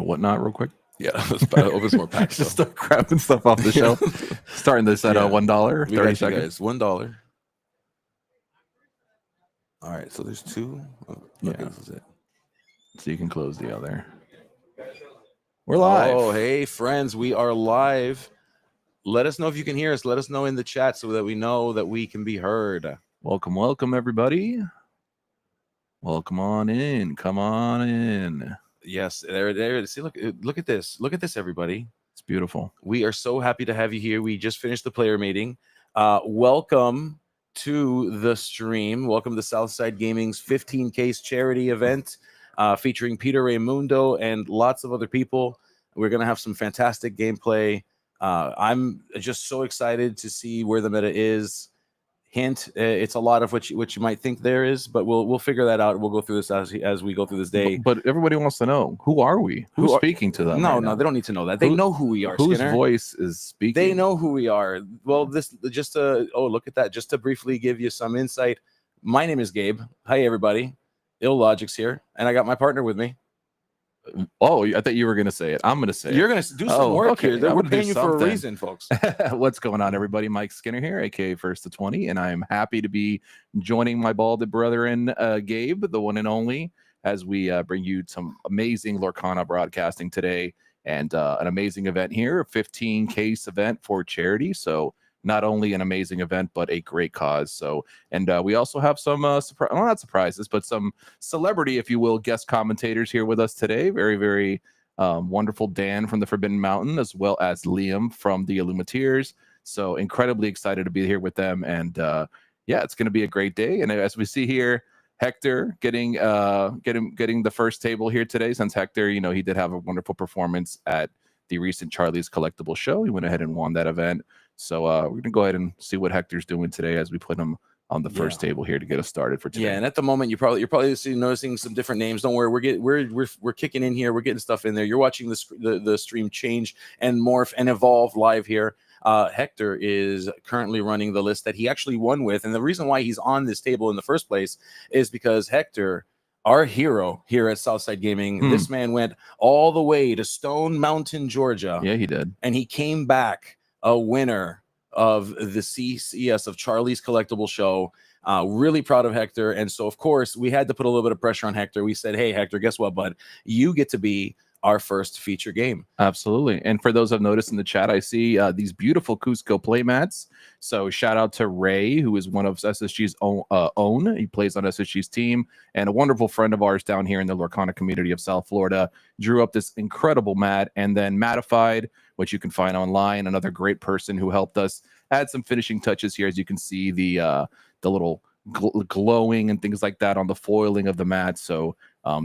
whatnot real quick? Yeah, let's open some more packs. Just start grabbing stuff off the shelf. Starting this at $1, we 30 got seconds. you guys, $1. All right, so there's 2. Okay, this is it. So you can close the other. We're live. Oh, hey, friends, we are live. Let us know if you can hear us. Let us know in the chat so that we know that we can be heard. Welcome, everybody. Welcome on in. Come on in. Yes, there. See, look at this. Look at this, everybody. It's beautiful. We are so happy to have you here. We just finished the player meeting. Welcome to the stream. Welcome to Southside Gaming's 15K's charity event featuring Peter Raimundo and lots of other people. We're going to have some fantastic gameplay. I'm just so excited to see where the meta is. Hint, it's a lot of what you might think there is, but we'll figure that out. We'll go through this as we go through this day. But everybody wants to know, who are we? Who's speaking to them? No, they don't need to know that. They know who we are. Whose Skinner. voice is speaking? They know who we are. Well, this just look at that. Just to briefly give you some insight. My name is Gabe. Hi, everybody. Illogic's here, and I got my partner with me. Oh, I thought you were going to say it. I'm going to say You're going to do some work here. We're paying you for a reason, folks. What's going on, everybody? Mike Skinner here, aka First to 20, and I'm happy to be joining my balded brethren, Gabe, the one and only, as we bring you some amazing Lorcana broadcasting today and an amazing event here, a 15K event for charity. So not only an amazing event, but a great cause. So, and we also have some, not surprises, but some celebrity, if you will, guest commentators here with us today. Very, very wonderful Dan from the Forbidden Mountain, as well as Liam from the Illumineers. So incredibly excited to be here with them. And yeah, it's going to be a great day. And as we see here, Hector getting the first table here today, since Hector, he did have a wonderful performance at the recent Charlie's Collectible show. He went ahead and won that event. So we're going to go ahead and see what Hector's doing today as we put him on the first table here to get us started for today. Yeah, and at the moment you're probably noticing some different names. Don't worry, we're kicking in here. We're getting stuff in there. You're watching the stream change and morph and evolve live here. Hector is currently running the list that he actually won with, and the reason why he's on this table in the first place is because Hector, our hero here at Southside Gaming, this man went all the way to Stone Mountain, Georgia. Yeah, he did, and he came back a winner of the CCS of Charlie's Collectible show. Really proud of Hector. And so, of course, we had to put a little bit of pressure on Hector. We said, hey, Hector, guess what, bud? You get to be our first feature game. Absolutely. And for those I've noticed in the chat, I see these beautiful Cusco playmats. So shout out to Ray, who is one of SSG's own. He plays on SSG's team, and a wonderful friend of ours down here in the Lorcana community of South Florida, drew up this incredible mat. And then Mattified, which you can find online, another great person who helped us add some finishing touches here. As you can see, the little glowing and things like that on the foiling of the mat. So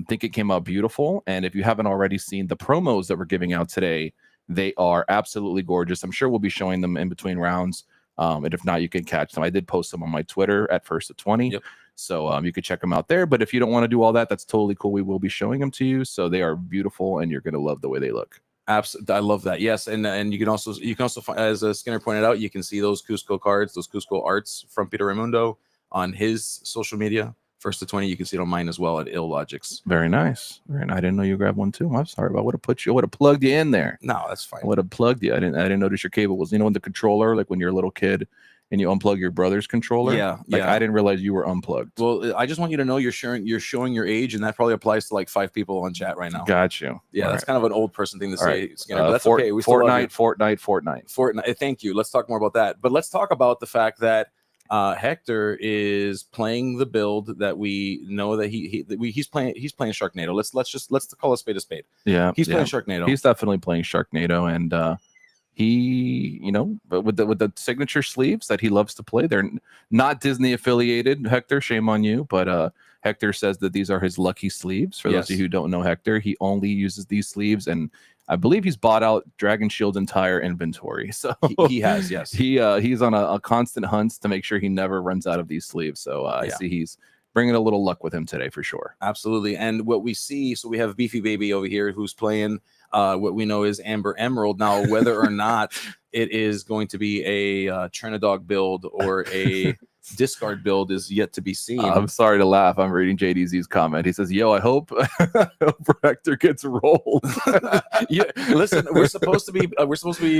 think it came out beautiful. And if you haven't already seen the promos that we're giving out today, they are absolutely gorgeous. I'm sure we'll be showing them in between rounds. And if not, you can catch them. I did post them on my Twitter at First to 20. Yep. So you could check them out there. But if you don't want to do all that, that's totally cool. We will be showing them to you. So they are beautiful, and you're going to love the way they look. Absolutely, I love that. Yes, and you can also find, as Skinner pointed out, you can see those Cusco cards, those Cusco arts from Peter Raimundo on his social media. First to 20, you can see it on mine as well at Illogics. Very nice. I didn't know you grabbed one too. I'm sorry, but I would have plugged you in there. No, that's fine. I would have plugged you. I didn't notice your cable was, in the controller, like when you're a little kid and you unplug your brother's controller. Yeah. I didn't realize you were unplugged. Well, I just want you to know you're showing your age, and that probably applies to like 5 people on chat right now. Got you. Yeah, all that's kind of an old person thing to say. Skinner, but that's okay. We still love you. Fortnite. Thank you. Let's talk more about that. But let's talk about the fact that Hector is playing the build that we know that he's playing. He's playing Sharknado. Let's call a spade a spade. Yeah, he's playing Sharknado. He's definitely playing Sharknado, and he, but with the signature sleeves that he loves to play, they're not Disney affiliated. Hector, shame on you, but Hector says that these are his lucky sleeves. For those of you who don't know Hector, he only uses these sleeves, and I believe he's bought out Dragon Shield's entire inventory. So he has, yes. He's on a constant hunt to make sure he never runs out of these sleeves. So I see he's bringing a little luck with him today for sure. Absolutely. And what we see, so we have Beefy Baby over here who's playing what we know is Amber Emerald. Now, whether or not it is going to be a Trinidad build or a discard build is yet to be seen. I'm sorry to laugh. I'm reading JDZ's comment. He says, "Yo, I hope Hector gets rolled." Yeah, listen, we're supposed to be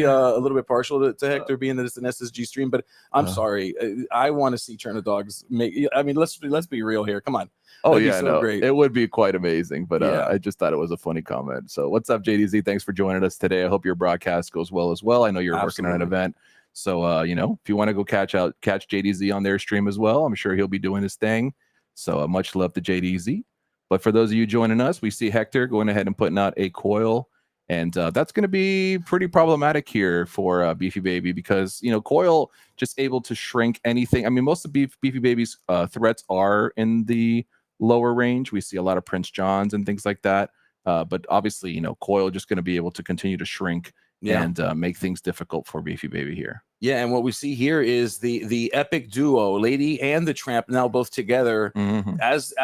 a little bit partial to Hector being that it's an SSG stream, but I'm sorry. I want to see Dogs make. I mean, let's be real here. Come on. Oh That'd be yeah, so no, great. it would be quite amazing. But Yeah. I just thought it was a funny comment. So what's up, JDZ? Thanks for joining us today. I hope your broadcast goes well as well. I know you're working on an event. So, you know, if you want to go catch JDZ on their stream as well, I'm sure he'll be doing his thing. So much love to JDZ. But for those of you joining us, we see Hector going ahead and putting out a coil. And that's going to be pretty problematic here for Beefy Baby because, you know, coil just able to shrink anything. I mean, most of Beefy Baby's threats are in the lower range. We see a lot of Prince Johns and things like that. But obviously, you know, coil just going to be able to continue to shrink and make things difficult for Beefy Baby here. Yeah, and what we see here is the epic duo, Lady and the Tramp, now both together, as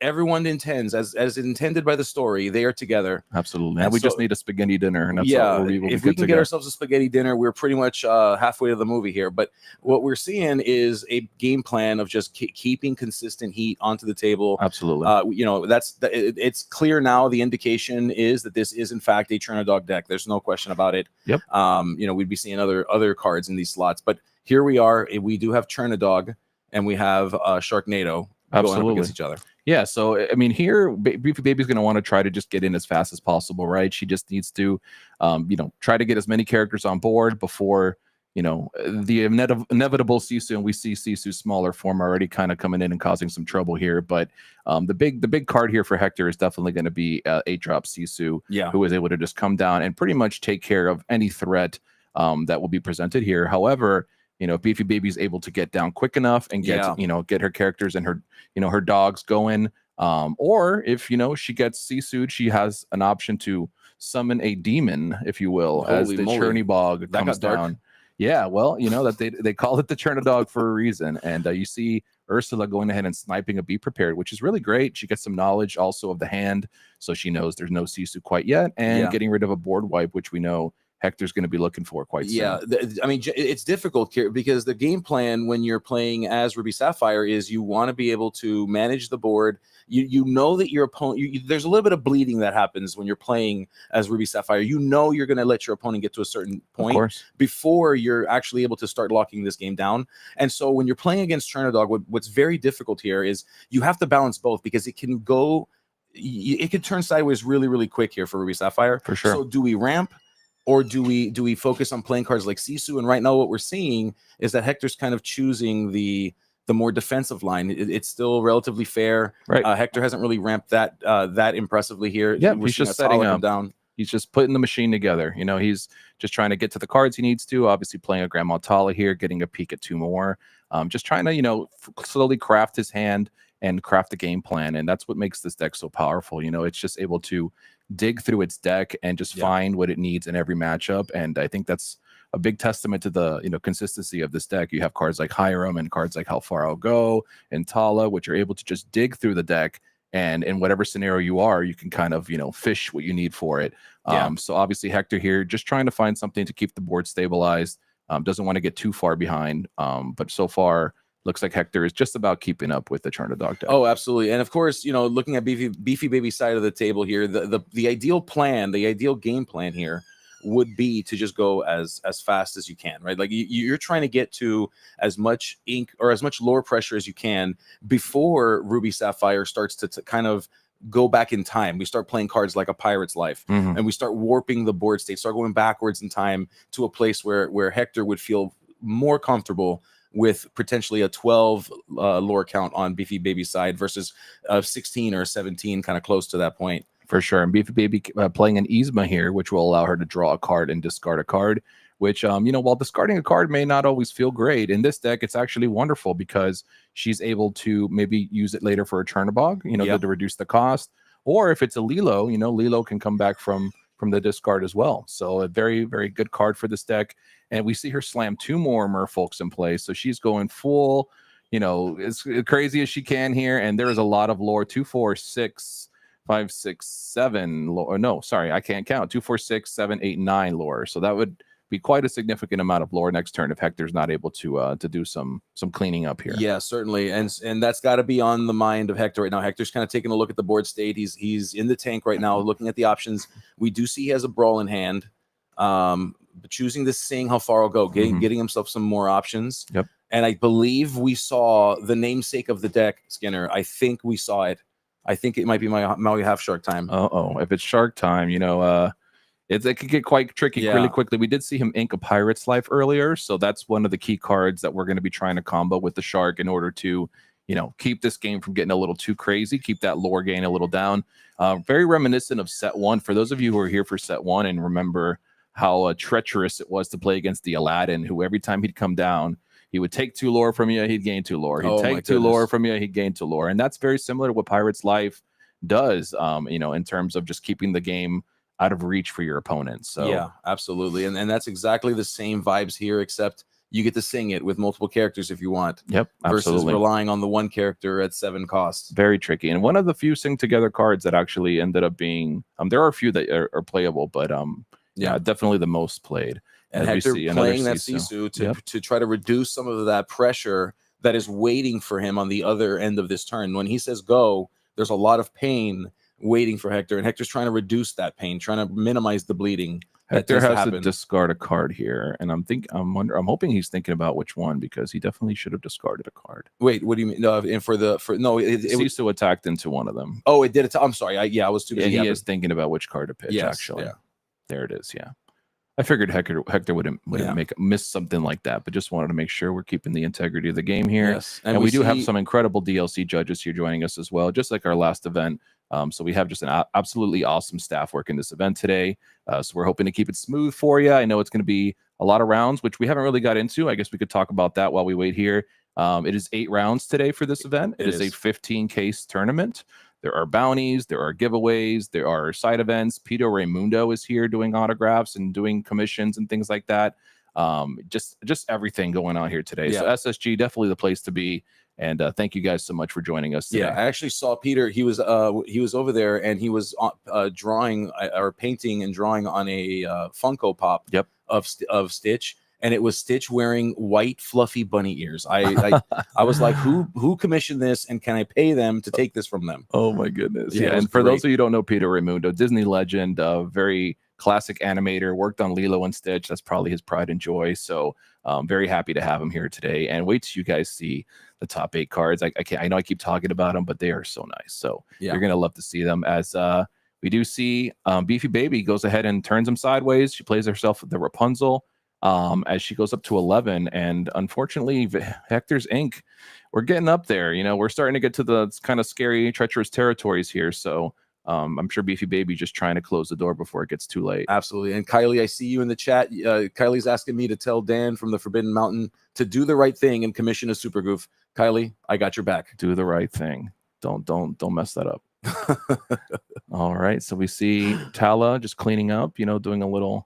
everyone intends, as intended by the story. They are together. Absolutely, and we just need a spaghetti dinner, and that's all if we can get ourselves a spaghetti dinner, we're pretty much halfway to the movie here. But what we're seeing is a game plan of just keeping consistent heat onto the table. Absolutely, you know, it's clear now. The indication is that this is in fact a Chernodog deck. There's no question about it. Yep. You know, we'd be seeing other cards in these slots, but here we are. We do have Chernodog and we have Sharknado going up against each other. Yeah, so I mean, here Beefy Baby's going to want to try to just get in as fast as possible, right? She just needs to, you know, try to get as many characters on board before, you know, the inevitable Sisu, and we see Sisu's smaller form already kind of coming in and causing some trouble here. But the big card here for Hector is definitely going to be 8-drop Sisu, who is able to just come down and pretty much take care of any threat that will be presented here. However, you know, if Beefy Baby's able to get down quick enough and get you know, get her characters and her, you know, her dogs going, or if, you know, she gets Sisu'd, she has an option to summon a demon, if you will, as the Chernybog comes down. Yeah, well, you know that they call it the Chernodog for a reason, and you see Ursula going ahead and sniping a Be Prepared, which is really great. She gets some knowledge also of the hand, so she knows there's no Sisu quite yet, and getting rid of a board wipe, which we know Hector's going to be looking for quite soon. Yeah, I mean, it's difficult here because the game plan when you're playing as Ruby Sapphire is you want to be able to manage the board. You know that your opponent, there's a little bit of bleeding that happens when you're playing as Ruby Sapphire. You know you're going to let your opponent get to a certain point before you're actually able to start locking this game down. And so when you're playing against Chernodog, what's very difficult here is you have to balance both because it can turn sideways really, really quick here for Ruby Sapphire. For sure. So do we ramp? Or do we focus on playing cards like Sisu? And right now what we're seeing is that Hector's kind of choosing the more defensive line. It's still relatively fair. Right. Hector hasn't really ramped that impressively here. Yeah, he's just setting up. Down. He's just putting the machine together. You know, he's just trying to get to the cards he needs to. Obviously playing a Grandma Tala here, getting a peek at 2 more. Just trying to, you know, slowly craft his hand and craft the game plan. And that's what makes this deck so powerful. You know, it's just able to dig through its deck and just find what it needs in every matchup. And I think that's a big testament to the, you know, consistency of this deck. You have cards like Hiram and cards like How Far I'll Go and Tala, which are able to just dig through the deck. And in whatever scenario you are, you can kind of, you know, fish what you need for it. So obviously Hector here, just trying to find something to keep the board stabilized. Doesn't want to get too far behind. But so far, looks like Hector is just about keeping up with the Chernodog deck. Oh, absolutely. And of course, you know, looking at Beefy Baby side of the table here, the ideal plan, the ideal game plan here would be to just go as fast as you can, right? Like you're trying to get to as much ink or as much lore pressure as you can before Ruby Sapphire starts to kind of go back in time. We start playing cards like A Pirate's Life, and we start warping the board state, start going backwards in time to a place where Hector would feel more comfortable with potentially a 12 lore count on Beefy Baby's side versus 16 or 17, kind of close to that point. For sure. And Beefy Baby playing an Yzma here, which will allow her to draw a card and discard a card, which, you know, while discarding a card may not always feel great, in this deck, it's actually wonderful because she's able to maybe use it later for a Chernobog, you know, to reduce the cost. Or if it's a Lilo, you know, Lilo can come back from the discard as well. So a very, very good card for this deck. And we see her slam 2 more Merfolks in play. So she's going full, you know, as crazy as she can here. And there is a lot of lore. 2, 4, 6, 5, 6, 7 lore. No, sorry, I can't count. 2, 4, 6, 7, 8, 9 lore. So that would be quite a significant amount of lore next turn if Hector's not able to do some cleaning up here. Yeah, certainly, and that's got to be on the mind of Hector right now. Hector's kind of taking a look at the board state. He's in the tank right now, looking at the options. We do see he has a brawl in hand, but choosing this, seeing how far I'll go, getting himself some more options. Yep. And I believe we saw the namesake of the deck, Skinner. I think we saw it. I think it might be my Maui Half Shark time. If it's Shark time, it could get quite tricky really quickly. We did see him ink a Pirate's Life earlier, so that's one of the key cards that we're going to be trying to combo with the Shark in order to, keep this game from getting a little too crazy, keep that lore gain a little down. Very reminiscent of set 1. For those of you who are here for set 1 and remember how treacherous it was to play against the Aladdin, who every time he'd come down, he would take 2 lore from you, he'd gain 2 lore. He'd take 2 lore from you, he'd gain 2 lore. And that's very similar to what Pirate's Life does, in terms of just keeping the game out of reach for your opponents. So yeah, absolutely. And that's exactly the same vibes here, except you get to sing it with multiple characters if you want. Yep, absolutely. Versus relying on the one character at 7 costs. Very tricky. And one of the few sing together cards that actually ended up being, there are a few that are playable, but definitely the most played. And Hector playing that Sisu to try to reduce some of that pressure that is waiting for him on the other end of this turn. When he says go, there's a lot of pain waiting for Hector, and Hector's trying to reduce that pain, trying to minimize the bleeding. Hector has to discard a card here, and I'm hoping he's thinking about which one, because he definitely should have discarded a card. Wait, what do you mean? No, and Sisu attacked into one of them. Oh, it did. I'm sorry. I was too busy. Yeah, he is thinking about which card to pitch. Yes, actually, there it is. Yeah. I figured Hector wouldn't miss something like that, but just wanted to make sure we're keeping the integrity of the game here. Yes. And we do have some incredible DLC judges here joining us as well, just like our last event. So we have just an absolutely awesome staff working this event today. So we're hoping to keep it smooth for you. I know it's going to be a lot of rounds, which we haven't really got into. I guess we could talk about that while we wait here. It is 8 rounds today for this event. It is a 15 case tournament. There are bounties, there are giveaways, there are side events. Peter Raimundo is here doing autographs and doing commissions and things like that. Just everything going on here today. So SSG, definitely the place to be. And thank you guys so much for joining us today. Yeah, I actually saw Peter. He was over there, and he was drawing or painting and drawing on a Funko Pop of Stitch. And it was Stitch wearing white fluffy bunny ears. I was like, who commissioned this, and can I pay them to take this from them? Oh my goodness. Yeah. And for those of you who don't know Peter Raimundo, Disney legend, very classic animator, worked on Lilo and Stitch. That's probably his pride and joy. So very happy to have him here today. And wait till you guys see the top 8 cards. I know I keep talking about them, but they are so nice. So you're gonna love to see them. As we do see Beefy Baby goes ahead and turns them sideways. She plays herself the Rapunzel. As she goes up to 11, and unfortunately Hector's ink, we're getting up there. We're starting to get to the kind of scary, treacherous territories here. So I'm sure Beefy Baby just trying to close the door before it gets too late. Absolutely. And Kylie, I see you in the chat. Kylie's asking me to tell Dan from the Forbidden Mountain to do the right thing and commission a super goof. Kylie, I got your back. Do the right thing. Don't mess that up. All right. So we see Tala just cleaning up, doing a little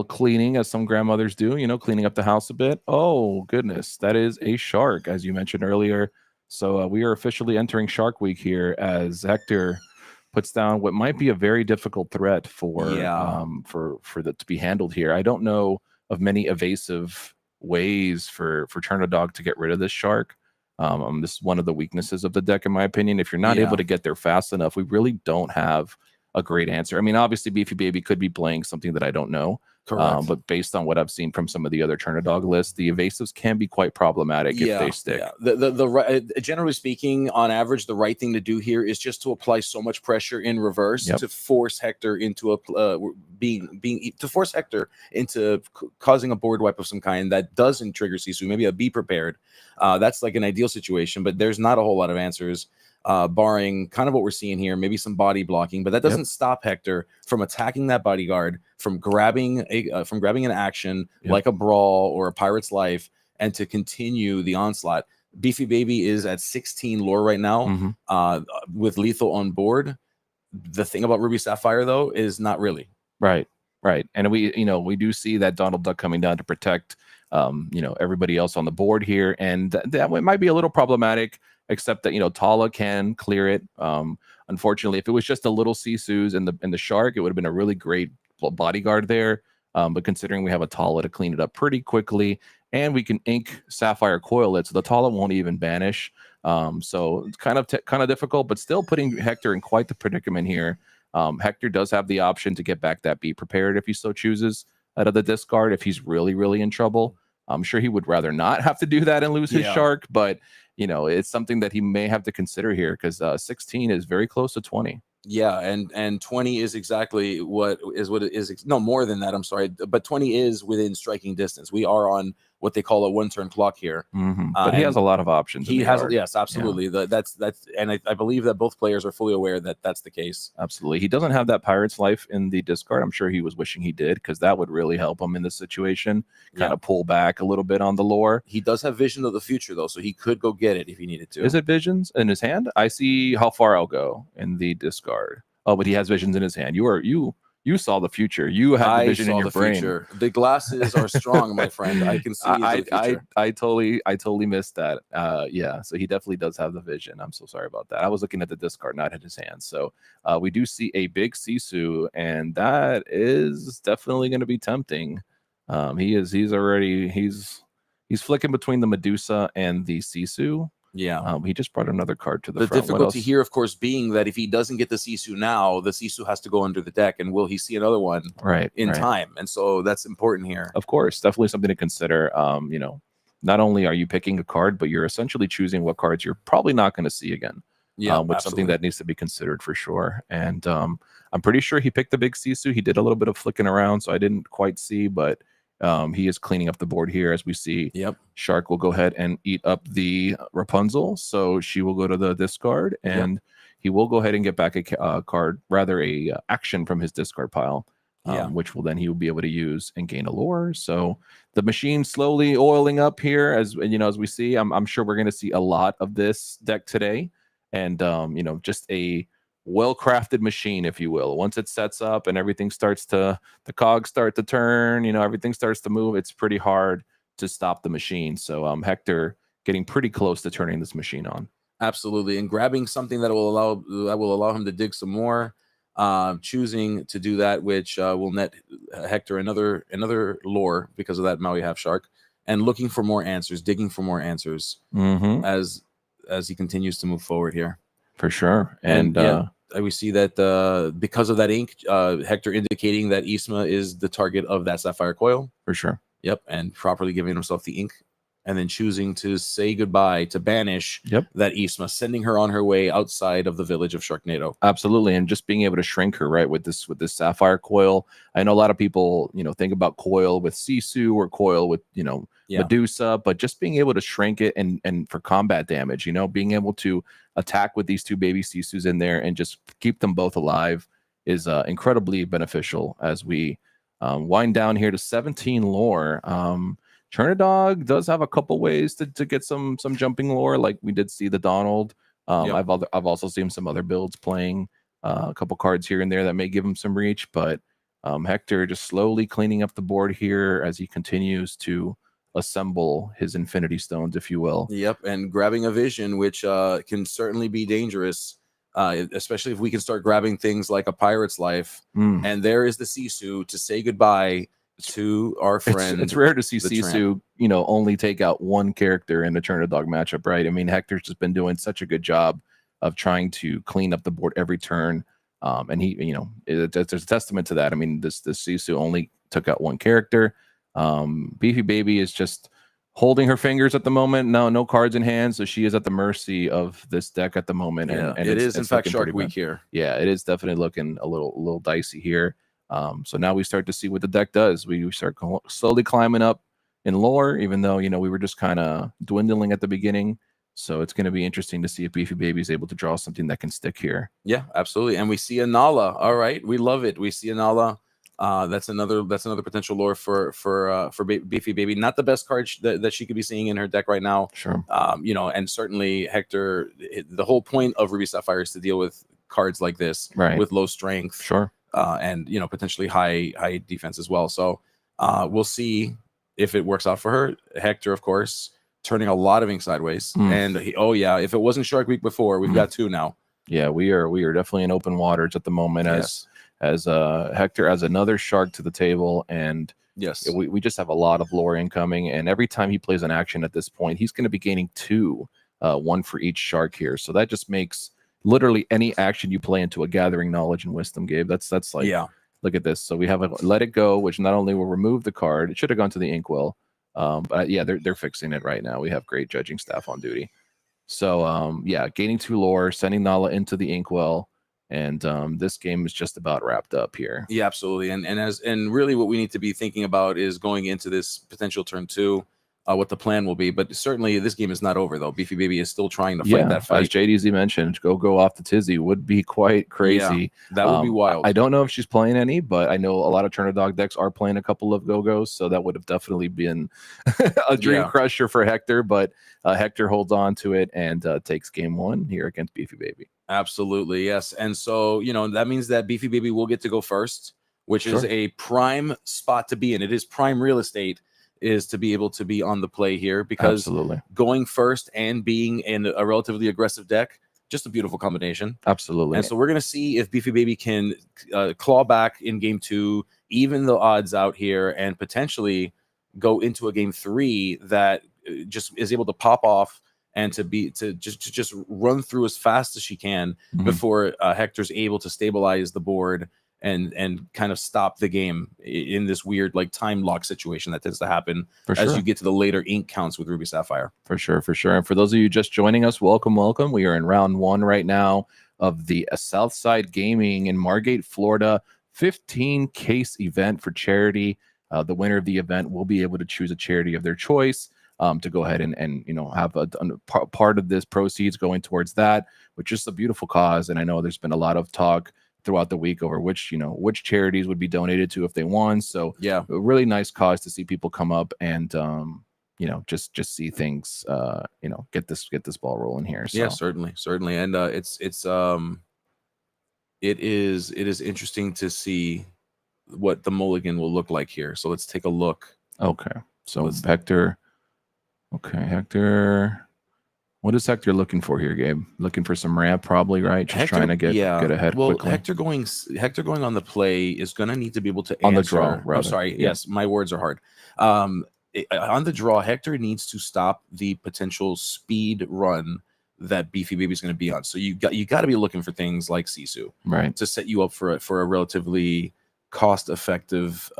cleaning, as some grandmothers do, cleaning up the house a bit. Oh goodness, that is a shark, as you mentioned earlier. So we are officially entering Shark Week here, as Hector puts down what might be a very difficult threat for that to be handled here. I don't know of many evasive ways for Chernodog to get rid of this shark. This is one of the weaknesses of the deck, in my opinion. If you're not able to get there fast enough, we really don't have a great answer. I mean, obviously Beefy Baby could be playing something that I don't know. Correct. But based on what I've seen from some of the other Chernodog lists, the evasives can be quite problematic if they stick. Yeah. Generally speaking, on average, the right thing to do here is just to apply so much pressure in reverse to force Hector into causing a board wipe of some kind that doesn't trigger Sisu. Maybe a be prepared. That's like an ideal situation, but there's not a whole lot of answers. Barring kind of what we're seeing here, maybe some body blocking, but that doesn't stop Hector from attacking that bodyguard, from grabbing an action like a brawl or a Pirate's Life, and to continue the onslaught. Beefy Baby is at 16 lore right now, with lethal on board. The thing about Ruby Sapphire, though, is not really. Right. And we do see that Donald Duck coming down to protect everybody else on the board here, and that might be a little problematic, except that Tala can clear it. Unfortunately, if it was just a little Sisu's and the shark, it would have been a really great bodyguard there. But considering we have a Tala to clean it up pretty quickly, and we can ink Sapphire Coil it, so the Tala won't even banish. So it's kind of difficult, but still putting Hector in quite the predicament here. Hector does have the option to get back that Be Prepared if he so chooses out of the discard if he's really, really in trouble. I'm sure he would rather not have to do that and lose his shark, but it's something that he may have to consider here because 16 is very close to 20. Yeah, and 20 is exactly what it is. No, more than that. I'm sorry, but 20 is within striking distance. We are on what they call a 1-turn clock here. But he has a lot of options. He has, yes, absolutely. Yeah. That's, and I believe that both players are fully aware that that's the case. Absolutely. He doesn't have that Pirate's Life in the discard. I'm sure he was wishing he did because that would really help him in this situation. Kind of pull back a little bit on the lore. He does have Vision of the Future though, so he could go get it if he needed to. Is it Visions in his hand? I see how far I'll go in the discard. Oh, but he has Visions in his hand. You saw the future. You had the vision in your brain. Future. The glasses are strong, my friend. I can see. I totally missed that. Yeah. So he definitely does have the vision. I'm so sorry about that. I was looking at the discard, not in his hand. So we do see a big Sisu, and that is definitely going to be tempting. He's flicking between the Medusa and the Sisu. Yeah, he just brought another card to the front. The difficulty here, of course, being that if he doesn't get the Sisu now, the Sisu has to go under the deck, and will he see another one in time? And so that's important here. Of course, definitely something to consider. Not only are you picking a card, but you're essentially choosing what cards you're probably not going to see again. Yeah, which is something that needs to be considered for sure. And I'm pretty sure he picked the big Sisu. He did a little bit of flicking around, so I didn't quite see, but he is cleaning up the board here as we see. Yep. Shark will go ahead and eat up the Rapunzel, so she will go to the discard, and he will go ahead and get back a card, rather a action from his discard pile, which will he will be able to use and gain a lore. So the machine slowly oiling up here, as we see. I'm sure we're going to see a lot of this deck today, and just a well-crafted machine, if you will. Once it sets up and everything the cogs start to turn, everything starts to move, it's pretty hard to stop the machine. So Hector getting pretty close to turning this machine on. Absolutely. And grabbing something that will allow him to dig some more, choosing to do that, which will net Hector another lore because of that Maui half shark, and looking for more answers, digging for more answers as he continues to move forward here. For sure. And we see that because of that ink, Hector indicating that Isma is the target of that Sapphire Coil. For sure. Yep. And properly giving himself the ink, and then choosing to say goodbye, to banish that Isma, sending her on her way outside of the village of Sharknado. Absolutely. And just being able to shrink her, right, with this Sapphire Coil. I know a lot of people, think about Coil with Sisu or Coil with, Medusa, but just being able to shrink it and for combat damage, being able to attack with these two baby Sisus in there and just keep them both alive is incredibly beneficial as we wind down here to 17 lore. Chernadog does have a couple ways to get some jumping lore, like we did see the Donald. I've also seen some other builds playing a couple cards here and there that may give him some reach, but Hector just slowly cleaning up the board here as he continues to assemble his Infinity Stones, if you will. Yep, and grabbing a vision, which can certainly be dangerous, especially if we can start grabbing things like a Pirate's Life. And there is the Sisu to say goodbye to our friend. It's rare to see Sisu, only take out one character in the Chernadog matchup, right? I mean, Hector's just been doing such a good job of trying to clean up the board every turn. And he, there's a testament to that. I mean, this Sisu only took out one character. Beefy Baby is just holding her fingers at the moment. No cards in hand, so she is at the mercy of this deck at the moment. And it is in fact Shark Week here. Yeah, it is definitely looking a little dicey here. So now we start to see what the deck does. We start slowly climbing up in lore, even though we were just kind of dwindling at the beginning. So it's going to be interesting to see if Beefy Baby is able to draw something that can stick here. Yeah, absolutely. And we see a Nala. All right, we love it. We see a Nala. That's another potential lore for Beefy Baby. Not the best card that she could be seeing in her deck right now. Sure. And certainly Hector. The whole point of Ruby Sapphire is to deal with cards like this, with low strength. Sure. And potentially high defense as well. So we'll see if it works out for her. Hector, of course, turning a lot of ink sideways. And if it wasn't Shark Week before, we've got two now. Yeah, we are definitely in open waters at the moment as as Hector adds another shark to the table, and Yes. we just have a lot of lore incoming. And every time he plays an action at this point, he's going to be gaining 2, one for each shark here. So that just makes literally any action you play into a gathering knowledge and wisdom, Gabe. That's like, yeah. Look at this. So we have a Let It Go, which not only will remove the card, it should have gone to the inkwell. But yeah, they're fixing it right now. We have great judging staff on duty. So yeah, gaining 2 lore, sending Nala into the inkwell, and this game is just about wrapped up here. Yeah, absolutely. And really what we need to be thinking about is going into this potential turn 2, what the plan will be. But certainly this game is not over, though. Beefy Baby is still trying to fight that fight. As JDZ mentioned, go off the tizzy would be quite crazy. Yeah, that would be wild. I don't know if she's playing any, but I know a lot of Turner Dog decks are playing a couple of Go-Go's, so that would have definitely been a dream crusher for Hector. But Hector holds on to it and takes game 1 here against Beefy Baby. Absolutely, yes. And so, that means that Beefy Baby will get to go first, which is a prime spot to be in. It is prime real estate, is to be able to be on the play here, because going first and being in a relatively aggressive deck, just a beautiful combination. Absolutely. And so we're going to see if Beefy Baby can claw back in game 2, even the odds out here, and potentially go into a game 3 that just is able to pop off and to just run through as fast as she can before Hector's able to stabilize the board and kind of stop the game in this weird like time lock situation that tends to happen as you get to the later ink counts with Ruby Sapphire. For sure. And for those of you just joining us, welcome. We are in round 1 right now of the Southside Gaming in Margate, Florida 15 case event for charity. The winner of the event will be able to choose a charity of their choice to go ahead and have a part of this proceeds going towards that, which is a beautiful cause. And I know there's been a lot of talk throughout the week over which charities would be donated to if they won. So yeah, a really nice cause to see people come up and just see things get this ball rolling here. So. Yeah, certainly. And it is interesting to see what the mulligan will look like here. So let's take a look. Okay. So Hector. What is Hector looking for here, Gabe? Looking for some ramp, probably, right? Just trying to get ahead quickly. Hector going on the play is going to need to be able to answer. On the draw, rather. I'm sorry. Yeah. Yes, my words are hard. On the draw, Hector needs to stop the potential speed run that Beefy Baby is going to be on. So you got to be looking for things like Sisu, right, to set you up for a relatively cost-effective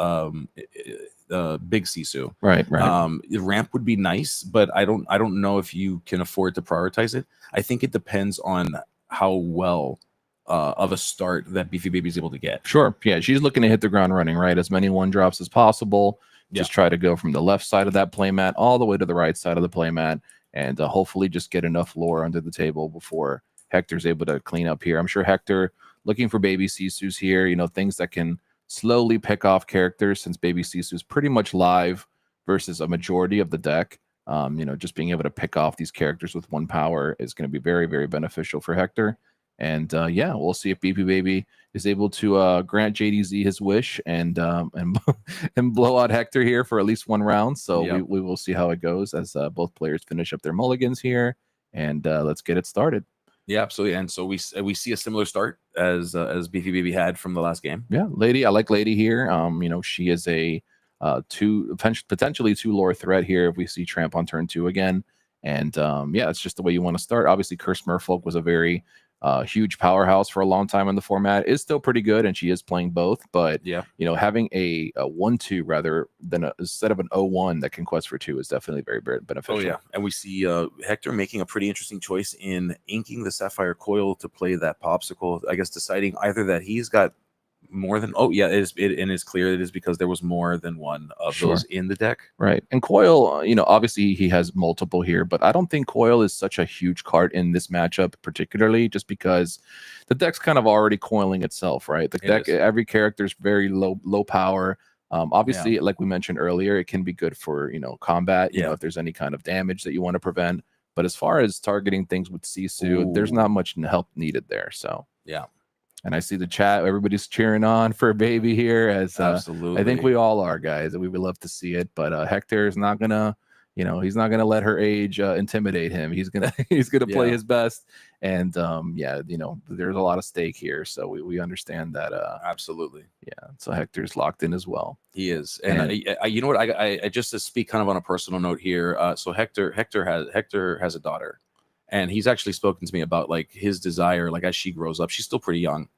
big Sisu. Right. The ramp would be nice, but I don't know if you can afford to prioritize it. I think it depends on how well of a start that Beefy Baby is able to get. Sure. Yeah, she's looking to hit the ground running, right? As many 1-drops as possible. Just try to go from the left side of that playmat all the way to the right side of the playmat, and hopefully just get enough lore under the table before Hector's able to clean up here. I'm sure Hector looking for baby Sisus here, things that can slowly pick off characters, since baby Sisu is pretty much live versus a majority of the deck. Just being able to pick off these characters with 1 power is going to be very, very beneficial for Hector. And we'll see if Beefy Baby is able to grant JDZ his wish and blow out Hector here for at least 1 round. So we will see how it goes as both players finish up their mulligans here, and let's get it started. Yeah, absolutely. And so we see a similar start as Beefy Baby had from the last game. Yeah, Lady, I like Lady here. She is a potentially 2 lore threat here if we see Tramp on turn 2 again. And it's just the way you want to start. Obviously, Cursed Merfolk was a very huge powerhouse for a long time in the format. Is still pretty good, and she is playing both. But having a 1/2 rather than instead of an 0/1 that can quest for 2 is definitely very, very beneficial. Oh yeah, and we see Hector making a pretty interesting choice in inking the Sapphire Coil to play that popsicle. I guess deciding either that he's got more than it's clear it is because there was more than 1 of those in the deck, right? And Coil, obviously he has multiple here, but I don't think Coil is such a huge card in this matchup, particularly just because the deck's kind of already coiling itself, right? The deck, every character is very low power. Obviously, like we mentioned earlier, it can be good for combat, if there's any kind of damage that you want to prevent. But as far as targeting things with Sisu, there's not much help needed there. So and I see the chat, everybody's cheering on for Baby here, as absolutely. I think we all are, guys. We would love to see it, but Hector is not gonna he's not gonna let her age intimidate him. He's gonna he's gonna play his best. And there's a lot of stake here, so we understand that. Absolutely. Yeah. So Hector's locked in as well. He is, and you know what? I just to speak kind of on a personal note here. So Hector has a daughter, and he's actually spoken to me about like his desire, like as she grows up. She's still pretty young.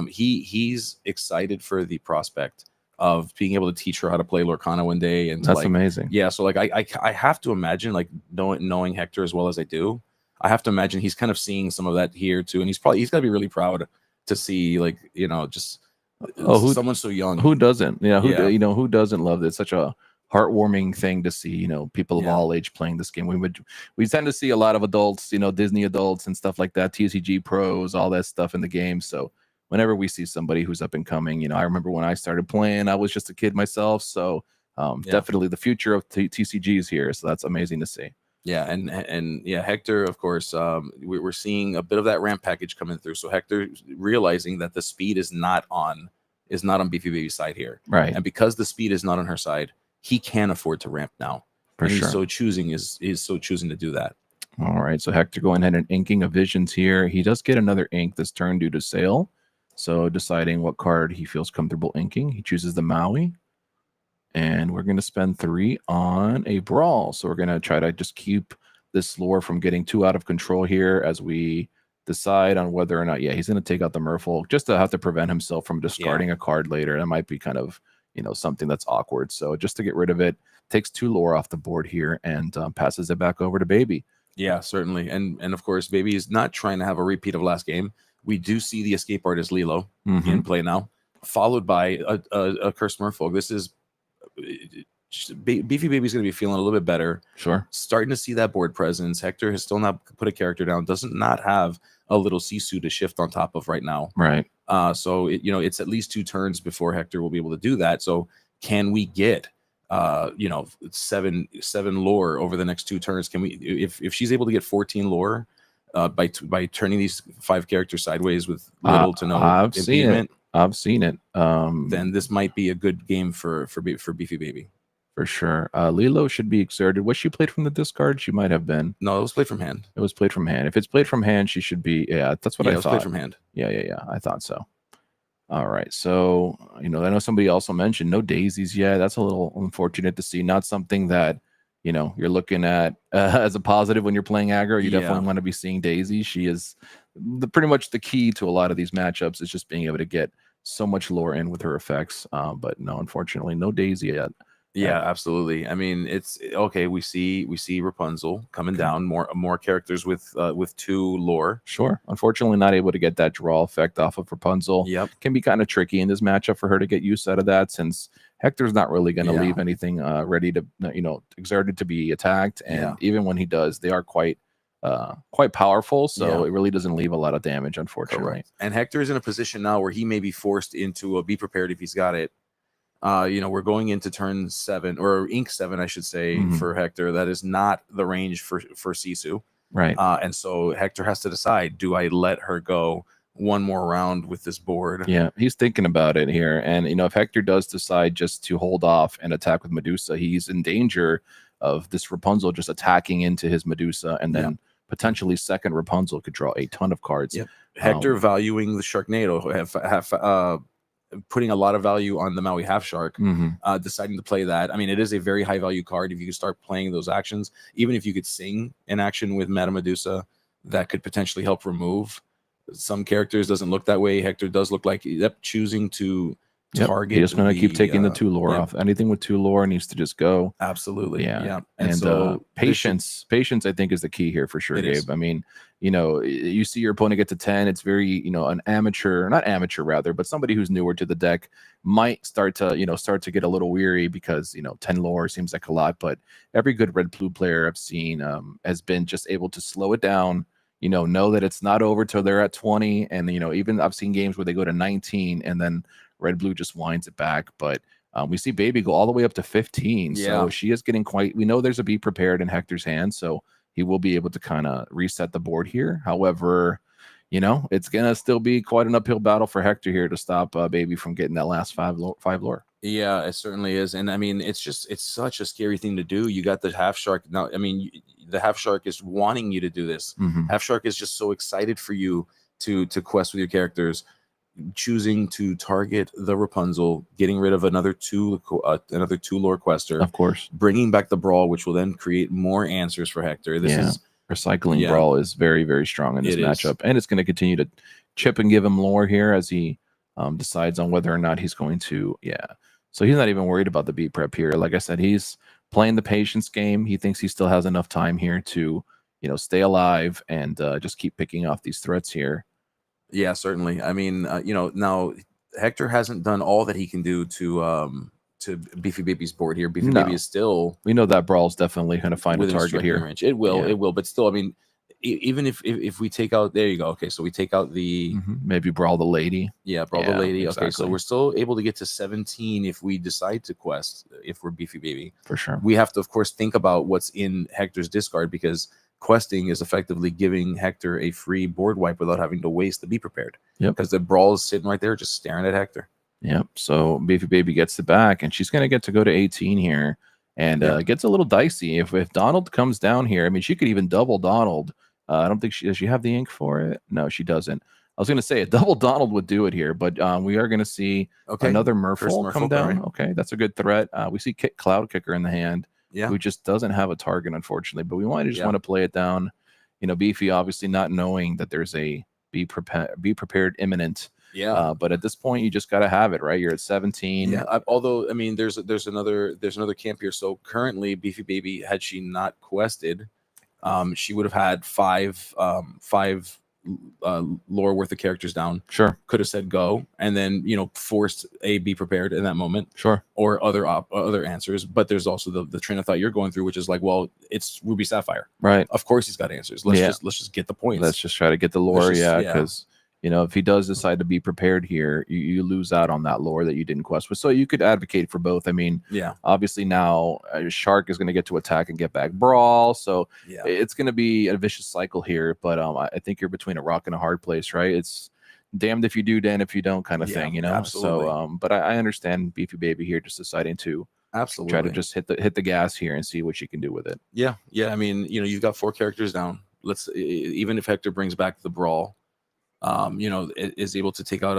He's excited for the prospect of being able to teach her how to play Lorcana one day, and that's amazing. Yeah, so like I have to imagine, like knowing Hector as well as I do, I have to imagine he's kind of seeing some of that here too, and he's got to be really proud to see like just someone so young. Who doesn't? Yeah, who doesn't love it? It's such a heartwarming thing to see, people of all age playing this game. We tend to see a lot of adults, Disney adults and stuff like that, TCG pros, all that stuff in the game. So whenever we see somebody who's up and coming, I remember when I started playing, I was just a kid myself. So definitely the future of TCG is here. So that's amazing to see. Yeah, and Hector, of course, we're seeing a bit of that ramp package coming through. So Hector realizing that the speed is not on Beefy Baby's side here, right? And because the speed is not on her side, he can afford to ramp now. For sure. He's so choosing to do that. All right, so Hector going ahead and inking a Visions here. He does get another ink this turn due to sale. So deciding what card he feels comfortable inking, he chooses the Maui. And we're going to spend 3 on a Brawl. So we're going to try to just keep this lore from getting too out of control here as we decide on whether or not, he's going to take out the Merfolk just to have to prevent himself from discarding a card later. That might be kind of, something that's awkward. So just to get rid of it, takes 2 lore off the board here and passes it back over to Baby. Yeah, certainly. And of course, Baby is not trying to have a repeat of last game. We do see the escape artist Lilo in play now, followed by a Cursed Merfolk. This is Beefy Baby's going to be feeling a little bit better. Sure. Starting to see that board presence. Hector has still not put a character down, doesn't not have a little Sisu to shift on top of right now. Right. So it's at least 2 turns before Hector will be able to do that. So can we get 7 lore over the next 2 turns? Can we, if she's able to get 14 lore by turning these 5 characters sideways with little to no impediment? I've seen it. Then this might be a good game for Beefy Baby. For sure. Lilo should be exerted. Was she played from the discard? She might have been. No, it was played from hand. It was played from hand. If it's played from hand, she should be. Yeah, that's what I thought. It was played from hand. Yeah. I thought so. All right. So, I know somebody also mentioned no daisies yet. That's a little unfortunate to see. Not something that, you're looking at as a positive when you're playing aggro. You definitely want to be seeing daisies. She is pretty much the key to a lot of these matchups is just being able to get so much lore in with her effects. But no, unfortunately, no daisy yet. Yeah, absolutely. I mean, it's okay. We see Rapunzel coming down, more characters with 2 lore. Sure. Unfortunately, not able to get that draw effect off of Rapunzel. Yep. Can be kind of tricky in this matchup for her to get use out of that, since Hector's not really going to leave anything ready to, exerted to be attacked. And even when he does, they are quite powerful. So it really doesn't leave a lot of damage, unfortunately. Correct. And Hector is in a position now where he may be forced into a be prepared if he's got it. We're going into turn 7 or ink 7, I should say, for Hector. That is not the range for Sisu. Right. And so Hector has to decide, do I let her go one more round with this board? Yeah, he's thinking about it here. And, if Hector does decide just to hold off and attack with Medusa, he's in danger of this Rapunzel just attacking into his Medusa. And then potentially second Rapunzel could draw a ton of cards. Yep. Hector valuing the Sharknado, putting a lot of value on the Maui Half Shark, deciding to play that. I mean, it is a very high value card. If you could start playing those actions, even if you could sing an action with Madame Medusa, that could potentially help remove some characters. Doesn't look that way. Hector does look like choosing to target. He's just going to keep taking the 2 lore off. Anything with 2 lore needs to just go. Absolutely. Yeah. And so patience, I think, is the key here for sure, Gabe. I mean, you see your opponent get to 10. It's very, an amateur, not amateur rather, but somebody who's newer to the deck might start to get a little weary because, 10 lore seems like a lot. But every good red blue player I've seen has been just able to slow it down, know that it's not over till they're at 20. And, even I've seen games where they go to 19 and then red blue just winds it back. But we see Baby go all the way up to 15. So she is getting we know there's a be prepared in Hector's hand. So he will be able to kind of reset the board here. However, it's going to still be quite an uphill battle for Hector here to stop Baby from getting that last 5 lore. Yeah, it certainly is. And I mean, it's such a scary thing to do. You got the half shark now. I mean, the half shark is wanting you to do this. Mhm. Half shark is just so excited for you to quest with your characters, choosing to target the Rapunzel, getting rid of another two lore quester, Of course. bringing back the brawl, which will then create more answers for Hector. This Yeah. is Recycling yeah, Brawl is very, very strong in this it is. matchup, and it's going to continue to chip and give him lore here as he decides on whether or not he's going to. Yeah, so he's not even worried about the beat prep here. Like I said, he's playing the patience game. He thinks he still has enough time here to, stay alive and just keep picking off these threats here. Yeah, certainly. I mean, now Hector hasn't done all that he can do to Beefy Baby's board here. Beefy Baby No. is still We know that Brawl's definitely going to find a within target striking here. range. It will, Yeah. it will, but still, I mean, even if we take out, there you go. Okay, so we take out the Maybe Brawl the Lady. Brawl the Lady. Okay, so exactly. we're still able to get to 17 if we decide to quest. If we're Beefy Baby, For sure. we have to, of course, think about what's in Hector's discard, because questing is effectively giving Hector a free board wipe without having to waste the be prepared. Yep. Because the Brawl is sitting right there just staring at Hector. Yep. So Beefy Baby gets it back, and she's going to get to go to 18 here, and Yep. it gets a little dicey if Donald comes down here. I mean, she could even double Donald. I don't think does she have the ink for it? No, she doesn't. I was going to say a double Donald would do it here, but we are going to see another Merfolk come down. Right? Okay, that's a good threat. We see Cloud Kicker in the hand, who just doesn't have a target, unfortunately. But we want to play it down. Beefy obviously not knowing that there's a be prepared imminent. Yeah. But at this point, you just got to have it, right? You're at 17. Yeah. Although, I mean, there's another camp here. So currently, Beefy Baby, had she not quested, she would have had five lore worth of characters down. Sure. Could have said go, and then forced a be prepared in that moment. Sure. Or other answers. But there's also the train of thought you're going through, which is like, well, it's Ruby Sapphire, right? Of course he's got answers. Let's just get the points. Let's just try to get the lore, because if he does decide to be prepared here, you lose out on that lore that you didn't quest with. So you could advocate for both. I mean, obviously now Shark is going to get to attack and get back Brawl. So it's going to be a vicious cycle here. But I think you're between a rock and a hard place, right? It's damned if you do, damned if you don't kind of thing, Absolutely. So, but I understand Beefy Baby here just deciding to try to just hit the gas here and see what she can do with it. Yeah. I mean, you've got 4 characters down. Even if Hector brings back the Brawl, is able to take out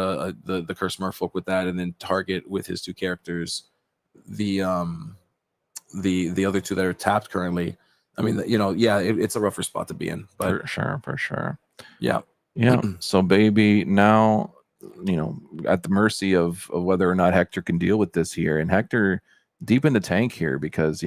the Curse Merfolk with that, and then target with his 2 characters the other 2 that are tapped currently. I mean, it's a rougher spot to be in, but for sure. Yeah. So Baby now, at the mercy of whether or not Hector can deal with this here, and Hector deep in the tank here, because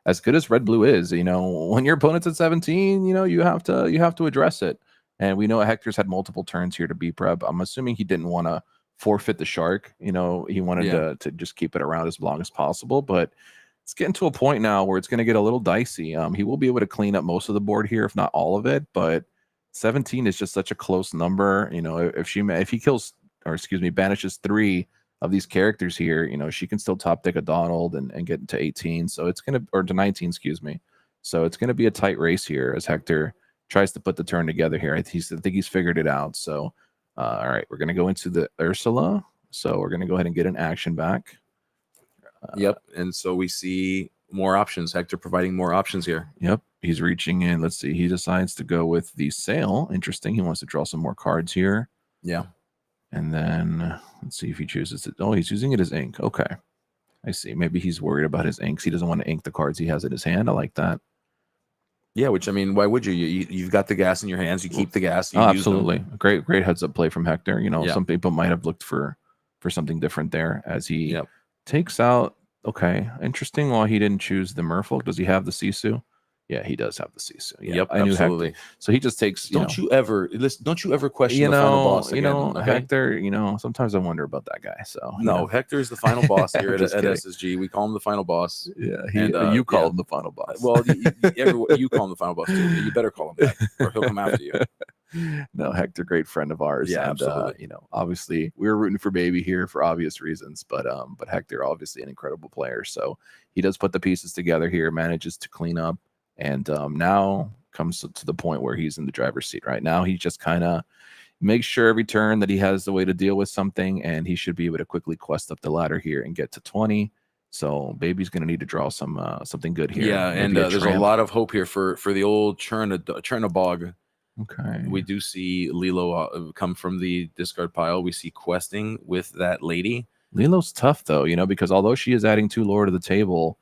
as good as Red Blue is, when your opponent's at 17, you have to address it. And we know Hector's had multiple turns here to be prep. I'm assuming he didn't want to forfeit the Shark. He wanted to just keep it around as long as possible. But it's getting to a point now where it's going to get a little dicey. He will be able to clean up most of the board here, if not all of it. But 17 is just such a close number. If he kills, or excuse me, banishes 3 of these characters here, she can still top deck a Donald and get into 18. So it's or to 19, excuse me. So it's gonna be a tight race here as Hector tries to put the turn together here. I think he's figured it out. So, all right, we're going to go into the Ursula. So we're going to go ahead and get an action back. Yep. And so we see more options. Hector providing more options here. Yep. He's reaching in. Let's see. He decides to go with the Sail. Interesting. He wants to draw some more cards here. Yeah. And then let's see if he chooses to. Oh, he's using it as ink. Okay. I see. Maybe he's worried about his inks. He doesn't want to ink the cards he has in his hand. I like that. Yeah, which, I mean, why would you? You've got the gas in your hands. You keep the gas. Absolutely. Great heads up play from Hector. Some people might have looked for something different there as he takes out. Okay, interesting. While he didn't choose the Merfolk, does he have the Sisu? Yeah, he does have the Sisu. Yeah, yep, I knew absolutely. Hector. So he just takes. Don't you ever question the final boss again, okay? Hector. Sometimes I wonder about that guy. So no, Hector is the final boss here at SSG. We call him the final boss. Yeah, you call him the final boss. Well, you call him the final boss too. You better call him that, or he'll come after you. No, Hector, great friend of ours. Yeah, and, absolutely. Obviously we were rooting for Baby here for obvious reasons, but Hector, obviously an incredible player. So he does put the pieces together here, manages to clean up, and now comes to the point where he's in the driver's seat right now. He's just kind of makes sure every turn that he has the way to deal with something, and he should be able to quickly quest up the ladder here and get to 20. So Baby's going to need to draw some something good here. Yeah, and Maybe there's a lot of hope here for the old Chernabog. Okay. We do see Lilo come from the discard pile. We see questing with that lady. Lilo's tough though, because although she is adding 2 lore to the table,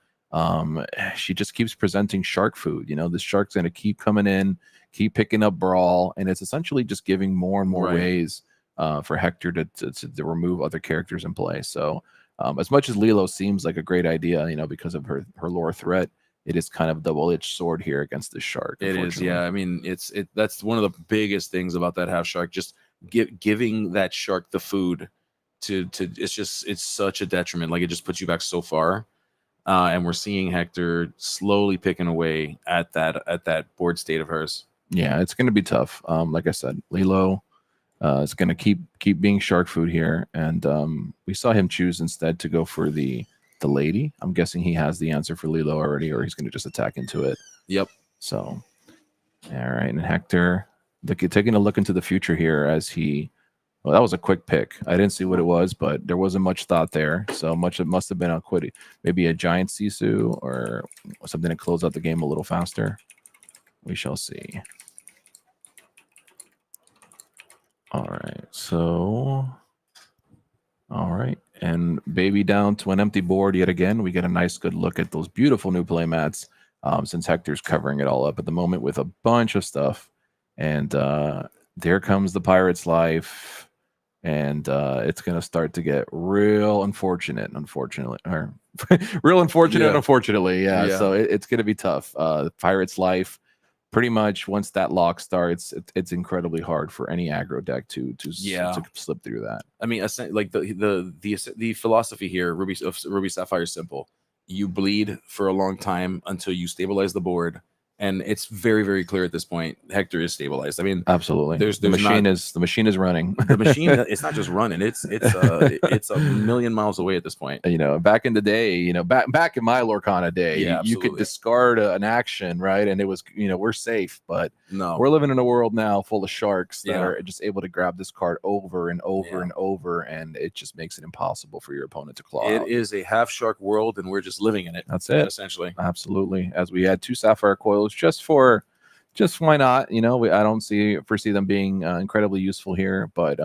she just keeps presenting shark food. This shark's going to keep coming in, keep picking up brawl, and it's essentially just giving more and more ways for Hector to remove other characters in play. So as much as Lilo seems like a great idea, because of her lore threat, it is kind of a double-edged sword here against this shark. It is, yeah. I mean, that's one of the biggest things about that half shark. Just giving that shark the food to it's such a detriment. Like, it just puts you back so far. And we're seeing Hector slowly picking away at that board state of hers. Yeah, it's going to be tough. Like I said, Lilo is going to keep being shark food here, and we saw him choose instead to go for the lady. I'm guessing he has the answer for Lilo already, or he's going to just attack into it. Yep. So, all right, and Hector taking a look into the future here as he. Well, that was a quick pick. I didn't see what it was, but there wasn't much thought there. So much it must have been maybe a giant Sisu or something to close out the game a little faster. We shall see. All right, so all right, and Baby down to an empty board yet again. We get a nice good look at those beautiful new play mats, since Hector's covering it all up at the moment with a bunch of stuff. And there comes the Pirate's Life, and it's going to start to get real unfortunate, or real unfortunate, unfortunately. Yeah. So it's going to be tough. The Pirate's Life, pretty much once that lock starts, it's incredibly hard for any aggro deck to slip through that. I mean, like the philosophy here, Ruby Sapphire is simple. You bleed for a long time until you stabilize the board, and it's very, very clear at this point. Hector is stabilized. I mean, absolutely. The machine is running. The machine, it's not just running. It's a million miles away at this point. Back in the day, back in my Lorcana day, you could discard an action, right? And it was, we're safe. But no, we're living in a world now full of sharks that are just able to grab this card over and over and over, and it just makes it impossible for your opponent to claw out. It is a half shark world, and we're just living in it. That's it, essentially. Absolutely. As we had 2 Sapphire Coils just why not? I don't foresee them being incredibly useful here, but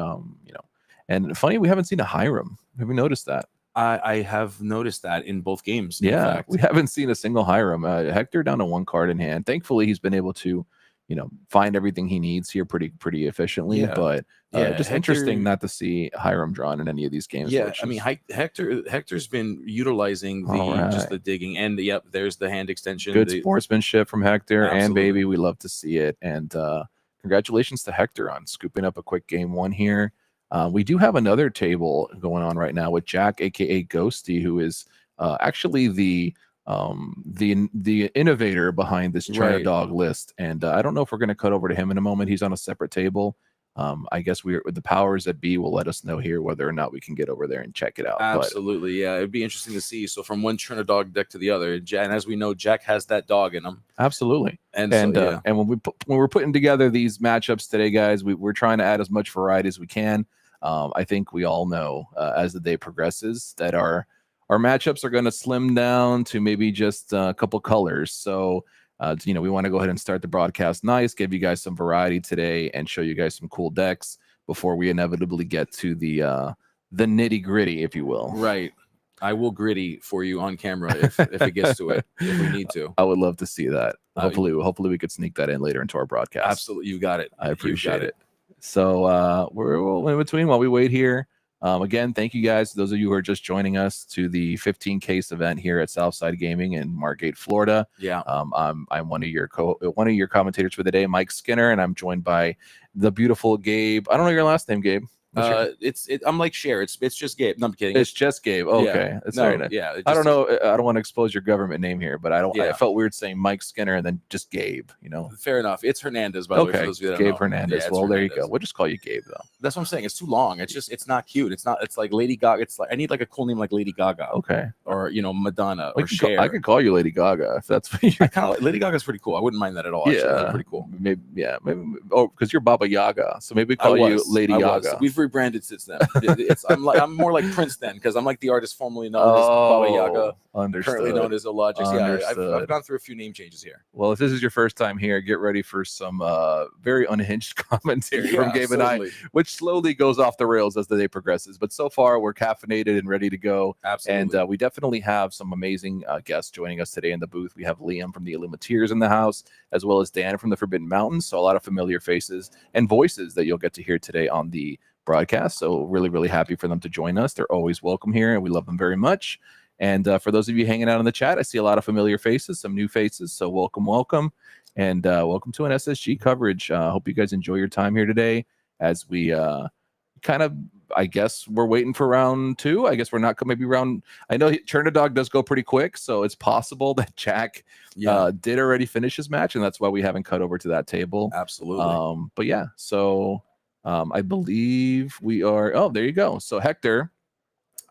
and funny, we haven't seen a Hiram. Have you noticed that? I have noticed that in both games. Yeah, in fact. We haven't seen a single Hiram. Hector down to 1 card in hand. Thankfully, he's been able to find everything he needs here pretty efficiently. But just Hector, interesting not to see Hiram drawn in any of these games. Yeah, I mean, Hector's been utilizing just the digging, and there's the hand extension. Good sportsmanship from Hector. Absolutely. And Baby, we love to see it. And congratulations to Hector on scooping up a quick game 1 here. We do have another table going on right now with Jack, aka Ghosty, who is actually the innovator behind this China Dog list. And I don't know if we're going to cut over to him in a moment. He's on a separate table. I guess the powers that be will let us know here whether or not we can get over there and check it out. Absolutely. Yeah, it'd be interesting to see. So from one China Dog deck to the other, and as we know, Jack has that dog in him. Absolutely. And when we're putting together these matchups today, guys, we're trying to add as much variety as we can. I think we all know as the day progresses that our matchups are going to slim down to maybe just a couple colors. So, we want to go ahead and start the broadcast nice, give you guys some variety today, and show you guys some cool decks before we inevitably get to the nitty gritty, if you will. Right. I will gritty for you on camera if it gets to it, if we need to. I would love to see that. Hopefully we could sneak that in later into our broadcast. Absolutely. You got it. I appreciate it. So we're in between while we wait here. Again, thank you guys, those of you who are just joining us, to the 15 case event here at Southside Gaming in Margate, Florida. Yeah. I'm one of your commentators for the day, Mike Skinner, and I'm joined by the beautiful Gabe. I don't know your last name, Gabe. I'm like Cher. It's just Gabe. No, I'm kidding. It's just Gabe. Okay, that's very nice. Yeah. I don't know. I don't want to expose your government name here, but I Yeah. felt weird saying Mike Skinner and then just Gabe. Fair enough. It's Hernandez, by the way. For those of you that Gabe don't know. Hernandez. Yeah, Well, Hernandez. there you go. We'll just call you Gabe though. That's what I'm saying. It's too long. It's not cute. It's like Lady Gaga. It's like I need like a cool name like Lady Gaga. Okay. Or Madonna or Cher. I could call you Lady Gaga if that's what you. I kind of Lady Gaga's pretty cool. I wouldn't mind that at all. Actually. That's pretty cool. Maybe. Oh, because you're Baba Yaga, so maybe call you Lady Gaga. We've rebranded since then. I'm more like Prince then, because I'm like the artist formerly known as Baba Yaga, currently known as Illogics. Yeah, I've gone through a few name changes here. Well, if this is your first time here, get ready for some very unhinged commentary from Gabe and I, which slowly goes off the rails as the day progresses. But so far, we're caffeinated and ready to go. Absolutely. And we definitely have some amazing guests joining us today in the booth. We have Liam from the Illuminateers in the house, as well as Dan from the Forbidden Mountains. So a lot of familiar faces and voices that you'll get to hear today on the broadcast. So really, really happy for them to join us. They're always welcome here, and we love them very much. And for those of you hanging out in the chat, I see a lot of familiar faces, some new faces. So welcome. And welcome to an SSG coverage. Hope you guys enjoy your time here today as we kind of, I guess we're waiting for round 2. I guess we're not maybe round. I know Chernadog does go pretty quick, so it's possible that Jack did already finish his match, and that's why we haven't cut over to that table. Absolutely. But yeah, so I believe we are. Oh, there you go. So Hector.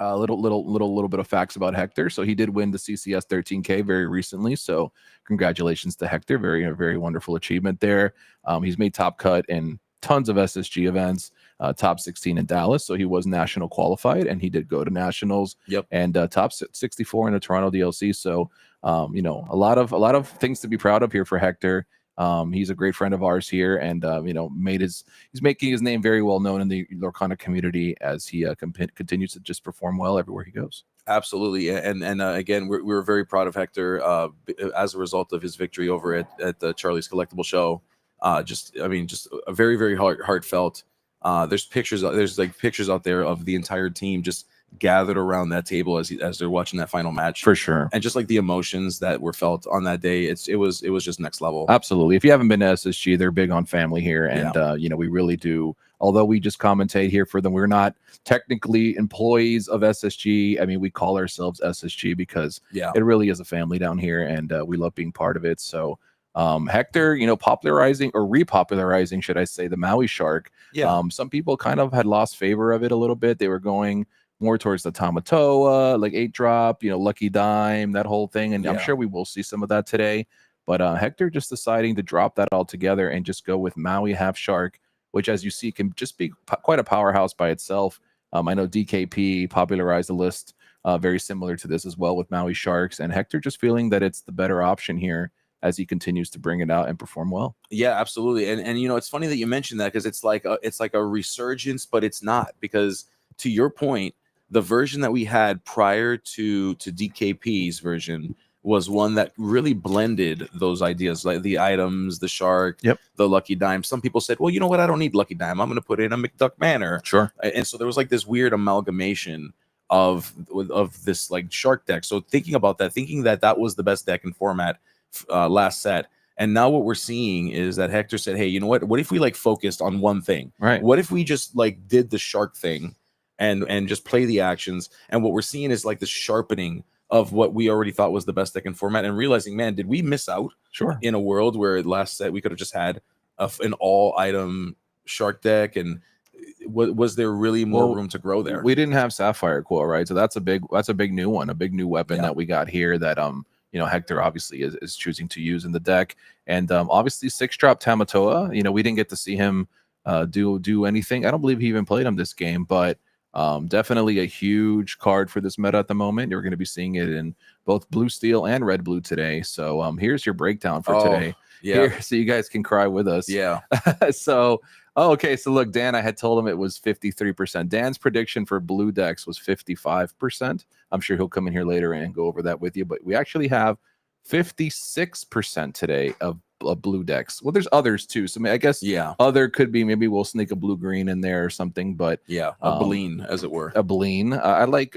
A little bit of facts about Hector. So he did win the CCS 13K very recently. So congratulations to Hector. Very wonderful achievement there. He's made top cut in tons of SSG events, top 16 in Dallas. So he was national qualified, and he did go to nationals. Yep. And top 64 in the Toronto DLC. So a lot of things to be proud of here for Hector. He's a great friend of ours here, and he's making his name very well known in the Lorcana community as he continues to just perform well everywhere he goes. Absolutely, and again, we're very proud of Hector as a result of his victory over at the Charlie's Collectible Show. Just a very heartfelt. There's pictures out there of the entire team just gathered around that table as they're watching that final match, for sure, and just like the emotions that were felt on that day, it was just next level. Absolutely. If you haven't been to SSG, they're big on family here, and we really do. Although we just commentate here for them, we're not technically employees of SSG. I mean, we call ourselves SSG because it really is a family down here, and we love being part of it. So Hector, popularizing or repopularizing, should I say, the Maui Shark. Some people kind of had lost favor of it a little bit. They were going more towards the Tamatoa, like 8-drop, Lucky Dime, that whole thing. And I'm sure we will see some of that today. But Hector just deciding to drop that all together and just go with Maui Half Shark, which, as you see, can just be quite a powerhouse by itself. I know DKP popularized the list very similar to this as well with Maui Sharks. And Hector just feeling that it's the better option here as he continues to bring it out and perform well. Yeah, absolutely. And it's funny that you mentioned that, because it's like a resurgence, but it's not, because to your point, the version that we had prior to DKP's version was one that really blended those ideas, like the items, the shark, the Lucky Dime. Some people said, well, you know what? I don't need Lucky Dime. I'm going to put in a McDuck Manor. Sure. And so there was like this weird amalgamation of this like shark deck. So thinking that was the best deck in format last set. And now what we're seeing is that Hector said, hey, you know what if we like focused on one thing? Right. What if we just like did the shark thing and just play the actions? And what we're seeing is like the sharpening of what we already thought was the best deck in format, and realizing, man, did we miss out in a world where last set we could have just had an all item shark deck? And was there really more room to grow there? We didn't have Sapphire Quill, right? So that's a big new one, a big new weapon that we got here that Hector obviously is choosing to use in the deck. And obviously 6-drop Tamatoa, we didn't get to see him do anything. I don't believe he even played him this game, but definitely a huge card for this meta at the moment. You're going to be seeing it in both blue steel and red blue today. So here's your breakdown for today. Here, so you guys can cry with us. So okay, so look, Dan, I had told him it was 53%. Dan's prediction for blue decks was 55%. I'm sure he'll come in here later and go over that with you, but we actually have 56% today of blue decks. Well, there's others too, so I guess other could be, maybe we'll sneak a blue green in there or something, but a Bleen, as it were. A Bleen. I like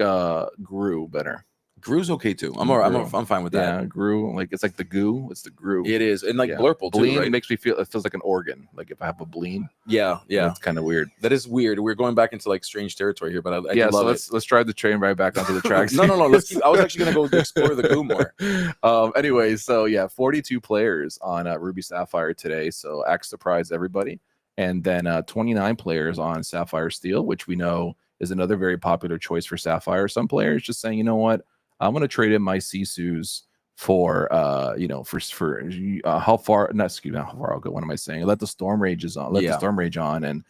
Gru better. Gru's okay too. I'm fine with that. Yeah, Gru, like it's like the goo. It's the Gru. It is, and like Yeah. Blurple too, Bleen right? makes me feel, it feels like an organ. Like if I have a Bleen, Yeah. that's kind of weird. That is weird. We're going back into like strange territory here, but I do So love it. let's drive the train right back onto the tracks. No. Let's keep. I was actually gonna go explore the goo more. Anyway, so yeah, 42 players on Ruby Sapphire today. So axe surprised everybody, and then 29 players on Sapphire Steel, which we know is another very popular choice for Sapphire. Some players just saying, you know what, I'm going to trade in my Sisus for how far, not excuse me, how far I'll go. What am I saying? Let the storm rages on, the storm rage on, and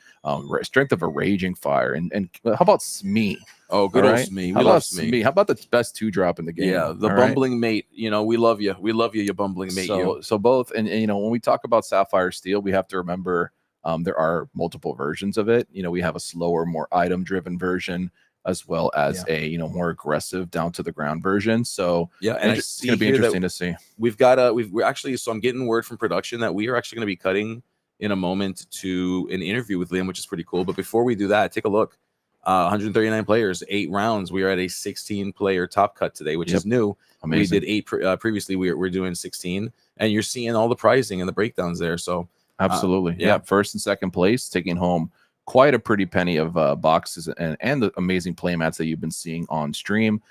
strength of a raging fire, and how about Smee? Oh, good old Smee. We love Smee. How about the best 2-drop in the game? Yeah, the bumbling mate. You know, we love you. We love you, you bumbling mate. So both, and you know, when we talk about Sapphire Steel, we have to remember there are multiple versions of it. You know, we have a slower, more item-driven version, as well as a more aggressive, down to the ground version. So and it's going to be interesting to see. We're actually, so I'm getting word from production that we are actually going to be cutting in a moment to an interview with Liam, which is pretty cool. But before we do that, take a look. 139 players, 8 rounds. We are at a 16-player top cut today, which is new. Amazing. We did 8 previously. We're doing 16, and you're seeing all the pricing and the breakdowns there. So absolutely, first and second place, taking home quite a pretty penny of boxes and the amazing playmats that you've been seeing on stream.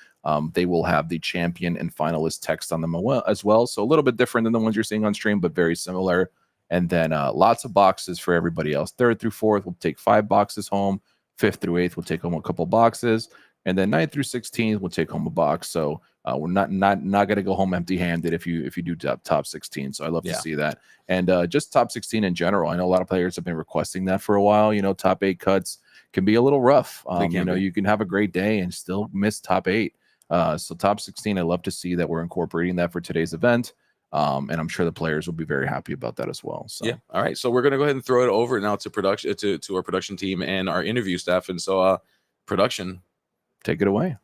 They will have the champion and finalist text on them as well. So a little bit different than the ones you're seeing on stream, but very similar. And then lots of boxes for everybody else. 3rd through 4th will take 5 boxes home. 5th through 8th will take home a couple boxes. And then 9th through 16th will take home a box. So we're not going to go home empty-handed if you do top 16. So I love to see that. And just top 16 in general. I know a lot of players have been requesting that for a while. You know, top 8 cuts can be a little rough. You know, you can have a great day and still miss top 8. So top 16, I love to see that we're incorporating that for today's event. And I'm sure the players will be very happy about that as well. So all right. So we're gonna go ahead and throw it over now to production, to our production team and our interview staff. And so production, take it away.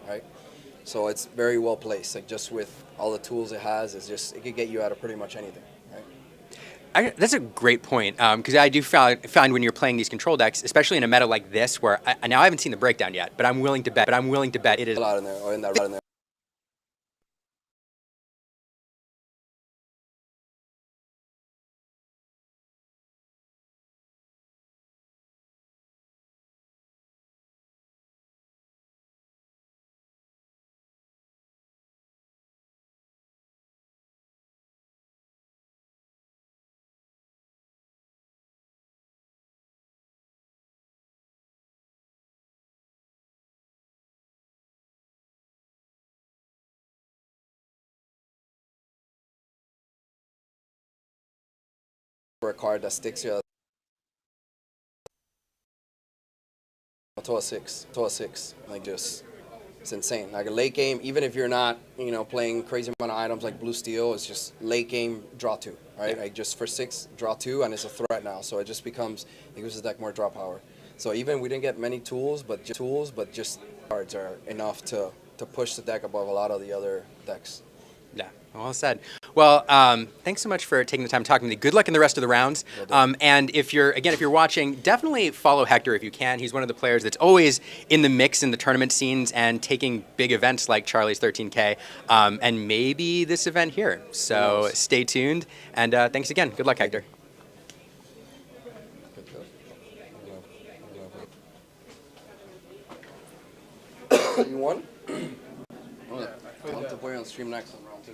right? So it's very well placed. Like just with all the tools it has, it could get you out of pretty much anything, right? That's a great point, because I do find when you're playing these control decks, especially in a meta like this, where now I haven't seen the breakdown yet, but I'm willing to bet it is A lot in there, or in that. For a card that sticks you to a six, like just it's insane. Like a late game, even if you're not, playing crazy amount of items like blue steel, it's just late game draw 2, right? Like just for 6 draw 2, and it's a threat now, so it gives the deck more draw power. So even we didn't get many tools, but just cards are enough to push the deck above a lot of the other decks. Yeah, well said. Well, thanks so much for taking the time to talk to me. Good luck in the rest of the rounds. And if you're watching, definitely follow Hector if you can. He's one of the players that's always in the mix in the tournament scenes and taking big events like Charlie's 13K, and maybe this event here. So stay tuned, and thanks again. Good luck, Hector. You won? I'll have to play on stream next on round 2.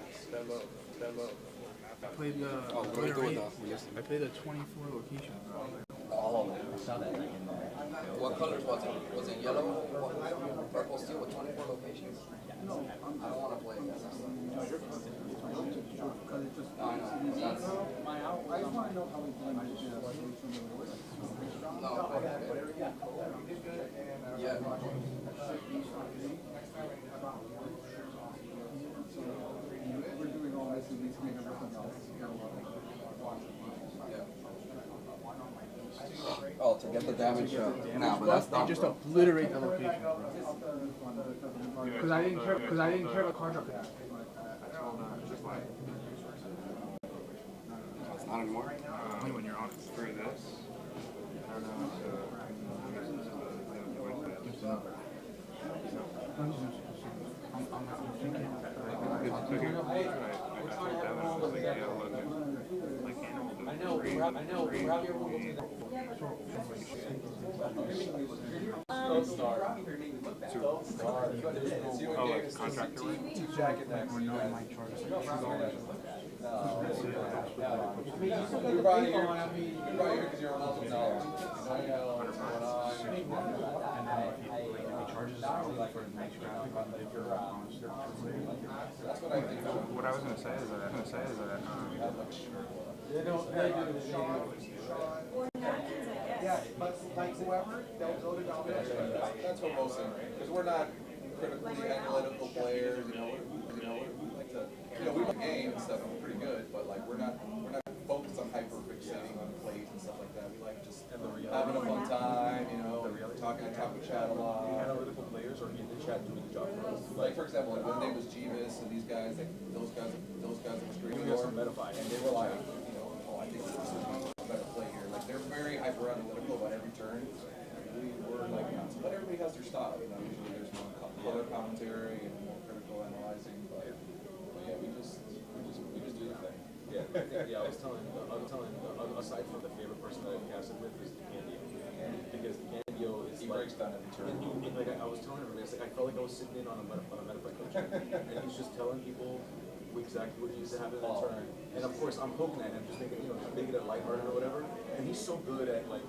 I played the. I played the 24 location. Oh. What colors was it? Was it yellow? Purple steel with 24 locations? No. I don't want to play against that stuff. No, I know. I just want to know how we play my Yeah. Oh, to get the damage. No, but that's not. Just obliterate the location, bro. Because I didn't care about card drop that. It's not anymore. Only when you're on it. For this, I don't know. Contractor rate? We're not in my charts. You're probably here because you're a multiple knowledge. That's what I think. What I was going to say is that Yeah, but like whoever, they'll go to domination. That's what most things, right? Because we're not critically analytical players. We like to, we play game and stuff. We're pretty good, but like we're not focused on hyper fixating on plays and stuff like that. We like just having a fun time. Talking to chat a lot. Analytical players are in the chat doing the job for us. Like for example, like when they was Jeeves and these guys, like those guys were straight and they were like, I think this is a better play here. Like they're very hyper analytical about every turn. We were like, but everybody has their style. Usually there's more color commentary and more critical analyzing. But yeah, we just do the thing. Yeah. I was telling, aside from the favorite person that I've casted with is Candio. Because Candio is he breaks down every turn. I was telling everybody, I felt like I was sitting in on a metaphor coach. And he's just telling people exactly what needs to happen in that turn. And of course, I'm poking at him, just making it lighthearted or whatever. And he's so good at playing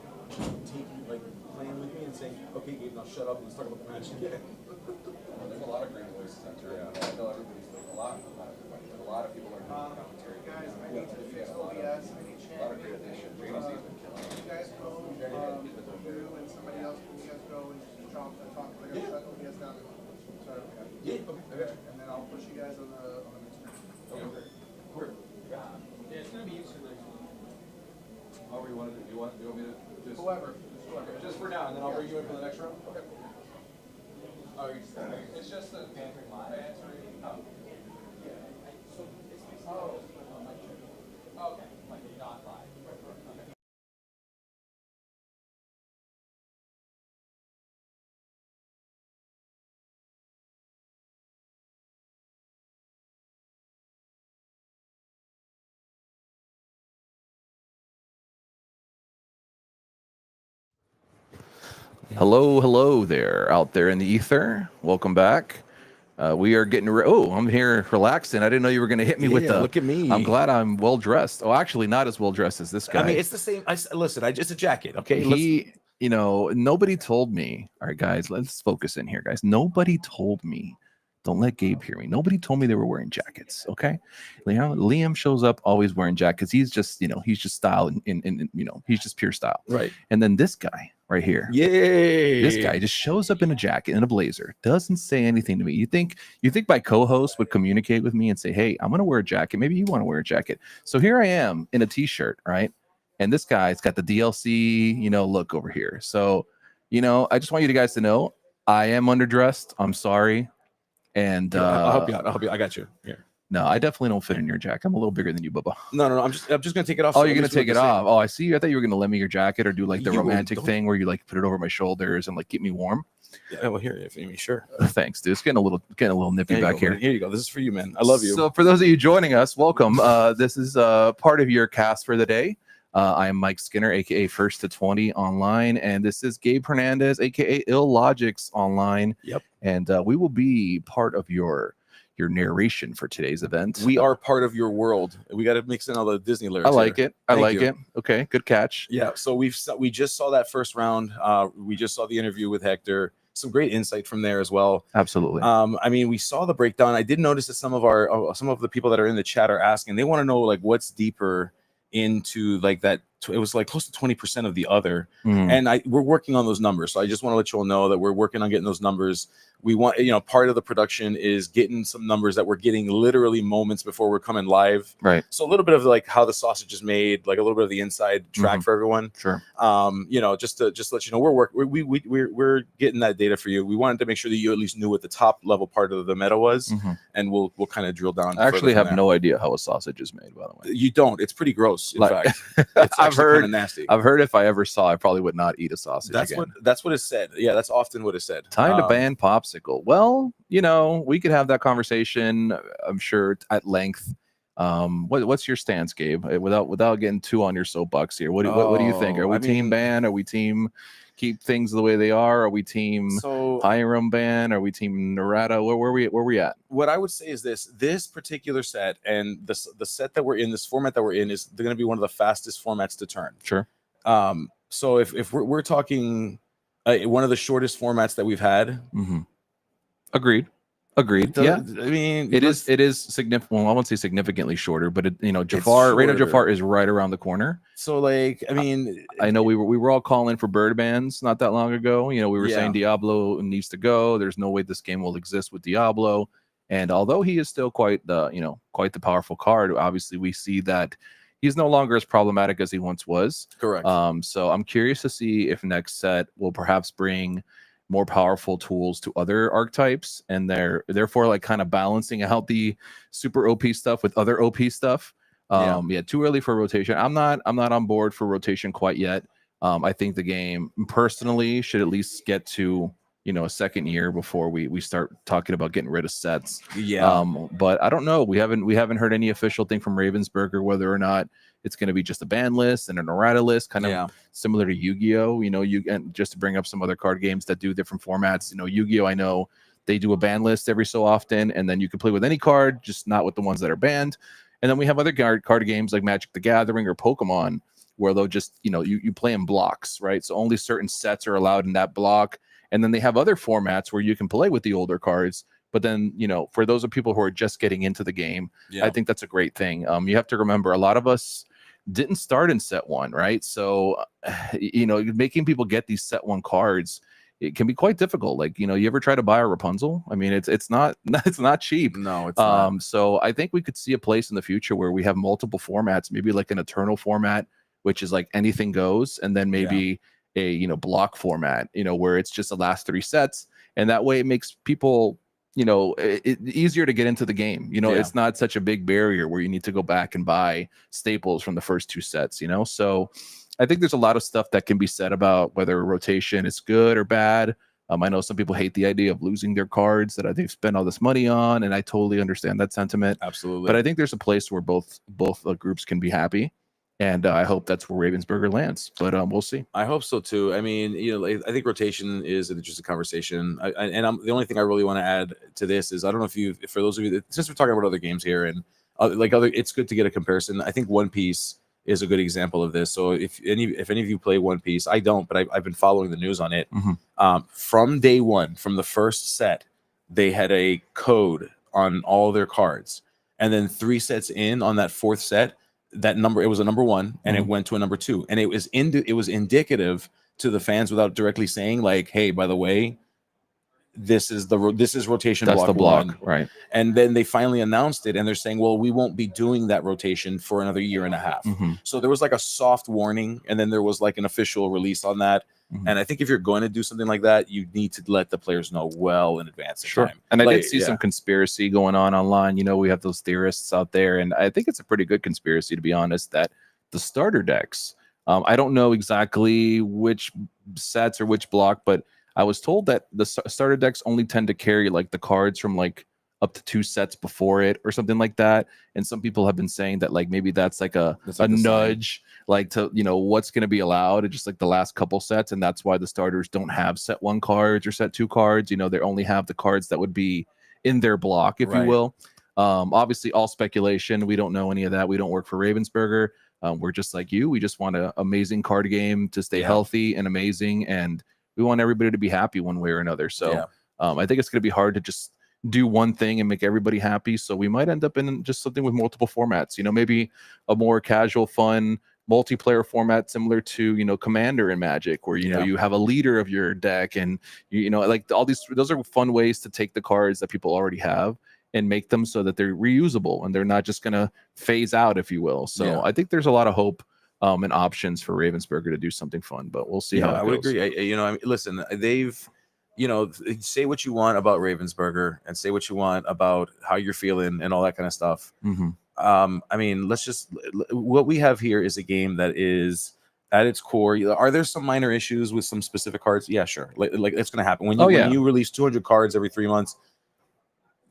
with me and saying, okay, Gabe, now shut up and let's talk about the match again. There's a lot of great voices on turn. Yeah. I know everybody's like a lot of people are doing commentary. Guys, I need to fix OBS. I need a lot of great additions. JDC's been killing it. You guys go, you and somebody else, you guys go and just talk like shut OBS down. Sorry. Yeah. Okay. And then I'll push you guys on the next screen. Okay. Cool. Yeah, it's gonna be interesting next one. However you want to do. Do you want me to just Whoever. Just for now, and then I'll bring you in for the next round. Okay. It's just a banter. Okay, like not live. Hello there out there in the ether. Welcome back. We are getting I'm here relaxing. I didn't know you were going to hit me with the look at me. I'm glad I'm well dressed. Oh, actually not as well dressed as this guy. I mean, it's the same. Listen, it's a jacket, okay? Nobody told me. All right, guys, let's focus in here, guys. Nobody told me. Don't let Gabe hear me. Nobody told me they were wearing jackets. Okay, Liam shows up always wearing jackets. He's just, he's just style, and he's just pure style. Right. And then this guy right here, Yay! this guy just shows up in a jacket and a blazer, doesn't say anything to me. You think my co-host would communicate with me and say, "Hey, I'm gonna wear a jacket. Maybe you want to wear a jacket." So here I am in a t-shirt, right? And this guy's got the DLC, look over here. So, I just want you guys to know I am underdressed. I'm sorry. And I'll help you out. I got you. Here. No, I definitely don't fit in your jacket. I'm a little bigger than you, Bubba. No. I'm just gonna take it off. Oh, you're gonna take it off. Oh, I see. I thought you were gonna lend me your jacket or do like the romantic don't. thing where you like put it over my shoulders and like keep me warm. Yeah, well, here, if you sure. Thanks, dude. It's getting a little nippy back here. Here you go. This is for you, man. I love you. So for those of you joining us, welcome. This is part of your cast for the day. I am Mike Skinner, aka First to 20 online, and this is Gabe Hernandez, aka Illogics online. Yep. And we will be part of your narration for today's event. We are part of your world. We got to mix in all the Disney lyrics. I like it. I like you. it. Okay, good catch. Yeah. So we just saw that first round. We just saw the interview with Hector. Some great insight from there as well. Absolutely. I mean, we saw the breakdown. I did notice that some of the people that are in the chat are asking. They want to know like what's deeper into like that. It was like close to 20% of the other, and we're working on those numbers. So I just want to let you all know that we're working on getting those numbers. We want, part of the production is getting some numbers that we're getting literally moments before we're coming live. Right. So a little bit of like how the sausage is made, like a little bit of the inside track for everyone. Sure. Just to let you know, we're getting that data for you. We wanted to make sure that you at least knew what the top level part of the meta was, and we'll kind of drill down. I actually have no idea how a sausage is made, by the way. You don't. It's pretty gross. In fact, it's I've heard nasty. I've heard if I ever saw, I probably would not eat a sausage. That's what it said. Yeah, that's often what it said. Time to ban popsicle. Well, we could have that conversation, I'm sure, at length. What's your stance, Gabe? Without getting too on your soapbox here. What do you think? Are we team ban? Are we team keep things the way they are? Are we team Hiram ban? Are we team Narada? Where we at? What I would say is this particular set and the set that we're in, this format that we're in, is going to be one of the fastest formats to turn. Sure. So if we're talking one of the shortest formats that we've had. Agreed. Yeah, I mean, it is significant. Well, I won't say significantly shorter, but Jafar, Raider Jafar is right around the corner. So, like, I mean, I know we were all calling for bird bans not that long ago. We were saying Diablo needs to go. There's no way this game will exist with Diablo. And although he is still quite the powerful card, obviously we see that he's no longer as problematic as he once was. Correct. So I'm curious to see if next set will perhaps bring more powerful tools to other archetypes, and they're therefore like kind of balancing out the super OP stuff with other OP stuff. Too early for rotation. I'm not on board for rotation quite yet. I think the game personally should at least get to a second year before we start talking about getting rid of sets. But I don't know. We haven't heard any official thing from Ravensburger whether or not it's going to be just a ban list and an errata list, kind of similar to Yu-Gi-Oh. And just to bring up some other card games that do different formats. Yu-Gi-Oh, I know they do a ban list every so often, and then you can play with any card, just not with the ones that are banned. And then we have other card games like Magic the Gathering or Pokemon, where they'll just you play in blocks, right? So only certain sets are allowed in that block. And then they have other formats where you can play with the older cards. But then, for those of people who are just getting into the game, I think that's a great thing. You have to remember, a lot of us didn't start in set one, right? So, making people get these set one cards, it can be quite difficult. Like, you ever try to buy a Rapunzel? I mean, it's not cheap. No, it's not. So I think we could see a place in the future where we have multiple formats, maybe like an Eternal format, which is like anything goes, and then maybe a block format, where it's just the last 3 sets, and that way it makes people, easier to get into the game. It's not such a big barrier where you need to go back and buy staples from the first 2 sets. So I think there's a lot of stuff that can be said about whether rotation is good or bad. I know some people hate the idea of losing their cards that they've spent all this money on, and I totally understand that sentiment. Absolutely. But I think there's a place where both groups can be happy, and I hope that's where Ravensburger lands. But we'll see. I hope so too. I mean, I think rotation is an interesting conversation. The only thing I really want to add to this is I don't know if for those of you since we're talking about other games here and it's good to get a comparison. I think One Piece is a good example of this. So if any of you play One Piece, I don't, but I've been following the news on it. From day one, from the first set, they had a code on all their cards, and then 3 sets in on that 4th set, that number, it was a number 1, and it went to a number 2, and it was indicative to the fans without directly saying like, hey, by the way, this is rotation. That's block the block, 1. right? And then they finally announced it, and they're saying, well, we won't be doing that rotation for another year and a half. So there was like a soft warning, and then there was like an official release on that. And I think if you're going to do something like that, you need to let the players know well in advance of time. And I did see some conspiracy going on online. We have those theorists out there, and I think it's a pretty good conspiracy, to be honest, that the starter decks, I don't know exactly which sets or which block, but I was told that the starter decks only tend to carry like the cards from like up to 2 sets before it or something like that. And some people have been saying that like maybe that's like a nudge, like to what's going to be allowed at just like the last couple sets, and that's why the starters don't have set 1 cards or set 2 cards. They only have the cards that would be in their block, if you will. Obviously, all speculation. We don't know any of that. We don't work for Ravensburger. We're just like you. We just want an amazing card game to stay healthy and amazing, and we want everybody to be happy one way or another. So I think it's going to be hard to just do one thing and make everybody happy. So we might end up in just something with multiple formats, maybe a more casual, fun multiplayer format similar to, Commander in Magic, where, you have a leader of your deck, and, like all those are fun ways to take the cards that people already have and make them so that they're reusable and they're not just going to phase out, if you will. So I think there's a lot of hope and options for Ravensburger to do something fun, but we'll see how it goes. I would agree. Listen, they've, say what you want about Ravensburger and say what you want about how you're feeling and all that kind of stuff. I mean, what we have here is a game that is at its core. Are there some minor issues with some specific cards? Yeah, sure. Like it's going to happen when you release 200 cards every 3 months.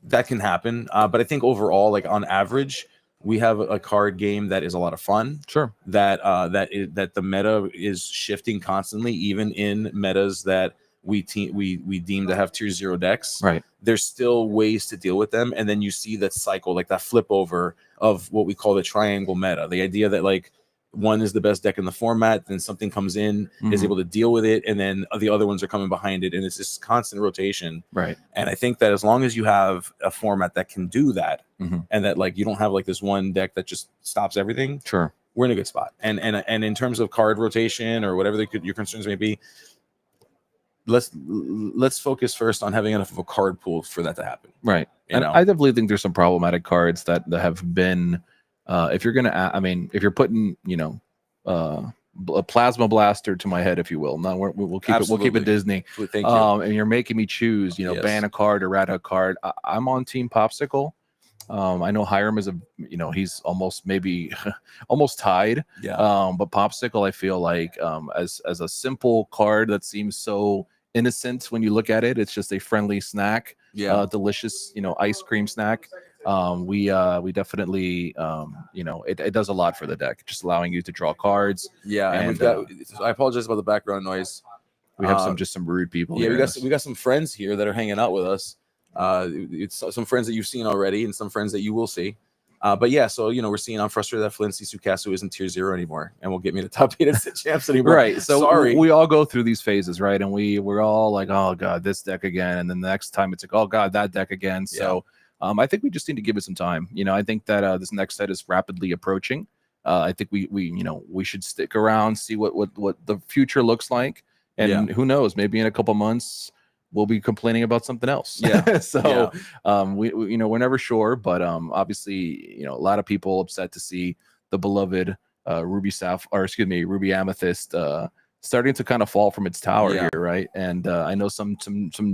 That can happen. But I think overall, like on average, we have a card game that is a lot of fun. Sure. That the meta is shifting constantly, even in metas that we deem to have tier 0 decks. Right. There's still ways to deal with them, and then you see that cycle, like that flip over of what we call the triangle meta. The idea that like one is the best deck in the format, then something comes in, is able to deal with it, and then the other ones are coming behind it, and it's this constant rotation. Right. And I think that as long as you have a format that can do that, and that like you don't have like this one deck that just stops everything, sure, we're in a good spot. And in terms of card rotation or whatever your concerns may be, let's focus first on having enough of a card pool for that to happen. Right. And I definitely think there's some problematic cards that have been. If you're gonna, if you're putting, a plasma blaster to my head, if you will. No, we'll keep it Disney. Thank you. And you're making me choose, ban a card or rat a card. I'm on Team Popsicle. I know Hiram is he's almost maybe almost tied. Yeah. But Popsicle, I feel like as a simple card that seems so innocent when you look at it, it's just a friendly snack. Yeah. Delicious, ice cream snack. We definitely it does a lot for the deck, just allowing you to draw cards. Yeah, and we've got, I apologize about the background noise. We have some rude people. Yeah, we got some friends here that are hanging out with us. It's some friends that you've seen already and some friends that you will see. But yeah, so I'm frustrated that Flynn Sukasu isn't tier 0 anymore and won't get me to top 8 at champs anymore. Right. So sorry. We all go through these phases, right? And we're all like, oh god, this deck again, and then the next time it's like, oh god, that deck again. So I think we just need to give it some time. I think that this next set is rapidly approaching. I think we should stick around, see what the future looks like, and who knows, maybe in a couple months we'll be complaining about something else. Yeah. So we're never sure, but obviously a lot of people upset to see the beloved Ruby Amethyst starting to kind of fall from its tower Yeah. here, right? And I know some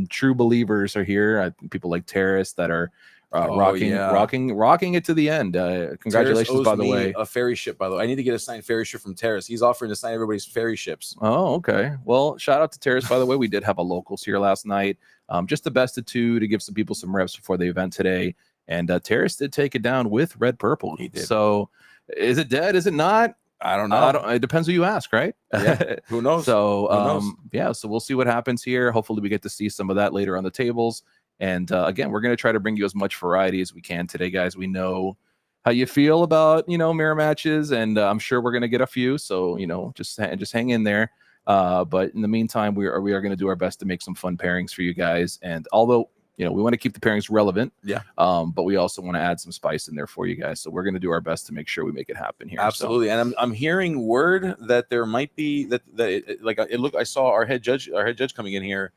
true believers are here. I think people like Terrace that are rocking it to the end. Congratulations, Terrace owes by the me way. a ferry ship, by the way. I need to get a signed ferry ship from Terrace. He's offering to sign everybody's ferry ships. Oh, okay. Well, shout out to Terrace, by the way. We did have a locals here last night. Just the best of two to give some people some reps before the event today. And Terrace did take it down with red purple. He did. So is it dead? Is it not? I don't know. It depends who you ask, right? Yeah. Who knows? So Who knows? yeah, so we'll see what happens here. Hopefully we get to see some of that later on the tables. And again, we're going to try to bring you as much variety as we can today, guys. We know how you feel about, mirror matches, and I'm sure we're going to get a few. So, just hang in there. But in the meantime, we are going to do our best to make some fun pairings for you guys. And although, we want to keep the pairings relevant. Yeah. But we also want to add some spice in there for you guys. So we're going to do our best to make sure we make it happen here. Absolutely. And I'm hearing word that there might be I saw our head judge coming in here.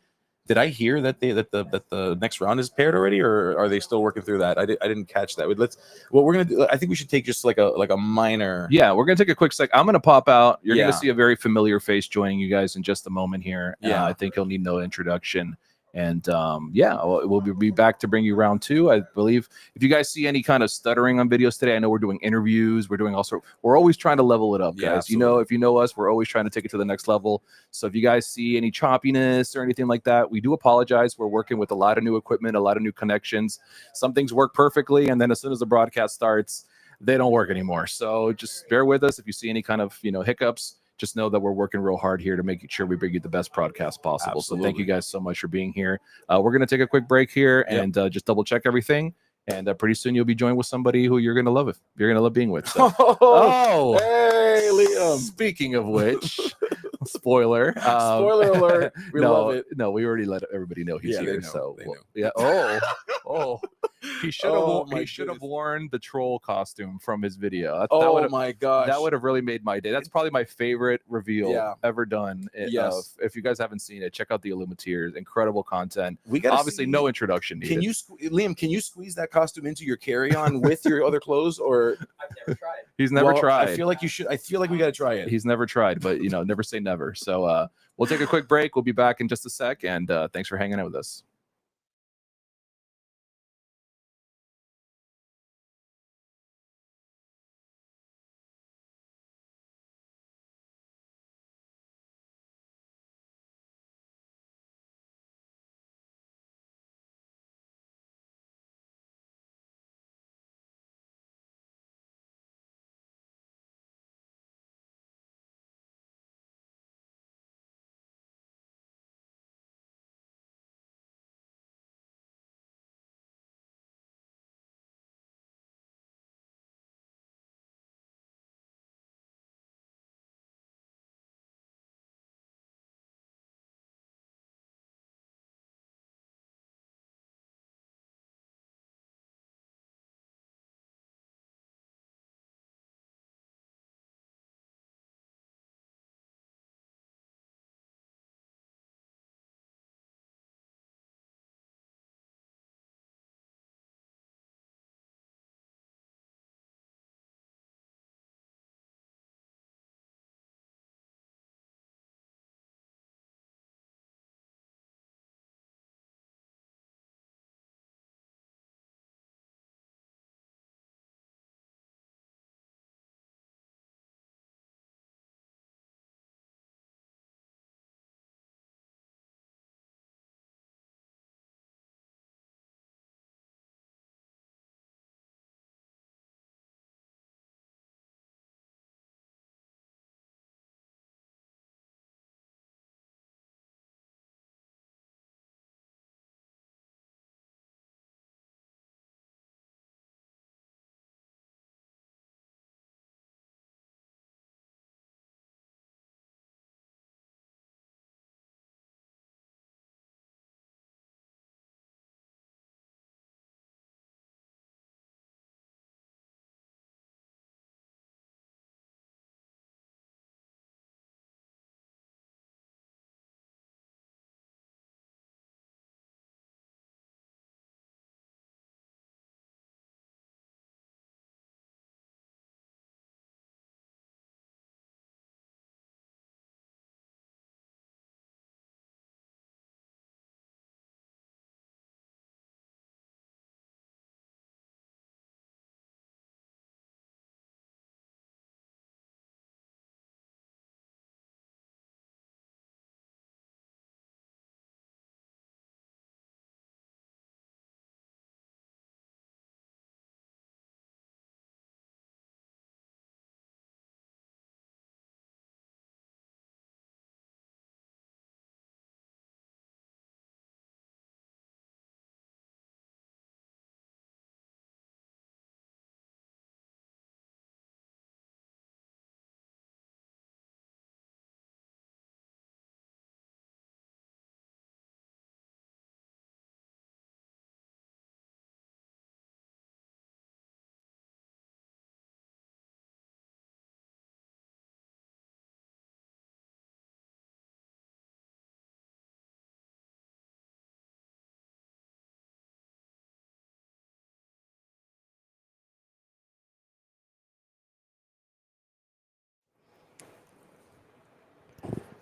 Did I hear that the next round is paired already, or are they still working through that? I didn't catch that. What we're gonna do. I think we should take just like a minor. Yeah, we're gonna take a quick sec. I'm gonna pop out. You're Yeah. gonna see a very familiar face joining you guys in just a moment here. Yeah. I think he'll need no introduction. And we'll be back to bring you round two. I believe if you guys see any kind of stuttering on videos today, I know we're doing interviews. We're always trying to level it up, guys. Yeah, absolutely. If you know us, we're always trying to take it to the next level. So if you guys see any choppiness or anything like that, we do apologize. We're working with a lot of new equipment, a lot of new connections. Some things work perfectly, and then as soon as the broadcast starts, they don't work anymore. So just bear with us if you see any kind of hiccups. Just know that we're working real hard here to make sure we bring you the best broadcast possible. Absolutely. So thank you guys so much for being here. We're going to take a quick break here and just double check everything. And pretty soon you'll be joined with somebody who you're going to love. You're going to love being with. So. Oh, hey, Liam. Speaking of which, spoiler. Spoiler alert. We love it. No, we already let everybody know he's Yeah, here. they know. So They know. yeah. Oh. He should have Oh, he should have worn the troll costume from his video. Oh my gosh. That would have really made my day. That's probably my favorite reveal ever done. Yes. If you guys haven't seen it, check out the Illuminateers. Incredible content. We got obviously no introduction needed. Can you, Liam? Can you squeeze that costume into your carry-on with your other clothes? Or I've never tried. He's never tried. I feel like you should. I feel like we got to try it. He's never tried, but never say never. So we'll take a quick break. We'll be back in just a sec, and thanks for hanging out with us.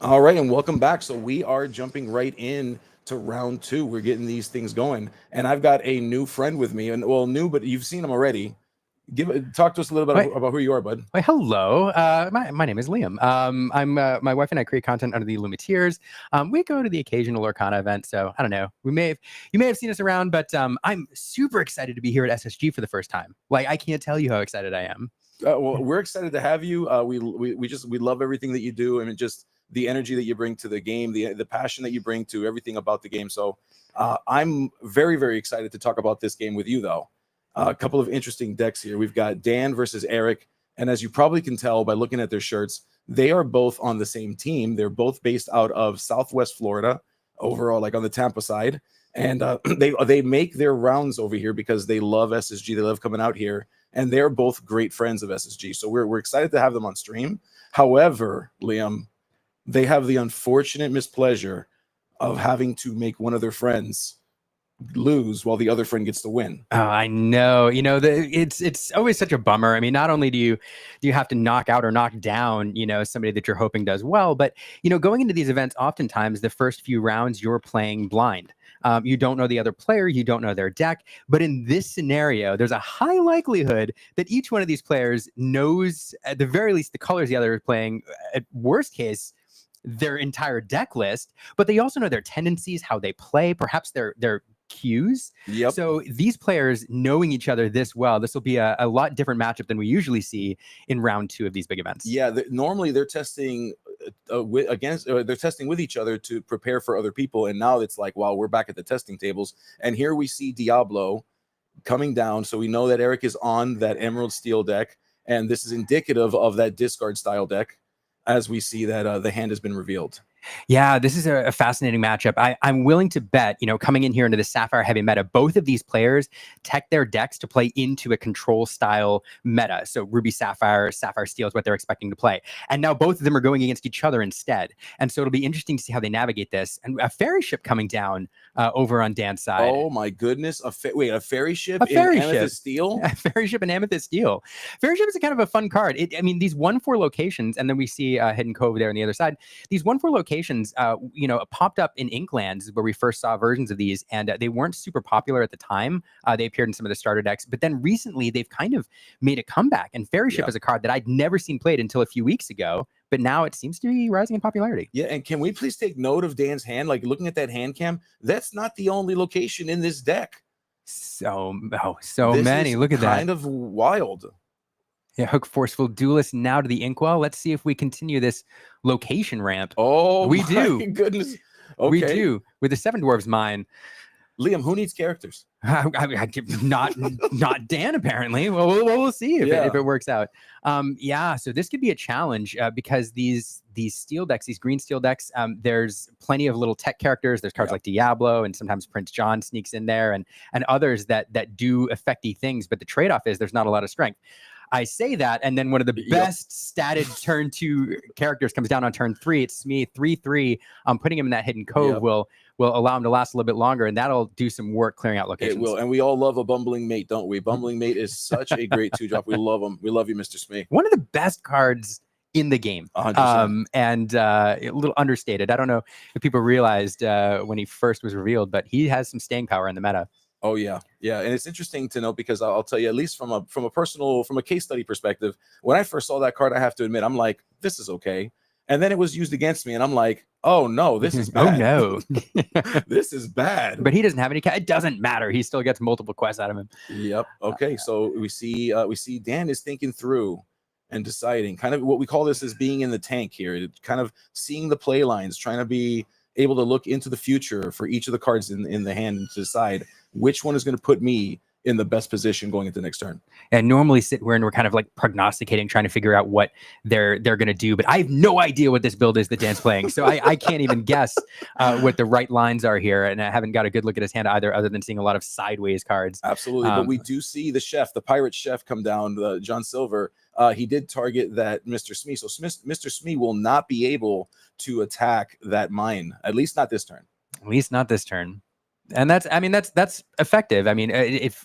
All right, and welcome back. So we are jumping right in to round 2. We're getting these things going, and I've got a new friend with me, and well, new, but you've seen him already. Talk to us a little bit about who you are, bud. Why, hello. My name is Liam. I'm my wife and I create content under the Illumiteers. We go to the occasional Lorcana event, so I don't know. You may have seen us around, but I'm super excited to be here at SSG for the first time. Like, I can't tell you how excited I am. Well, we're excited to have you. We love everything that you do, and just the energy that you bring to the game, the passion that you bring to everything about the game. So I'm very, very excited to talk about this game with you, though. A couple of interesting decks here. We've got Dan versus Eric, and as you probably can tell by looking at their shirts, they are both on the same team. They're both based out of Southwest Florida, overall, like on the Tampa side, and they make their rounds over here because they love SSG. They love coming out here, and they're both great friends of SSG. So we're excited to have them on stream. However, Liam, they have the unfortunate mispleasure of having to make one of their friends lose while the other friend gets to win. Oh, I know. You know, it's always such a bummer. I mean, not only do you have to knock out or knock down, you know, somebody that you're hoping does well, but you know, going into these events, oftentimes the first few rounds you're playing blind. You don't know the other player, you don't know their deck. But in this scenario, there's a high likelihood that each one of these players knows, at the very least, the colors the other is playing. At worst case, their entire deck list, but they also know their tendencies, how they play, perhaps their cues. Yep. So these players knowing each other this well, this will be a lot different matchup than we usually see in round 2 of these big events. Yeah, normally they're testing they're testing with each other to prepare for other people, and now it's like, wow, we're back at the testing tables, and here we see Diablo coming down. So we know that Eric is on that Emerald Steel deck, and this is indicative of that discard style deck, as we see that the hand has been revealed. Yeah, this is a fascinating matchup. I'm willing to bet, you know, coming in here into the Sapphire heavy meta, both of these players tech their decks to play into a control style meta. So Ruby Sapphire, Sapphire Steel is what they're expecting to play. And now both of them are going against each other instead. And so it'll be interesting to see how they navigate this. And a fairy ship coming down over on Dan's side. Oh my goodness. A fairy ship in Amethyst Steel? A fairy ship in Amethyst Steel. Fairy ship is a kind of a fun card. I mean, these 1/4 locations, and then we see Hidden Cove there on the other side. These 1/4 locations, you know, popped up in Inklands where we first saw versions of these, and they weren't super popular at the time. They appeared in some of the starter decks, but then recently they've kind of made a comeback. And Fairy Ship is a card that I'd never seen played until a few weeks ago, but now it seems to be rising in popularity. Yeah, and can we please take note of Dan's hand? Like, looking at that hand cam, that's not the only location in this deck. So many. Look at that. Kind of wild. Yeah, Hook Forceful Duelist now to the Inkwell. Let's see if we continue this location ramp. Oh, we my do. Goodness. Okay. We do. With the Seven Dwarves mine. Liam, who needs characters? Not Dan, apparently. Well, we'll see if it works out. Yeah, so this could be a challenge because these steel decks, these green steel decks, there's plenty of little tech characters. There's cards like Diablo, and sometimes Prince John sneaks in there, and others that do effecty things. But the trade-off is there's not a lot of strength. I say that, and then one of the best statted turn 2 characters comes down on turn 3. It's me, 3/3. Putting him in that Hidden Cove will allow him to last a little bit longer, and that'll do some work clearing out locations. It will, and we all love a Bumbling Mate, don't we? Bumbling Mate is such a great 2-drop. We love him. We love you, Mr. Smee. One of the best cards in the game, 100%. And a little understated. I don't know if people realized when he first was revealed, but he has some staying power in the meta. Oh yeah, and it's interesting to note because I'll tell you, at least from a case study perspective, when I first saw that card, I have to admit, I'm like, this is okay, and then it was used against me, and I'm like, oh no, this is bad. Oh no, this is bad. But he doesn't have any. It doesn't matter. He still gets multiple quests out of him. Yep. Okay, so we see Dan is thinking through and deciding, kind of what we call this as being in the tank here, kind of seeing the play lines, trying to be able to look into the future for each of the cards in the hand and to decide which one is going to put me in the best position going into the next turn. And normally we're kind of like prognosticating, trying to figure out what they're going to do. But I have no idea what this build is that Dan's playing. So I can't even guess what the right lines are here. And I haven't got a good look at his hand either, other than seeing a lot of sideways cards. Absolutely. But we do see the chef, the pirate chef, come down, John Silver. He did target that Mr. Smee. So Mr. Smee will not be able to attack that mine, at least not this turn. At least not this turn. And that's effective. I mean, if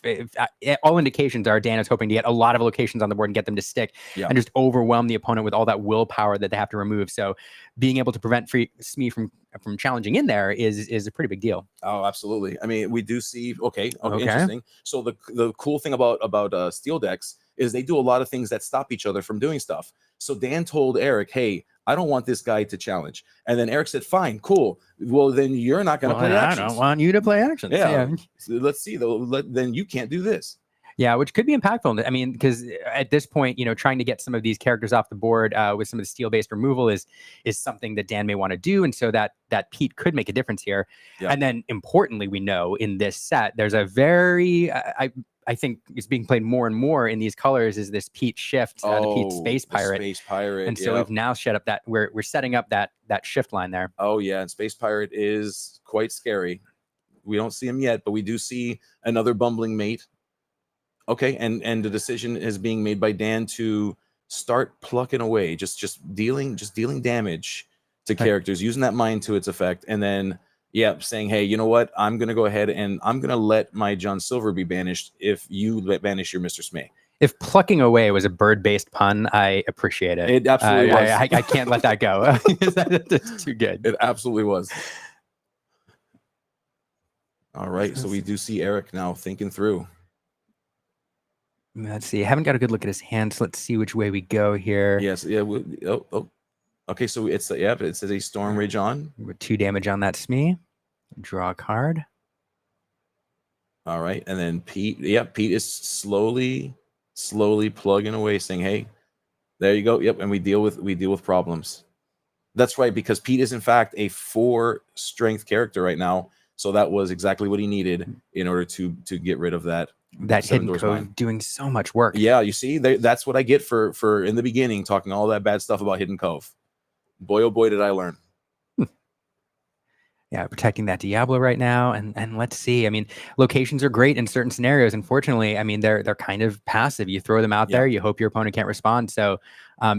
all indications are Dan is hoping to get a lot of locations on the board and get them to stick and just overwhelm the opponent with all that willpower that they have to remove. So being able to prevent Smee from challenging in there is a pretty big deal. Oh, absolutely. I mean, we do see. Okay. Interesting. So the cool thing about steel decks is they do a lot of things that stop each other from doing stuff. So Dan told Eric, "Hey, I don't want this guy to challenge," and then Eric said, "Fine, cool. Well, then you're not going to play actions. I don't want you to play actions." Yeah. So let's see though. Then you can't do this. Yeah, which could be impactful. I mean, because at this point, trying to get some of these characters off the board with some of the steel-based removal is something that Dan may want to do, and so that Pete could make a difference here. And then, importantly, we know in this set, there's a very I think it's being played more and more in these colors is this Pete shift, the Pete Space Pirate. Space Pirate. And so we've now set up that we're setting up that shift line there. Oh yeah, and Space Pirate is quite scary. We don't see him yet, but we do see another bumbling mate. Okay, and the decision is being made by Dan to start plucking away, just dealing damage to characters, using that mind to its effect, and then saying, hey, you know what? I'm gonna go ahead and I'm gonna let my John Silver be banished if you banish your Mr. Smee. If plucking away was a bird-based pun, I appreciate it. It absolutely was. I can't let that go. That's too good. It absolutely was. All right, so we do see Eric now thinking through. Let's see. I haven't got a good look at his hands. Let's see which way we go here. Yes. Yeah. Okay. So it's it says a Storm Rage on with 2 damage on that Smee. Draw a card. All right, and then Pete. Yeah, Pete is slowly plugging away, saying, "Hey, there you go." Yep, and we deal with problems. That's right, because Pete is in fact a 4 strength character right now. So that was exactly what he needed in order to get rid of that hidden cove doing so much work. Yeah, you see, that's what I get for in the beginning talking all that bad stuff about hidden cove. Boy, oh boy, did I learn. Yeah, protecting that Diablo right now, and let's see. I mean, locations are great in certain scenarios. Unfortunately, I mean they're kind of passive. You throw them out there, you hope your opponent can't respond. So,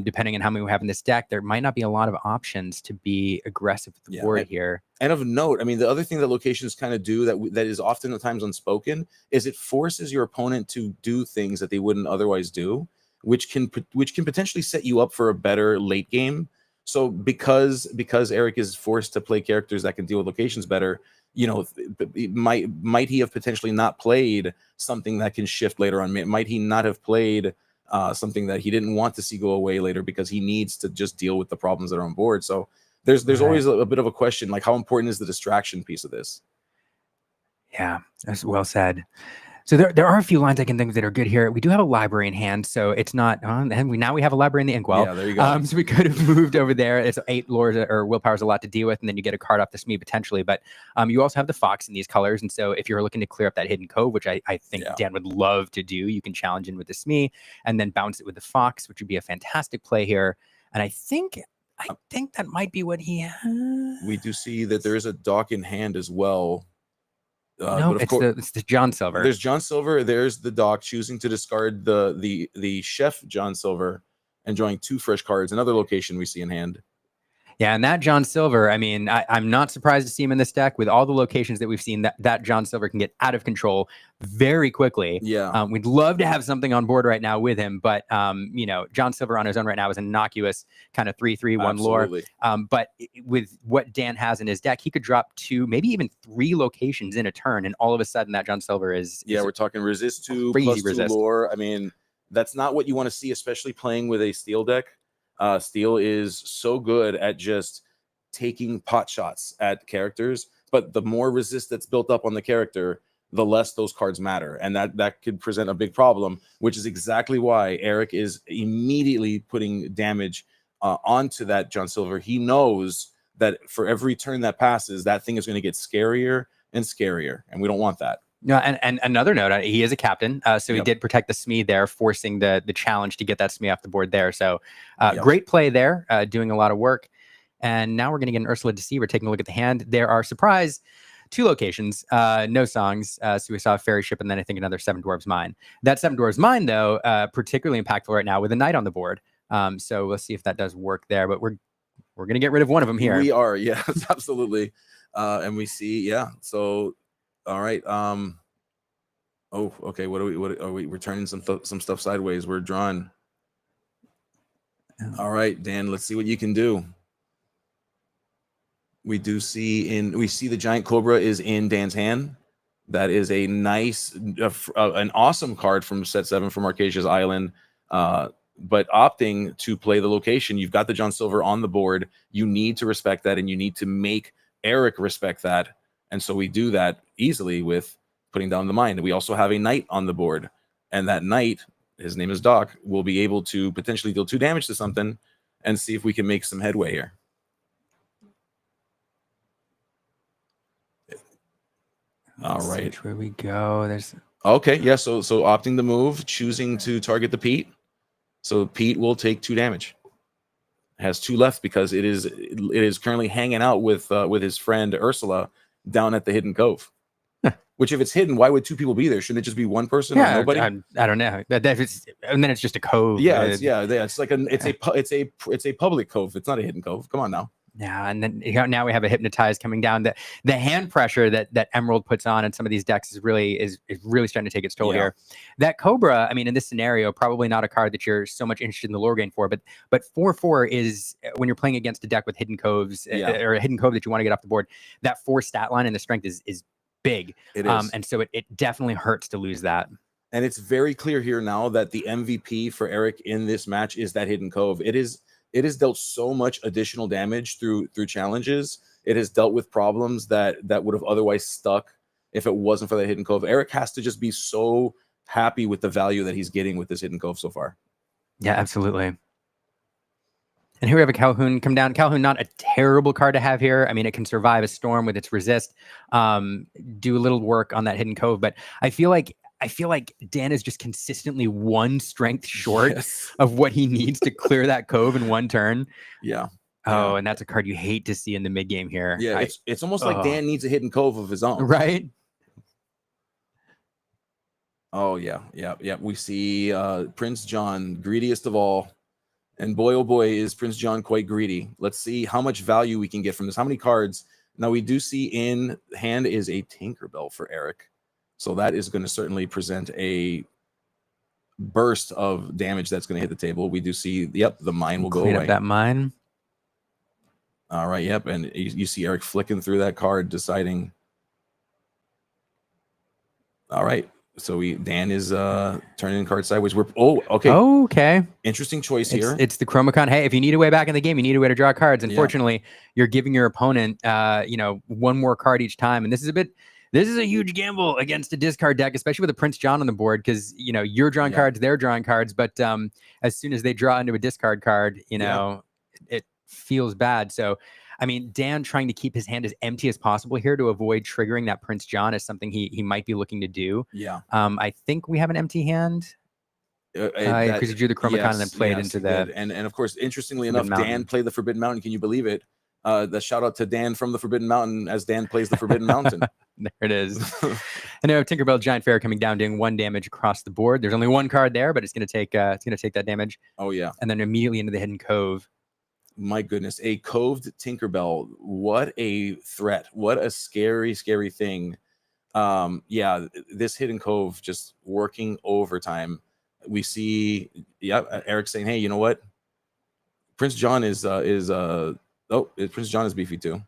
depending on how many we have in this deck, there might not be a lot of options to be aggressive with the board here. And of note, I mean, the other thing that locations kind of do that is oftentimes unspoken is it forces your opponent to do things that they wouldn't otherwise do, which can potentially set you up for a better late game. So because Eric is forced to play characters that can deal with locations better, might he have potentially not played something that can shift later on? Might he not have played something that he didn't want to see go away later because he needs to just deal with the problems that are on board? So there's always a bit of a question, like how important is the distraction piece of this? Yeah, that's well said. So there are a few lines I can think of that are good here. We do have a library in hand, so it's not. And we have a library in the Inkwell. Yeah, there you go. So we could have moved over there. It's 8 lores or willpower is a lot to deal with, and then you get a card off the Smee potentially. But you also have the Fox in these colors, and so if you're looking to clear up that hidden cove, which I think Dan would love to do, you can challenge in with the Smee and then bounce it with the Fox, which would be a fantastic play here. And I think that might be what he has. We do see that there is a dock in hand as well. No, it's the John Silver. There's John Silver. There's the dock choosing to discard the chef John Silver and drawing 2 fresh cards. Another location we see in hand. Yeah, and that John Silver, I mean, I'm not surprised to see him in this deck with all the locations that we've seen. That John Silver can get out of control very quickly. Yeah, we'd love to have something on board right now with him, but John Silver on his own right now is an innocuous kind of 3/3/1 lore. But with what Dan has in his deck, he could drop 2, maybe even 3 locations in a turn, and all of a sudden that John Silver is we're talking resist 2 crazy plus 2 resist lore. I mean, that's not what you want to see, especially playing with a steel deck. Steel is so good at just taking pot shots at characters, but the more resist that's built up on the character, the less those cards matter, and that could present a big problem, which is exactly why Eric is immediately putting damage onto that John Silver. He knows that for every turn that passes, that thing is going to get scarier and scarier, and we don't want that. No, and another note, he is a captain, so he did protect the Smee there, forcing the challenge to get that Smee off the board there. So great play there, doing a lot of work. And now we're going to get an Ursula Deceiver, taking a look at the hand. There are, surprise, 2 locations, no songs. So we saw a Fairy Ship and then I think another 7 Dwarves Mine. That 7 Dwarves Mine, though, particularly impactful right now with a Knight on the board. So we'll see if that does work there. But we're going to get rid of one of them here. We are, yes, absolutely. And we see, so All right. Oh, okay. What are we? We're turning some stuff sideways. We're drawing. All right, Dan. Let's see what you can do. We see the giant cobra is in Dan's hand. That is a nice, an awesome card from set 7 from Arcasia's Island. But opting to play the location, you've got the John Silver on the board. You need to respect that, and you need to make Eric respect that. And so we do that easily with putting down the mine. We also have a knight on the board, and that knight, his name is Doc, will be able to potentially deal 2 damage to something and see if we can make some headway here. All right. Where we go. There's okay. Yeah. So opting to move, choosing to target the Pete. So Pete will take 2 damage. Has 2 left because it is currently hanging out with his friend Ursula down at the Hidden Cove. Which, if it's hidden, why would 2 people be there? Shouldn't it just be 1 person or nobody? I don't know. And then it's just a cove. Yeah, it's like it's a public cove. It's not a hidden cove. Come on now. Yeah, and then now we have a hypnotize coming down. The hand pressure that Emerald puts on in some of these decks is really starting to take its toll here. That Cobra, I mean, in this scenario, probably not a card that you're so much interested in the lore gain for, but 4/4 is when you're playing against a deck with hidden coves or a hidden cove that you want to get off the board. That 4 stat line and the strength is big. It is. And so it definitely hurts to lose that. And it's very clear here now that the MVP for Eric in this match is that Hidden Cove. It has dealt so much additional damage through challenges. It has dealt with problems that would have otherwise stuck if it wasn't for that Hidden Cove. Eric has to just be so happy with the value that he's getting with this Hidden Cove so far. Yeah, absolutely. And here we have a Calhoun come down. Calhoun, not a terrible card to have here. I mean, it can survive a storm with its resist, do a little work on that Hidden Cove. But I feel like Dan is just consistently 1 strength short of what he needs to clear that cove in 1 turn. Yeah. Oh, and that's a card you hate to see in the mid game here. Yeah, it's almost like Dan needs a Hidden Cove of his own. Right? Oh, yeah. We see Prince John, greediest of all. And boy, oh boy, is Prince John quite greedy. Let's see how much value we can get from this. How many cards? Now, we do see in hand is a Tinkerbell for Eric. So that is going to certainly present a burst of damage that's going to hit the table. We do see, the mine will go away. Clean up that mine. All right, and you see Eric flicking through that card, deciding. All right, so Dan is turning the card sideways. Okay. Interesting choice here. It's the Chromacon. Hey, if you need a way back in the game, you need a way to draw cards. Unfortunately, you're giving your opponent, 1 more card each time, and this is a huge gamble against a discard deck, especially with a Prince John on the board, because you're drawing cards, they're drawing cards, but as soon as they draw into a discard card, it feels bad. So, I mean, Dan trying to keep his hand as empty as possible here to avoid triggering that Prince John is something he might be looking to do. Yeah. I think we have an empty hand. Because you drew the Chromacon and then played into that. And of course, interestingly enough, Dan played the Forbidden Mountain. Can you believe it? The shout out to Dan from the Forbidden Mountain as Dan plays the Forbidden Mountain. There it is. And now Tinkerbell Giant Fairy coming down, doing 1 damage across the board. There's only 1 card there, but it's going to take that damage. Oh yeah. And then immediately into the Hidden Cove. My goodness, a coved Tinkerbell. What a threat. What a scary, scary thing. This Hidden Cove just working overtime. We see Eric saying, hey, you know what? Prince John is Prince John is beefy too.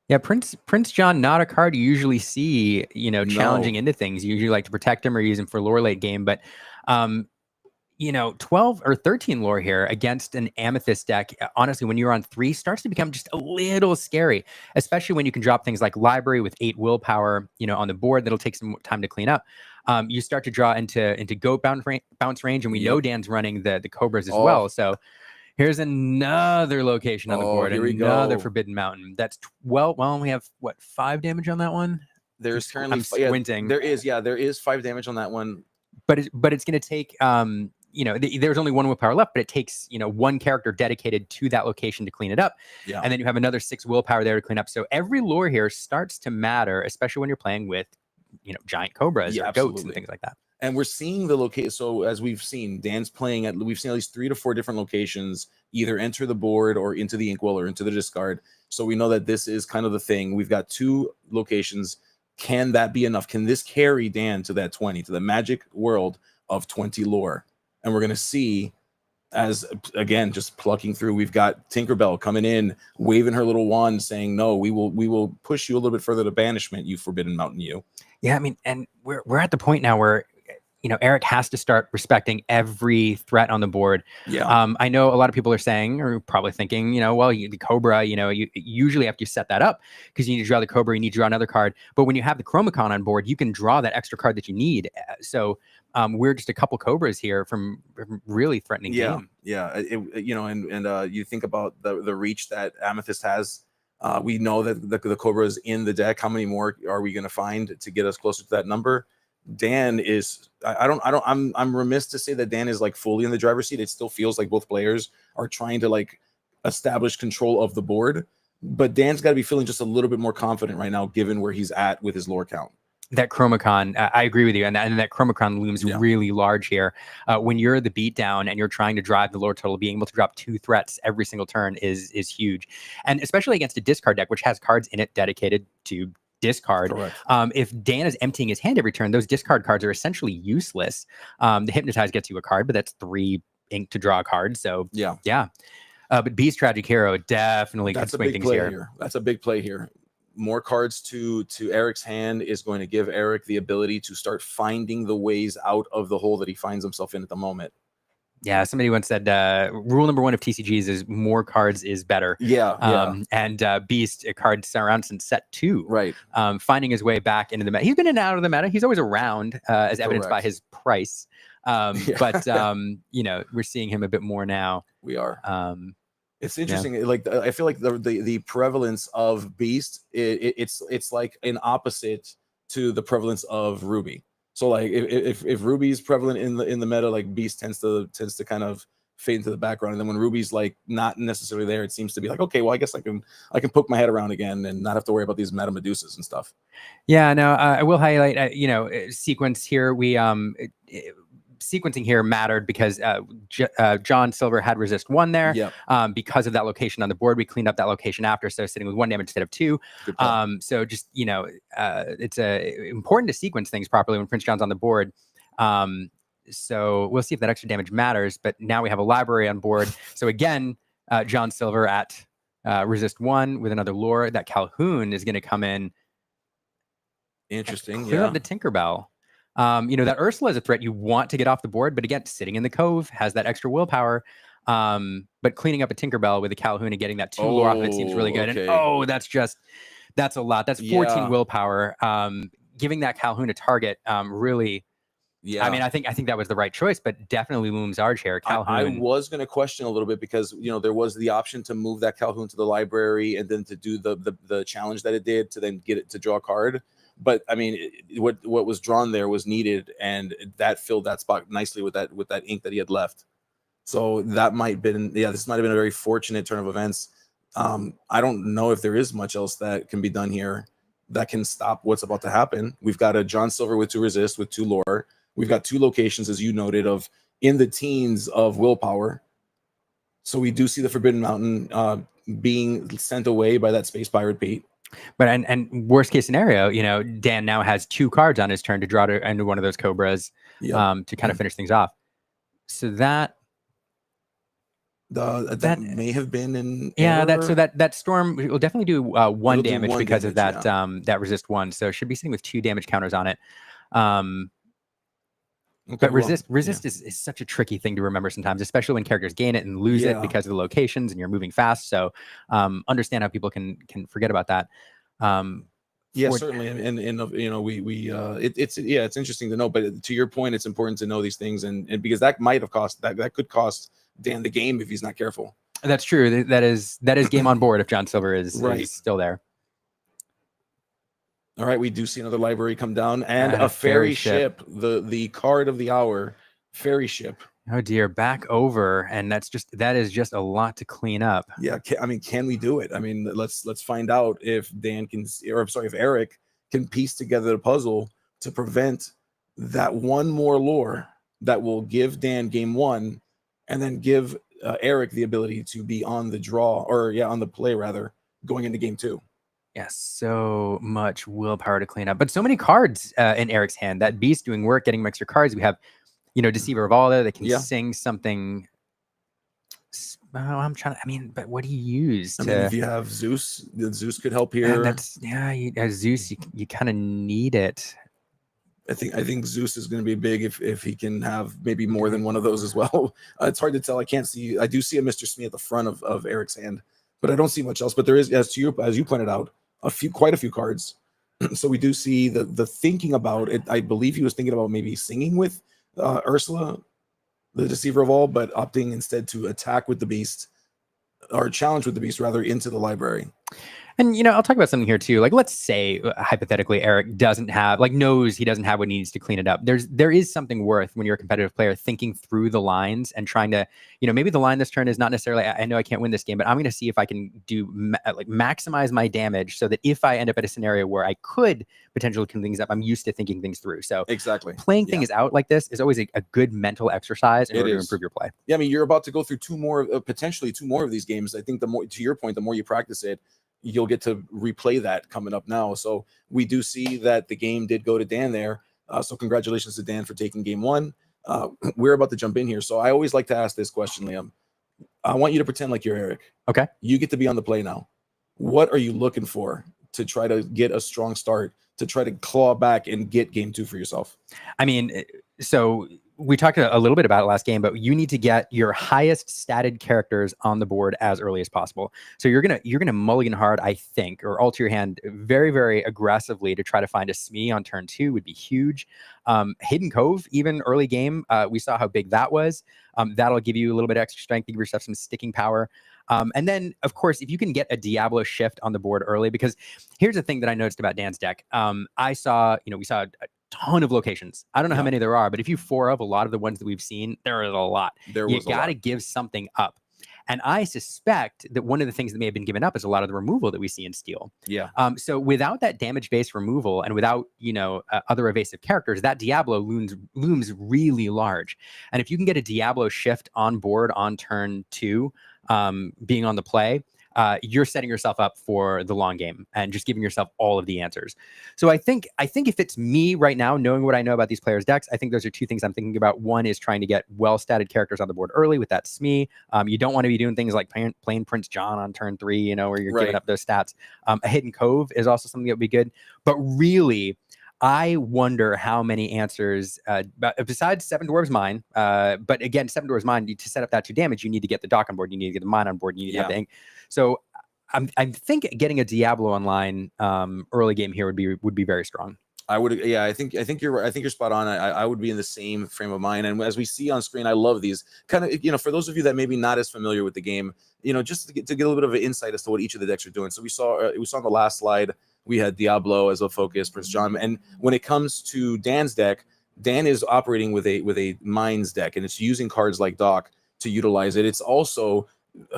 Yeah, Prince John, not a card you usually see, challenging into things. You usually like to protect him or use him for lore late game. But 12 or 13 lore here against an Amethyst deck, honestly, when you're on 3, starts to become just a little scary, especially when you can drop things like Library with 8 willpower, on the board. That'll take some time to clean up. You start to draw into goat bounce range, and we know Dan's running the Cobras as well. So here's another location on the board, another Forbidden Mountain. That's 12. Well, we have 5 damage on that one. There's currently I'm squinting. There is 5 damage on that one. But it's going to take there's only 1 willpower left, but it takes 1 character dedicated to that location to clean it up. Yeah. And then you have another 6 willpower there to clean up. So every lore here starts to matter, especially when you're playing with giant cobras or goats and things like that. And we're seeing the location. So as we've seen, Dan's playing we've seen at least 3 to 4 different locations either enter the board or into the inkwell or into the discard. So we know that this is kind of the thing. We've got 2 locations Can that be enough? Can this carry Dan to that 20, to the magic world of 20 lore? And we're going to see, as again, just plucking through, we've got Tinkerbell coming in, waving her little wand, saying, "No, we will push you a little bit further to banishment, you Forbidden Mountain, you." Yeah, I mean, and we're at the point now where, Eric has to start respecting every threat on the board. Yeah. I know a lot of people are saying, or probably thinking, well, the Cobra, you usually have to set that up because you need to draw the Cobra, you need to draw another card. But when you have the Chromicon on board, you can draw that extra card that you need. So we're just a couple Cobras here from really threatening game. Yeah. And you think about the reach that Amethyst has. We know that the Cobra is in the deck. How many more are we going to find to get us closer to that number? Dan is, I'm remiss to say that Dan is like fully in the driver's seat. It still feels like both players are trying to like establish control of the board, but Dan's got to be feeling just a little bit more confident right now, given where he's at with his lore count. That Chromicon, I agree with you, and that Chromicon looms really large here. When you're the beatdown and you're trying to drive the lore total, being able to drop 2 threats every single turn is huge, and especially against a discard deck which has cards in it dedicated to discard. If Dan is emptying his hand every turn, those discard cards are essentially useless. The Hypnotize gets you a card, but that's 3 ink to draw a card. So yeah. But Beast Tragic Hero definitely can swing things here. That's a big play here. More cards to Eric's hand is going to give Eric the ability to start finding the ways out of the hole that he finds himself in at the moment. Yeah, somebody once said rule number 1 of TCGs is more cards is better. And Beast, a card around since set 2. Right. Finding his way back into the meta. He's been in and out of the meta. He's always around, as evidenced by his price. But we're seeing him a bit more now. We are. It's interesting. Like I feel like the prevalence of Beast, it's like an opposite to the prevalence of Ruby. So like if Ruby's prevalent in the meta, like Beast tends to kind of fade into the background, and then when Ruby's like not necessarily there, it seems to be like, okay, well, I guess I can poke my head around again and not have to worry about these meta Medusas and stuff. Yeah, no, I will highlight sequence here. Sequencing here mattered because John Silver had resist 1 there. Because of that location on the board, we cleaned up that location after, so sitting with 1 damage instead of 2. So just it's important to sequence things properly when Prince John's on the board. So we'll see if that extra damage matters. But now we have a library on board. So again, John Silver at resist 1 with another lore. That Calhoun is going to come in. Interesting. Clear up the Tinkerbell. That Ursula is a threat you want to get off the board, but again, sitting in the cove has that extra willpower. But cleaning up a Tinkerbell with a Calhoun and getting that 2 lore off of it seems really good. Okay. And that's a lot. That's 14 willpower. Giving that Calhoun a target really. Yeah, I mean, I think that was the right choice, but definitely looms large here. Calhoun. I was going to question a little bit because there was the option to move that Calhoun to the library and then to do the challenge that it did to then get it to draw a card. But I mean, what was drawn there was needed, and that filled that spot nicely with that ink that he had left. So that might have been, this might have been a very fortunate turn of events. I don't know if there is much else that can be done here that can stop what's about to happen. We've got a John Silver with 2 resist with 2 lore. We've got 2 locations, as you noted, of in the teens of willpower. So we do see the Forbidden Mountain being sent away by that Space Pirate Pete. But and worst case scenario, Dan now has 2 cards on his turn to draw into one of those Cobras to kind of finish things off. So that may have been in that storm will definitely do 1 damage because of that that resist 1. So should be sitting with 2 damage counters on it. But resist is such a tricky thing to remember sometimes, especially when characters gain it and lose it because of the locations and you're moving fast. So understand how people can forget about that. Certainly, and it's interesting to know. But to your point, it's important to know these things, and because that might have cost that could cost Dan the game if he's not careful. That's true. That is game on board if John Silver is still there. All right, we do see another library come down and a ferry ship. The card of the hour, ferry ship. Oh dear, back over, and that is just a lot to clean up. Yeah, can we do it? I mean, let's find out if if Eric can piece together the puzzle to prevent that one more lore that will give Dan game 1, and then give Eric the ability to be on the draw on the play rather going into game 2. Yeah, so much willpower to clean up, but so many cards in Eric's hand. That beast doing work, getting extra cards. We have, Deceiver of all there that can Yeah. sing something. Oh, I'm trying to. I mean, but what do you use I to? mean, if you have Zeus, then Zeus could help And here. that's as Zeus, you kind of need it. I think Zeus is going to be big if he can have maybe more than one of those as well. It's hard to tell. I can't see. I do see a Mr. Smee at the front of Eric's hand, but I don't see much else. But there is, as you pointed out, quite a few cards. So we do see the thinking about it. I believe he was thinking about maybe singing with Ursula, the Deceiver of All, but opting instead to attack with the beast, or challenge with the beast rather, into the library. And I'll talk about something here too. Like, let's say hypothetically, Eric knows he doesn't have what he needs to clean it up. There is something worth when you're a competitive player thinking through the lines and trying to, maybe the line this turn is not necessarily, I know I can't win this game, but I'm going to see if I can maximize my damage so that if I end up at a scenario where I could potentially clean things up, I'm used to thinking things through. So exactly, playing things out like this is always a good mental exercise in order to improve your play. Yeah, I mean, you're about to go through potentially two more of these games. I think the more, to your point, the more you practice it, you'll get to replay that coming up now. So we do see that the game did go to Dan there. So congratulations to Dan for taking game one. We're about to jump in here. So I always like to ask this question, Liam. I want you to pretend like you're Eric. Okay. You get to be on the play now. What are you looking for to try to get a strong start, to try to claw back and get game two for yourself? I mean, so we talked a little bit about it last game, but you need to get your highest statted characters on the board as early as possible. So you're gonna mulligan hard, I think, or alter your hand very, very aggressively to try to find a Smee on turn 2 would be huge. Hidden Cove, even early game, we saw how big that was. That'll give you a little bit of extra strength, give yourself some sticking power. And then, of course, if you can get a Diablo shift on the board early, because here's the thing that I noticed about Dan's deck. We saw a ton of locations. I don't know how many there are, but if you 4 of a lot of the ones that we've seen, there is a lot. You got to give something up. And I suspect that one of the things that may have been given up is a lot of the removal that we see in Steel. Yeah. So without that damage-based removal and without, other evasive characters, that Diablo looms really large. And if you can get a Diablo shift on board on turn 2, being on the play, you're setting yourself up for the long game and just giving yourself all of the answers. So I think if it's me right now, knowing what I know about these players' decks, I think those are two things I'm thinking about. One is trying to get well-statted characters on the board early with that Smee. You don't want to be doing things like playing Prince John on turn 3, where you're giving up those stats. A Hidden Cove is also something that would be good. But really, I wonder how many answers, besides Seven Dwarves Mine, but again, Seven Dwarves Mine, to set up that 2 damage, you need to get the dock on board, you need to get the mine on board, you need to have the ink. So I think getting a Diablo online early game here would be very strong. I would, yeah. I think you're right. I think you're spot on. I would be in the same frame of mind. And as we see on screen, I love these kind of, for those of you that maybe not as familiar with the game, just to get a little bit of an insight as to what each of the decks are doing. So we saw on the last slide, we had Diablo as a focus, Prince John. And when it comes to Dan's deck, Dan is operating with a Mines deck, and it's using cards like Dock to utilize it. It's also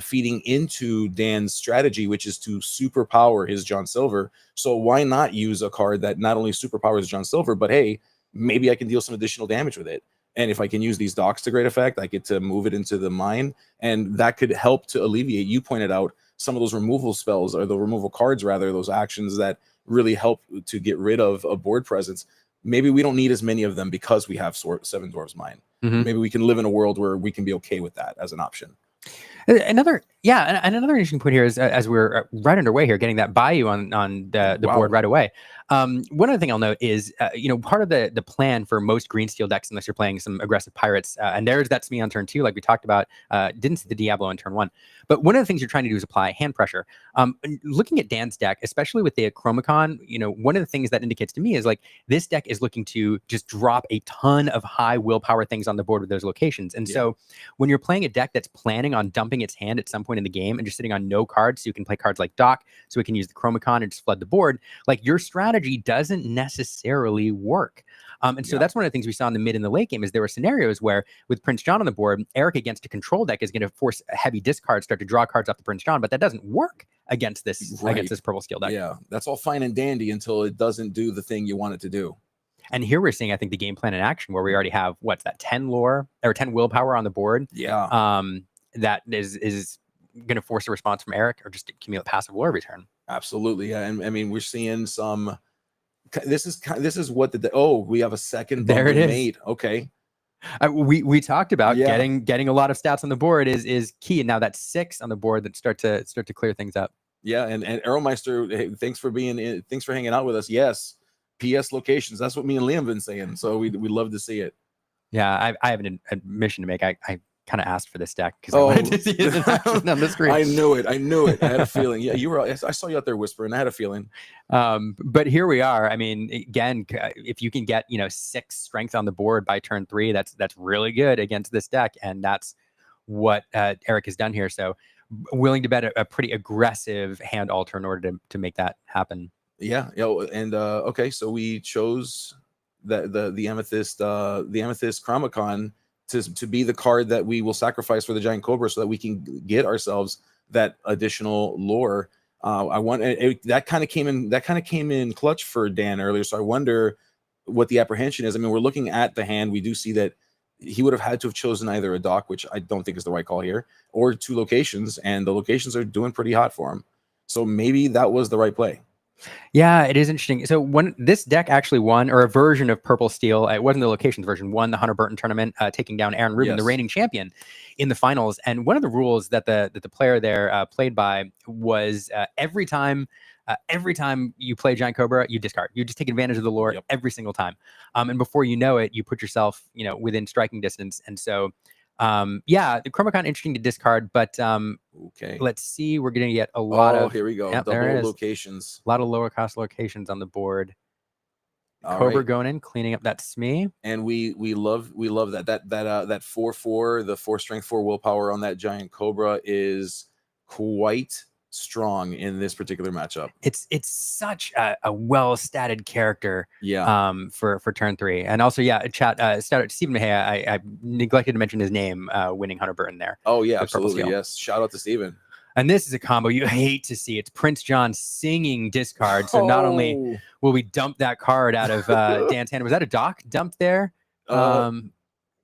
feeding into Dan's strategy, which is to superpower his John Silver. So why not use a card that not only superpowers John Silver, but hey, maybe I can deal some additional damage with it. And if I can use these docks to great effect, I get to move it into the mine, and that could help to alleviate, you pointed out, some of those removal spells, or the removal cards rather, those actions that really help to get rid of a board presence. Maybe we don't need as many of them because we have Seven Dwarves Mine. Maybe we can live in a world where we can be okay with that as an option. Another interesting point here is, as we're right underway here, getting that Bayou on the board right away. One other thing I'll note is, part of the plan for most green steel decks, unless you're playing some aggressive pirates, and there's that Smee on turn 2, like we talked about, didn't see the Diablo on turn 1. But one of the things you're trying to do is apply hand pressure. Looking at Dan's deck, especially with the Chromicon, one of the things that indicates to me is like this deck is looking to just drop a ton of high willpower things on the board with those locations. And so when you're playing a deck that's planning on dumping its hand at some point in the game and just sitting on no cards, so you can play cards like Dock, so we can use the Chromicon and just flood the board, like your strategy doesn't necessarily work. And so that's one of the things we saw in the mid and the late game is there were scenarios where with Prince John on the board, Eric against a control deck is going to force a heavy discard, start to draw cards off the Prince John, but that doesn't work against this purple steel deck. Yeah, that's all fine and dandy until it doesn't do the thing you want it to do. And here we're seeing, I think, the game plan in action where we already have 10 lore or 10 willpower on the board. Yeah. That is going to force a response from Eric or just accumulate passive lore every turn. Absolutely, yeah. And I mean, we're seeing some. This is what we have a second There it bumbling is. mate. Okay. We talked about Yeah. getting a lot of stats on the board is key, and now that's 6 on the board that start to clear things up. Yeah, and Aeromeister, hey, thanks for hanging out with us. Yes, PS locations. That's what me and Liam have been saying. So we love to see it. Yeah, I have an admission to make. I kind of asked for this deck because Oh. I wanted to see it in action on the screen. I knew it. I had a feeling. Yeah, I saw you out there whispering. I had a feeling. But here we are. I mean, again, if you can get 6 strength on the board by turn 3, that's really good against this deck, and that's what Eric has done here. So willing to bet a pretty aggressive hand alter in order to make that happen. Yeah. And okay, so we chose the Amethyst Chronicon to be the card that we will sacrifice for the Giant Cobra so that we can get ourselves that additional lore. That kind of came in clutch for Dan earlier. So I wonder what the apprehension is. I mean, we're looking at the hand. We do see that he would have had to have chosen either a dock, which I don't think is the right call here, or 2 locations, and the locations are doing pretty hot for him. So maybe that was the right play. Yeah, it is interesting. So when this deck actually won, or a version of Purple Steel, it wasn't the locations version, won the Hunter Burton tournament, taking down Aaron Rubin, the reigning champion, in the finals. And one of the rules that the player there played by was every time you play Giant Cobra, you discard. You just take advantage of the lore every single time. And before you know it, you put yourself, within striking distance. And so, the Chromacon interesting to discard, but okay. Let's see. We're going to get a lot of. Here we go. Yep, Double locations. A lot of lower cost locations on the board. All Cobra right. going in, cleaning up that SME. And we love that 4/4, the 4 strength, 4 willpower on that Giant Cobra is quite strong in this particular matchup. It's such a well-statted character. Yeah. For turn 3. And also, chat, Stephen Mejia, I neglected to mention his name, winning Hunter Burton there. Oh yeah, absolutely. Yes. Shout out to Stephen. And this is a combo you hate to see. It's Prince John singing discard. So not only will we dump that card out of Dan's hand, was that a dock dumped there? I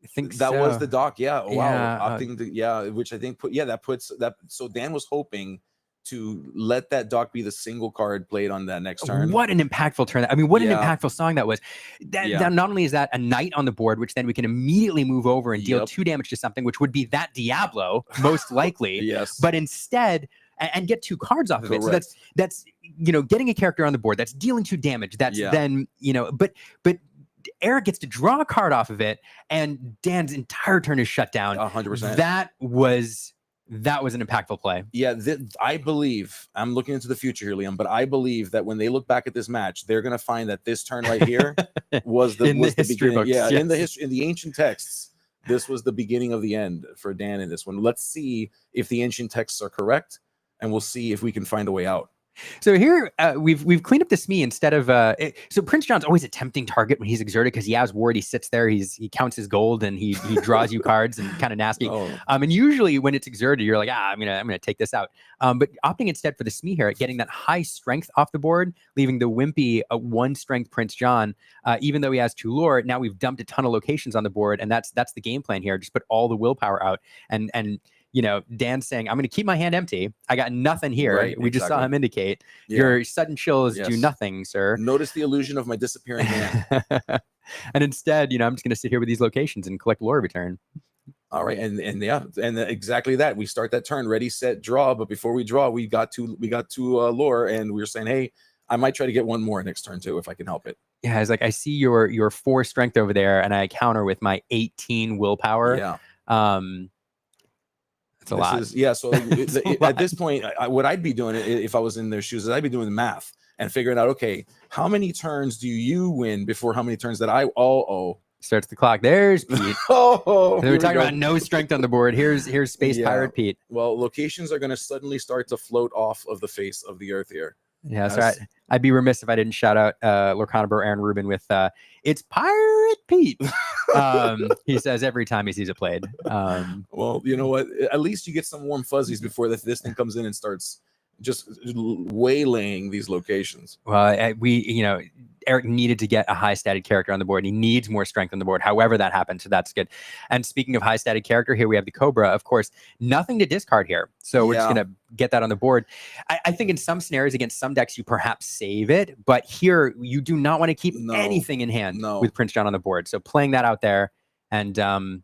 think that so. was the dock. Yeah. Oh, wow. Yeah, Which I think puts that. So Dan was hoping to let that dock be the single card played on that next turn. What an impactful turn. I mean, what an impactful song that was. That not only is that a knight on the board, which then we can immediately move over and deal 2 damage to something, which would be that Diablo, most likely. Yes. But instead, and get 2 cards off of it. So that's getting a character on the board, that's dealing 2 damage. That's then, but Eric gets to draw a card off of it, and Dan's entire turn is shut down. 100%. That was an impactful play. Yeah, I believe, I'm looking into the future here, Liam, but I believe that when they look back at this match, they're going to find that this turn right here was the beginning. Books, yeah, yes. in the ancient texts, this was the beginning of the end for Dan in this one. Let's see if the ancient texts are correct, and we'll see if we can find a way out. So here we've cleaned up the SME instead of so Prince John's always a tempting target when he's exerted because he has ward. He sits there, he counts his gold, and he draws you cards and kind of nasty. And usually when it's exerted, you're like, I'm gonna take this out. But opting instead for the SME here, getting that high strength off the board, leaving the wimpy 1 strength Prince John, even though he has 2 lore. Now we've dumped a ton of locations on the board, and that's the game plan here. Just put all the willpower out and Dan's saying, I'm going to keep my hand empty. I got nothing here. Right, we just saw him indicate your sudden chills do nothing, sir. Notice the illusion of my disappearing hand. And instead, I'm just going to sit here with these locations and collect lore every turn. All right, and exactly that. We start that turn, ready, set, draw. But before we draw, we got two lore, and we were saying, hey, I might try to get 1 more next turn too if I can help it. Yeah, it's like I see your 4 strength over there, and I counter with my 18 willpower. Yeah. It's a lot. So at this point, what I'd be doing if I was in their shoes is I'd be doing the math and figuring out, okay, how many turns do you win before how many turns that I starts the clock. There's Pete. So we're talking about no strength on the board. Here's Space Pirate Pete. Well, locations are going to suddenly start to float off of the face of the earth here. Yeah, so I'd be remiss if I didn't shout out Lorcana bro Aaron Rubin with it's Pirate Pete. He says every time he sees it played. Well, you know what? At least you get some warm fuzzies before this thing comes in and starts just waylaying these locations. Well, Eric needed to get a high stated character on the board. He needs more strength on the board, however that happens. So that's good. And speaking of high stated character, here we have the Cobra. Of course, nothing to discard here. So we're just going to get that on the board. I think in some scenarios against some decks, you perhaps save it. But here, you do not want to keep anything in hand with Prince John on the board. So playing that out there. And and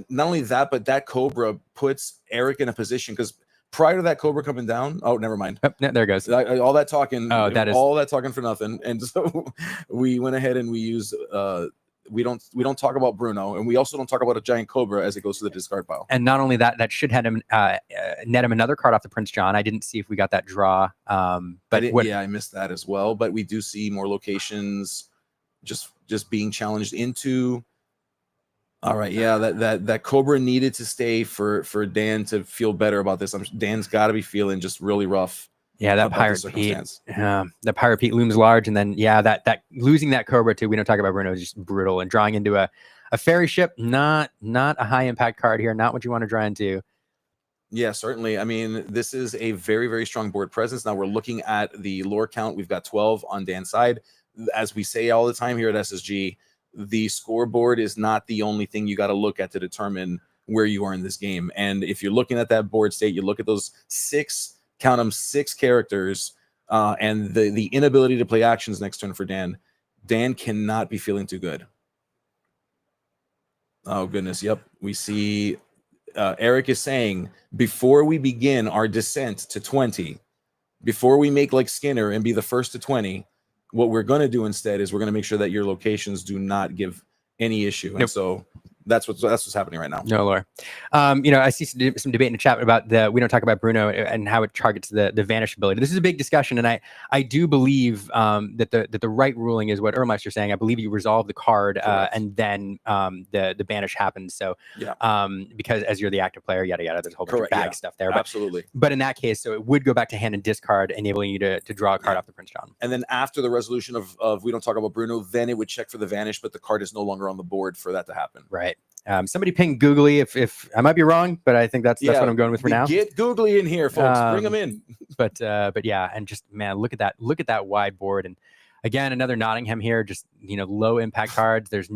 not only that, but that Cobra puts Eric in a position, because prior to that Cobra coming down, oh, never mind. Oh, there it goes. All that talking. Oh, that is all that talking for nothing. And so we went ahead and we used. We don't talk about Bruno, and we also don't talk about a giant Cobra as it goes to the discard pile. And not only that, that should net him another card off the Prince John. I didn't see if we got that draw. But I missed that as well. But we do see more locations just being challenged into. All right, that Cobra needed to stay for Dan to feel better about this. Dan's got to be feeling just really rough. Yeah, that Pirate Pete. The Pirate Pete looms large, and then that losing that Cobra too. We don't talk about Bruno, is just brutal, and drawing into a fairy ship. Not a high impact card here. Not what you want to draw into. Yeah, certainly. I mean, this is a very, very strong board presence. Now we're looking at the lore count. We've got 12 on Dan's side. As we say all the time here at SSG, the scoreboard is not the only thing you got to look at to determine where you are in this game. And if you're looking at that board state, you look at those six characters, and the inability to play actions next turn for Dan. Dan cannot be feeling too good. Oh, goodness. Yep. We see Eric is saying, before we begin our descent to 20, before we make like Skinner and be the first to 20, what we're going to do instead is we're going to make sure that your locations do not give any issue. And so that's what's happening right now. No, Laura. I see some debate in the chat about we don't talk about Bruno and how it targets the vanish ability. This is a big discussion, and I do believe that the right ruling is what Ermeister's saying. I believe you resolve the card and then the banish happens. So because as you're the active player, yada yada, there's a whole bunch of bag stuff there. Absolutely. But in that case, so it would go back to hand and discard, enabling you to draw a card off the Prince John. And then after the resolution of we don't talk about Bruno, then it would check for the vanish, but the card is no longer on the board for that to happen. Right. Somebody ping googly if I might be wrong, but I think that's what I'm going with for now. Get googly in here, folks. Bring them in. But yeah, and just look at that wide board, and again another Nottingham here. Just low impact cards. There's.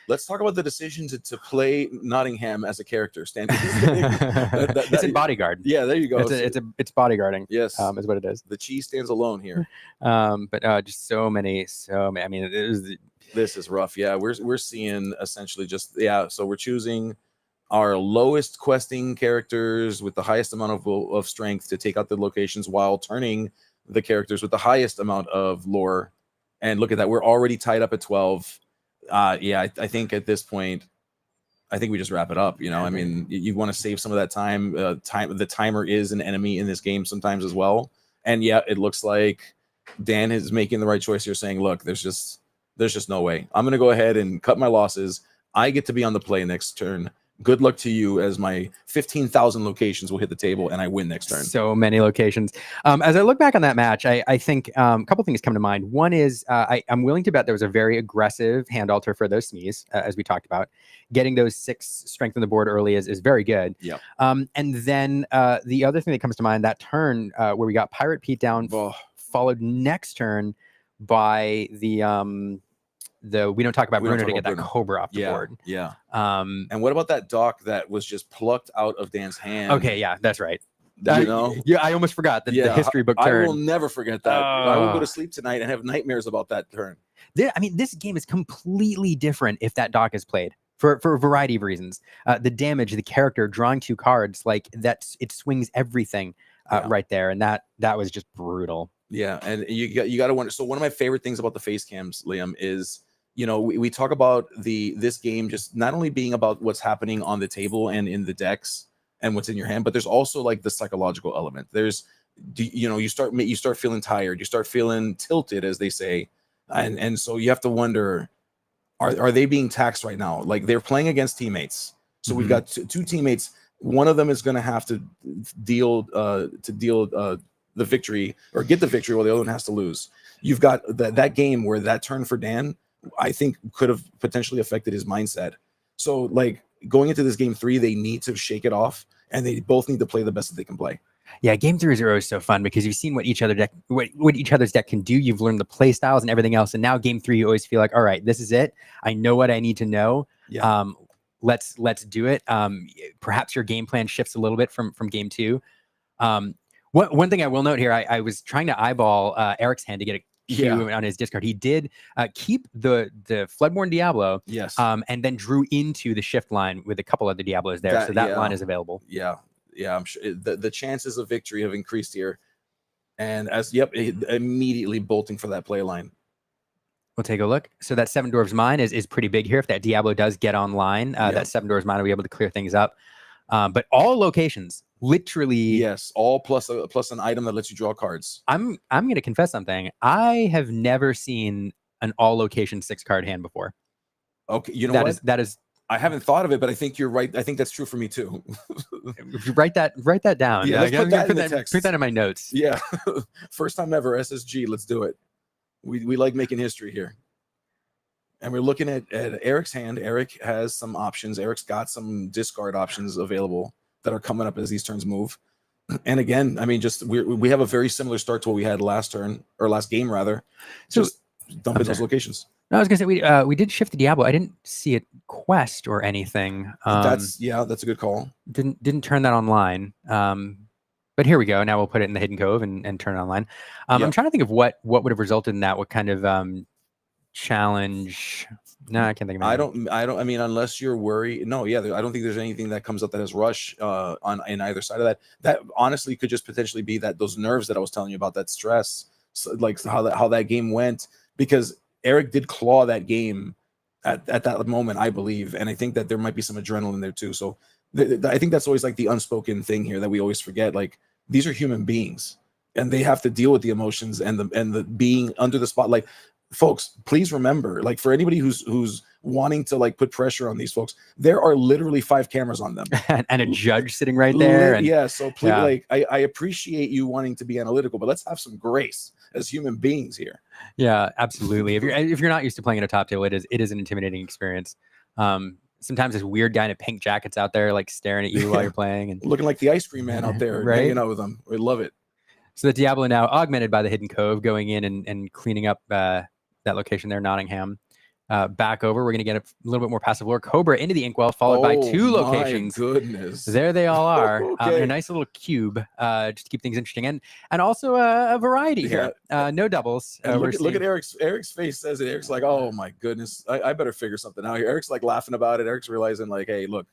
Let's talk about the decision to play Nottingham as a character. Standing. It's in bodyguard. Yeah, there you go. It's bodyguarding. Yes, is what it is. The cheese stands alone here. But just so many. I mean, this is rough. Yeah, we're seeing essentially so we're choosing our lowest questing characters with the highest amount of strength to take out the locations, while turning the characters with the highest amount of lore. And look at that, we're already tied up at 12. I think at this point, I think we just wrap it up. I mean, you want to save some of that time. The timer is an enemy in this game sometimes as well. And it looks like Dan is making the right choice here, saying, look, there's just no way. I'm going to go ahead and cut my losses. I get to be on the play next turn. Good luck to you, as my 15,000 locations will hit the table and I win next turn. So many locations. As I look back on that match, I think a couple things come to mind. One is I'm willing to bet there was a very aggressive hand alter for those Snees, as we talked about. Getting those 6 strength on the board early is very good. Yeah. And then the other thing that comes to mind, that turn where we got Pirate Pete down, followed next turn by the we don't talk about Bruno to get that Cobra off the board. Yeah. And what about that dock that was just plucked out of Dan's hand? Okay, yeah, that's right. Yeah, I almost forgot the history book turn. I will never forget that. I will go to sleep tonight and have nightmares about that turn. I mean, this game is completely different if that dock is played for a variety of reasons. The damage, the character, drawing 2 cards, like it swings everything right there, and that was just brutal. Yeah, and you got to wonder. So one of my favorite things about the face cams, Liam, is we talk about this game just not only being about what's happening on the table and in the decks and what's in your hand, but there's also like the psychological element. There's you start feeling tired, you start feeling tilted, as they say, and so you have to wonder, are they being taxed right now? Like, they're playing against teammates, so we've got two teammates. One of them is going to have to deal the victory or get the victory, while the other one has to lose. You've got that game where that turn for Dan, I think, could have potentially affected his mindset. So, like, going into this game 3, they need to shake it off, and they both need to play the best that they can play. Yeah, game 3s are always so fun because you've seen what each other deck, what each other's deck can do. You've learned the play styles and everything else, and now game 3, you always feel like, all right, this is it. I know what I need to know. Yeah. Let's do it. Perhaps your game plan shifts a little bit from game 2. One thing I will note here, I was trying to eyeball Eric's hand to get a cue on his discard. He did keep the Floodborn Diablo, Yes. and then drew into the shift line with a couple of the Diablos there. So that line is available. Yeah. I'm sure the chances of victory have increased here. And immediately bolting for that play line. We'll take a look. So that Seven Dwarves Mine is pretty big here. If that Diablo does get online, that Seven Dwarves Mine will be able to clear things up. But all locations, literally. Yes, all plus an item that lets you draw cards. I'm going to confess something. I have never seen an all location 6-card hand before. Okay, you know that is. I haven't thought of it, but I think you're right. I think that's true for me too. If you write that down. Yeah, let's put that in the text. Put that in my notes. Yeah, first time ever SSG. Let's do it. We like making history here. And we're looking at Eric's hand. Eric has some options. Eric's got some discard options available that are coming up as these turns move. And again, I mean, we have a very similar start to what we had last turn, or last game rather. Just dump in those locations. No, I was gonna say we did shift the Diablo. I didn't see a quest or anything. That's a good call. Didn't turn that online. But here we go. Now we'll put it in the Hidden Cove and turn it online. I'm trying to think of what would have resulted in that. What kind of challenge? No, I can't think of anything. I mean, unless you're worried. No, I don't think there's anything that comes up that has rush in either side of that. That honestly could just potentially be that those nerves that I was telling you about, that stress, like how that game went, because Eric did claw that game at that moment, I believe, and I think that there might be some adrenaline there too. So I think that's always like the unspoken thing here that we always forget. Like, these are human beings, and they have to deal with the emotions and the being under the spotlight. Folks, please remember, like, for anybody who's wanting to like put pressure on these folks, there are literally 5 cameras on them and a judge sitting right there. So please, like, I appreciate you wanting to be analytical, but let's have some grace as human beings here. Yeah, absolutely. If you're not used to playing at a top table, it is an intimidating experience. Sometimes this weird guy in a pink jacket's out there like staring at you while you're playing and looking like the ice cream man out there, right? Hanging out with them. We love it. So the Diablo now augmented by the Hidden Cove, going in and cleaning up that location there, Nottingham. Back over, we're going to get a little bit more passive lore. Cobra into the Inkwell, followed by 2 locations. My goodness. There they all are. Okay. A nice little cube, just to keep things interesting. And also a variety here. No doubles. Look at Eric's face says it. Eric's like, oh my goodness, I better figure something out here. Eric's like laughing about it. Eric's realizing like, hey, look,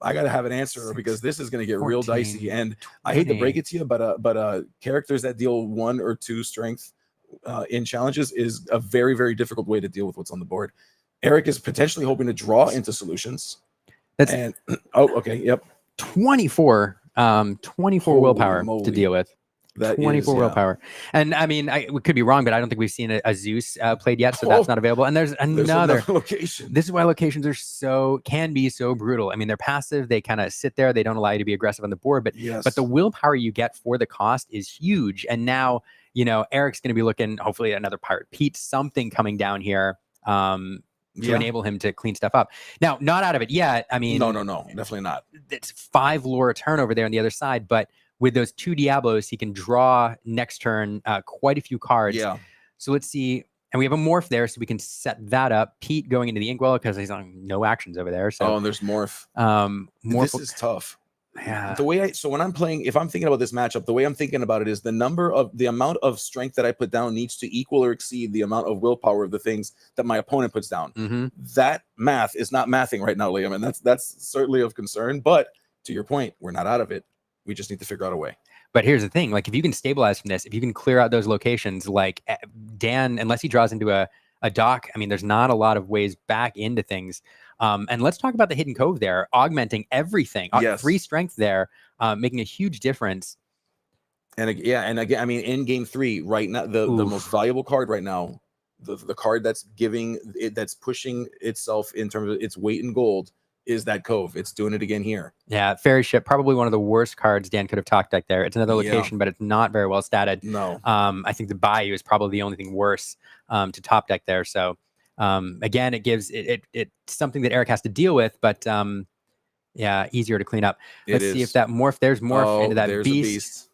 I got to have an answer because this is going to get 14, real dicey. And 20. I hate to break it to you, but characters that deal 1 or 2 strength in challenges is a very, very difficult way to deal with what's on the board. Eric is potentially hoping to draw into solutions. Okay. Yep. 24 willpower to deal with. That 24 willpower. And I mean, we could be wrong, but I don't think we've seen a Zeus played yet, so that's not available. And there's another location. This is why locations can be so brutal. I mean, they're passive. They kind of sit there. They don't allow you to be aggressive on the board, but the willpower you get for the cost is huge. And now, Eric's going to be looking, hopefully, at another Pirate Pete, something coming down here to enable him to clean stuff up. Now, not out of it yet. I mean, no, definitely not. It's 5 lore turnover there on the other side, but with those 2 Diablos, he can draw next turn quite a few cards. Yeah. So let's see. And we have a morph there, so we can set that up. Pete going into the Inkwell because he's on no actions over there. So and there's morph. This is tough. Yeah. When I'm playing, if I'm thinking about this matchup, the way I'm thinking about it is the amount of strength that I put down needs to equal or exceed the amount of willpower of the things that my opponent puts down. Mm-hmm. That math is not mathing right now, Liam, and that's certainly of concern. But to your point, we're not out of it. We just need to figure out a way. But here's the thing: like, if you can stabilize from this, if you can clear out those locations, like Dan, unless he draws into a dock, I mean, there's not a lot of ways back into things. And let's talk about the Hidden Cove there, augmenting everything. 3 strength there, making a huge difference. And again, I mean, in game 3 right now, the most valuable card right now, the card that's pushing itself in terms of its weight in gold, is that Cove. It's doing it again here. Yeah, Fairy Ship, probably one of the worst cards Dan could have top decked there. It's another location, but it's not very well statted. No. I think the Bayou is probably the only thing worse to top deck there. So again, it gives it's something that Eric has to deal with, but easier to clean up. It Let's see is. if that morph. There's morph into that there's beast. a beast.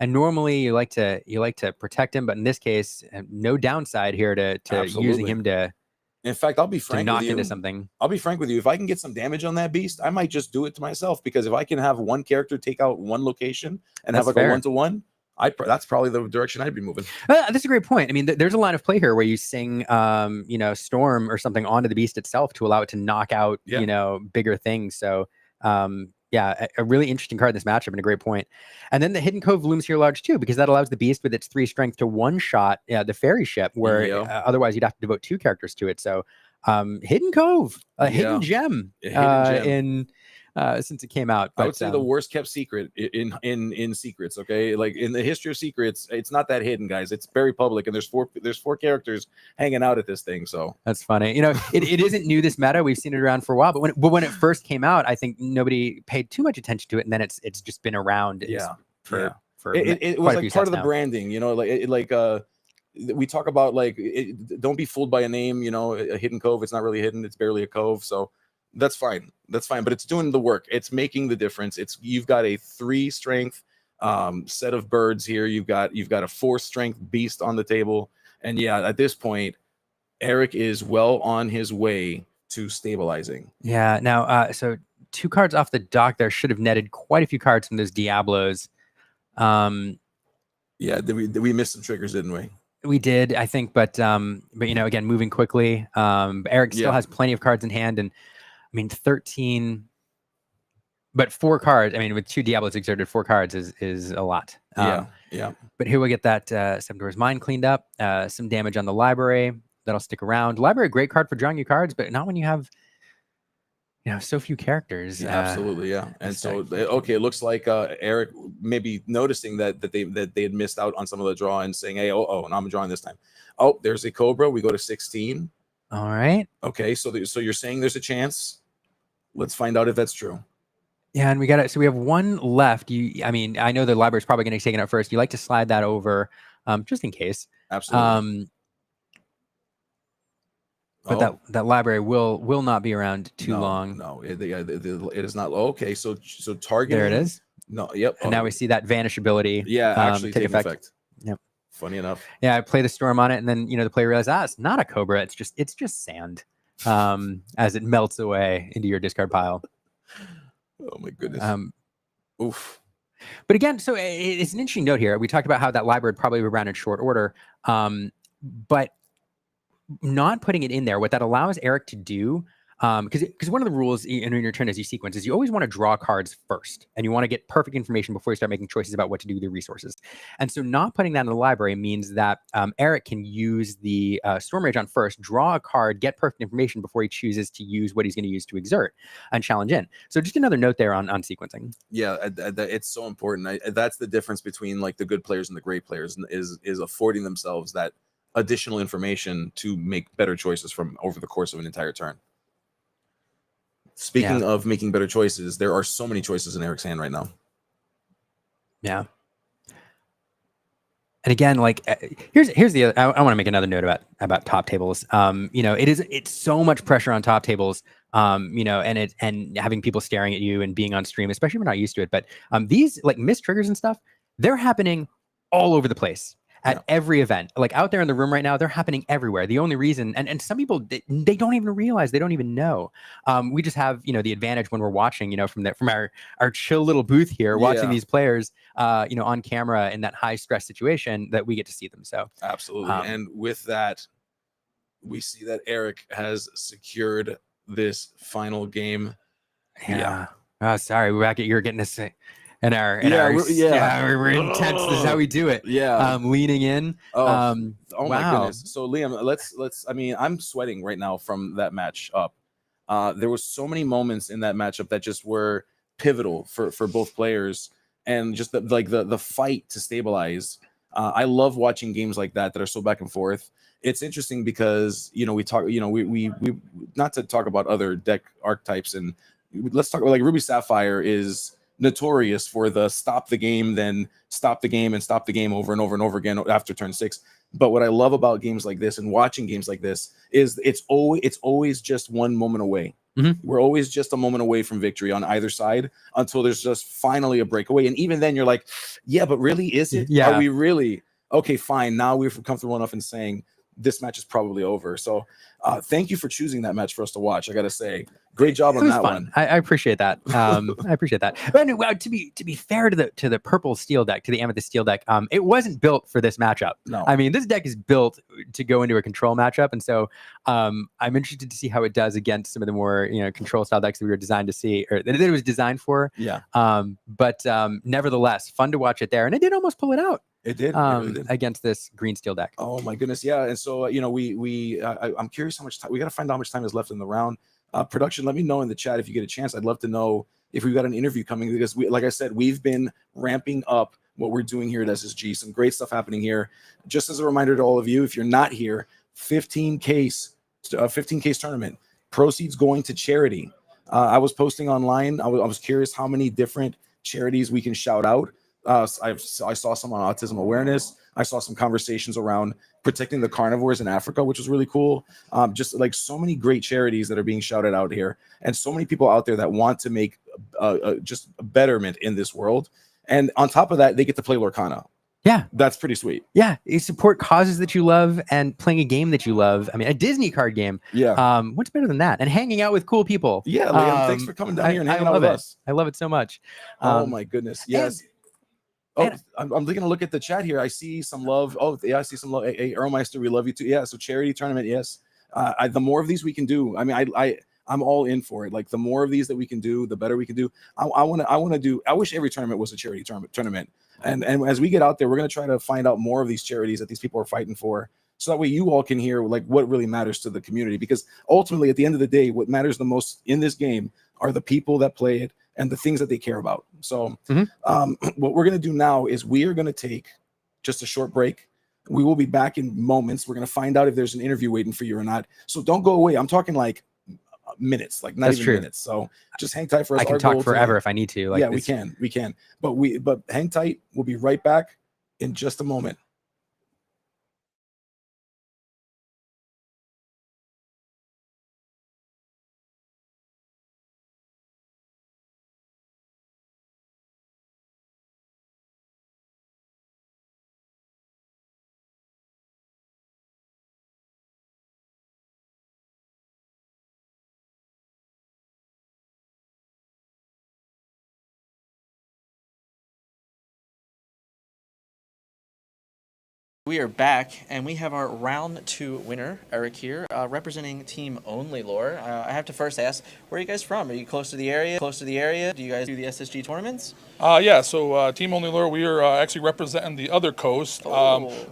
And normally you like to protect him, but in this case, no downside here to using Absolutely. him to In fact, I'll be frank knock with you. into something. I'll be frank with you. If I can get some damage on that beast, I might just do it to myself, because if I can have one character take out one location and have That's like fair. a 1-to-1, that's probably the direction I'd be moving. That's a great point. I mean, there's a line of play here where you sing, Storm or something onto the beast itself to allow it to knock out, bigger things. So, a really interesting card in this matchup and a great point. And then the Hidden Cove looms here large too, because that allows the beast with its 3 strength to one-shot the fairy ship, where otherwise you'd have to devote 2 characters to it. So, Hidden Cove, a hidden gem, since it came out. I would say the worst kept secret in secrets. Okay, like in the history of secrets, it's not that hidden, guys. It's very public, and there's 4 characters hanging out at this thing. So that's funny. It isn't new, this meta. We've seen it around for a while, but when it first came out, I think nobody paid too much attention to it, and then it's just been around. For it was like part of the branding. We talk about don't be fooled by a name. A hidden cove. It's not really hidden. It's barely a cove. So. That's fine. But it's doing the work. It's making the difference. You've got a 3 strength set of birds here. You've got a 4 strength beast on the table. And at this point, Eric is well on his way to stabilizing. Yeah. Now, so 2 cards off the dock there should have netted quite a few cards from those Diablos. We missed some triggers, didn't we? We did, I think, but again, moving quickly. Eric still has plenty of cards in hand, and 13, but 4 cards. With 2 Diablos exerted, 4 cards is a lot. But here we'll get that 7 Doors Mine cleaned up, some damage on the library that'll stick around. Library, great card for drawing you cards, but not when you have so few characters. Absolutely, yeah. And so it looks like Eric maybe noticing that they had missed out on some of the draw and saying, hey, now I'm drawing this time. Oh, there's a Cobra. We go to 16. All right. Okay, so you're saying there's a chance. Let's find out if that's true. Yeah, and we got it. So we have 1 left. I know the library's probably going to take it out first. You like to slide that over, just in case. Absolutely. But that library will not be around too long. No, it is not. Okay, so target. There it is. No, yep. And now we see that vanish ability. Actually take effect. Yep. Funny enough. Yeah, I play the storm on it, and then the player realizes, it's not a Cobra. It's just sand. As it melts away into your discard pile. Oh my goodness. Oof. But again, so it's an interesting note here. We talked about how that library would probably be around in short order, but not putting it in there, what that allows Eric to do, because one of the rules in your turn as you sequence is you always want to draw cards first, and you want to get perfect information before you start making choices about what to do with your resources. And so not putting that in the library means that Eric can use the Storm Rage on first, draw a card, get perfect information before he chooses to use what he's going to use to exert and challenge in. So just another note there on sequencing. Yeah, it's so important. That's the difference between the good players and the great players is affording themselves that additional information to make better choices from over the course of an entire turn. Speaking of making better choices, there are so many choices in Eric's hand right now. Yeah. And again, here's the I want to make another note about top tables. It's so much pressure on top tables. And having people staring at you and being on stream, especially if we're not used to it. But these missed triggers and stuff, they're happening all over the place. At every event, out there in the room right now, they're happening everywhere. The only reason, and some people, they don't even realize, they don't even know. We just have, the advantage when we're watching, from our chill little booth here, watching these players, on camera in that high stress situation, that we get to see them. So absolutely. And with that, we see that Eric has secured this final game. Yeah. Oh, sorry. We're back at you're getting this. And we're intense. This is how we do it. Yeah. Leaning in. Oh wow. My goodness. So Liam, let's I'm sweating right now from that match up. There was so many moments in that matchup that just were pivotal for both players, and just the fight to stabilize. I love watching games like that are so back and forth. It's interesting because we talk, we not to talk about other deck archetypes, and let's talk about Ruby Sapphire is notorious for the stop the game, then stop the game and stop the game over and over and over again after turn 6. But what I love about games like this and watching games like this is it's always just one moment away. We're always just a moment away from victory on either side until there's just finally a breakaway. And even then you're like, yeah, but really, is it? Yeah. Are we really? Okay, fine. Now we're comfortable enough in saying this match is probably over. So thank you for choosing that match for us to watch. I got to say, great job on that one. I appreciate that. I appreciate that. But anyway, to be fair to the purple steel deck, to the amethyst steel deck, it wasn't built for this matchup. No. I mean, this deck is built to go into a control matchup, and so I'm interested to see how it does against some of the more control style decks that we were designed to see, or that it was designed for. Yeah. But nevertheless, fun to watch it there, and it did almost pull it out. It did, it really did against this green steel deck. Oh my goodness, yeah. And so I'm curious how much time we got to find out how much time is left in the round. Production, let me know in the chat if you get a chance. I'd love to know if we've got an interview coming, because like I said, we've been ramping up what we're doing here at SSG. Some great stuff happening here. Just as a reminder to all of you, if you're not here, 15 case tournament, proceeds going to charity. I was posting online. I was curious how many different charities we can shout out. I saw some on autism awareness. I saw some conversations around protecting the carnivores in Africa, which was really cool. Just like so many great charities that are being shouted out here, and so many people out there that want to make just a betterment in this world. And on top of that, they get to play Lorcana. Yeah, that's pretty sweet. Yeah, you support causes that you love and playing a game that you love. I mean, a Disney card game. Yeah. What's better than that? And hanging out with cool people. Yeah, Liam, thanks for coming down here and hanging out with us. I love it so much. Oh my goodness, yes. I'm going to look at the chat here. I see some love. Oh, yeah, I see some love. Hey, Earlmeister, we love you too. Yeah, so charity tournament, yes. The more of these we can do, I mean, I'm all in for it. Like, the more of these that we can do, the better we can do. I want to do. I wish every tournament was a charity tournament. And as we get out there, we're going to try to find out more of these charities that these people are fighting for, so that way you all can hear like what really matters to the community. Because ultimately, at the end of the day, what matters the most in this game are the people that play it and the things that they care about. So what we're going to do now is we are going to take just a short break. We will be back in moments. We're going to find out if there's an interview waiting for you or not. So don't go away. I'm talking like minutes, like not even minutes. So just hang tight for us. I can talk forever if I need to. Like, yeah, we can. But hang tight. We'll be right back in just a moment. We are back, and we have our round 2 winner, Eric here, representing Team Only Lore. I have to first ask, where are you guys from? Are you close to the area? Do you guys do the SSG tournaments? Yeah, so Team Only Lure, we are actually representing the other coast.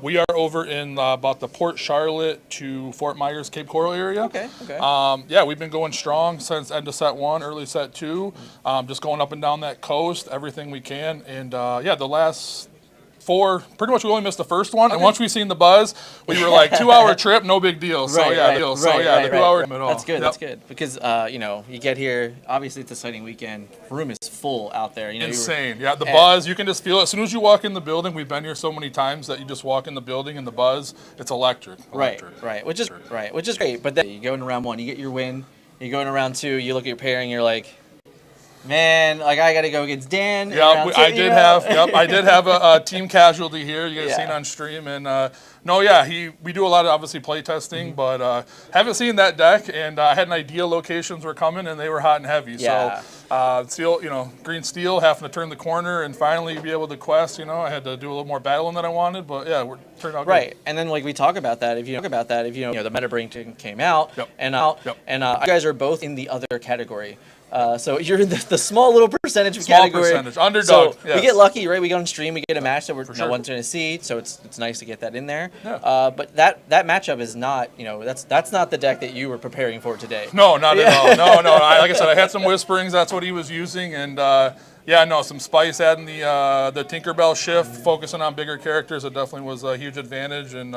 We are over in about the Port Charlotte to Fort Myers, Cape Coral area. Okay. Yeah, we've been going strong since end of set 1, early set 2, just going up and down that coast, everything we can. And yeah, the last 4, pretty much we only missed the first one. Okay. And once we seen the buzz, we were like 2-hour trip, no big deal. So the 2-hour at all. That's good. That's good because you get here. Obviously, it's a exciting weekend. Room is full out there. Insane. Yeah, the buzz, you can just feel it as soon as you walk in the building. We've been here so many times that you just walk in the building and the buzz, it's electric. Right. Which is great. But then you go in round 1, you get your win. You go into round 2, you look at your pairing, you're like, man, like I got to go against Dan. Yeah, I did have a team casualty here. You guys seen on stream, and we do a lot of obviously play testing, but haven't seen that deck, and I had an idea locations were coming, and they were hot and heavy. Yeah. So steel, green steel, having to turn the corner and finally be able to quest. I had to do a little more battling than I wanted, but yeah, we're turned out right. good. And then like we talk about that, if you the meta brain came out, and you guys are both in the other category. So you're in the small little percentage category. Underdog. So we get lucky, right? We get on stream, we get a match that no one's going to see, so it's nice to get that in there. Yeah. But that matchup is not, that's not the deck that you were preparing for today. No, not at all. No. Like I said, I had some whisperings. That's what he was using, and some spice adding the Tinkerbell shift, focusing on bigger characters. It definitely was a huge advantage, and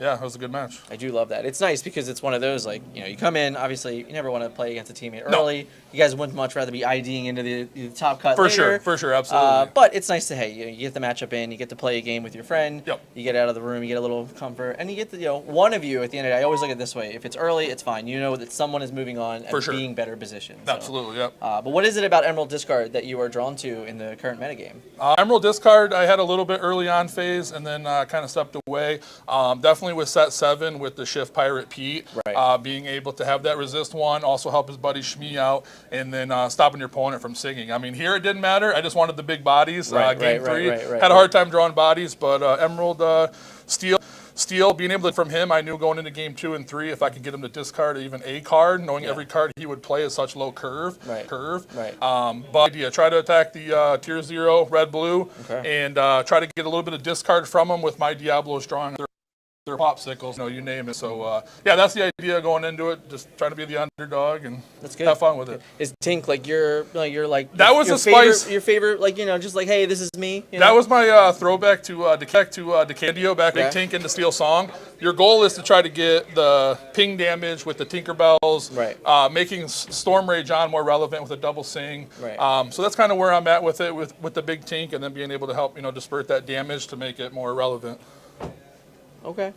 Yeah, it was a good match. I do love that. It's nice because it's one of those, like, you come in, obviously, you never want to play against a teammate No. early. You guys wouldn't much rather be IDing into the top cut For later. sure, absolutely. But it's nice to, hey, you get the matchup in, you get to play a game with your friend, Yep. you get out of the room, you get a little comfort, and you get to, one of you at the end of the day. I always look at it this way. If it's early, it's fine. You know that someone is moving on For and sure. being better positioned. So. Absolutely, yep. But what is it about Emerald Discard that you are drawn to in the current metagame? Emerald Discard, I had a little bit early on phase and then kind of stepped away. Definitely with set 7 with the Shift Pirate Pete, Right. being able to have that resist 1, also help his buddy Shmi out, and then stopping your opponent from singing. I mean, here it didn't matter. I just wanted the big bodies. Game 3, had a hard time drawing bodies, but Emerald Steel, being able to, from him, I knew going into game 2 and 3, if I could get him to discard even a card, knowing every card he would play is such low curve. Right. But idea, try to attack the tier 0 red-blue, and try to get a little bit of discard from him with my Diablos drawing their popsicles, you name it. So yeah, that's the idea going into it. Just trying to be the underdog and That's good. have fun with it. Is Tink like you're like That was your a spice. your favorite, like just like, hey, this is me. That was my throwback to Decandio back Big Tink into Steel Song. Your goal is to try to get the ping damage with the Tinkerbells, making Storm Rage on more relevant with a double sing. So that's kind of where I'm at with it, with the Big Tink, and then being able to help disperse that damage to make it more relevant. Okay.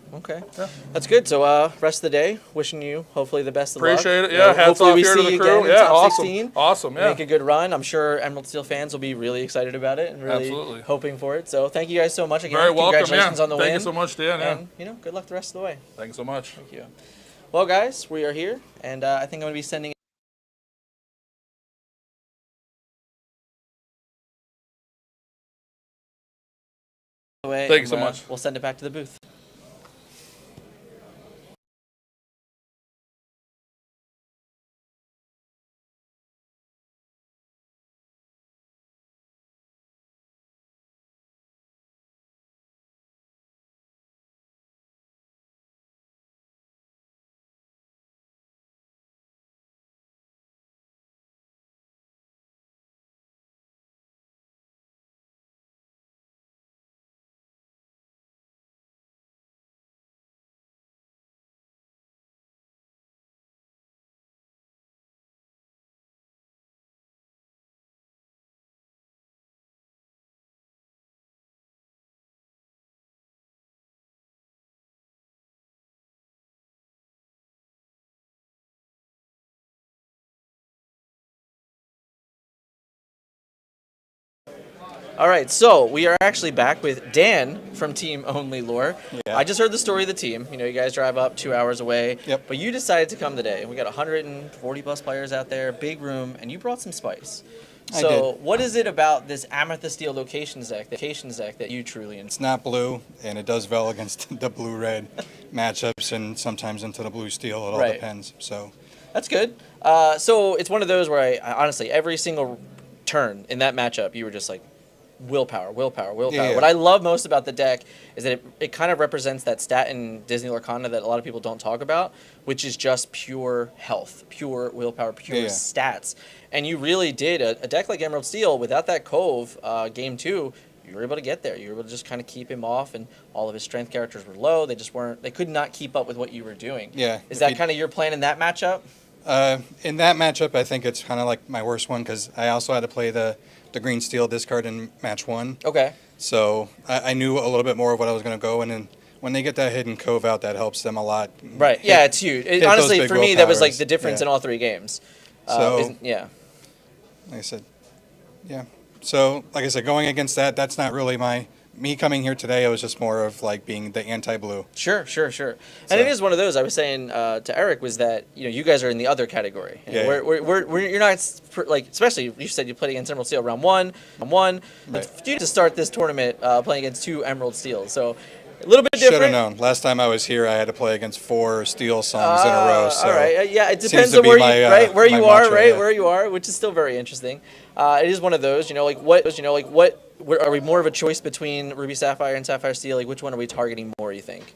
Yeah. That's good. So rest of the day, wishing you hopefully the best of luck. Appreciate it. Yeah, hats hopefully off we here see to the you crew. again in Yeah, top awesome. 16. Awesome, yeah. Make a good run. I'm sure Emerald Steel fans will be really excited about it and really Absolutely. hoping for it. So thank you guys so much again. Very welcome. Congratulations on the win. Thank you so much, Dan. Yeah. And good luck the rest of the way. Thank you so much. Thank you. Well, guys, we are here, and I think I'm going to be sending away. Thank you so much. We'll send it back to the booth. All right, so we are actually back with Dan from Team Only Lore. Yeah. I just heard the story of the team. You guys drive up 2 hours away. Yep. But you decided to come today. We got 140 plus players out there, big room, and you brought some spice. So what is it about this Amethyst Steel locations deck that you truly enjoy? It's not blue, and it does well against the blue-red matchups, and sometimes into the blue-steel. It all depends. So that's good. So it's one of those where I honestly, every single turn in that matchup, you were just like, willpower. Yeah. What I love most about the deck is that it kind of represents that stat in Disney Lorcana that a lot of people don't talk about, which is just pure health, pure willpower, pure stats. And you really did a deck like Emerald Steel without that Cove game 2. You were able to get there. You were able to just kind of keep him off, and all of his strength characters were low. They could not keep up with what you were doing. Yeah. Is that kind of your plan in that matchup? In that matchup, I think it's kind of like my worst one because I also had to play the green steel discard in match 1. Okay. So I knew a little bit more of what I was going to go, and then when they get that hidden Cove out, that helps them a lot. Right. Yeah, it's huge. Honestly, for me, that was like the difference in all 3 games. So yeah. Like I said, yeah. So like I said, going against that, that's not really me coming here today. It was just more of like being the anti-blue. Sure. And it is one of those. I was saying to Eric was that you guys are in the other category. You're not like, especially you said you played against Emerald Steel round one. But you to start this tournament playing against 2 Emerald Steels, so a little bit different. Should have known. Last time I was here, I had to play against 4 Steel songs in a row. So all right. Yeah, it depends on where where you are, which is still very interesting. It is one of those. What are we more of a choice between Ruby Sapphire and Sapphire Steel? Like, which one are we targeting more, you think?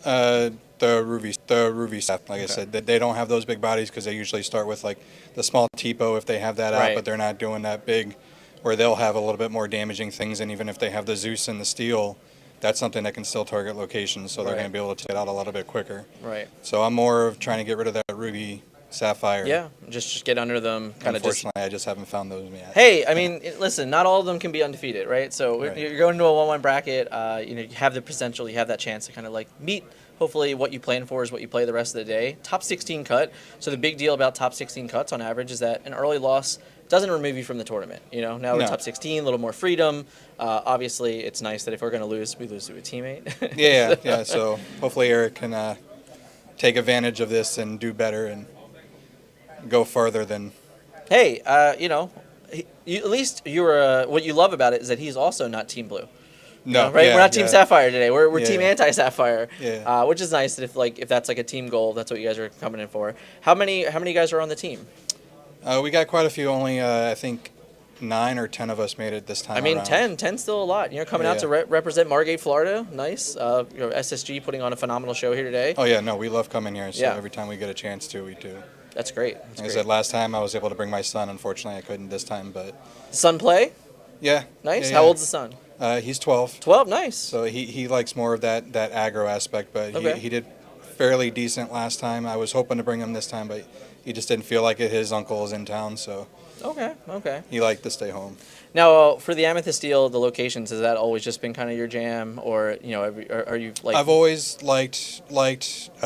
The Ruby Sapphire. Like I said, they don't have those big bodies because they usually start with like the small Tipo if they have that out, but they're not doing that big, where they'll have a little bit more damaging things. And even if they have the Zeus and the Steel, that's something that can still target locations, so they're Right. going to be able to take it out a little bit quicker. Right. So I'm more of trying to get rid of that ruby sapphire. Yeah, just get under them, kind of just. Unfortunately, I just haven't found those yet. Hey, I mean, listen, not all of them can be undefeated, right? So Right. you're going into a 1-1 bracket. You know, you have the potential, you have that chance to kind of like meet. Hopefully, what you plan for is what you play the rest of the day. Top 16 cut. So the big deal about top 16 cuts on average is that an early loss doesn't remove you from the tournament. You know, now we're No. top 16, a little more freedom. Obviously, it's nice that if we're going to lose, we lose to a teammate. Yeah, yeah. So hopefully Eric can take advantage of this and do better and go farther than. Hey, you know, at least you're. What you love about it is that he's also not Team Blue. No, right? yeah, We're not Team yeah. Sapphire today. We're Yeah. Team Anti-Sapphire. Yeah. Which is nice that if that's like a team goal, that's what you guys are coming in for. How many guys are on the team? We got quite a few. Only I think 9 or 10 of us made it this time. I mean, around. 10 still a lot. You know, coming out to represent Margate, Florida. Nice. You know, SSG putting on a phenomenal show here today. Oh yeah, no, we love coming here. So Yeah. every time we get a chance to, we do. That's great. That's Like I great. said last time, I was able to bring my son. Unfortunately, I couldn't this time, but Son play? yeah. Nice. Yeah, How yeah. old's the son? He's 12. 12. Nice. So he likes more of that aggro aspect, but Okay. he did fairly decent last time. I was hoping to bring him this time, but he just didn't feel like it. His uncle is in town, so Okay. he liked to stay home. Now, for the Amethyst deal, the locations, has that always just been kind of your jam, or you know, are you like? I've always liked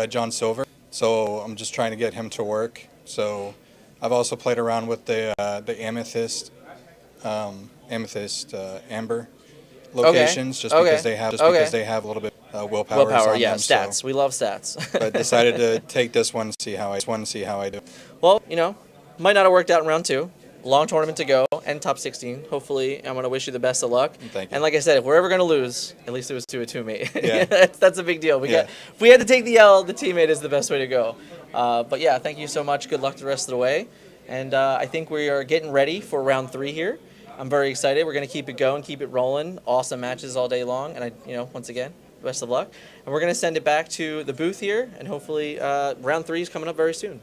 John Silver, so I'm just trying to get him to work. So I've also played around with the Amethyst Amber locations, just because they have a little bit willpower. Willpower, on yeah, them, stats. So. We love stats. But decided to take this one, see how I do. Well, you know, might not have worked out in round 2. Long tournament to go and top 16. Hopefully, I'm going to wish you the best of luck. Thank you. And like I said, if we're ever going to lose, at least it was to a teammate. Yeah. that's a big deal. If we had to take the L, the teammate is the best way to go. But yeah, thank you so much. Good luck the rest of the way. And I think we are getting ready for round 3 here. I'm very excited. We're going to keep it going, keep it rolling. Awesome matches all day long. And once again, best of luck. And we're going to send it back to the booth here. And hopefully round 3 is coming up very soon.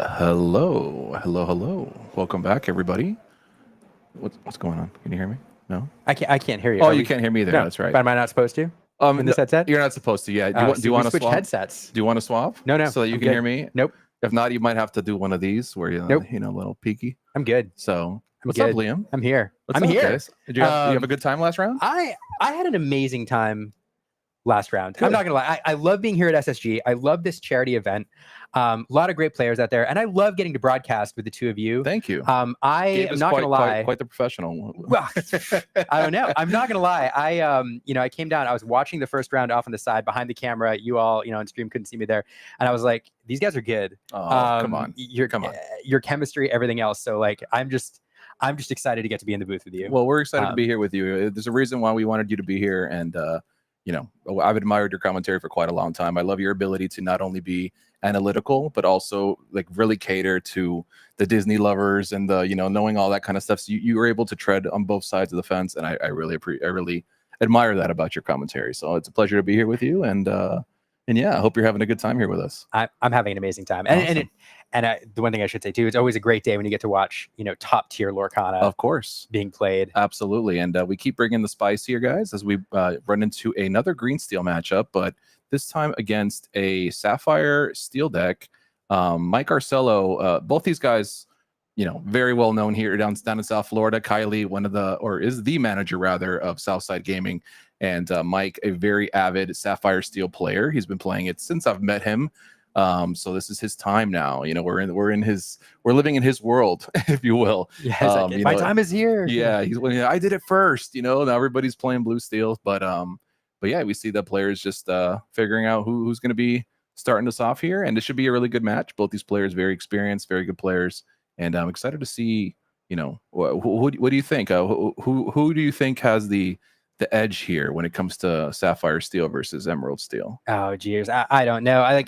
Hello. Welcome back, everybody. What's going on? Can you hear me? No. I can't hear you. Oh, Are you we- can't hear me either. No, That's right. But am I not supposed to? In this headset? You're not supposed to. Yeah. Do Oh, you so want we to switched swap? headsets. Do you want to swap? No. So that you I'm can good. hear me. Nope. If not, you might have to do one of these where you, Nope. a little peaky. I'm good. So I'm what's good. up, Liam? I'm here. What's I'm up, here. guys? Did you have a good time last round? I had an amazing time last round. Good. I'm not gonna lie. I love being here at SSG. I love this charity event. A lot of great players out there, and I love getting to broadcast with the two of you. Thank you. I Gabe am is not gonna lie. quite the professional. Well, I don't know. I'm not gonna lie. I came down. I was watching the first round off on the side behind the camera. You all, on stream couldn't see me there, and I was like, these guys are good. Oh, come on. Your chemistry, everything else. So like, I'm just excited to get to be in the booth with you. Well, we're excited to be here with you. There's a reason why we wanted you to be here, and I've admired your commentary for quite a long time. I love your ability to not only be analytical, but also like really cater to the Disney lovers and the knowing all that kind of stuff. So you were able to tread on both sides of the fence, and I really admire that about your commentary. So it's a pleasure to be here with you, and yeah, I hope you're having a good time here with us. I'm having an amazing time, Awesome. and the one thing I should say too, it's always a great day when you get to watch top tier Lorcana, Of course, being played. Absolutely, and we keep bringing the spice here, guys, as we run into another green steel matchup, but this time against a Sapphire Steel deck. Mike Arcello, both these guys, very well known here down in South Florida. Kylie, is the manager rather of Southside Gaming, and Mike, a very avid Sapphire Steel player. He's been playing it since I've met him. So this is his time now. We're living in his world, if you will. Yeah, my time is here. Yeah, I did it first. Now everybody's playing blue steel, but yeah, we see the players just figuring out who's going to be starting us off here, and it should be a really good match. Both these players very experienced, very good players, and I'm excited to see. What do you think? Who do you think has the edge here when it comes to Sapphire Steel versus Emerald Steel? Oh, geez, I don't know. I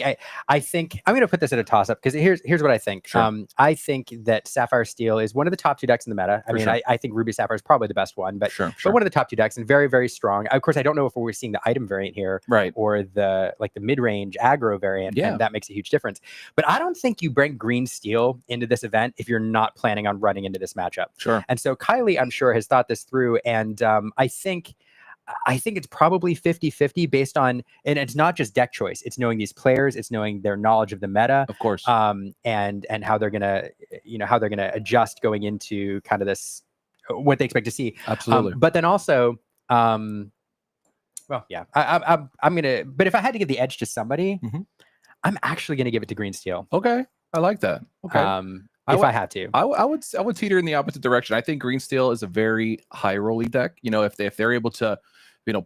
think I'm going to put this at a toss up because here's what I think. Sure. I think that Sapphire Steel is one of the top two decks in the meta. I mean, sure. I think Ruby Sapphire is probably the best one, but Sure. one of the top two decks and very, very strong. Of course, I don't know if we're seeing the item variant here, Right. or the mid range aggro variant, Yeah. and that makes a huge difference. But I don't think you bring green steel into this event if you're not planning on running into this matchup. Sure. And so Kylie, I'm sure, has thought this through, and I think it's probably 50-50 based on, and it's not just deck choice. It's knowing these players, it's knowing their knowledge of the meta, Of course. and how they're gonna, adjust going into kind of this, what they expect to see. Absolutely. But then also, well, yeah, I'm gonna. But if I had to give the edge to somebody, Mhm. I'm actually gonna give it to Green Steel. Okay, I like that. Okay. If would- I had to. I would teeter in the opposite direction. I think Green Steel is a very high rolly deck. If they're able to,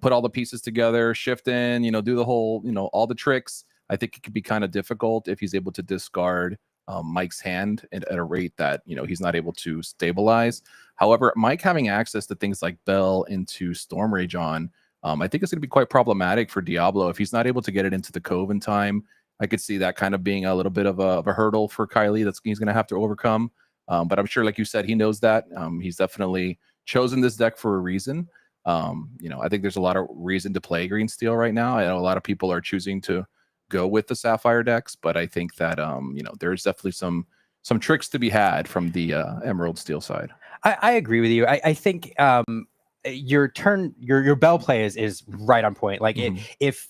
put all the pieces together, shift in, do the whole, all the tricks. I think it could be kind of difficult if he's able to discard Mike's hand at a rate that he's not able to stabilize. However, Mike having access to things like Bell into Storm Rage on, I think it's going to be quite problematic for Diablo if he's not able to get it into the Cove in time. I could see that kind of being a little bit of a hurdle for Kylie that he's going to have to overcome. But I'm sure, like you said, he knows that. He's definitely chosen this deck for a reason. I think there's a lot of reason to play Green Steel right now. I know a lot of people are choosing to go with the Sapphire decks, but I think that there's definitely some tricks to be had from the Emerald Steel side. I agree with you. I think your Bell play is right on point. Like if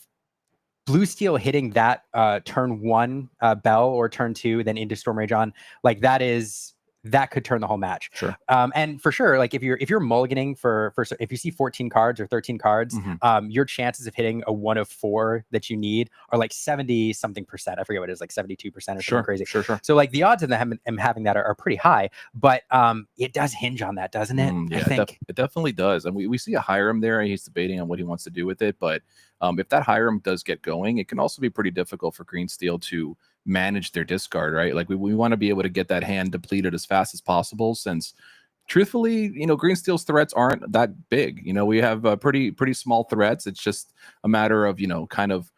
Blue Steel hitting that turn 1 Bell or turn 2, then into Storm Rage on, like that could turn the whole match. Sure. And for sure, like if you're mulliganing for if you see 14 cards or 13 cards, your chances of hitting a 1 of 4 that you need are like 70 something percent. I forget what it is, like 72% or something crazy. Sure. So like the odds of them having that are pretty high, but it does hinge on that, doesn't it? Yeah, I think it definitely does. And we see a Hiram there, and he's debating on what he wants to do with it. But if that Hiram does get going, it can also be pretty difficult for Green Steel to manage their discard, right? Like we want to be able to get that hand depleted as fast as possible, since truthfully, Green Steel's threats aren't that big. We have pretty small threats. It's just a matter of, kind of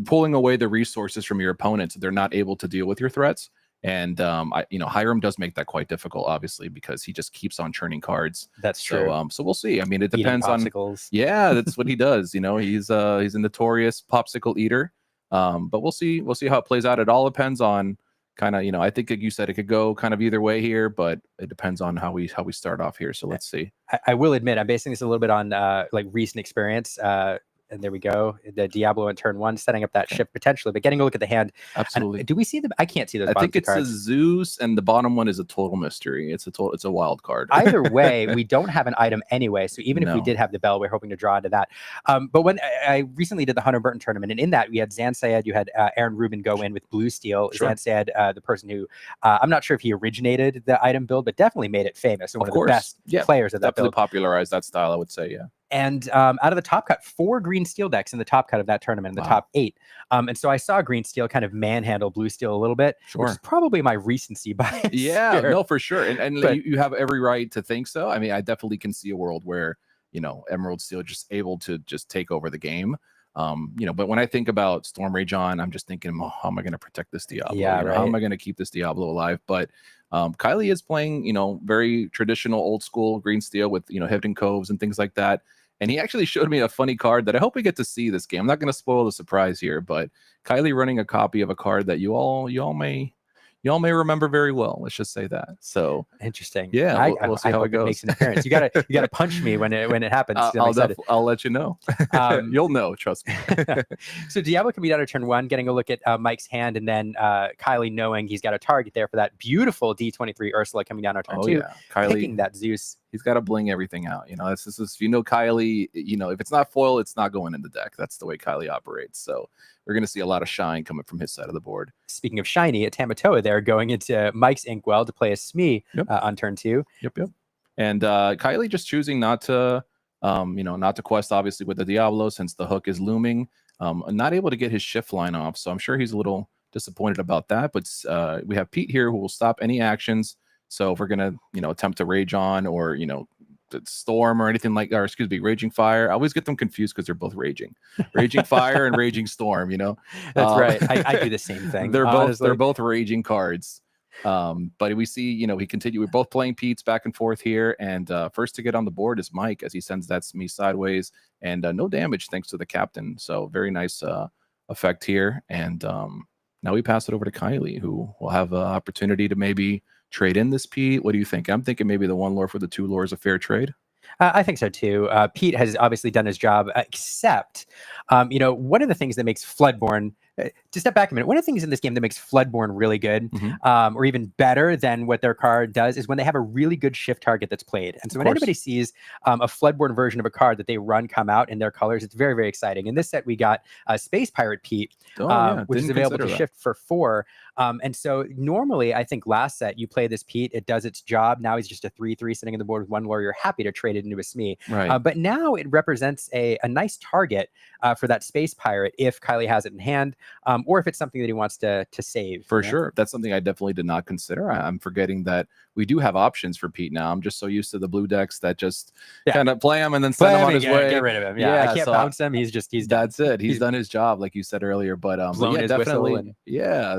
pulling away the resources from your opponent so they're not able to deal with your threats. And Hiram does make that quite difficult, obviously, because he just keeps on churning cards. That's true. So we'll see. I mean, it Eating depends on. popsicles. Yeah, that's what he does. He's a notorious popsicle eater. But we'll see how it plays out. It all depends on kind of, I think like you said, it could go kind of either way here, but it depends on how we start off here. So let's see. I will admit, I'm basing this a little bit on like recent experience. And there we go. The Diablo in turn 1, setting up that shift potentially, but getting a look at the hand. Absolutely. And do we see them? I can't see those. I think it's cards. a Zeus, and the bottom one is a total mystery. It's a wild card. Either way, we don't have an item anyway. So even if we did have the bell, we're hoping to draw into that. But when I recently did the Hunter Burton tournament, and in that we had Zan Syed, you had Aaron Rubin go in with blue steel. Sure. Zan Syed, the person who I'm not sure if he originated the item build, but definitely made it famous. And one of the best players of that definitely build. popularized that style, I would say. Yeah. And out of the top cut, 4 green steel decks in the top cut of that tournament, in the top 8. And so I saw green steel kind of manhandle blue steel a little bit, which is probably my recency bias. Yeah, here. no, for sure. And But- you have every right to think so. I mean, I definitely can see a world where, Emerald Steel just able to just take over the game. But when I think about Storm Rage on, I'm just thinking, how am I going to protect this Diablo? Yeah, How am I going to keep this Diablo alive? But Kylie is playing, very traditional old school green steel with, hidden coves and things like that. And he actually showed me a funny card that I hope we get to see this game. I'm not going to spoil the surprise here, but Kylie running a copy of a card that you all may remember very well. Let's just say that. So interesting. Yeah, we'll see how it goes. Makes an appearance. You gotta punch me when it happens. I'll let you know. You'll know. Trust me. So Diablo can be down to turn 1, getting a look at Mike's hand, and then Kylie knowing he's got a target there for that beautiful D23 Ursula coming down on turn 2. Yeah. Kylie picking that Zeus. He's got to bling everything out. This is Kylie. If it's not foil, it's not going in the deck. That's the way Kylie operates. So we're going to see a lot of shine coming from his side of the board. Speaking of shiny, a Tamatoa there going into Mike's Inkwell to play a Smee on turn 2. Yep. And Kylie just choosing not to, not to quest obviously with the Diablo since the hook is looming. Not able to get his shift line off, so I'm sure he's a little disappointed about that. But we have Pete here who will stop any actions. So if we're gonna, attempt to rage on or storm or anything like, or excuse me, raging fire. I always get them confused because they're both raging fire and raging storm. That's right. I do the same thing. They're both raging cards. But we see, we continue. We're both playing Pete's back and forth here, and first to get on the board is Mike as he sends that Smee sideways, and no damage thanks to the captain. So very nice effect here. And now we pass it over to Kylie, who will have an opportunity to maybe trade in this Pete. What do you think? I'm thinking maybe the 1 lore for the 2 lore is a fair trade. I think so too. Pete has obviously done his job, except, one of the things that makes Floodborne, to step back a minute, one of the things in this game that makes Floodborne really good, or even better than what their card does, is when they have a really good shift target that's played. And so when anybody sees a Floodborne version of a card that they run come out in their colors, it's very, very exciting. In this set, we got Space Pirate Pete, which is available to shift for 4. And so normally, I think last set, you play this Pete, it does its job. Now he's just a 3/3 sitting in the board with 1 lore. You're happy to trade it into a Smee. Right. But now it represents a nice target for that Space Pirate if Kylie has it in hand, or if it's something that he wants to save. For sure. That's something I definitely did not consider. I'm forgetting that we do have options for Pete now. I'm just so used to the blue decks that just kind of play him and then send him on his way. Get rid of him. Yeah, I can't bounce him. He's that's it. He's done his job, like you said earlier. But yeah, definitely.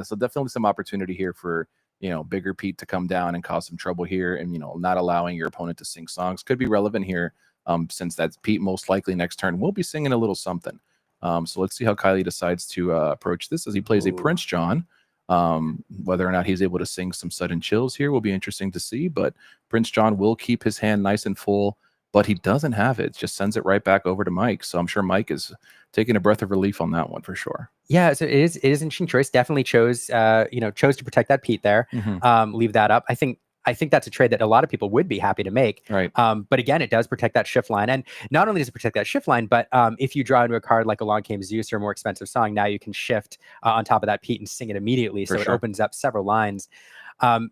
So definitely some opportunity here for bigger Pete to come down and cause some trouble here, and not allowing your opponent to sing songs could be relevant here. Since that's Pete, most likely next turn we'll be singing a little something. So let's see how Kylie decides to approach this as he plays a Prince John. Whether or not he's able to sing some sudden chills here will be interesting to see, but Prince John will keep his hand nice and full, but he doesn't have it. Just sends it right back over to Mike. So I'm sure Mike is taking a breath of relief on that one for sure. Yeah, so it is an interesting choice. Definitely chose to protect that Pete there. Leave that up. I think that's a trade that a lot of people would be happy to make. Right. But again, it does protect that shift line. And not only does it protect that shift line, but if you draw into a card like Along Came Zeus or a more expensive song, now you can shift on top of that Pete and sing it immediately. So it opens up several lines.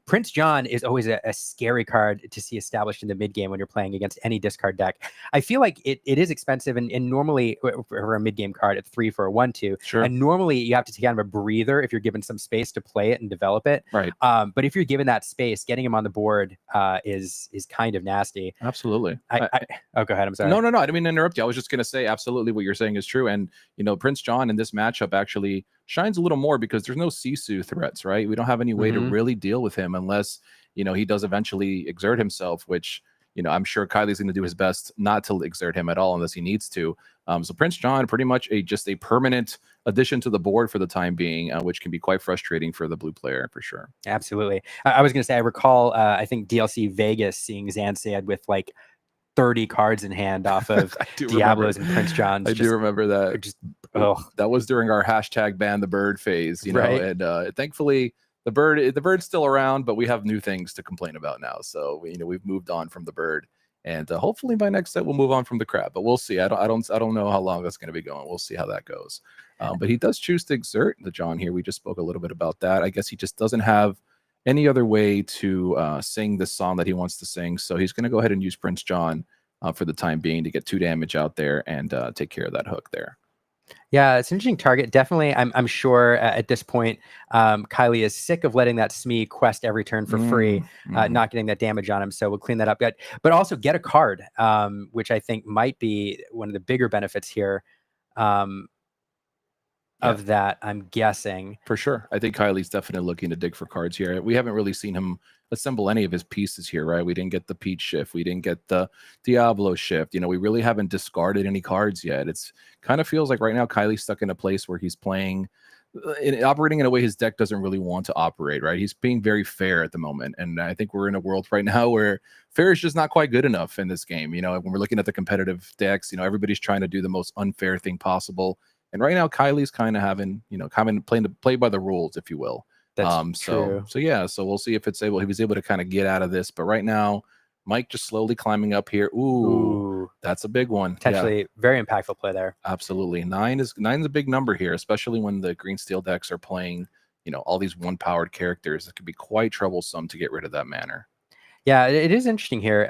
Prince John is always a scary card to see established in the mid game when you're playing against any discard deck. I feel like it is expensive, and normally for a mid game card at 3 for a 1/2. Sure. And normally you have to take kind of a breather if you're given some space to play it and develop it. Right. But if you're given that space, getting him on the board is kind of nasty. Absolutely. Oh, go ahead. I'm sorry. No. I didn't mean to interrupt you. I was just going to say absolutely what you're saying is true. And, Prince John in this matchup actually shines a little more because there's no Sisu threats, right? We don't have any way to really deal with him unless, he does eventually exert himself, which, I'm sure Kylie's going to do his best not to exert him at all unless he needs to. So Prince John, pretty much just a permanent addition to the board for the time being, which can be quite frustrating for the blue player for sure. Absolutely. I was going to say, I recall, I think DLC Vegas seeing Zansead with like 30 cards in hand off of Diablos and Prince John's. I do remember that. That was during our hashtag ban the bird phase, right? And thankfully the bird's still around, but we have new things to complain about now. So we've moved on from the bird, and hopefully by next set we'll move on from the crab. But we'll see. I don't know how long that's going to be going. We'll see how that goes. But he does choose to exert the John here. We just spoke a little bit about that. I guess he just doesn't have any other way to sing the song that he wants to sing. So he's going to go ahead and use Prince John for the time being to get 2 damage out there and take care of that hook there. Yeah, it's an interesting target. Definitely, I'm sure at this point, Kylie is sick of letting that Smee quest every turn for free, not getting that damage on him. So we'll clean that up. But also get a card, which I think might be one of the bigger benefits here. Of that, I'm guessing. For sure. I think Kylie's definitely looking to dig for cards here. We haven't really seen him assemble any of his pieces here, right? We didn't get the Peach shift. We didn't get the Diablo shift. We really haven't discarded any cards yet. It's kind of feels like right now Kylie's stuck in a place where he's playing, operating in a way his deck doesn't really want to operate, right? He's being very fair at the moment. And I think we're in a world right now where fair is just not quite good enough in this game. When we're looking at the competitive decks, everybody's trying to do the most unfair thing possible. And right now, Kylie's kind of having, playing to play by the rules, if you will. That's true. So yeah, so we'll see if he's able to kind of get out of this. But right now, Mike just slowly climbing up here. Ooh. That's a big one. Potentially very impactful play there. Absolutely. 9 is a big number here, especially when the green steel decks are playing, all these 1-powered characters. It could be quite troublesome to get rid of that manner. Yeah, it is interesting here.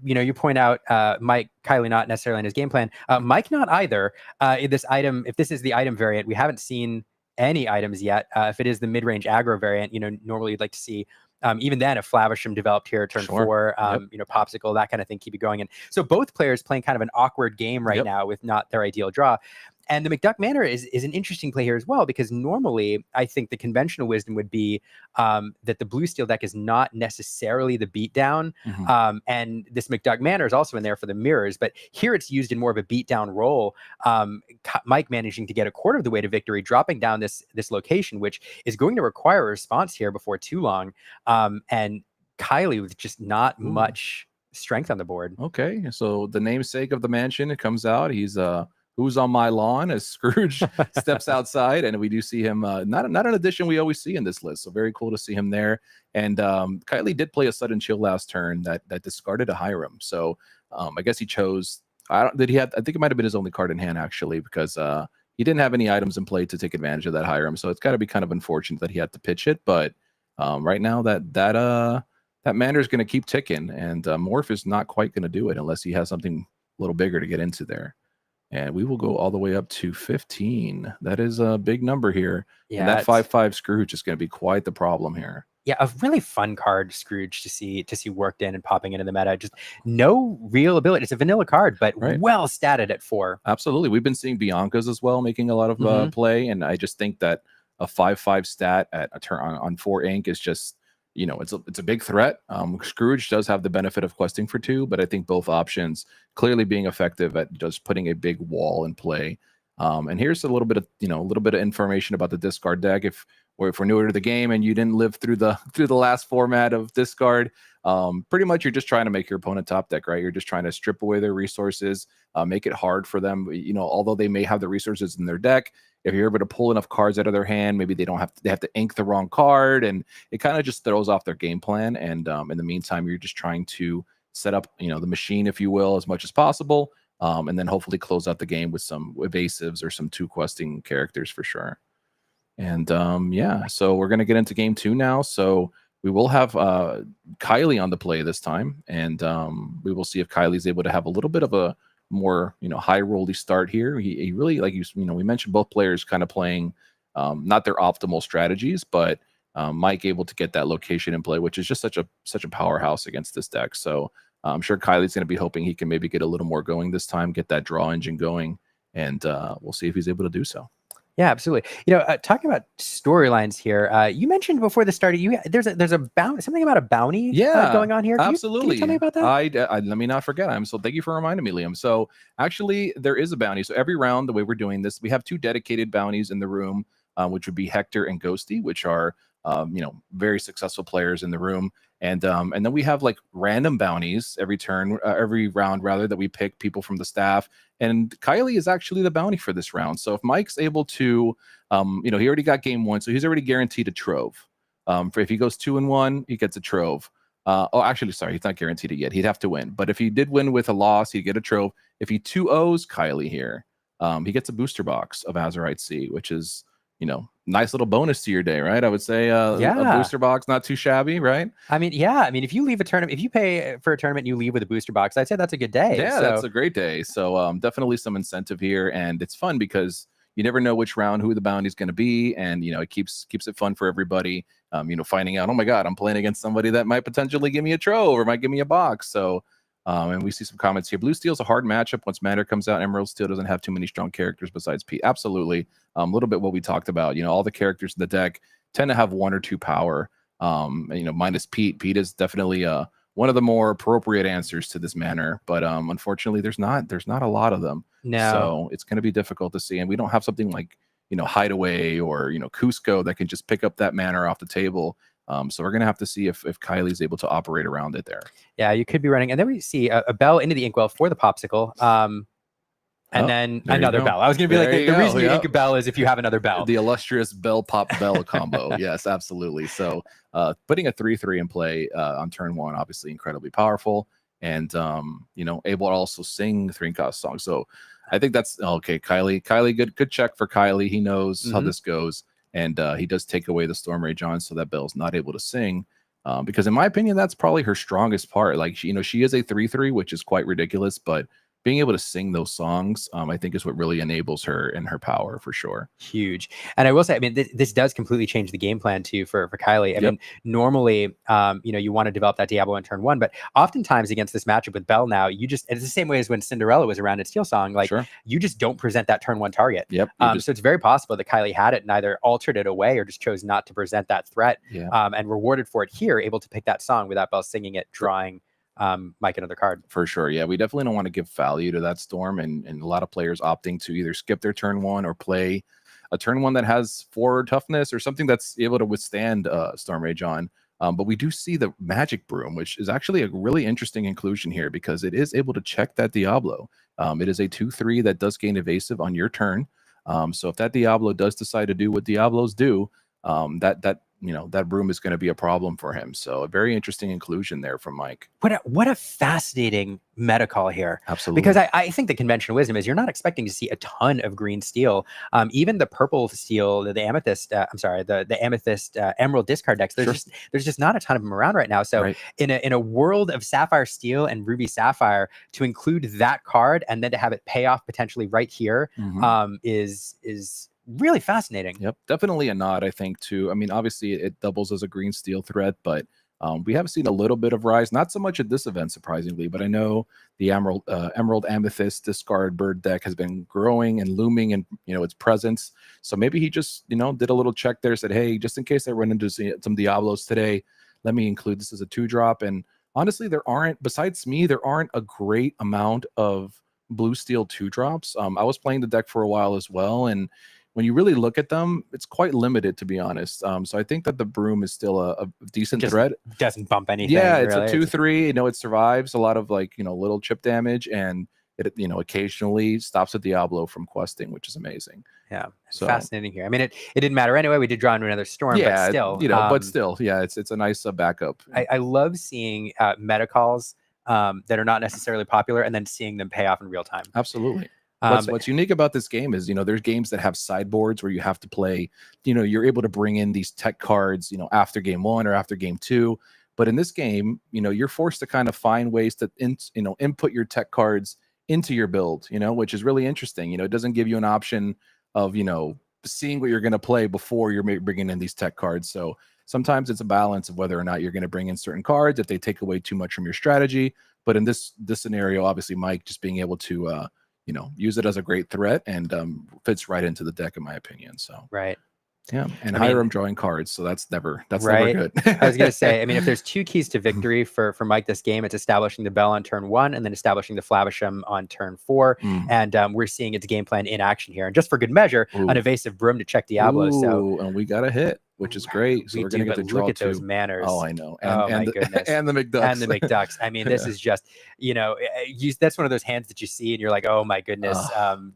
You point out Kylie not necessarily in his game plan. Mike not either. This item, if this is the item variant, we haven't seen any items yet. If it is the mid-range aggro variant, normally you'd like to see even then a Flavisham developed here turn 4, Popsicle, that kind of thing, keep it going. And so both players playing kind of an awkward game right now with not their ideal draw. And the McDuck Manor is an interesting play here as well, because normally I think the conventional wisdom would be that the blue steel deck is not necessarily the beatdown. And this McDuck Manor is also in there for the mirrors, but here it's used in more of a beatdown role. Mike managing to get a quarter of the way to victory, dropping down this location, which is going to require a response here before too long. And Kylie with just not much strength on the board. Okay, so the namesake of the mansion, it comes out. He's Who's on My Lawn as Scrooge steps outside, and we do see him, not an addition we always see in this list, so very cool to see him there. And Kylie did play a sudden chill last turn that discarded a Hiram, so I guess he chose, I think it might have been his only card in hand actually, because he didn't have any items in play to take advantage of that Hiram, so it's got to be kind of unfortunate that he had to pitch it. But right now that Manor is going to keep ticking, and Morph is not quite going to do it unless he has something a little bigger to get into there. And we will go all the way up to 15. That is a big number here. Yeah, and that 5/5 Scrooge is going to be quite the problem here. Yeah, a really fun card, Scrooge, to see worked in and popping into the meta. Just no real ability. It's a vanilla card, but well statted at 4. Absolutely. We've been seeing Bianca's as well, making a lot of play. And I just think that a 5/5 stat at a turn on 4 ink is just, it's a big threat. Scrooge does have the benefit of questing for 2, but I think both options clearly being effective at just putting a big wall in play. And here's a little bit of information about the discard deck. If we're newer to the game and you didn't live through the last format of discard, pretty much you're just trying to make your opponent top deck, right? You're just trying to strip away their resources, make it hard for them. Although they may have the resources in their deck, if you're able to pull enough cards out of their hand, maybe they have to ink the wrong card, and it kind of just throws off their game plan. And in the meantime, you're just trying to set up, the machine, if you will, as much as possible, and then hopefully close out the game with some evasives or some 2 questing characters for sure. And yeah, so we're gonna get into game 2 now. So we will have Kylie on the play this time, and we will see if Kylie's able to have a little bit of a more high rolly start here. He really, like we mentioned, both players kind of playing not their optimal strategies, but Mike able to get that location in play, which is just such a powerhouse against this deck. So I'm sure Kylie's going to be hoping he can maybe get a little more going this time, get that draw engine going, and we'll see if he's able to do so. Yeah, absolutely. Talking about storylines here, you mentioned before the start, there's a bounty, something about a bounty going on here. Can Absolutely. you tell me about that? Let me not forget. Thank you for reminding me, Liam. So actually, there is a bounty. So every round, the way we're doing this, we have 2 dedicated bounties in the room, which would be Hector and Ghosty, which are very successful players in the room. And then we have like random bounties every round rather, that we pick people from the staff. And Kylie is actually the bounty for this round. So if Mike's able to, he already got game 1, so he's already guaranteed a trove. If he goes 2-1, he gets a trove. Actually, sorry, he's not guaranteed it yet. He'd have to win. But if he did win with a loss, he'd get a trove. If he 2-0s Kylie here, he gets a booster box of Azurite Sea, which is, nice little bonus to your day, right? I would say a booster box, not too shabby, right? I mean, if you leave a tournament, if you pay for a tournament and you leave with a booster box, I'd say that's a good day. Yeah, that's a great day. So definitely some incentive here, and it's fun because you never know which round who the bounty is going to be, and it keeps it fun for everybody. Finding out, oh my God, I'm playing against somebody that might potentially give me a trove or might give me a box. So and we see some comments here. Blue Steel's a hard matchup once Matter comes out. Emerald Steel doesn't have too many strong characters besides Pete. Absolutely. A little bit what we talked about. All the characters in the deck tend to have 1 or 2 power. Minus Pete. Pete is definitely one of the more appropriate answers to this manner. But unfortunately, there's not a lot of them. No. So it's going to be difficult to see. And we don't have something like Hideaway or Cusco that can just pick up that manner off the table. So we're going to have to see if Kylie's able to operate around it there. Yeah, you could be running. And then we see a bell into the inkwell for the popsicle. And then another bell. I was going to be like, the reason you ink a bell is if you have another bell. The illustrious bell pop bell combo. Yes, absolutely. So putting a 3/3 in play on turn 1, obviously incredibly powerful. And, able to also sing 3-cost songs. So I think that's okay. Kylie, good check for Kylie. He knows how this goes. And he does take away the Storm Rage on, so that Belle's not able to sing. Because in my opinion, that's probably her strongest part. Like, she is a 3/3, which is quite ridiculous, but being able to sing those songs, I think is what really enables her and her power for sure. Huge. And I will say, this does completely change the game plan too for Kylie. I mean, normally, you want to develop that Diablo in turn 1, but oftentimes against this matchup with Belle now, it's the same way as when Cinderella was around in Steel Song. Like, you just don't present that turn 1 target. Yep. So it's very possible that Kylie had it and either altered it away or just chose not to present that threat. And rewarded for it here, able to pick that song without Belle singing it, drawing Mike another card. For sure. Yeah, we definitely don't want to give value to that Storm, and a lot of players opting to either skip their turn 1 or play a turn 1 that has 4 toughness or something that's able to withstand Storm Rage on. But we do see the Magic Broom, which is actually a really interesting inclusion here because it is able to check that Diablo. It is a 2/3 that does gain evasive on your turn. So if that Diablo does decide to do what Diablos do, that broom is going to be a problem for him. So a very interesting inclusion there from Mike. What a fascinating meta call here. Absolutely. Because I think the conventional wisdom is you're not expecting to see a ton of green steel. Even the purple steel, the amethyst, the amethyst emerald discard decks, there's just not a ton of them around right now. So in a world of sapphire steel and ruby sapphire, to include that card and then to have it pay off potentially right here is really fascinating. Yep, definitely a nod, I think, too. I mean, obviously it doubles as a green steel threat, but we have seen a little bit of rise, not so much at this event, surprisingly, but I know the emerald amethyst discard bird deck has been growing and looming in its presence. So maybe he just did a little check there, said, hey, just in case I run into some Diablos today, let me include this as a 2-drop. And honestly, besides me, there aren't a great amount of blue steel 2-drops. I was playing the deck for a while as well, and when you really look at them, it's quite limited, to be honest. So I think that the broom is still a decent threat. Doesn't bump anything. Yeah, it's really. A 2/3. It survives a lot of little chip damage, and it occasionally stops a Diablo from questing, which is amazing. Yeah, so fascinating here. I mean, it didn't matter anyway. We did draw into another Storm, but still, yeah, it's a nice backup. I love seeing meta calls that are not necessarily popular, and then seeing them pay off in real time. Absolutely. What's unique about this game is, there's games that have sideboards where you have to play, you're able to bring in these tech cards, after game 1 or after game 2. But in this game, you're forced to kind of find ways to, input your tech cards into your build, which is really interesting. It doesn't give you an option of, seeing what you're going to play before you're bringing in these tech cards. So sometimes it's a balance of whether or not you're going to bring in certain cards, if they take away too much from your strategy. But in this scenario, obviously, Mike just being able to, use it as a great threat, and fits right into the deck in my opinion. So Right. yeah, and I mean, Hiram drawing cards, so that's never right. good. I was gonna say, I mean, if there's two keys to victory for Mike this game, it's establishing the Bell on turn 1 and then establishing the Flavisham on turn 4. Mm. And we're seeing its game plan in action here. And just for good measure, an Ooh. evasive Broom to check Diablo. So and we got a hit, which is great. So we we're do, gonna get but to draw look at those two. manners. Oh, I know. Oh, my the, goodness. and the McDucks. And the McDucks. I mean, this is just, that's one of those hands that you see and you're like, oh my goodness.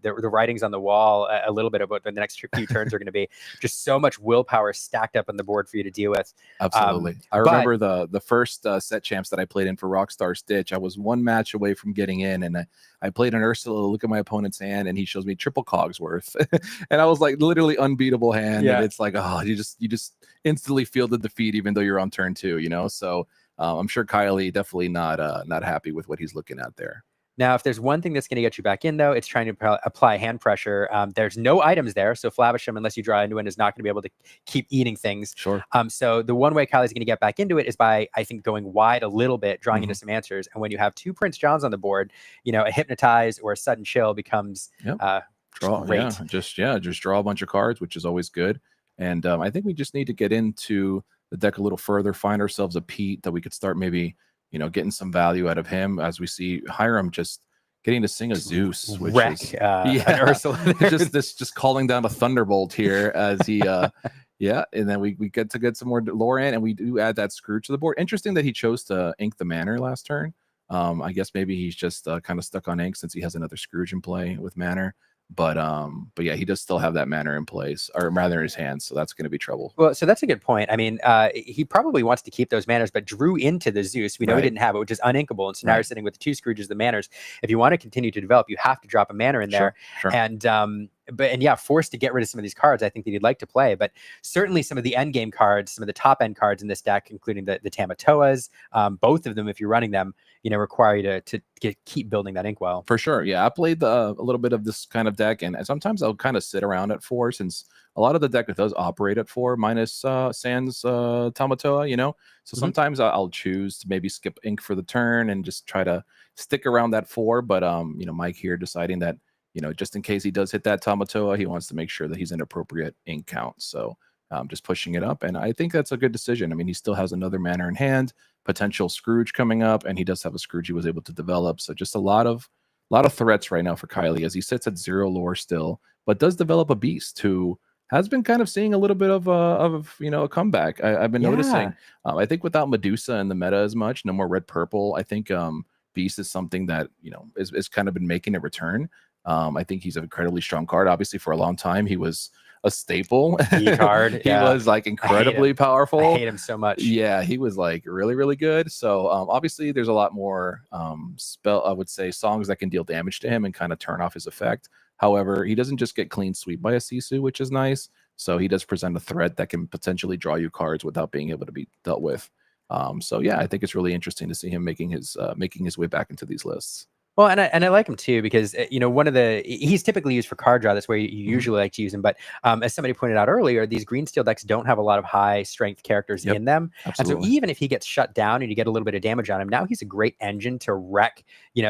The writing's on the wall a little bit about what the next few turns are going to be. Just so much willpower stacked up on the board for you to deal with. Absolutely. I remember the first set champs that I played in for Rockstar Stitch. I was one match away from getting in, and I played an Ursula. Look at my opponent's hand, and he shows me triple Cogsworth, and I was like, literally unbeatable hand. Yeah. And it's like, oh, you just instantly feel the defeat, even though you're on turn 2. So I'm sure Kylie definitely not happy with what he's looking at there. Now, if there's one thing that's going to get you back in, though, it's trying to apply hand pressure. There's no items there, so Flavisham, unless you draw into it, is not going to be able to keep eating things. Sure. So the one way Kylie's going to get back into it is by, I think, going wide a little bit, drawing into some answers. And when you have 2 Prince Johns on the board, a Hypnotize or a Sudden Chill becomes great. Just draw a bunch of cards, which is always good. And I think we just need to get into the deck a little further, find ourselves a Pete that we could start maybe getting some value out of him, as we see Hiram just getting to sing a Zeus, which is an Ursula. just calling down a thunderbolt here as he and then we get some more lore in, and we do add that Scrooge to the board. Interesting that he chose to ink the Manor last turn. I guess maybe he's just kind of stuck on ink since he has another Scrooge in play with Manor. But yeah, he does still have that Manor in place, or rather in his hands, so that's going to be trouble. Well, so that's a good point. I mean, he probably wants to keep those Manors, but drew into the Zeus. We know he didn't have it, which is uninkable. And so now you're sitting with the 2 Scrooges, the Manors. If you want to continue to develop, you have to drop a Manor in there. Sure. And forced to get rid of some of these cards I think that he'd like to play. But certainly some of the end game cards, some of the top end cards in this deck, including the Tamatoas, both of them, if you're running them, require you to keep building that inkwell. For sure. Yeah, I played a little bit of this kind of deck, and sometimes I'll kind of sit around at 4, since a lot of the deck does operate at 4 minus Sans Tamatoa, so sometimes I'll choose to maybe skip ink for the turn and just try to stick around that 4. But Mike here deciding that just in case he does hit that Tamatoa, he wants to make sure that he's an appropriate ink count. So just pushing it up, and I think that's a good decision. I mean, he still has another Manor in hand, potential Scrooge coming up, and he does have a Scrooge he was able to develop. So just a lot of threats right now for Kylie, as he sits at 0 lore still, but does develop a Beast who has been kind of seeing a little bit of a comeback. I've been noticing. I think without Medusa in the meta as much, no more red purple, I think Beast is something that is kind of been making a return. I think he's an incredibly strong card. Obviously, for a long time, he was a staple card. He was like incredibly powerful. I hate him so much. Yeah, he was like really, really good. So obviously, there's a lot more songs that can deal damage to him and kind of turn off his effect. However, he doesn't just get clean sweep by a Sisu, which is nice. So he does present a threat that can potentially draw you cards without being able to be dealt with. So yeah, I think it's really interesting to see him making his way back into these lists. Well, and I like him too, because he's typically used for card draw. That's where you usually like to use him. But as somebody pointed out earlier, these green steel decks don't have a lot of high strength characters in them. Absolutely. And so even if he gets shut down and you get a little bit of damage on him, now he's a great engine to wreck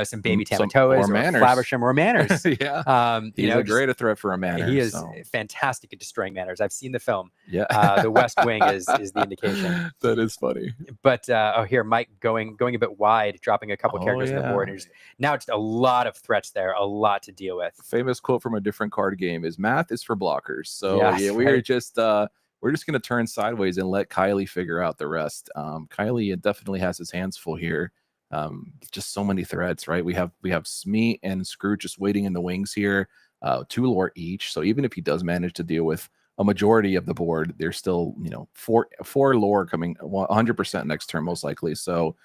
some baby Tamatoas or Flavisham or Manors. Yeah, he's a great threat for a Manor. He is fantastic at destroying Manors. I've seen the film. Yeah, the West Wing is the indication. That is funny. But here, Mike going a bit wide, dropping a couple characters on the board, and now just a lot of threats there, a lot to deal with. Famous quote from a different card game is "Math is for blockers." So we're just going to turn sideways and let Kylie figure out the rest. Kylie definitely has his hands full here. Just so many threats, right? We have Smeet and Scrooge just waiting in the wings here. 2 lore each. So even if he does manage to deal with a majority of the board, there's still 4 lore coming 100% next turn most likely. So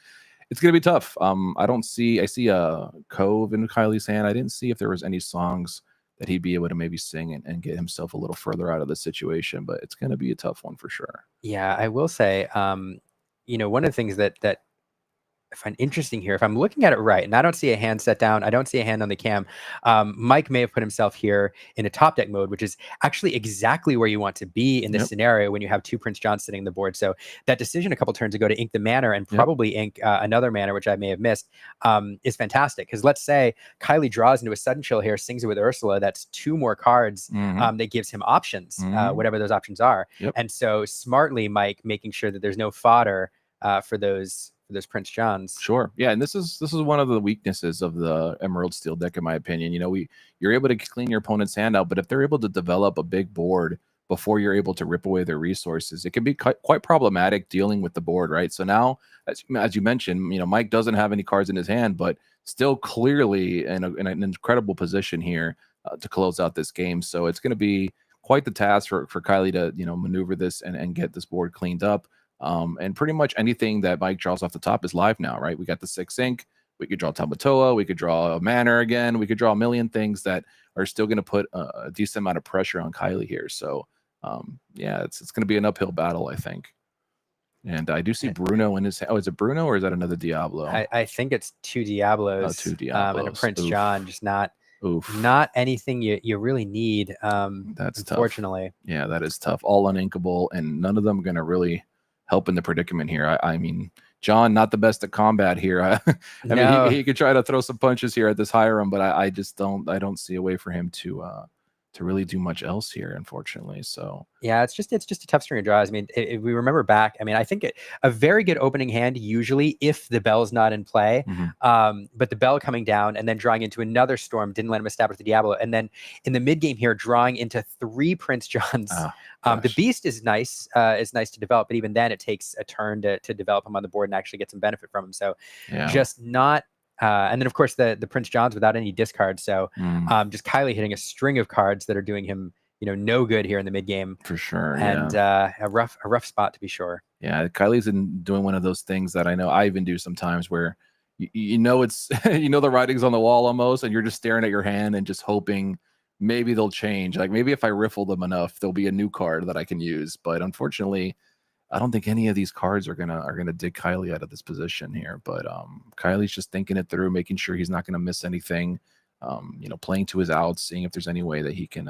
it's going to be tough. I see a Cove in Kylie's hand. I didn't see if there was any songs that he'd be able to maybe sing and get himself a little further out of the situation, but it's going to be a tough one for sure. Yeah, I will say, one of the things that find interesting here, if I'm looking at it right, and I don't see a hand set down, I don't see a hand on the cam, Mike may have put himself here in a top deck mode, which is actually exactly where you want to be in this scenario when you have two Prince Johns sitting on the board. So that decision a couple turns ago to ink the manor and probably ink another manor, which I may have missed, is fantastic. Because let's say Kylie draws into a sudden chill here, sings it with Ursula, that's 2 more cards that gives him options, whatever those options are. And so smartly, Mike making sure that there's no fodder for those Prince Johns. Sure. Yeah, and this is one of the weaknesses of the Emerald Steel deck, in my opinion. You know, you're able to clean your opponent's hand out, but if they're able to develop a big board before you're able to rip away their resources, it can be quite problematic dealing with the board, right? So now, as you mentioned, you know, Mike doesn't have any cards in his hand, but still clearly in an incredible position here to close out this game. So it's going to be quite the task for Kylie to, you know, maneuver this and get this board cleaned up. And pretty much anything that Mike draws off the top is live now, right? We got the 6 ink. We could draw Tamatoa. We could draw a manor again. We could draw a million things that are still going to put a decent amount of pressure on Kylie here. So, yeah, it's going to be an uphill battle, I think. And I do see Bruno in his. Oh, is it Bruno or is that another Diablo? I think it's 2 Diablos. 2 Diablos. And a Prince John, just not Oof. Not anything you really need. That's unfortunately. Tough. Yeah, that is tough. All uninkable, and none of them are going to really help in the predicament here. I mean, John, not the best at combat here. I mean, he could try to throw some punches here at this Hiram, but I just don't see a way for him to really do much else here, unfortunately. So yeah, it's just a tough string of draws. I mean, if we remember back, I mean, I think a very good opening hand usually if the bell's not in play, but the bell coming down and then drawing into another storm didn't let him establish the Diablo, and then in the mid game here drawing into 3 Prince Johns. The beast is nice. It's nice to develop, but even then it takes a turn to develop him on the board and actually get some benefit from him. So just not. And then, of course, the Prince Johns without any discards. So just Kylie hitting a string of cards that are doing him, no good here in the mid game. For sure. And a rough spot to be sure. Yeah, Kylie's doing one of those things that I know I even do sometimes where you know it's the writing's on the wall almost, and you're just staring at your hand and just hoping maybe they'll change. Like maybe if I riffle them enough, there'll be a new card that I can use. But unfortunately, I don't think any of these cards are gonna dig Kylie out of this position here. But Kylie's just thinking it through, making sure he's not gonna miss anything. Playing to his outs, seeing if there's any way that he can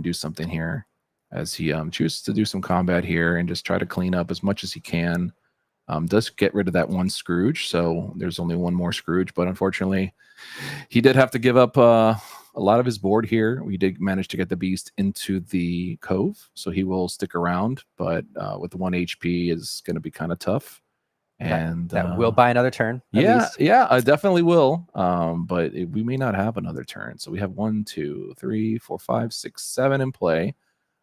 do something here, as he chooses to do some combat here and just try to clean up as much as he can. Does get rid of that one Scrooge, so there's only one more Scrooge. But unfortunately, he did have to give up a lot of his board here. We did manage to get the beast into the cove, so he will stick around, but with 1 HP is going to be kind of tough. And that will buy another turn. Yeah, I definitely will. But we may not have another turn. So we have 1, 2, 3, 4, 5, 6, 7 in play.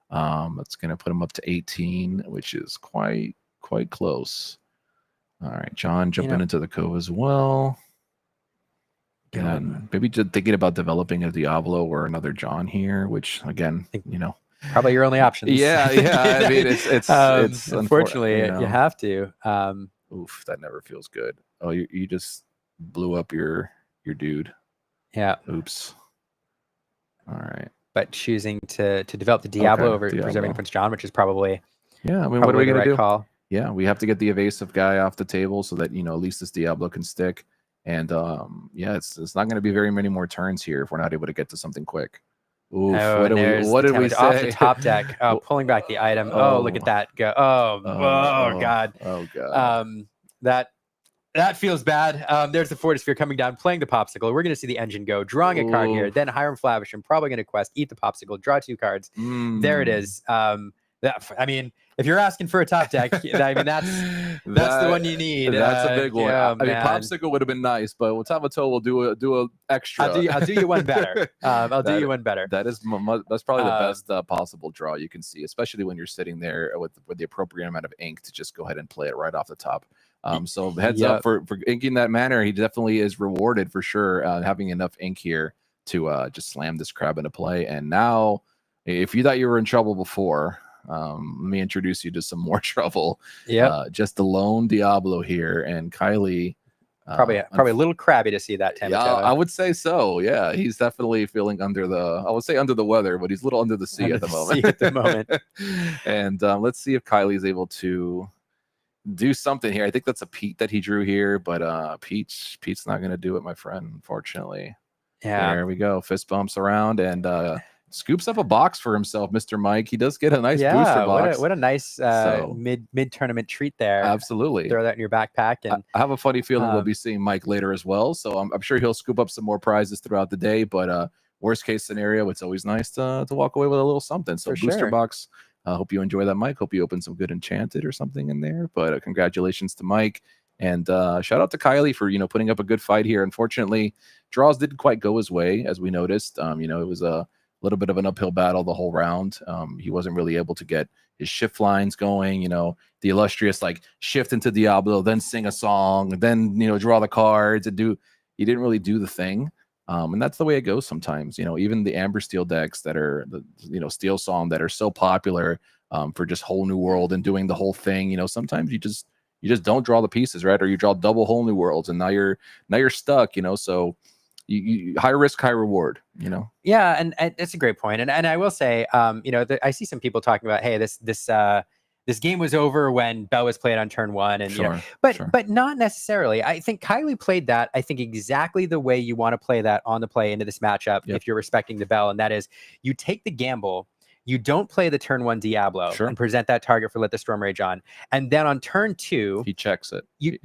That's going to put him up to 18, which is quite close. All right, John jumping into the cove as well. And maybe just thinking about developing a Diablo or another John here, which again, probably your only options. Yeah. I mean, it's unfortunately you have to. Oof, that never feels good. Oh, you just blew up your dude. Yeah. Oops. All right. But choosing to develop the Diablo over preserving Prince John, which is probably I mean, what are we gonna do? Call. Yeah, we have to get the evasive guy off the table so that at least this Diablo can stick. And it's not going to be very many more turns here if we're not able to get to something quick. Oof, what did we say? Off the top deck, pulling back the item. Oh, look at that go! God! Oh god! That feels bad. There's the Fortisphere coming down, playing the Popsicle. We're going to see the engine go, drawing a card here. Then Hiram Flavisham probably going to quest, eat the Popsicle, draw 2 cards. There it is. I mean, if you're asking for a top deck, I mean that's the one you need. That's a big one. I mean, Popsicle would have been nice, but Tamato will do a extra. I'll do you one better. I'll do you one better. That's probably the best possible draw you can see, especially when you're sitting there with the appropriate amount of ink to just go ahead and play it right off the top. So heads up for inking that manner. He definitely is rewarded for sure, having enough ink here to just slam this crab into play. And now, if you thought you were in trouble before, let me introduce you to some more trouble. Just the lone Diablo here, and Kylie probably a little crabby to see that. Yeah, I would say so. Yeah, he's definitely feeling under the weather, but he's a little under the sea at the moment. And let's see if Kylie's able to do something here. I think that's a Pete that he drew here, but Pete's not going to do it, my friend, unfortunately. Yeah. There we go. Fist bumps around and scoops up a box for himself, Mr. Mike. He does get a nice booster box. What a nice mid tournament treat there. Absolutely. Throw that in your backpack. And I have a funny feeling we'll be seeing Mike later as well. So I'm sure he'll scoop up some more prizes throughout the day. But worst case scenario, it's always nice to walk away with a little something. So booster box. Hope you enjoy that, Mike. Hope you open some good Enchanted or something in there. But congratulations to Mike. And shout out to Kylie for, putting up a good fight here. Unfortunately, draws didn't quite go his way, as we noticed. It was a little bit of an uphill battle the whole round. He wasn't really able to get his shift lines going. The illustrious shift into Diablo, then sing a song, then draw the cards and do. He didn't really do the thing. And that's the way it goes sometimes. Even the Amber Steel decks that are the Steel Song that are so popular for just whole new world and doing the whole thing. Sometimes you just don't draw the pieces, right? Or you draw double whole new worlds, and now you're stuck. So you high risk, high reward. Yeah, and it's a great point. And I will say, I see some people talking about, hey, this game was over when Bell was played on turn 1, and but not necessarily. I think Kylie played that, I think, exactly the way you want to play that on the play into this matchup if you're respecting the Bell, and that is you take the gamble. You don't play the turn 1 Diablo and present that target for Let the Storm Rage on, and then on turn 2 he checks it. You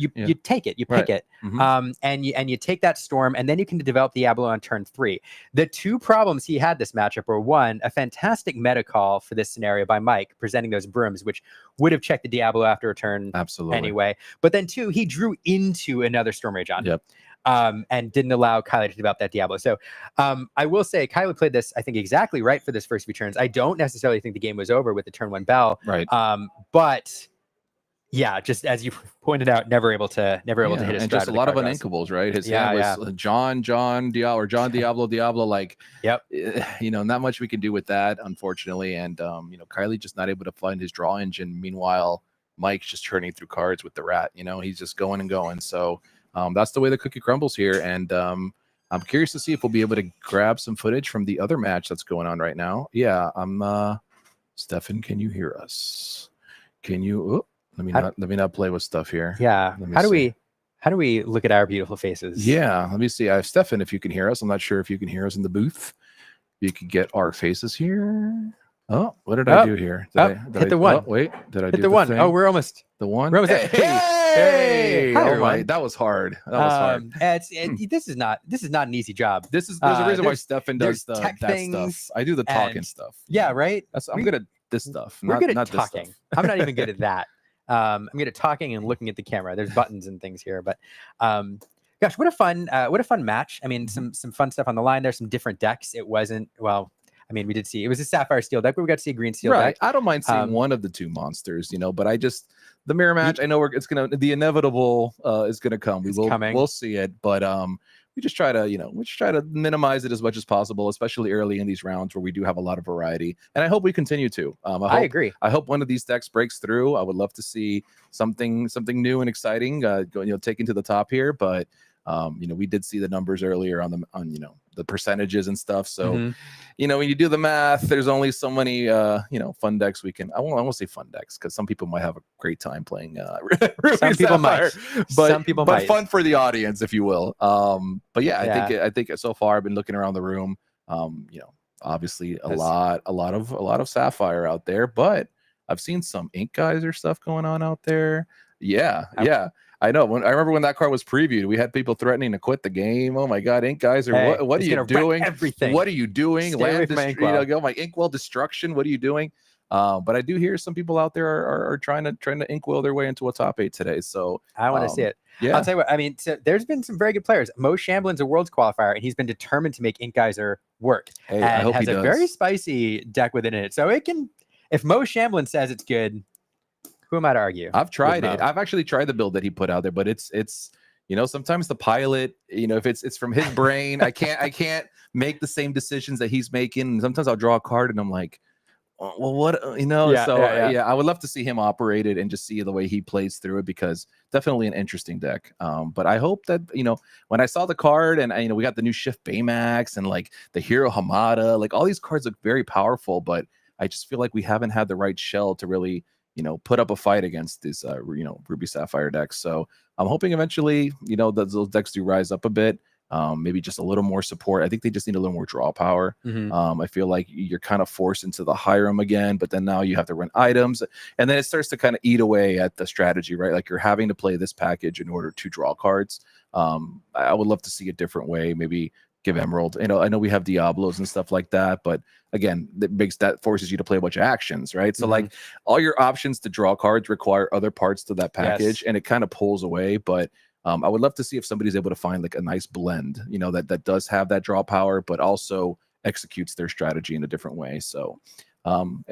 take it, you pick it, and you take that Storm, and then you can develop Diablo on turn 3. The two problems he had this matchup were, one, a fantastic meta call for this scenario by Mike presenting those brooms, which would have checked the Diablo after a turn anyway. But then 2, he drew into another Storm Rage on. And didn't allow Kylie to develop that Diablo. So I will say Kylie played this, I think, exactly right for this first few turns. I don't necessarily think the game was over with the turn 1 Bell. Right. But yeah, just as you pointed out, never able to hit his and just a lot of uninkables, right? His hand was John Diablo or John Diablo. Not much we can do with that, unfortunately. And Kylie just not able to find his draw engine. Meanwhile, Mike's just churning through cards with the rat. He's just going and going. So that's the way the cookie crumbles here. And I'm curious to see if we'll be able to grab some footage from the other match that's going on right now. Yeah, Stefan, can you hear us? Can you let me not play with stuff here. Yeah. How do we look at our beautiful faces? Yeah, let me see. I have Stefan, if you can hear us. I'm not sure if you can hear us in the booth. You could get our faces here. Oh, what did I do here? Did I hit the one. Oh, wait, did I hit do the one? thing? Oh, we're almost the one. We're almost Hey! Hi, Oh everyone. my, that was hard. That was hard. This is not an easy job. There's a reason why Stefan does tech that stuff. I do the talking stuff. Yeah, right. I'm good at this stuff. We're good at this talking. stuff. I'm not even good at that. I'm good at talking and looking at the camera. There's buttons and things here, but gosh, what a fun match. I mean, some fun stuff on the line. There's some different decks. It wasn't we did see it was a Sapphire Steel deck, but we got to see a Green Steel deck. I don't mind seeing one of the two monsters, but I just the mirror match. I know the inevitable is gonna come. We'll see it, but we just try to minimize it as much as possible, especially early in these rounds where we do have a lot of variety. And I hope we continue to. I agree. I hope one of these decks breaks through. I would love to see something new and exciting taken to the top here, but. We did see the numbers earlier on the percentages and stuff. So, when you do the math, there's only so many fun decks we can. I won't say fun decks because some people might have a great time playing. Some people might, but fun for the audience, if you will. But yeah, I think so far I've been looking around the room. Obviously a lot of Sapphire out there, but I've seen some Ink Geyser stuff going on out there. Yeah. I know. I remember when that card was previewed, we had people threatening to quit the game. Oh my God, Ink Geyser, what are you doing? Everything. What are you doing? Land my Inkwell destruction. What are you doing? But I do hear some people out there are trying to Inkwell their way into a top 8 today. So I want to see it. Yeah, I'll tell you what. I mean, so there's been some very good players. Mo Shamblin's a Worlds qualifier, and he's been determined to make Ink Geyser work. Hey, and I hope has he a does. very spicy deck within it. So it can. If Mo Shamblin says it's good. Who am I to argue? I've tried it. I've actually tried the build that he put out there, but it's sometimes the pilot, if it's from his brain, I can't make the same decisions that he's making. And sometimes I'll draw a card and I'm like, well, what I would love to see him operate it and just see the way he plays through it, because definitely an interesting deck. But I hope that when I saw the card and we got the new Shift Baymax and like the Hero Hamada, like all these cards look very powerful, but I just feel like we haven't had the right shell to really put up a fight against these Ruby Sapphire decks. So I'm hoping eventually that those decks do rise up a bit. Maybe just a little more support. I think they just need a little more draw power. I feel like you're kind of forced into the Hiram again, but then now you have to run items, and then it starts to kind of eat away at the strategy, right? Like you're having to play this package in order to draw cards. I would love to see a different way. Maybe give Emerald. I know we have Diablos and stuff like that, but again, that forces you to play a bunch of actions, right? So like all your options to draw cards require other parts to that package, and it kind of pulls away. But I would love to see if somebody's able to find like a nice blend, that does have that draw power, but also executes their strategy in a different way. So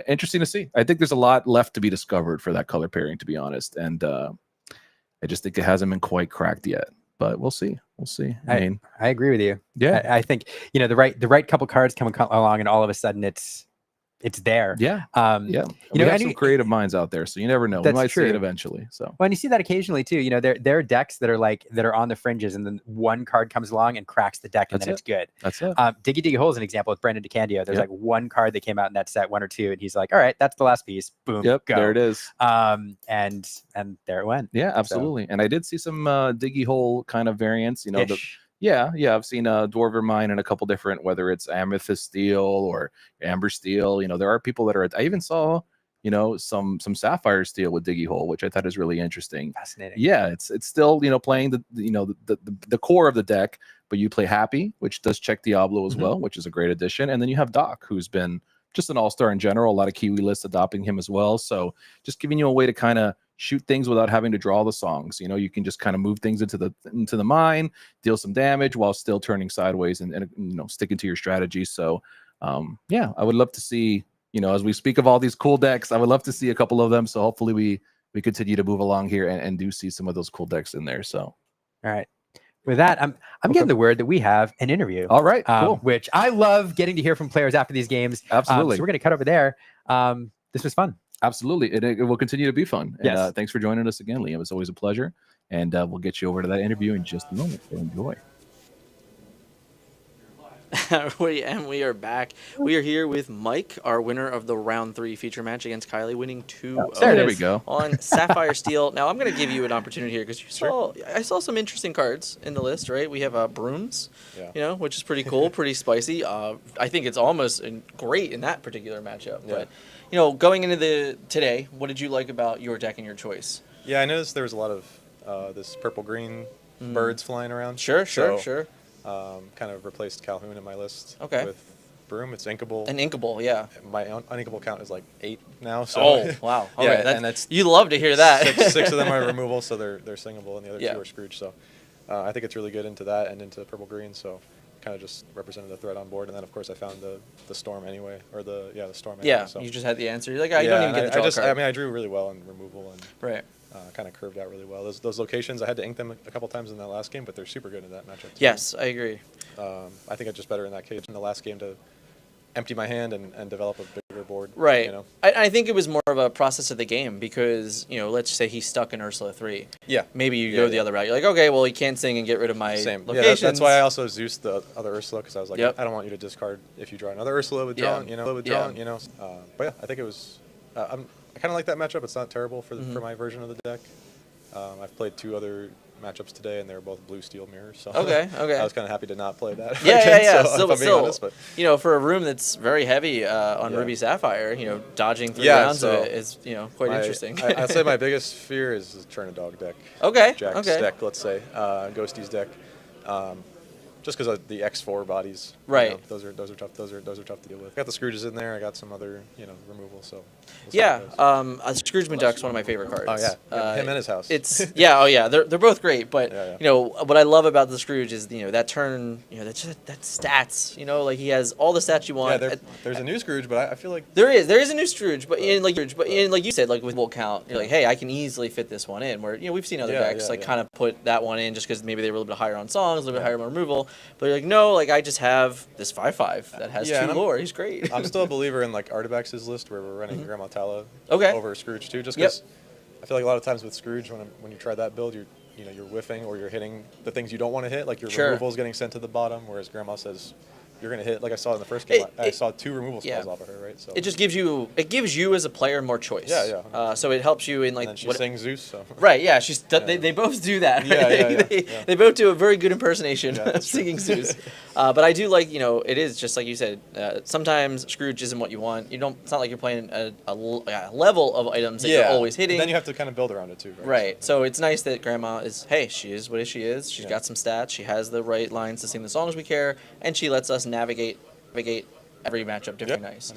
interesting to see. I think there's a lot left to be discovered for that color pairing, to be honest. And I just think it hasn't been quite cracked yet, but we'll see. We'll see. I agree with you. Yeah. I think, the right couple cards come along and all of a sudden it's there. Yeah. We have some creative minds out there, so you never know. We might see it eventually. So and you see that occasionally too. There are decks that are on the fringes, and then one card comes along and cracks the deck, and then it's good. That's it. Diggy Diggy Hole is an example with Brandon DeCandio. There's like one card that came out in that set, one or two, and he's like, all right, that's the last piece. Boom. Yep. Go. There it is. And there it went. Yeah, absolutely. And I did see some Diggy Hole kind of variants. I've seen Dwarven Mine in a couple different, whether it's Amethyst Steel or Amber Steel. There are people that are. I even saw, some Sapphire Steel with Diggy Hole, which I thought is really interesting. Fascinating. Yeah, it's still playing the core of the deck, but you play Happy, which does check Diablo as well, which is a great addition. And then you have Doc, who's been just an all-star in general. A lot of Kiwi lists adopting him as well. So just giving you a way to kind of shoot things without having to draw the songs. You can just kind of move things into the mine, deal some damage while still turning sideways and sticking to your strategy. So I would love to see, as we speak of all these cool decks, I would love to see a couple of them. So hopefully we continue to move along here and do see some of those cool decks in there. So all right. With that, I'm getting the word that we have an interview. All right, cool. Which I love getting to hear from players after these games. Absolutely. So we're going to cut over there. This was fun. Absolutely. It will continue to be fun. Yes. And, thanks for joining us again, Liam. It's always a pleasure. And we'll get you over to that interview in just a moment. So enjoy. We are back. We are here with Mike, our winner of the round 3 feature match against Kylie, winning 2-0 there we go. on Sapphire Steel. Now I'm going to give you an opportunity here because I saw some interesting cards in the list, right? We have Brooms, which is pretty cool, pretty spicy. I think it's almost great in that particular matchup. Yeah. But going into today, what did you like about your deck and your choice? Yeah, I noticed there was a lot of this purple-green birds flying around. Sure. Kind of replaced Calhoun in my list. Okay. With Broom, it's inkable. An inkable, yeah. My uninkable count is like 8 now. So oh, wow. Yeah, and that's you love to hear that. six of them are removal, so they're singable, and the other 2 are Scrooge. So I think it's really good into that and into purple-green. So kind of just represented the threat on board, and then of course I found the storm anyway, or the storm. Anyway, yeah, so. you just had the answer. You're like, you don't even get the draw card. I mean, I drew really well in removal and right. Kind of curved out really well. Those locations, I had to ink them a couple times in that last game, but they're super good in that matchup. Yes, I agree. I think it's just better in that cage in the last game to empty my hand and develop a bigger board. Right. I think it was more of a process of the game because, let's say he's stuck in Ursula 3. Yeah. Maybe you go the other route. You're like, okay, well, he can't sing and get rid of my locations. Yeah, that's why I also Zeused the other Ursula, because I was like, Yep. I don't want you to discard if you draw another Ursula with drawn, But yeah, I think it was, I kind of like that matchup. It's not terrible for my version of the deck. I've played 2 other matchups today, and they were both blue steel mirrors. So okay. I was kind of happy to not play that. Yeah. So, still, honest, but for a room that's very heavy on Ruby Sapphire, dodging 3 rounds of it is quite interesting. I'd say my biggest fear is the Turn a Dog deck. Okay. Jack's deck, let's say, Ghosty's deck. Just because of the X4 bodies, right? Those are tough. Those are tough to deal with. I got the Scrooges in there. I got some other removal. So a Scrooge McDuck's one of my favorite cards. Oh yeah, him and his house. It's they're both great. But what I love about the Scrooge is that turn, that stats. Like he has all the stats you want. Yeah, there's a new Scrooge, but I feel like there is a new Scrooge, but like you said, like with Volt Count, you're like, hey, I can easily fit this one in. Where we've seen other decks kind of put that one in just because maybe they were a little bit higher on songs, a little bit higher on removal. But you're like, no, I just have this 5/5 that has 2 lore. He's great. I'm still a believer in Artabax's list where we're running Grandma Tala over Scrooge too, just because I feel like a lot of times with Scrooge when you try that build, you're whiffing or you're hitting the things you don't want to hit, like your removal is getting sent to the bottom, whereas Grandma says you're gonna hit. Like I saw in the first game, I It- saw 2 removal spells yeah. off of her, right? So It just gives you as a player more choice. Yeah, yeah. So it helps you in like and then she's saying Zeus, so Right, yeah, they both do that. Yeah, right? yeah, yeah, they, yeah. they both do a very good impersonation Yeah, of that's true. singing Zeus. But I do like, it is just like you said, sometimes Scrooge isn't what you want. It's not like you're playing a level of items that you're always hitting. And then you have to kind of build around it too, right? Right. So it's nice that Grandma is, hey, she is what she is. She's Yeah. got some stats. She has the right lines to sing the songs we care, and she lets us navigate every matchup different Yep, nice.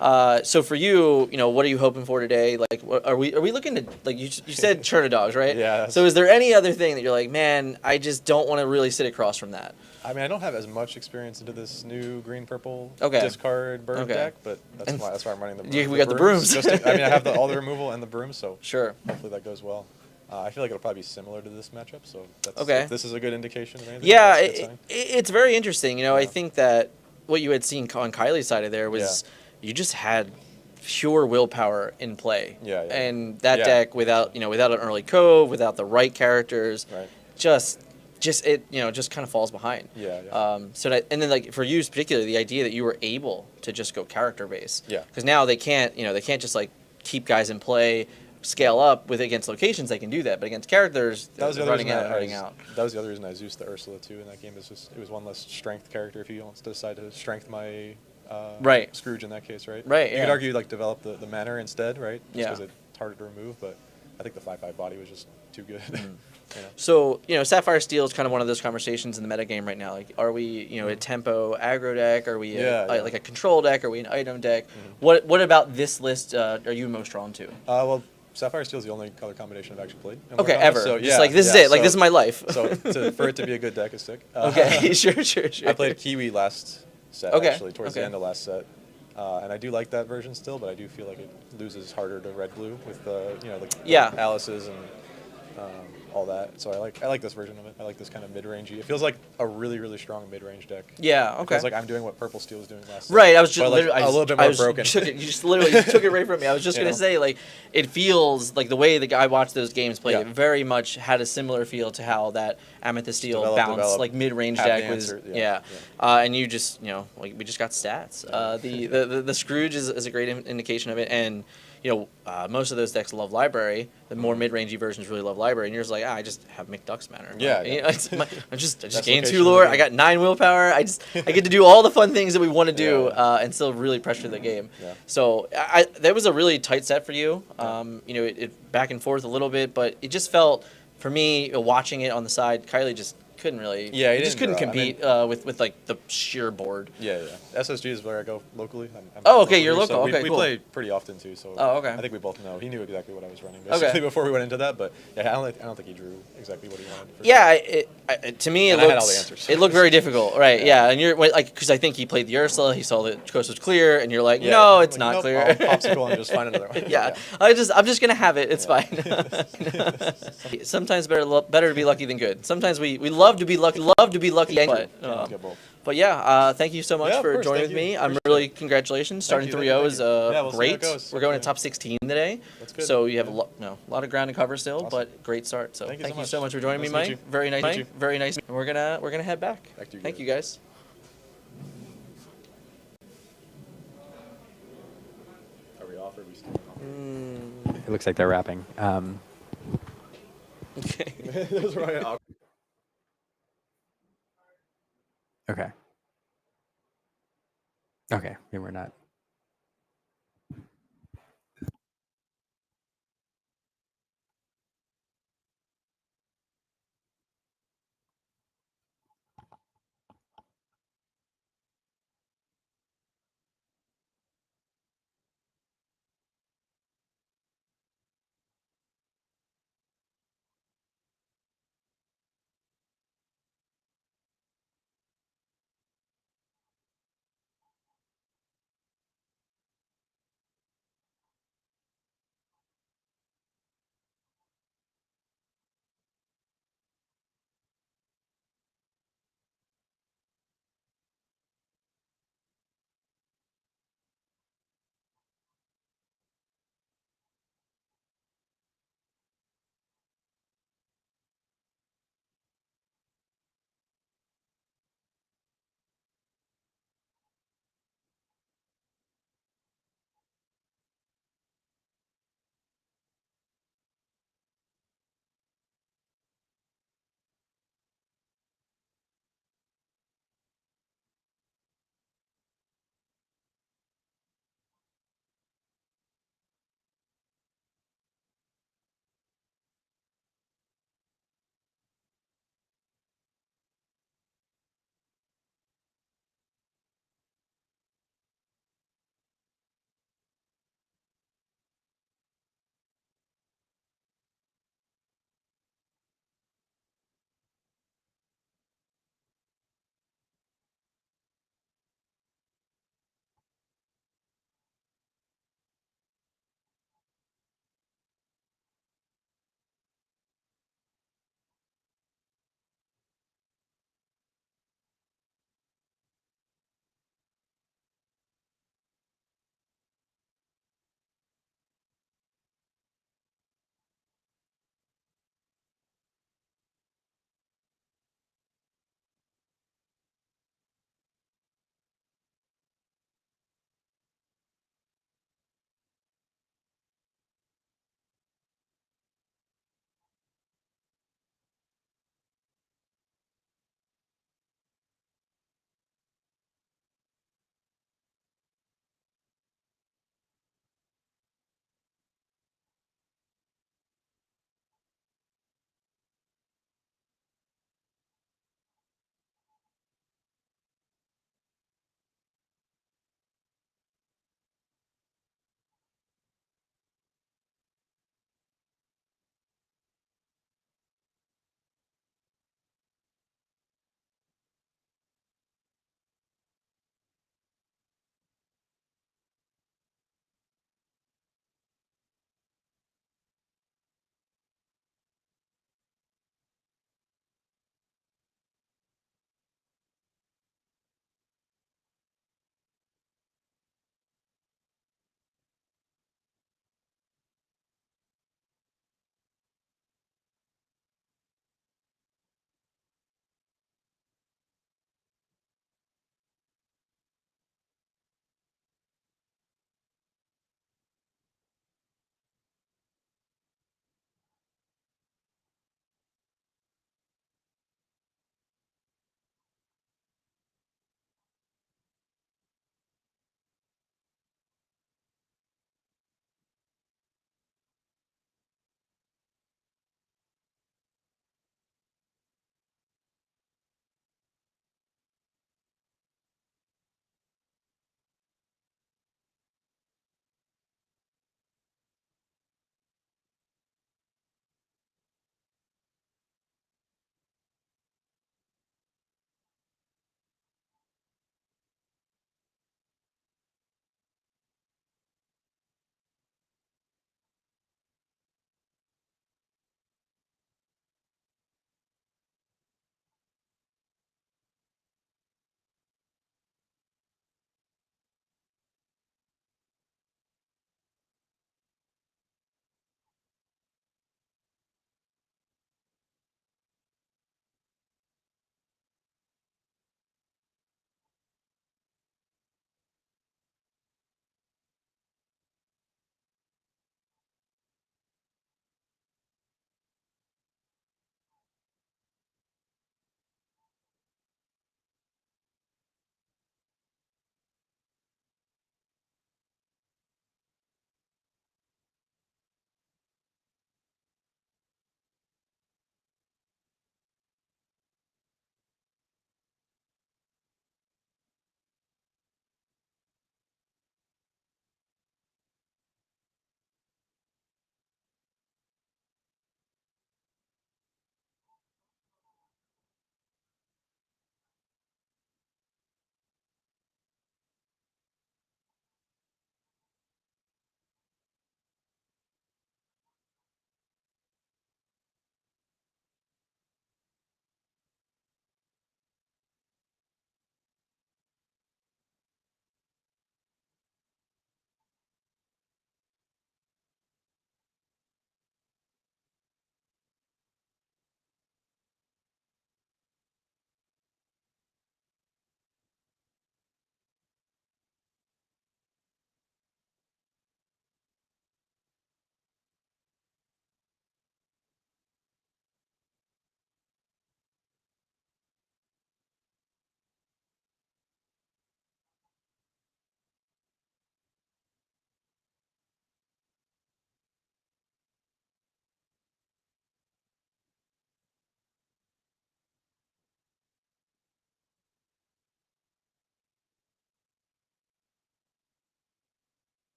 100%. So for you, what are you hoping for today? Like, are we looking to, like you said, churn of dogs, right? Yeah. So is there any other thing that you're like, man, I just don't want to really sit across from that? I mean, I don't have as much experience into this new green-purple Okay. discard bird Okay. deck, but that's And why I'm running the. we got the brooms. I mean, I have all the removal and the brooms, so Sure. hopefully that goes well. I feel like it'll probably be similar to this matchup, so that's, Okay. if this is a good indication of anything. Yeah, that's a good sign. it's very interesting. I think that what you had seen on Kylie's side of there was you just had pure willpower in play. Yeah, yeah. And that Yeah. deck without an early cove, without the right characters, Right. just it just kind of falls behind. Yeah, yeah. And then like for you particularly, the idea that you were able to just go character base. Yeah. Because now they can't just like keep guys in play, scale up with against locations. They can do that, but against characters, That was the they're other running reason out and running out. That was the other reason I Zeus the Ursula too in that game. It was one less strength character if you want to decide to strength my Right. Scrooge in that case, right? Right, You yeah. could argue like develop the manner instead, right? Just Yeah. because it's harder to remove, but I think the 5/5 body was just too good. You know? So, Sapphire Steel is kind of one of those conversations in the metagame right now. Like, are we, a tempo aggro deck? Are we like a control deck? Are we an item deck? What about this list are you most drawn to? Well, Sapphire Steel is the only color combination I've actually played. in Okay, Lorcana, ever. So, Just like, this is it. Like, this is my life. So for it to be a good deck is sick. Okay, sure. I played Kiwi last set, Okay, actually, towards the end of last set. And I do like that version still, but I do feel like it loses harder to red-blue with the Alice's and all that. So I like this version of it. I like this kind of mid-rangey. It feels like a really, really strong mid-range deck. Yeah, okay. It feels like I'm doing what Purple Steel was doing last set. Right, I was just but, like, literally a little bit more broken. You just literally took it right from me. I was just gonna say, like, it feels like the way the guy watched those games play, it very much had a similar feel to how that Amethyst Steel balanced like mid-range have the deck was. answer, And you just like we just got stats. The Scrooge is a great indication of it, and most of those decks love library. The more mid-rangey versions really love library, and you're just like, I just have McDuck's manner. Yeah, I just That's gained location 2 lore. of the I got 9 willpower. I get to do all the fun things that we want to do, and still really pressure the game. Yeah. So that was a really tight set for you. It back and forth a little bit, but it just felt for me watching it on the side, Kylie just couldn't really. Yeah, he just didn't couldn't draw. I compete with like the sheer board. Yeah. SSG is where I go locally. I'm Oh, okay, you're locally, so local. Okay, we cool. play pretty often too. So Oh, okay. I think we both know. He knew exactly what I was running Okay. basically before we went into that. But yeah, I don't think he drew exactly what he wanted. for Yeah, sure. to me And it I had all the looked answers. it looked very difficult, right? Yeah, and you're like because I think he played the Ursula, he saw the coast was clear, and you're like, Yeah, no, I'm it's like, not nope, clear. I'll popsicle and just find another one. Yeah, I'm just gonna have it. It's fine. Sometimes better to be lucky than good. Sometimes we love to be lucky, but yeah, thank you so much Yeah, of for course, joining thank with you. me. I'm Appreciate really congratulations. Starting Thank you, 3-0 thank is you. Yeah, we'll see how it great. goes. We're going to top 16 today. That's good. So you have a lot of ground to cover still, Awesome. but great start. So Thank you thank so you so much. much for joining me, Nice to meet Mike. you. Very nice, Meet you. very nice. And we're gonna head back. Back to you Thank guys. you guys. Are we off or are we still on? It looks like they're wrapping. Okay. That's right. Okay. Okay, yeah, we're not.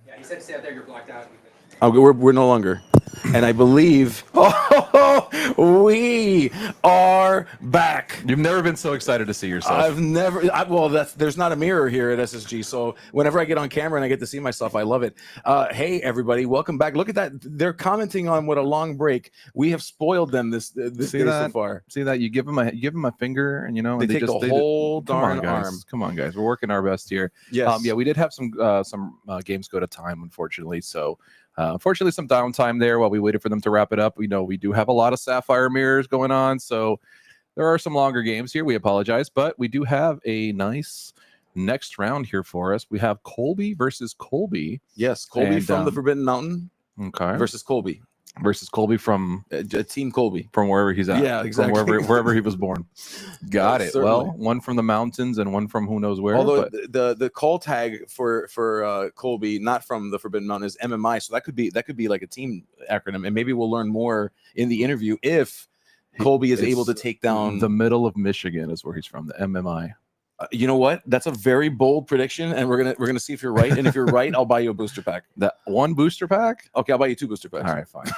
Yeah, he said stay out there. You're blacked out. Oh, we're no longer. And I believe we are back. You've never been so excited to see yourself. I've never. There's not a mirror here at SSG, so whenever I get on camera and I get to see myself, I love it. Hey, everybody, welcome back. Look at that. They're commenting on what a long break. We have spoiled them this day so far. See that? You give them a finger, and they take the whole darn arm. Come on, guys. We're working our best here. Yes. Yeah, we did have some games go to time, unfortunately. So. Unfortunately, some downtime there while we waited for them to wrap it up. We know we do have a lot of Sapphire mirrors going on, so there are some longer games here. We apologize, but we do have a nice next round here for us. We have Colby versus Colby. Yes, Colby from the Forbidden Mountain. Okay. Versus Colby from Team Colby from wherever he's at. Yeah, exactly. From wherever he was born. Got it. Certainly. Well, one from the mountains and one from who knows where. Although the call tag for Colby, not from the Forbidden Mountain, is MMI, so that could be like a team acronym, and maybe we'll learn more in the interview if Colby is able to take down the middle of Michigan is where he's from. The MMI. You know what? That's a very bold prediction, and we're gonna see if you're right. And if you're right, I'll buy you a booster pack. That one booster pack? Okay, I'll buy you 2 booster packs. All right, fine.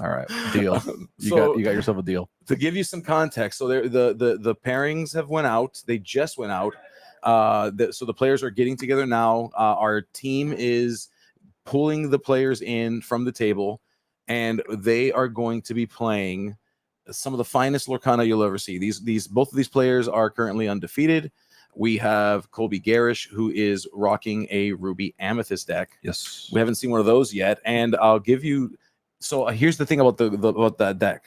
All right, deal. You got yourself a deal. To give you some context, so the pairings have went out. They just went out. So the players are getting together now. Our team is pulling the players in from the table, and they are going to be playing some of the finest Lorcana you'll ever see. Both of these players are currently undefeated. We have Colby Garish, who is rocking a Ruby Amethyst deck. Yes, we haven't seen one of those yet, and I'll give you. So here's the thing about about that deck.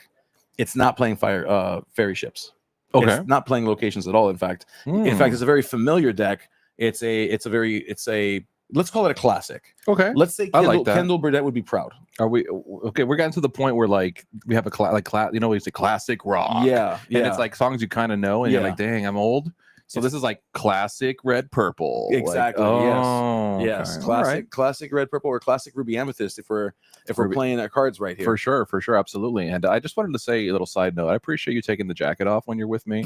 It's not playing fairy ships. Okay, it's not playing locations at all. In fact, it's a very familiar deck. It's a let's call it a classic. Okay, let's say Kendall Burdett would be proud. Are we okay? We're getting to the point where like we have a we say classic rock. Yeah, and it's like songs you kind of know, and you're like, dang, I'm old. So this is like classic red purple. Exactly. Like, yes. Okay. Classic red purple or classic Ruby Amethyst if we're playing our cards right here. For sure, absolutely. And I just wanted to say a little side note. I appreciate you taking the jacket off when you're with me.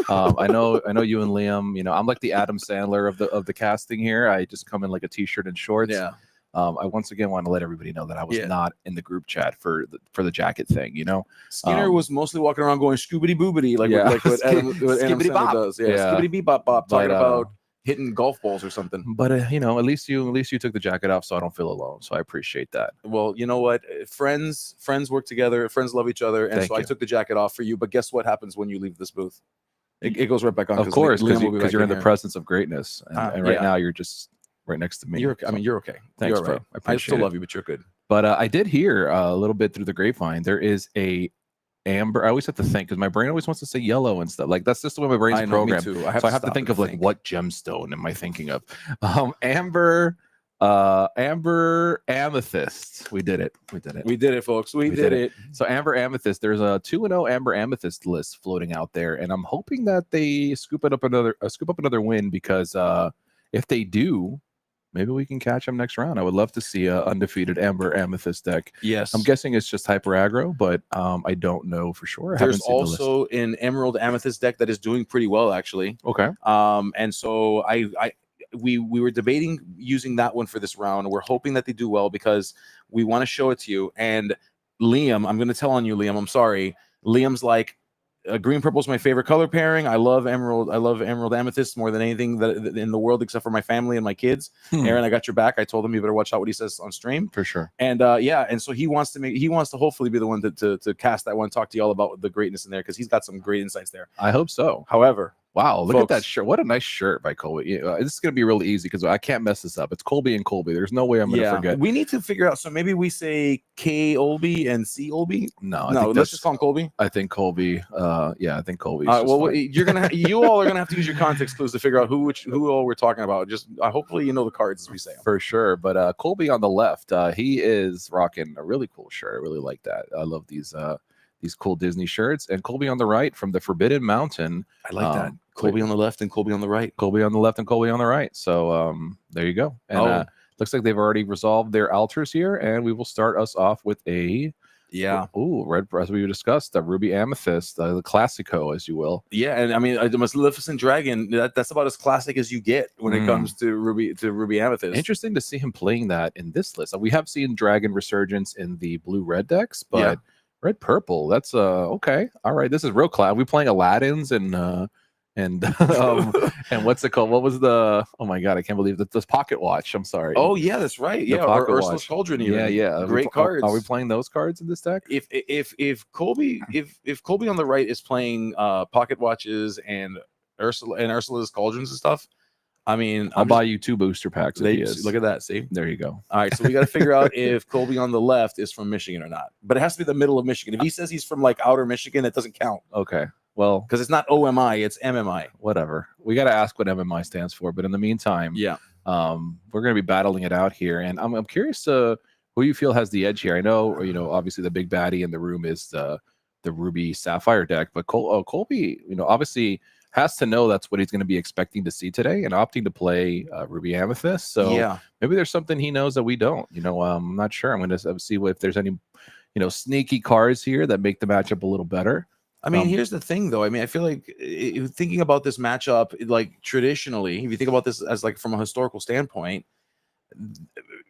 I know you and Liam. You know, I'm like the Adam Sandler of the casting here. I just come in like a t-shirt and shorts. Yeah. I once again want to let everybody know that I was not in the group chat for the jacket thing. You know, Skinner was mostly walking around going scoobity boobity like what Adam Sandler does. Yeah, scoobity beep bop bop, talking about hitting golf balls or something. But at least you took the jacket off, so I don't feel alone. So I appreciate that. Well, you know what, friends work together, friends love each other, and I took the jacket off for you. But guess what happens when you leave this booth? It goes right back on. Of course, because you're in the presence of greatness, and right now you're just right next to me. You're okay. Thanks, you're bro. right. I appreciate still love you, but you're good. But I did hear a little bit through the grapevine. There is a amber. I always have to think because my brain always wants to say yellow and stuff. Like that's just the way my brain's programmed. Me too. I have to think of like what gemstone am I thinking of? Amber amethyst. We did it, folks. We did it. So amber amethyst. There's a 2-0 amber amethyst list floating out there, and I'm hoping that they scoop up another win because if they do, maybe we can catch them next round. I would love to see a undefeated amber amethyst deck. Yes, I'm guessing it's just hyper aggro, but I don't know for sure. There's also an emerald amethyst deck that is doing pretty well, actually. Okay. And so we were debating using that one for this round. We're hoping that they do well because we want to show it to you. And Liam, I'm going to tell on you, Liam. I'm sorry. Liam's like, green purple is my favorite color pairing. I love emerald amethyst more than anything that in the world except for my family and my kids. Aaron, I got your back. I told him you better watch out what he says on stream for sure. And and so he wants to hopefully be the one to cast that one, talk to you all about the greatness in there because he's got some great insights there. I hope so. However, wow, look at that shirt. What a nice shirt by Colby. This is going to be really easy because I can't mess this up. It's Colby and Colby. There's no way I'm going to forget. We need to figure out. So maybe we say K Olby and C Olby. No, let's just call him Colby. I think Colby. I think Colby. Well, you all are gonna have to use your context clues to figure out who all we're talking about. Just hopefully you know the cards as we say them. For sure. But Colby on the left, he is rocking a really cool shirt. I really like that. I love these cool Disney shirts. And Colby on the right from the Forbidden Mountain. I like that. Colby on the left and Colby on the right. Colby on the left and Colby on the right. So there you go. And looks like they've already resolved their altars here, and we will start us off with a Yeah. Ooh, red, as we discussed, the Ruby Amethyst, the Classico, as you will. Yeah, and I mean the Maleficent Dragon. That's about as classic as you get when it comes to Ruby Amethyst. Interesting to see him playing that in this list. We have seen Dragon Resurgence in the blue-red decks, but red purple. That's okay. All right, this is real class. We playing Aladdin's and and what's it called? What was the? Oh my god, I can't believe that. This Pocket Watch. I'm sorry. Oh yeah, that's right. Yeah, or Ursula's Cauldron. Even. Yeah. Great cards. Are we playing those cards in this deck? If Colby on the right is playing Pocket Watches and Ursula's Cauldrons and stuff, I mean, I'll buy you 2 booster packs. If he is. Look at that. See, there you go. All right, so we got to figure out if Colby on the left is from Michigan or not. But it has to be the middle of Michigan. If he says he's from like outer Michigan, it doesn't count. Okay. Well, because it's not OMI, it's MMI. Whatever. We got to ask what MMI stands for. But in the meantime, we're going to be battling it out here, and I'm curious who you feel has the edge here. I know, obviously the big baddie in the room is the Ruby Sapphire deck, but Colby, obviously has to know that's what he's going to be expecting to see today, and opting to play Ruby Amethyst. So maybe there's something he knows that we don't. I'm not sure. I'm going to see if there's any, sneaky cards here that make the matchup a little better. I mean, here's the thing, though. I mean, I feel like thinking about this matchup, like traditionally, if you think about this as like from a historical standpoint,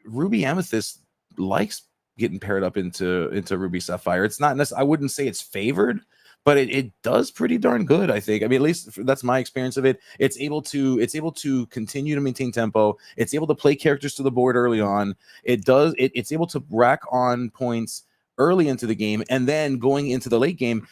Ruby Amethyst likes getting paired up into Ruby Sapphire. It's not necessarily, I wouldn't say it's favored, but it does pretty darn good, I think. I mean, at least that's my experience of it. It's able to continue to maintain tempo. It's able to play characters to the board early on. It's able to rack on points early into the game, and then going into the late game,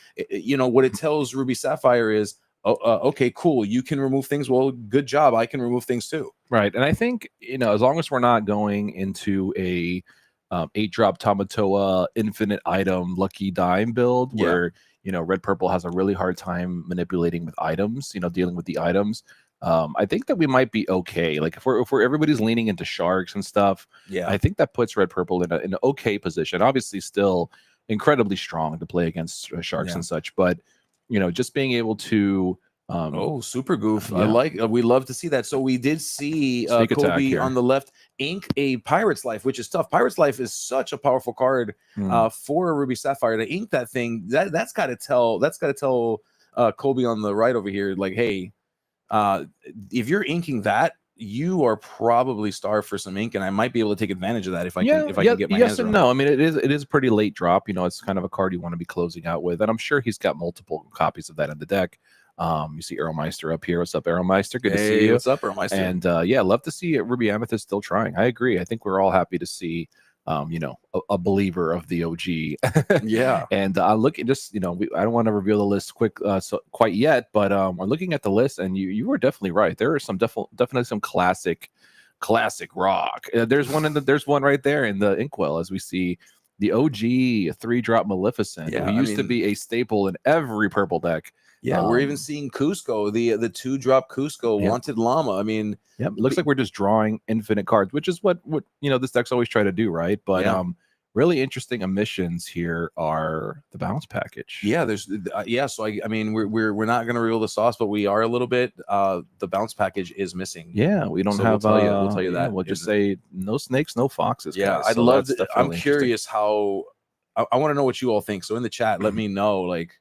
what it tells Ruby Sapphire is, okay, cool, you can remove things. Well, good job. I can remove things too. Right. And I think, as long as we're not going into a 8-drop Tamatoa infinite item lucky dime build where, red purple has a really hard time manipulating with items, dealing with the items. I think that we might be okay. Like if we're everybody's leaning into sharks and stuff, I think that puts red purple in an okay position. Obviously, still incredibly strong to play against sharks and such, but just being able to. Super goof! We love to see that. So we did see Colby on the left ink a Pirate's Life, which is tough. Pirate's Life is such a powerful card for a Ruby Sapphire. To ink that thing, that's got to tell Colby on the right over here, like, hey. If you're inking that, you are probably starved for some ink, and I might be able to take advantage of that if I can get my hands and around no. I mean, it is a pretty late drop. It's kind of a card you want to be closing out with, and I'm sure he's got multiple copies of that in the deck. You see Aeromeister up here. What's up, Aeromeister? Good to see you. What's up, Aeromeister? And love to see Ruby Amethyst still trying. I agree. I think we're all happy to see a believer of the OG. And I look at just, I don't want to reveal the list quite yet, but we're looking at the list, and you were definitely right. There are some definitely some classic rock. There's one right there in the Inkwell, as we see the OG 3-drop Maleficent, who used to be a staple in every purple deck. We're even seeing Cusco, the 2-drop Cusco, Wanted Llama. I mean, it looks like we're just drawing infinite cards, which is what this deck's always try to do, right? But really interesting emissions here are the bounce package. There's so I mean, we're not going to reveal the sauce, but we are a little bit. The bounce package is missing. We don't have. We'll tell you that. We'll just say no snakes, no foxes. Guys. I'd love to. I'm curious how. I want to know what you all think. So in the chat, let me know, like,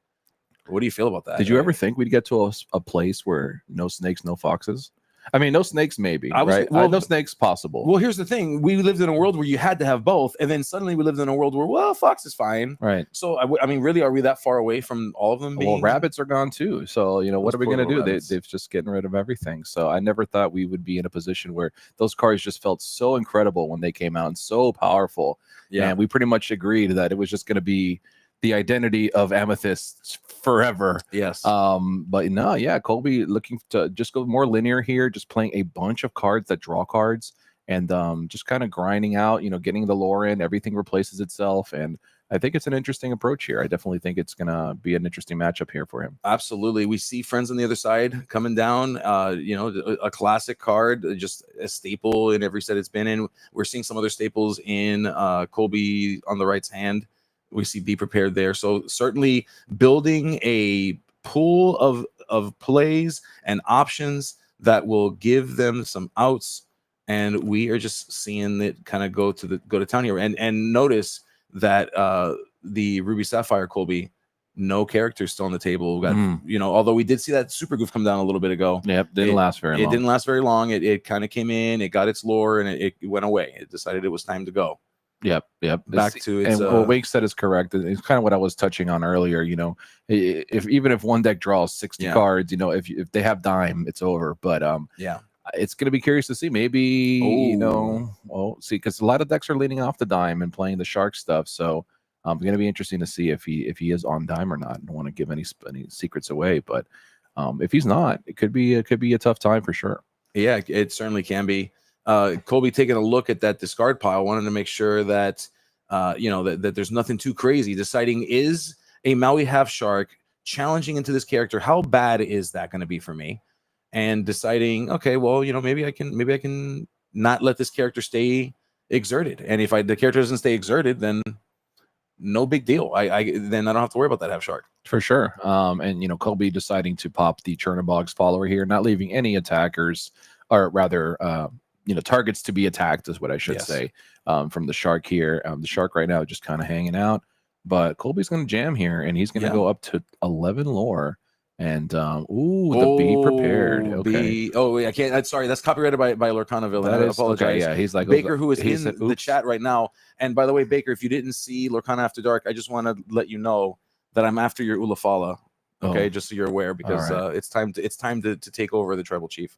what do you feel about that? Did you ever think we'd get to a place where no snakes, no foxes? I mean, no snakes, maybe, right? No snakes possible. Well, here's the thing. We lived in a world where you had to have both, and then suddenly we lived in a world where, fox is fine. Right. So, I mean, really, are we that far away from all of them being? Well, rabbits are gone, too. So, what are we going to do? They've just getting rid of everything. So I never thought we would be in a position where those cards just felt so incredible when they came out and so powerful. And we pretty much agreed that it was just going to be the identity of Amethyst forever. But no, Colby looking to just go more linear here, just playing a bunch of cards that draw cards, and just kind of grinding out, getting the lore in. Everything replaces itself, and I think it's an interesting approach here. I definitely think it's gonna be an interesting matchup here for him. Absolutely. We see Friends on the other side coming down. A classic card, just a staple in every set it's been in. We're seeing some other staples in Colby on the right's hand. We see Be Prepared there. So certainly building a pool of plays and options that will give them some outs. And we are just seeing it kind of go to town here. And notice that the Ruby Sapphire Colby, no characters still on the table. We got, you know, although we did see that super goof come down a little bit ago. Yep, didn't last very long. It didn't last very long. It kind of came in, it got its lore, and it went away. It decided it was time to go. Yep. Back to its. And what Wake said is correct. It's kind of what I was touching on earlier. You know, even if one deck draws 60 cards, you know, if they have dime, it's over. But yeah, it's going to be curious to see. Maybe you know, well, see, because a lot of decks are leaning off the dime and playing the shark stuff. So it's going to be interesting to see if he is on dime or not. I don't want to give any secrets away, but if he's not, it could be a tough time for sure. Yeah, it certainly can be. Colby taking a look at that discard pile, wanted to make sure that you know that there's nothing too crazy. Deciding, is a Maui half shark challenging into this character? How bad is that going to be for me? And deciding, okay, well, you know, maybe I can not let this character stay exerted. And if the character doesn't stay exerted, then no big deal. Then I don't have to worry about that half shark. For sure. And you know, Colby deciding to pop the Chernobog's follower here, not leaving any attackers, or rather you know, targets to be attacked is what I should say, from the shark here. The shark right now just kind of hanging out, but Colby's going to jam here, and he's going to go up to 11 lore. And the be prepared. Okay. I can't. Sorry, that's copyrighted by Lorcana. I apologize. Okay, yeah, he's like Baker, who is in the chat right now. And by the way, Baker, if you didn't see Lorcana After Dark, I just want to let you know that I'm after your Ulafala. Okay, just so you're aware, because it's time to take over the tribal chief.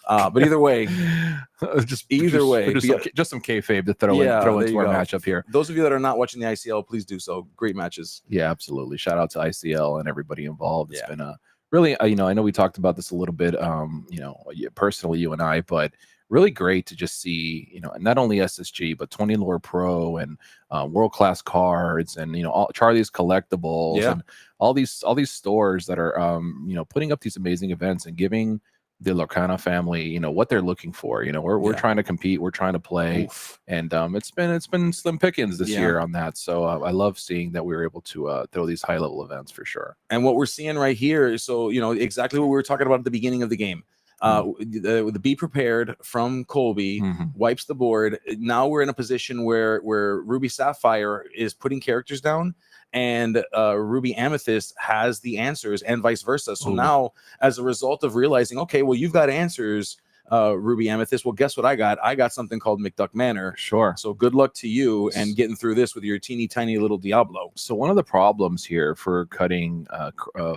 But either way, just some kayfabe to throw into our matchup here. Those of you that are not watching the ICL, please do so. Great matches. Yeah, absolutely. Shout out to ICL and everybody involved. It's been a really, you know, I know we talked about this a little bit, you know, personally, you and I, but really great to just see, you know, not only SSG, but 20 Lore Pro and world-class cards, and, you know, all Charlie's Collectibles and all these stores that are, you know, putting up these amazing events and giving the Lorcana family, you know, what they're looking for. You know, we're trying to compete, we're trying to play, and it's been slim pickings this year on that. So I love seeing that we were able to throw these high-level events for sure. And what we're seeing right here, so, you know, exactly what we were talking about at the beginning of the game. The be prepared from Colby wipes the board. Now we're in a position where Ruby Sapphire is putting characters down, and Ruby Amethyst has the answers, and vice versa. So now, as a result of realizing, okay, well, you've got answers, Ruby Amethyst. Well, guess what I got? I got something called McDuck Manor. Sure. So good luck to you and getting through this with your teeny tiny little Diablo. So one of the problems here for cutting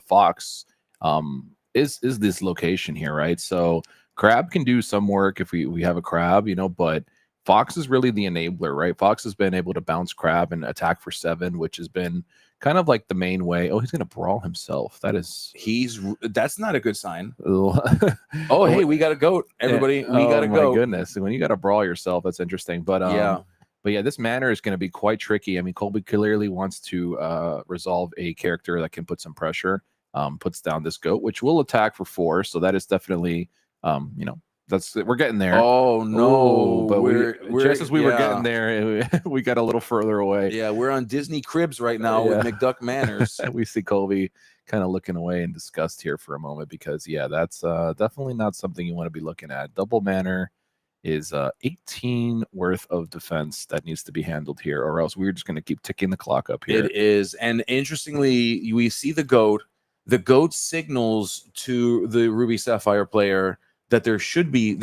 Fox is this location here, right? So Crab can do some work if we have a Crab, you know, but Fox is really the enabler, right? Fox has been able to bounce Crab and attack for 7, which has been kind of like the main way. Oh, he's gonna brawl himself. That's not a good sign. Oh, hey, we got a goat, everybody. We got a goat. My goodness, when you got to brawl yourself, that's interesting. But yeah, this manner is going to be quite tricky. I mean, Colby clearly wants to resolve a character that can put some pressure. Puts down this goat, which will attack for 4. So that is definitely, you know, we're getting there. Oh no! But we're just as we were getting there, we got a little further away. Yeah, we're on Disney Cribs right now with McDuck Manors. We see Colby kind of looking away in disgust here for a moment, because that's definitely not something you want to be looking at. Double Manor is 18 worth of defense that needs to be handled here, or else we're just going to keep ticking the clock up here. It is, and interestingly, we see the goat. The goat signals to the Ruby Sapphire player that there should be,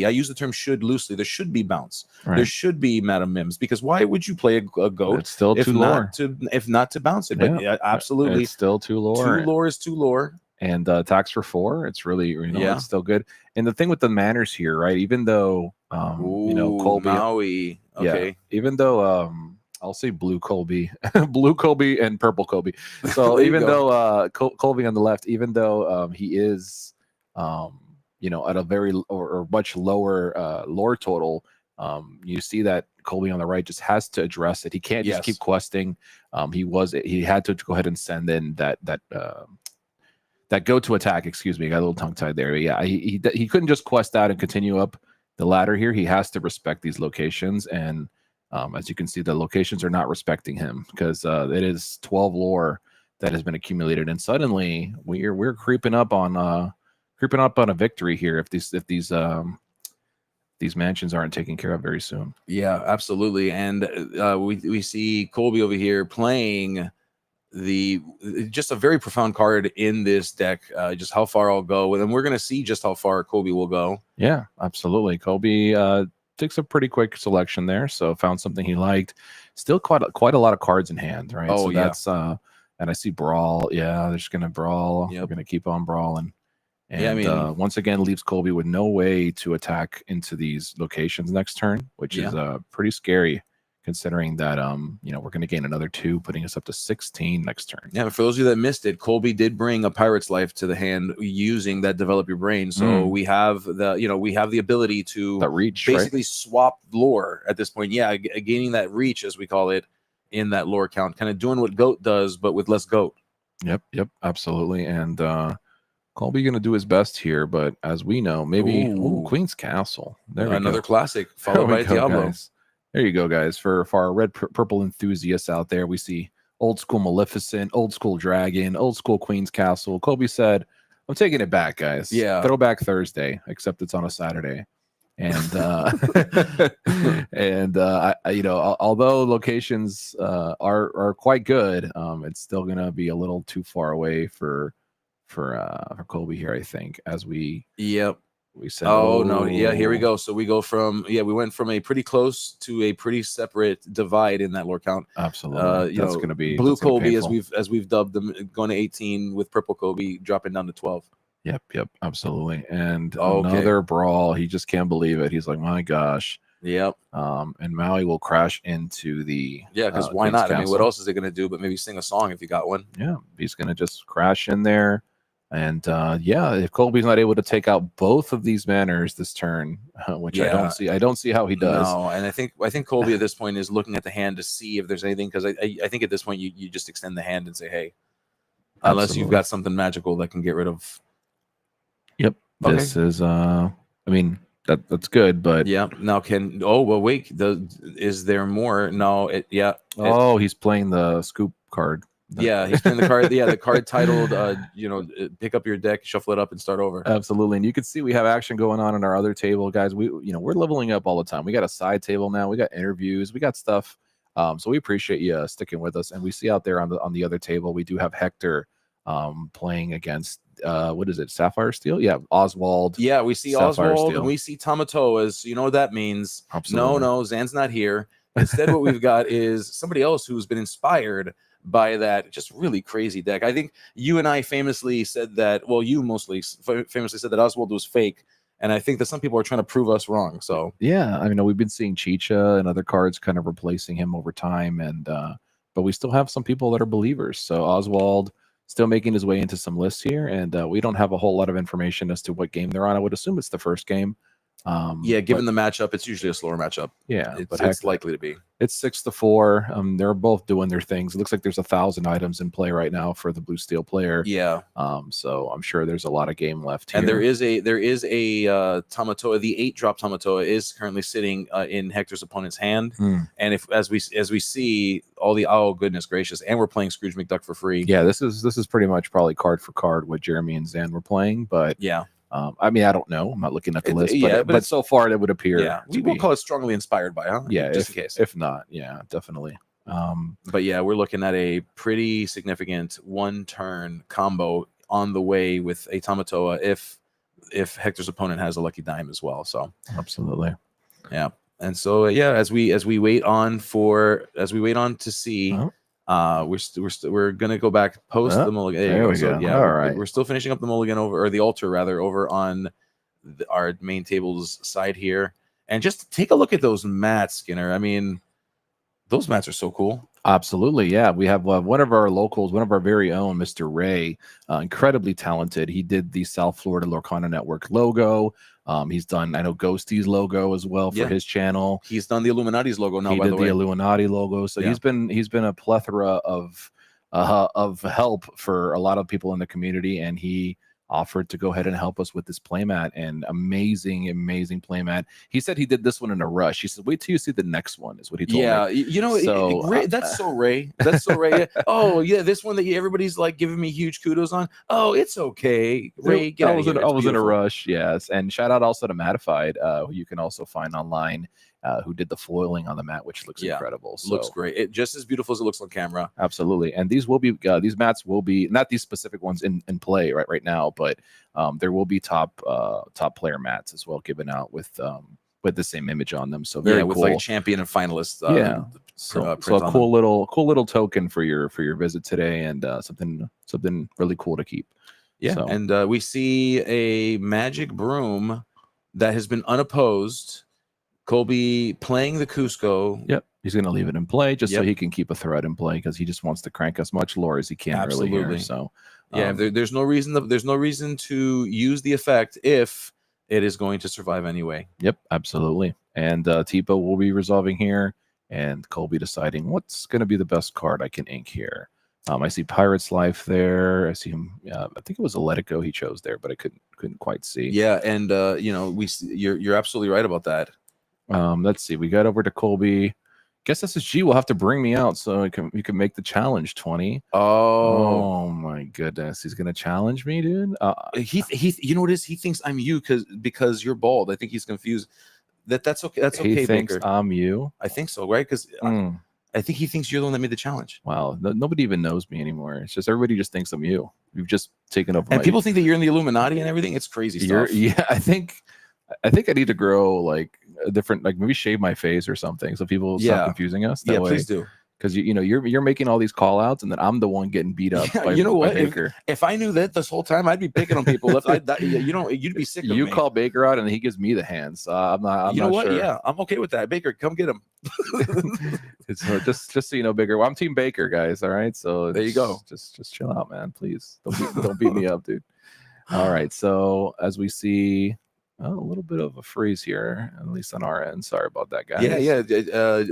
I use the term should loosely, there should be bounce. Right. There should be Madam Mims, because why would you play a goat it's still if too not lore. if not to bounce it? But absolutely. It's still 2 lore. 2 lore is 2 lore. And attacks for 4. It's really, you know, it's still good. And the thing with the manners here, right? Even though, you know, Colby, Maui, okay, even though, I'll say blue Colby, blue Colby and purple Colby. So even though Colby on the left, even though he is, you know, at a very or much lower lore total, you see that Colby on the right just has to address it. He can't just keep questing. He had to go ahead and send in that go to attack. Excuse me, I got a little tongue tied there. Yeah, he couldn't just quest out and continue up the ladder here. He has to respect these locations, and as you can see, the locations are not respecting him, because it is 12 lore that has been accumulated, and suddenly we're creeping up on a victory here. If these these mansions aren't taken care of very soon. Yeah, absolutely. And we see Colby over here playing just a very profound card in this deck. Just how far I'll go, and we're gonna see just how far Colby will go. Yeah, absolutely. Colby takes a pretty quick selection there, so found something he liked. Still quite a lot of cards in hand, right? Oh, so yeah. that's and I see brawl. Yeah, they're just gonna brawl. Yep. We're gonna keep on brawling. And Yeah, I mean, once again, leaves Colby with no way to attack into these locations next turn, which is pretty scary, considering that we're going to gain another 2, putting us up to 16 next turn. Yeah, but for those of you that missed it, Colby did bring a Pirate's Life to the hand using that Develop Your Brain. So we have the ability to that reach, basically right? swap lore at this point. Yeah, gaining that reach, as we call it, in that lore count, kind of doing what Goat does, but with less Goat. Yep, absolutely. And Colby going to do his best here, but as we know, maybe Queen's Castle. There we Another go. classic, followed by Diablo. Guys. There you go, guys. For our red purple enthusiasts out there, we see old school Maleficent, old school Dragon, old school Queen's Castle. Colby said, "I'm taking it back, guys. Yeah, Throwback Thursday, except it's on a Saturday." And although locations are quite good, it's still gonna be a little too far away for Colby here, I think, as we said. No, yeah, here we go. So we go from we went from a pretty close to a pretty separate divide in that lore count. Absolutely. That's going to be blue Colby, as we've dubbed them, going to 18, with purple Colby dropping down to 12. Yep, absolutely. And another brawl. He just can't believe it. He's like, my gosh. Yep. And Maui will crash into the because why not? I mean, what else is it going to do but maybe sing a song if you got one? Yeah, he's going to just crash in there. And if Colby's not able to take out both of these manners this turn, which I don't see how he does. No, and I think Colby at this point is looking at the hand to see if there's anything, because I think at this point you just extend the hand and say, hey, unless you've got something magical that can get rid of. Yep. Okay. This is that's good, but now is there more? No, he's playing the scoop card. He's playing the card. The card titled, pick up your deck, shuffle it up, and start over. Absolutely, and you can see we have action going on our other table, guys. We're leveling up all the time. We got a side table now. We got interviews. We got stuff. So we appreciate you sticking with us. And we see out there on the other table, we do have Hector playing against what is it, Sapphire Steel? Yeah, Oswald. Yeah, we see Sapphire Oswald Steel. and we see Tamatoas. You know what that means? Absolutely. No, Zan's not here. Instead, what we've got is somebody else who's been inspired by that just really crazy deck. I think you and I famously said that. Well, you mostly famously said that Oswald was fake, and I think that some people are trying to prove us wrong. So yeah, I mean, we've been seeing Chicha and other cards kind of replacing him over time, and but we still have some people that are believers. So Oswald still making his way into some lists here, and we don't have a whole lot of information as to what game they're on. I would assume it's the first game. Given the matchup, it's usually a slower matchup. Yeah, it's likely to be. It's 6-4. They're both doing their things. It looks like there's 1,000 items in play right now for the blue steel player. Yeah. So I'm sure there's a lot of game left here. And there is a Tamatoa. The 8-drop Tamatoa is currently sitting in Hector's opponent's hand. And as we see all the goodness gracious, and we're playing Scrooge McDuck for free. Yeah, this is pretty much probably card for card what Jeremy and Zan were playing, but yeah. I mean, I don't know. I'm not looking at the list, but so far it would appear. Yeah, we will call it strongly inspired by, huh? Yeah, just in case. If not, yeah, definitely. But yeah, we're looking at a pretty significant one-turn combo on the way with a Tamatoa if Hector's opponent has a lucky dime as well. So absolutely, yeah. And so as we wait on to see. We're gonna go back post the mulligan. There we go. Yeah, all right. We're still finishing up the mulligan or the altar rather over on our main table's side here, and just take a look at those mats, Skinner. I mean, those mats are so cool. Absolutely, yeah. We have one of our locals, one of our very own, Mr. Ray, incredibly talented. He did the South Florida Lorcana Network logo. He's done, I know, Ghosty's logo as well for his channel. He's done the Illuminati's logo now. He did the Illuminati logo, so he's been a plethora of help for a lot of people in the community, and he offered to go ahead and help us with this playmat, and amazing playmat. He said he did this one in a rush. He said, wait till you see the next one, is what he told me. You know, So, Ray, that's so Ray. That's so Ray. Oh yeah, this one that everybody's like giving me huge kudos on. Oh, it's okay, Ray. Get I out was of here. I It's was in a beautiful. rush, yes. And shout out also to Mattified, who you can also find online, who did the foiling on the mat, which looks incredible. So, Looks great. It just as beautiful as it looks on camera. absolutely. And these will be these mats will be not these specific ones in play right now, but there will be top player mats as well given out with the same image on them. So very with cool. like champion and finalist. So prints a on cool little token for your visit today, and something really cool to keep. Yeah, So, and we see a magic broom that has been unopposed. Colby playing the Cusco. yep, he's going to leave it in play just so Yep. he can keep a thread in play, because he just wants to crank as much lore as he can really here. Absolutely. So Yeah, there's no reason to use the effect if it is going to survive anyway. Yep, absolutely. And Tipo will be resolving here, and Colby deciding what's going to be the best card I can ink here. I see Pirate's Life there. I see him. I think it was a Let It Go he chose there, but I couldn't quite see. Yeah, and you're absolutely right about that. Let's see. We got over to Colby. Guess SSG will have to bring me out so you can make the challenge 20. Oh my goodness, he's gonna challenge me, dude. He you know what it is? He thinks I'm you because you're bald. I think he's confused. That's okay. That's okay, he thinks Baker. I'm you. I think so, right? Because I think he thinks you're the one that made the challenge. Wow, nobody even knows me anymore. It's just everybody just thinks I'm you. You've just taken over. And people think that you're in the Illuminati and everything. It's crazy stuff. Yeah, I think I need to grow like a different, like maybe shave my face or something, so people stop confusing us. That way. Please do. Because you're making all these call outs, and then I'm the one getting beat up. Yeah, by, you know what? by Baker. If I knew that this whole time, I'd be picking on people. You'd be sick of You me. call Baker out, and he gives me the hands. I'm not. You know not what? Sure. Yeah, I'm okay with that. Baker, come get him. It's just so you know, Baker. Well, I'm Team Baker, guys. All right, so there you go. Just chill out, man. Please don't beat me up, dude. All right. So as we see. A little bit of a freeze here, at least on our end. Sorry about that, guys. Yeah.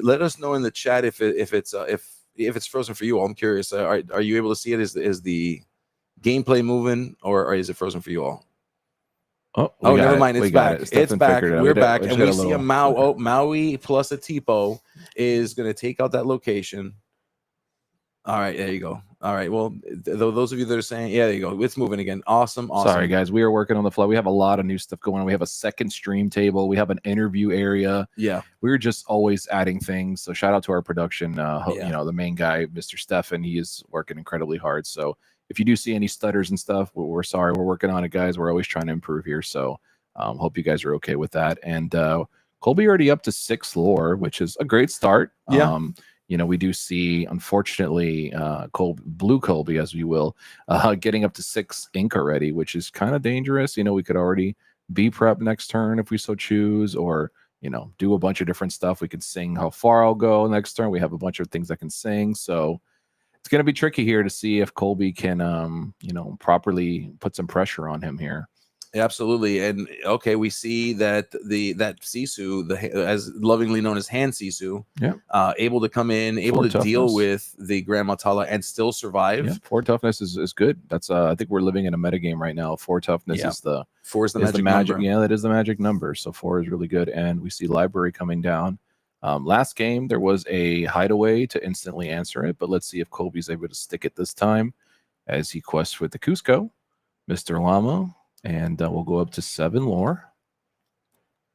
Let us know in the chat if it's frozen for you all. I'm curious. Are you able to see it? Is the gameplay moving, or is it frozen for you all? Oh, never mind. It's back. It's back. We're back, and we see a Maui plus a Tipo is going to take out that location. All right, there you go. All right, well, those of you that are saying, yeah, there you go. It's moving again. Awesome. Sorry, guys. We are working on the fly. We have a lot of new stuff going on. We have a second stream table. We have an interview area. Yeah. We're just always adding things. So shout out to our production, the main guy, Mr. Stefan. He is working incredibly hard. So if you do see any stutters and stuff, we're sorry. We're working on it, guys. We're always trying to improve here. So hope you guys are okay with that. And Colby already up to 6 lore, which is a great start. Yeah. We do see, unfortunately, Blue Colby, as you will, getting up to 6 ink already, which is kind of dangerous. We could already be prep next turn if we so choose, or, do a bunch of different stuff. We could sing How Far I'll Go next turn. We have a bunch of things that can sing. So it's going to be tricky here to see if Colby can, properly put some pressure on him here. Absolutely. And okay, we see that that Sisu, as lovingly known as Hand Sisu, able to come in, able to deal with the Grand Matala and still survive. Yeah, 4 toughness is good. That's I think we're living in a metagame right now. 4 toughness is the 4 is the magic number. Yeah, that is the magic number. So 4 is really good. And we see library coming down. Last game there was a hideaway to instantly answer it, but let's see if Colby's able to stick it this time as he quests with the Cusco, Mr. Llama. And we'll go up to 7 lore,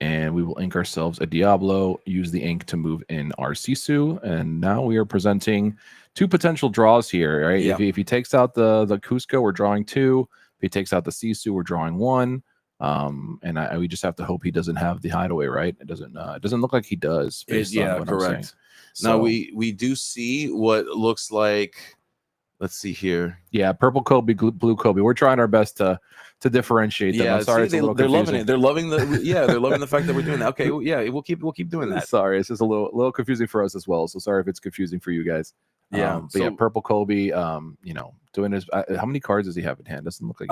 and we will ink ourselves a Diablo, use the ink to move in our Sisu, and now we are presenting 2 potential draws here, right? Yep. If he takes out the Cusco, we're drawing 2. If he takes out the Sisu, we're drawing 1. And we just have to hope he doesn't have the hideaway, right? It doesn't look like he does. Correct. Now we do see what looks like. Let's see here. Yeah, purple Kobe, blue Kobe. We're trying our best to differentiate them. Yeah, I'm sorry, they're loving it. They're loving they're loving the fact that we're doing that. Okay, we'll keep doing that. Sorry, it's just a little confusing for us as well. So sorry if it's confusing for you guys. Yeah, purple Kobe. Doing his. How many cards does he have in hand? Doesn't look like.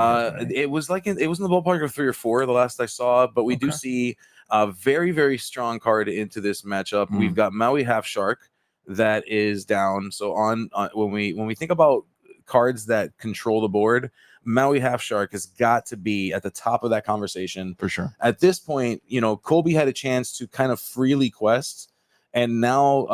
It was in the ballpark of 3 or 4 the last I saw, but we do see a very, very strong card into this matchup. We've got Maui Half Shark that is down. So on when we think about cards that control the board, Maui Half Shark has got to be at the top of that conversation. For sure. At this point, Kobe had a chance to kind of freely quest, and now,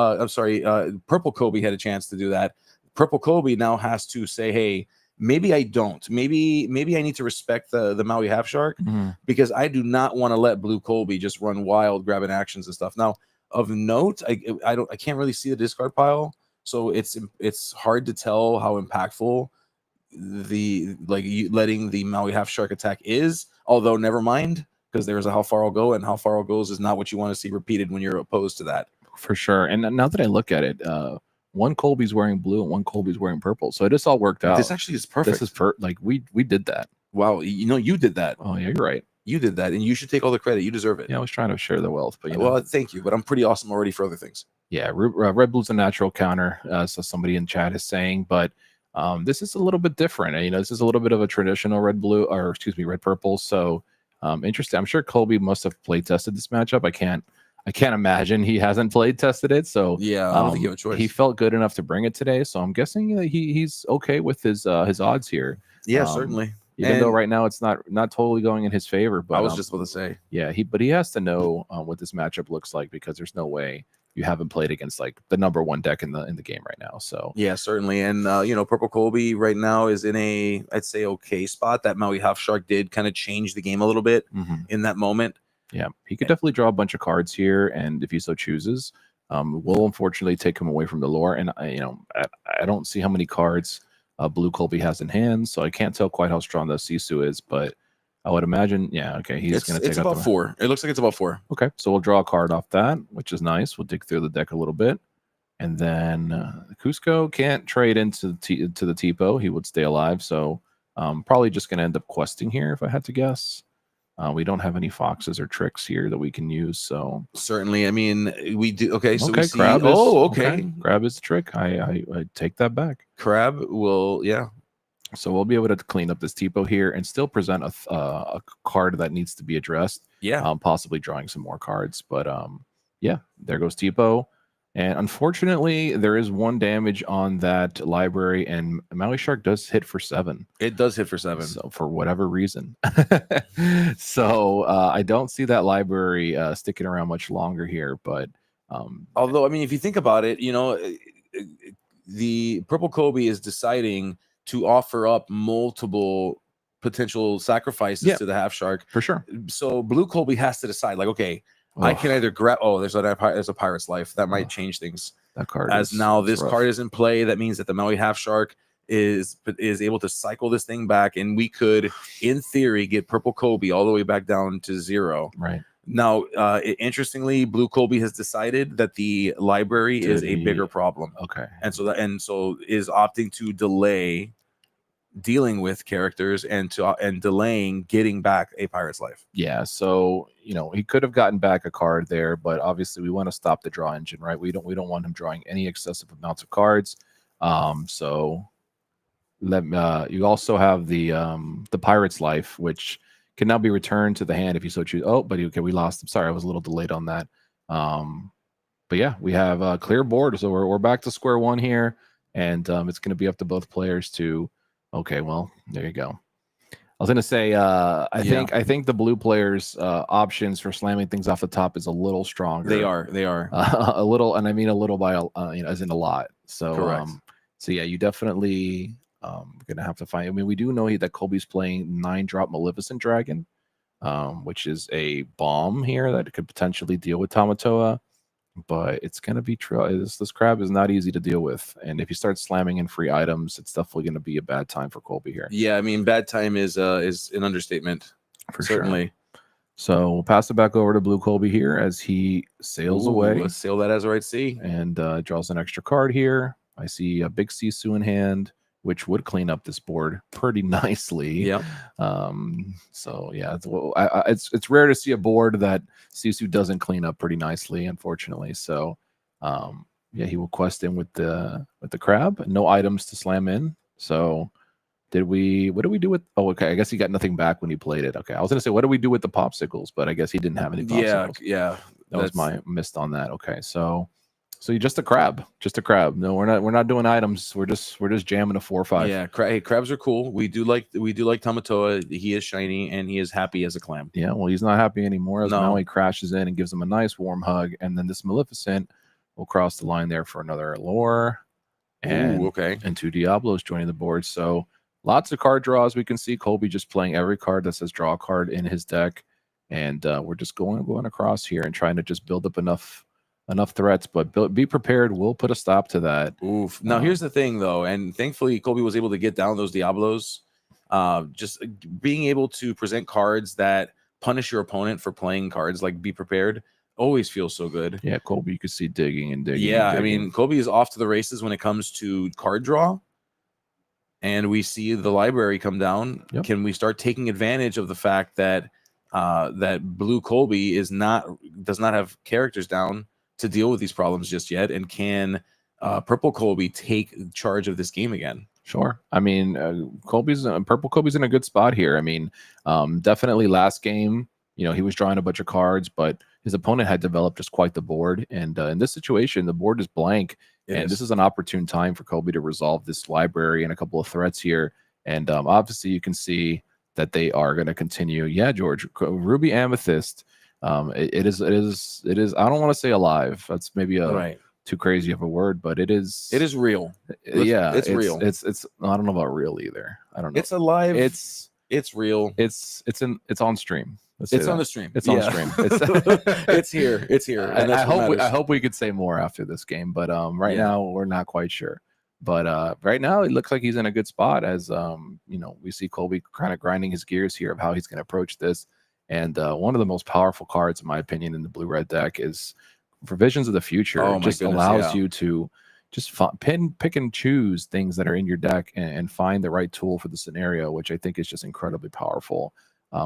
Purple Kobe had a chance to do that. Purple Kobe now has to say, hey, maybe I don't. Maybe I need to respect the Maui Half Shark because I do not want to let Blue Kobe just run wild, grabbing actions and stuff. Now, of note, I can't really see the discard pile, so it's hard to tell how impactful letting the Maui Half Shark attack is. Although, never mind, because there's a how far I'll go, and how far I'll goes is not what you want to see repeated when you're opposed to that. For sure. And now that I look at it, one Colby's wearing blue and one Colby's wearing purple, so it just all worked out. This actually is perfect. This is we did that. Wow, you did that. Oh yeah, you're right. You did that, and you should take all the credit. You deserve it. Yeah, I was trying to share the wealth, but well, thank you. But I'm pretty awesome already for other things. Yeah, red blue's a natural counter, so somebody in chat is saying, but this is a little bit different. This is a little bit of a traditional red purple. So interesting. I'm sure Colby must have play tested this matchup. I can't imagine he hasn't played tested it. So yeah, I don't think you have a choice. He felt good enough to bring it today, so I'm guessing that he's okay with his odds here. Yeah, certainly. Even though right now it's not totally going in his favor. But I was just about to say, yeah, he has to know what this matchup looks like, because there's no way you haven't played against like the number one deck in the game right now. So yeah, certainly. And Purple Colby right now is in a, I'd say, okay spot. That Maui Half Shark did kind of change the game a little bit in that moment. Yeah, he could definitely draw a bunch of cards here, and if he so chooses, will unfortunately take him away from the lore. And I don't see how many cards Blue Colby has in hand, so I can't tell quite how strong the Sisu is, but I would imagine, yeah, okay, he's going to take it's about 4. It looks like it's about 4. Okay, so we'll draw a card off that, which is nice. We'll dig through the deck a little bit, and then Cusco can't trade into the Tipo. He would stay alive, so probably just going to end up questing here if I had to guess. We don't have any foxes or tricks here that we can use, so certainly. I mean, we do. Okay, so okay, we see. Crab okay. Crab is the trick. I take that back. Crab will, yeah. So we'll be able to clean up this Tipo here and still present a card that needs to be addressed. Yeah. Possibly drawing some more cards, but yeah, there goes Tipo. And unfortunately, there is 1 damage on that library, and Maui Shark does hit for 7. It does hit for 7. So for whatever reason. So I don't see that library sticking around much longer here. But although, I mean, if you think about it, the Purple Kobe is deciding to offer up multiple potential sacrifices to the Half Shark. For sure. So Blue Kobe has to decide, like, okay, I can either grab. Oh, there's a Pirate's Life that might change things. That card. Now this card is in play. That means that the Maui Half Shark is able to cycle this thing back, and we could, in theory, get Purple Kobe all the way back down to 0. Right. Now, interestingly, Blue Kobe has decided that the library is a bigger problem. Okay. And so is opting to delay dealing with characters and delaying getting back a Pirate's Life. Yeah, so he could have gotten back a card there, but obviously we want to stop the draw engine, right? We don't want him drawing any excessive amounts of cards. So you also have the Pirate's Life, which can now be returned to the hand if you so choose. Oh, but okay, we lost him. Sorry, I was a little delayed on that. But yeah, we have a clear board, so we're back to square one here, and it's going to be up to both players to. Okay, well, there you go. I was gonna say, I think the blue players' options for slamming things off the top is a little stronger. They are a little, and I mean a little by as in a lot. So, correct. So yeah, you definitely gonna have to find. I mean, we do know that Colby's playing 9-drop Maleficent Dragon, which is a bomb here that could potentially deal with Tamatoa. But it's gonna be true. This crab is not easy to deal with, and if you start slamming in free items, it's definitely gonna be a bad time for Colby here. Yeah, I mean, bad time is an understatement, for certainly. Sure. So we'll pass it back over to Blue Colby here as he sails away. Let's sail that Azurite Sea and draws an extra card here. I see a big Sisu in hand, which would clean up this board pretty nicely. Yeah. So yeah, it's rare to see a board that Sisu doesn't clean up pretty nicely, unfortunately. So yeah, he will quest in with the crab. No items to slam in. So what did we do with? Oh, okay. I guess he got nothing back when he played it. Okay, I was gonna say what do we do with the popsicles, but I guess he didn't have any popsicles. Yeah. That was my missed on that. Okay, so So you just a crab, just a crab. No, we're not doing items. We're just jamming a 4 or 5. Yeah, hey, crabs are cool. We do like Tamatoa. He is shiny and he is happy as a clam. Yeah, well, he's not happy anymore. As No. Maui crashes in and gives him a nice warm hug, and then this Maleficent will cross the line there for another lore. And, okay. And 2 Diablos joining the board. So lots of card draws. We can see Colby just playing every card that says draw a card in his deck. And we're just going across here and trying to just build up enough threats. But be prepared. We'll put a stop to that. Oof. Now, here's the thing, though. And thankfully, Colby was able to get down those Diablos. Just being able to present cards that punish your opponent for playing cards like Be Prepared always feels so good. Yeah, Colby, you could see digging and digging. Yeah, and I digging. mean, Colby is off to the races when it comes to card draw. And we see the library come down. Yep. Can we start taking advantage of the fact that that Blue Colby does not have characters down to deal with these problems just yet? And can Purple Colby take charge of this game again? Sure. I mean, Purple Colby's in a good spot here. I mean, definitely last game, he was drawing a bunch of cards, but his opponent had developed just quite the board. And in this situation, the board is blank. This is an opportune time for Colby to resolve this library and a couple of threats here. And obviously, you can see that they are going to continue. Yeah, George, Ruby Amethyst. It is. I don't want to say alive. That's maybe too crazy of a word, but it is. It is real. It's real. It's. I don't know about real either. I don't know. It's alive. It's real. It's on stream. It's on the stream. It's on stream. It's here. It's here. And I hope we could say more after this game, but right now we're not quite sure. But right now it looks like he's in a good spot as we see Colby kind of grinding his gears here of how he's going to approach this. And one of the most powerful cards, in my opinion, in the blue-red deck is for Visions of the Future. Oh, it just allows you to just pick and choose things that are in your deck and find the right tool for the scenario, which I think is just incredibly powerful.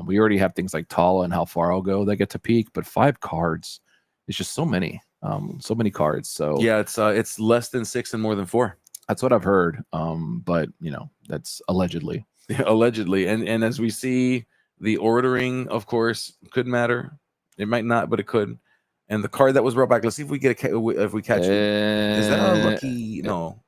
We already have things like Tala and How Far I'll Go that get to peak, but 5 cards is just so many cards. So yeah, it's less than 6 and more than 4. That's what I've heard. But that's allegedly. Allegedly. And as we see, the ordering, of course, could matter. It might not, but it could. And the card that was brought back, let's see if we catch it. Is that a lucky? No.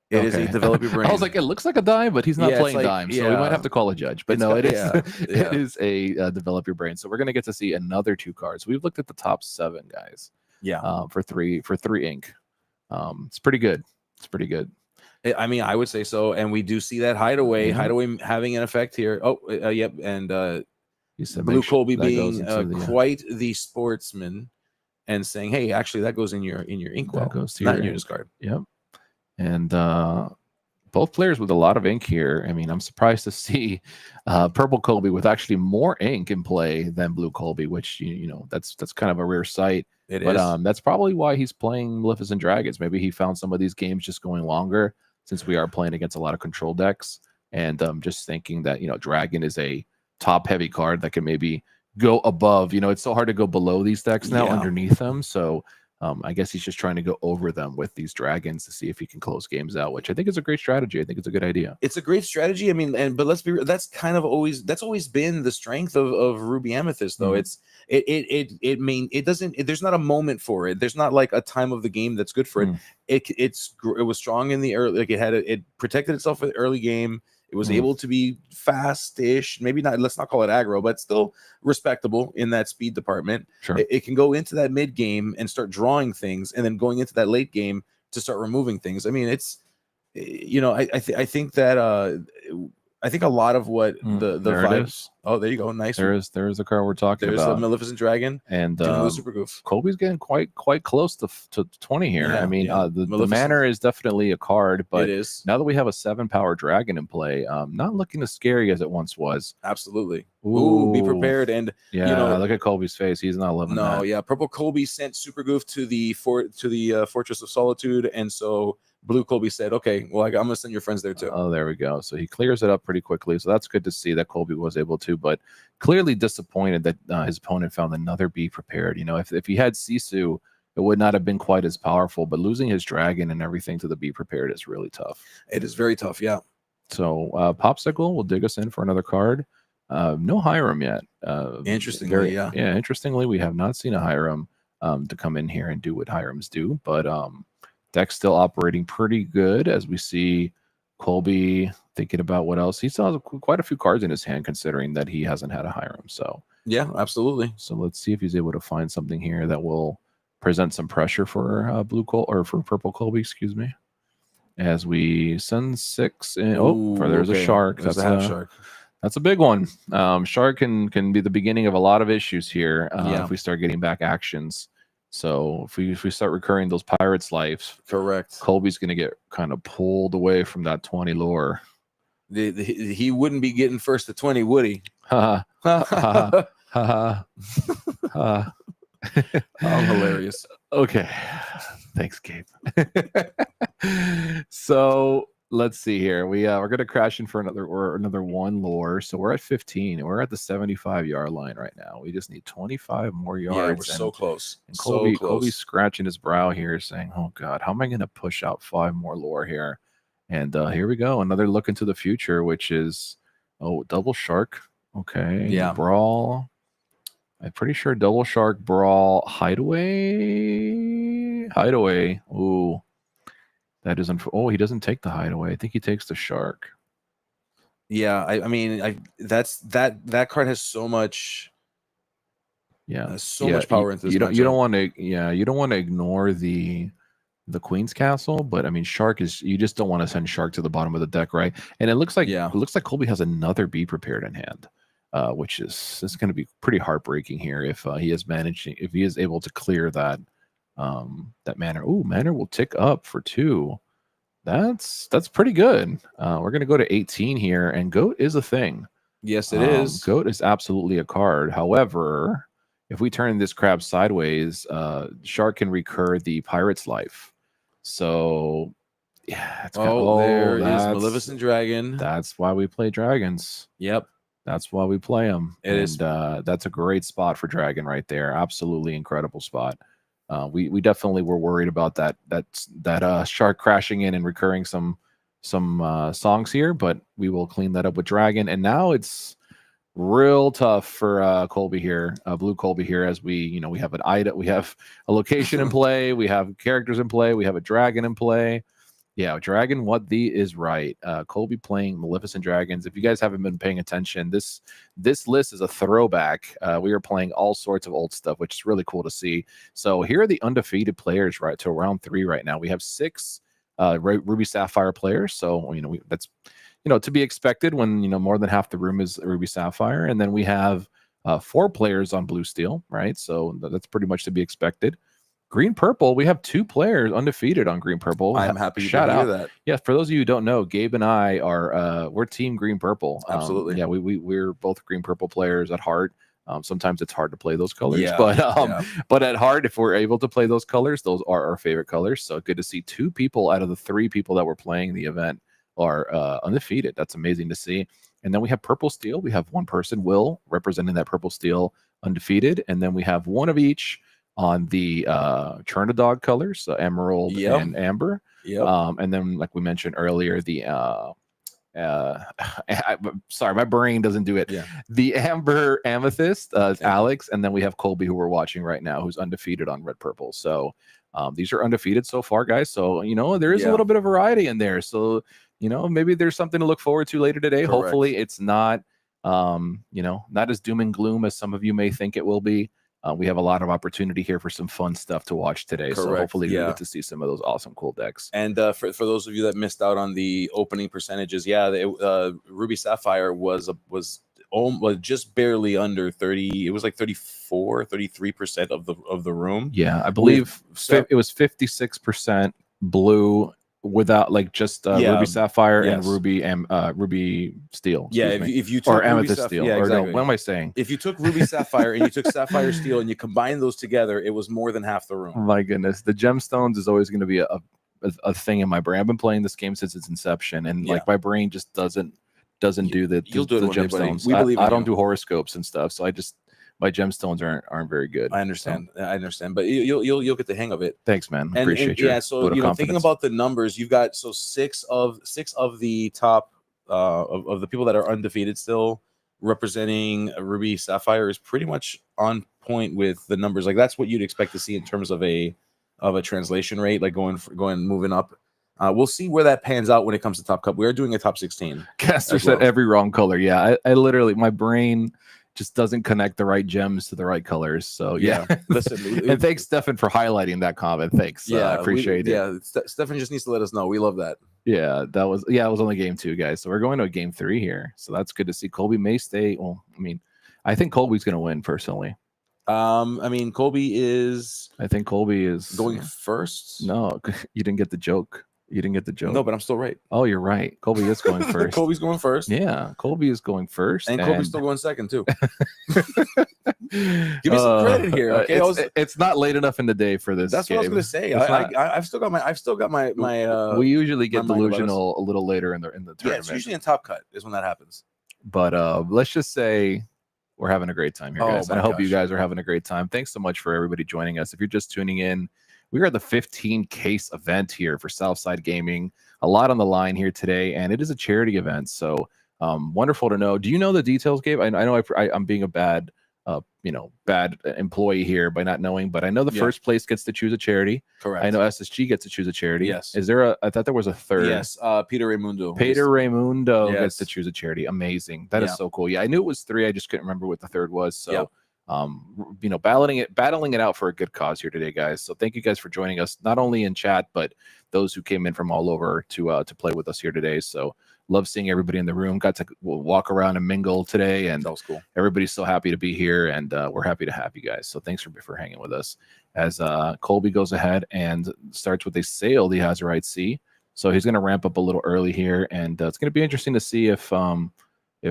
It is a develop your brain. I was like, it looks like a dime, but he's not playing dime, so we might have to call a judge. But it is a develop your brain. So we're gonna get to see another 2 cards. We've looked at the top 7 guys. Yeah. For three ink. It's pretty good. It's pretty good. I mean, I would say so. And we do see that hideaway having an effect here. Yep. And Blue Colby being quite the sportsman and saying, hey, actually that goes in your inkwell. That goes to not in your discard. Yep. And both players with a lot of ink here. I mean, I'm surprised to see Purple Colby with actually more ink in play than Blue Colby, which that's kind of a rare sight. But that's probably why he's playing Maleficent Dragons. Maybe he found some of these games just going longer since we are playing against a lot of control decks, and just thinking that Dragon is a top heavy card that can maybe go above. It's so hard to go below these decks now underneath them. So I guess he's just trying to go over them with these dragons to see if he can close games out, which I think is a great strategy. I think it's a good idea. It's a great strategy. I mean, but let's be real, that's always been the strength of Ruby Amethyst, though. There's not a moment for it. There's not like a time of the game that's good for it. It was strong in the early, like it protected itself in the early game. It was able to be fast-ish, maybe not, let's not call it aggro, but still respectable in that speed department. Sure. It can go into that mid game and start drawing things, and then going into that late game to start removing things. I mean, it's, I think that I think a lot of what the vibes. Oh, there you go. Nice. There is the card we're talking about. There's a Maleficent Dragon and Super Goof. Colby's getting quite close to 20 here. I mean, the Manor is definitely a card, but it is. Now that we have a 7-power dragon in play, not looking as scary as it once was. Absolutely. Ooh, be prepared. And look at Colby's face. He's not loving that. No, yeah. Purple Colby sent Super Goof to the Fortress of Solitude, and so Blue Colby said, okay, well, I'm going to send your friends there too. Oh, there we go. So he clears it up pretty quickly. So that's good to see that Colby was able to, but clearly disappointed that his opponent found another Be Prepared. If he had Sisu, it would not have been quite as powerful, but losing his dragon and everything to the Be Prepared is really tough. It is very tough, yeah. So Popsicle will dig us in for another card. No Hiram yet. Interestingly, interestingly, we have not seen a Hiram. to come in here and do what Hirams do. But deck's still operating pretty good as we see Colby thinking about what else. He still has quite a few cards in his hand, considering that he hasn't had a Hiram. So yeah, absolutely. So let's see if he's able to find something here that will present some pressure for for purple Colby, excuse me. As we send 6 in. There's a shark. That's a half shark. That's a big one. Shark can be the beginning of a lot of issues here if we start getting back actions. So if we start recurring those pirates' lives, correct, Colby's going to get kind of pulled away from that 20 lore. He wouldn't be getting first to 20, would he? Ha ha ha ha. I'm hilarious. Okay, thanks, Gabe. So let's see here. We're gonna crash in for another 1 lore. So we're at 15. We're at the 75-yard line right now. We just need 25 more yards. Yeah, we're so close. And Colby's scratching his brow here, saying, "Oh God, how am I gonna push out 5 more lore here?" And here we go. Another look into the future, which is double shark. Okay, yeah, brawl. I'm pretty sure double shark, brawl, hideaway. Ooh. That isn't. Oh, he doesn't take the hideaway. I think he takes the shark. Yeah, I mean, that card has so much. Yeah, much power into this. You don't want to. Yeah, you don't want to ignore the Queen's Castle, but I mean, shark is. You just don't want to send shark to the bottom of the deck, right? And it looks like Colby has another Be Prepared in hand, which is going to be pretty heartbreaking here if he is able to clear that. That manor. Ooh, manor will tick up for 2. That's pretty good. We're gonna go to 18 here, and goat is a thing. Yes, it is. Goat is absolutely a card. However, if we turn this crab sideways, shark can recur the pirate's life. So yeah, it's there it is, Maleficent Dragon. That's why we play dragons. Yep. That's why we play them. It is. That's a great spot for dragon right there. Absolutely incredible spot. We definitely were worried about that shark crashing in and recurring some songs here, but we will clean that up with dragon. And now it's real tough for Colby here, blue Colby here, as we have an item, we have a location in play, we have characters in play, we have a dragon in play. Yeah, dragon, what the is right. Colby playing Maleficent Dragons. If you guys haven't been paying attention, this list is a throwback. We are playing all sorts of old stuff, which is really cool to see. So here are the undefeated players right to round 3 right now. We have 6 Ruby Sapphire players. So that's to be expected when more than half the room is Ruby Sapphire, and then we have 4 players on Blue Steel, right? So that's pretty much to be expected. Green Purple, we have 2 players undefeated on Green Purple. I'm happy to hear that. Yeah, for those of you who don't know, Gabe and I are we're team Green Purple. Absolutely. Yeah, we're both Green Purple players at heart. Sometimes it's hard to play those colors, but at heart, if we're able to play those colors, those are our favorite colors. So good to see 2 people out of the 3 people that were playing the event are undefeated. That's amazing to see. And then we have Purple Steel. We have 1 person, Will, representing that Purple Steel, undefeated. And then we have 1 of each on the Chernadog colors, so Emerald and Amber. And then, like we mentioned earlier, the sorry, my brain doesn't do it. The Amber Amethyst, Alex, and then we have Colby, who we're watching right now, who's undefeated on Red Purple. So these are undefeated so far, guys. So there is a little bit of variety in there. So maybe there's something to look forward to later today. Correct. Hopefully, it's not not as doom and gloom as some of you may think it will be. We have a lot of opportunity here for some fun stuff to watch today. So hopefully we get to see some of those awesome cool decks. And for those of you that missed out on the opening percentages, Ruby Sapphire was just barely under 30. It was like 33% of the room. Yeah, I believe it was 56% blue without Ruby Sapphire and Ruby Steel. Yeah, if you took or Amethyst Steel. Yeah, exactly. Or no, what am I saying? If you took Ruby Sapphire and you took Sapphire Steel and you combine those together, it was more than half the room. Oh my goodness, the gemstones is always going to be a thing in my brain. I've been playing this game since its inception, and my brain just doesn't do the gemstones. I don't do horoscopes and stuff, so my gemstones aren't very good. I understand. But you'll get the hang of it. Thanks, man. Appreciate you. Yeah. So thinking about the numbers, you've got 6 of the top of the people that are undefeated still representing Ruby Sapphire is pretty much on point with the numbers. Like that's what you'd expect to see in terms of a translation rate, like moving up. We'll see where that pans out when it comes to Top Cup. We are doing a top 16. Caster said every wrong color. Yeah, I literally, my brain just doesn't connect the right gems to the right colors. So yeah, listen, and thanks Stefan for highlighting that comment. Thanks. I appreciate it. Yeah, Stefan just needs to let us know. We love that. Yeah, it was only game 2, guys. So we're going to a game 3 here. So that's good to see. Colby may stay. Well, I mean, I think Colby's going to win personally. I mean, Colby is. I think Colby is going first. No, you didn't get the joke. You didn't get the joke. No, but I'm still right. Oh, you're right. Colby is going first. Colby's going first. Yeah, Colby is going first. And Colby's still going second, too. Give me some credit here. Okay, it's not late enough in the day for this. That's game. what I was going to say. I've still got my. We usually get delusional a little later in the tournament. Yeah, it's usually in Top Cut is when that happens. But let's just say we're having a great time here, guys. And I hope you guys are having a great time. Thanks so much for everybody joining us. If you're just tuning in, we are at the 15 case event here for Southside Gaming. A lot on the line here today, and it is a charity event. So wonderful to know. Do you know the details, Gabe? I know I'm being a bad employee here by not knowing, but I know the first place gets to choose a charity. Correct. I know SSG gets to choose a charity. Yes. Is there I thought there was a third. Yes. Peter Raimundo. Peter Raimundo gets to choose a charity. Amazing. That is so cool. Yeah, I knew it was 3. I just couldn't remember what the third was. So battling it out for a good cause here today, guys. So thank you guys for joining us, not only in chat, but those who came in from all over to play with us here today. So love seeing everybody in the room. Got to walk around and mingle today, and that was cool. Everybody's so happy to be here, and we're happy to have you guys. So thanks for hanging with us as Colby goes ahead and starts with a sail the Azurite Sea. So he's going to ramp up a little early here, and it's going to be interesting to see if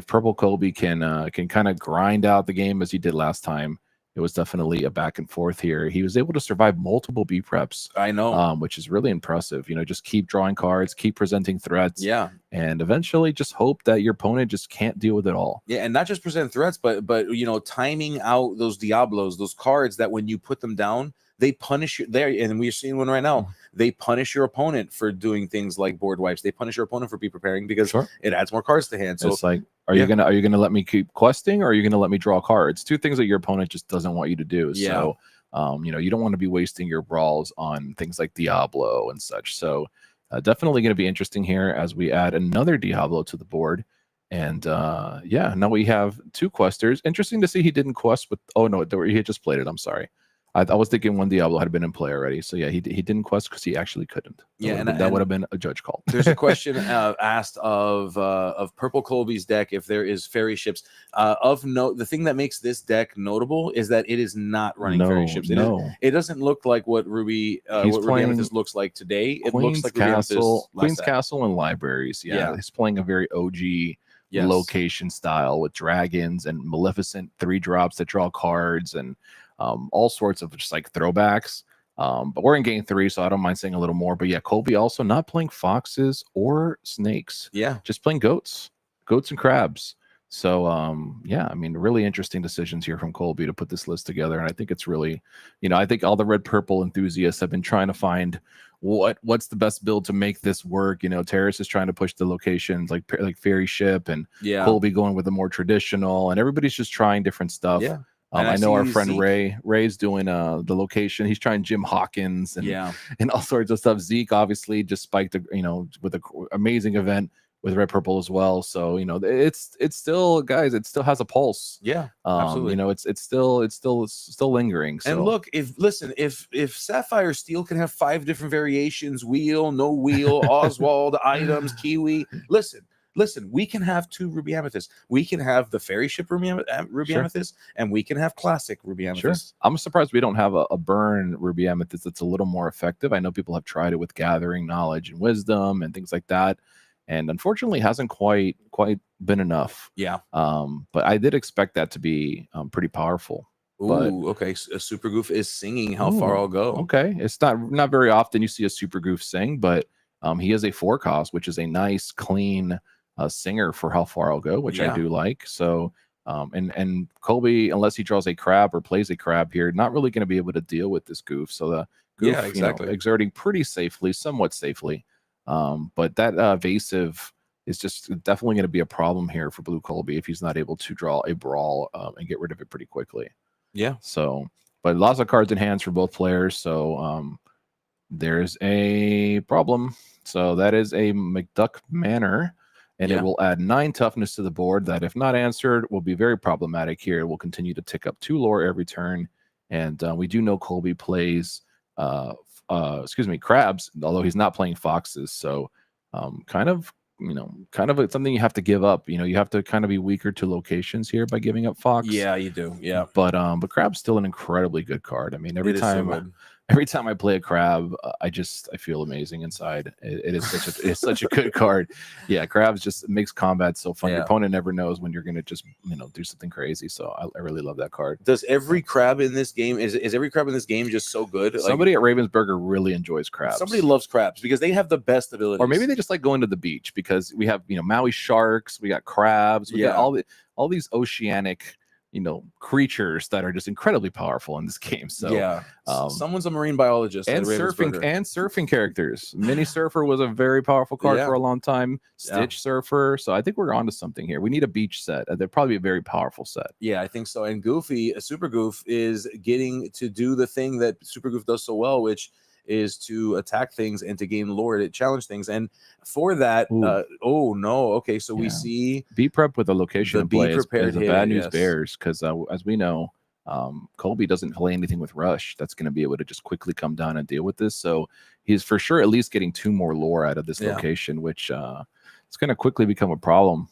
Purple Colby can kind of grind out the game as he did last time. It was definitely a back and forth here. He was able to survive multiple B preps. I know, which is really impressive. Just keep drawing cards, keep presenting threats. Yeah, and eventually just hope that your opponent just can't deal with it all. Yeah, and not just present threats, but timing out those Diablos, those cards that when you put them down, they punish you there, and we're seeing one right now. They punish your opponent for doing things like board wipes. They punish your opponent for be preparing because it adds more cards to hand. So it's like, are you gonna let me keep questing, or are you gonna let me draw cards? Two things that your opponent just doesn't want you to do. Yeah. So you don't want to be wasting your brawls on things like Diablo and such. So definitely going to be interesting here as we add another Diablo to the board. And now we have 2 questers. Interesting to see he didn't quest with. Oh no, he had just played it. I'm sorry. I was thinking one Diablo had been in play already. So yeah, he didn't quest because he actually couldn't. That would have been a judge call. There's a question asked of Purple Colby's deck if there is fairy ships. Of note, the thing that makes this deck notable is that it is not running fairy ships. It doesn't look like what Ruby Amethyst looks like today. It looks like Queen's Castle and Libraries. Yeah, he's playing a very OG location style with dragons and Maleficent 3-drops that draw cards and all sorts of just like throwbacks. But we're in game 3, so I don't mind saying a little more. But yeah, Colby also not playing foxes or snakes. Yeah, just playing goats and crabs. So I mean, really interesting decisions here from Colby to put this list together. And I think it's really, I think all the red purple enthusiasts have been trying to find what's the best build to make this work. Terrace is trying to push the locations like fairy ship, and Colby going with the more traditional, and everybody's just trying different stuff. Yeah. I know our friend Ray's doing the location. He's trying Jim Hawkins and all sorts of stuff. Zeke obviously just spiked with an amazing event with red purple as well. So it's still, guys, it still has a pulse. Yeah, absolutely. It's still lingering. So. And look, if Sapphire Steel can have 5 different variations, wheel, no wheel, Oswald, items, Kiwi. Listen, we can have 2 Ruby Amethyst. We can have the fairy ship Ruby Amethyst, and we can have classic Ruby Amethyst. Sure. I'm surprised we don't have a burn Ruby Amethyst that's a little more effective. I know people have tried it with gathering knowledge and wisdom and things like that, and unfortunately hasn't quite been enough. Yeah. But I did expect that to be pretty powerful. Ooh, okay. A Super Goof is singing How Far I'll Go. Okay. It's not very often you see a Super Goof sing, but he is a 4-cost, which is a nice, clean singer for How Far I'll Go, which I do like. So and Colby, unless he draws a crab or plays a crab here, not really going to be able to deal with this goof. So the goof, exerting pretty safely, somewhat safely. But that evasive is just definitely going to be a problem here for Blue Colby if he's not able to draw a brawl and get rid of it pretty quickly. Yeah. So, but lots of cards in hands for both players. So there's a problem. So that is a McDuck Manor, and it will add 9 toughness to the board. That, if not answered, will be very problematic here. It will continue to tick up 2 lore every turn. And we do know Colby plays, crabs, although he's not playing foxes. So kind of something you have to give up. You have to kind of be weaker to locations here by giving up fox. Yeah, you do. Yeah. But crab's still an incredibly good card. I mean, every It is so good. time I play a crab, I feel amazing inside. It is such a good card. Yeah, crabs just makes combat so fun. Your opponent never knows when you're gonna just do something crazy. So I really love that card. Does every crab in this game is every crab in this game just so good? Somebody at Ravensburger really enjoys crabs. Somebody loves crabs because they have the best abilities. Or maybe they just like going to the beach because we have Maui sharks, we got crabs, we got all these oceanic creatures that are just incredibly powerful in this game. So someone's a marine biologist and surfing characters. Mini Surfer was a very powerful card for a long time. Stitch Surfer. So I think we're onto something here. We need a beach set. They're probably a very powerful set. Yeah, I think so. And Goofy, Super Goof, is getting to do the thing that Super Goof does so well, which is to attack things and to gain lore, to challenge things. And for that, oh no, okay, so we see be prep with a location in play is a bad news yes. bears, because as we know, Colby doesn't play anything with rush that's going to be able to just quickly come down and deal with this. So he's for sure at least getting 2 more lore out of this location, which it's going to quickly become a problem.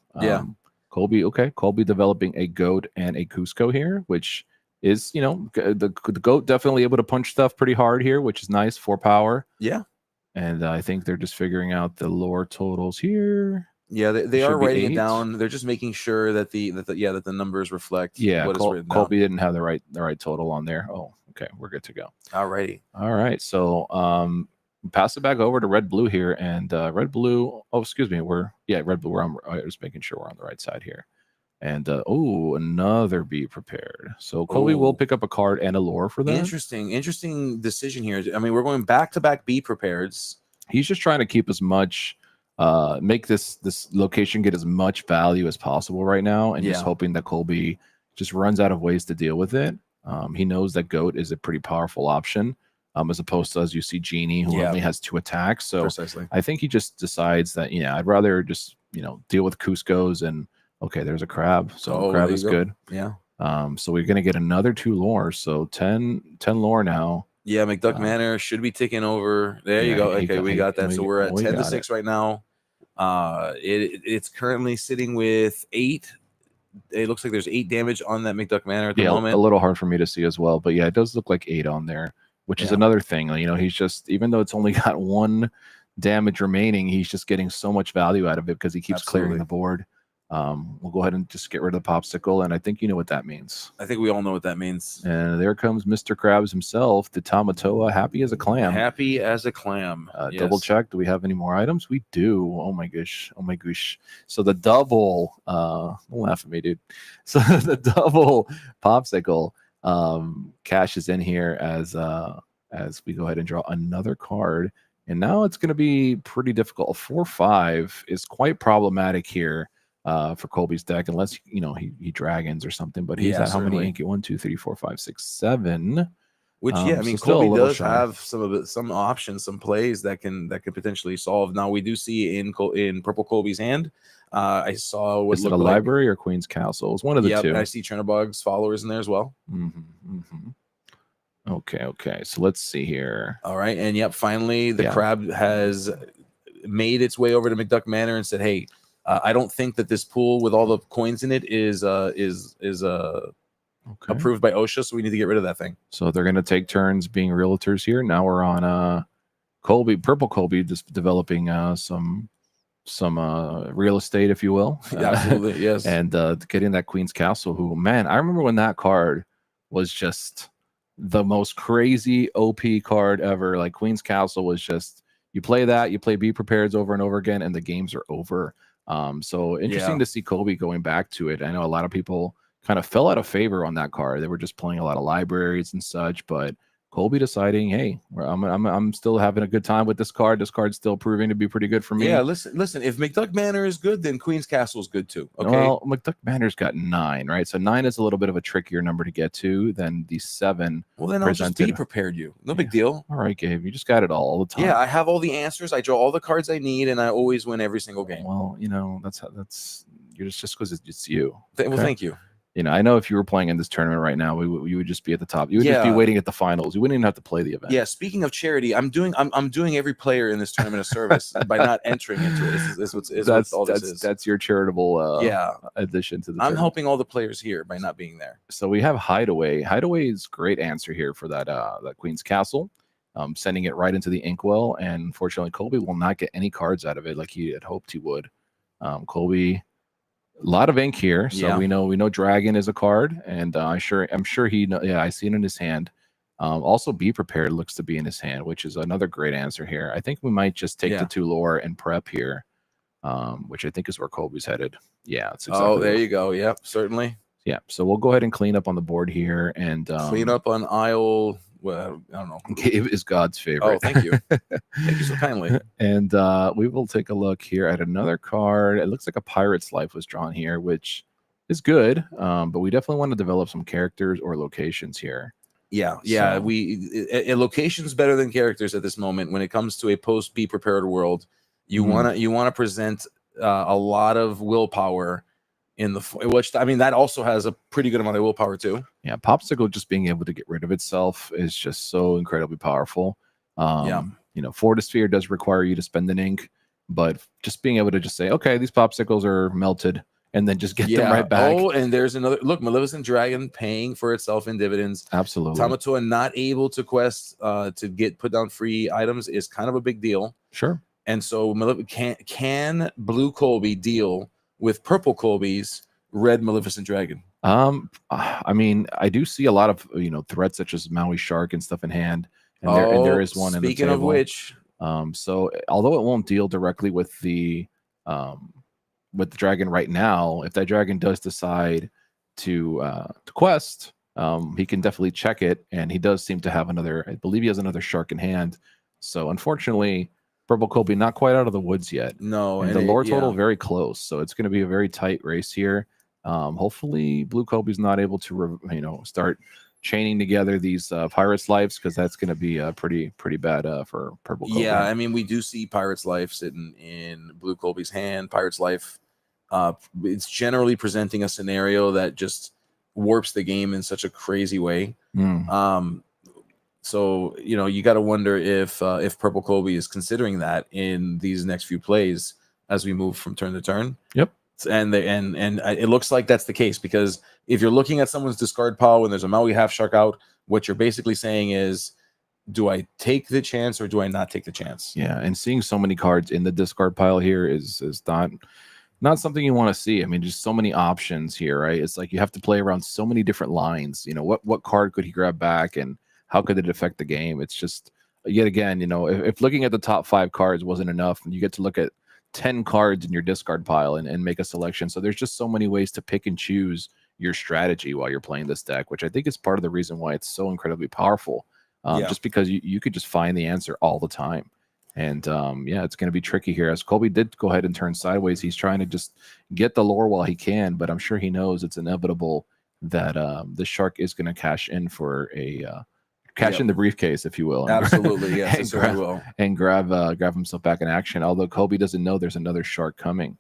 Colby developing a goat and a Cusco here, which is the goat definitely able to punch stuff pretty hard here, which is nice for power. And I think they're just figuring out the lore totals here. Yeah, they are writing it down. They're just making sure that the numbers reflect what is written down. Colby didn't have the right total on there. Oh, okay, we're good to go. Alrighty. All right, so pass it back over to Red Blue here, and Red Blue. Oh, excuse me, Red Blue. I was making sure we're on the right side here. And another be prepared. So Colby will pick up a card and a lore for that. Interesting decision here. I mean, we're going back to back be prepareds. He's just trying to keep as much, make this location get as much value as possible right now, and just hoping that Colby just runs out of ways to deal with it. He knows that goat is a pretty powerful option, as opposed to, as you see, Genie, who only has 2 attacks. So I think he just decides that I'd rather just deal with Cusco's and. Okay, there's a crab. So crab is good. Yeah. So we're gonna get another 2 lore. So 10 lore now. Yeah, McDuck Manor should be ticking over. There you go. Okay, we got that. So we're at 10-6 right now. It's currently sitting with 8. It looks like there's 8 damage on that McDuck Manor at the moment. A little hard for me to see as well, but yeah, it does look like 8 on there, which is another thing. He's just, even though it's only got 1 damage remaining, he's just getting so much value out of it because he keeps clearing the board. We'll go ahead and just get rid of the popsicle, and I think you know what that means. I think we all know what that means. And there comes Mr. Krabs himself, the Tamatoa, happy as a clam. Happy as a clam. Yes. Double check. Do we have any more items? We do. Oh my gosh. So the double, don't laugh at me, dude. So the double popsicle cashes in here as we go ahead and draw another card. And now it's going to be pretty difficult. A 4/5 is quite problematic here. For Colby's deck, unless he dragons or something, but he's at how many ink? 1, 2, 3, 4, 5, 6, 7 Which I mean, so Colby does have some options, some plays that can potentially solve. Now we do see in Purple Colby's hand. I saw what is it a library or Queen's Castle? It's one of the 2. I see Chernobog's followers in there as well. Okay. So let's see here. All right, and finally the crab has made its way over to McDuck Manor and said, "Hey, I don't think that this pool with all the coins in it is approved by OSHA, so we need to get rid of that thing." So they're going to take turns being realtors here. Now we're on Purple Colby, just developing some real estate, if you will. Absolutely, yes. And getting that Queen's Castle, who, man, I remember when that card was just the most crazy OP card ever. Like Queen's Castle was just, you play that, you play Be Prepared over and over again, and the games are over. So interesting to see Colby going back to it. I know a lot of people kind of fell out of favor on that card. They were just playing a lot of libraries and such, but Colby deciding, hey, I'm still having a good time with this card. This card's still proving to be pretty good for me. Yeah, listen. If McDuck Manor is good, then Queen's Castle is good too. Okay. Well, McDuck Manor's got 9, right? So 9 is a little bit of a trickier number to get to than the 7. Well, then I'll just be prepared. No big deal. All right, Gabe, you just got it all the time. Yeah, I have all the answers. I draw all the cards I need, and I always win every single game. Well, that's you're just because it's you. Well, thank you. I know if you were playing in this tournament right now, you would just be at the top. You would just be waiting at the finals. You wouldn't even have to play the event. Yeah. Speaking of charity, I'm doing every player in this tournament a service by not entering into it. That's your charitable addition to the. I'm helping all the players here by not being there. So we have Hideaway. Hideaway is great answer here for that Queen's Castle, sending it right into the inkwell. And unfortunately, Colby will not get any cards out of it like he had hoped he would. Colby. A lot of ink here, so we know Dragon is a card, and I'm sure he I see it in his hand. Also, Be Prepared looks to be in his hand, which is another great answer here. I think we might just take the 2 lore and prep here, which I think is where Colby's headed. Yeah, it's exactly there you go. Yep, certainly. Yeah, so we'll go ahead and clean up on the board here and clean up on aisle. Well, I don't know. Gabe is God's favorite. Oh, thank you. Thank you so kindly. And we will take a look here at another card. It looks like a Pirate's Life was drawn here, which is good. But we definitely want to develop some characters or locations here. Yeah. So, location's better than characters at this moment. When it comes to a post Be Prepared world, you wanna present a lot of willpower in the which that also has a pretty good amount of willpower too. Yeah, Popsicle just being able to get rid of itself is just so incredibly powerful. Fortisphere does require you to spend an ink, but just being able to just say, okay, these popsicles are melted, and then just get them right back. Oh, and there's another look, Maleficent Dragon paying for itself in dividends. Absolutely. Tamatoa not able to quest to get put down free items is kind of a big deal. Sure. And so can Blue Colby deal with Purple Colby's Red Maleficent Dragon? I do see a lot of threats such as Maui Shark and stuff in hand, and there is one in the table. Speaking of which, so although it won't deal directly with the dragon right now, if that dragon does decide to quest, he can definitely check it, and he does seem to have another. I believe he has another shark in hand. So unfortunately, Purple Colby not quite out of the woods yet. No, and the lore total very close, so it's going to be a very tight race here. Hopefully, Blue Colby's not able to start chaining together these Pirates' Lives, because that's going to be pretty bad for Purple Colby. Yeah, we do see Pirates' Life sitting in Blue Colby's hand. Pirates' Life, it's generally presenting a scenario that just warps the game in such a crazy way. So you got to wonder if Purple Colby is considering that in these next few plays as we move from turn to turn. Yep. And it looks like that's the case, because if you're looking at someone's discard pile when there's a Maui half shark out, what you're basically saying is, do I take the chance or do I not take the chance? Yeah, and seeing so many cards in the discard pile here is not something you want to see. Just so many options here, right? It's like you have to play around so many different lines. What card could he grab back, and how could it affect the game? It's just, yet again, if looking at the top 5 cards wasn't enough, and you get to look at 10 cards in your discard pile and make a selection. So there's just so many ways to pick and choose your strategy while you're playing this deck, which I think is part of the reason why it's so incredibly powerful. Just because you could just find the answer all the time. And it's going to be tricky here. As Colby did go ahead and turn sideways, he's trying to just get the lore while he can, but I'm sure he knows it's inevitable that the shark is going to cash in for a cash in the briefcase, if you will. Absolutely, yes, and grab himself back in action. Although Colby doesn't know there's another shark coming.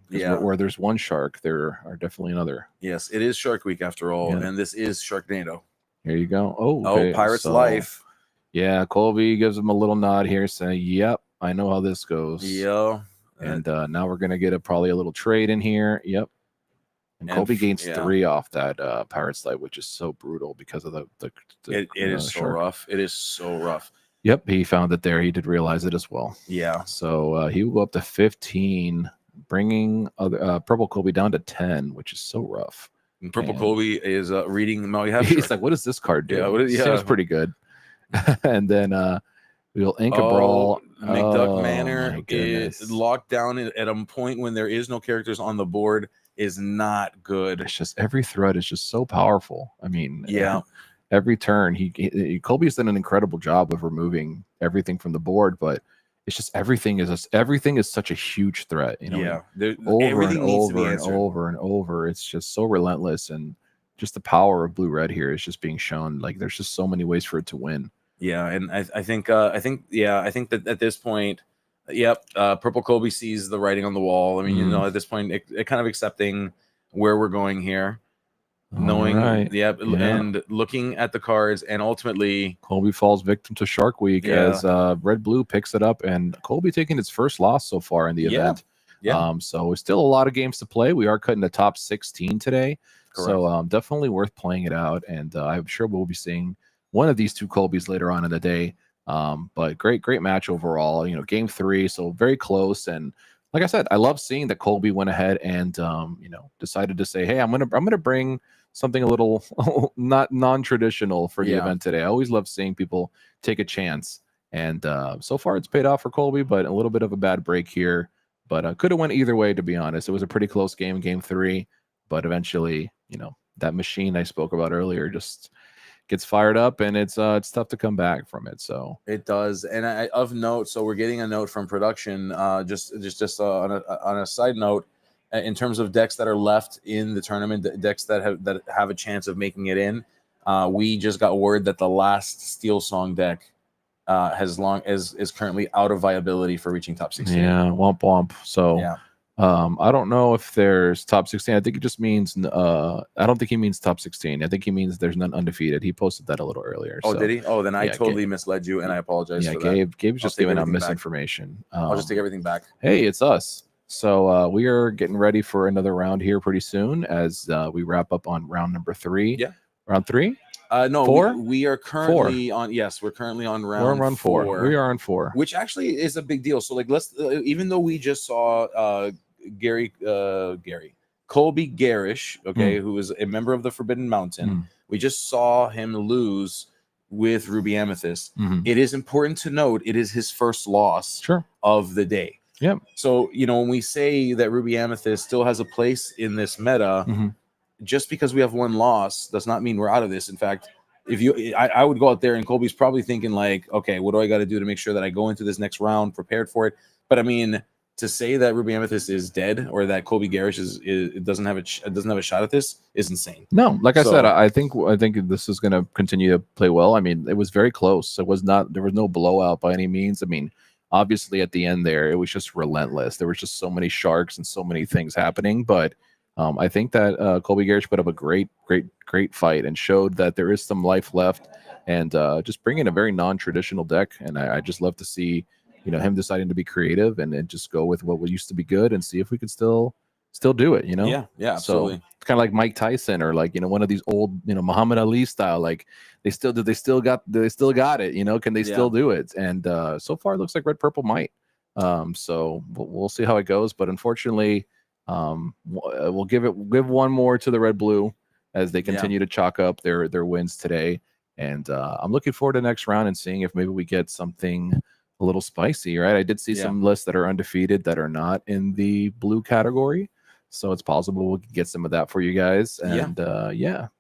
Where there's one shark, there are definitely another. Yes, it is Shark Week after all, and this is Sharknado. Here you go. Okay. Pirate's Life. Yeah, Colby gives him a little nod here, saying, "Yep, I know how this goes." Yeah. And now we're gonna get probably a little trade in here. Yep. And Colby gains 3 off that Pirate's Life, which is so brutal because of the it is so rough. It is so rough. Yep, he found it there. He did realize it as well. Yeah. So he will go up to 15, bringing Purple Colby down to 10, which is so rough. And Purple Colby is reading Maui Half. He's like, what does this card do? Seems pretty good. And then we'll ink a brawl. McDuck Manor is locked down at a point when there is no characters on the board is not good. It's just every threat is just so powerful. every turn. Colby's done an incredible job of removing everything from the board, but it's just everything is such a huge threat. You know, over everything and needs to be over and answered. over and over. It's just so relentless, and just the power of blue red here is just being shown. Like there's just so many ways for it to win. Yeah, and I think that at this point, Purple Colby sees the writing on the wall. I mean, you know, at this point, it kind of accepting where we're going here, knowing, and looking at the cards, and ultimately, Colby falls victim to Shark Week as Red Blue picks it up, and Colby taking its first loss so far in the event. So still a lot of games to play. We are cutting the top 16 today, so definitely worth playing it out, and I'm sure we'll be seeing one of these two Colbys later on in the day. But great match overall. You know, game 3, so very close. And like I said, I love seeing that Colby went ahead and you know, decided to say, hey, I'm gonna bring something a little not non-traditional for the event today. I always love seeing people take a chance, and so far it's paid off for Colby, but a little bit of a bad break here. But could have went either way, to be honest. It was a pretty close game, game 3, but eventually, you know, that machine I spoke about earlier just gets fired up, and it's tough to come back from it. So it does. And of note, so we're getting a note from production, just on a side note, in terms of decks that are left in the tournament, decks that have a chance of making it in. We just got word that the last Steel Song deck is currently out of viability for reaching top 16. Yeah, womp womp. So I don't know if there's top 16. I think it just means I don't think he means top 16. I think he means there's none undefeated. He posted that a little earlier. Oh, so, did he? Oh, then I totally Gabe, misled you, and I apologize for that. Gabe's just giving out misinformation. I'll just take everything back. Hey, it's us. So we are getting ready for another round here pretty soon as we wrap up on round number 3. Yeah. Round 3? No, 4? We are currently on. Yes, we're currently on round. We're on round 4. We are on 4, which actually is a big deal. So like, let's even though we just saw Colby Garish, who is a member of the Forbidden Mountain. We just saw him lose with Ruby Amethyst. It is important to note it is his first loss of the day. Yep. So, you know, when we say that Ruby Amethyst still has a place in this meta, just because we have one loss does not mean we're out of this. In fact, I would go out there, and Colby's probably thinking like, okay, what do I got to do to make sure that I go into this next round prepared for it? But I mean, to say that Ruby Amethyst is dead or that Colby Garish doesn't have a shot at this is insane. No, like I said, I think this is going to continue to play well. I mean, it was very close. There was no blowout by any means. I mean, obviously at the end there, it was just relentless. There was just so many sharks and so many things happening. But I think that Colby Garish put up a great fight and showed that there is some life left, and just bringing a very non-traditional deck. And I just love to see, you know, him deciding to be creative and just go with what used to be good and see if we could still do it, you know? Yeah, absolutely. So it's kind of like Mike Tyson or like, you know, one of these old, you know, Muhammad Ali style, like they still got it, you know, can they still do it? And so far it looks like Red Purple might. So we'll see how it goes, but unfortunately, we'll give one more to the Red Blue as they continue to chalk up their wins today. And I'm looking forward to the next round and seeing if maybe we get something a little spicy, right? I did see some lists that are undefeated that are not in the blue category, so it's possible we'll get some of that for you guys. And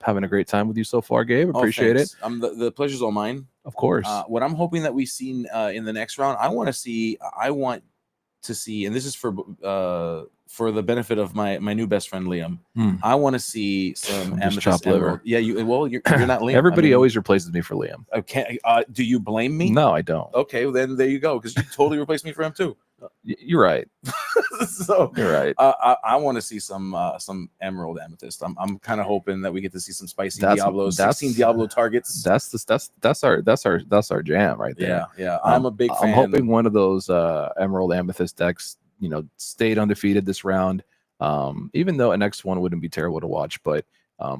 having a great time with you so far, Gabe. Appreciate it. The pleasure's all mine, of course. What I'm hoping that we see in the next round, I want to see, and this is for the benefit of my new best friend Liam. I want to see some Amethyst Emerald. Yeah, you're not Liam. Everybody always replaces me for Liam. Okay, do you blame me? No, I don't. Okay, well, then there you go, because you totally replaced me for him too. You're right. So you're right. I want to see some Emerald Amethyst. I'm kind of hoping that we get to see some spicy Diablos, 16 Diablo targets. That's our jam right there. Yeah. I'm a big fan. I'm hoping one of those Emerald Amethyst decks, you know, stayed undefeated this round. Even though a next one wouldn't be terrible to watch, but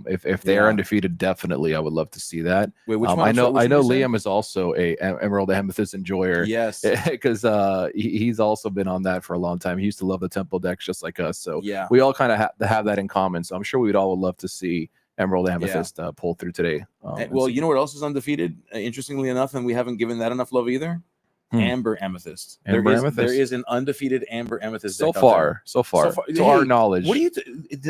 if they are undefeated, definitely I would love to see that. Wait, which one? I know Liam is also a Emerald Amethyst enjoyer. Yes, because he's also been on that for a long time. He used to love the temple decks just like us. So yeah, we all kind of have that in common. So I'm sure we'd all love to see Emerald Amethyst pull through today. Well, you know what else is undefeated? Interestingly enough, and we haven't given that enough love either. Amber Amethyst. Amber there Amethyst. is an undefeated Amber Amethyst So deck out there. far, so far, to Hey, our knowledge. What do you?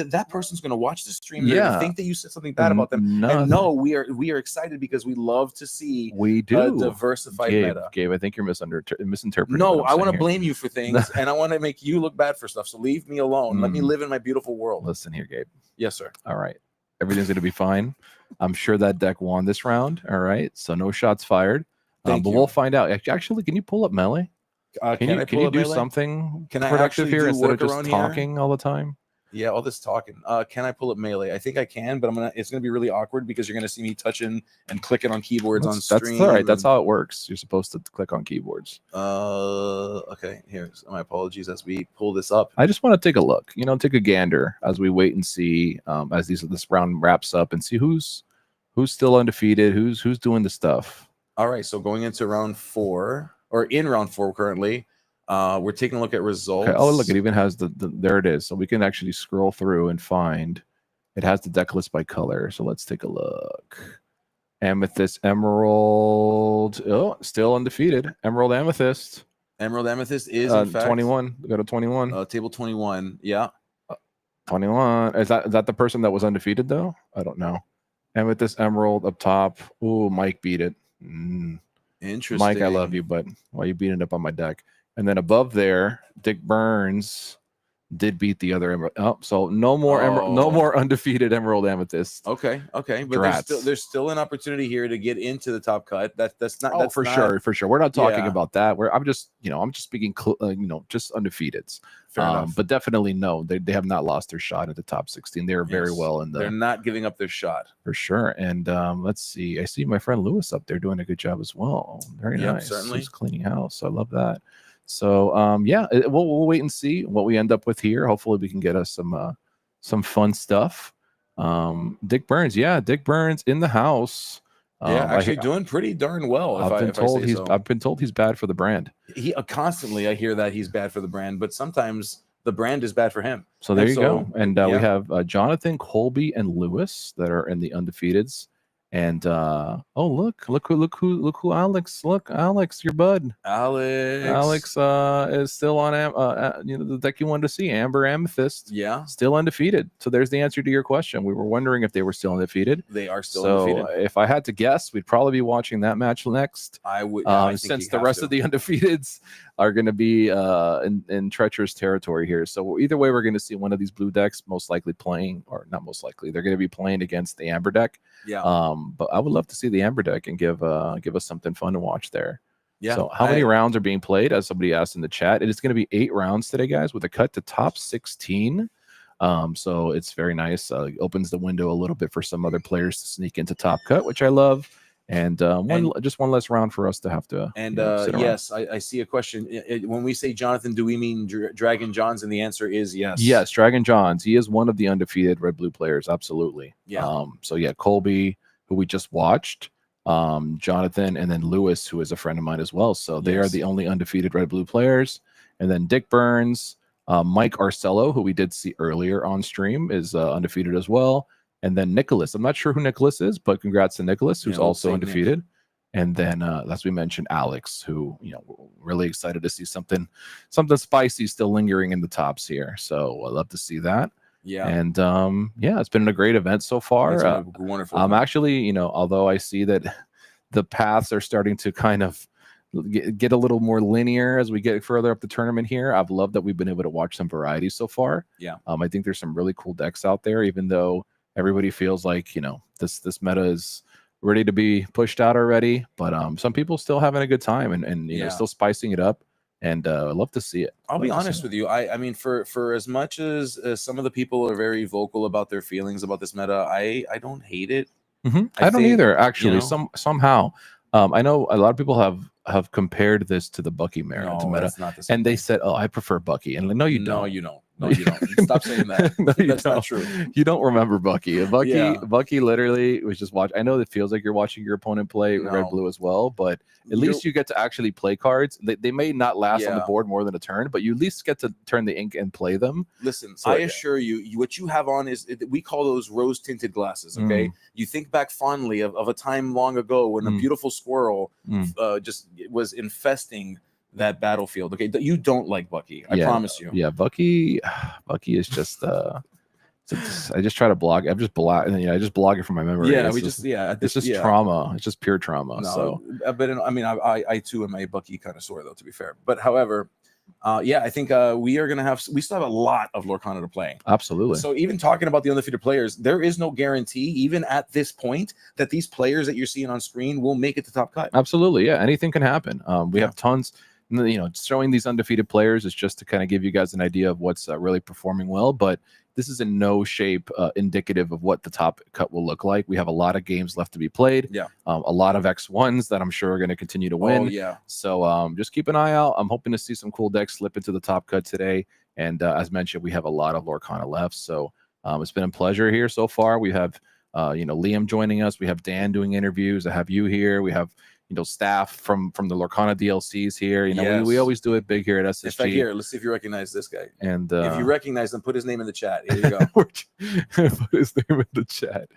That person's going to watch the stream. They're Yeah. going to think that you said something bad about them. Nothing. And no, we are excited because we love to see We do a diversified meta. Gabe, I think you're misinterpreting. No, what I'm I want to saying blame you for things, and I want to make you look bad for stuff. So leave me alone. Let me live in my beautiful world. here. Listen here, Gabe. Yes, sir. All right, everything's gonna be fine. I'm sure that deck won this round. All right, so no shots fired. But we'll find out. Actually, can you pull up melee? Can you do something productive here instead of just talking all the time? Yeah, all this talking. Can I pull up melee? I think I can, but it's gonna be really awkward because you're gonna see me touching and clicking on keyboards on stream. That's all right. That's how it works. You're supposed to click on keyboards. Okay. Here's my apologies as we pull this up. I just want to take a look. Take a gander as we wait and see as this round wraps up and see who's still undefeated, who's doing the stuff. All right. So going into round 4 or in round 4 currently. We're taking a look at results. Okay. Oh, look, it even has the there it is. So we can actually scroll through and find it has the deck list by color. So let's take a look. Amethyst, Emerald. Oh, still undefeated. Emerald Amethyst. Emerald Amethyst is in fact 21. We got a 21. Table 21. Yeah. 21. Is that the person that was undefeated though? I don't know. Amethyst, Emerald up top. Ooh, Mike beat it. Interesting. Mike, I love you, but why are you beating up on my deck? And then above there, Dick Burns did beat the other Emerald. Oh, so no more undefeated Emerald Amethyst. Okay, but there's still an opportunity here to get into the top cut. That's not. Oh, that's for not, sure. We're not talking about that. I'm just speaking, just undefeateds. Fair enough. But definitely no, they have not lost their shot at the top 16. They're very well in the. They're not giving up their shot for sure. And let's see. I see my friend Lewis up there doing a good job as well. Very nice. Certainly. He's cleaning house. I love that. So we'll wait and see what we end up with here. Hopefully we can get us some fun stuff. Dick Burns in the house. Actually doing pretty darn well. I've been told he's bad for the brand. He constantly I hear that he's bad for the brand, but sometimes the brand is bad for him. So there you go. And we have Jonathan, Colby, and Lewis that are in the undefeateds. And look who Alex. Look, Alex, your bud. Alex is still on the deck you wanted to see, Amber Amethyst. Yeah. Still undefeated. So there's the answer to your question. We were wondering if they were still undefeated. They are still undefeated. If I had to guess, we'd probably be watching that match next. I would since the rest of the undefeateds are going to be in treacherous territory here. So either way, we're going to see one of these blue decks most likely playing, or not most likely, they're going to be playing against the Amber deck. Yeah. But I would love to see the Amber deck and give us something fun to watch there. Yeah. So how many rounds are being played? As somebody asked in the chat, it is going to be 8 rounds today, guys, with a cut to top 16. So it's very nice. Opens the window a little bit for some other players to sneak into top cut, which I love. And just one less round for us to have to. And yes, I see a question. When we say Jonathan, do we mean Dragon Johns? And the answer is yes. Yes, Dragon Johns. He is one of the undefeated red blue players. Absolutely. Yeah. Colby, who we just watched, Jonathan, and then Lewis, who is a friend of mine as well. So they are the only undefeated red blue players. And then Dick Burns, Mike Arcello, who we did see earlier on stream, is undefeated as well. And then Nicholas. I'm not sure who Nicholas is, but congrats to Nicholas, who's also undefeated. And then, as we mentioned, Alex, who we're really excited to see something spicy still lingering in the tops here. So I'd love to see that. Yeah. And it's been a great event so far. It's been wonderful. I'm actually, although I see that the paths are starting to kind of get a little more linear as we get further up the tournament here, I've loved that we've been able to watch some variety so far. Yeah. I think there's some really cool decks out there, even though everybody feels like this meta is ready to be pushed out already, but some people still having a good time and still spicing it up, and I love to see it. I'll be honest with you. I mean, for as much as some of the people are very vocal about their feelings about this meta, I don't hate it. I don't either, actually. Somehow, I know a lot of people have compared this to the Bucky meta, it's not the same and they said, "Oh, I prefer Bucky," and no, you don't. No, you don't. No, you don't. Stop saying that. No, you That's don't. not true. You don't remember Bucky. Yeah. Bucky literally was just watching. I know it feels like you're watching your opponent play No. red blue as well, but at least you get to actually play cards. They may not last on the Yeah. board more than a turn, but you at least get to turn the ink and play them. Listen, So, I yeah. assure you, what you have on is we call those rose tinted glasses. Okay, you think back fondly of a time long ago when a beautiful squirrel just was infesting that battlefield. Okay, you don't like Bucky. I promise you. Yeah, Bucky is just. I just try to block. I'm just block. I just block it from my memory. Yeah, it's it's just trauma. It's just pure trauma. No, So, but I mean, I too am a Bucky connoisseur, though. To be fair, but however, yeah, I think we still have a lot of Lorcana to play. absolutely. So even talking about the undefeated players, there is no guarantee, even at this point, that these players that you're seeing on screen will make it to top cut. Absolutely, yeah. Anything can happen. We have tons. Showing these undefeated players is just to kind of give you guys an idea of what's really performing well, but this is in no shape indicative of what the top cut will look like. We have a lot of games left to be played. Yeah. A lot of X1s that I'm sure are going to continue to win. Oh, yeah. So just keep an eye out. I'm hoping to see some cool decks slip into the top cut today. And as mentioned, we have a lot of Lorcana left. So it's been a pleasure here so far. We have Liam joining us. We have Dan doing interviews. I have you here. We have staff from the Lorcana DLCs here. We always do it big here at SSG. In fact, here, let's see if you recognize this guy. And if you recognize him, put his name in the chat. Here you go. put his name in the chat.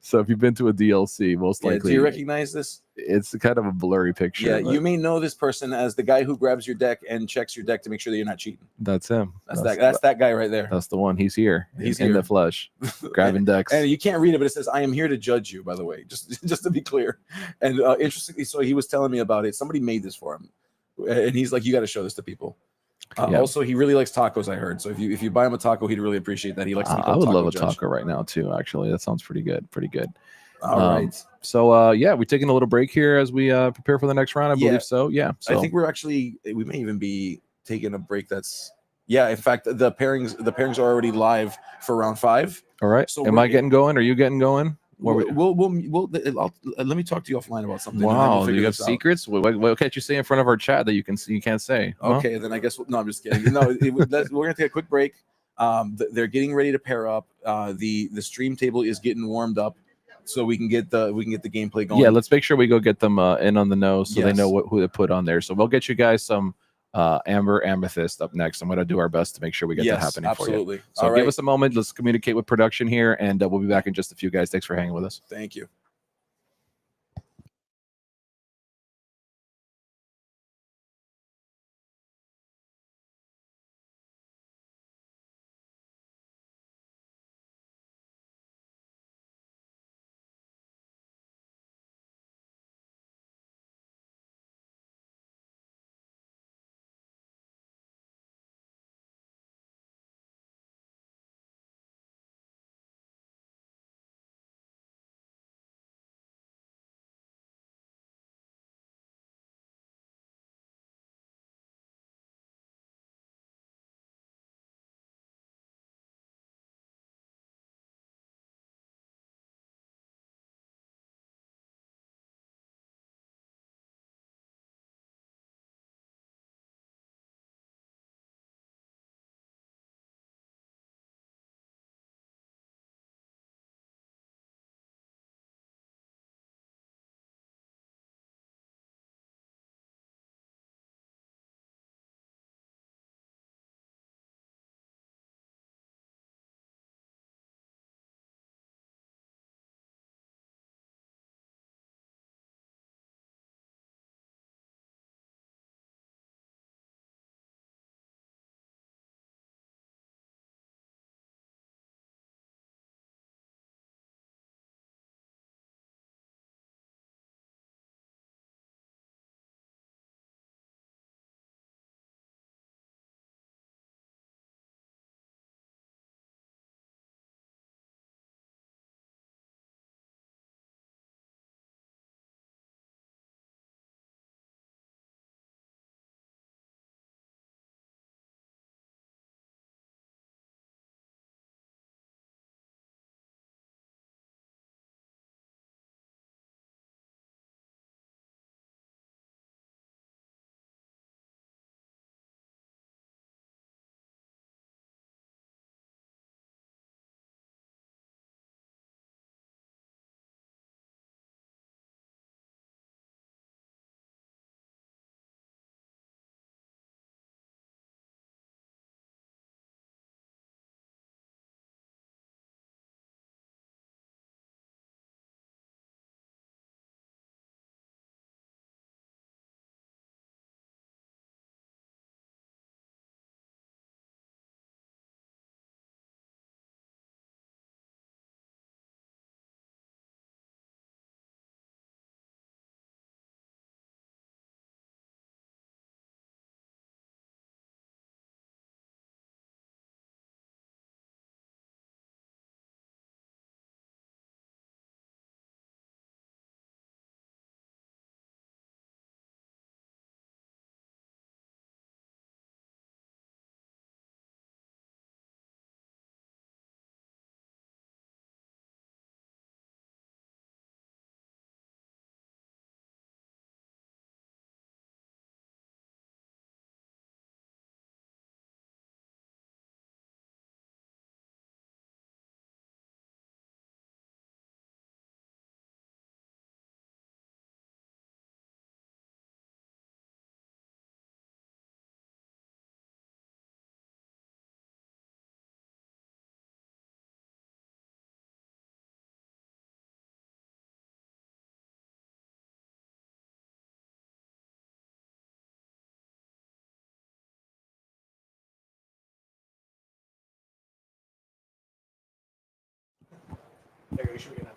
So if you've been to a DLC, most likely. Do you recognize this? It's kind of a blurry picture. Yeah, you may know this person as the guy who grabs your deck and checks your deck to make sure that you're not cheating. That's him. That's that guy right there. That's the one. He's here. He's in here. the flesh, grabbing decks. And you can't read it, but it says, "I am here to judge you." By the way, just to be clear. And interestingly, so he was telling me about it. Somebody made this for him, and he's like, "You got to show this to people." Also, he really likes tacos. I heard. So if you buy him a taco, he'd really appreciate that. He likes. To be I would love a judge. taco right now too. Actually, that sounds pretty good. Pretty good. All right. So yeah, we're taking a little break here as we prepare for the next round. I believe so. Yeah. So I think we may even be taking a break. In fact, the pairings are already live for round 5. All right. So am I getting going? Are you getting going? We'll let me talk to you offline about something. Wow, you have secrets? What can't you say in front of our chat that you can't say? Okay, then I guess no, I'm just kidding. No, we're gonna take a quick break. They're getting ready to pair up. The stream table is getting warmed up, so we can get the gameplay going. Yeah, let's make sure we go get them in on the nose so they know who to put on there. So we'll get you guys some Amber Amethyst up next. I'm going to do our best to make sure we get that happening for you. So give us a moment. Let's communicate with production here, and we'll be back in just a few, guys. Thanks for hanging with us. Thank you.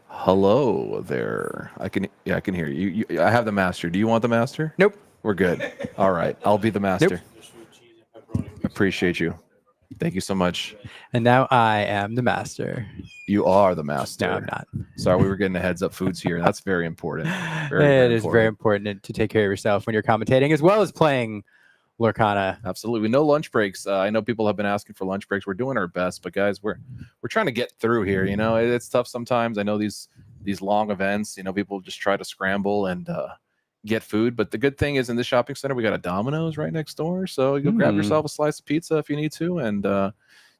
Hello there. I can hear you. I have the master. Do you want the master? Nope. We're good. All right. I'll be the master. Appreciate you. Thank you so much. And now I am the master. You are the master. No, I'm not. Sorry, we were getting the heads up foods here. That's very important. It is very important to take care of yourself when you're commentating as well as playing Lorcana. Absolutely. No lunch breaks. I know people have been asking for lunch breaks. We're doing our best, but guys, we're trying to get through here. You know, it's tough sometimes. I know these long events, you know, people just try to scramble and get food. But the good thing is in this shopping center, we got a Domino's right next door. So you go grab yourself a slice of pizza if you need to, and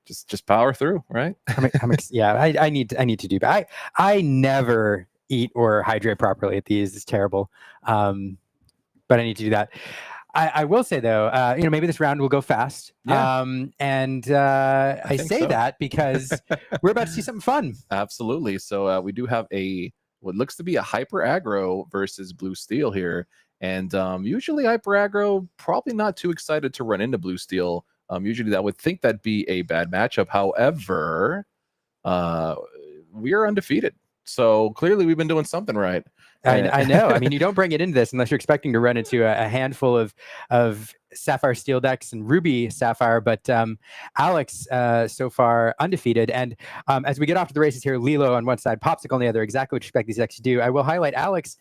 just power through, right? I need to do that. I never eat or hydrate properly at these. It's terrible. But I need to do that. I will say though, you know, maybe this round will go fast. Yeah. I say so. that because we're about to see something fun. Absolutely. So we do have what looks to be a hyper aggro versus blue steel here. And usually hyper aggro, probably not too excited to run into blue steel. Usually that would think that'd be a bad matchup. However, we are undefeated. So clearly we've been doing something right. I know. I mean, you don't bring it into this unless you're expecting to run into a handful of Sapphire Steel decks and Ruby Sapphire. But Alex, so far, undefeated. And as we get off to the races here, Lilo on one side, Popsicle on the other, exactly what you expect these decks to do. I will highlight Alex,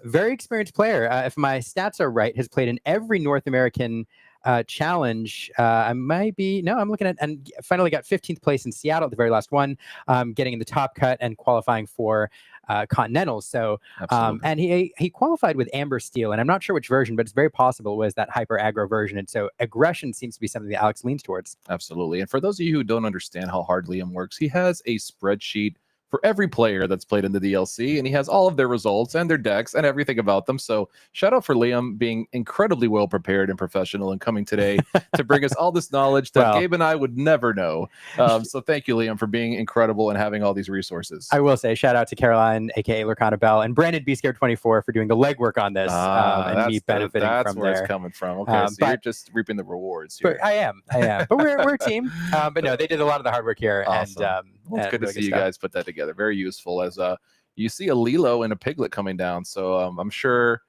very experienced player. If my stats are right, has played in every North American challenge. I'm looking at, and finally got 15th place in Seattle at the very last one, getting in the top cut and qualifying for Continentals. So, and he qualified with Amber Steel, and I'm not sure which version, but it's very possible it was that hyper aggro version. And so aggression seems to be something that Alex leans towards. Absolutely. And for those of you who don't understand how hard Liam works, he has a spreadsheet for every player that's played in the DLC, and he has all of their results and their decks and everything about them. So shout out for Liam being incredibly well prepared and professional and coming today to bring us all this knowledge that Gabe and I would never know. So thank you, Liam, for being incredible and having all these resources. I will say shout out to Caroline, aka Lorcana Bell, and Brandon B Scared 24 for doing the legwork on this and me benefiting that's from where there. It's coming from. Okay, so you're just reaping the rewards here. But I am. But we're a team. But no, they did a lot of the hard work here. Awesome. And well, it's good to see you guys put that together. Very useful. As you see a Lilo and a Piglet coming down. So I'm sure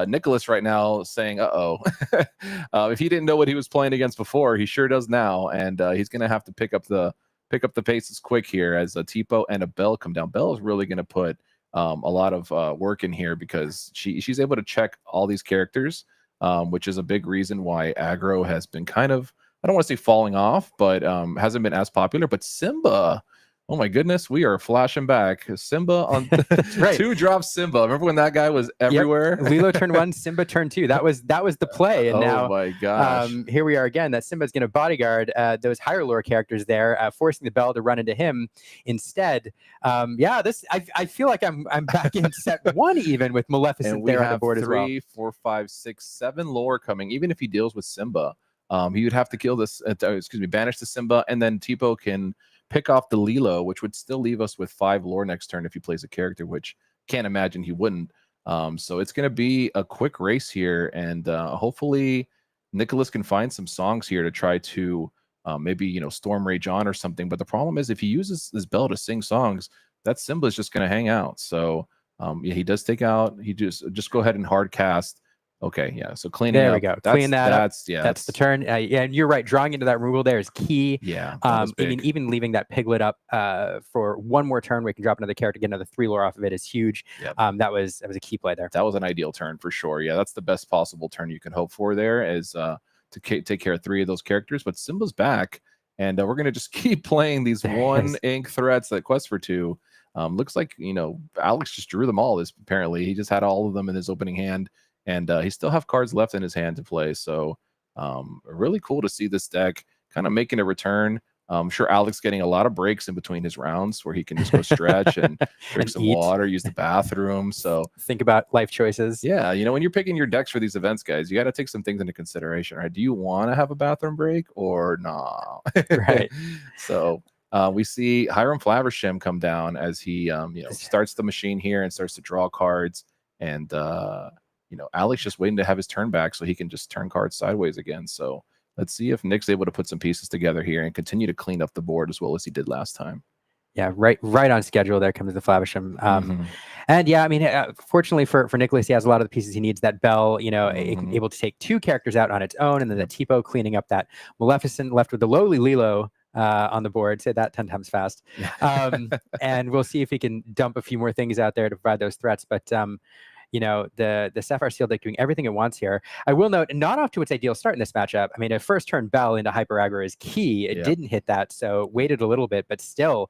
Nicholas right now saying, if he didn't know what he was playing against before, he sure does now. And he's going to have to pick up the paces quick here as a Tipo and a Bell come down. Bell is really going to put a lot of work in here because she's able to check all these characters, which is a big reason why aggro has been kind of, I don't want to say falling off, but hasn't been as popular. But Simba, oh my goodness, we are flashing back. Simba on right. 2-drop Simba. Remember when that guy was everywhere? Yep. Lilo turn 1, Simba turn 2. That was the play. And now, my gosh, here we are again. That Simba's going to bodyguard those higher lore characters there, forcing the Bell to run into him instead. I feel like I'm back in set 1 even with Maleficent there on the board as well. 3, 4, 5, 6, 7 lore coming. Even if he deals with Simba, he would have to kill this. Banish the Simba, and then Tipo can pick off the Lilo, which would still leave us with 5 lore next turn if he plays a character, which can't imagine he wouldn't. So it's going to be a quick race here, and hopefully Nicholas can find some songs here to try to maybe Storm Rage on or something. But the problem is if he uses this Bell to sing songs, that Simba is just going to hang out. So he does take out. He just go ahead and hard cast. Okay, yeah. So cleaning there up. we go. Clean that up. Yeah, that's the turn. And you're right. Drawing into that removal there is key. Yeah. Even leaving that Piglet up for one more turn where you can drop another character, get another 3 lore off of it is huge. Yep. That was a key play there. That was an ideal turn for sure. Yeah, that's the best possible turn you can hope for there is to take care of 3 of those characters. But Simba's back, and we're gonna just keep playing these 1 ink threats that quest for 2. Looks like Alex just drew them all. Apparently he just had all of them in his opening hand. And he still have cards left in his hand to play. So really cool to see this deck kind of making a return. I'm sure Alex getting a lot of breaks in between his rounds where he can just go stretch and drink some water, use the bathroom. So think about life choices. Yeah, when you're picking your decks for these events, guys, you got to take some things into consideration, right? Do you want to have a bathroom break or nah? Right. So we see Hiram Flaversham come down as he starts the machine here and starts to draw cards. And Alex just waiting to have his turn back so he can just turn cards sideways again. So let's see if Nick's able to put some pieces together here and continue to clean up the board as well as he did last time. Yeah, right on schedule. There comes the Flavisham. And yeah, I mean, fortunately for Nicholas, he has a lot of the pieces he needs. That Bell, able to take 2 characters out on its own, and then the Tipo cleaning up that Maleficent, left with the lowly Lilo on the board. Say that 10 times fast. And we'll see if he can dump a few more things out there to provide those threats. But the Sapphire Steel deck doing everything it wants here. I will note, not off to its ideal start in this matchup. I mean, a first turn Bell into Hyper Aggro is key. It didn't hit that, so waited a little bit, but still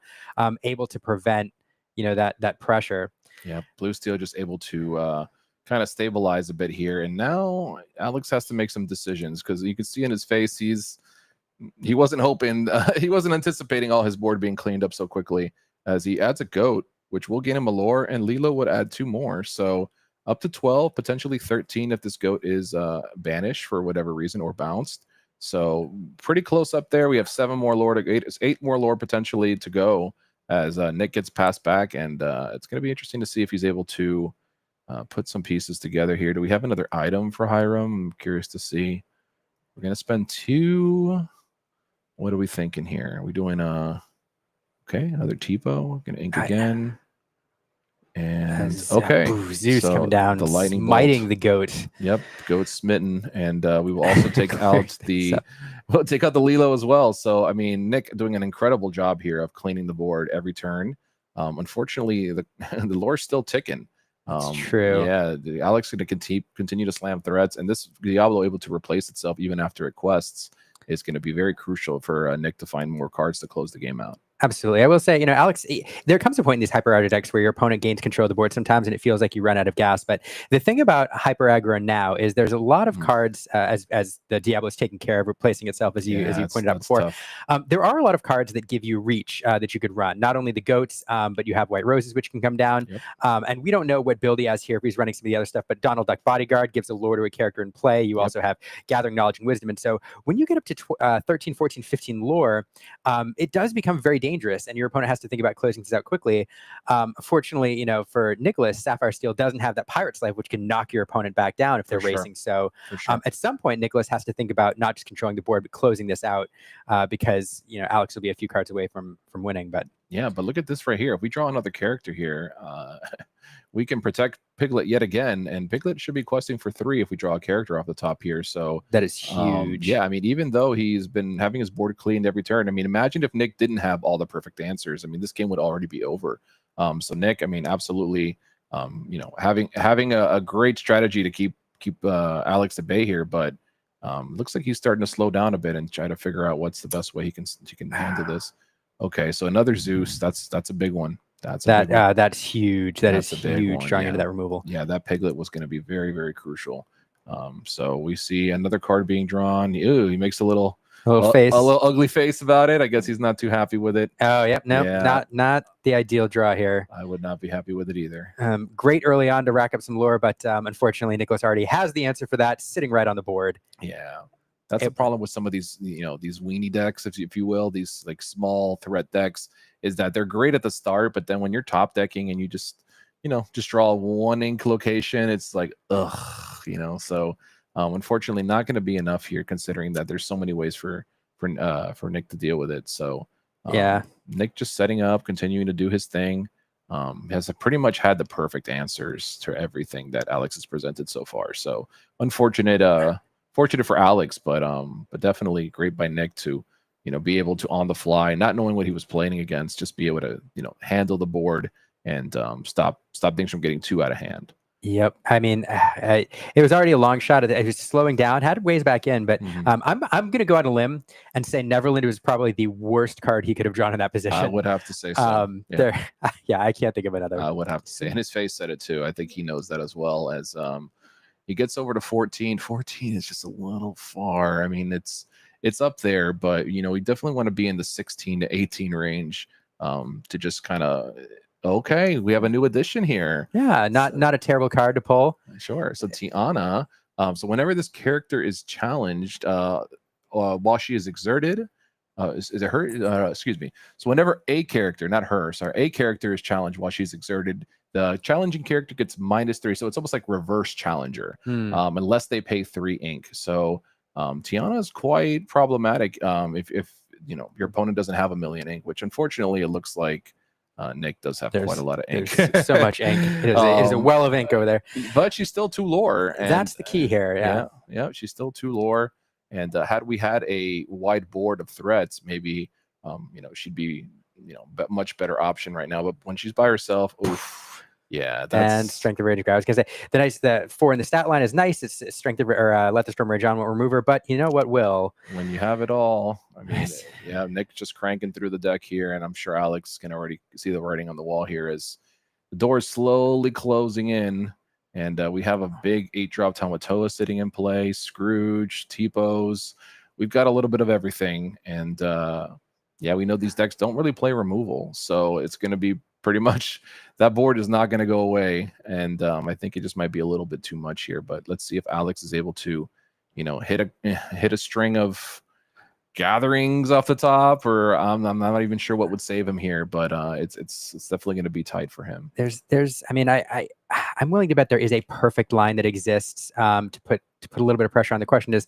able to prevent that pressure. Yeah, Blue Steel just able to kind of stabilize a bit here, and now Alex has to make some decisions because you can see in his face he wasn't hoping, he wasn't anticipating all his board being cleaned up so quickly. As he adds a goat, which will gain him a lore, and Lilo would add 2 more, so up to 12, potentially 13 if this goat is banished for whatever reason or bounced. So pretty close up there. We have 7 more lore to 8 more lore potentially to go as Nick gets passed back, and it's going to be interesting to see if he's able to put some pieces together here. Do we have another item for Hiram? I'm curious to see. We're going to spend 2. What are we thinking here? Are we doing okay, another Tipo? We're going to ink again. And okay, Zeus so coming down, the lightning smiting bolt. the goat. Yep, goat smitten, and we will also take out we'll take out the Lilo as well. So I mean, Nick doing an incredible job here of cleaning the board every turn. Unfortunately, the lore's still ticking. That's true. Yeah, Alex going to continue to slam threats, and this Diablo able to replace itself even after it quests is going to be very crucial for Nick to find more cards to close the game out. Absolutely. I will say, Alex, there comes a point in these hyper aggro decks where your opponent gains control of the board sometimes and it feels like you run out of gas. But the thing about hyper aggro now is there's a lot of cards as the Diablo is taking care of replacing itself, as you pointed out before. There are a lot of cards that give you reach that you could run. Not only the goats, but you have White Roses, which can come down. And we don't know what build he has here if he's running some of the other stuff. But Donald Duck Bodyguard gives a lore to a character in play. You also have Gathering Knowledge and Wisdom. And so when you get up to 13, 14, 15 lore, it does become very dangerous. And your opponent has to think about closing things out quickly. Fortunately, for Nicholas, Sapphire Steel doesn't have that Pirate Slave, which can knock your opponent back down if they're racing. So at some point, Nicholas has to think about not just controlling the board, but closing this out because, Alex will be a few cards away from winning. But yeah, but look at this right here. If we draw another character here, we can protect Piglet yet again, and Piglet should be questing for 3 if we draw a character off the top here. So that is huge. Yeah, I mean, even though he's been having his board cleaned every turn, I mean, imagine if Nick didn't have all the perfect answers. I mean, this game would already be over. So Nick, I mean, absolutely, having a great strategy to keep Alex at bay here, but looks like he's starting to slow down a bit and try to figure out what's the best way he can handle this. Okay, so another Zeus. That's a big one. That's huge. That's huge. Drawing into that removal. Yeah, that Piglet was going to be very, very crucial. So we see another card being drawn. Ew, he makes a little face, a little ugly face about it. I guess he's not too happy with it. Oh, yep, not the ideal draw here. I would not be happy with it either. Great early on to rack up some lore, but unfortunately, Nicholas already has the answer for that sitting right on the board. Yeah. That's the problem with some of these, these weenie decks, if you will, these like small threat decks, is that they're great at the start, but then when you're top decking and you just draw 1 ink location, it's like, ugh, So unfortunately, not going to be enough here, considering that there's so many ways for Nick to deal with it. So yeah, Nick just setting up, continuing to do his thing. Has pretty much had the perfect answers to everything that Alex has presented so far. So unfortunate. Fortunate for Alex, but definitely great by Nick to, be able to on the fly, not knowing what he was playing against, just be able to, handle the board and stop things from getting too out of hand. Yep. I mean, it was already a long shot. It was slowing down, had ways back in, but I'm going to go on a limb and say Neverland was probably the worst card he could have drawn in that position. I would have to say so. I can't think of another. I would have to say, and his face said it too. I think he knows that as well. As he gets over to 14. 14 is just a little far. I mean, it's up there, but we definitely want to be in the 16 to 18 range to just kind of, okay, we have a new addition here. Yeah, not a terrible card to pull. Sure. So Tiana, so whenever this character is challenged, while she is exerted, is it her? Excuse me. So whenever a character, not her, sorry, a character is challenged while she's exerted, the challenging character gets -3. So it's almost like reverse challenger, unless they pay 3 ink. So Tiana is quite problematic if your opponent doesn't have a million ink, which unfortunately it looks like Nick does have quite a lot of ink. There's so much ink. It is a well of ink over there. But she's still 2 lore. And, that's the key here. Yeah, she's still 2 lore. And had we had a wide board of threats, maybe she'd be much better option right now. But when she's by herself, oof. Yeah, and strength of rage. I was gonna say the 4 in the stat line is nice. It's strength of let the storm rage on won't remove her. But you know what will? When you have it all, I mean, yeah, Nick's just cranking through the deck here, and I'm sure Alex can already see the writing on the wall here as the door is slowly closing in, and we have a big 8-drop Tamatoa sitting in play, Scrooge, T-Pose. We've got a little bit of everything, and yeah, we know these decks don't really play removal, so it's going to be pretty much that board is not going to go away, and I think it just might be a little bit too much here. But let's see if Alex is able to, hit a string of gatherings off the top, or I'm not even sure what would save him here. But it's definitely going to be tight for him. I mean, I'm willing to bet there is a perfect line that exists to put a little bit of pressure on. The question is,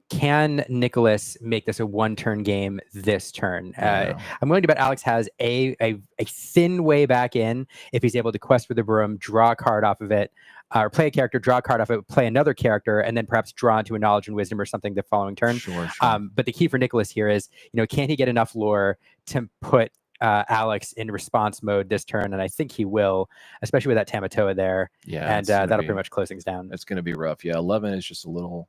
can Nicholas make this a 1-turn game this turn? I'm willing to bet Alex has a thin way back in if he's able to quest for the broom, draw a card off of it, or play a character, draw a card off of it, play another character, and then perhaps draw into a knowledge and wisdom or something the following turn. Sure. But the key for Nicholas here is, can he get enough lore to put Alex in response mode this turn? And I think he will, especially with that Tamatoa there. Yeah, and that'll pretty much close things down. It's going to be rough. Yeah, 11 is just a little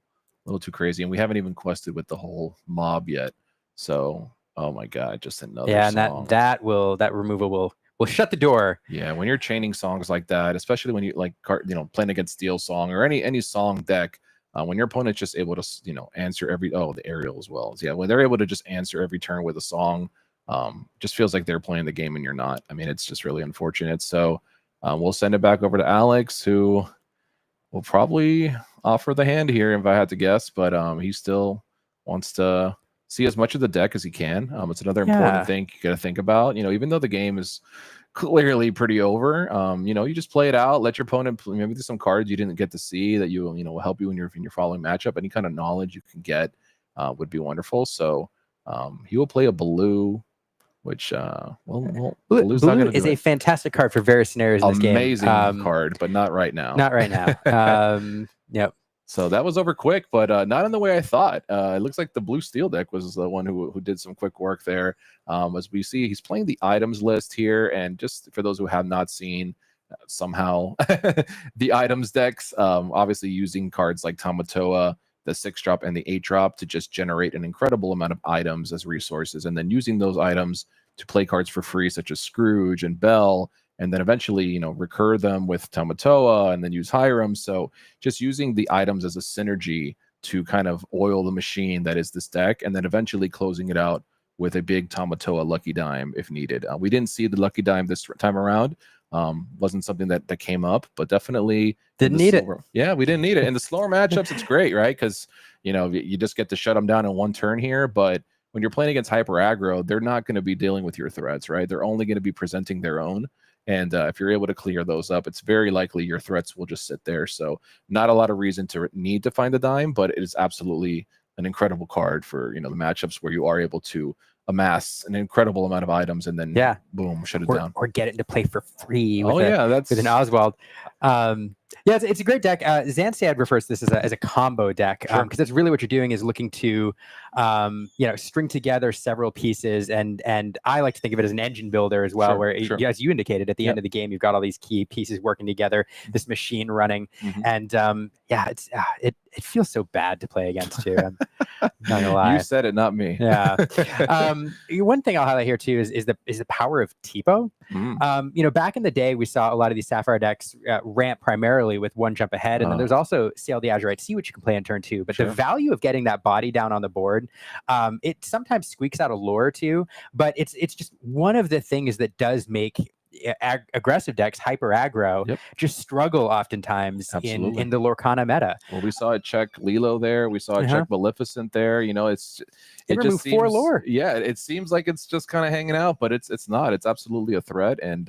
too crazy, and we haven't even quested with the whole mob yet. So, oh my god, just another song. And that removal will shut the door. Yeah, when you're chaining songs like that, especially when you playing against Steel Song or any song deck, when your opponent's just able to answer every the aerial as well. So yeah, when they're able to just answer every turn with a song, just feels like they're playing the game and you're not. I mean, it's just really unfortunate. So we'll send it back over to Alex, who will probably offer the hand here if I had to guess, but he still wants to see as much of the deck as he can. It's another important thing you got to think about. Even though the game is clearly pretty over, you just play it out, let your opponent maybe there's some cards you didn't get to see that will help you in your following matchup. Any kind of knowledge you can get would be wonderful. So he will play a blue, which blue is a fantastic card for various scenarios in this game. Amazing card, but not right now. Not right now. Yep. So that was over quick, but not in the way I thought. It looks like the blue steel deck was the one who did some quick work there. As we see, he's playing the items list here, and just for those who have not seen, somehow the items decks, obviously using cards like Tamatoa, the 6-drop and the 8-drop to just generate an incredible amount of items as resources, and then using those items to play cards for free, such as Scrooge and Bell, and then eventually, recur them with Tamatoa and then use Hiram. So just using the items as a synergy to kind of oil the machine that is this deck, and then eventually closing it out with a big Tamatoa Lucky Dime if needed. We didn't see the Lucky Dime this time around. Wasn't something that came up, but definitely didn't need it. Yeah, we didn't need it. In the slower matchups, it's great, right? Because you just get to shut them down in 1 turn here. But when you're playing against hyper aggro, they're not going to be dealing with your threats, right? They're only going to be presenting their own. And if you're able to clear those up, it's very likely your threats will just sit there. So not a lot of reason to need to find the dime, but it is absolutely an incredible card for the matchups where you are able to amass an incredible amount of items and then boom, shut it down, or get it into play for free. With that's with an Oswald. It's a great deck. Zansiad refers to this as a combo deck because that's really what you're doing is looking to string together several pieces, and I like to think of it as an engine builder as well, where as you indicated at the end of the game, you've got all these key pieces working together, this machine running, and it feels so bad to play against too. I'm not gonna lie. You said it, not me. Yeah. One thing I'll highlight here too is the power of Tipo. Back in the day, we saw a lot of these Sapphire decks ramp primarily with 1 jump ahead, and then there's also Sail the Azurite Sea, which you can play in turn 2. But the value of getting that body down on the board, it sometimes squeaks out a lore too. But it's just one of the things that does make aggressive decks, hyper aggro, just struggle oftentimes in the Lorcana meta. Well, we saw it check Lilo there. We saw it check Maleficent there. You know, it removed just seems, 4 lore. Yeah, it seems like it's just kind of hanging out, but it's not. It's absolutely a threat, and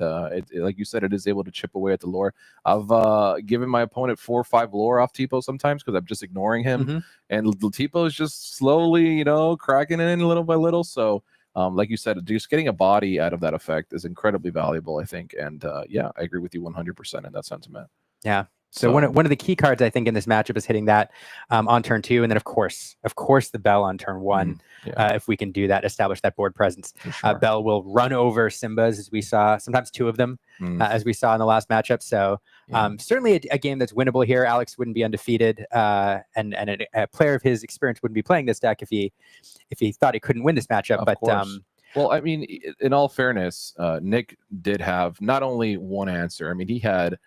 like you said, it is able to chip away at the lore. I've given my opponent 4 or 5 lore off Tipo sometimes because I'm just ignoring him, and Tipo is just slowly, you know, cracking it in little by little. So. Like you said, just getting a body out of that effect is incredibly valuable, I think. And yeah, I agree with you 100% in that sentiment. Yeah. So one of the key cards I think in this matchup is hitting that on turn 2, and then of course the Bell on turn 1. If we can do that, establish that board presence. Bell will run over Simbas, as we saw, sometimes 2 of them, as we saw in the last matchup. So certainly a game that's winnable here. Alex wouldn't be undefeated, and a player of his experience wouldn't be playing this deck if he thought he couldn't win this matchup. But well, I mean, in all fairness, Nick did have not only one answer. I mean, he had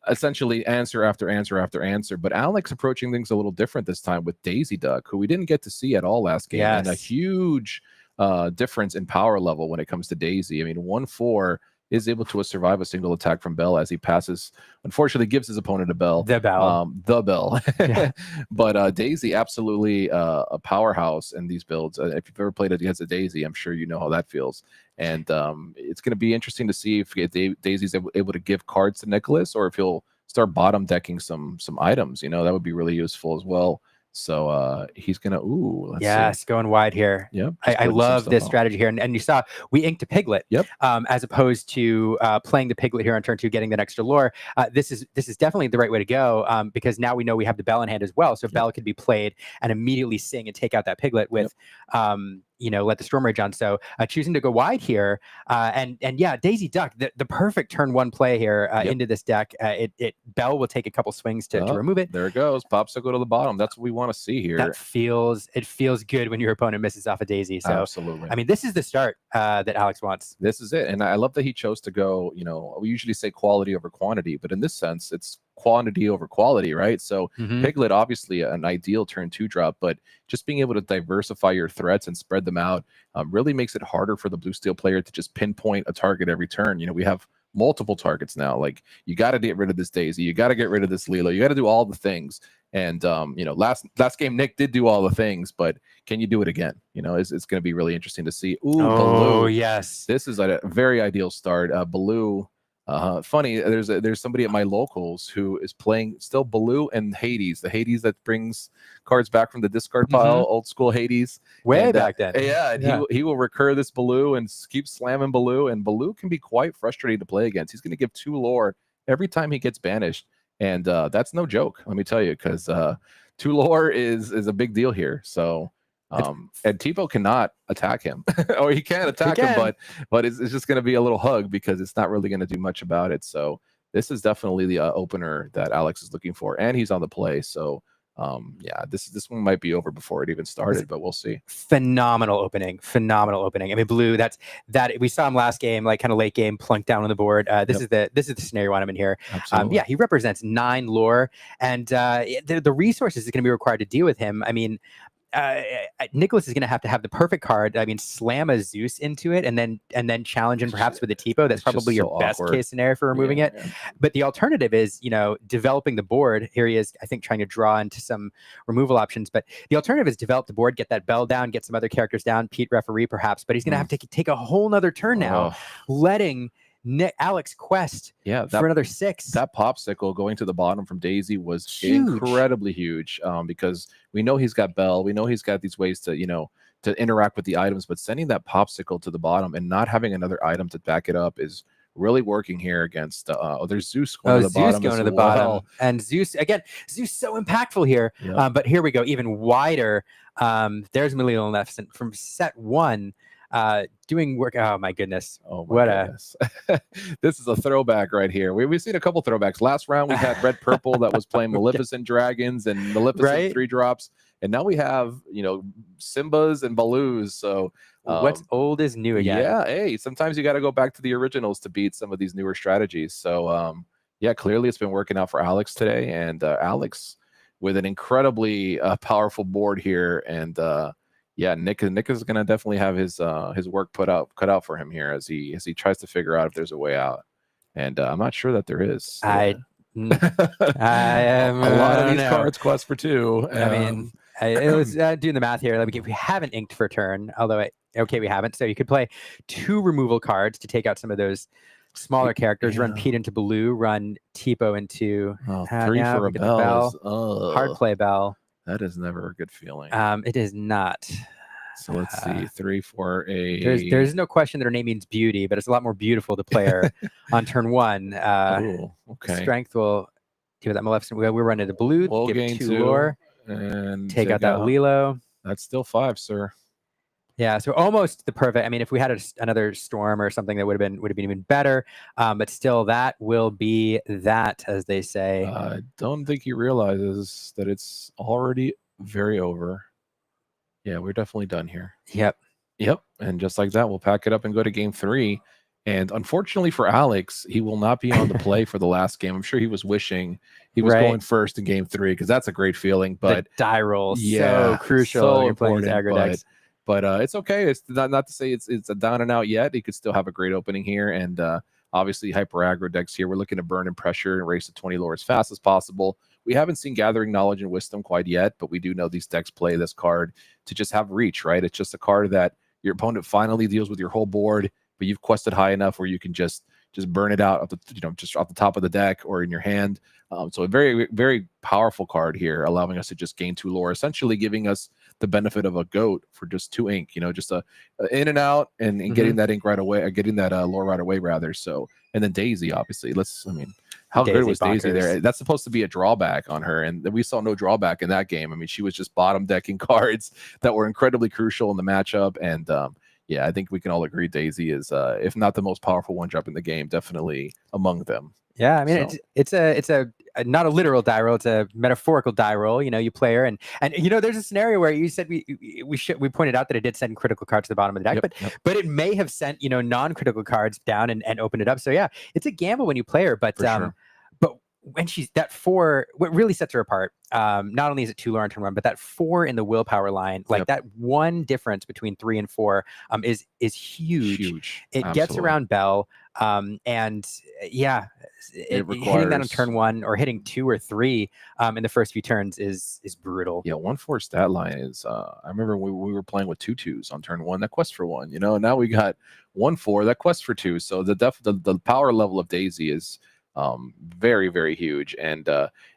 essentially answer after answer after answer, but Alex approaching things a little different this time with Daisy Duck, who we didn't get to see at all last game, and a huge difference in power level when it comes to Daisy. I mean, 1/4 is able to survive a single attack from Bell as he passes. Unfortunately, gives his opponent a Bell. The Bell. But Daisy, absolutely a powerhouse in these builds. If you've ever played it against a Daisy, I'm sure you know how that feels. And it's going to be interesting to see if Daisy's able to give cards to Nicholas, or if he'll start bottom decking some items. You know, that would be really useful as well. So he's gonna let's see. Going wide here. Yep. I love this strategy here, and you saw we inked a Piglet. Yep. As opposed to playing the Piglet here on turn 2, getting that extra lore. This is definitely the right way to go, because now we know we have the Bell in hand as well. So Bell could be played and immediately sing and take out that Piglet with you know, let the Storm Rage on. So choosing to go wide here, and yeah, Daisy Duck, the perfect turn 1 play here into this deck. Bell will take a couple swings to remove it. There it goes. Popsicle to the bottom. That's what we want to see here. It feels good when your opponent misses off a Daisy. So absolutely. I mean, this is the start that Alex wants. This is it, and I love that he chose to go. You know, we usually say quality over quantity, but in this sense, it's quantity over quality, right? So Piglet, obviously an ideal turn 2 drop, but just being able to diversify your threats and spread them out really makes it harder for the blue steel player to just pinpoint a target every turn. You know, we have multiple targets now. Like, you got to get rid of this Daisy, you got to get rid of this Lilo, you got to do all the things. And you know, last game Nick did do all the things, but can you do it again? You know, it's going to be really interesting to see. Baloo. Yes, this is a very ideal start. Baloo. Funny, there's somebody at my locals who is playing still Baloo and Hades, the Hades that brings cards back from the discard pile, old school Hades. Way back then. Yeah, and he will recur this Baloo and keep slamming Baloo, and Baloo can be quite frustrating to play against. He's going to give 2 lore every time he gets banished, and that's no joke, let me tell you, because 2 lore is a big deal here. So and Tipo cannot attack him, or he can attack him, but it's just going to be a little hug because it's not really going to do much about it. So this is definitely the opener that Alex is looking for, and he's on the play. So yeah, this one might be over before it even started, but we'll see. Phenomenal opening. I mean, Blue, that we saw him last game, like kind of late game, plunked down on the board. This is the scenario on him in here. Yeah, he represents 9 lore, and the resources is going to be required to deal with him. I mean, Nicholas is going to have the perfect card. I mean, slam a Zeus into it, and then challenge him perhaps with a Tipo. That's probably your best case scenario for removing it. But the alternative is, you know, developing the board. Here he is, I think, trying to draw into some removal options. But the alternative is develop the board, get that Bell down, get some other characters down, Pete referee perhaps. But he's going to have to take a whole nother turn now, letting Alex quest for another 6. That popsicle going to the bottom from Daisy was incredibly huge, because we know he's got Bell, we know he's got these ways to, you know, to interact with the items, but sending that popsicle to the bottom and not having another item to back it up is really working here against there's Zeus going to the bottom. Zeus going to the bottom, and Zeus so impactful here. But here we go, even wider. There's Malil Maleficent from set 1. Doing work. Oh my goodness. Oh my goodness. This is a throwback right here. We've seen a couple throwbacks. Last round we had Red Purple that was playing Maleficent Dragons and Maleficent 3 drops, and now we have, you know, Simbas and Baloos. So what's old is new again. Yeah, hey, sometimes you got to go back to the originals to beat some of these newer strategies. So yeah, clearly it's been working out for Alex today, and Alex with an incredibly powerful board here, and yeah, Nick is gonna definitely have his work cut out for him here as he tries to figure out if there's a way out. And I'm not sure that there is. I am a lot I of don't these know. cards quest for 2. I mean, it was doing the math here. Like if we haven't inked for turn, although okay, we haven't. So you could play 2 removal cards to take out some of those smaller characters. Run Pete into blue. Run Tipo into 3 for a we get the bell. Hard play Bell. That is never a good feeling. It is not. So let's see, 3 for a. There's no question that her name means beauty, but it's a lot more beautiful to play her on turn 1. Okay. Strength will give that Maleficent. We'll run into blue. We'll give gain 2 lore. And Take out that Lilo. That's still 5, sir. Yeah, so almost the perfect. I mean, if we had another storm or something, that would have been even better. But still, that will be that, as they say. I don't think he realizes that it's already very over. Yeah, we're definitely done here. Yep. And just like that, we'll pack it up and go to game 3. And unfortunately for Alex, he will not be on the play for the last game. I'm sure he was wishing he was going first in game 3 because that's a great feeling. But the die roll, so crucial. So when you're playing important, aggro decks. but it's okay. It's not to say it's a down and out yet. He could still have a great opening here. And obviously, hyper aggro decks here. We're looking to burn and pressure and race to 20 lore as fast as possible. We haven't seen Gathering Knowledge and Wisdom quite yet, but we do know these decks play this card to just have reach, right? It's just a card that your opponent finally deals with your whole board, but you've quested high enough where you can just burn it out just off the top of the deck or in your hand. So a very, very powerful card here, allowing us to just gain 2 lore, essentially giving us the benefit of a goat for just 2 ink, just a in and out and getting that ink right away, getting that lore right away rather. So, and then Daisy, obviously, how good was Daisy there? That's supposed to be a drawback on her, and we saw no drawback in that game. I mean, she was just bottom decking cards that were incredibly crucial in the matchup. And yeah, I think we can all agree Daisy is, if not the most powerful 1-drop in the game, definitely among them. Yeah, I mean, it's a not a literal die roll; it's a metaphorical die roll. You play her, and there's a scenario where you said we pointed out that it did send critical cards to the bottom of the deck, but it may have sent non-critical cards down and opened it up. So yeah, it's a gamble when you play her, but but when she's that 4, what really sets her apart, not only is it 2 lore on turn 1, but that 4 in the willpower line, like that one difference between 3 and 4 is huge. It gets around Bell, and yeah, hitting that on turn 1 or hitting 2 or 3 in the first few turns is brutal. Yeah, 1/4 stat line is. I remember we were playing with 2/2s on turn 1 that quest for 1. And now we got 1/4 that quest for 2. So the power level of Daisy is very, very huge. And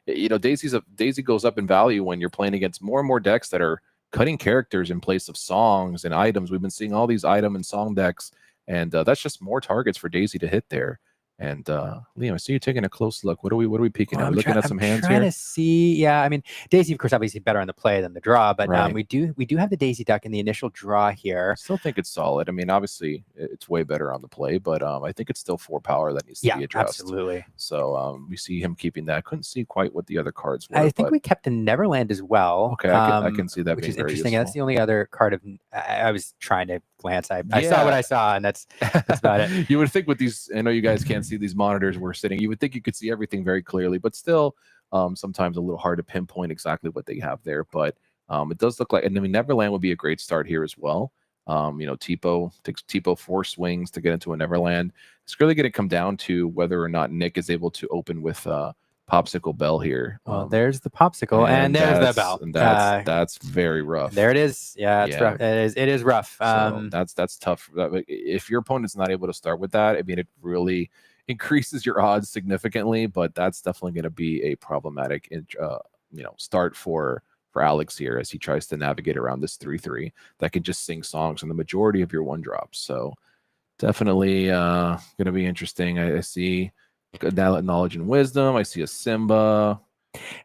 Daisy goes up in value when you're playing against more and more decks that are cutting characters in place of songs and items. We've been seeing all these item and song decks, and that's just more targets for Daisy to hit there. And Liam, I see you taking a close look. What are we peeking at? We're looking at some hands here. I'm trying to see. Yeah, I mean, Daisy, of course, obviously better on the play than the draw, but we do have the Daisy duck in the initial draw here. I still think it's solid. I mean, obviously, it's way better on the play, but I think it's still 4 power that needs to be addressed. Absolutely. So we see him keeping that. I couldn't see quite what the other cards were. I think we kept the Neverland as well. Okay, I can see that, which being is very interesting. useful. That's the only other card of. I was trying to glance. I saw what I saw, and that's about it. You would think with these, I know you guys can't see these monitors we're sitting, you would think you could see everything very clearly, but still sometimes a little hard to pinpoint exactly what they have there. But it does look like, and I mean, Neverland would be a great start here as well. Tipo takes 4 swings to get into a Neverland. It's really going to come down to whether or not Nick is able to open with Popsicle Bell here. Well, there's the Popsicle, and there's the Bell. And that's very rough. There it is. Yeah, it's rough. It is rough. So that's tough. If your opponent's not able to start with that, I mean, it really increases your odds significantly, but that's definitely going to be a problematic start for Alex here as he tries to navigate around this 3/3 that can just sing songs on the majority of your 1-drops. So definitely going to be interesting. I see Knowledge and Wisdom. I see a Simba.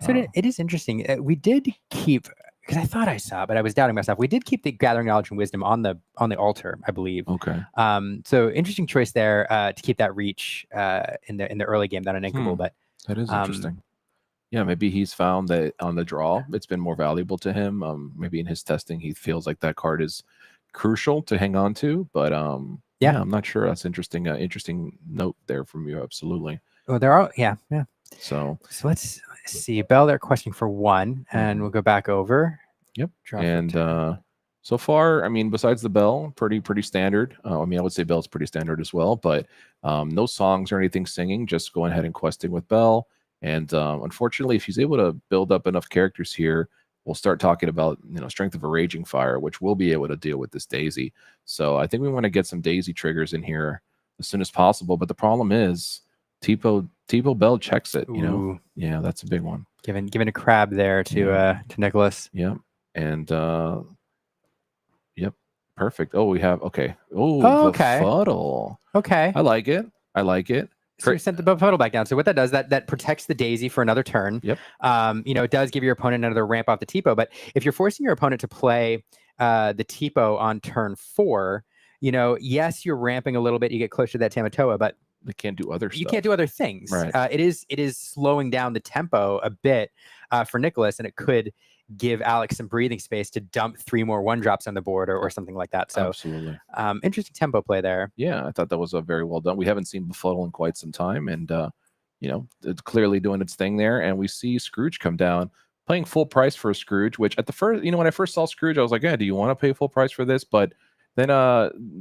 So it is interesting. We did keep, because I thought I saw, but I was doubting myself. We did keep the Gathering Knowledge and Wisdom on the altar, I believe. Okay. So interesting choice there to keep that reach in the early game, that uninkable. But that is interesting. Yeah, maybe he's found that on the draw, it's been more valuable to him. Maybe in his testing, he feels like that card is crucial to hang on to. But yeah, I'm not sure. That's interesting. Interesting note there from you. Absolutely. Well, there are. Yeah. So let's see. Bell, they're questioning for 1, and we'll go back over. Yep. And So far, I mean, besides the bell, pretty standard. I mean, I would say bell's pretty standard as well, but no songs or anything singing. Just going ahead and questing with Bell. And unfortunately, if he's able to build up enough characters here, we'll start talking about strength of a raging fire, which we'll be able to deal with this Daisy. So I think we want to get some Daisy triggers in here as soon as possible. But the problem is Tipo Bell checks it. Ooh. Yeah, that's a big one. Giving a crab there to Nicholas. Yep, and yep, perfect. Oh, we have okay. Oh, okay. Befuddle. Okay. I like it. I like it. So you sent the befuddle back down. So what that does, that protects the Daisy for another turn. Yep. It does give your opponent another ramp off the Tipo, but if you're forcing your opponent to play the Tipo on turn 4, yes, you're ramping a little bit. You get closer to that Tamatoa, but they can't do other stuff. You can't do other things. Right. It is slowing down the tempo a bit for Nicholas, and it could give Alex some breathing space to dump 3 more 1-drops on the board or something like that. So absolutely. Interesting tempo play there. Yeah, I thought that was very well done. We haven't seen Befuddle in quite some time, and it's clearly doing its thing there. And we see Scrooge come down, paying full price for a Scrooge, which at the first, when I first saw Scrooge, I was like, yeah, do you want to pay full price for this? But then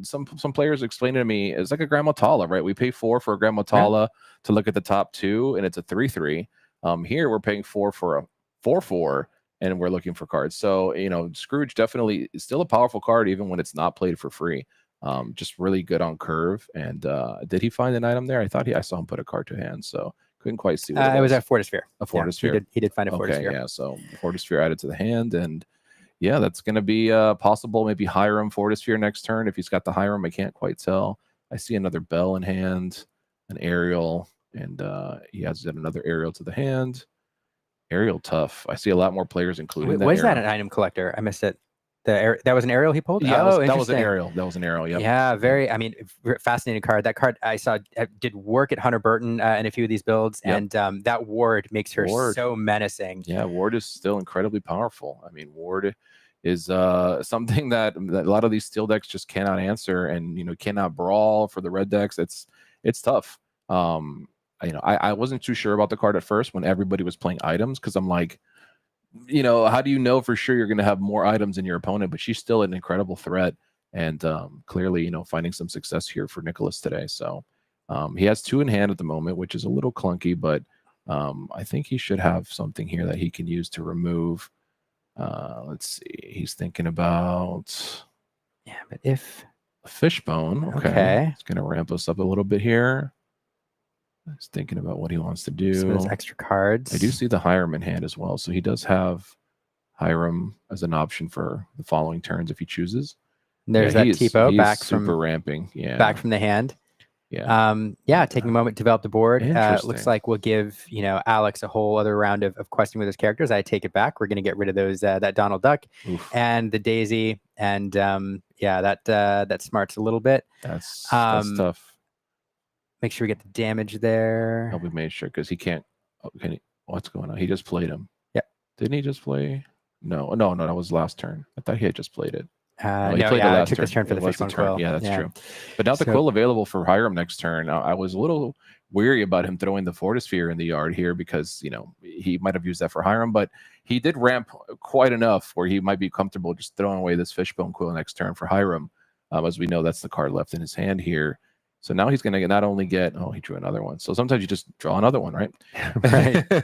some players explained it to me, it's like a Grand Motala, right? We pay 4 for a Grand Motala to look at the top 2, and it's a 3/3. Here we're paying 4 for a 4/4, and we're looking for cards. So Scrooge definitely is still a powerful card, even when it's not played for free. Just really good on curve. And did he find an item there? I saw him put a card to hand, so couldn't quite see what it was a Fortisphere. A Fortisphere. Yeah, he did find a Fortisphere. Yeah, so Fortisphere added to the hand, and yeah, that's going to be possible. Maybe Hiram Fortisphere next turn if he's got the Hiram. I can't quite tell. I see another Bell in hand, an Aerial, and he has another Aerial to the hand. Aerial tough. I see a lot more players including. Was that an item collector? I missed it. That was an Aerial he pulled. Yeah, that was an Aerial. That was an Aerial. Yep. Yeah, very. I mean, fascinating card. That card I saw did work at Hunter Burton in a few of these builds, and that Ward makes her so menacing. Yeah, Ward is still incredibly powerful. I mean, Ward is something that a lot of these steel decks just cannot answer, and cannot brawl for the red decks. It's tough. I wasn't too sure about the card at first when everybody was playing items, because I'm like, how do you know for sure you're going to have more items than your opponent? But she's still an incredible threat, and clearly, finding some success here for Nicholas today. So he has 2 in hand at the moment, which is a little clunky, but I think he should have something here that he can use to remove. Let's see. He's thinking about but if a Fishbone. Okay. It's going to ramp us up a little bit here. He's thinking about what he wants to do. Some of those extra cards. I do see the Hiram in hand as well, so he does have Hiram as an option for the following turns if he chooses. There's that Tipo back super from ramping. Yeah, back from the hand. Yeah. Taking a moment to develop the board. Looks like we'll give Alex a whole other round of questing with his characters. I take it back. We're going to get rid of those that Donald Duck and the Daisy, and that smarts a little bit. That's tough. Make sure we get the damage there. I'll be made sure, because he can't. What's going on? He just played him. Yeah. Didn't he just play? No, that was last turn. I thought he had just played it. He played the last turn. Took his turn for the Fishbone Quill. Yeah, that's true. But now the Quill available for Hiram next turn. I was a little weary about him throwing the Fortisphere in the yard here, because he might have used that for Hiram, but he did ramp quite enough where he might be comfortable just throwing away this Fishbone Quill next turn for Hiram. As we know, that's the card left in his hand here. So now he's going to not only get, he drew another one. So sometimes you just draw another one, right? Right.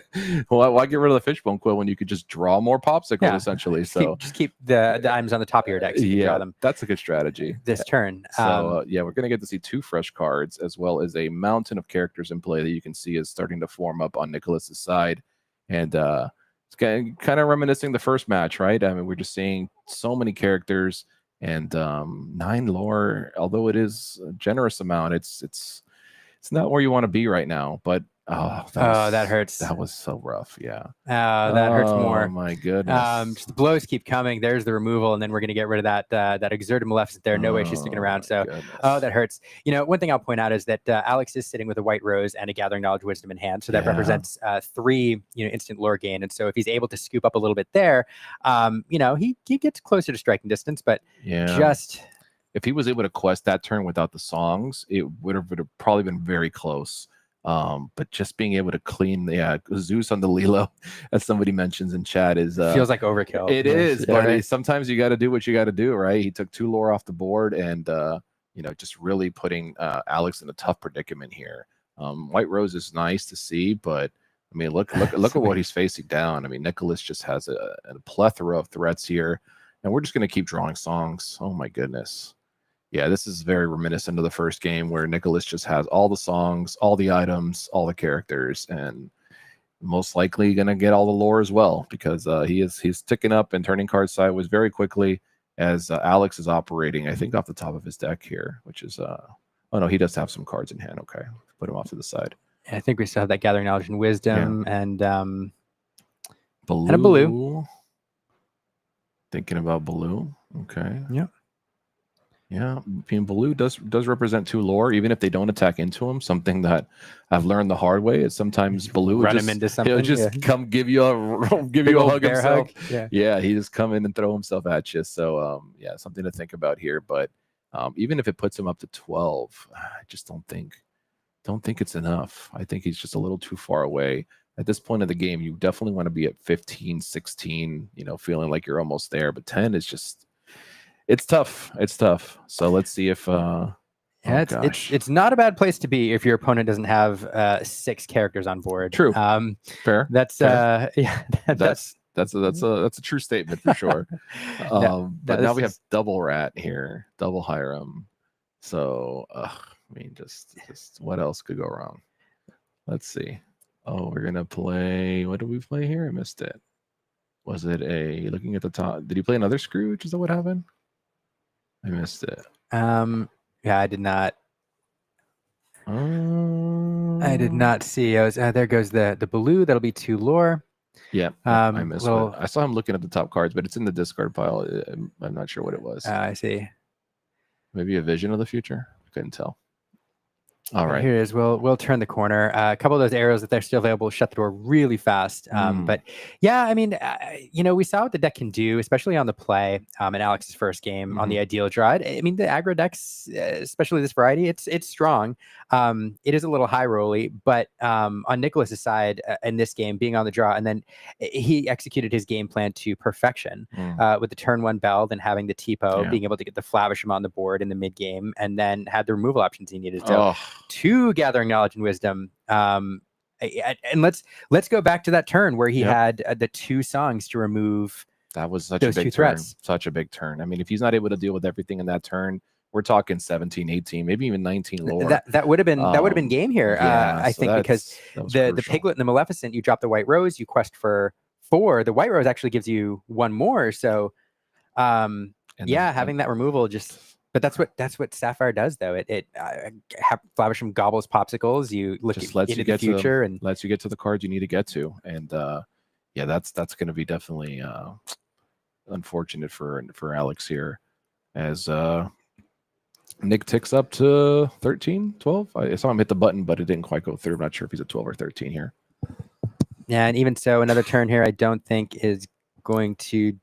Well, why get rid of the Fishbone Quill when you could just draw more popsicles, essentially? So just keep the items on the top of your deck. So you can draw them. That's a good strategy. This turn. So we're going to get to see 2 fresh cards, as well as a mountain of characters in play that you can see is starting to form up on Nicholas's side. And it's kind of reminiscing the first match, right? I mean, we're just seeing so many characters. And 9 lore, although it is a generous amount, it's not where you want to be right now. But that hurts. That was so rough. Yeah. That hurts more. Oh my goodness. Just the blows keep coming. There's the removal, and then we're gonna get rid of that Exertum Maleficent there. No way she's sticking around. So that hurts. One thing I'll point out is that Alex is sitting with a White Rose and a Gathering Knowledge Wisdom in hand. So that represents 3 instant lore gain. And so if he's able to scoop up a little bit there, he gets closer to striking distance, but just if he was able to quest that turn without the songs, it would have probably been very close. But just being able to clean the Zeus on the Lilo, as somebody mentions in chat, is feels like overkill. It is, but sometimes you got to do what you got to do, right? He took 2 lore off the board, and just really putting Alex in a tough predicament here. White Rose is nice to see, but I mean, look at what he's facing down. I mean, Nicholas just has a plethora of threats here, and we're just going to keep drawing songs. Oh my goodness. Yeah, this is very reminiscent of the first game where Nicholas just has all the songs, all the items, all the characters, and most likely going to get all the lore as well, because he's ticking up and turning cards sideways very quickly as Alex is operating, I think, off the top of his deck here, which is oh no, he does have some cards in hand. Okay, put him off to the side. I think we still have that Gathering Knowledge and Wisdom and Baloo. And a Baloo. Thinking about Baloo. Okay. Yeah. Yeah, Baloo does represent 2 lore, even if they don't attack into him. Something that I've learned the hard way is sometimes Baloo run him into something. He'll just come give you a hug himself. Hug. Yeah, he just come in and throw himself at you. So something to think about here. But even if it puts him up to 12, I just don't think it's enough. I think he's just a little too far away. At this point of the game, you definitely want to be at 15, 16, feeling like you're almost there. But 10 is just, it's tough. It's tough. So let's see if it's not a bad place to be if your opponent doesn't have 6 characters on board. True. Fair. That's Fair. That's a true statement for sure. But now we have double Rat here, double Hiram. So I mean, just what else could go wrong? Let's see. Oh, we're gonna play. What did we play here? I missed it. Was it looking at the top? Did he play another Scrooge? Is that what happened? I missed it. Yeah, I did not. I did not see. There goes the Baloo. That'll be 2 lore. Yeah, I missed it. I saw him looking at the top cards, but it's in the discard pile. I'm not sure what it was. I see. Maybe a vision of the future. Couldn't tell. All right. Here it is. We'll turn the corner. A couple of those arrows, if they're still available, shut the door really fast. But yeah, I mean, we saw what the deck can do, especially on the play in Alex's first game on the ideal draw. I mean, the aggro decks, especially this variety, it's strong. It is a little high rolly, but on Nicholas's side in this game, being on the draw, and then he executed his game plan to perfection with the turn 1 bell, then having the TPO, being able to get the Flavisham on the board in the mid game, and then had the removal options he needed. So 2 Gathering Knowledge and Wisdom. And let's go back to that turn where he had the 2 songs to remove. That was such a big turn. Such a big turn. I mean, if he's not able to deal with everything in that turn, we're talking 17, 18, maybe even 19 lore. That would have been game here. I think because the Piglet and the Maleficent, you drop the White Rose, you quest for 4. The White Rose actually gives you 1 more. So having that removal just. But that's what Sapphire does, though. It Flavisham gobbles popsicles. You look just into the future and lets you get to the cards you need to get to. And that's going to be definitely unfortunate for Alex here, as Nick ticks up to 13, 12. I saw him hit the button, but it didn't quite go through. I'm not sure if he's at 12 or 13 here. Yeah, and even so, another turn here I don't think is going to.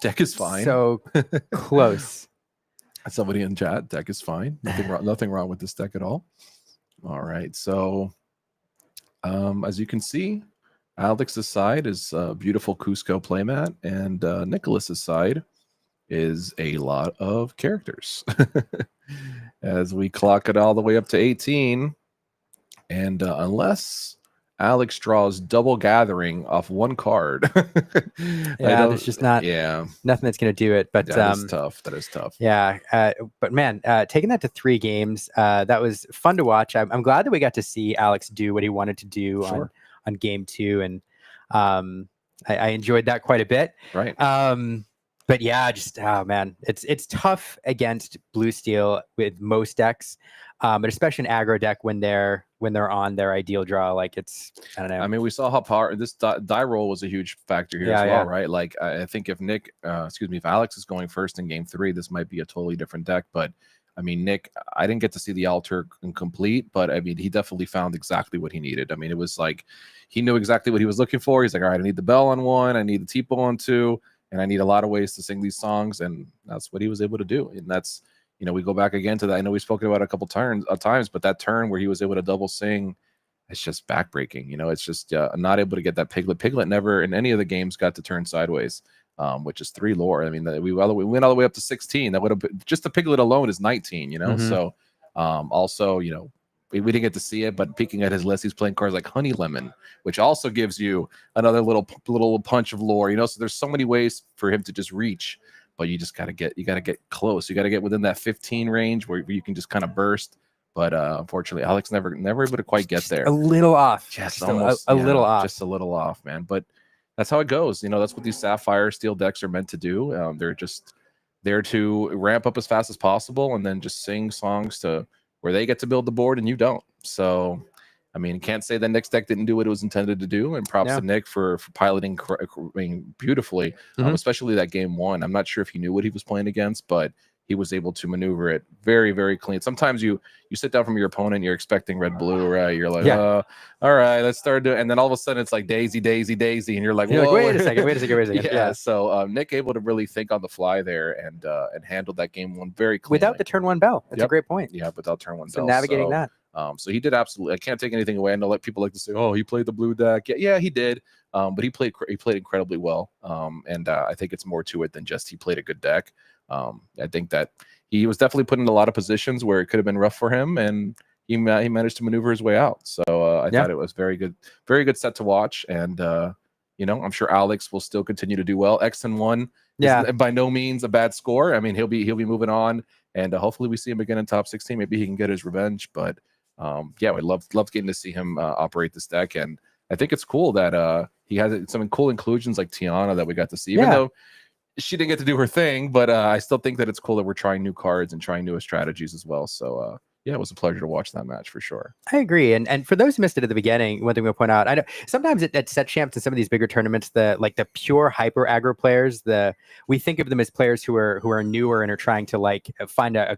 Deck is fine. So close. Somebody in chat, deck is fine. Nothing wrong with this deck at all. All right. So as you can see, Alex's side is a beautiful Cusco playmat, and Nicholas's side is a lot of characters. As we clock it all the way up to 18. And unless Alex draws double gathering off 1 card. There's just nothing that's going to do it. But that is tough. That is tough. Yeah. But man, taking that to 3 games, that was fun to watch. I'm glad that we got to see Alex do what he wanted to do on game 2. And I enjoyed that quite a bit. Right. But yeah, just it's tough against blue steel with most decks, but especially an aggro deck when they're on their ideal draw. Like I don't know. I mean, we saw how power this die roll was a huge factor here as well, right? Like I think if if Alex is going first in game 3, this might be a totally different deck. But I mean, Nick, I didn't get to see the altar complete, but I mean, he definitely found exactly what he needed. I mean, it was like he knew exactly what he was looking for. He's like, all right, I need the bell on 1, I need the TPO on 2. And I need a lot of ways to sing these songs, and that's what he was able to do. And that's, you know, we go back again to that. I know we've spoken about it a couple times, but that turn where he was able to double sing, it's just backbreaking. You know, it's just not able to get that Piglet. Piglet never in any of the games got to turn sideways, which is 3 lore. I mean, we went all the way up to 16. That would have been, just the Piglet alone is 19. You know, so also, you know, we didn't get to see it, but peeking at his list, he's playing cards like Honey Lemon, which also gives you another little punch of lore. You know, so there's so many ways for him to just reach, but you just gotta get close. You gotta get within that 15 range where you can just kind of burst. But unfortunately, Alex never able to quite get there. A little off. Just almost a little off. Just a little off, man. But that's how it goes. You know, that's what these Sapphire Steel decks are meant to do. They're just there to ramp up as fast as possible and then just sing songs to where they get to build the board and you don't. So, I mean, can't say that Nick's deck didn't do what it was intended to do. And props to Nick for piloting beautifully, especially that game 1. I'm not sure if he knew what he was playing against, but he was able to maneuver it very, very clean. Sometimes you sit down from your opponent, you're expecting red-blue, right? You're like, all right, let's start doing, and then all of a sudden it's like daisy, daisy, daisy, and you're like, whoa. Wait a second. Yeah. So Nick able to really think on the fly there and handled that game 1 very cleanly. Without the turn 1 bell. That's a great point. Yeah, without turn 1 bell. So navigating that. So he did absolutely. I can't take anything away. I know people like to say, "Oh, he played the blue deck." Yeah, he did. But he played incredibly well. And I think it's more to it than just he played a good deck. I think that he was definitely put in a lot of positions where it could have been rough for him, and he managed to maneuver his way out. So I thought it was very good set to watch. And you know, I'm sure Alex will still continue to do well. X and 1, by no means a bad score. I mean, he'll be moving on, and hopefully we see him again in top 16. Maybe he can get his revenge. But yeah, we love getting to see him operate this deck, and I think it's cool that he has some cool inclusions like Tiana that we got to see, even though she didn't get to do her thing, but I still think that it's cool that we're trying new cards and trying newer strategies as well. So yeah, it was a pleasure to watch that match for sure. I agree. And for those who missed it at the beginning, one thing we'll point out, I know sometimes at set champs and some of these bigger tournaments, the pure hyper aggro players, we think of them as players who are newer and are trying to like find a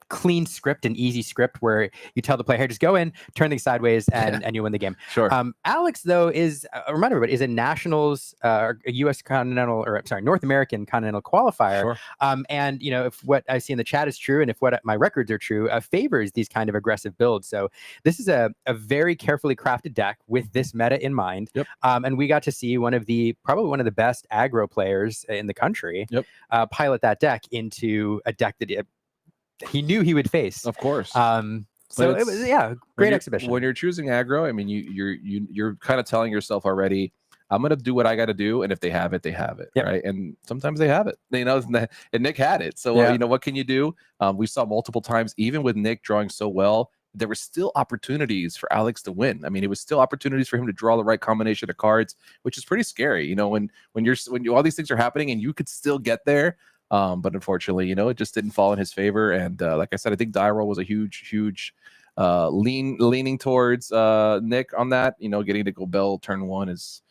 clean script, an easy script where you tell the player, hey, just go in, turn things sideways, and you win the game. Sure. Alex, though, is remind everybody, is a nationals, a U.S. continental, or sorry, North American continental qualifier. Sure. And you know, if what I see in the chat is true, and if what my records are true, favors these kind of aggressive builds. So this is a very carefully crafted deck with this meta in mind. Yep. And we got to see probably one of the best aggro players in the country. Yep. Pilot that deck into a deck that he knew he would face. Of course. So it was great exhibition. When you're choosing aggro, I mean, you're kind of telling yourself already, I'm gonna do what I got to do, and if they have it, they have it, right? And sometimes they have it, you know. And Nick had it, so you know, what can you do? We saw multiple times, even with Nick drawing so well, there were still opportunities for Alex to win. I mean, it was still opportunities for him to draw the right combination of cards, which is pretty scary, you know, when all these things are happening and you could still get there. But unfortunately, you know, it just didn't fall in his favor. And like I said, I think die roll was a huge leaning towards Nick on that. You know, getting to go bell turn 1 is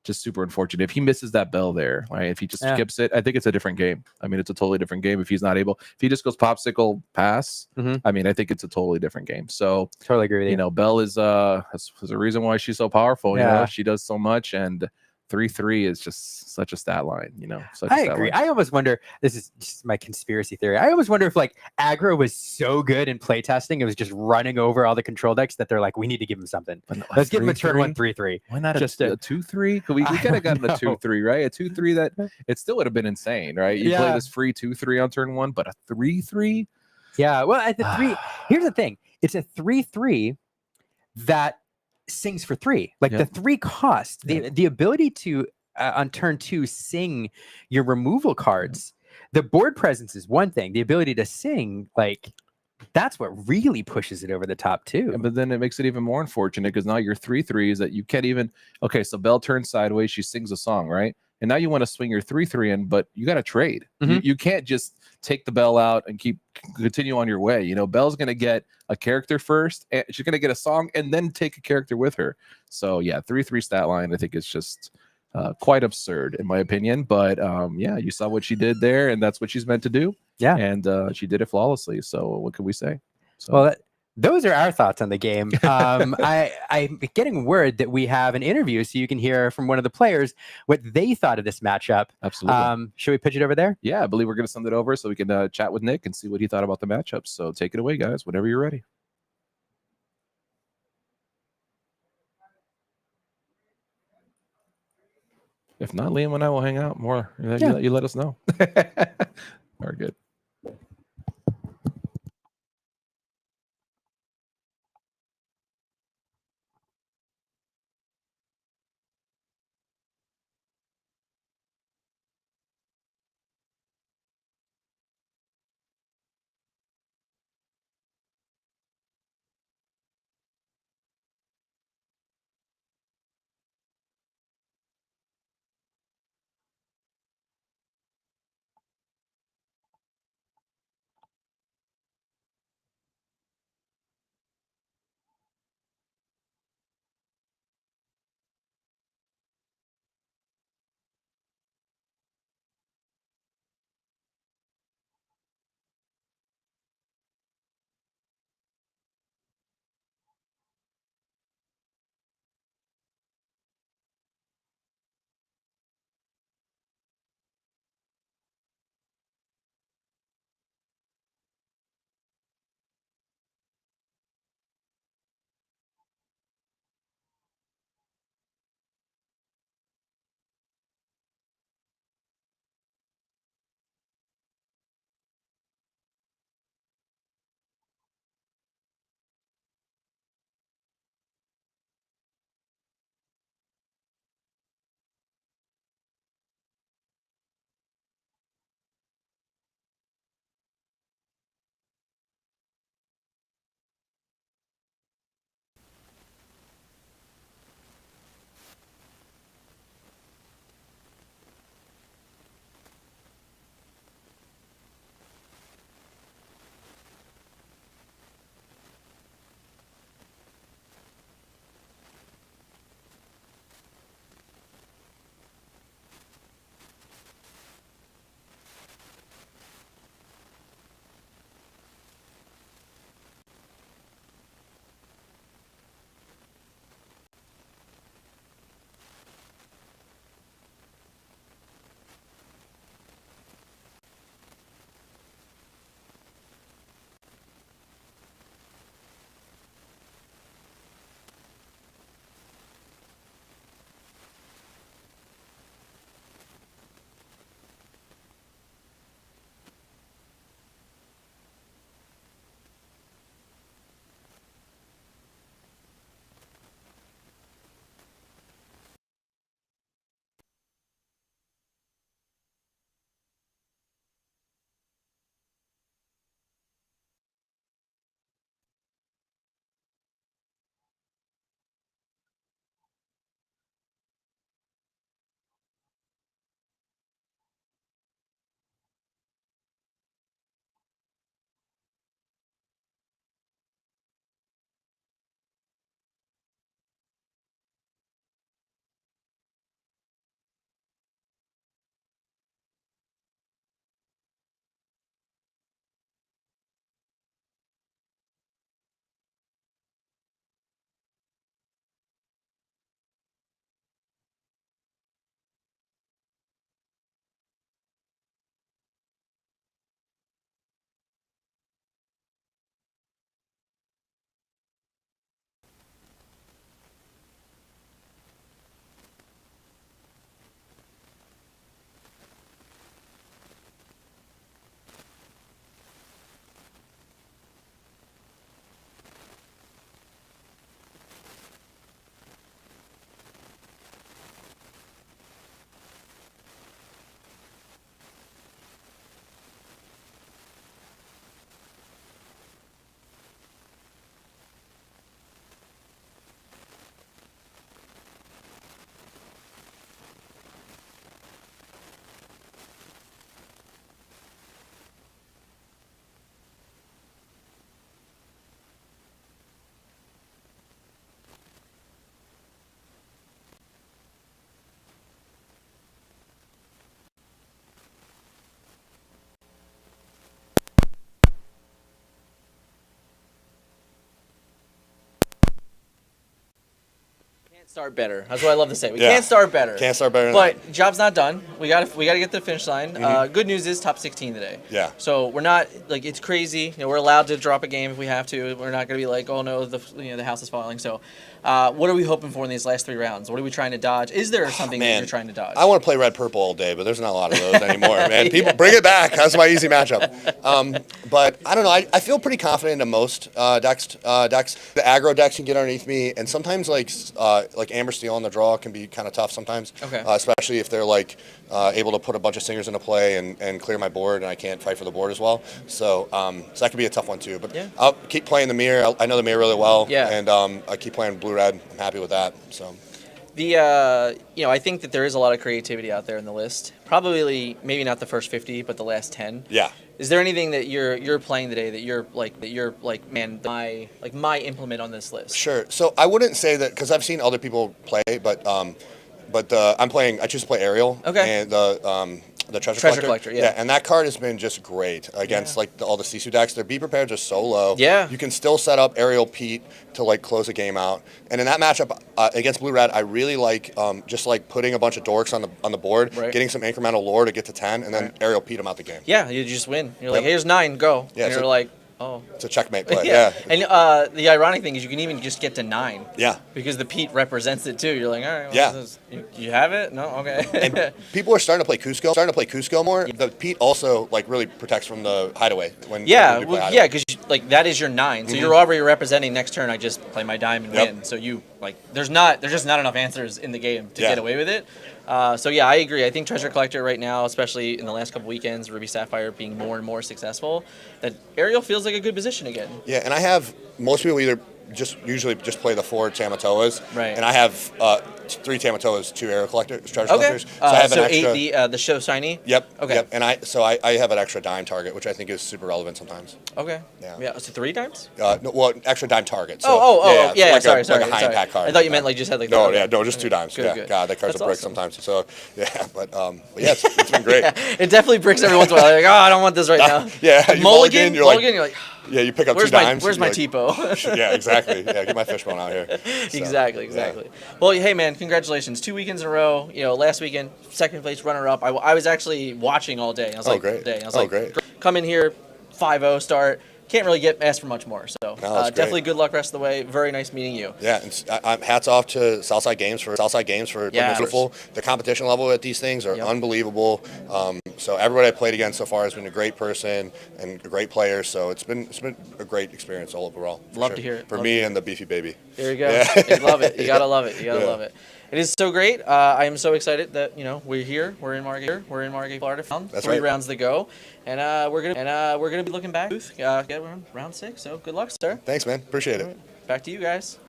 just super unfortunate. If he misses that bell there, right? If he just skips it, I think it's a different game. I mean, it's a totally different game. If he's not able, if he just goes popsicle pass, I mean, I think it's a totally different game. So totally agree with you. You know, Bell is that's a reason why she's so powerful. You know, she does so much, and 3/3 is just such a stat line, you know. I agree. I almost wonder, this is just my conspiracy theory, I almost wonder if like aggro was so good in playtesting, it was just running over all the control decks that they're like, we need to give him something. Let's give him a turn 1 3/3. Why not just a 2/3? We could have gotten a 2/3, right? A 2/3 that it still would have been insane, right? You play this free 2/3 on turn 1, but a 3/3? Yeah, well, at the 3, here's the thing. It's a 3/3 that sings for 3. Like the 3 cost, the ability to on turn 2 sing your removal cards. The board presence is one thing. The ability to sing, like, that's what really pushes it over the top too. But then it makes it even more unfortunate because now your 3/3s that you can't even. Okay, so Belle turns sideways, she sings a song, right? And now you want to swing your 3/3 in, but you got to trade. You can't just take the Bell out and continue on your way. You know, Belle's going to get a character first, and she's going to get a song, and then take a character with her. So yeah, 3/3 stat line, I think it's just quite absurd in my opinion. But yeah, you saw what she did there, and that's what she's meant to do. Yeah, and she did it flawlessly. So what can we say? So. Well, those are our thoughts on the game. I'm getting word that we have an interview, so you can hear from one of the players what they thought of this matchup. Absolutely. Should we pitch it over there? Yeah, I believe we're going to send it over so we can chat with Nick and see what he thought about the matchup. So take it away, guys, whenever you're ready. If not, Liam and I will hang out more. You let us know. Very good. Start better. That's what I love to say. We Yeah. can't start better. Can't start better than But job's not done. We gotta get to the finish line. Mhm. Good news is top 16 today. Yeah. So we're not like it's crazy. We're allowed to drop a game if we have to. We're not gonna be like, oh no, the house is falling. So, what are we hoping for in these last 3 rounds? What are we trying to dodge? Is there something that Man, you're trying to dodge? I want to play red purple all day, but there's not a lot of those anymore. Man, people bring it back. That's my easy matchup. But I don't know. I feel pretty confident in most decks. The aggro decks can get underneath me, and sometimes like Amber Steel on the draw can be kind of tough sometimes. Okay. Especially if they're like able to put a bunch of singers into play and clear my board, and I can't fight for the board as well. So that could be a tough one too. But Yeah. I'll keep playing the mirror. I know the mirror really well. Yeah. And I keep playing blue red. I'm happy with that. So. I think that there is a lot of creativity out there in the list. Probably maybe not the first 50, but the last 10. Yeah. Is there anything that you're playing today that you're like man, my implement on this list? Sure. So I wouldn't say that because I've seen other people play, but I'm playing. I choose to play Ariel. Okay. And the treasure Collector, yeah. And that card has been just great against all the Sisu decks. Their be prepared are so low. Yeah. You can still set up Ariel Pete to like close a game out. And in that matchup against Blue Red, I really like just like putting a bunch of dorks on the board, Right. getting some incremental lore to get to 10, and then Ariel Pete them out the game. Yeah, you just win. You're like, Yep. here's 9, go. Yeah, and so- you're like, oh. It's a checkmate play. Yeah. And the ironic thing is you can even just get to 9. Yeah. Because the Pete represents it too. You're like, all right, well, Yeah. you have it? No, okay. And people are starting to play Cusco more. The Pete also like really protects from the hideaway when Yeah, when you play well, hideaway. yeah, because like that is your 9, so Mhm. you're already representing next turn. I just play my dime and Yep. win. So you there's just not enough answers in the game to Yeah. get away with it. So yeah, I agree. I think Treasure Collector right now, especially in the last couple weekends, Ruby Sapphire being more and more successful, that Ariel feels like a good position again. Yeah, and I have most people usually just play the 4 Tamatoas. Right. And I have 3 Tamatoas, 2 Treasure Collectors. Okay. So I have an 8 extra. the show shiny. Yep. Okay. Yep. And I have an extra dime target, which I think is super relevant sometimes. Okay. Yeah. Yeah. So 3 times. No, well, extra dime target. So, Yeah. like Sorry. a high impact card. I thought you meant like just had like. No, the- yeah, no, just 2 dimes. Good, yeah, good. God, that card's That's a brick awesome. sometimes. So yeah, but yeah, it's been great. It definitely bricks every once in a while. Like, oh, I don't want this right now. Yeah, you Mulligan, you're like, Mulligan, you're like, yeah, you pick up where's 2 dimes. where's you're my like, T-po? Yeah, exactly. Yeah, get my fishbone out here. So, Exactly. yeah. Well, hey man, congratulations! 2 weekends in a row. Last weekend, second place runner-up. I was actually watching all day. I was Oh, like, great. Day. I was Oh, like, great. Come in here, 5-0 start. Can't really ask for much more. So that's definitely great. good luck rest of the way. Very nice meeting you. Yeah, and hats off to Southside Games for Yeah. beautiful. The competition level at these things are Yep. unbelievable. So everybody I played against so far has been a great person and a great player. So it's been a great experience all overall. for Love sure. to hear it. For Love me to hear and the beefy baby. There you go. Yeah. You love it. You gotta Yeah. love it. You gotta Yeah. love it. It is so great. I am so excited that we're here. We're in Margate, Florida. That's 3 right. rounds to go, and we're gonna be looking back. Get round 6. So good luck, sir. Thanks, man. Appreciate it. Back to you guys.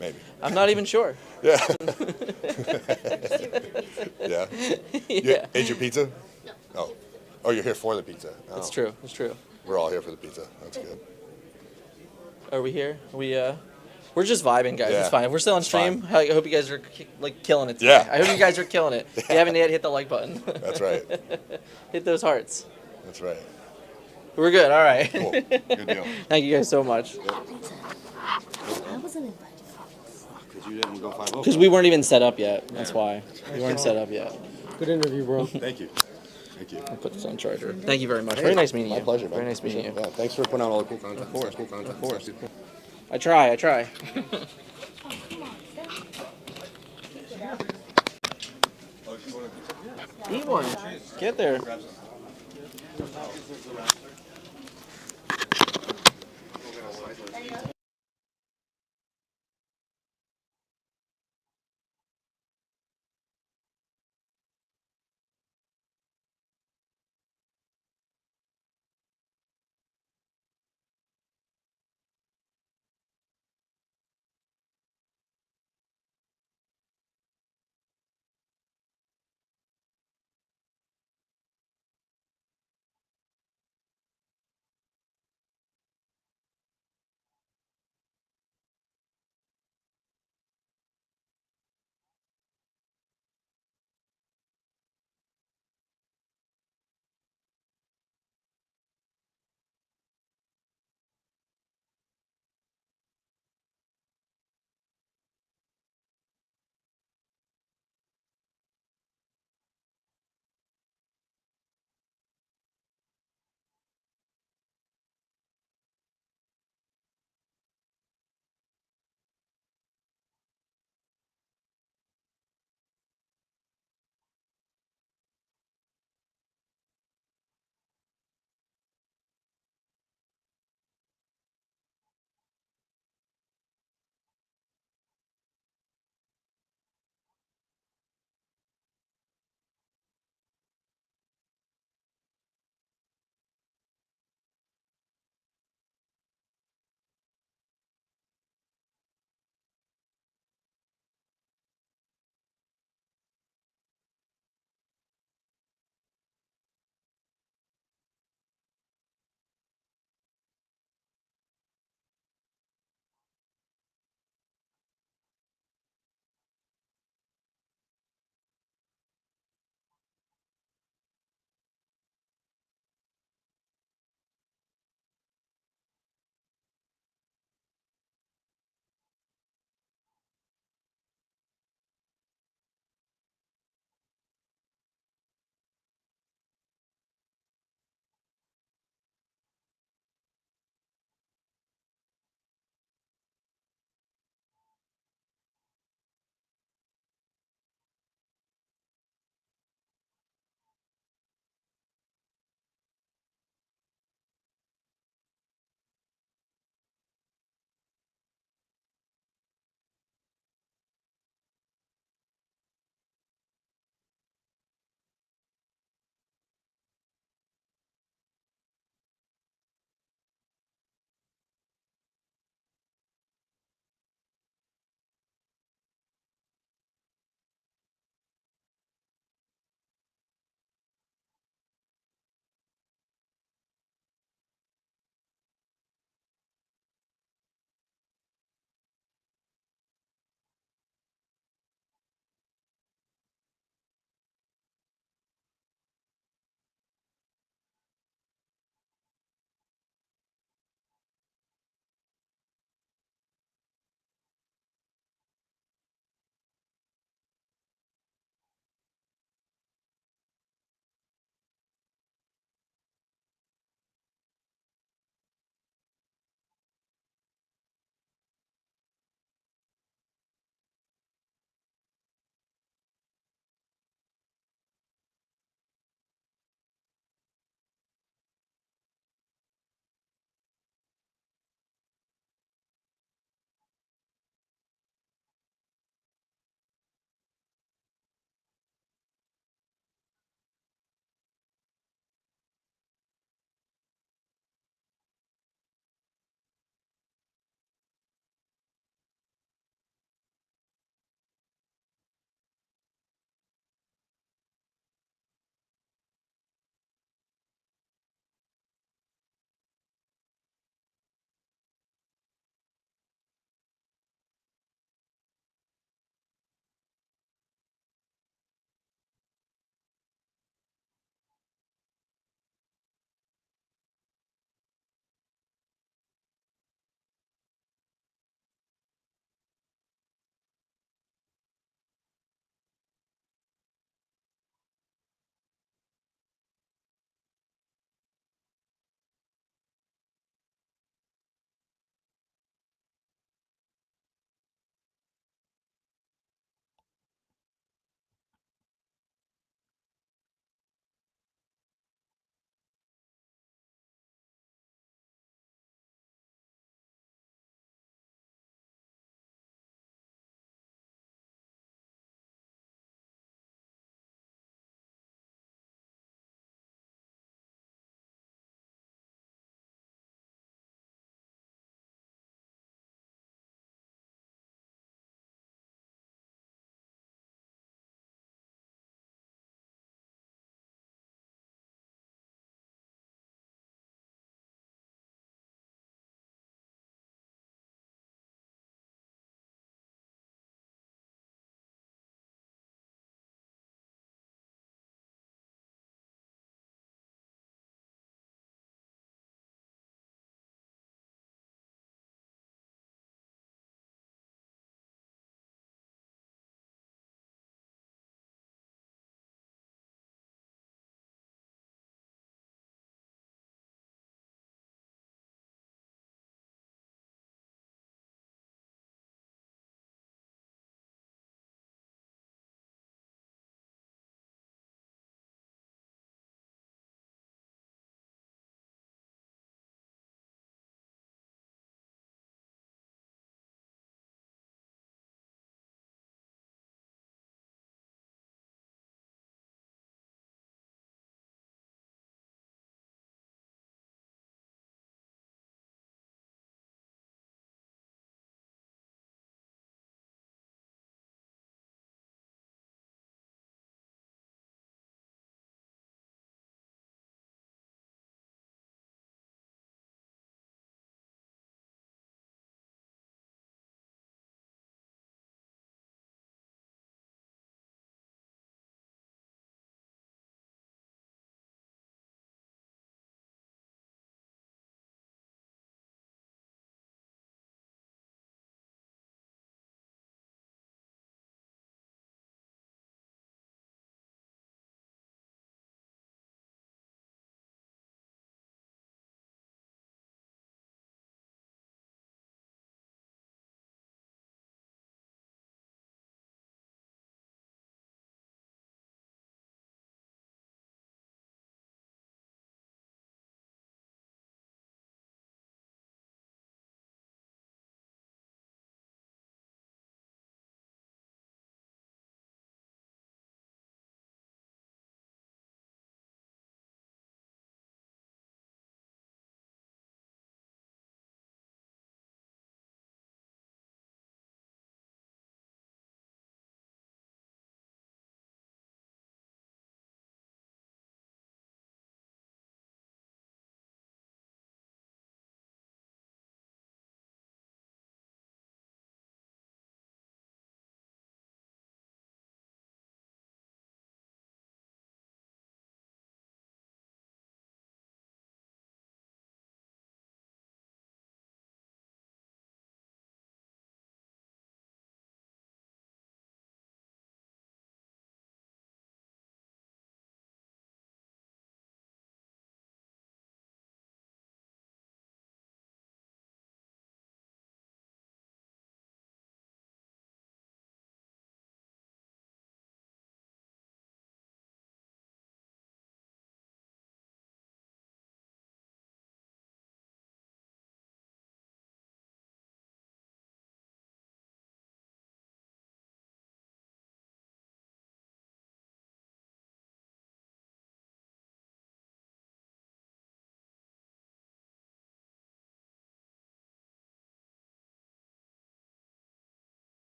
Maybe. I'm not even sure. Yeah. Yeah. You Yeah. ate your pizza? No. Oh, you're here for the pizza. Oh. It's true. It's true. We're all here for the pizza. That's good. Are we here? We're just vibing, guys. Yeah. It's fine. We're still on It's stream. I hope you guys are killing it today. Yeah. I hope you guys are killing it. If you haven't yet, hit the like button. That's right. Hit those hearts. That's right. We're good. All right. Cool. Good deal. Thank you guys so much. I wasn't invited. Because you didn't go 5-0. Because we weren't even set up yet. That's why. We weren't set up yet. Good interview, bro. Thank you. Thank you. I'll put this on charger. Thank you very much. Hey, Very nice meeting you. My pleasure, man. Very nice meeting you. Yeah, thanks for putting out all the cool content. Of course. Cool content. Of course. I try. Eat one. Get there.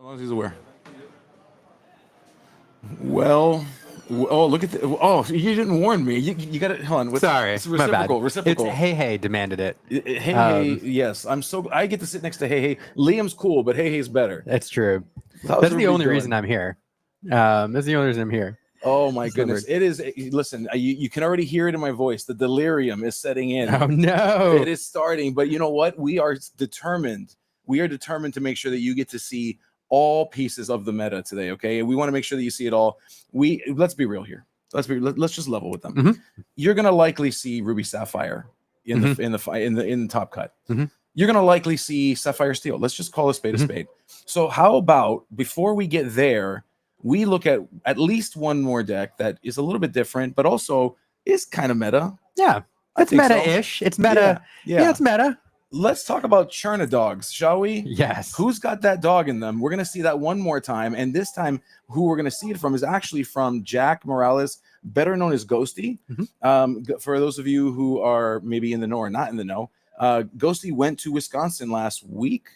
long as he's aware. Well, oh, look at the. Oh, you didn't warn me. You got it. Hold on. Sorry, It's my bad. reciprocal. Reciprocal. It's Hey demanded it. Hey, yes. I get to sit next to Hey. Liam's cool, but Hey Hey's better. That's true. How's That's the Ruby only doing? reason I'm here. That's the only reason I'm here. Oh my That's goodness! numbered. It is. Listen, you can already hear it in my voice. The delirium is setting in. Oh no! It is starting. But you know what? We are determined. We are determined to make sure that you get to see all pieces of the meta today. Okay, and we want to make sure that you see it all. Let's be real here. Let's just level with them. Mm-hmm. You're gonna likely see Ruby Sapphire in the top cut. Mm-hmm. You're gonna likely see Sapphire Steel. Let's just call a spade a spade. So how about before we get there, we look at least one more deck that is a little bit different, but also is kind of meta. Yeah, it's meta-ish. It's meta. Yeah, it's meta. Let's talk about Chernadogs, shall we? Yes. Who's got that dog in them? We're going to see that one more time. And this time, who we're going to see it from is actually from Jack Morales, better known as Ghosty. For those of you who are maybe in the know or not in the know, Ghosty went to Wisconsin last week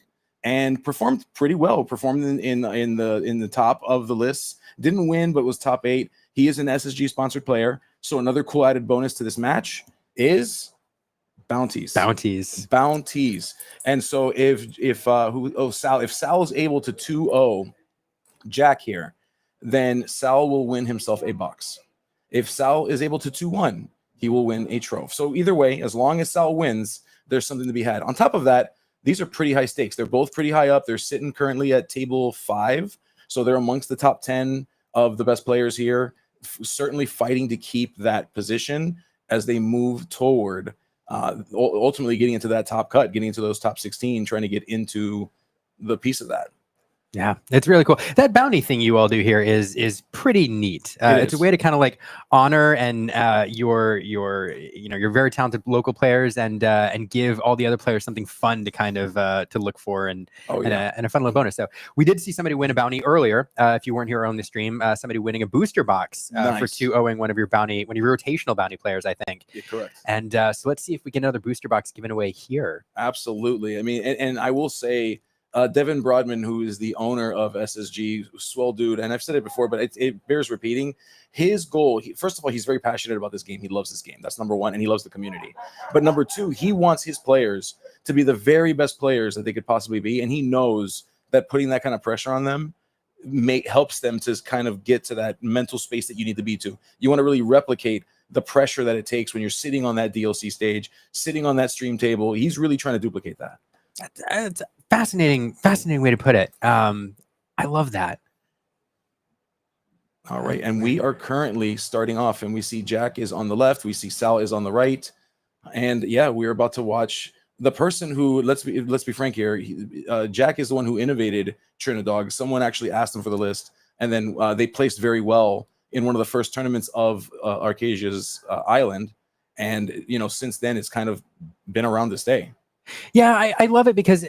and performed pretty well. Performed in the top of the list. Didn't win, but was top 8. He is an SSG sponsored player. So another cool added bonus to this match is bounties. And so if Sal is able to 2-0 Jack here, then Sal will win himself a box. If Sal is able to 2-1, he will win a trophy. So either way, as long as Sal wins, there's something to be had. On top of that, these are pretty high stakes. They're both pretty high up. They're sitting currently at table 5. So they're amongst the top 10 of the best players here, certainly fighting to keep that position as they move toward ultimately getting into that top cut, getting into those top 16, trying to get into the piece of that. Yeah, it's really cool. That bounty thing you all do here is pretty neat. It's a way to kind of like honor and your very talented local players and give all the other players something fun to kind of to look for and a fun little bonus. So we did see somebody win a bounty earlier. If you weren't here on the stream, somebody winning a booster box for 2-0ing one of your rotational bounty players, I think. Yeah, correct. And so let's see if we get another booster box given away here. Absolutely. I mean, and I will say, Devin Broadman, who is the owner of SSG, swell dude, and I've said it before, but it bears repeating. His goal, first of all, he's very passionate about this game. He loves this game. That's number one, and he loves the community. But number two, he wants his players to be the very best players that they could possibly be, and he knows that putting that kind of pressure on them helps them to kind of get to that mental space that you need to be to. You want to really replicate the pressure that it takes when you're sitting on that DLC stage, sitting on that stream table. He's really trying to duplicate that. It's a fascinating way to put it. I love that. All right, and we are currently starting off, and we see Jack is on the left, we see Sal is on the right, and yeah, we're about to watch the person who, let's be frank here, Jack is the one who innovated Trinidad. Someone actually asked him for the list, and then they placed very well in one of the first tournaments of Arcasia's island, and since then it's kind of been around this day. Yeah, I love it because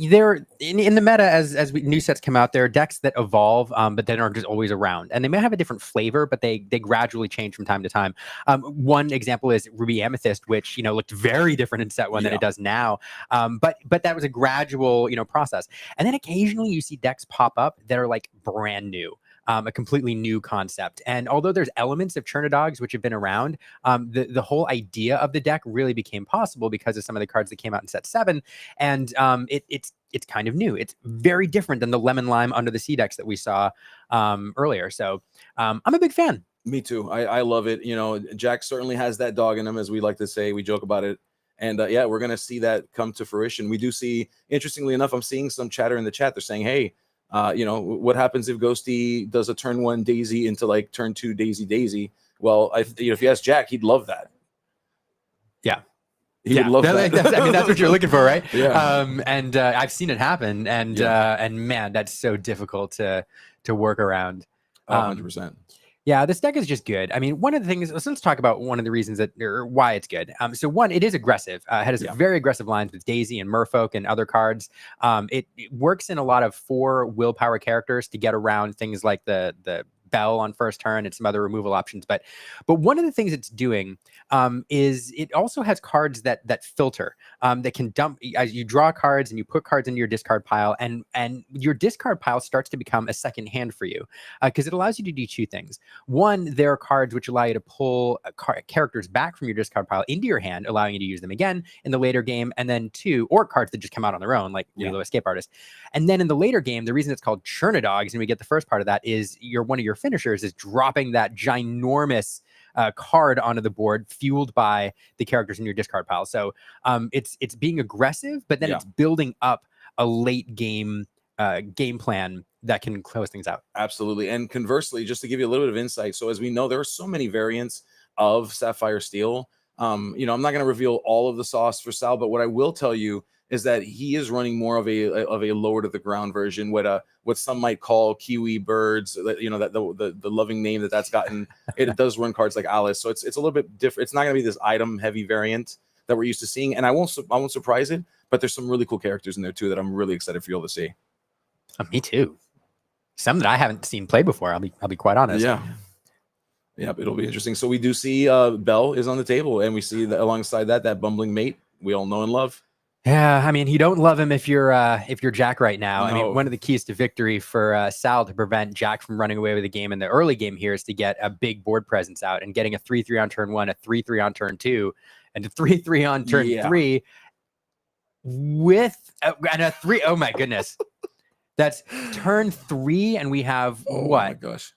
they're in the meta as new sets come out. There are decks that evolve, but then are just always around, and they may have a different flavor, but they gradually change from time to time. One example is Ruby Amethyst, which looked very different in set 1 than it does now. But that was a gradual process, and then occasionally you see decks pop up that are like brand new. A completely new concept. And although there's elements of Chernadogs which have been around, the whole idea of the deck really became possible because of some of the cards that came out in set 7. And it's kind of new. It's very different than the Lemon Lime Under the Sea decks that we saw earlier. So I'm a big fan. Me too. I love it. Jack certainly has that dog in him, as we like to say. We joke about it. And yeah, we're going to see that come to fruition. We do see, interestingly enough, I'm seeing some chatter in the chat. They're saying, hey, what happens if Ghosty does a turn 1 Daisy into like turn 2 Daisy? Well, if you ask Jack, he'd love that. Yeah. He would love that. That's what you're looking for, right? Yeah. And I've seen it happen, and man, that's so difficult to work around. 100%. Yeah, this deck is just good. I mean, one of the things, let's talk about one of the reasons or why it's good. So one, it is aggressive. It has very aggressive lines with Daisy and Merfolk and other cards. It works in a lot of 4 willpower characters to get around things like the Bell on first turn and some other removal options. But one of the things it's doing is it also has cards that filter, that can dump as you draw cards and you put cards into your discard pile, and your discard pile starts to become a second hand for you, because it allows you to do two things. One, there are cards which allow you to pull characters back from your discard pile into your hand, allowing you to use them again in the later game. And then two, or cards that just come out on their own, like Lilo Escape Artist. And then in the later game, the reason it's called Churnadogs, and we get the first part of that, is one of your finishers is dropping that ginormous card onto the board, fueled by the characters in your discard pile. So it's being aggressive, but then it's building up a late game game plan that can close things out. Absolutely. And conversely, just to give you a little bit of insight, so as we know, there are so many variants of Sapphire Steel. I'm not going to reveal all of the sauce for Sal, but what I will tell you is that he is running more of a lower to the ground version, what some might call Kiwi Birds, that the loving name that's gotten. It does run cards like Alice, so it's a little bit different. It's not going to be this item heavy variant that we're used to seeing, and I won't surprise it. But there's some really cool characters in there too that I'm really excited for you all to see. Me too. Some that I haven't seen play before. I'll be quite honest. Yeah. Yep, it'll be interesting. So we do see Bell is on the table, and we see that alongside that bumbling mate we all know and love. Yeah, I mean, you don't love him if you're Jack right now. No. I mean, one of the keys to victory for Sal to prevent Jack from running away with the game in the early game here is to get a big board presence out, and getting a 3/3 on turn 1, a 3/3 on turn 2, and a 3/3 on turn 3 with and a 3. Oh my goodness. That's turn 3, and we have my gosh,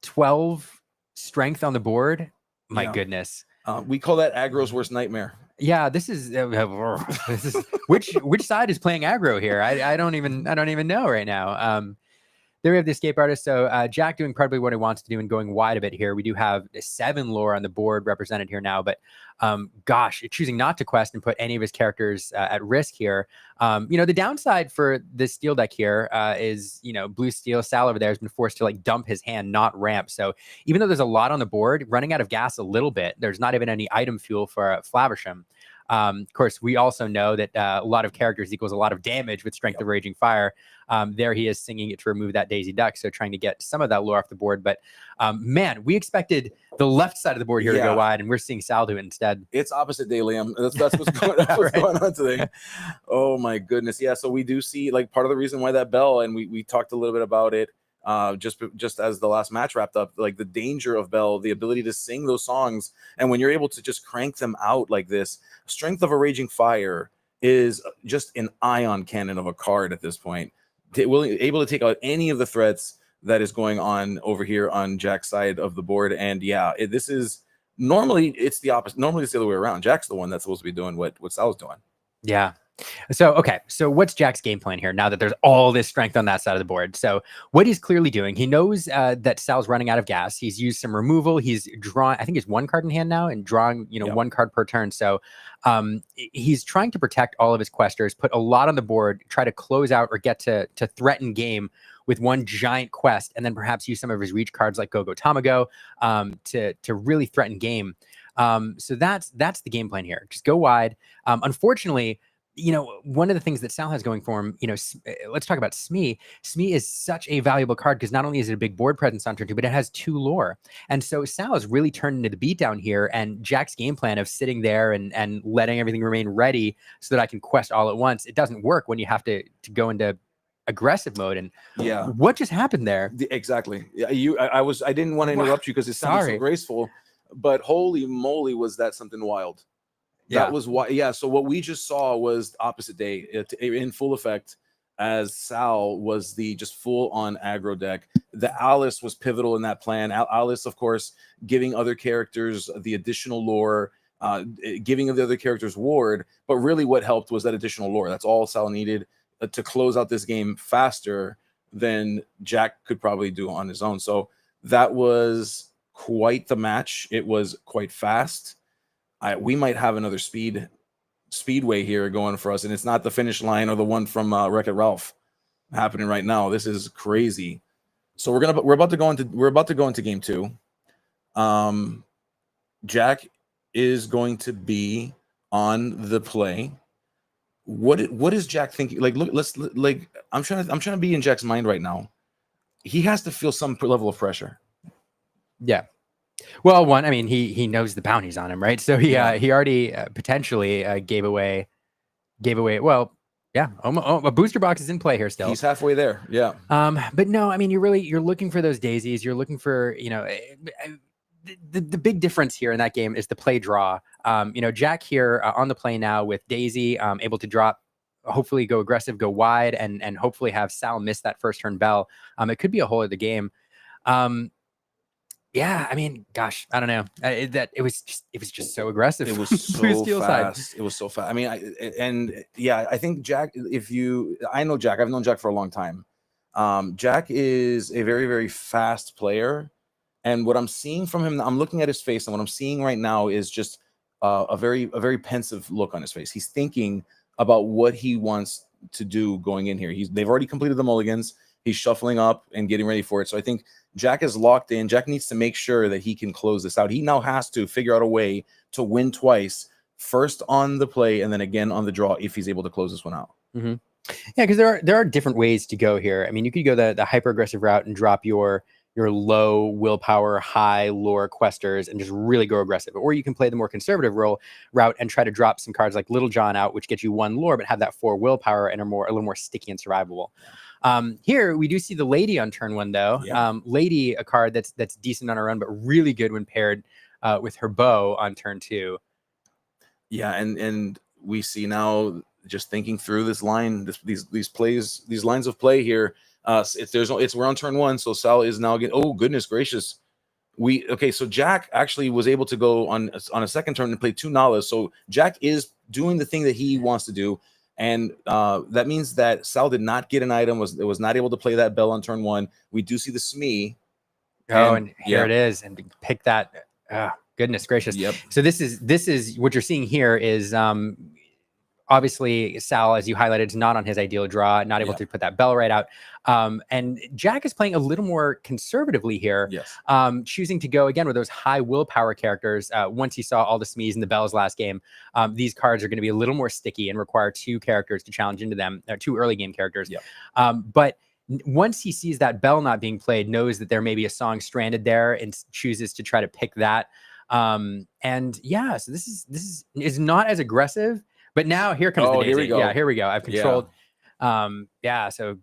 12 strength on the board. My goodness. We call that aggro's worst nightmare. Yeah, this is which side is playing aggro here? I don't even know right now. There we have the escape artist. So Jack doing probably what he wants to do and going wide a bit here. We do have 7 lore on the board represented here now, but gosh, choosing not to quest and put any of his characters at risk here. The downside for this steel deck here is, blue steel Sal over there has been forced to like dump his hand, not ramp. So even though there's a lot on the board, running out of gas a little bit, there's not even any item fuel for Flaversham. Of course, we also know that a lot of characters equals a lot of damage with Strength of Raging Fire. There he is singing it to remove that Daisy Duck, so trying to get some of that lore off the board. But man, we expected the left side of the board here to go wide, and we're seeing Sal do it instead. It's opposite day, Liam. That's what's going on today. Oh my goodness. Yeah, so we do see like part of the reason why that Bell, and we talked a little bit about it just as the last match wrapped up, like the danger of Bell, the ability to sing those songs, and when you're able to just crank them out like this, Strength of a Raging Fire is just an ion cannon of a card at this point, able to take out any of the threats that is going on over here on Jack's side of the board. And this is normally it's the opposite. Normally it's the other way around. Jack's the one that's supposed to be doing what Sal's doing. Yeah. So what's Jack's game plan here now that there's all this strength on that side of the board? So what he's clearly doing, he knows that Sal's running out of gas. He's used some removal. He's drawn, I think he's 1 card in hand now, and drawing 1 card per turn. So he's trying to protect all of his questers, put a lot on the board, try to close out or get to threaten game with one giant quest, and then perhaps use some of his reach cards like Go-Go Tamago to really threaten game. So that's the game plan here. Just go wide. Unfortunately, one of the things that Sal has going for him, let's talk about Smee. Smee is such a valuable card because not only is it a big board presence on turn 2, but it has 2 lore. And so Sal has really turned into the beatdown here, and Jack's game plan of sitting there and letting everything remain ready so that I can quest all at once, it doesn't work when you have to go into aggressive mode. And what just happened there? Exactly. I didn't want to interrupt you because it sounded so graceful, but holy moly, was that something wild. That was why. Yeah. So what we just saw was opposite day in full effect, as Sal was the just full on aggro deck. The Alice was pivotal in that plan. Alice, of course, giving other characters the additional lore, giving the other characters ward. But really what helped was that additional lore. That's all Sal needed to close out this game faster than Jack could probably do on his own. So that was quite the match. It was quite fast. We might have another speedway here going for us, and it's not the finish line or the one from Wreck-It Ralph happening right now. This is crazy. So we're about to go into game 2. Jack is going to be on the play. What is Jack thinking? Like, look, I'm trying to be in Jack's mind right now. he has to feel some level of pressure. Yeah. Well, one, I mean, he knows the bounties on him, right? So he already potentially gave away. Well, yeah, a booster box is in play here still. He's halfway there. Yeah. But no, I mean, you're looking for those daisies. You're looking for, the big difference here in that game is the play draw. Jack here on the play now with Daisy, able to drop, hopefully go aggressive, go wide, and hopefully have Sal miss that first turn bell. It could be a whole of the game. Yeah, I mean, gosh, I don't know. It was just so aggressive. It was so fast. It was so fast. I mean, I think Jack. I know Jack. I've known Jack for a long time. Jack is a very, very fast player, and what I'm seeing from him, I'm looking at his face, and what I'm seeing right now is just a very pensive look on his face. He's thinking about what he wants to do going in here. They've already completed the mulligans. He's shuffling up and getting ready for it. So I think Jack is locked in. Jack needs to make sure that he can close this out. He now has to figure out a way to win twice, first on the play and then again on the draw, if he's able to close this one out. Mm-hmm. Yeah, because there are different ways to go here. I mean, you could go the hyper aggressive route and drop your low willpower, high lore questers and just really go aggressive. Or you can play the more conservative route and try to drop some cards like Little John out, which gets you 1 lore, but have that 4 willpower and are a little more sticky and survivable. Here we do see the Lady on turn 1 though. Yeah. Lady, a card that's decent on her own, but really good when paired with her bow on turn 2. Yeah, and we see now, just thinking through this line, these lines of play here. We're on turn 1, so Sal is now getting. Oh goodness gracious, so Jack actually was able to go on a second turn and play 2 Nalas. So Jack is doing the thing that he wants to do, and that means that Sal did not get an item. Was not able to play that bell on turn 1. We do see the Smee. And here it is, and pick that. Goodness gracious. Yep. So this is what you're seeing here is obviously Sal, as you highlighted, is not on his ideal draw, not able to put that bell right out. And Jack is playing a little more conservatively here, choosing to go again with those high willpower characters. Once he saw all the Smees and the bells last game, these cards are going to be a little more sticky and require 2 characters to challenge into them, 2 early game characters. But once he sees that bell not being played, knows that there may be a song stranded there and chooses to try to pick that. So this is not as aggressive. But now here comes the daisy. Here we go. Yeah, here we go. I've controlled. So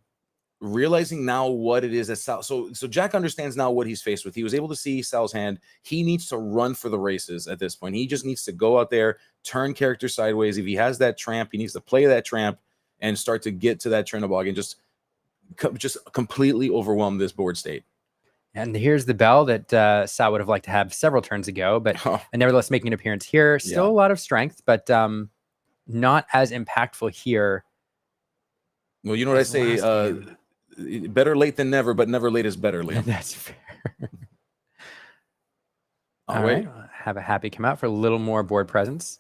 realizing now what it is that Sal. So Jack understands now what he's faced with. He was able to see Sal's hand. He needs to run for the races at this point. He just needs to go out there, turn character sideways. If he has that tramp, he needs to play that tramp and start to get to that Trinabog and just completely overwhelm this board state. And here's the bell that Sal would have liked to have several turns ago, but nevertheless making an appearance here. Still a lot of strength, but not as impactful here. Well, you know what I say, better late than never, but never late is better, Liam. That's fair. All right. Have a happy come out for a little more board presence.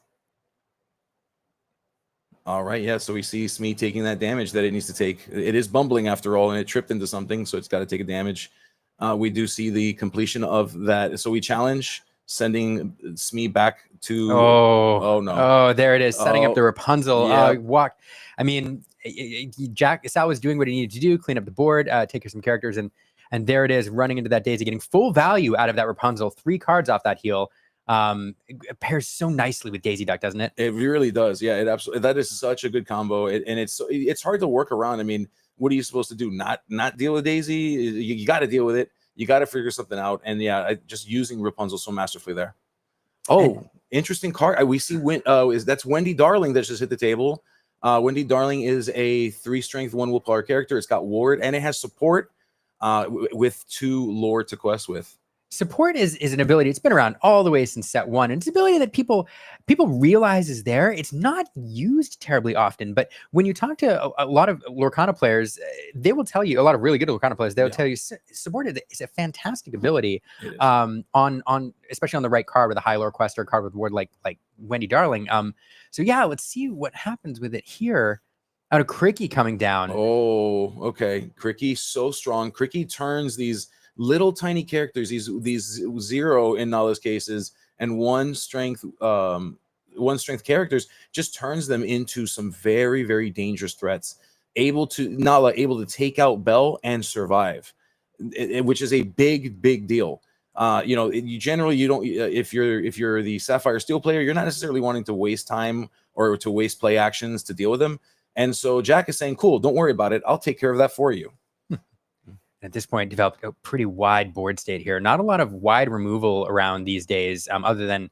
All right, yeah, so we see Smee taking that damage that it needs to take. It is bumbling after all, and it tripped into something, so it's got to take a damage. We do see the completion of that. So we challenge, sending Smee back to. Oh no! Oh, there it is, setting up the Rapunzel. Walk. I mean, Sal was doing what he needed to do, clean up the board, take some characters, and there it is, running into that daisy, getting full value out of that Rapunzel. 3 cards off that heel. It pairs so nicely with Daisy Duck, doesn't it? It really does. Yeah, it absolutely. That is such a good combo, and it's hard to work around. I mean, what are you supposed to do? Not deal with Daisy? You got to deal with it. You got to figure something out. And just using Rapunzel so masterfully there. Oh, interesting card. We see that's Wendy Darling that just hit the table. Wendy Darling is a 3 strength, 1 willpower character. It's got ward and it has support with 2 lore to quest with. Support is an ability. It's been around all the way since set 1. And it's an ability that people realize is there. It's not used terribly often, but when you talk to a lot of Lorcana players, they will tell you, a lot of really good Lorcana players, they'll tell you support is a fantastic ability on especially on the right card with a high lore quest or card with ward like Wendy Darling. So yeah, let's see what happens with it here. Out of Cricky coming down. Oh, okay. Cricky so strong. Cricky turns these little tiny characters, these 0 in Nala's cases and 1 strength characters, just turns them into some very, very dangerous threats. Nala able to take out Bell and survive. which is a big deal. You generally you don't if you're the Sapphire Steel player, you're not necessarily wanting to waste time or to waste play actions to deal with them. And so Jack is saying, cool, don't worry about it. I'll take care of that for you. At this point, developed a pretty wide board state here. Not a lot of wide removal around these days, other than,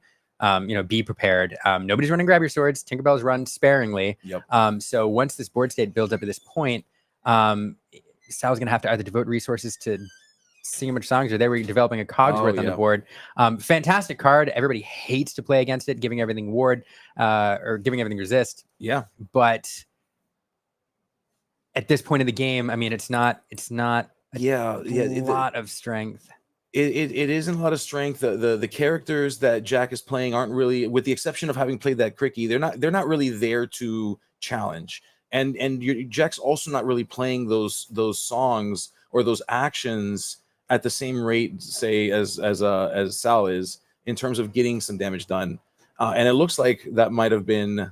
be prepared. Nobody's running grab your swords. Tinkerbell's run sparingly. Yep. So once this board state builds up at this point, Sal's going to have to either devote resources to singing a bunch of songs, or they were developing a Cogsworth on the board. Fantastic card. Everybody hates to play against it, giving everything ward or giving everything resist. Yeah. But at this point of the game, I mean, it's not a lot of strength. It isn't a lot of strength. The characters that Jack is playing aren't really, with the exception of having played that Cricky, they're not really there to challenge. And Jack's also not really playing those songs or those actions at the same rate, say, as Sal is, in terms of getting some damage done. And it looks like that might have been,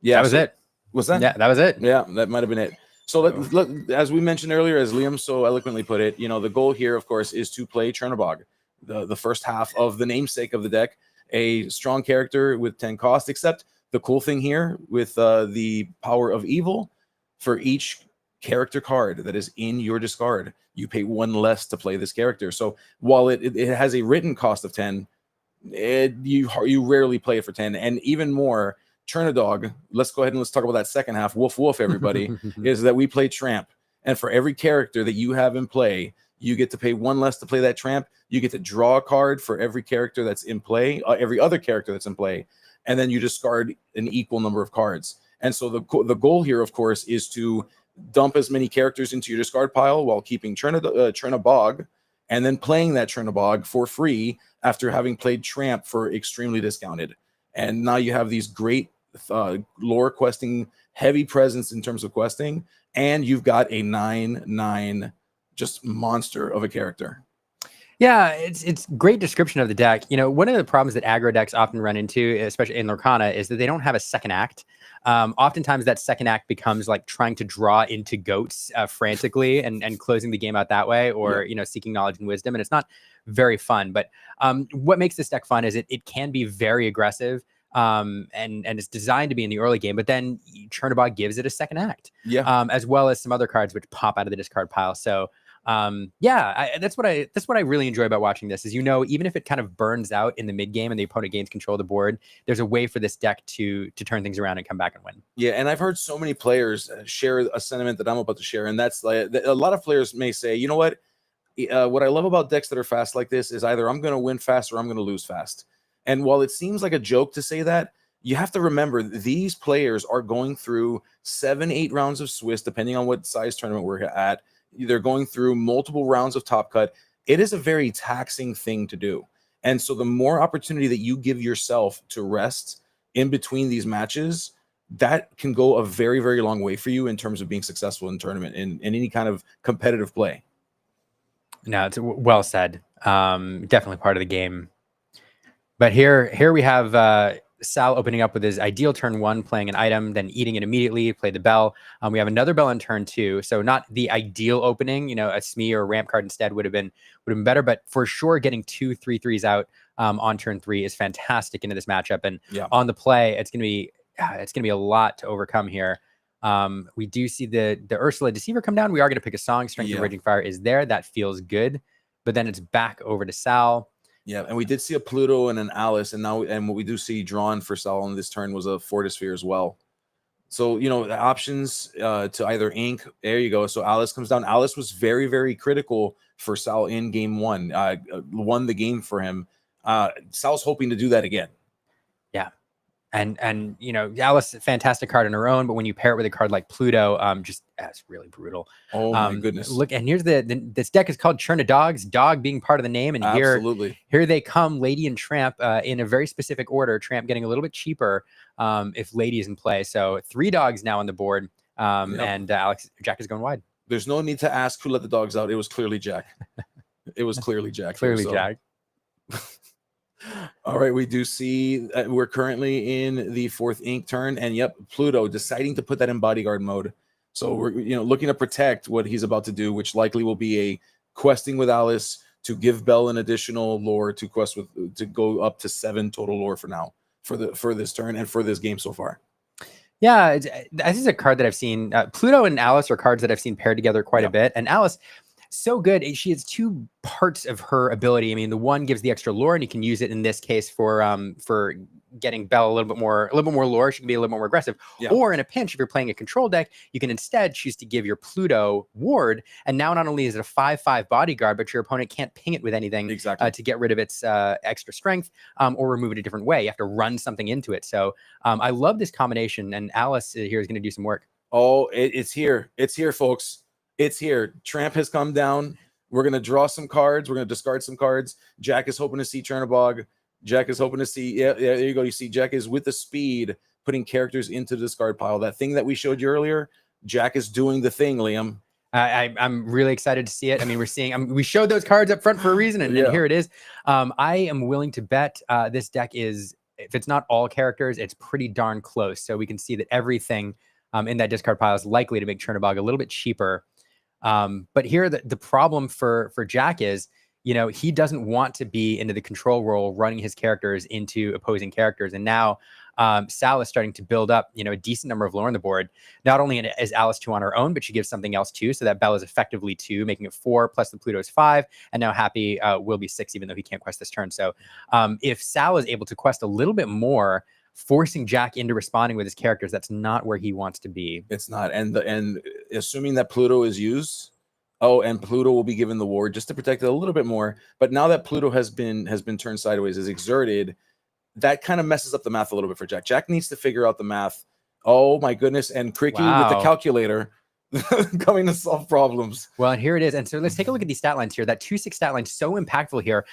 that was it. Was that? Yeah, that was it. Yeah, that might have been it. So as we mentioned earlier, as Liam so eloquently put it, the goal here, of course, is to play Chernobog, the first half of the namesake of the deck, a strong character with 10 cost, except the cool thing here with the power of evil, for each character card that is in your discard, you pay 1 less to play this character. So while it has a written cost of 10, you rarely play it for 10. And even more, Chernodog, let's go ahead and let's talk about that second half. Woof, woof, everybody, is that we play Tramp. And for every character that you have in play, you get to pay 1 less to play that Tramp. You get to draw a card for every character that's in play, every other character that's in play. And then you discard an equal number of cards. And so the goal here, of course, is to dump as many characters into your discard pile while keeping Chernobog, and then playing that Chernobog for free after having played Tramp for extremely discounted. And now you have these great lore questing, heavy presence in terms of questing, and you've got a 9/9 just monster of a character. Yeah, it's great description of the deck. One of the problems that aggro decks often run into, especially in Lorcana, is that they don't have a second act. Oftentimes that second act becomes like trying to draw into goats frantically and closing the game out that way, or seeking knowledge and wisdom, and it's not very fun. But what makes this deck fun is it can be very aggressive. And it's designed to be in the early game, but then Chernobog gives it a second act, as well as some other cards which pop out of the discard pile. So that's what I really enjoy about watching this is, even if it kind of burns out in the mid game and the opponent gains control of the board, there's a way for this deck to turn things around and come back and win. Yeah, and I've heard so many players share a sentiment that I'm about to share, and that's like a lot of players may say, you know what I love about decks that are fast like this is either I'm going to win fast or I'm going to lose fast. And while it seems like a joke to say that, you have to remember these players are going through 7-8 rounds of Swiss, depending on what size tournament we're at. They're going through multiple rounds of Top Cut. It is a very taxing thing to do. And so the more opportunity that you give yourself to rest in between these matches, that can go a very, very long way for you in terms of being successful in tournament in any kind of competitive play. No, it's well said. Definitely part of the game. But here we have Sal opening up with his ideal turn 1, playing an item, then eating it immediately, play the bell. We have another bell on turn 2. So not the ideal opening, a Smee or a ramp card instead would have been better, but for sure getting 2 3/3s out on turn 3 is fantastic into this matchup. And on the play, it's gonna be a lot to overcome here. We do see the Ursula Deceiver come down. We are gonna pick a song. Strength of Raging Fire is there. That feels good. But then it's back over to Sal. Yeah, and we did see a Pluto and an Alice, and what we do see drawn for Sal on this turn was a Fortisphere as well. So, the options to either ink, there you go. So Alice comes down. Alice was very, very critical for Sal in game 1, won the game for him. Sal's hoping to do that again. Yeah. And Alice, fantastic card on her own, but when you pair it with a card like Pluto, that's really brutal. Oh my goodness! Look, and here's this deck is called Chernodogs, dog being part of the name, and here they come, Lady and Tramp in a very specific order. Tramp getting a little bit cheaper if Lady is in play. So 3 dogs now on the board, and Jack is going wide. There's no need to ask who let the dogs out. It was clearly Jack. It was clearly Jack. Jack. All right, we do see we're currently in the 4th ink turn, and Pluto deciding to put that in bodyguard mode. So we're looking to protect what he's about to do, which likely will be a questing with Alice to give Bell an additional lore to quest with, to go up to 7 total lore for now for this turn and for this game so far. Yeah, this is a card that I've seen. Pluto and Alice are cards that I've seen paired together quite a bit. And Alice, so good. She has 2 parts of her ability. I mean, the one gives the extra lore, and you can use it in this case for getting Bell a little bit more lore. She can be a little bit more aggressive. Or in a pinch, if you're playing a control deck, you can instead choose to give your Pluto ward. And now not only is it a 5/5 bodyguard, but your opponent can't ping it with anything to get rid of its extra strength or remove it a different way. You have to run something into it. So I love this combination, and Alice here is going to do some work. Oh, it's here. It's here, folks. It's here. Tramp has come down. We're going to draw some cards. We're going to discard some cards. Jack is hoping to see Chernobog. Jack is hoping to see, there you go. You see Jack is with the speed, putting characters into the discard pile. That thing that we showed you earlier, Jack is doing the thing, Liam. I'm really excited to see it. I mean, we're seeing, we showed those cards up front for a reason, and here it is. I am willing to bet this deck is, if it's not all characters, it's pretty darn close. So we can see that everything in that discard pile is likely to make Chernobog a little bit cheaper. But here, the problem for Jack is, he doesn't want to be into the control role, running his characters into opposing characters. And now Sal is starting to build up, a decent number of lore on the board. Not only is Alice 2 on her own, but she gives something else too. So that Bell is effectively 2, making it 4, plus the Pluto's 5. And now Happy will be 6, even though he can't quest this turn. So if Sal is able to quest a little bit more, forcing Jack into responding with his characters, that's not where he wants to be. It's not. And assuming that Pluto is used, and Pluto will be given the ward just to protect it a little bit more. But now that Pluto has been turned sideways, is exerted, that kind of messes up the math a little bit for Jack. Jack needs to figure out the math. Oh my goodness. And Cricky with the calculator coming to solve problems. Well, and here it is. And so let's take a look at these stat lines here. That 2/6 stat line, so impactful here.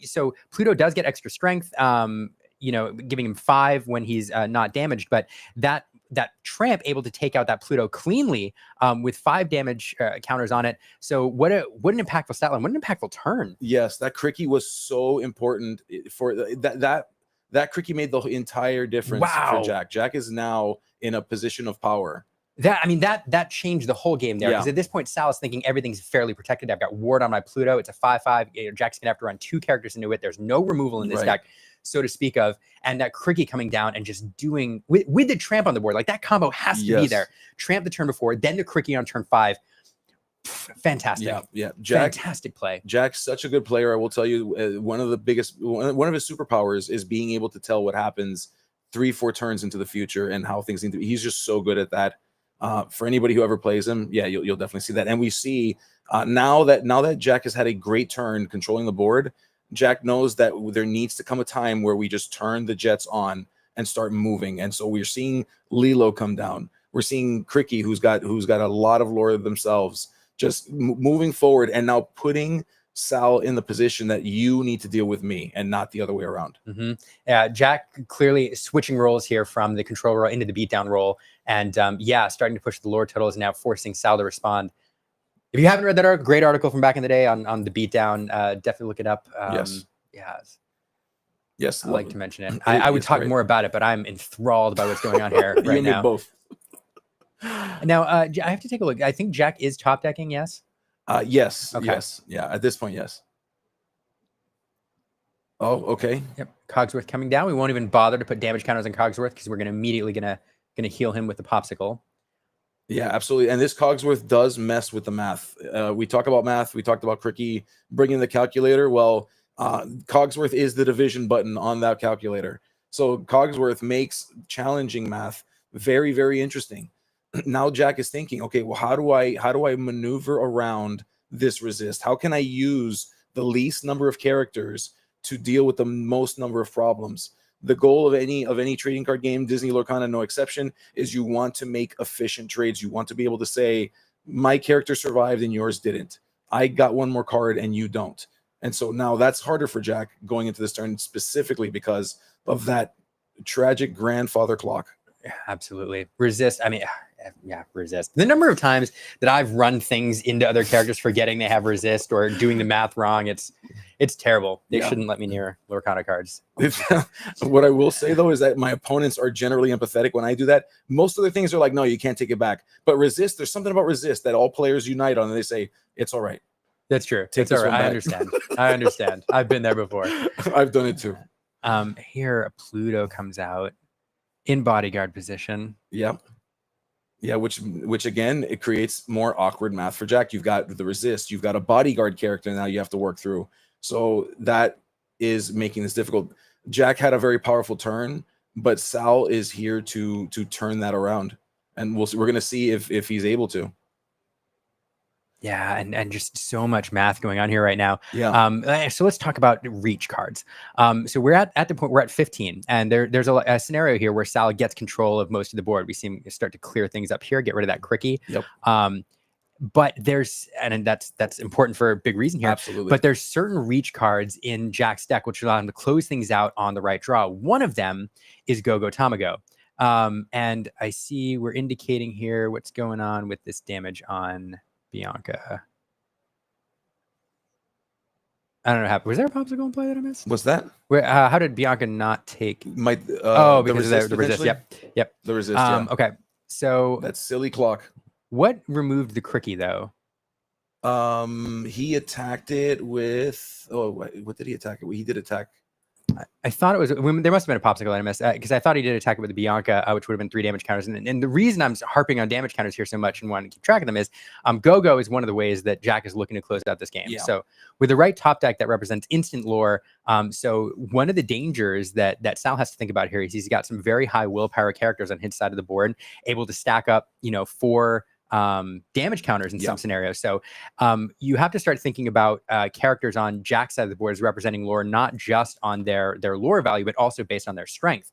So Pluto does get extra strength, giving him 5 when he's not damaged, but that Tramp able to take out that Pluto cleanly with 5 damage counters on it. So what an impactful stat line, what an impactful turn. Yes, that Cricky was so important for that Cricky made the entire difference for Jack. Jack is now in a position of power. That changed the whole game there, because at this point Sal is thinking everything's fairly protected. I've got ward on my Pluto. It's a 5/5. Jack's gonna have to run 2 characters into it. There's no removal in this deck, so to speak of. And that Cricky coming down and just doing with the Tramp on the board, like that combo has to be there. Tramp the turn before, then the Cricky on turn 5. Fantastic. Jack, fantastic play. Jack's such a good player. I will tell you, one of his superpowers is being able to tell what happens 3-4 turns into the future and how things need to be. He's just so good at that. For anybody who ever plays him, you'll definitely see that. And we see now that Jack has had a great turn controlling the board, Jack knows that there needs to come a time where we just turn the jets on and start moving. And so we're seeing Lilo come down. We're seeing Cricky, who's got a lot of lore themselves, just moving forward and now putting Sal in the position that you need to deal with me and not the other way around. Jack clearly switching roles here from the control role into the beatdown role. And starting to push the lore totals, now forcing Sal to respond. If you haven't read that article, great article from back in the day on the beatdown, definitely look it up. Yes. I like to mention it. I would talk more about it, but I'm enthralled by what's going on here right now. Both. Now, I have to take a look. I think Jack is top decking, yes? Yes. Okay. Yes. Yeah. At this point, yes. Oh, okay. Yep. Cogsworth coming down. We won't even bother to put damage counters on Cogsworth because we're immediately gonna heal him with the popsicle. Yeah, absolutely. And this Cogsworth does mess with the math. We talk about math. We talked about Cricky bringing the calculator. Well, Cogsworth is the division button on that calculator. So Cogsworth makes challenging math very, very interesting. Now Jack is thinking, okay, well, how do I maneuver around this resist? How can I use the least number of characters to deal with the most number of problems? The goal of any trading card game, Disney Lorcana no exception, is you want to make efficient trades. You want to be able to say, my character survived and yours didn't. I got one more card and you don't. And so now that's harder for Jack going into this turn, specifically because of that tragic grandfather clock. Yeah, absolutely. Resist. Resist. The number of times that I've run things into other characters forgetting they have resist or doing the math wrong, it's terrible. They shouldn't let me near Lorcana cards. What I will say, though, is that my opponents are generally empathetic when I do that. Most of the things are like, no, you can't take it back. But resist, there's something about resist that all players unite on, and they say, it's all right. That's true. Take It's this all right. one I back. understand. I understand. I've been there before. I've done it too. Here, Pluto comes out in bodyguard position. Yep. Yeah, which again, it creates more awkward math for Jack. You've got the resist, you've got a bodyguard character now you have to work through. So that is making this difficult. Jack had a very powerful turn, but Sal is here to turn that around. And we're going to see if he's able to. Yeah, and just so much math going on here right now. Yeah. So let's talk about reach cards. So we're at the point, we're at 15, and there's a scenario here where Sal gets control of most of the board. We see him start to clear things up here, get rid of that Cricky. Yep. But there's, and that's important for a big reason here. Absolutely. But there's certain reach cards in Jack's deck which allow him to close things out on the right draw. One of them is Go-Go Tamago. And I see we're indicating here what's going on with this damage on Bianca. I don't know what happened. Was there a popsicle in play that I missed? What's that? Where? How did Bianca not take? Because the resist. Yep. The resist. Yeah. Okay. So that silly clock. What removed the Cricky though? He attacked it with. Oh, what did he attack it with? He did attack. I thought it was. There must have been a popsicle that I missed because I thought he did attack it with the Bianca, which would have been 3 damage counters. And the reason I'm harping on damage counters here so much and wanting to keep track of them is, Go-Go is one of the ways that Jack is looking to close out this game. Yeah. So with the right top deck that represents instant lore, so one of the dangers that Sal has to think about here is he's got some very high willpower characters on his side of the board, able to stack up, 4 damage counters in some scenarios. So you have to start thinking about characters on Jack's side of the board as representing lore, not just on their lore value, but also based on their strength.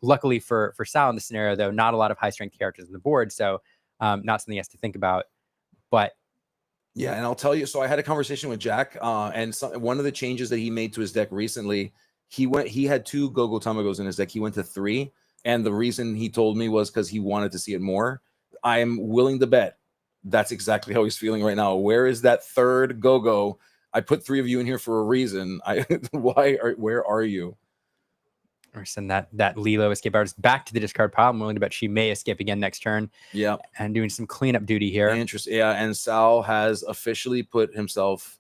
Luckily for Sal in the scenario, though, not a lot of high strength characters on the board. So not something he has to think about. But yeah, and I'll tell you, so I had a conversation with Jack, and one of the changes that he made to his deck recently, he had 2 Go-Go Tamagos in his deck. He went to 3. And the reason he told me was because he wanted to see it more. I'm willing to bet that's exactly how he's feeling right now. Where is that 3rd Go-Go? I put 3 of you in here for a reason. Where are you? Or send that Lilo escape artist back to the discard pile. I'm willing to bet she may escape again next turn. Yeah. And doing some cleanup duty here. Interesting. Yeah, and Sal has officially put himself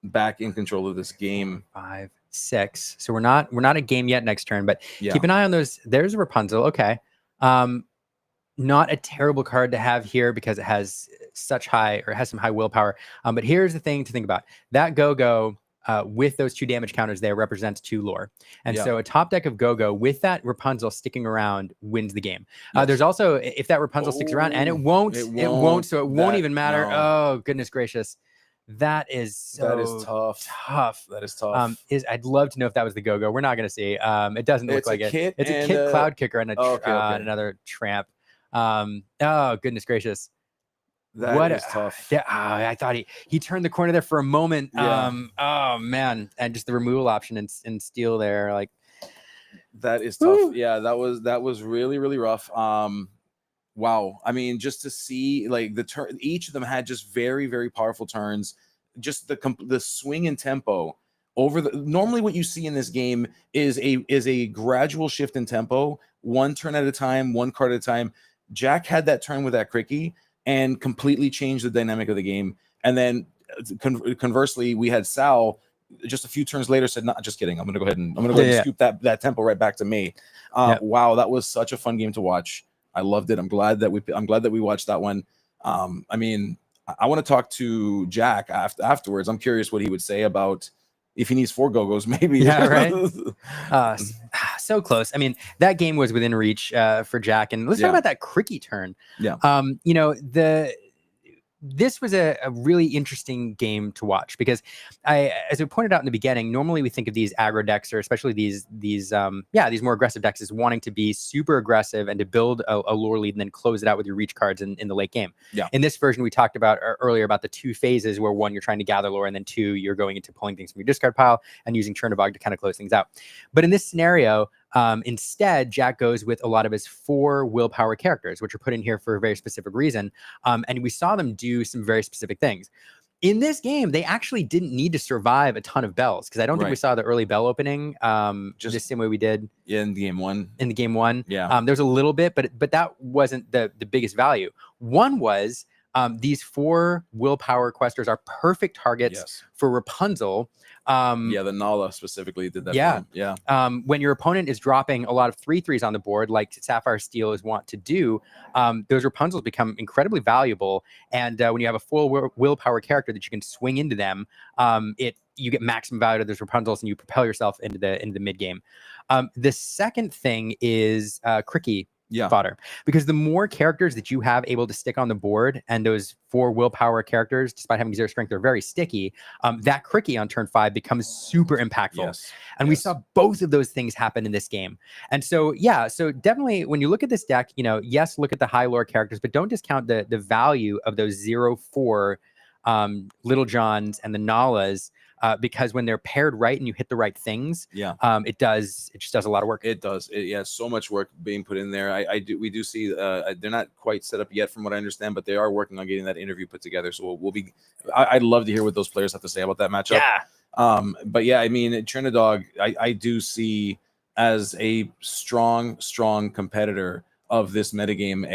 back in control of this game. 5, 6. So we're not a game yet next turn, but keep an eye on those. There's a Rapunzel. Okay. Not a terrible card to have here because it has some high willpower. But here's the thing to think about. That Go-Go with those 2 damage counters there represents 2 lore. And so a top deck of Go-Go with that Rapunzel sticking around wins the game. There's also, if that Rapunzel sticks around, and it won't, so it won't even matter. No. Oh, goodness gracious. That is tough. That is tough. I'd love to know if that was the Go-Go. We're not going to see. It doesn't look like it. It's a Kit Cloud Kicker and another Tramp. Oh goodness gracious, that is tough. Yeah, I thought he turned the corner there for a moment. Oh man, and just the removal option and steal there, like that is tough. Yeah, that was really, really rough. Wow. I mean, just to see like the turn, each of them had just very, very powerful turns. Just the swing in tempo over normally what you see in this game is a gradual shift in tempo, 1 turn at a time, 1 card at a time. Jack had that turn with that Cricky and completely changed the dynamic of the game. And then conversely, we had Sal just a few turns later said, "No, just kidding. I'm going to go ahead and scoop that tempo right back to me." Wow, that was such a fun game to watch. I loved it. I'm glad that we watched that one. I mean, I want to talk to Jack afterwards. I'm curious what he would say about if he needs 4 Go-Go's, maybe. Yeah, right. So close. I mean, that game was within reach for Jack. And let's talk about that Cricky turn. Yeah. This was a really interesting game to watch because as we pointed out in the beginning, normally we think of these aggro decks, or especially these more aggressive decks, as wanting to be super aggressive and to build a lore lead and then close it out with your reach cards in the late game. Yeah. In this version, we talked about earlier about the 2 phases where 1, you're trying to gather lore, and then 2, you're going into pulling things from your discard pile and using Chernobog to kind of close things out. But in this scenario, instead, Jack goes with a lot of his 4 willpower characters, which are put in here for a very specific reason. And we saw them do some very specific things. In this game, they actually didn't need to survive a ton of bells because I don't think we saw the early bell opening just the same way we did in game 1. In the game 1. Yeah. There's a little bit, but that wasn't the biggest value. One was these 4 willpower questers are perfect targets for Rapunzel. The Nala specifically did that. Yeah. For him. When your opponent is dropping a lot of 3/3s on the board, like Sapphire Steel is wont to do, those Rapunzels become incredibly valuable. And when you have a full willpower character that you can swing into them, you get maximum value out of those Rapunzels and you propel yourself into the mid game. The second thing is Cricky fodder, because the more characters that you have able to stick on the board, and those 4 willpower characters, despite having 0 strength, they're very sticky. That Cricky on turn 5 becomes super impactful. And we saw both of those things happen in this game. And so, so definitely when you look at this deck, yes, look at the high lore characters, but don't discount the value of those 0/4 Little Johns and the Nalas. Because when they're paired right and you hit the right things, it just does a lot of work. It does. So much work being put in there. We do see they're not quite set up yet from what I understand, but they are working on getting that interview put together. So we'll be. I'd love to hear what those players have to say about that matchup. But I mean, Trinidog, I do see as a strong competitor of this metagame.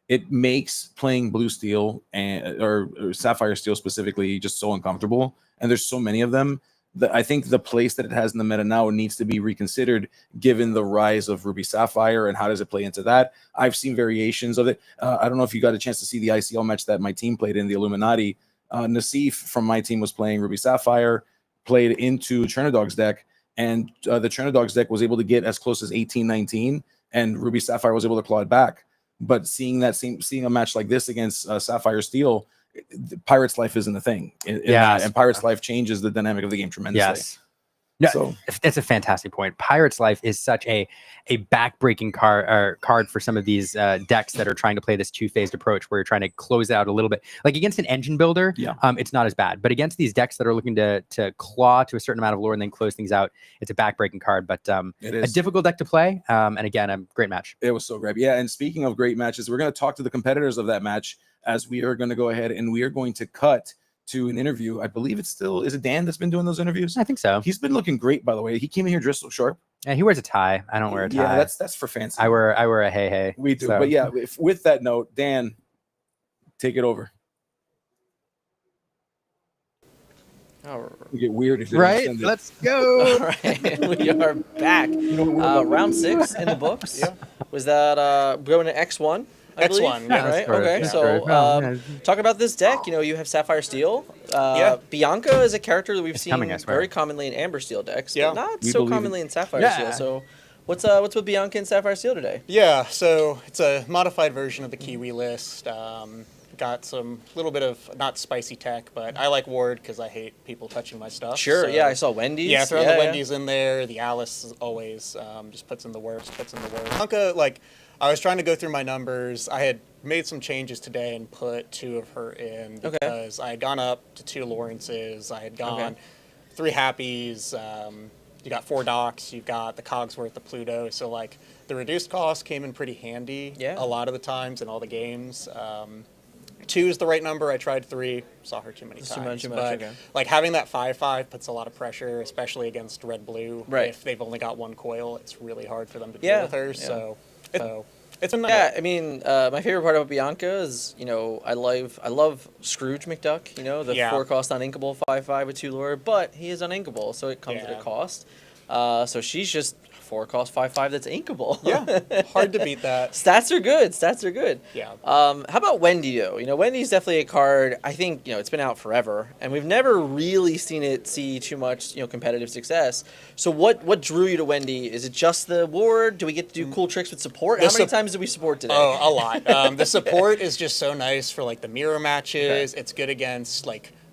It makes playing Blue Steel or Sapphire Steel specifically just so uncomfortable. And there's so many of them that I think the place that it has in the meta now needs to be reconsidered given the rise of Ruby Sapphire and how does it play into that. I've seen variations of it. I don't know if you got a chance to see the ICL match that my team played in, the Illuminati. Nassif from my team was playing Ruby Sapphire, played into Trinidog's deck, and the Trinidog's deck was able to get as close as 18-19, and Ruby Sapphire was able to claw it back. But seeing a match like this against Sapphire Steel, Pirate's Life isn't a thing. And Pirate's Life changes the dynamic of the game tremendously. No, So that's a fantastic point. Pirate's Life is such a backbreaking card for some of these decks that are trying to play this 2-phased approach where you're trying to close out a little bit. Like against an engine builder, it's not as bad. But against these decks that are looking to claw to a certain amount of lore and then close things out, it's a backbreaking card. But it a is difficult deck to play. And again, a great match. It was so great. Yeah, and speaking of great matches, we're going to talk to the competitors of that match as we are going to go ahead and we are going to cut to an interview. I believe is it Dan that's been doing those interviews? I think so. He's been looking great, by the way. He came in here dressed so sharp. Yeah, he wears a tie. I don't wear a tie. Yeah, that's for fancy. I wear a hey. We do. So. But yeah, with that note, Dan, take it over. We get weird if right. Let's go. All right, we are back. Round 6 in the books. Was that going to X1? I believe? X1, yeah. Right. Okay. So, talking about this deck, you have Sapphire Steel. Bianca is a character that we've seen very commonly in Amber Steel decks, but not so commonly in Sapphire Steel. So, what's with Bianca and Sapphire Steel today? Yeah. So it's a modified version of the Kiwi list. Got some little bit of not spicy tech, but I like Ward because I hate people touching my stuff. Sure. So, I saw Wendy's. Yeah, throw the Wendy's in there. The Alice always just puts in the works. Bianca, I was trying to go through my numbers. I had made some changes today and put 2 of her in because I had gone up to 2 Lawrences. I had gone 3 Happies. You got 4 Docs. You've got the Cogsworth, the Pluto. So the reduced cost came in pretty handy a lot of the times in all the games. 2 is the right number. I tried 3, saw her too many times. Too much, but having that 5/5 puts a lot of pressure, especially against red-blue. Right. If they've only got 1 coil, it's really hard for them to deal with her. So it's been nice. Yeah, I mean, my favorite part about Bianca is, I love Scrooge McDuck, the 4-cost uninkable 5/5 with 2 lore, but he is uninkable, so it comes at a cost. So she's just 4-cost 5/5 that's inkable. Yeah, hard to beat that. Stats are good. Yeah. How about Wendy though? Wendy's definitely a card. I think it's been out forever, and we've never really seen it see too much competitive success. So what drew you to Wendy? Is it just the Ward? Do we get to do cool tricks with support? How many times did we support today? Oh, a lot. The support is just so nice for the mirror matches. It's good against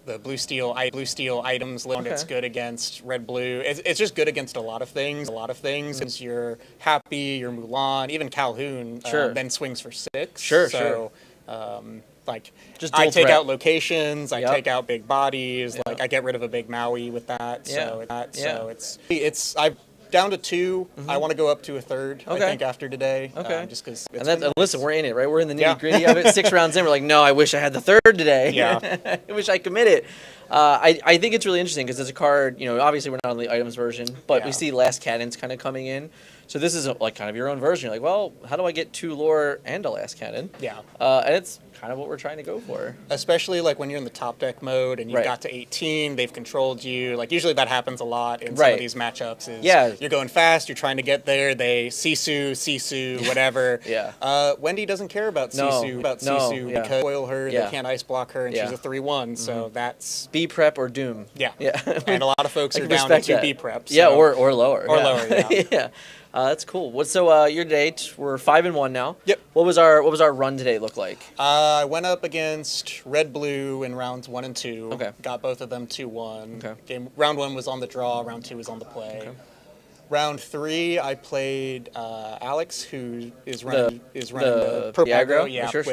the blue steel items list. It's good against red blue. It's just good against a lot of things. Since you're Happy, you're Mulan, even Calhoun then swings for 6. So just I take out locations, I take out big bodies, I get rid of a big Maui with that. So it's I've down to 2. I want to go up to a 3rd. I think after today. Just because. Listen, we're in it, right? We're in the nitty gritty of it. 6 rounds in, we're like, no, I wish I had the 3rd today. Yeah. I wish I committed. I think it's really interesting because it's a card, obviously we're not on the items version, but we Yeah. see Last Cannons kind of coming in. So this is like kind of your own version. You're like, well, how do I get 2 lore and a Last Cannon? Yeah. And it's kind of what we're trying to go for. Especially like when you're in the top deck mode and you Right. got to 18, they've controlled you. Like usually that happens a lot in some Right. of these matchups. Is Yeah. you're going fast, you're trying to get there. They Sisu, whatever. Yeah. Wendy doesn't care about No. Sisu Yeah. because foil her, Yeah. they can't ice block her, and Yeah. she's a 3/1. So Mhm. that's B prep or Doom. Yeah. Yeah. And a lot of folks I are can down to respect 2 that. B prep. Yeah, so- or lower. Or yeah. lower, yeah. Yeah. That's cool. So your date, we're 5-1 now. Yep. What was our run today look like? I went up against Red Blue in rounds 1 and 2. Okay. Got both of them 2-1. Okay. Round 1 was on the draw. Round 2 was on the play. Okay. Round 3, I played Alex, who is running the purple aggro? Yeah, Sure.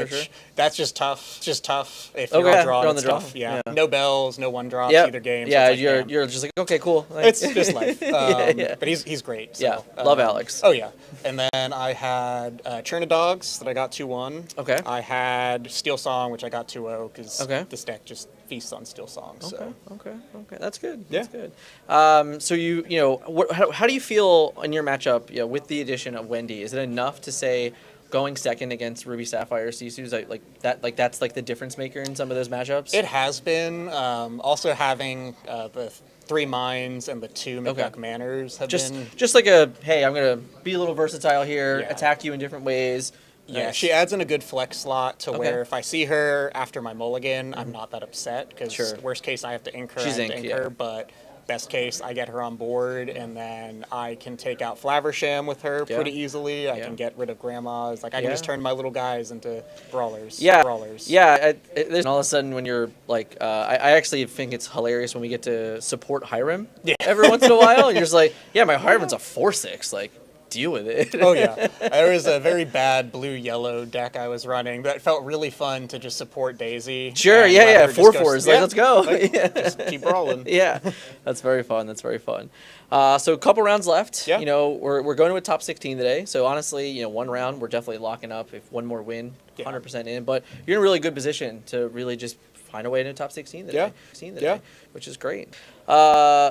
that's just tough. Just tough. If Okay, you're on draw, you're on it's the draw. tough. Yeah. Yeah. No bells, no 1-drops Yep. either game. So Yeah, it's like, you're just like, okay, cool. Like, it's just life. yeah. But he's great. So, Yeah, love Alex. Oh yeah. And then I had Churna Dogs that I got 2-1. Okay. I had Steel Song, which I got 2-0 because Okay. this deck just feasts on Steel Song. So. Okay. That's good. Yeah. That's good. So how do you feel in your matchup? With the addition of Wendy, is it enough to say going second against Ruby Sapphire Sisu's like that? Like that's like the difference maker in some of those matchups. It has been. Also having the 3 mines and the 2 McDuck Manors have been. Just like a hey, I'm gonna be a little versatile here, Yeah. attack you in different ways. Yeah, Nice. she adds in a good flex slot to Okay. where if I see her after my mulligan, I'm not that upset because Sure. worst case I have to ink her, She's I have to ink, ink yeah. her, but best case I get her on board and then I can take out Flaversham with her Yeah. pretty easily. I Yeah. can get rid of grandmas. Like I can Yeah. just turn my little guys into brawlers. Yeah, Brawlers. yeah. And all of a sudden, when you're like, I actually think it's hilarious when we get to support Hiram. Yeah. Every once in a while, and you're just like, yeah, my Hiram's a 4/6. Like, deal with it. Oh yeah, there was a very bad blue-yellow deck I was running that felt really fun to just support Daisy. Sure, and yeah, let yeah. her just 4/4s. Like, let's go. like, Yeah. Just keep brawling. Yeah, that's very fun. That's very fun. So a couple rounds left. Yeah. We're going to a top 16 today. So honestly, one round we're definitely locking up. If one more win, 100% in. But you're in a really good position to really just find a way into top 16 today. Yeah. 16 today, Yeah. which is great.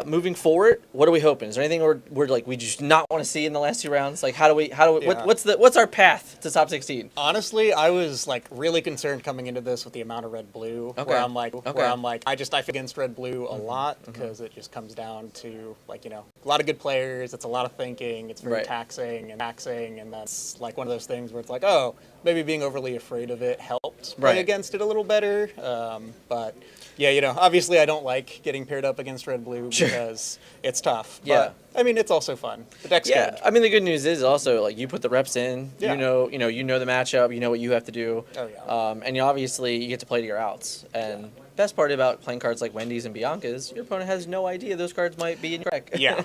Moving forward, what are we hoping? Is there anything we're like we just not want to see in the last 2 rounds? Like how do we Yeah. what's our path to top 16? Honestly, I was like really concerned coming into this with the amount of red blue. Okay. Where I'm like, Okay. I fight against red blue a lot because it just comes down to like a lot of good players. It's a lot of thinking. It's very Right. taxing, and that's like one of those things where it's like, oh, maybe being overly afraid of it helped play Right. against it a little better. But yeah, obviously I don't like getting paired up against red blue Sure. because it's tough. Yeah. But, I mean, it's also fun. The deck's Yeah, good. I mean the good news is also like you put the reps in. Yeah. You know the matchup. You know what you have to do. Oh yeah. And obviously you get to play to your outs. And best part about playing cards like Wendy's and Bianca's, your opponent has no idea those cards might be in your deck. Yeah.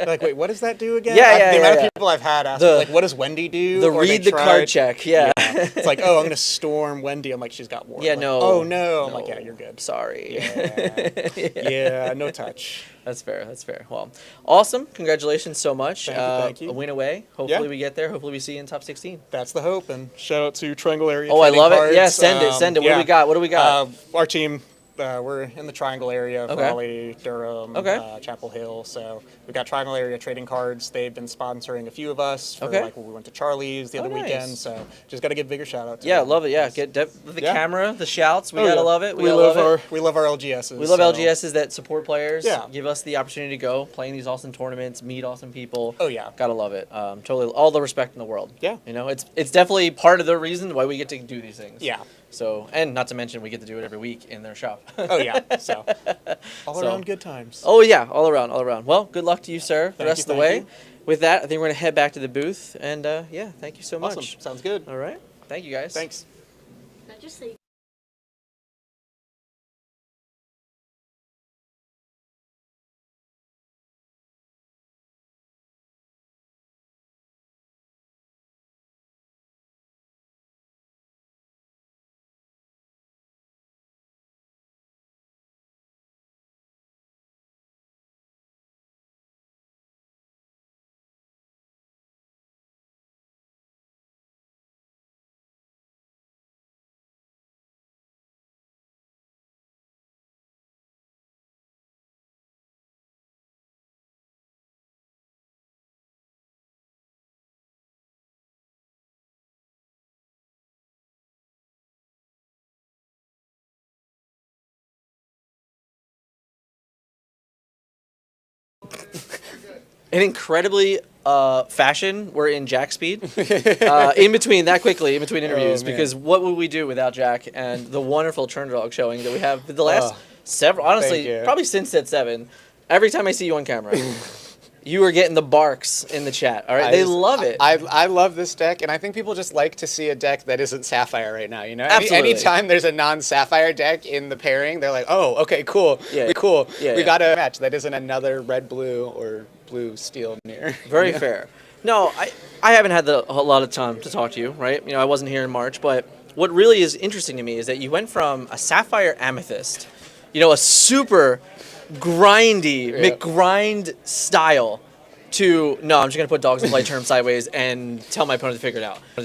Like, wait, what does that do again? Yeah, The amount yeah. of people I've had ask me, like, what does Wendy do? The Or they read the tried- card check. Yeah. It's like, oh, I'm going to storm Wendy. I'm like, she's got war. Yeah, I'm like, no. Oh, no. I'm like, yeah, you're good. Sorry. Yeah. Yeah, no touch. That's fair. That's fair. Well, awesome. Congratulations so much. Thank you. A win away. Hopefully we get there. Hopefully we see you in top 16. That's the hope. And shout out to Triangle Area. Oh, I Trading love it. Cards. Yeah, send it. Send it. What do we got? What do we got? Our team. We're in the Triangle area, Okay. Raleigh, Durham, Okay. Chapel Hill. So we've got Triangle Area Trading Cards. They've been sponsoring a few of us for Okay. like when we went to Charlie's the other nice. weekend. So just got to give a bigger shout out to Yeah, them. love it. Yeah, get the Yeah. camera, the shouts. We Oh, gotta yeah. love it. We gotta love it. we love our LGSs. We love so- LGSs that support players. Yeah. Give us the opportunity to go play in these awesome tournaments, meet awesome people. Oh yeah. Gotta love it. Totally, all the respect in the world. Yeah. It's definitely part of the reason why we get to do these things. Yeah. So, and not to mention we get to do it every week in their shop. Oh yeah. So all So- around good times. Oh yeah, all around, all around. Well, good luck to you, sir. The Thank rest you, of the thank way. you. With that, I think we're gonna head back to the booth. And yeah, thank you so much. Awesome. Sounds good. All right. Thank you guys. Thanks. Can I just say in incredibly fashion, we're in Jack speed. In between interviews, because what would we do without Jack and the wonderful turn dog showing that we have the last several, honestly, probably since set 7. Every time I see you on camera, you are getting the barks in the chat. All right, they love it. I love this deck, and I think people just like to see a deck that isn't Sapphire right now. You know, Absolutely. anytime there's a non-Sapphire deck in the pairing, they're like, oh, okay, cool, cool. Yeah, we got a match that isn't another red-blue or blue-steel mirror. Very fair. No, I haven't had a lot of time to talk to you, right? You know, I wasn't here in March, but what really is interesting to me is that you went from a Sapphire Amethyst, you know, a super grindy, McGrind style, to, no, I'm just going to put dogs in play term sideways and tell my opponent to figure it out. How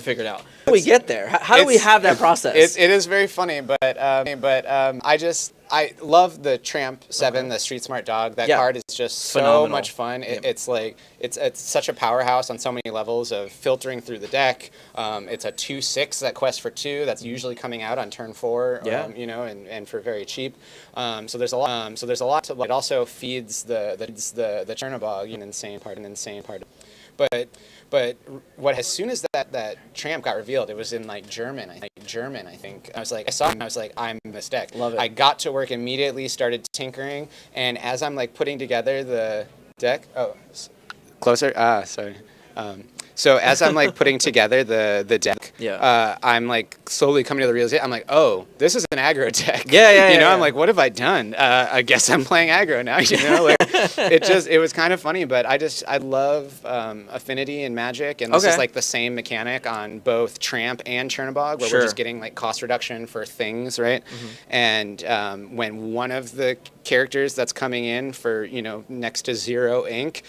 do we get there? How do we have that process? It is very funny, but I love the Tramp 7, the Street Smart Dog. That card is just Phenomenal. so much fun. It's like it's such a powerhouse on so many levels of filtering through the deck. It's a 2/6 that quests for 2. That's usually coming out on turn 4. You know, and for very cheap. So there's a lot to. It also feeds the Chernobog, an insane part. But as soon as that Tramp got revealed, it was in German, I think. I was like, I saw him, I was like, I'm this deck. Love it. I got to work immediately, started tinkering, and as I'm putting together the deck, closer, sorry. So as I'm putting together the deck, I'm slowly coming to the realization. I'm like, oh, this is an aggro deck. You know, I'm like, what have I done? I guess I'm playing aggro now. You know, it was kind of funny, but I love Affinity and Magic, and this is the same mechanic on both Tramp and Chernobog, where we're just getting cost reduction for things, right? And when one of the characters that's coming in for next to 0 ink,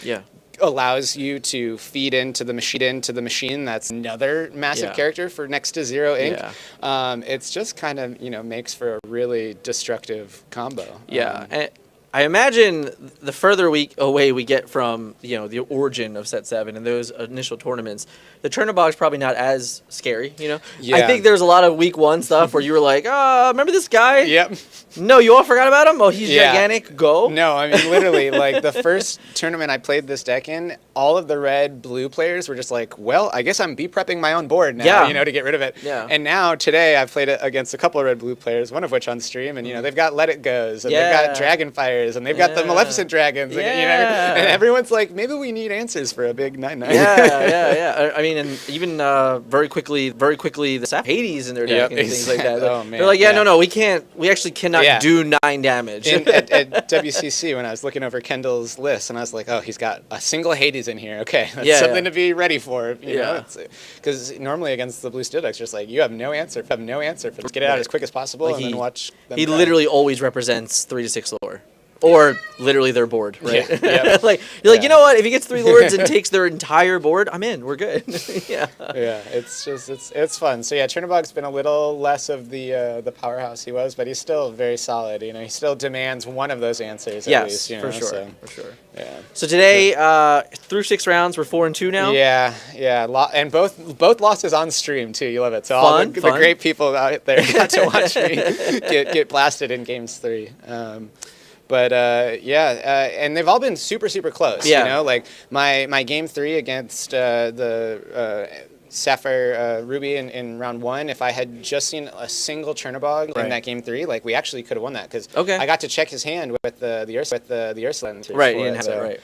allows you to feed into the machine that's another massive character for next to 0 ink. It's just kind of makes for a really destructive combo. And I imagine the further away we get from the origin of set 7 and those initial tournaments, the Chernobog's probably not as scary. I think there's a lot of week 1 stuff where you were like, remember this guy? Yep. No, you all forgot about him? Oh, he's gigantic. Go. No, I mean literally the first tournament I played this deck in, all of the red-blue players were just like, well, I guess I'm prepping my own board now, to get rid of it. And now today I've played it against a couple of red-blue players, one of which on stream, and they've got Let It Goes, and they've got Dragonfires, and they've got the Maleficent Dragons, and everyone's like, maybe we need answers for a big 9/9. I mean, and even very quickly, the Sap Hades in their deck and things like that. Oh, man. They're like, no, we actually cannot do 9 damage. At WCC, when I was looking over Kendall's list, and I was like, oh, he's got a single Hades in here. Okay, that's something to be ready for. You know, because normally against the blue steel decks, just you have no answer. Just get it out as quick as possible and then watch them He die. literally always represents 3 to 6 lore. Or literally their board, right? You're like, you know what? If he gets 3 lords and takes their entire board, I'm in. We're good. It's fun. So Chernobog's been a little less of the powerhouse he was, but he's still very solid. He still demands one of those answers at least. For sure. So, for sure. Yeah. So today, through 6 rounds, we're 4-2 now. And both losses on stream too. You love it. So all the great people out there got to watch me get blasted in games 3. And they've all been super, super close. My game 3 against the Sapphire Ruby in round 1, if I had just seen a single Chernobog in that game 3, we actually could have won that because I got to check his hand with the Ursula. Right, he didn't have it, right.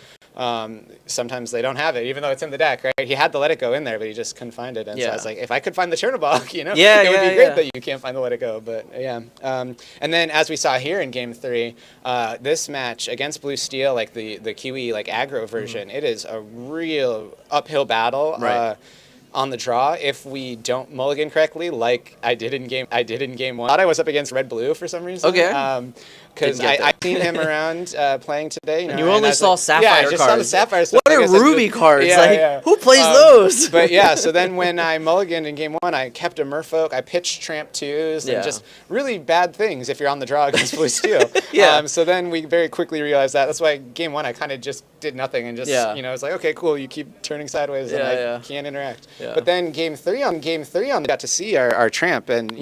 Sometimes they don't have it, even though it's in the deck, right? He had the Let It Go in there, but he just couldn't find it. And so I was like, if I could find the Chernobog, it would be great that you can't find the Let It Go. But and then as we saw here in Game 3, this match against Blue Steel, the Kiwi aggro version, it is a real uphill battle. Right. On the draw, if we don't mulligan correctly, I did in game 1. I thought I was up against red blue for some reason. Because I seen him around playing today. And you only saw Sapphire cards. Yeah, I just saw the Sapphire stuff. What are Ruby cards? Who plays those? But so then when I mulliganed in game 1, I kept a Merfolk. I pitched Tramp 2s and just really bad things if you're on the draw against Blue Steel. So then we very quickly realized that. That's why game 1 I kind of just did nothing and just it's like, okay, cool, you keep turning sideways and I can't interact. But then game 3 got to see our Tramp, and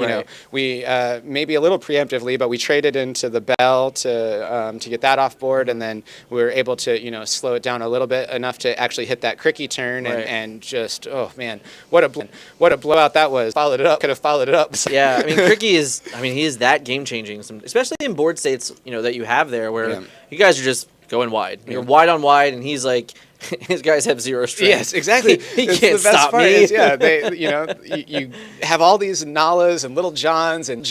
we maybe a little preemptively, but we traded into the best L to get that off board, and then we were able to slow it down a little bit enough to actually hit that cricky turn, and just oh man, what a blowout that was. Could have followed it up. Yeah, I mean cricky is he is that game changing, especially in board states that you have there where you guys are just going wide. You're wide on wide, and he's like. His guys have zero strength. Yes, exactly. He can't stop me. You have all these Nalas and Little Johns and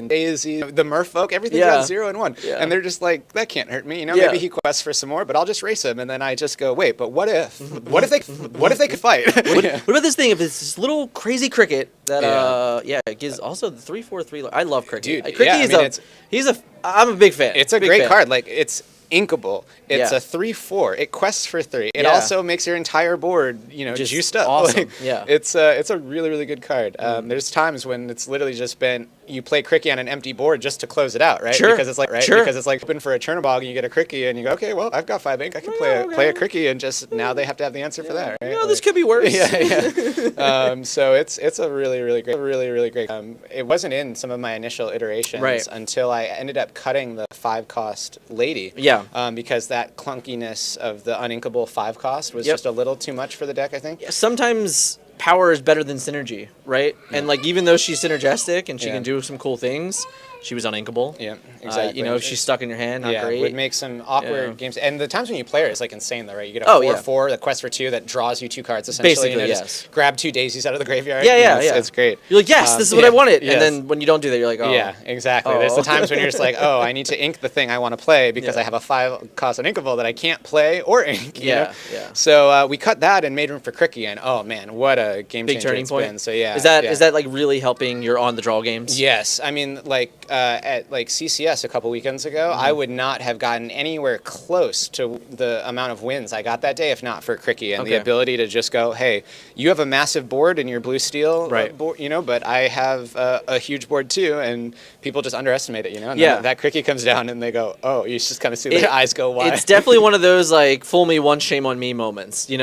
Daisy, the Merfolk, everything's on 0 and 1. Yeah. And they're just like, that can't hurt me. Maybe he quests for some more, but I'll just race him. And then I just go, wait, but what if they could fight? What about this thing? If it's this little crazy cricket that it gives also the 3/4/3. I love cricket. Dude, cricket I'm a big fan. It's a great card. Like it's inkable. It's a 3/4. It quests for 3. It also makes your entire board, just juiced up. Awesome. It's a really, really good card. There's times when it's literally just been you play cricky on an empty board just to close it out, right? Sure. Because it's like because it's like open for a Chernobog and you get a cricky and you go, okay, well I've got 5 ink. I can play a cricky and just now they have to have the answer for that, right? This could be worse. So it's a really great. It wasn't in some of my initial iterations until I ended up cutting the 5-cost lady. Yeah. Because that clunkiness of the uninkable 5 cost was just a little too much for the deck, I think. Sometimes power is better than synergy, right? And like even though she's synergistic and she can do some cool things, she was uninkable. Yeah, exactly. If she's stuck in your hand, not great. It would make some awkward games. And the times when you play her is like insane though, right? You get a 4/4 that quests for 2 that draws you 2 cards essentially. Basically, just grab 2 daisies out of the graveyard. It's great. You're like, yes, this is what I wanted. And then when you don't do that, you're like, oh. Yeah, exactly. There's the times when you're just like, oh, I need to ink the thing I want to play because I have a 5-cost uninkable that I can't play or ink. You know? So we cut that and made room for cricky, and oh man, what a game big changer turning it's point. been. So yeah. Is that like really helping your on the draw games? Yes, I mean at CCS a couple weekends ago, I would not have gotten anywhere close to the amount of wins I got that day if not for cricky and the ability to just go, hey, you have a massive board in your blue steel board, but I have a huge board too, and people just underestimate it, and then that cricky comes down and they go, oh, you just kind of see their eyes go wide. It's definitely one of those like fool me once, shame on me moments, it's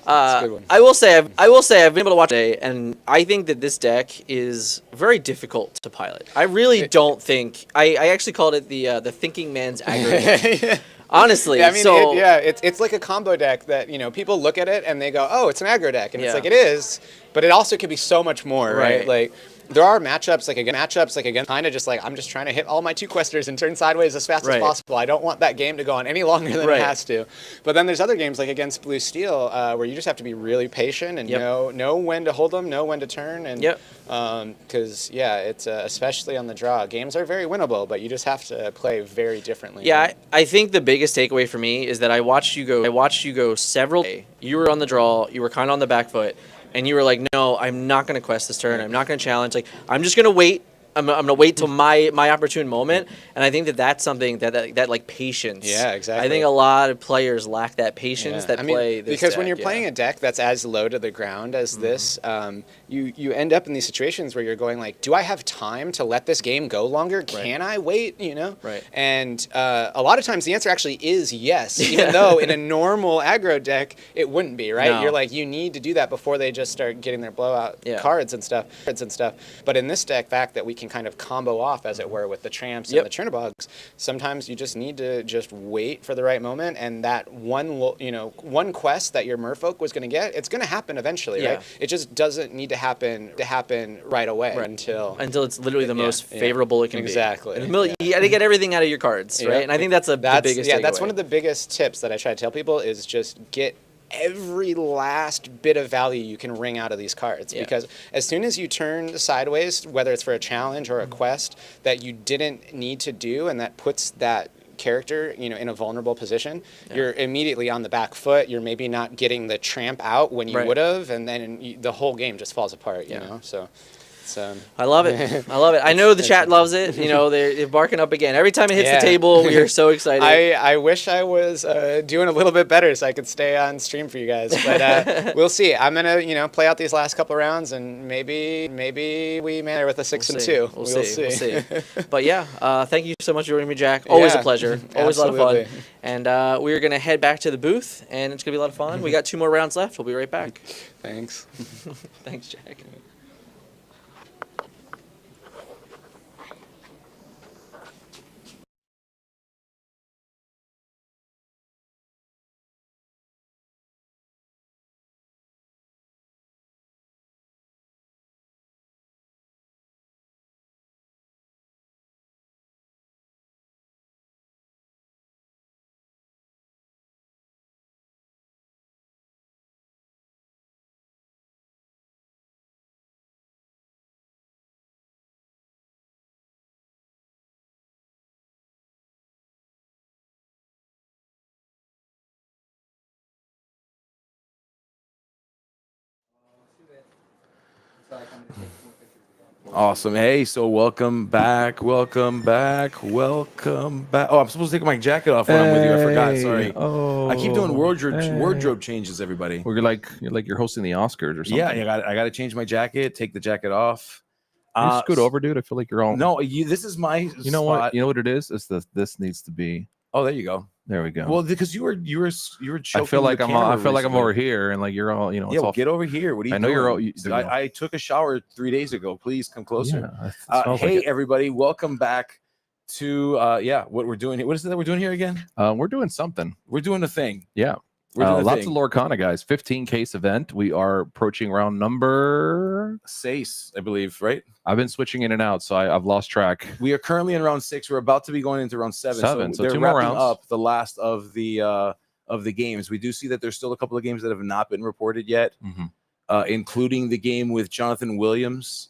a good one. I will say I've been able to watch today, and I think that this deck is very difficult to pilot. I really don't think I actually called it the thinking man's aggro deck. Honestly, I mean, it's like a combo deck that people look at it and they go, oh, it's an aggro deck, and it's like it is, but it also could be so much more, right? Like there are matchups again, kind of just like I'm just trying to hit all my 2 questers and turn sideways as fast as possible. I don't want that game to go on any longer than it has to. But then there's other games like against Blue Steel where you just have to be really patient and know when to hold them, know when to turn, and because it's especially on the draw, games are very winnable, but you just have to play very differently. Yeah, I think the biggest takeaway for me is that I watched you go several days. You were on the draw, you were kind of on the back foot. And you were like, no, I'm not going to quest this turn. I'm not going to challenge. Like, I'm just going to wait. I'm going to wait till my opportune moment. And I think that's something that like patience. Yeah, exactly. I think a lot of players lack that patience play this because deck, when you're playing a deck that's as low to the ground as this, you end up in these situations where you're going like, do I have time to let this game go longer? Can I wait? Right. And a lot of times the answer actually is yes, even though in a normal aggro deck it wouldn't be, right? No. You're like, you need to do that before they just start getting their blowout cards and stuff. But in this deck, fact that we can kind of combo off, as it were, with the Tramps and the Chernobyls, sometimes you just need to just wait for the right moment, and that one quest that your Merfolk was going to get, it's going to happen eventually, right? It just doesn't need to happen right away until it's literally the most favorable it can be. Exactly. You got to get everything out of your cards, right? And I think that's the biggest takeaway. That's one of the biggest tips that I try to tell people is just get every last bit of value you can wring out of these cards, because as soon as you turn sideways, whether it's for a challenge or a quest that you didn't need to do and that puts that character in a vulnerable position, you're immediately on the back foot. You're maybe not getting the tramp out when you would have, and then the whole game just falls apart, you know. So I love it. I know the chat loves it. They're barking up again. Every time it hits the table, we are so excited. I wish I was doing a little bit better so I could stay on stream for you guys. But we'll see. I'm gonna play out these last couple rounds, and maybe we manage with a 6 and 2. We'll see. But thank you so much for joining me, Jack. Always a pleasure. Always a lot of fun. And we're gonna head back to the booth, and it's gonna be a lot of fun. We got 2 more rounds left. We'll be right back. Thanks. Thanks, Jack. Awesome. Hey, so welcome back. Welcome back. Welcome back. Oh, I'm supposed to take my jacket off when I'm with you. I forgot. Sorry. I keep doing wardrobe changes, everybody. Well, you're hosting the Oscars or something. Yeah, I got to change my jacket, take the jacket off. Can you scoot over, dude. I feel like you're all. No, this is my. You know spot. what? You know what it is? It's this needs to be. Oh, there you go. There we go. Well, because you were. I feel like I'm over here, and like you're all. You know. Yeah, well, get over here. What are you? I know doing? you're all. I took a shower 3 days ago. Please come closer. Yeah, hey, everybody, welcome back to what we're doing. What is it that we're doing here again? We're doing something. We're doing a thing. Yeah. Lots of Lorcana guys. 15 case event. We are approaching round number 6, I believe, right? I've been switching in and out, so I've lost track. We are currently in round 6. We're about to be going into round 7. So they're 2 more wrapping rounds. up the last of the games. We do see that there's still a couple of games that have not been reported yet, including the game with Jonathan Williams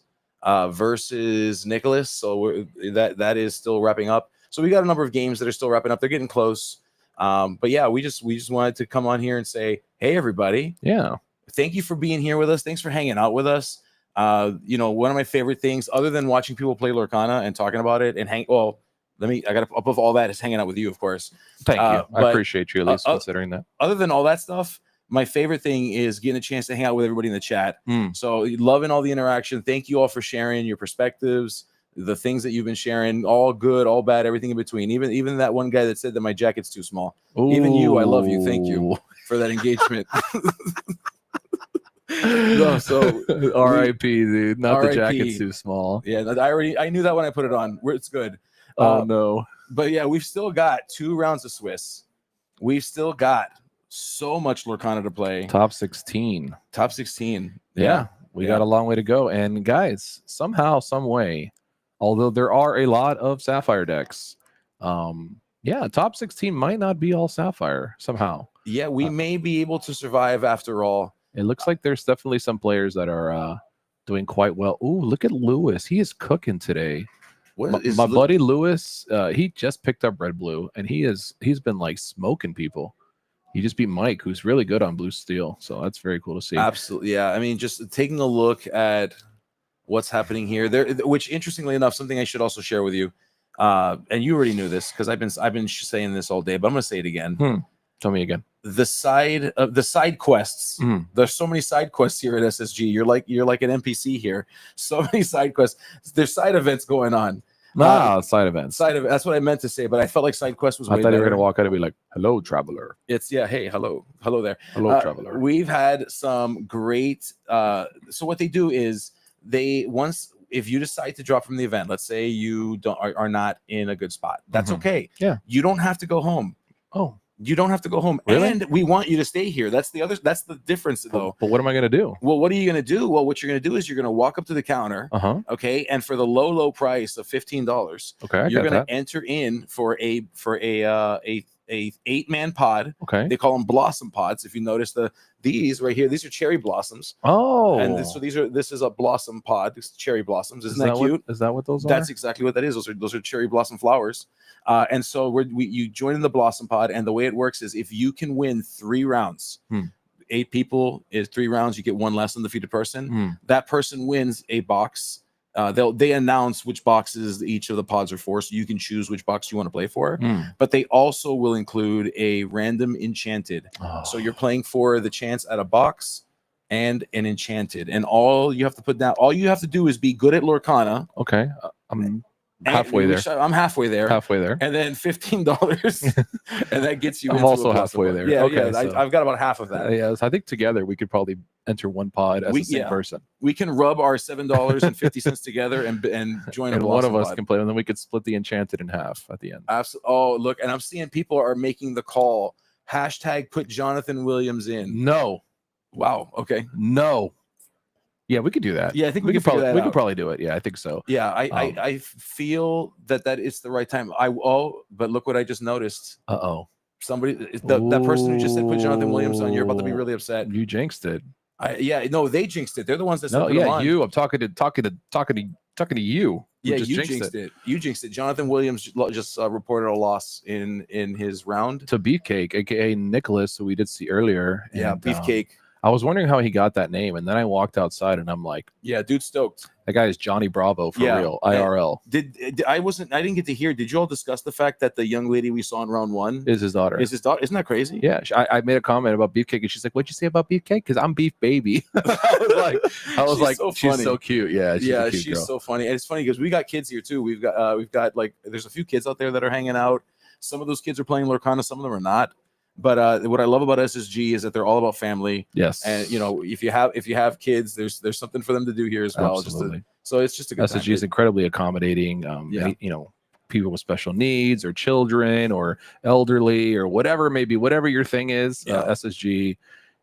versus Nicholas. So that is still wrapping up. So we got a number of games that are still wrapping up. They're getting close. But yeah, we just wanted to come on here and say, hey, everybody. Yeah. Thank you for being here with us. Thanks for hanging out with us. One of my favorite things, other than watching people play Lorcana and talking about it and above all that is hanging out with you, of course. Thank you. I appreciate you at least considering that. Other than all that stuff, my favorite thing is getting a chance to hang out with everybody in the chat. So loving all the interaction. Thank you all for sharing your perspectives, the things that you've been sharing, all good, all bad, everything in between. Even that one guy that said that my jacket's too small. Even you, I love you. Thank you for that engagement. No, so RIP, dude. Not RIP. the jacket's too small. Yeah, I knew that when I put it on. It's good. Oh no. But yeah, we've still got 2 rounds of Swiss. We've still got so much Lorcana to play. Top 16. Top 16. Yeah. We got a long way to go. And guys, somehow, some way, although there are a lot of Sapphire decks, top 16 might not be all Sapphire somehow. Yeah, we may be able to survive after all. It looks like there's definitely some players that are doing quite well. Ooh, look at Lewis. He is cooking today. My buddy Lewis, he just picked up Red Blue, and he's been like smoking people. He just beat Mike, who's really good on Blue Steel. So that's very cool to see. Absolutely. Yeah. I mean, just taking a look at what's happening here there, which interestingly enough, something I should also share with you. And you already knew this because I've been saying this all day, but I'm going to say it again. Tell me again. The side quests. There's so many side quests here at SSG. You're like an NPC here. So many side quests. There's side events going on. Side events. That's what I meant to say, but I felt like side quest was. I thought you were gonna walk out and be like, "Hello, traveler." Hey, hello there. Hello, traveler. We've had some great. So what they do is if you decide to drop from the event, let's say you are not in a good spot, that's okay. Yeah, you don't have to go home. Oh. You don't have to go home, really? And we want you to stay here. That's the difference, though. But what am I going to do? Well, what are you going to do? Well, what you're going to do is you're going to walk up to the counter, okay, and for the low price of $15, okay, you're going to enter in for a 8-man pod. Okay, they call them blossom pods. If you notice these right here, these are cherry blossoms. Oh, and this is a blossom pod. This cherry blossoms. Isn't that cute? Is that what those are? That's exactly what that is. Those are cherry blossom flowers. And so you join in the blossom pod, and the way it works is if you can win 3 rounds, 8 people is 3 rounds, you get 1 less undefeated person. That person wins a box. They announce which boxes each of the pods are for, so you can choose which box you want to play for. But they also will include a random enchanted. So you're playing for the chance at a box and an enchanted, and all you have to do is be good at Lorcana. Okay, I'm halfway there. I'm halfway there. Halfway there. And then $15, and that gets you. I'm also halfway there. Yeah, okay, yeah. I've got about half of that. So I think together we could probably enter one pod as the same person. We can rub our $7.50 together and join and a one of us pod. can play, and then we could split the enchanted in half at the end. Absolutely. Oh, look, and I'm seeing people are making the call. # put Jonathan Williams in. No. Wow. Okay. No. Yeah, we could do that. Yeah, I think we could probably do it. Yeah, I think so. Yeah, I feel that is the right time. But look what I just noticed. Somebody, that person who just said put Jonathan Williams on, you're about to be really upset. You jinxed it. They jinxed it. They're the ones that said no, put him on. you. I'm talking to you. Yeah, you jinxed it. You jinxed it. Jonathan Williams just reported a loss in his round to Beefcake, aka Nicholas, who we did see earlier. Yeah, and, Beefcake. I was wondering how he got that name, and then I walked outside, and I'm like, yeah, dude, stoked. That guy is Johnny Bravo for real, IRL. I didn't get to hear. Did you all discuss the fact that the young lady we saw in round 1 is his daughter? Is his daughter? Isn't that crazy? Yeah, I made a comment about Beefcake, and she's like, "What'd you say about Beefcake?" Because I'm Beef Baby. I was like, she's so cute. Yeah, she's a cute girl. So funny. And it's funny because we got kids here too. We've got like, there's a few kids out there that are hanging out. Some of those kids are playing Lorcana, some of them are not. But what I love about SSG is that they're all about family. Yes. And you know, if you have kids, there's something for them to do here as well. Absolutely. So it's just a good SSG time. is incredibly accommodating. You know, people with special needs or children or elderly or whatever it may be, whatever your thing is. SSG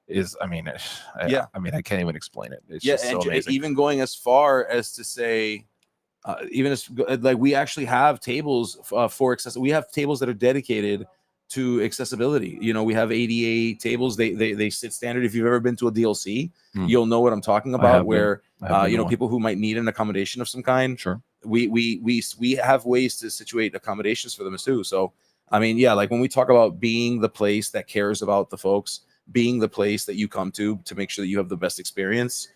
is, I mean, I can't even explain it. It's just so amazing. Even going as far as to say, even as like we actually have tables for accessibility. We have tables that are dedicated to accessibility. You know, we have ADA tables. They sit standard. If you've ever been to a DLC, you'll know what I'm talking about. Where you know, people who might need an accommodation of some kind. Sure. We have ways to situate accommodations for them too. So I mean, yeah, like when we talk about being the place that cares about the folks, being the place that you come to make sure that you have the best experience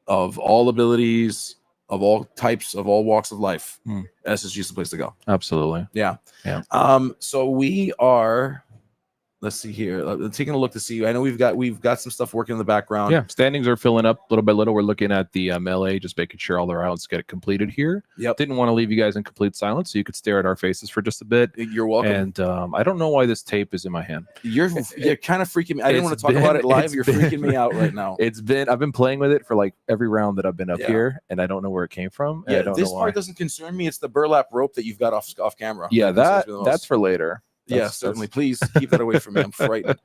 of all abilities, of all types, of all walks of life, SSG is the place to go. Absolutely. Yeah. Yeah. So we are, let's see here, taking a look to see. I know we've got some stuff working in the background. Yeah, standings are filling up little by little. We're looking at the melee, just making sure all the rounds get completed here. Yep. Didn't want to leave you guys in complete silence, so you could stare at our faces for just a bit. You're welcome. And I don't know why this tape is in my hand. You're kind of freaking me. I didn't want to talk about it live. You're freaking me out right now. I've been playing with it for like every round that I've been up here, and I don't know where it came from. Yeah, I don't this know part why. doesn't concern me. It's the burlap rope that you've got off camera. Yeah, that's for later. Yeah, certainly. Please keep that away from me. I'm frightened.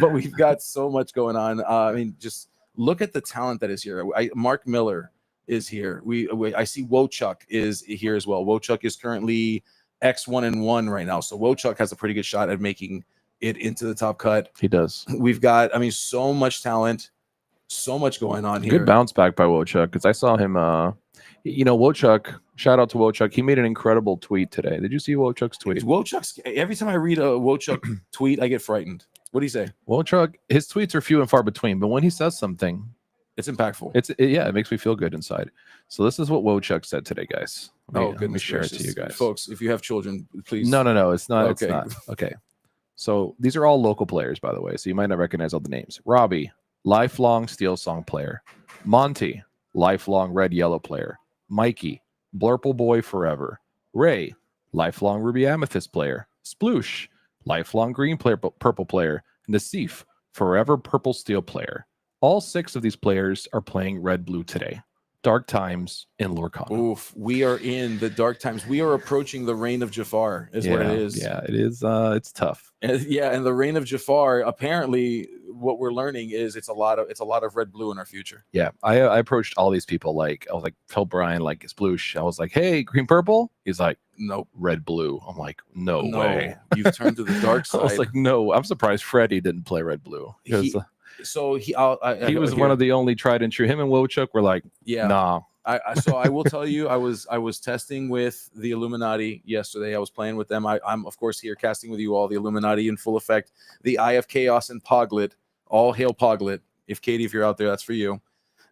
But we've got so much going on. I mean, just look at the talent that is here. Mark Miller is here. I see Wochuk is here as well. Wochuk is currently X1-1 right now. So Wochuk has a pretty good shot at making it into the top cut. He does. We've got, I mean, so much talent, so much going on here. Good bounce back by Wochuk, because I saw him. You know, Wochuk. Shout out to Wochuk. He made an incredible tweet today. Did you see Wochuk's tweet? Wochuk's, every time I read a Wochuk tweet, I get frightened. What do you say? Wochuk, his tweets are few and far between, but when he says something, it's impactful. It makes me feel good inside. So this is what Wochuk said today, guys. Let me share it to you guys, folks. If you have children, please. No, it's not. Okay. It's not. Okay. So these are all local players, by the way. So you might not recognize all the names. Robbie, lifelong Steel Song player. Monty, lifelong Red Yellow player. Mikey, Blurple Boy forever. Ray, lifelong Ruby Amethyst player. Sploosh, lifelong Green player, Purple player. Nassif, forever Purple Steel player. All 6 of these players are playing Red Blue today. Dark times in Lorcana. Oof, we are in the dark times. We are approaching the reign of Jafar, is what it is. Yeah, it is. It's tough. And the reign of Jafar. Apparently, what we're learning is it's a lot of red blue in our future. Yeah, I approached all these people like I was like, tell Brian like it's Sploosh. I was like, hey, green purple. He's like, nope, red blue. I'm like, no way. You've turned to the dark side. I was like, no. I'm surprised Freddie didn't play red blue. Because he was one of the only tried and true. Him and Wochuk were like, nah. So I will tell you, I was testing with the Illuminati yesterday. I was playing with them. I'm of course here casting with you all, the Illuminati in full effect. The Eye of Chaos and Poglet. All hail Poglet. If Katie, if you're out there, that's for you.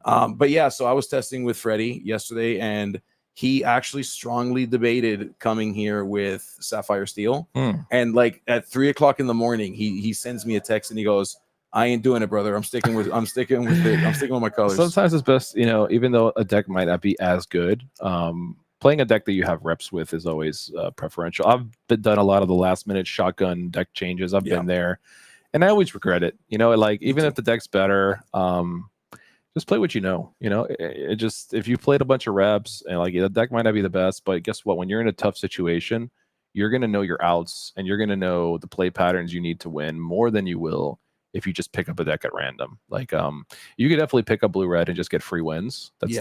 But yeah, so I was testing with Freddie yesterday, and he actually strongly debated coming here with Sapphire Steel. And like at 3:00 in the morning, he sends me a text and he goes, I ain't doing it, brother. I'm sticking with it. I'm sticking with my colors. Sometimes it's best, you know, even though a deck might not be as good, playing a deck that you have reps with is always preferential. I've done a lot of the last minute shotgun deck changes. I've been there, and I always regret it. You know, like even if the deck's better, just play what you know. You know, it just, if you played a bunch of reps and like the deck might not be the best, but guess what? When you're in a tough situation, you're gonna know your outs and you're gonna know the play patterns you need to win more than you will if you just pick up a deck at random. Like you could definitely pick up blue red and just get free wins. That's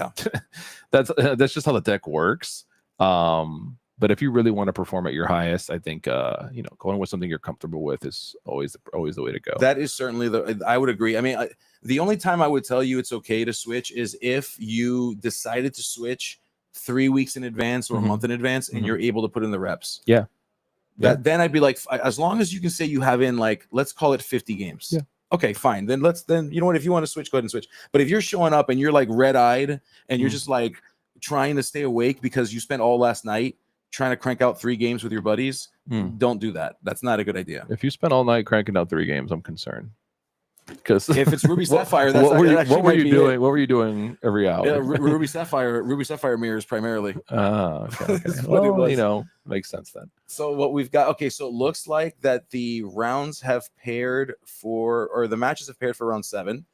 just how the deck works. But if you really want to perform at your highest, I think you know, going with something you're comfortable with is always the way to go. That is certainly I would agree. I mean, the only time I would tell you it's okay to switch is if you decided to switch 3 weeks in advance or a month in advance and you're able to put in the reps. Yeah. Then I'd be like, as long as you can say you have in, like, let's call it 50 games Okay, fine. Then you know what? If you want to switch, go ahead and switch. But if you're showing up and you're like red-eyed and you're just like trying to stay awake because you spent all last night trying to crank out 3 games with your buddies, don't do that. That's not a good idea. If you spent all night cranking out 3 games, I'm concerned. Because if it's Ruby Sapphire, what were you doing? What were you doing every hour? Yeah, Ruby Sapphire mirrors primarily. Okay. What it Well, was. you know, makes sense then. So what we've got, okay, so it looks like that the rounds have paired or the matches have paired for round 7.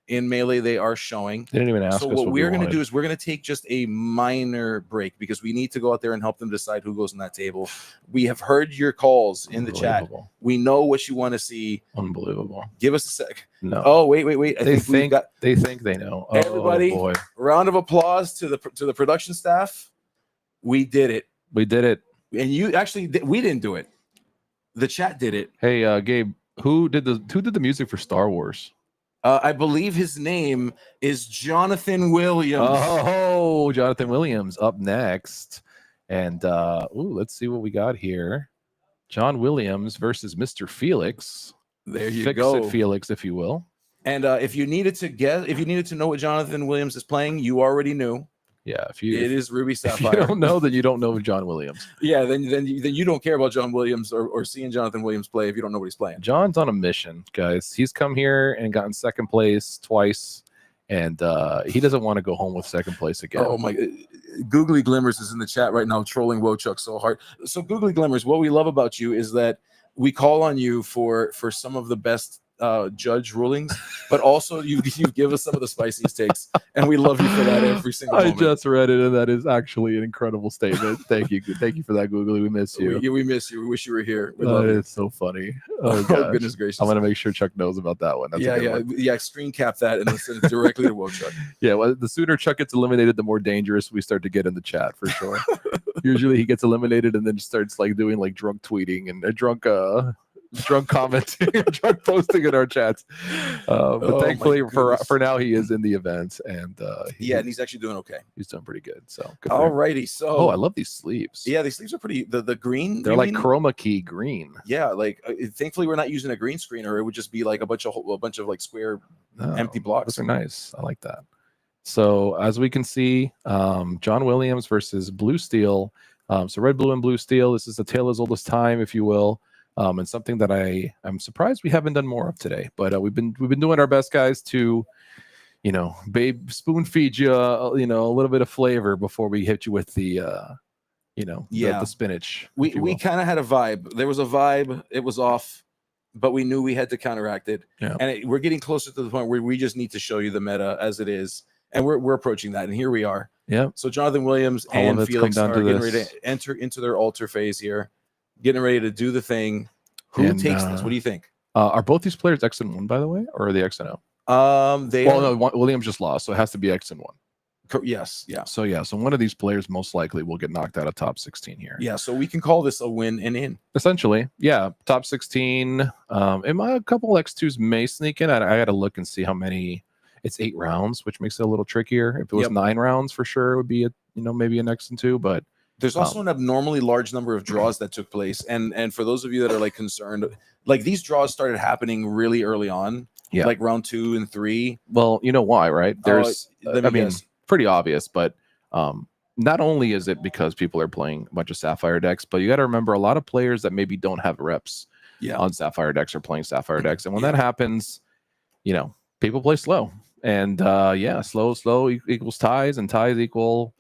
In Melee, they are showing. They didn't even ask So us what what we we're going to do wanted. is we're going to take just a minor break because we need to go out there and help them decide who goes on that table. We have heard your calls in the chat. Unbelievable. We know what you want to see. Unbelievable. Give us a sec. No. Oh, wait. They think they know. Oh, Everybody, boy. round of applause to the production staff. We did it. We did it. And you actually we didn't do it. The chat did it. Hey, Gabe, who did the music for Star Wars? I believe his name is Jonathan Williams. Oh, Jonathan Williams up next. And let's see what we got here. John Williams versus Mr. Felix. There you Fix go. it, Felix, if you will. And if you needed to know what Jonathan Williams is playing, you already knew. Yeah, it is Ruby If Sapphire. you don't know, then you don't know John Williams. Yeah, then you don't care about John Williams or seeing Jonathan Williams play if you don't know what he's playing. John's on a mission, guys. He's come here and gotten second place twice, and he doesn't want to go home with second place again. Oh my! Googly Glimmers is in the chat right now, trolling Wochuk so hard. So Googly Glimmers, what we love about you is that we call on you for some of the best judge rulings, but also you give us some of the spiciest takes, and we love you for that every single moment. I just read it, and that is actually an incredible statement. Thank you for that, Googly. We miss you. We miss you. We wish you were here. We love you. It's so funny. Oh, Oh, gosh. goodness gracious. I'm gonna make sure Chuck knows about that one. That's a good one. Screen cap that and then send it directly to Wochuk. Yeah, well, the sooner Chuck gets eliminated, the more dangerous we start to get in the chat for sure. Usually he gets eliminated and then starts like doing like drunk tweeting and drunk commenting, drunk posting in our chats. But Oh, my thankfully goodness. for now he is in the event and and he's actually doing okay. He's doing pretty good. So good for him. Alrighty, so Oh, I love these sleeves. Yeah, these sleeves are pretty. The green, They're you like mean? chroma key green. Yeah, like thankfully we're not using a green screen, or it would just be like a bunch of like square, empty blocks. Those are nice. I like that. So as we can see, John Williams versus Blue Steel. So red, blue, and blue steel. This is a tale as old as time, if you will, and something that I'm surprised we haven't done more of today. But we've been doing our best, guys, to spoon feed you, a little bit of flavor before we hit you with the the spinach. We if you will. kind of had a vibe. There was a vibe. It was off, but we knew we had to counteract it. Yeah. And we're getting closer to the point where we just need to show you the meta as it is, and we're approaching that. And here we are. Yeah. So Jonathan Williams All of and it's come Felix down are to getting this. ready to enter into their altar phase here, getting ready to do the thing. Who And, takes this? What do you think? Are both these players X and 1, by the way, or are they X and O? Williams just lost, so it has to be X and 1. Yes, yeah. So one of these players most likely will get knocked out of top 16 here. Yeah, so we can call this a win and in. Essentially, yeah, top 16. A couple X2s may sneak in. I got to look and see how many. It's 8 rounds, which makes it a little trickier. If it was 9 rounds, for sure, it would be maybe an X and 2. But there's also an abnormally large number of draws that took place, and for those of you that are like concerned, like these draws started happening really early on, like round 2 and 3. Well, you know why, right? There's, let me I mean, guess. pretty obvious, but not only is it because people are playing a bunch of Sapphire decks, but you got to remember a lot of players that maybe don't have reps on Sapphire decks are playing Sapphire decks, and when that happens, people play slow, and slow equals ties, and ties equal.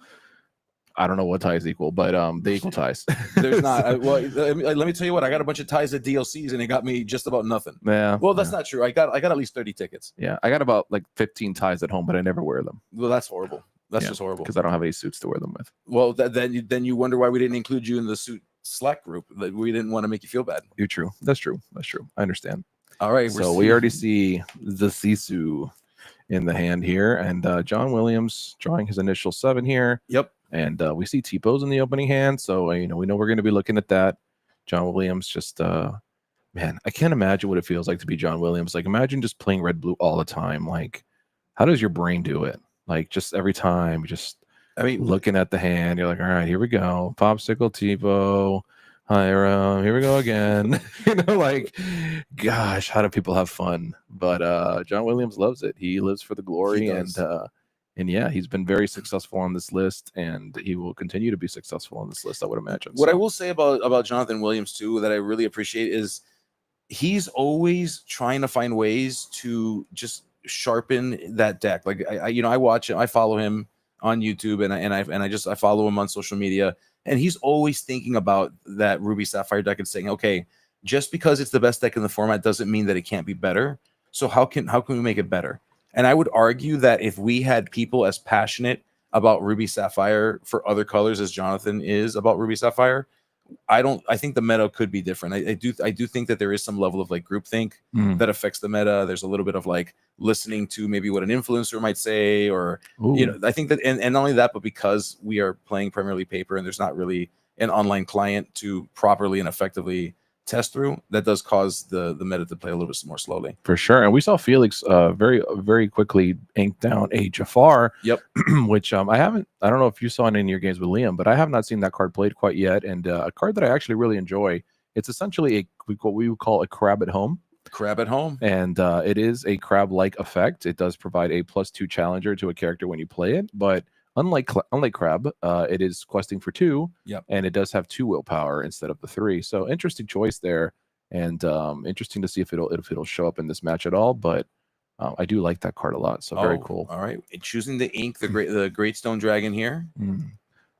I don't know what ties equal, but they equal ties. There's not. Let me tell you what. I got a bunch of ties at DLCs, and it got me just about nothing. Yeah. Well, that's not true. I got at least 30 tickets. Yeah, I got about like 15 ties at home, but I never wear them. Well, that's horrible. That's just horrible. Because I don't have any suits to wear them with. Well, then you wonder why we didn't include you in the suit Slack group. That we didn't want to make you feel bad. You're true. That's true. That's true. I understand. All right. So we already see the Sisu in the hand here, and John Williams drawing his initial 7 here. Yep. And we see T-pose in the opening hand, so we know we're going to be looking at that. John Williams just man, I can't imagine what it feels like to be John Williams. Like, imagine just playing red blue all the time. Like, how does your brain do it? Like, just every time, looking at the hand, you're like, all right, here we go. Popsicle, Tipo. Hiram, here we go again. Like, gosh, how do people have fun? But John Williams loves it. He lives for the glory, and yeah, he's been very successful on this list, and he will continue to be successful on this list, I would imagine. What I will say about Jonathan Williams too that I really appreciate is he's always trying to find ways to just sharpen that deck. Like I watch him, I follow him on YouTube, and I follow him on social media. And he's always thinking about that Ruby Sapphire deck and saying, okay, just because it's the best deck in the format doesn't mean that it can't be better. So how can we make it better? And I would argue that if we had people as passionate about Ruby Sapphire for other colors as Jonathan is about Ruby Sapphire, I think the meta could be different. I do think that there is some level of like groupthink that affects the meta. There's a little bit of like listening to maybe what an influencer might say, or I think that and not only that, but because we are playing primarily paper and there's not really an online client to properly and effectively test through, that does cause the meta to play a little bit more slowly. For sure. And we saw Felix very quickly ink down a Jafar. Yep. Which I don't know if you saw it in your games with Liam, but I have not seen that card played quite yet. And a card that I actually really enjoy. It's essentially what we would call a crab at home. Crab at home. And it is a crab-like effect. It does provide a +2 challenger to a character when you play it, but unlike crab, it is questing for 2. Yep. And it does have 2 willpower instead of the 3. So interesting choice there, and interesting to see if it'll show up in this match at all. But I do like that card a lot. So very cool. All right, choosing the ink, the Great Stone Dragon here.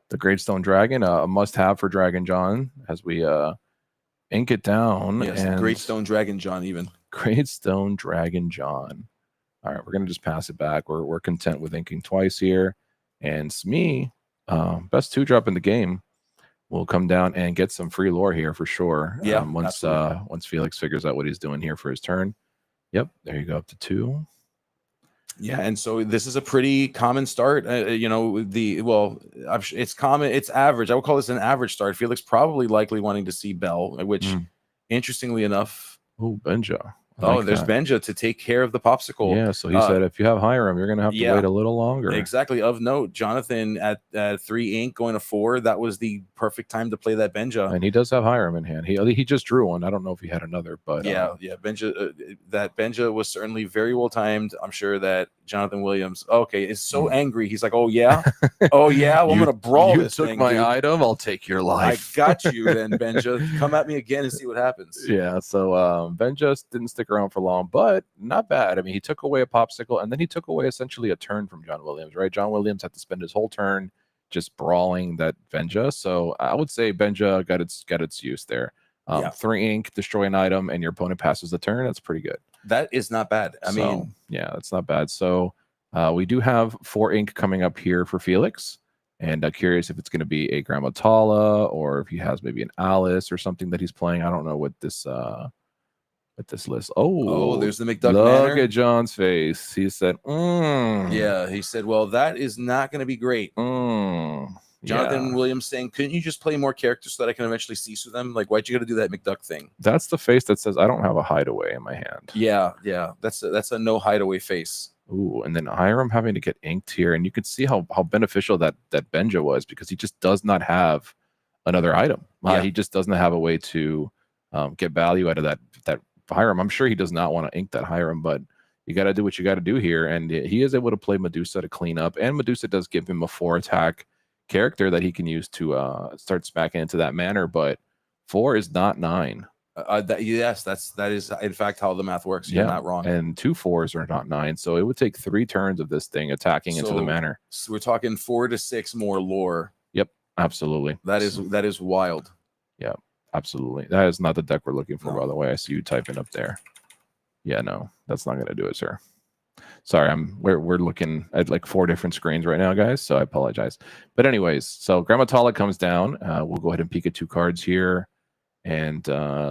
The Great Stone Dragon, a must-have for Dragon John as we ink it down. Yes, and Great Stone Dragon John even. Great Stone Dragon John. All right, we're gonna just pass it back. We're content with inking twice here. And Smee, best 2-drop in the game, will come down and get some free lore here for sure. Yeah, once Felix figures out what he's doing here for his turn. Yep, there you go, up to 2. Yeah, and so this is a pretty common start. It's common, it's average. I would call this an average start. Felix probably likely wanting to see Bell, which interestingly enough, Benja. There's Benja to take care of the popsicle. Yeah, so he said if you have Hiram, you're going to have to wait a little longer. Exactly. Of note, Jonathan at 3 ink going to 4, that was the perfect time to play that Benja. And he does have Hiram in hand. He just drew one. I don't know if he had another, but Benja, that Benja was certainly very well timed. I'm sure that Jonathan Williams, is so angry. He's like, oh yeah, well, I'm gonna brawl this thing. You took my item, I'll take your life. I got you then, Benja. Come at me again and see what happens. Yeah, so Benja didn't stick around for long, but not bad. I mean, he took away a popsicle, and then he took away essentially a turn from John Williams, right? John Williams had to spend his whole turn just brawling that Benja. So I would say Benja got its use there. 3 ink, destroy an item, and your opponent passes the turn. That's pretty good. That is not bad. I mean, yeah, that's not bad. So we do have 4 ink coming up here for Felix, and curious if it's going to be a Grandma Tala or if he has maybe an Alice or something that he's playing. I don't know what this list. There's the McDuck Look Manor. at John's face. He said, Yeah, he said, well, that is not going to be great. Jonathan Williams saying, couldn't you just play more characters so that I can eventually cease with them? Like, why'd you got to do that McDuck thing? That's the face that says, I don't have a hideaway in my hand. Yeah. That's a no hideaway face. Ooh, and then Hiram having to get inked here. And you can see how beneficial that Benja was, because he just does not have another item. He just doesn't have a way to get value out of that Hiram. I'm sure he does not want to ink that Hiram, but you got to do what you got to do here. And he is able to play Medusa to clean up. And Medusa does give him a 4 attack character that he can use to start smacking into that manner. But 4 is not 9. That is in fact how the math works. You're not wrong. And 2 4s are not 9. So it would take 3 turns of this thing attacking into the manor. So we're talking 4 to 6 more lore. Yep, absolutely. That is wild. Yeah, absolutely. That is not the deck we're looking for, by the way. I see you typing up there. Yeah, no, that's not going to do it, sir. Sorry, we're looking at like 4 different screens right now, guys, so I apologize. But anyways, so Grandma Tala comes down. We'll go ahead and peek at 2 cards here. And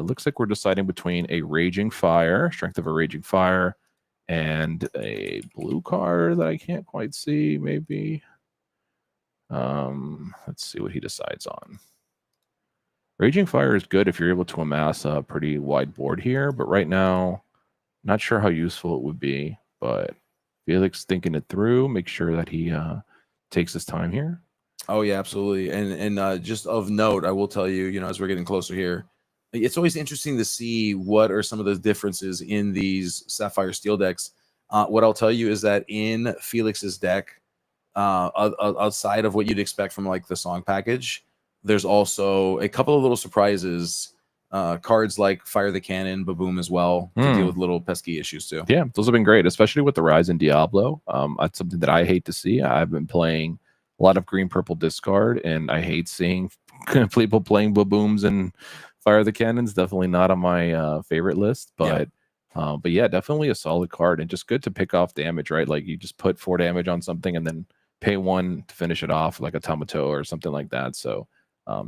looks like we're deciding between a Raging Fire, Strength of a Raging Fire, and a blue card that I can't quite see, maybe. Let's see what he decides on. Raging Fire is good if you're able to amass a pretty wide board here, but right now, not sure how useful it would be. But Felix thinking it through, make sure that he takes his time here. Oh yeah, absolutely. And just of note, I will tell you, as we're getting closer here, it's always interesting to see what are some of the differences in these Sapphire Steel decks. What I'll tell you is that in Felix's deck, outside of what you'd expect from like the song package, there's also a couple of little surprises. Cards like Fire the Cannon, Baboom as well, to deal with little pesky issues too. Yeah, those have been great, especially with the rise in Diablo. That's something that I hate to see. I've been playing a lot of green purple discard, and I hate seeing people playing Babooms and Fire the Cannons. Definitely not on my favorite list, but yeah, definitely a solid card and just good to pick off damage, right? Like you just put 4 damage on something and then pay 1 to finish it off, like a Tomato or something like that. So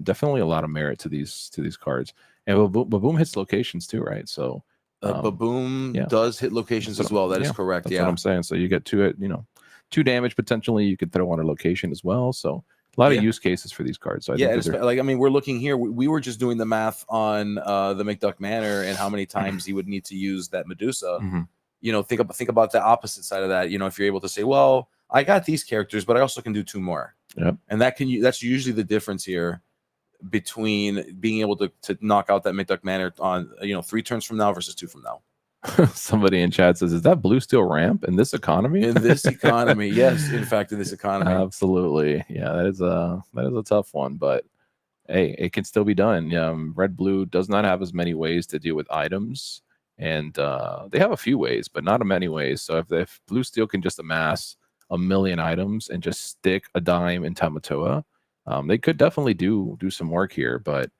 definitely a lot of merit to these cards. And Baboom hits locations too, right? So Baboom does hit locations as well. That is correct. That's what I'm saying. So you get 2 damage potentially. You could throw on a location as well. So a lot of use cases for these cards. So I think like we're looking here. We were just doing the math on the McDuck Manor and how many times he would need to use that Medusa. Think about the opposite side of that. If you're able to say, well, I got these characters, but I also can do 2 more. Yep. And that's usually the difference here between being able to knock out that McDuck Manor on 3 turns from now versus 2 from now. Somebody in chat says, "Is that blue steel ramp in this economy?" In this economy, yes. In fact, in this economy, absolutely. Yeah, that is a tough one, but hey, it can still be done. Red blue does not have as many ways to deal with items, and they have a few ways, but not many ways. So if blue steel can just amass a million items and just stick a dime in Tamatoa, they could definitely do some work here, but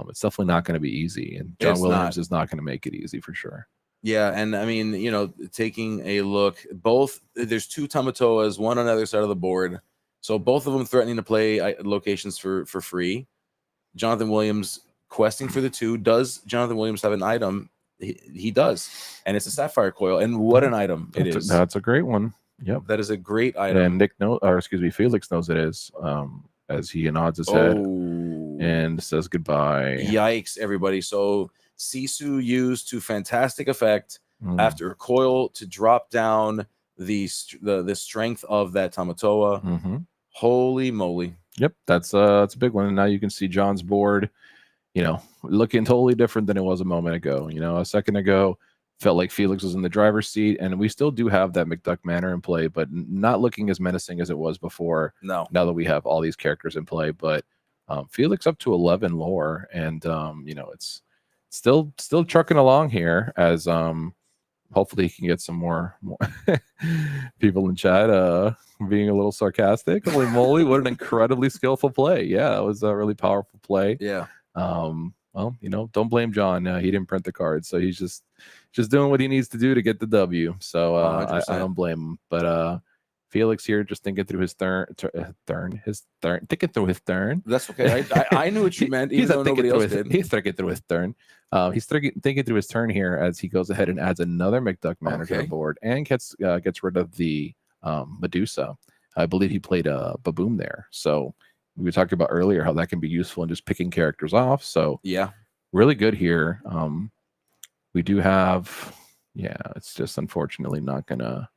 it's definitely not going to be easy. And John Williams is not going to make it easy for sure. Yeah, and I mean, taking a look, there's 2 Tamatoas, one on the other side of the board, so both of them threatening to play locations for free. Jonathan Williams questing for the 2. Does Jonathan Williams have an item? He does, and it's a Sapphire Coil, and what an item it is. That's a great one. Yep, that is a great item. And Felix knows it is, as he nods his head and says goodbye. Yikes, everybody! So Sisu used to fantastic effect after a coil to drop down the strength of that Tamatoa. Holy moly! Yep, that's a big one. And now you can see John's board, looking totally different than it was a moment ago. A second ago, felt like Felix was in the driver's seat, and we still do have that McDuck Manor in play, but not looking as menacing as it was before. No, now that we have all these characters in play, but Felix up to 11 lore, and it's still trucking along here as hopefully he can get some more people in chat being a little sarcastic. Holy moly, what an incredibly skillful play. Yeah, that was a really powerful play. Yeah. Well, don't blame John. He didn't print the card, so he's just doing what he needs to do to get the W. So I don't blame him. But Felix here just thinking through his thinking through his turn. That's okay. I knew what you meant, even though nobody else did. He's thinking through his turn. He's thinking through his turn here as he goes ahead and adds another McDuck Manor to the board and gets rid of the Medusa. I believe he played a Baboom there. So we were talking about earlier how that can be useful in just picking characters off. So yeah, really good here. We do have, it's just unfortunately not gonna.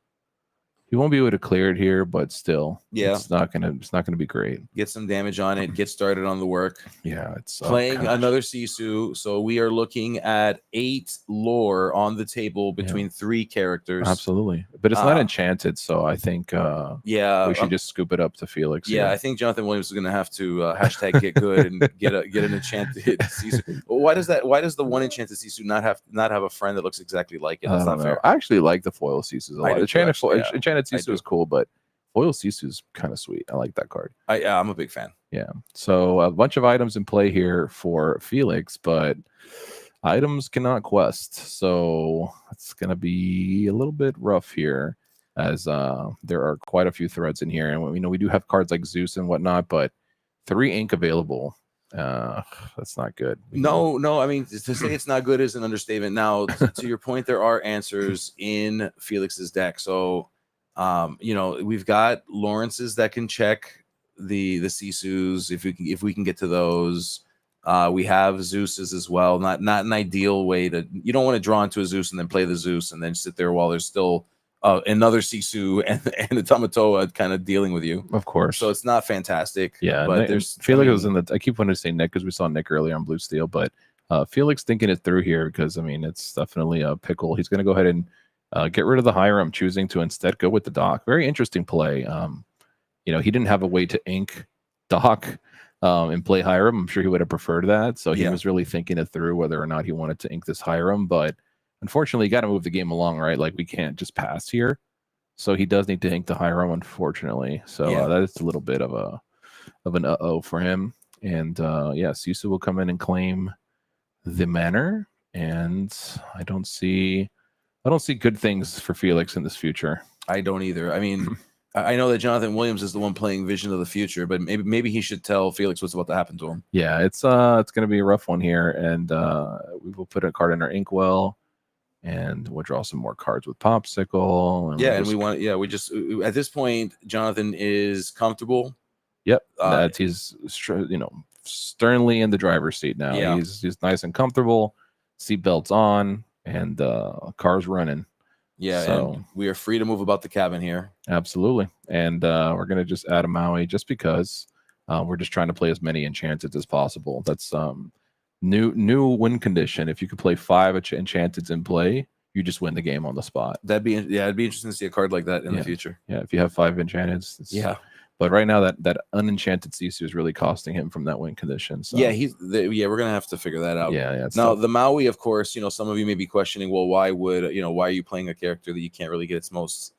He won't be able to clear it here, but still, it's not gonna be great. Get some damage on it. Get started on the work. Yeah, it's playing another Sisu. So we are looking at 8 lore on the table between 3 characters. Absolutely, but it's not enchanted, so I think we should just scoop it up to Felix. Yeah, I think Jonathan Williams is going to have to hashtag get good and get an enchanted Sisu. Why does the one enchanted Sisu not have a friend that looks exactly like it? That's not fair. I actually like the foil Sisus a lot. Enchanted Sisu is cool, but foil Sisu is kind of sweet. I like that card. I'm a big fan. Yeah. So a bunch of items in play here for Felix, but items cannot quest. So it's going to be a little bit rough here as there are quite a few threads in here. And we do have cards like Zeus and whatnot, but 3 ink available. That's not good. No. I mean, to say it's not good is an understatement. Now, to your point, there are answers in Felix's deck. So, we've got Lawrence's that can check the Sisus if we can get to those. We have Zeus's as well. Not an ideal way to. You don't want to draw into a Zeus and then play the Zeus and then sit there while there's still another Sisu and the Tamatoa kind of dealing with you. Of course. So it's not fantastic. Yeah, but Felix was in the. I keep wanting to say Nick because we saw Nick earlier on Blue Steel, but Felix thinking it through here because I mean it's definitely a pickle. He's going to go ahead and get rid of the Hiram, choosing to instead go with the Doc. Very interesting play. He didn't have a way to ink Doc and play Hiram. I'm sure he would have preferred that. So he was really thinking it through whether or not he wanted to ink this Hiram, but. Unfortunately, you got to move the game along, right? Like we can't just pass here, so he does need to ink the Hiram, unfortunately. So that is a little bit of an for him. And Sisu will come in and claim the manor, and I don't see good things for Felix in this future. I don't either. I mean, I know that Jonathan Williams is the one playing Vision of the Future, but maybe he should tell Felix what's about to happen to him. Yeah, it's going to be a rough one here, and we will put a card in our inkwell. And we'll draw some more cards with Popsicle. And we just at this point, Jonathan is comfortable. Yep, he's sternly in the driver's seat now. Yeah. He's nice and comfortable, seatbelts on, and car's running. Yeah, so and we are free to move about the cabin here. Absolutely, and we're gonna just add a Maui just because we're just trying to play as many Enchanted as possible. That's New win condition. If you could play 5 Enchanteds in play, you just win the game on the spot. It'd be interesting to see a card like that in the future. Yeah, if you have 5 Enchanteds. But right now that unenchanted Sisu is really costing him from that win condition. So we're gonna have to figure that out. Yeah. Now the Maui, of course, some of you may be questioning, well, why are you playing a character that you can't really get its most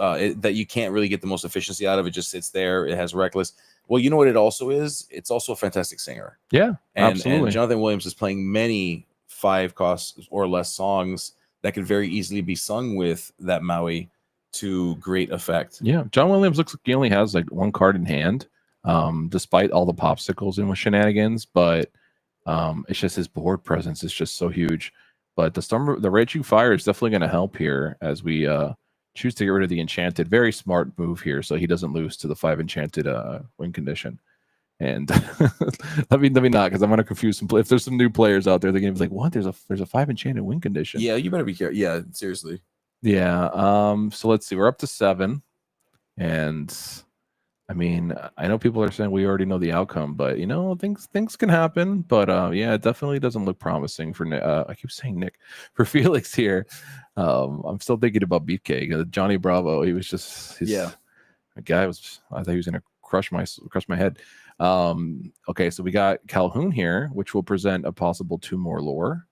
that you can't really get the most efficiency out of? It just sits there. It has reckless. Well, you know what it also is? It's also a fantastic singer. Yeah, absolutely. And Jonathan Williams is playing many 5 cost or less songs that could very easily be sung with that Maui to great effect. Yeah, John Williams looks like he only has like 1 card in hand, despite all the popsicles and with shenanigans. But it's just his board presence is just so huge. But the Raging Fire is definitely going to help here as we choose to get rid of the Enchanted. Very smart move here, so he doesn't lose to the 5 Enchanted win condition. And let me not, because I'm gonna confuse some. If there's some new players out there, they're gonna be like, "What? There's a 5 Enchanted win condition." Yeah, you better be careful. Yeah, seriously. Yeah. So let's see. We're up to 7, and I mean, I know people are saying we already know the outcome, but things can happen. But it definitely doesn't look promising for I keep saying Nick, for Felix here. I'm still thinking about Beefcake. Johnny Bravo. He was just a guy. I thought he was gonna crush my head. Okay, so we got Calhoun here, which will present a possible 2 more lore,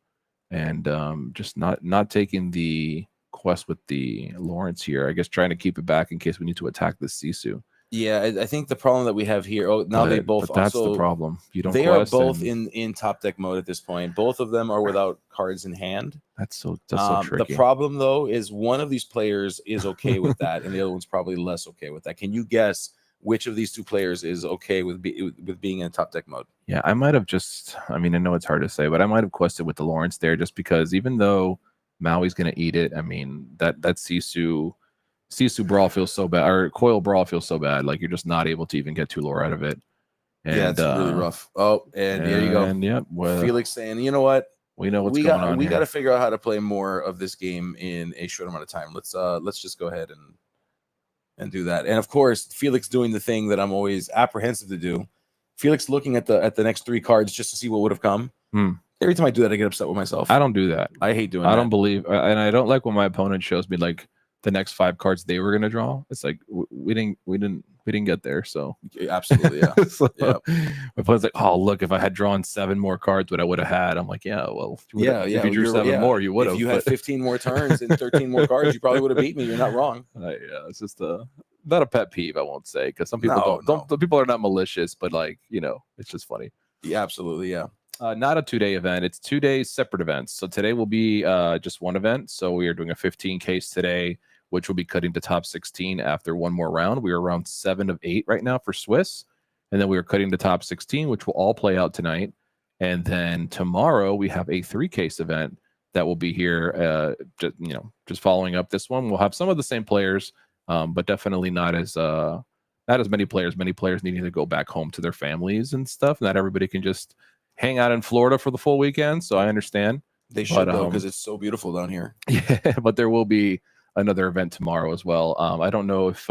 and just not taking the quest with the Lawrence here. I guess trying to keep it back in case we need to attack the Sisu. Yeah, I think the problem that we have here. They both. But that's the problem. They are both in top deck mode at this point. Both of them are without cards in hand. That's so tricky. The problem though is one of these players is okay with that, and the other one's probably less okay with that. Can you guess which of these 2 players is okay with being in top deck mode? Yeah, I might have just. I mean, I know it's hard to say, but I might have quested with the Lawrence there, just because even though Maui's going to eat it, I mean that Sisu Brawl feels so bad, or Coil Brawl feels so bad. Like you're just not able to even get 2 lore out of it. And, it's really rough. Oh, and there you go. And Felix saying, you know what? We know what's going on. We got to figure out how to play more of this game in a short amount of time. Let's just go ahead and do that. And of course, Felix doing the thing that I'm always apprehensive to do. Felix looking at the next 3 cards just to see what would have come. Every time I do that, I get upset with myself. I don't do that. I hate doing that. I don't believe, and I don't like when my opponent shows me like the next 5 cards they were gonna draw. It's like we didn't get there. So absolutely, yeah. My opponent's like, oh look, if I had drawn 7 more cards, what I would have had. I'm like, yeah, well, if you drew 7 more, you would have. If you had 15 more turns and 13 more cards, you probably would have beat me. You're not wrong. Yeah, it's just not a pet peeve, I won't say, because some people don't. The people are not malicious, but like it's just funny. Yeah, absolutely, yeah. Not a 2-day event. It's 2 days separate events. So today will be just one event. So we are doing a 15 case today, which will be cutting to top 16 after 1 more round. We are around 7 of 8 right now for Swiss. And then we are cutting to top 16, which will all play out tonight. And then tomorrow we have a 3 case event that will be here. Just following up this one. We'll have some of the same players, but definitely not as many players. Many players needing to go back home to their families and stuff. Not everybody can just hang out in Florida for the full weekend, so I understand. They should though, because it's so beautiful down here. Yeah, but there will be another event tomorrow as well. I don't know if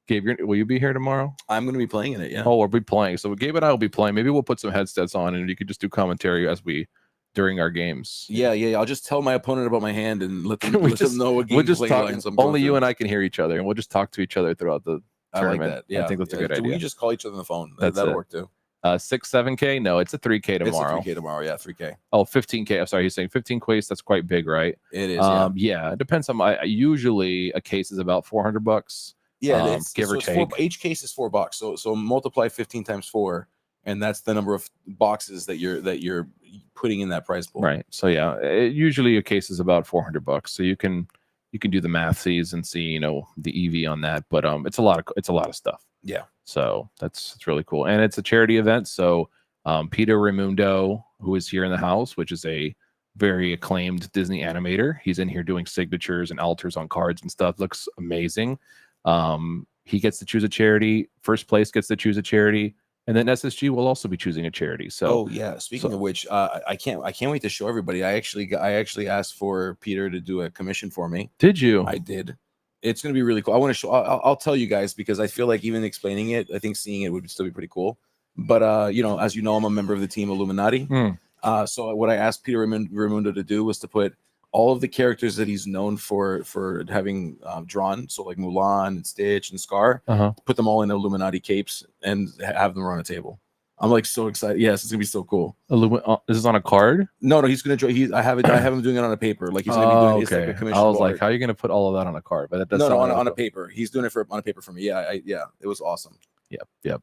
Gabe, will you be here tomorrow? I'm going to be playing in it. Yeah. Oh, we'll be playing. So Gabe and I will be playing. Maybe we'll put some headsets on and you could just do commentary as we during our games. Yeah. I'll just tell my opponent about my hand and let them, them know what game we'll just talk. lines I'm only going you through. and I can hear each other, and we'll just talk to each other throughout the I like tournament. that. Yeah. I think that's a good idea. We just call each other on the phone. That'll work too. 6-7K? No, it's a 3K tomorrow. It's a 3K tomorrow. Yeah, 3K. Oh, 15K. I'm sorry, he's saying 15 case. That's quite big, right? It is. Yeah. It depends on usually a case is about $400. Yeah, give or take. Each case is $4. So multiply 15 times 4, and that's the number of boxes that you're putting in that prize pool. Right. So yeah, usually a case is about $400. So you can do the maths and see the EV on that, but it's a lot of stuff. Yeah. So it's really cool, and it's a charity event. So Peter Raimundo, who is here in the house, which is a very acclaimed Disney animator, he's in here doing signatures and altars on cards and stuff. Looks amazing. He gets to choose a charity. First place gets to choose a charity, and then SSG will also be choosing a charity. So Speaking of which, I can't wait to show everybody. I actually asked for Peter to do a commission for me. Did you? I did. It's going to be really cool. I want to show. I'll tell you guys, because I feel like even explaining it, I think seeing it would still be pretty cool. But as you know, I'm a member of the team Illuminati. So what I asked Peter Raimundo to do was to put all of the characters that he's known for having drawn, so like Mulan and Stitch and Scar, put them all in Illuminati capes and have them around a table. I'm like so excited. Yes, it's gonna be so cool. Is this on a card? No, he's gonna draw. I have him doing it on a paper. Like he's gonna be doing. It's like a commission. I was like, how are you gonna put all of that on a card? But that does on a paper. He's doing it on a paper for me. Yeah, it was awesome. Yep.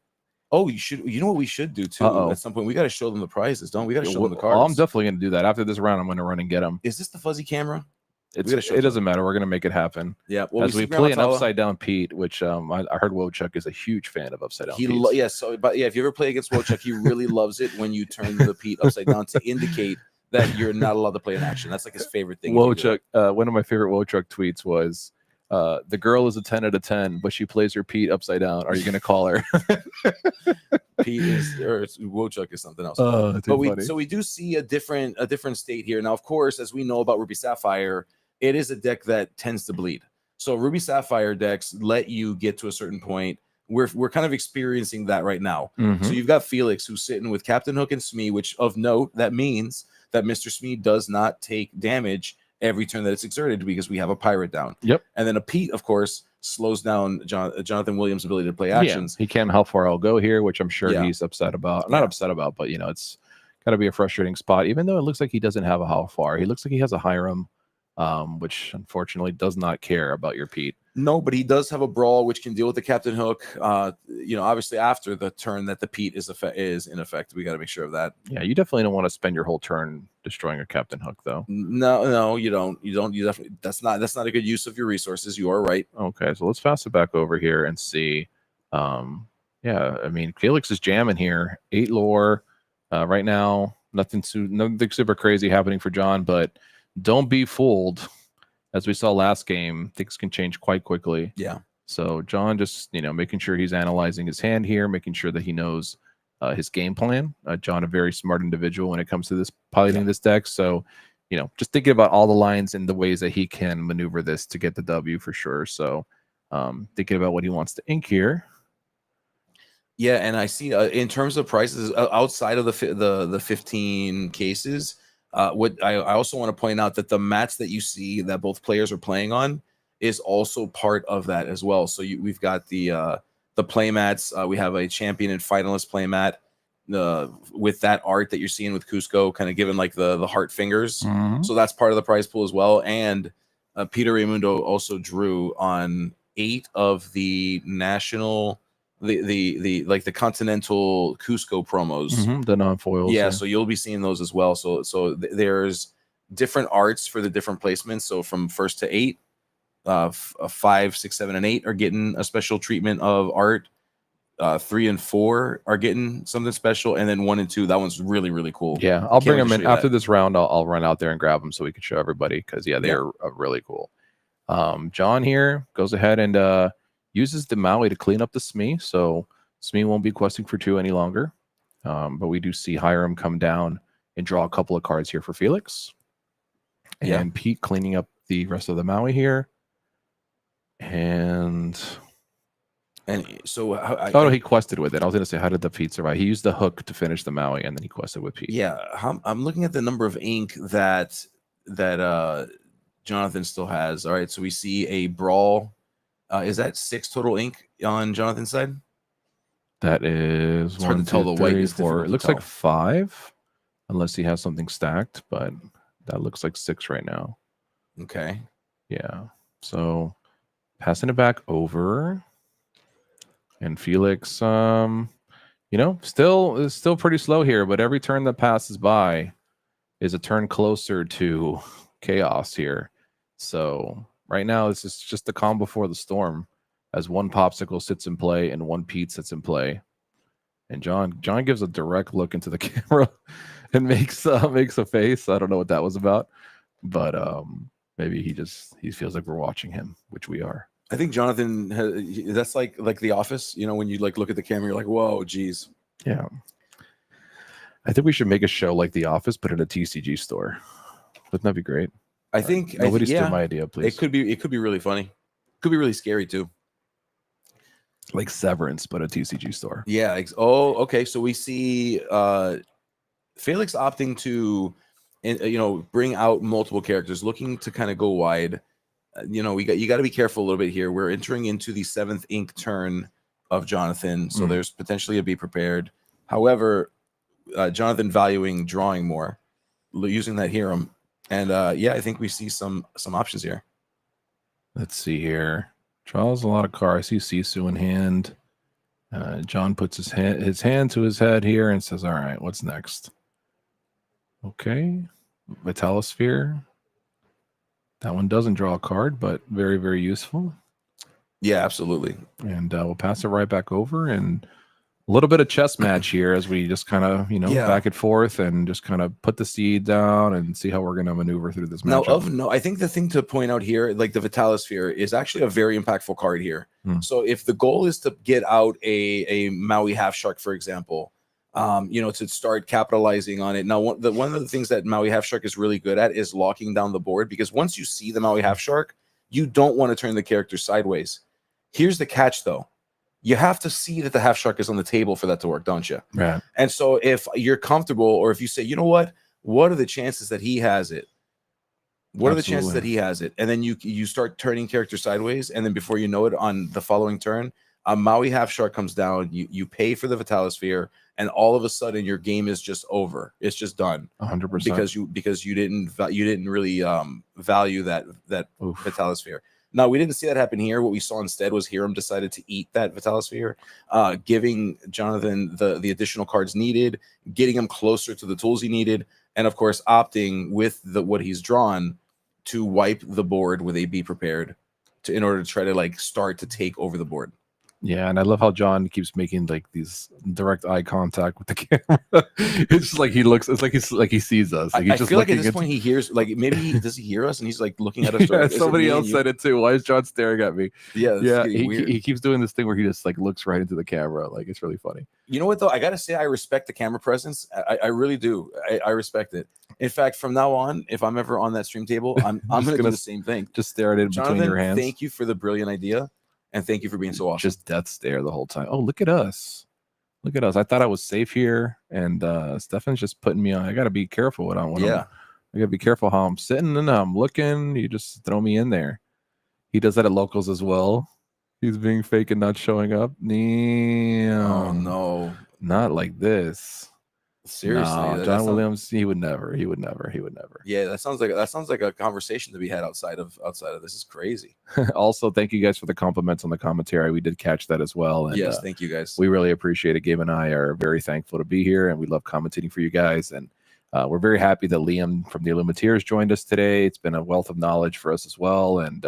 Oh, you know what we should do too? At some point, we got to show them the prizes, don't we? Got to show them the cards. I'm definitely gonna do that after this round. I'm gonna run and get them. Is this the fuzzy camera? It doesn't matter. We're gonna make it happen. Yeah. Well, as we play an upside down Pete, which I heard Wojciech is a huge fan of upside down. If you ever play against Wojciech, he really loves it when you turn the Pete upside down to indicate that you're not allowed to play in action. That's like his favorite thing. Wojciech, one of my favorite Wojciech tweets was, the girl is a 10 out of 10, but she plays her Pete upside down. Are you gonna call her? Pete Wojciech is something else. Funny. We do see a different state here. Now, of course, as we know about Ruby Sapphire, it is a deck that tends to bleed. So Ruby Sapphire decks let you get to a certain point. We're kind of experiencing that right now. So you've got Felix who's sitting with Captain Hook and Smee, which of note, that means that Mr. Smee does not take damage every turn that it's exerted because we have a pirate down. Yep. And then a Pete, of course, slows down Jonathan Williams' ability to play actions. He can how far I'll go here, which I'm sure he's upset about. Not upset about, but it's got to be a frustrating spot. Even though it looks like he doesn't have a how far. He looks like he has a Hiram, which unfortunately does not care about your Pete. No, but he does have a brawl which can deal with the Captain Hook. Obviously after the turn that the Pete is in effect, we got to make sure of that. Yeah, you definitely don't want to spend your whole turn destroying a Captain Hook, though. No, you don't. You definitely. That's not a good use of your resources. You are right. Okay, so let's fast it back over here and see. I mean, Felix is jamming here. 8 lore right now. Nothing super crazy happening for John, but don't be fooled. As we saw last game, things can change quite quickly. Yeah. So John just, making sure he's analyzing his hand here, making sure that he knows his game plan. John, a very smart individual when it comes to this piloting this deck. So, just thinking about all the lines and the ways that he can maneuver this to get the W for sure. So thinking about what he wants to ink here. Yeah, and I see in terms of prices outside of the 15 cases, what I also want to point out that the mats that you see that both players are playing on is also part of that as well. So we've got the play mats. We have a champion and finalist play mat with that art that you're seeing with Cusco, kind of given like the heart fingers. So that's part of the prize pool as well. And Peter Raimundo also drew on 8 of the national. The continental Cusco promos, the non-foils. Yeah, so you'll be seeing those as well. So there's different arts for the different placements. So from 1st to 8, 5, 6, 7, and 8 are getting a special treatment of art. 3 and 4 are getting something special, and then 1 and 2, that one's really, really cool. Yeah, I'll bring them in after this round. I'll run out there and grab them so we can show everybody because they're really cool. John here goes ahead and uses the Maui to clean up the Smee, so Smee won't be questing for 2 any longer. But we do see Hiram come down and draw a couple of cards here for Felix. And Pete cleaning up the rest of the Maui here. And so he quested with it. I was going to say, how did the Pete survive? He used the hook to finish the Maui, and then he quested with Pete. Yeah, I'm looking at the number of ink that Jonathan still has. All right, so we see a brawl. Is that 6 total ink on Jonathan's side? That is It's hard to tell. The white is difficult It to looks tell. like 5, unless he has something stacked, but that looks like 6 right now. Okay. Yeah. So passing it back over. And Felix, still pretty slow here, but every turn that passes by is a turn closer to chaos here. So right now, this is just the calm before the storm, as one popsicle sits in play and one Pete sits in play. And John gives a direct look into the camera and makes a face. I don't know what that was about, but maybe he feels like we're watching him, which we are. I think Jonathan that's like The Office, when you look at the camera, you're like, whoa, geez. Yeah. I think we should make a show like The Office, but in a TCG store. Wouldn't that be great? I think nobody steal my idea, please. It could be really funny. Could be really scary too. Like Severance, but a TCG store. Yeah. Okay. So we see Felix opting to, bring out multiple characters, looking to kind of go wide. You got to be careful a little bit here. We're entering into the 7th ink turn of Jonathan, so there's potentially a be prepared. However, Jonathan valuing drawing more, using that Hiram, and I think we see some options here. Let's see here. Draws a lot of cards. I see Sisu in hand. John puts his hand to his head here and says, "All right, what's next?" Okay, Vitalosphere. That one doesn't draw a card, but very, very useful. Yeah, absolutely. And we'll pass it right back over, and a little bit of chess match here as we just kind of, back and forth and just kind of put the seed down and see how we're going to maneuver through this matchup. I think the thing to point out here, like the Vitalosphere, is actually a very impactful card here. So if the goal is to get out a Maui Half Shark, for example, to start capitalizing on it. Now, one of the things that Maui Half Shark is really good at is locking down the board, because once you see the Maui Half Shark, you don't want to turn the character sideways. Here's the catch, though. You have to see that the Half Shark is on the table for that to work, don't you? Right. And so if you're comfortable, or if you say, you know what are the chances that he has it? What are the chances that he has it? And then you start turning character sideways, and then before you know it, on the following turn, a Maui Half Shark comes down, you pay for the Vitalosphere, and all of a sudden your game is just over. It's just done. 100%. Because you didn't really value that Vitalosphere. Now, we didn't see that happen here. What we saw instead was Hiram decided to eat that Vitalosphere, giving Jonathan the additional cards needed, getting him closer to the tools he needed, and of course opting with what he's drawn to wipe the board with a be prepared in order to try to start to take over the board. Yeah, and I love how John keeps making these direct eye contact with the camera. It's just like he looks. It's like he sees us. I feel like at this point he hears. Maybe does he hear us? And he's looking at us. Yeah, somebody else said it too. Why is John staring at me? Yeah. He keeps doing this thing where he just looks right into the camera. It's really funny. You know what though? I gotta say I respect the camera presence. I really do. I respect it. In fact, from now on, if I'm ever on that stream table, I'm gonna do the same thing. Just stare at it between your hands. Thank you for the brilliant idea. And thank you for being so awesome. Just death stare the whole time. Oh, look at us. Look at us. I thought I was safe here. And Stefan's just putting me on. I got to be careful what I'm. I got to be careful how I'm sitting and I'm looking. You just throw me in there. He does that at locals as well. He's being fake and not showing up. Oh, no. Not like this. Seriously, no, John Williams, he would never. Yeah, that sounds like a conversation to be had outside of this. Is crazy. Also, thank you guys for the compliments on the commentary. We did catch that as well. And, yes, thank you guys. We really appreciate it. Gabe and I are very thankful to be here, and we love commentating for you guys. And we're very happy that Liam from the Illuminateers joined us today. It's been a wealth of knowledge for us as well. And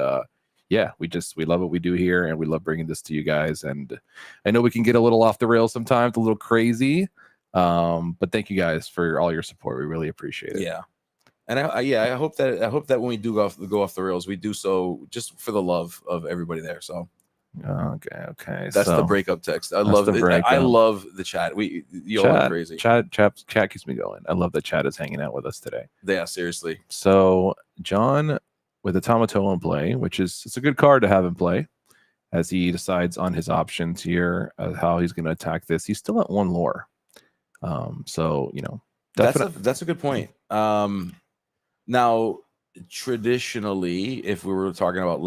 we love what we do here, and we love bringing this to you guys. And I know we can get a little off the rails sometimes, a little crazy. But thank you guys for all your support. We really appreciate it. Yeah. And I hope that when we do go off the rails, we do so just for the love of everybody there. So okay. That's the breakup text. I love it. I love the chat. You all are crazy. Chat keeps me going. I love that chat is hanging out with us today. Yeah, seriously. So John with the Tamatoa in play, which is it's a good card to have in play as he decides on his options here, how he's going to attack this. He's still at 1 lore. So, you know, That's a good point. Now, traditionally, if we were talking about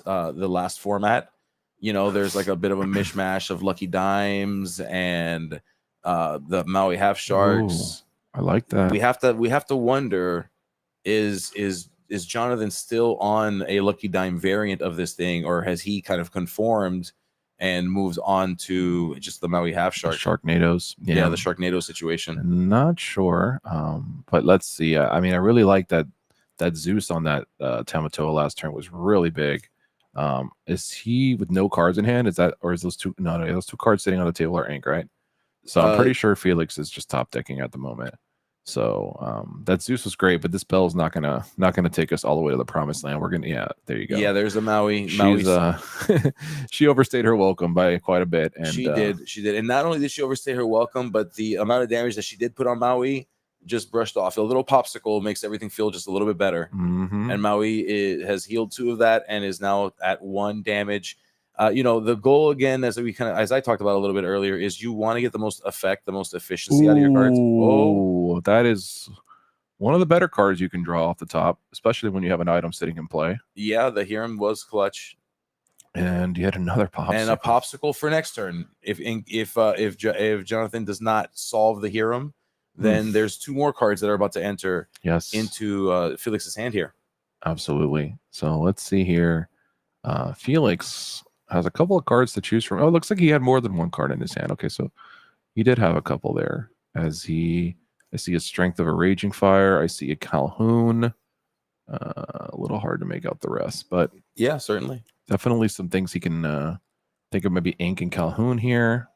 the last format, you know, there's like a bit of a mishmash of Lucky Dimes and the Maui Half Sharks. Ooh, I like that. We have to wonder, is Jonathan still on a Lucky Dime variant of this thing, or has he kind of conformed and moved on to just the Maui Half Shark? Sharknadoes. Yeah, the Sharknado situation. Not sure. But let's see. I mean, I really like that Zeus on that Tamatoa last turn was really big. Is he with no cards in hand? Is those two? No, those 2 cards sitting on the table are ink, right? So I'm pretty sure Felix is just top decking at the moment. So that Zeus was great, but this Bell is not gonna take us all the way to the promised land. We're gonna there you go. Yeah, there's a Maui. She overstayed her welcome by quite a bit, and she did, and not only did she overstay her welcome, but the amount of damage that she did put on Maui just brushed off. A little popsicle makes everything feel just a little bit better. And Maui has healed 2 of that and is now at 1 damage. You know, the goal again, as I talked about a little bit earlier, is you want to get the most effect, the most efficiency out of your cards. Oh, that is one of the better cards you can draw off the top, especially when you have an item sitting in play. Yeah, the Hiram was clutch, and yet another popsicle and a popsicle for next turn. If Jonathan does not solve the Hiram, then there's 2 more cards that are about to enter into Felix's hand here. Absolutely. So let's see here. Felix has a couple of cards to choose from. Oh, it looks like he had more than 1 card in his hand. Okay, so he did have a couple there. I see a Strength of a Raging Fire. I see a Calhoun. A little hard to make out the rest, but yeah, certainly. Definitely some things he can think of, maybe Ink and Calhoun here.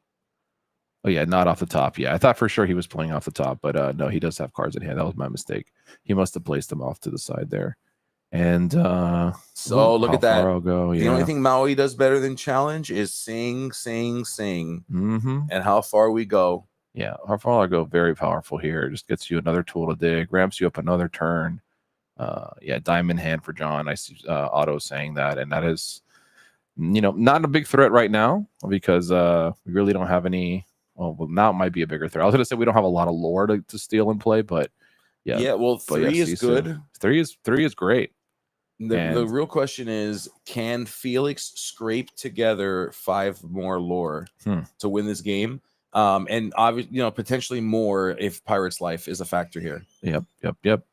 Oh, yeah, not off the top. Yeah, I thought for sure he was playing off the top, but no, he does have cards in hand. That was my mistake. He must have placed them off to the side there. And so look at that. I'll go. The only thing Maui does better than challenge is sing. And how far we go. Yeah, how far I go, very powerful here. Just gets you another tool to dig, ramps you up another turn. Yeah, diamond hand for John. I see Otto saying that, and that is, you know, not a big threat right now because we really don't have any. Well, now it might be a bigger threat. I was going to say we don't have a lot of lore to steal and play, but yeah. Yeah, well, 3 is good. 3 is great. The real question is, can Felix scrape together 5 more lore to win this game? And obviously, you know, potentially more if Pirate's Life is a factor here. Yep.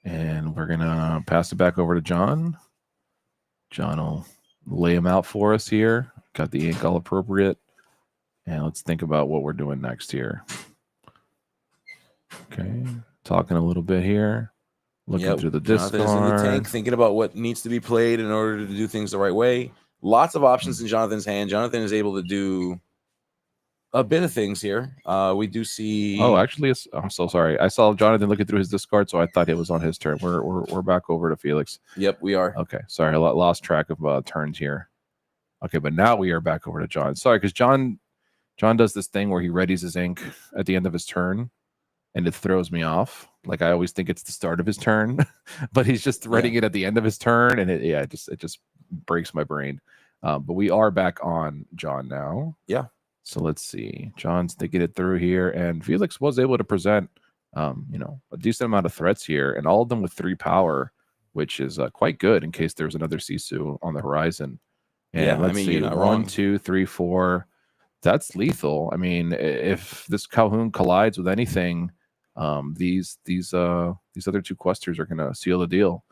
And we're gonna pass it back over to John. John will lay him out for us here. Got the ink all appropriate. And let's think about what we're doing next here. Okay, talking a little bit here. Looking through the discard. Jonathan's in the tank, thinking about what needs to be played in order to do things the right way. Lots of options in Jonathan's hand. Jonathan is able to do a bit of things here. We do see. Oh, actually, I'm so sorry. I saw Jonathan looking through his discard, so I thought it was on his turn. We're back over to Felix. Yep, we are. Okay, sorry, I lost track of turns here. Okay, but now we are back over to John. Sorry, because John does this thing where he readies his ink at the end of his turn, and it throws me off. Like I always think it's the start of his turn, but he's just readying it at the end of his turn, and it just breaks my brain. But we are back on John now. Yeah. So let's see. John's thinking it through here, and Felix was able to present, you know, a decent amount of threats here, and all of them with 3 power, which is quite good in case there's another Sisu on the horizon. And yeah, let's see, you're not 1, wrong. 2, 3, 4. That's lethal. I mean, if this Calhoun collides with anything, these other 2 questers are going to seal the deal.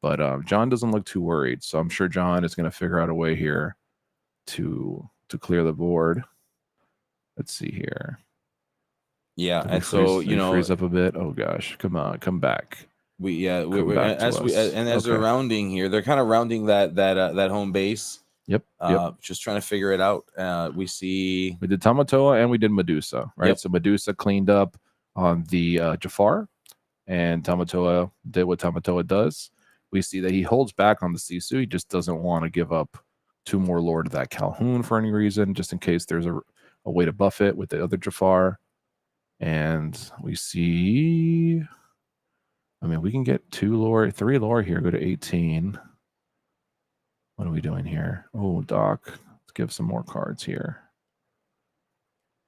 But John doesn't look too worried, so I'm sure John is going to figure out a way here to clear the board. Let's see here. Yeah, and so you know, freeze up a bit. Oh gosh, come on, come back. As they're rounding here, they're kind of rounding that home base. Yep. Just trying to figure it out. We did Tamatoa and we did Medusa, right? Yep. So Medusa cleaned up on the Jafar, and Tamatoa did what Tamatoa does. We see that he holds back on the Sisu. He just doesn't want to give up 2 more lore to that Calhoun for any reason, just in case there's a way to buff it with the other Jafar. And we see I mean, we can get 2 lore, 3 lore here. Go to 18. What are we doing here? Oh, Doc. Let's give some more cards here.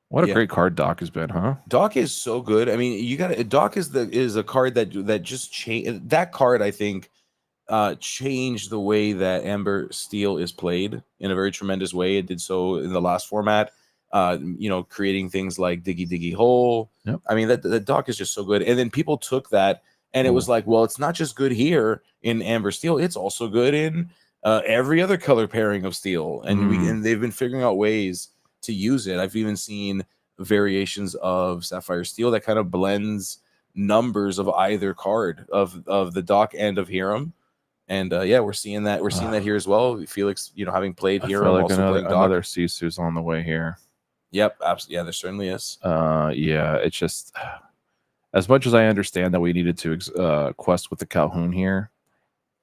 What a great card Doc has been, huh? Doc is so good. I mean, you got Doc is a card that just changed. That card, I think, changed the way that Amber Steel is played in a very tremendous way. It did so in the last format. Creating things like Diggy Diggy Hole. Yep. I mean, that the Doc is just so good. And then people took that, and it was like, well, it's not just good here in Amber Steel; it's also good in every other color pairing of Steel. And they've been figuring out ways to use it. I've even seen variations of Sapphire Steel that kind of blends numbers of either card of the Doc and of Hiram. And we're seeing that here as well. Felix, having played Hiram, like also playing Doc. another Sisu's on the way here. Yep, absolutely. Yeah, there certainly is. Yeah, it's just as much as I understand that we needed to quest with the Calhoun here,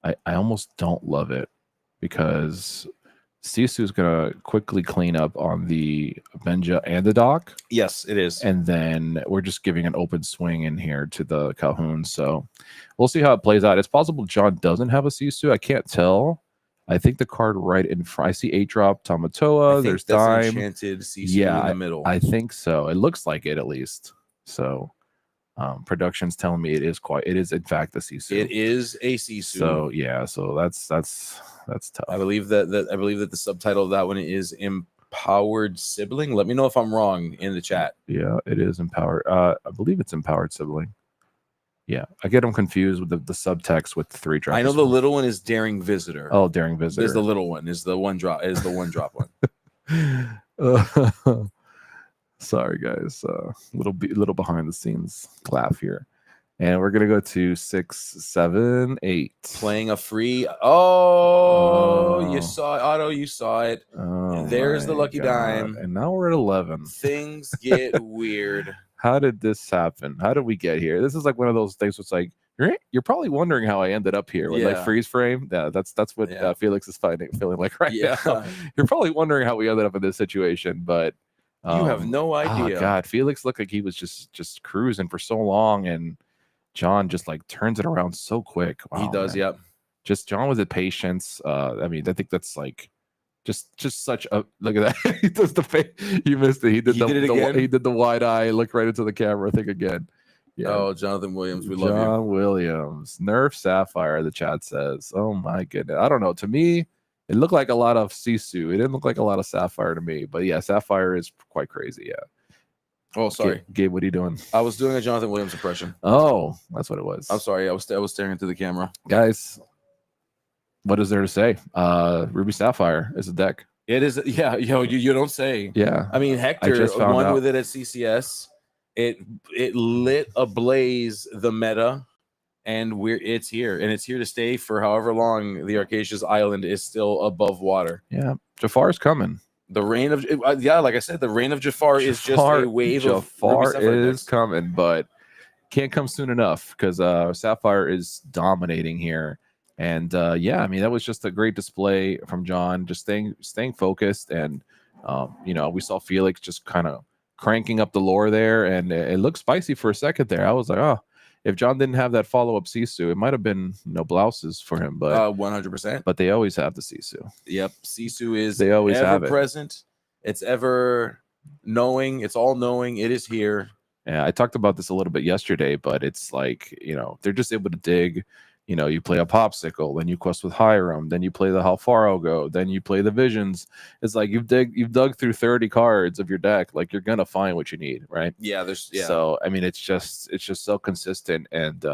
I almost don't love it because Sisu's gonna quickly clean up on the Benja and the Doc. Yes, it is. And then we're just giving an open swing in here to the Calhoun. So we'll see how it plays out. It's possible John doesn't have a Sisu. I can't tell. I think the card right in front. I see 8-drop Tamatoa. There's that's Dime. Enchanted Sisu in the middle. I think so. It looks like it at least. So production's telling me it is in fact the Sisu. It is a Sisu. So yeah, so that's tough. I believe that the subtitle of that one is Empowered Sibling. Let me know if I'm wrong in the chat. Yeah, it is Empowered. I believe it's Empowered Sibling. Yeah, I get them confused with the subtext with the 3-drop. I know the little one is Daring Visitor. Oh, Daring Visitor is the little one. Is the one drop one. Sorry, guys. Little behind the scenes laugh here, and we're gonna go to 6, 7, 8. Playing a free. Oh, you saw it, Otto. You saw it. Oh, there's the lucky dime, and now we're at 11. Things get weird. How did this happen? How did we get here? This is like one of those things. It's like you're probably wondering how I ended up here with like freeze frame. Yeah, that's what Felix is feeling like right now. You're probably wondering how we ended up in this situation, but you have no idea. Oh God, Felix looked like he was just cruising for so long, and John just like turns it around so quick. Wow, he does. Man. Yep. Just John with the patience. I mean, I think that's like. Just such a look at that. He does the face. You missed it. He did the wide eye, look right into the camera. Think again. Yeah. Oh, Jonathan Williams, we love you. John Williams, Nerf Sapphire. The chat says, "Oh my goodness." I don't know. To me, it looked like a lot of Sisu. It didn't look like a lot of Sapphire to me. But yeah, Sapphire is quite crazy. Yeah. Oh, sorry, Gabe. What are you doing? I was doing a Jonathan Williams impression. Oh, that's what it was. I'm sorry. I was staring into the camera, guys. What is there to say? Ruby Sapphire is a deck. It is, yeah. You don't say. Yeah. I mean, Hector won with it at CCS. It lit ablaze the meta, and it's here, and it's here to stay for however long the Arcasia's Island is still above water. Yeah, Jafar's coming. The reign of like I said, the reign of Jafar is just a wave of Jafar is coming, but can't come soon enough because Sapphire is dominating here. And I mean, that was just a great display from John, just staying focused. And, we saw Felix just kind of cranking up the lore there, and it looked spicy for a second there. I was like, oh, if John didn't have that follow-up Sisu, it might have been blouses for him. But 100%. But they always have the Sisu. Yep, Sisu is they always ever have it. Present. It's ever knowing. It's all knowing. It is here. Yeah, I talked about this a little bit yesterday, but it's like, they're just able to dig. You play a Popsicle, then you quest with Hiram, then you play the How Far I'll Go, then you play the Visions. It's like you've dug through 30 cards of your deck, like you're gonna find what you need, right? Yeah, So I mean, it's just so consistent, and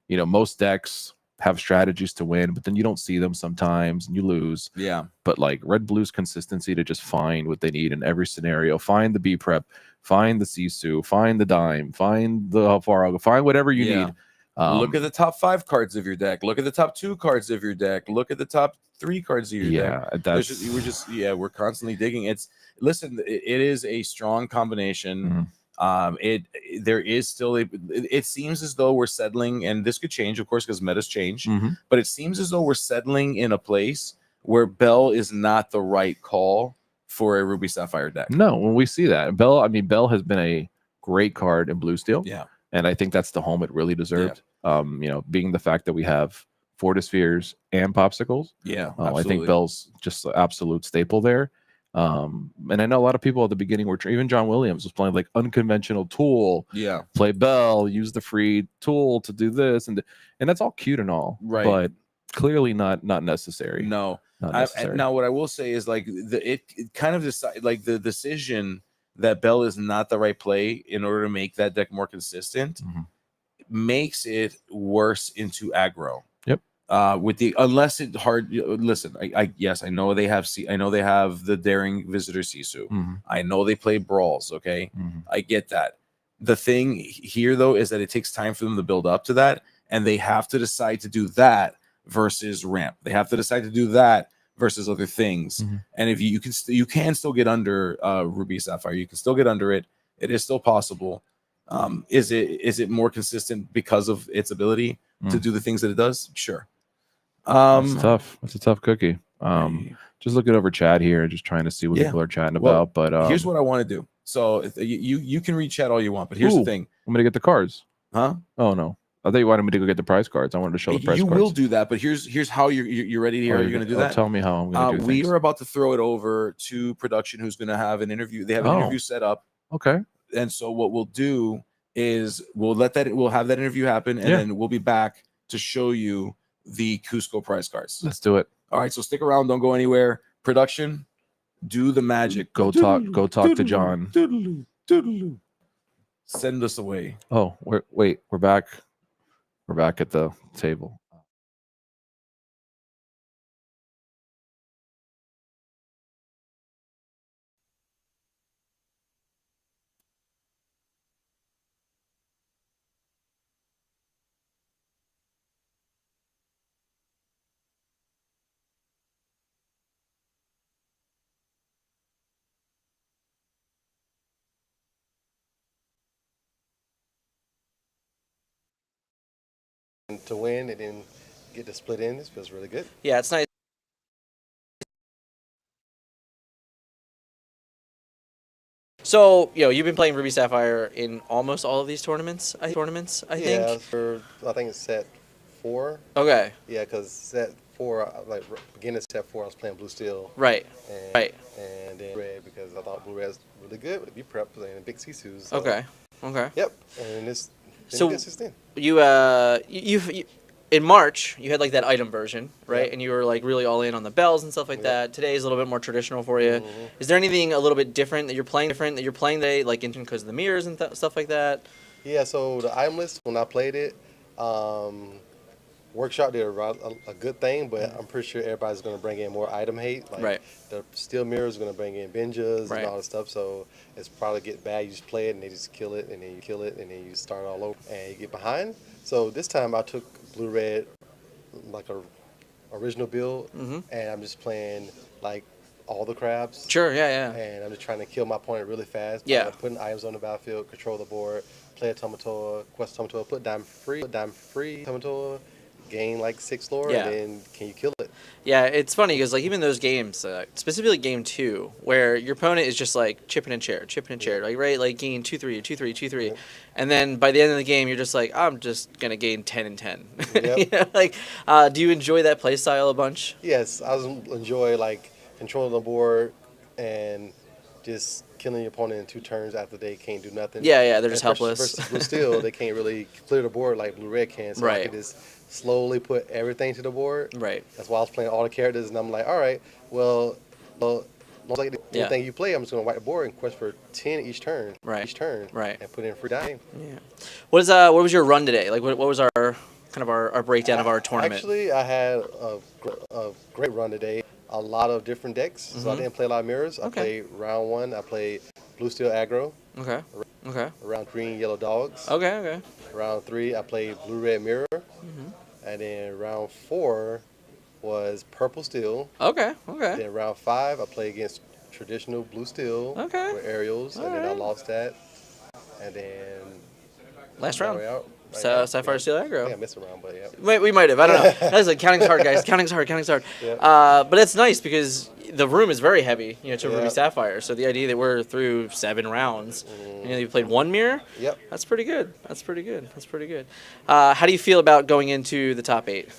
most decks have strategies to win, but then you don't see them sometimes and you lose. Yeah. But like Red Blue's consistency to just find what they need in every scenario, find the B prep, find the Sisu, find the Dime, find the How Far I'll Go, find whatever you need. Look at the top 5 cards of your deck. Look at the top 2 cards of your deck. Look at the top 3 cards of your deck. We're constantly digging. It is a strong combination. There is still it seems as though we're settling, and this could change, of course, because metas change. But it seems as though we're settling in a place where Bell is not the right call for a Ruby Sapphire deck. No, when we see that Bell has been a great card in Blue Steel. Yeah. And I think that's the home it really deserved. Being the fact that we have Fortispheres and popsicles. Yeah, I think absolutely. Bell's just an absolute staple there. And I know a lot of people at the beginning were even John Williams was playing like unconventional tool. Yeah. Play Bell, use the free tool to do this, and that's all cute and all, Right. but clearly not necessary. No. Not necessary. Now, what I will say is like it kind of decide like the decision that Bell is not the right play in order to make that deck more consistent makes it worse into aggro. Yep. With the unless it hard listen, I know they have the daring visitor Sisu. I know they play brawls, okay? I get that. The thing here though is that it takes time for them to build up to that, and they have to decide to do that versus ramp. They have to decide to do that versus other things. And if you can still get under Ruby Sapphire, you can still get under it. It is still possible. Is it more consistent because of its ability to do the things that it does? Sure. It's tough. It's a tough cookie. Just looking over chat here, just trying to see what people are chatting about. But here's what I want to do. So you can read chat all you want, but here's the thing. I'm gonna get the cards. Huh? Oh no. I thought you wanted me to go get the prize cards. I wanted to show the prize You cards. will do that, but here's how you're ready to hear. Are you going to do that? Tell me how I'm going to do We things. are about to throw it over to production, who's going to have an interview. They have an interview set up. Okay. And so what we'll do is we'll have that interview happen, and then we'll be back to show you the Cusco prize cards. Let's do it. All right, so stick around. Don't go anywhere. Production, do the magic. Go talk to John. Send us away. Oh, we're back. We're back at the table. To win and then get to split in, this feels really good. Yeah, it's nice. So, you've been playing Ruby Sapphire in almost all of these tournaments, I think. Yeah, I think it's set 4. Okay. Yeah, because set 4, like beginning of set 4, I was playing Blue Steel. Right. And then Red, because I thought Blue Red was really good with the B-Prep playing the big Sisus. So. Okay. Yep. And this. So you in March you had like that item version, right? And you were like really all in on the bells and stuff like that. Today is a little bit more traditional for you. Is there anything a little bit different that you're playing today, like because of the mirrors and stuff like that? Yeah. So the item list when I played it, Workshop did a good thing, but I'm pretty sure everybody's going to bring in more item hate. Like the steel mirrors are going to bring in Benjas and all this stuff, so it's probably get bad. You just play it and they just kill it, and then you kill it, and then you start all over and you get behind. So this time I took Blue Red like a original build, and I'm just playing like all the crabs. Sure, yeah. And I'm just trying to kill my opponent really fast. Yeah. Putting items on the battlefield, control the board, play a Tomatoa, quest Tomatoa, put diamond free Tomatoa, gain like 6 lore, and then can you kill it? Yeah, it's funny because like even those games, specifically game 2, where your opponent is just like chipping and chair, like right, like gain 2-3, 2-3, 2-3, and then by the end of the game, you're just like, I'm just gonna gain 10 and 10. Yep. Do you enjoy that play style a bunch? Yes, I enjoy like controlling the board and just killing your opponent in 2 turns after they can't do nothing. Yeah, they're just helpless. Versus Blue Steel, they can't really clear the board like Blue Red can. So I can just slowly put everything to the board. Right. That's why I was playing all the characters, and I'm like, all right, well like anything you play, I'm just gonna wipe the board and quest for 10 each turn. Each turn. And put in free die. Yeah. What was your run today? Like what was our kind of our breakdown of our tournament? Actually, I had a great run today. A lot of different decks, so I didn't play a lot of mirrors. I played round 1. I played Blue Steel aggro. Okay. Round Green Yellow Dogs. Okay. Round 3, I played Blue Red Mirror. And then round 4 was Purple Steel. Okay. Then round 5, I played against traditional Blue Steel. With aerials, and then I lost that. And then last round. Sapphire Steel aggro. I think I missed a round, but yeah. We might have. I don't know. That's like counting's hard, guys. Counting's hard. Yeah. But it's nice because the room is very heavy, to Ruby Sapphire. So the idea that we're through 7 rounds, you played 1 mirror. Yep. That's pretty good. That's pretty good. How do you feel about going into the top 8?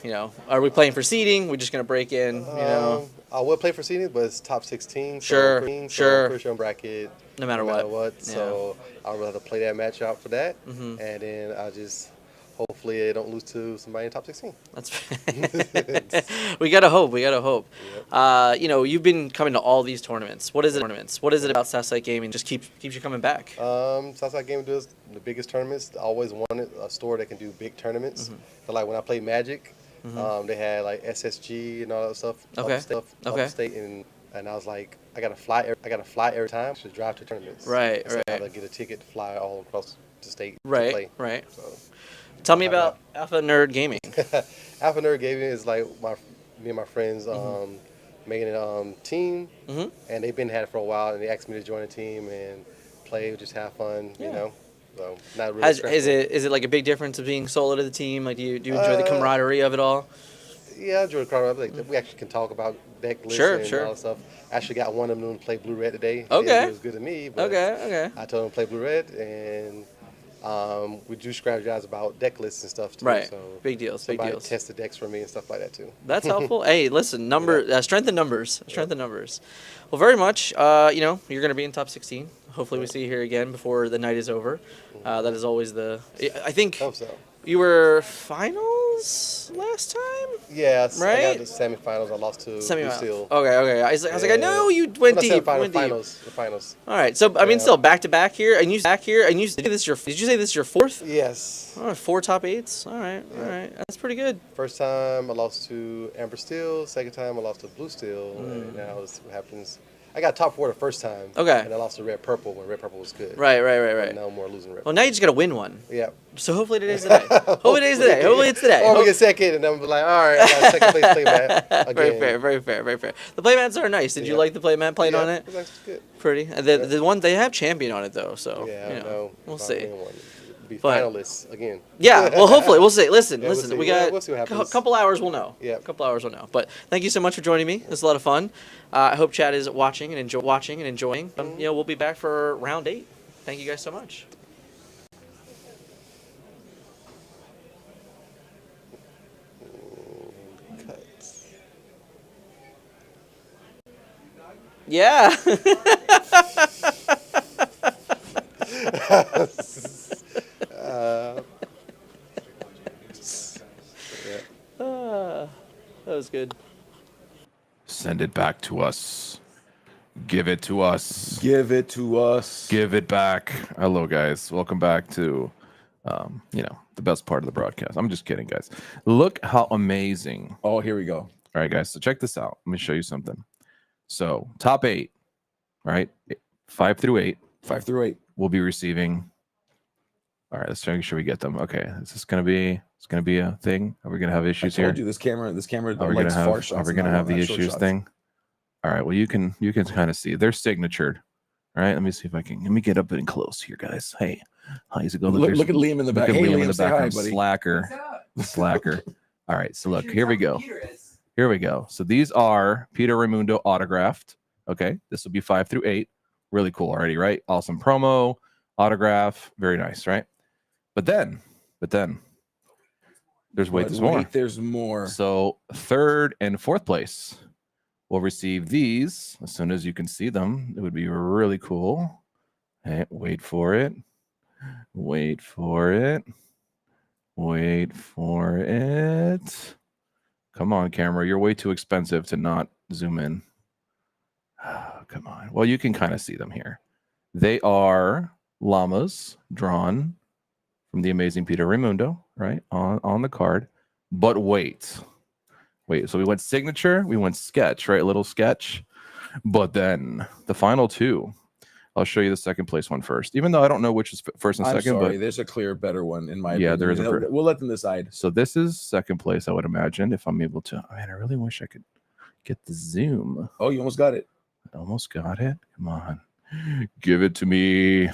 Are we playing for seeding? We're just gonna break in. I would play for seeding, but it's top 16. Sure. So pretty sure bracket. No matter what. So I'd rather play that match out for that, Mhm. and then I just. Hopefully, I don't lose to somebody in top 16. That's we gotta hope. You've been coming to all these tournaments. What is it about Southside Gaming just keeps you coming back? Southside Gaming does the biggest tournaments. I always wanted a store that can do big tournaments. But like when I played Magic, they had like SSG and all that stuff. Upstate, and I was like, I gotta fly every time to drive to tournaments. Right. So I gotta get a ticket to fly all across the state. Right. To play. Right. So. Tell me about Alpha Nerd Gaming. Alpha Nerd Gaming is like me and my friends making a team, and they've been had it for a while, and they asked me to join the team and play, just have fun, So not really. Is it like a big difference of being solo to the team? Like, do you enjoy the camaraderie of it all? Yeah, I enjoy the camaraderie. Like, we actually can talk about deck lists and all that stuff. I actually got one of them to play Blue Red today. Okay. It was good to me. But Okay. I told him to play Blue Red, and we do strategize about deck lists and stuff too. Right. So big deals. Somebody test the decks for me and stuff like that too. That's helpful. Hey, listen, strength in numbers. Strength in numbers. Well, very much. You're going to be in top 16. Hopefully, we see you here again before the night is over. That is always I think. Hope so. You were finals last time? Yeah, right? I got the semifinals. I lost to Blue Steel. Okay. I was like, I know you went deep. The finals. All right. So I mean, still back to back here, and you did you say this is your 4th? Yes. All right, 4 top 8s. All right. That's pretty good. First time I lost to Amber Steel. Second time I lost to Blue Steel. And now what happens. I got top 4 the first time. Okay. And I lost to Red Purple when Red Purple was good. Right. And now I'm more losing Red Purple. Well, now you just got to win one. Yeah. So hopefully today's the day. Hopefully it's today. Or we get second, and then we're like, all right, I got second place playmat again. Very fair. The playmats are nice. Did you like the playmat playing on it? That's good. Pretty. The one they have champion on it though, so we'll see. Be finalists again. Yeah, well, hopefully we'll see. Listen, we'll see. We got we'll see what happens. a couple hours. We'll know. Yeah, a couple hours. We'll know. But thank you so much for joining me. It was a lot of fun. I hope Chad is watching and enjoying. We'll be back for round 8. Thank you guys so much. Yeah. That was good. Send it back to us. Give it to us. Give it to us. Give it back. Hello, guys. Welcome back to, the best part of the broadcast. I'm just kidding, guys. Look how amazing. Oh, here we go. All right, guys. So check this out. Let me show you something. So top 8, right? 5 through 8. 5 through 8. We'll be receiving. All right, let's make sure we get them. Okay, is this gonna be? It's gonna be a thing. Are we gonna have issues here? I told you this camera. Are we gonna have the issues thing? All right. Well, you can kind of see they're signatured. All right. Let me see if I can. Let me get up and close here, guys. Hey, how's it going? Look at Liam in the back. Look at Hey, Liam in the say hi, background. buddy. Slacker. All right. So look, here we go. Here we go. So these are Peter Raimundo autographed. Okay. This will be 5 through 8. Really cool already, right? Awesome promo, autograph. Very nice, right? But then there's more. There's more. So 3rd and 4th place will receive these as soon as you can see them. It would be really cool. Hey, wait for it. Come on, camera. You're way too expensive to not zoom in. Come on. Well, you can kind of see them here. They are llamas drawn from the amazing Peter Raimundo, right, on the card. But wait. So we went signature, we went sketch, right, little sketch. But then the final 2, I'll show you the 2nd place one first, even though I don't know which is first and second. Sorry, but there's a clear better one in my yeah, opinion. there is We'll let them decide. So this is 2nd place, I would imagine, if I'm able to. Man, I really wish I could get the zoom. Oh, you almost got it. Almost got it. Come on, give it to me.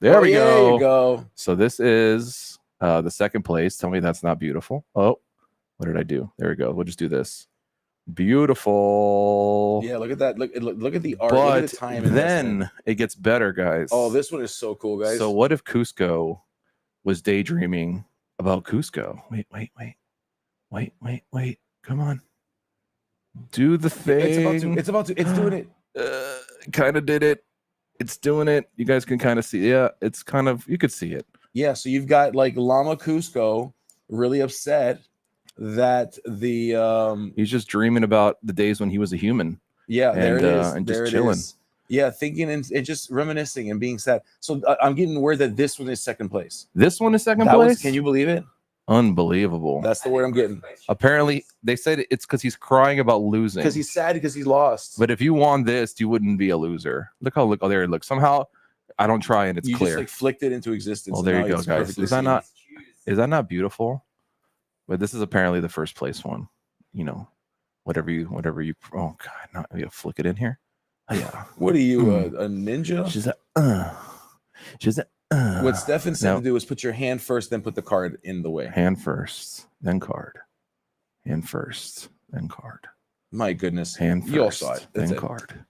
There we go. There you go. So this is the 2nd place. Tell me that's not beautiful. Oh, what did I do? There we go. We'll just do this. Beautiful. Yeah, look at that. Look at the art. Look at But the time. then it gets better, guys. Oh, this one is so cool, guys. So what if Cusco was daydreaming about Cusco? Wait. Come on. Do the thing. It's about to. It's doing it. Kind of did it. It's doing it. You guys can kind of see. Yeah, it's kind of, you could see it. Yeah, so you've got like Llama Cusco really upset that the he's just dreaming about the days when he was a human. Yeah, there it is. And there just it chilling. is. Yeah, thinking and just reminiscing and being sad. So I'm getting word that this one is second place. This one is second place? Can you believe it? Unbelievable. That's the word I'm getting. Apparently, they said it's because he's crying about losing. Because he's sad because he lost. But if you won this, you wouldn't be a loser. Look, oh, there it looks. Somehow, I don't try and it's You clear. just like flicked it into existence. Well, and there now you go, it's guys. perfectly Is that seen. not beautiful? But this is apparently the first place one. You know, whatever you. Oh God, not you flick it in here. Oh, yeah. What are you, a ninja? She's a. What Stefan said No. to do was put your hand first, then put the card in the way. Hand first, then card. Hand first, then card. My goodness. Hand first, You all saw it. That's then it. card.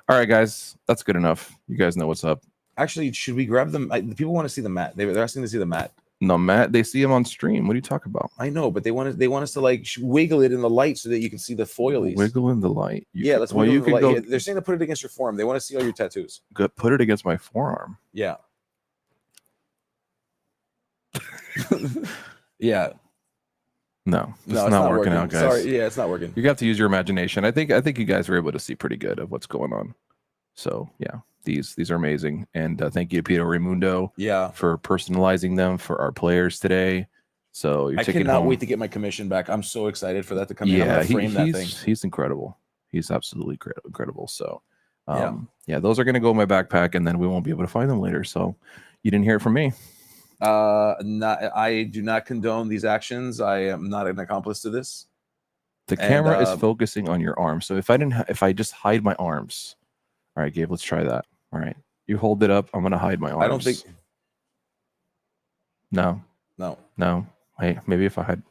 All right, guys, that's good enough. You guys know what's up. Actually, should we grab them? The people want to see the mat. They're asking to see the mat. No, Matt, they see him on stream. What are you talking about? I know, but they want us to like wiggle it in the light so that you can see the foilies. Wiggle in the light. Yeah, let's well, wiggle you in the could light. go. Yeah, they're saying to put it against your forearm. They want to see all your tattoos. Put it against my forearm. Yeah. Yeah. No, it's No, not working out, guys. Sorry, yeah, it's not working. You have to use your imagination. I think you guys were able to see pretty good of what's going on. So yeah, these are amazing, and thank you to Peter Raimundo. Yeah. For personalizing them for our players today. So you're I taking cannot home. wait to get my commission back. I'm so excited for that to come in. I'm Yeah, gonna frame that thing. he's incredible. He's absolutely incredible. So yeah, those are gonna go in my backpack, and then we won't be able to find them later. So you didn't hear it from me. I do not condone these actions. I am not an accomplice to this. The camera is focusing on your arm. So if I just hide my arms. All right, Gabe, let's try that. All right. You hold it up. I'm going to hide my arms. I don't think. No. No. Hey, maybe if I had.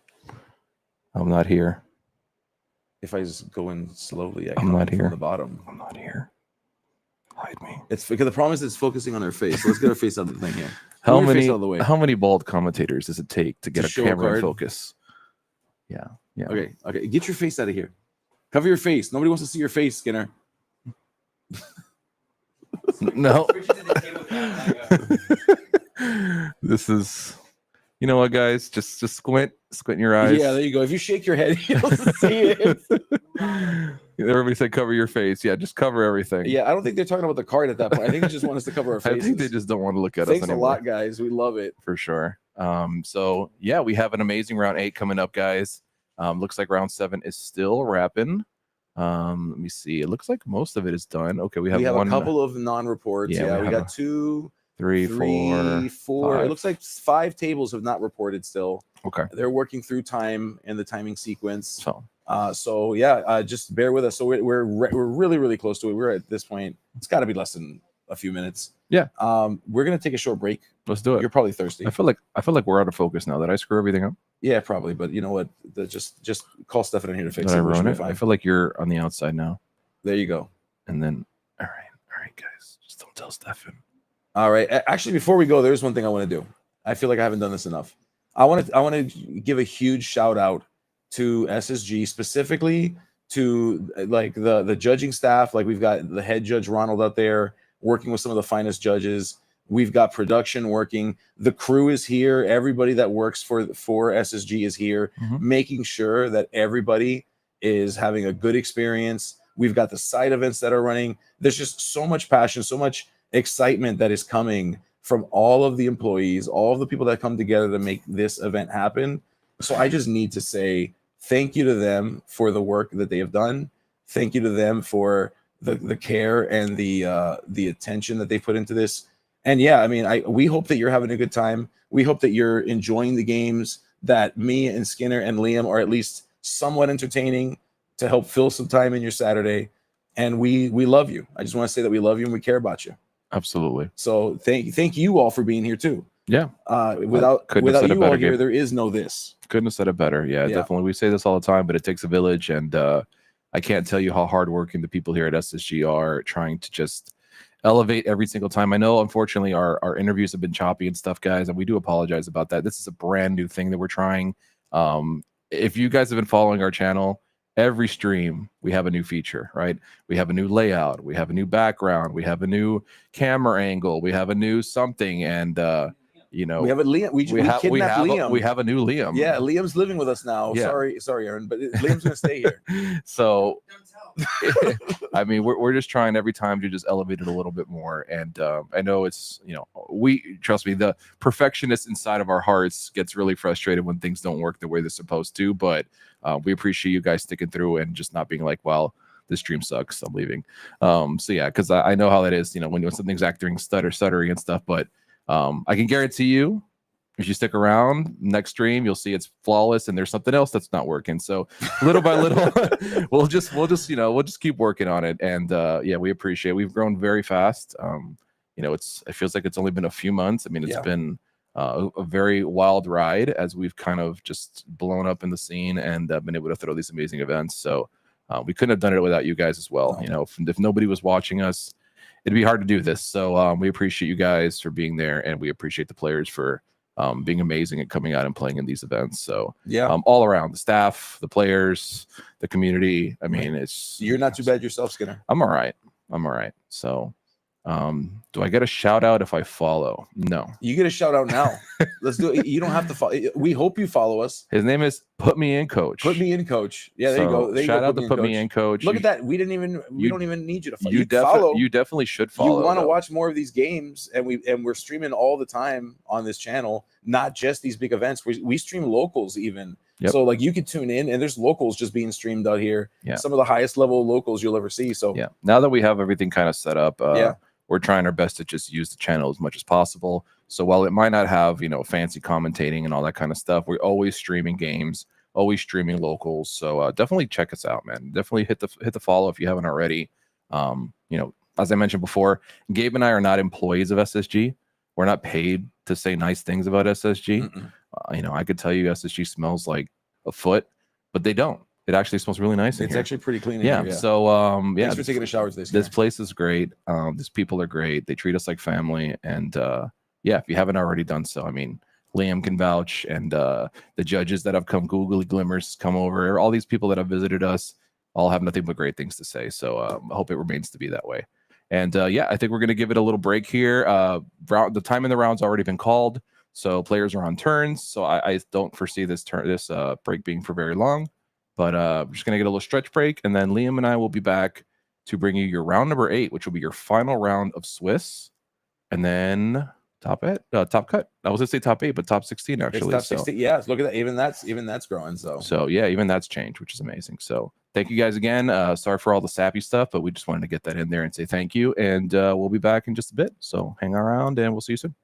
I'm not here. If I just go in slowly, I I'm come not from here. the bottom. I'm not here. Hide me. It's because the problem is it's focusing on their face. So let's get our face out of the thing here. How Move your face many out of the way. how many bald commentators does it take to get a show a camera in card? focus? Yeah. Okay. Get your face out of here. Cover your face. Nobody wants to see your face, Skinner. No. This is, you know what, guys? Just squint your eyes. Yeah, there you go. If you shake your head, you'll see it. Everybody said cover your face. Yeah, just cover everything. Yeah, I don't think they're talking about the card at that point. I think they just want us to cover our I faces. think they just don't want to look at Thanks us a anymore. lot, guys. We love it. For sure. So yeah, we have an amazing round 8 coming up, guys. Looks like round 7 is still wrapping. Let me see. It looks like most of it is done. Okay, we have a couple of non-reports. Yeah, we got 2, 3, 4, 4. 5. It looks like 5 tables have not reported still. Okay. They're working through time and the timing sequence. So yeah, just bear with us. So we're really, really close to it. We're at this point. It's got to be less than a few minutes. Yeah. We're gonna take a short break. Let's do it. You're probably thirsty. I feel like we're out of focus now. Did I screw everything up? Yeah, probably. But you know what? Just call Stefan in here to fix Did I it. We should ruin be it? fine. I feel like you're on the outside now. There you go. And then, all right, guys, just don't tell Stefan. All right. Actually, before we go, there's one thing I want to do. I feel like I haven't done this enough. I want to give a huge shout out to SSG, specifically to like the judging staff. Like we've got the head judge Ronald out there working with some of the finest judges. We've got production working. The crew is here. Everybody that works for SSG is here, making sure that everybody is having a good experience. We've got the side events that are running. There's just so much passion, so much excitement that is coming from all of the employees, all of the people that come together to make this event happen. So I just need to say thank you to them for the work that they have done. Thank you to them for the care and the attention that they put into this. And yeah, I mean, we hope that you're having a good time. We hope that you're enjoying the games, that me and Skinner and Liam are at least somewhat entertaining to help fill some time in your Saturday. And we love you. I just want to say that we love you and we care about you. Absolutely. So thank you all for being here too. Yeah. Without Couldn't have said it you all better, here, Gabe. there is no this. Couldn't have said it better. Yeah, Yeah. definitely. We say this all the time, but it takes a village, and I can't tell you how hardworking the people here at SSG are trying to just elevate every single time. I know, unfortunately, our interviews have been choppy and stuff, guys, and we do apologize about that. This is a brand new thing that we're trying. If you guys have been following our channel, every stream we have a new feature, right? We have a new layout, we have a new background, we have a new camera angle, we have a new something, and you know, we have a Liam. We kidnapped Liam. We have a new Liam. Yeah, Liam's living with us now. Yeah. Sorry, Aaron, but Liam's gonna stay here. So, I mean, we're just trying every time to just elevate it a little bit more. And I know it's, you know, trust me, the perfectionist inside of our hearts gets really frustrated when things don't work the way they're supposed to. But we appreciate you guys sticking through and just not being like, well, this stream sucks, I'm leaving. So yeah, because I know how that is, you know, when something's acting stuttering and stuff. But I can guarantee you, if you stick around next stream, you'll see it's flawless and there's something else that's not working. So little by little, we'll just keep working on it. And yeah, we appreciate it. We've grown very fast. You know, it feels like it's only been a few months. I mean, it's been a very wild ride as we've kind of just blown up in the scene and been able to throw these amazing events. So we couldn't have done it without you guys as well. You know, if nobody was watching us, it'd be hard to do this. So we appreciate you guys for being there, and we appreciate the players for being amazing and coming out and playing in these events. So yeah, all around, the staff, the players, the community. I mean, you're not too bad yourself, Skinner. I'm all right. So do I get a shout out if I follow? No. You get a shout out now. Let's do it. You don't have to follow. We hope you follow us. His name is Put Me In Coach. Put Me In Coach. Yeah, there you go. Shout out to Put Me In Coach. Look at that. We don't even need you to follow. You follow. You definitely should follow. You want to watch more of these games, and we're streaming all the time on this channel, not just these big events. We stream locals even. Yep. So like you could tune in, and there's locals just being streamed out here. Yeah. Some of the highest level locals you'll ever see. So yeah, now that we have everything kind of set up, we're trying our best to just use the channel as much as possible. So while it might not have, you know, fancy commentating and all that kind of stuff, we're always streaming games, always streaming locals. So definitely check us out, man. Definitely hit the follow if you haven't already. You know, as I mentioned before, Gabe and I are not employees of SSG. We're not paid to say nice things about SSG. You know, I could tell you SSG smells like a foot, but they don't. It actually smells really nice. It's actually pretty clean. Yeah. In here, So yeah. Thanks for taking a shower today. This place is great. These people are great. They treat us like family. And yeah, if you haven't already done so, I mean, Liam can vouch, and the judges that have come, Googly Glimmers, come over. All these people that have visited us all have nothing but great things to say. So I hope it remains to be that way. And yeah, I think we're going to give it a little break here. The time in the round's already been called, so players are on turns. So I don't foresee this break being for very long. But we're just going to get a little stretch break, and then Liam and I will be back to bring you your round number 8, which will be your final round of Swiss, and then top cut. I was going to say top 8, but top 16 actually. It's top 16. Yeah, look at that. Even that's growing. So yeah, even that's changed, which is amazing. So thank you guys again. Sorry for all the sappy stuff, but we just wanted to get that in there and say thank you. And we'll be back in just a bit. So hang around, and we'll see you soon.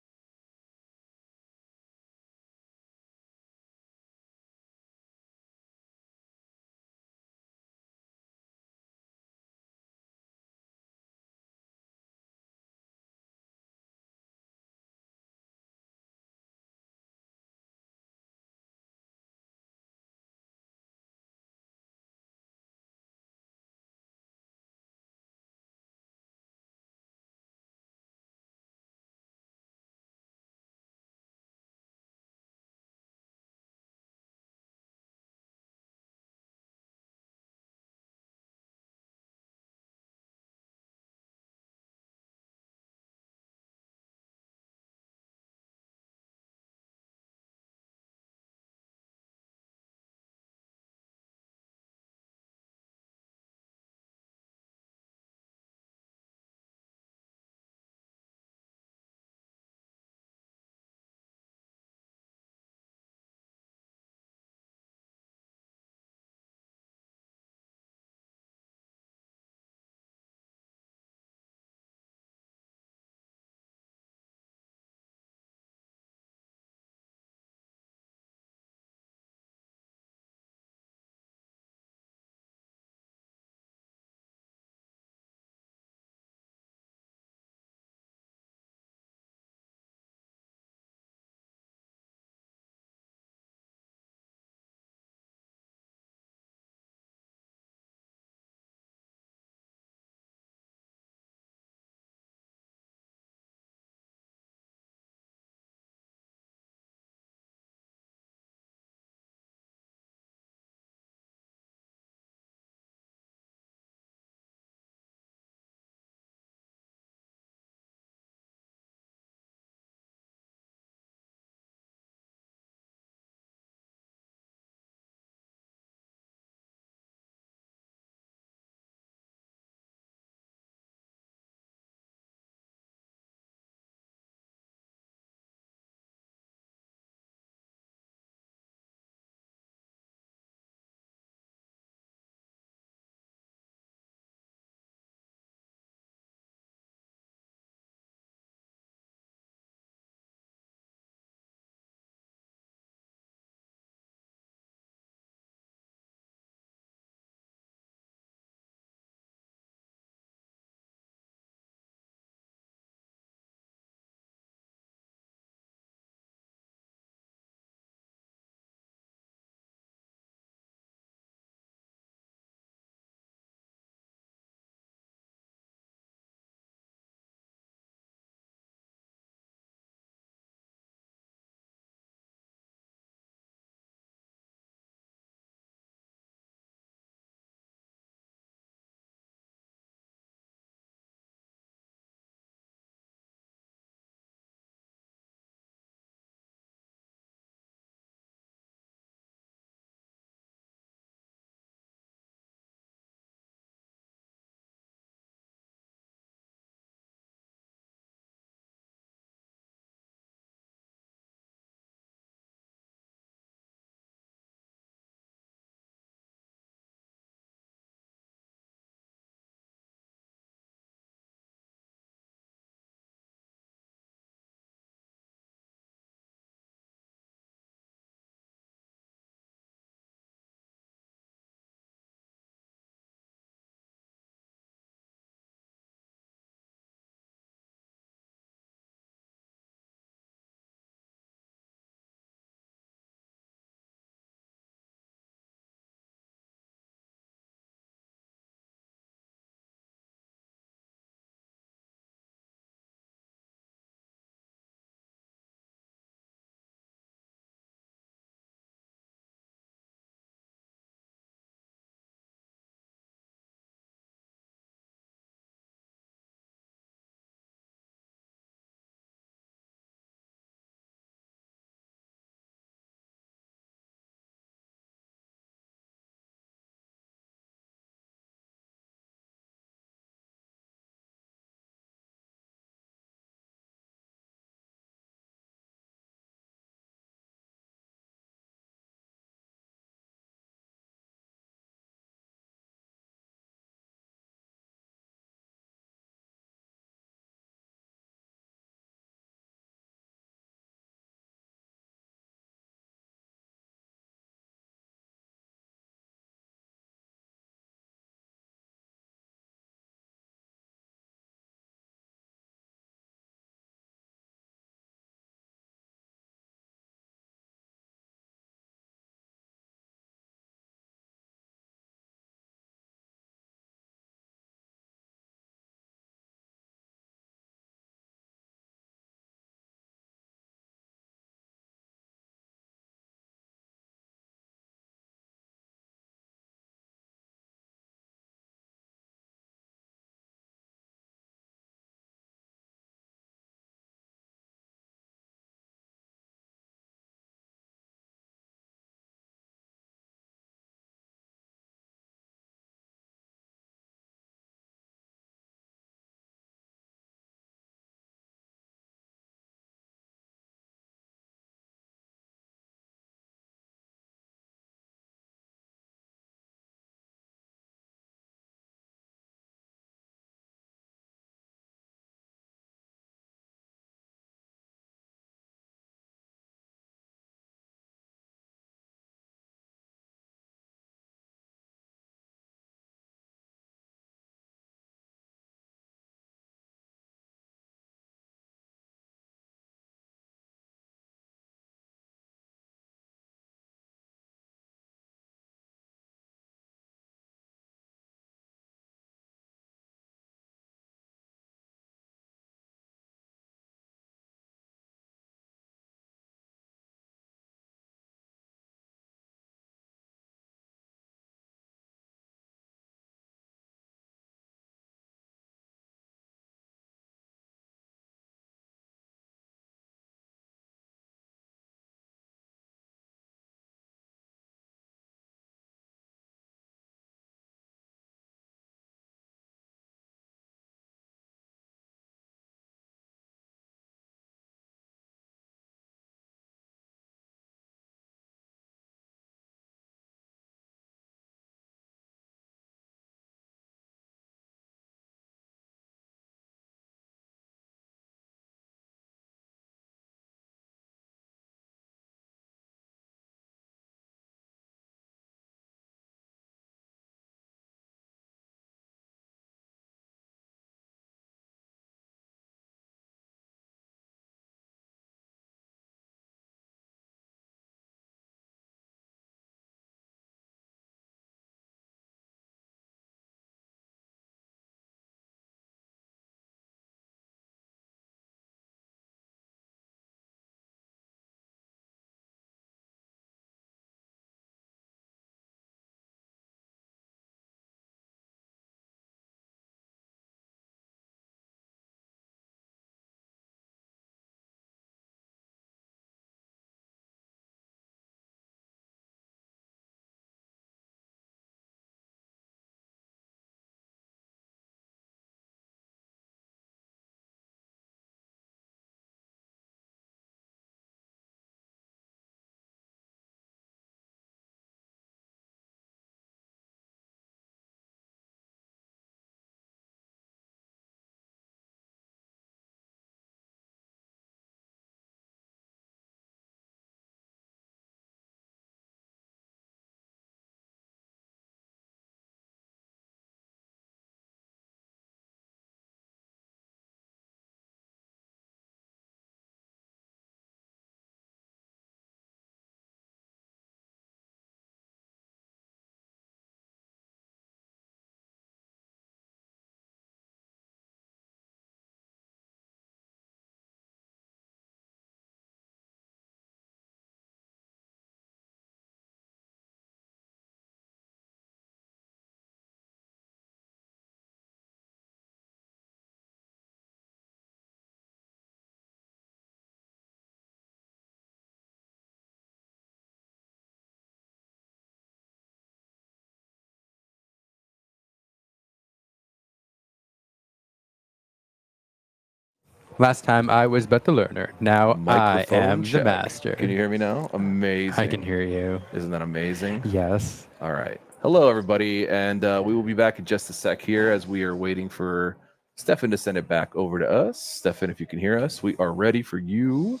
Last time I was but the learner. Now I Microphone am check. the master. Can you hear me now? Amazing. I can hear you. Isn't that amazing? Yes. All right. Hello, everybody. And we will be back in just a sec here as we are waiting for Stefan to send it back over to us. Stefan, if you can hear us, we are ready for you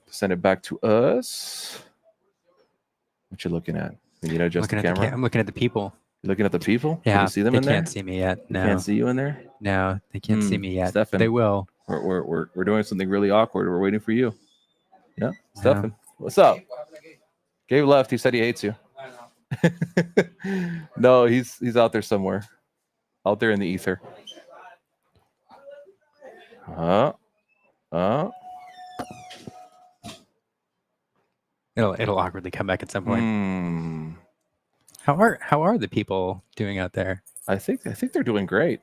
to send it back to us. What you looking at? You know, adjust the camera. I'm looking at the people. You looking at the people? Yeah. Can you see them in there? They can't see me yet. No. They can't see you in there? No, they can't see me yet. Stefan, They will. We're doing something really awkward. We're waiting for you. Yeah, Stefan, what's up? Gabe left. He said he hates you. No, he's out there somewhere, out there in the ether. It'll awkwardly come back at some point. How are the people doing out there? I think they're doing great.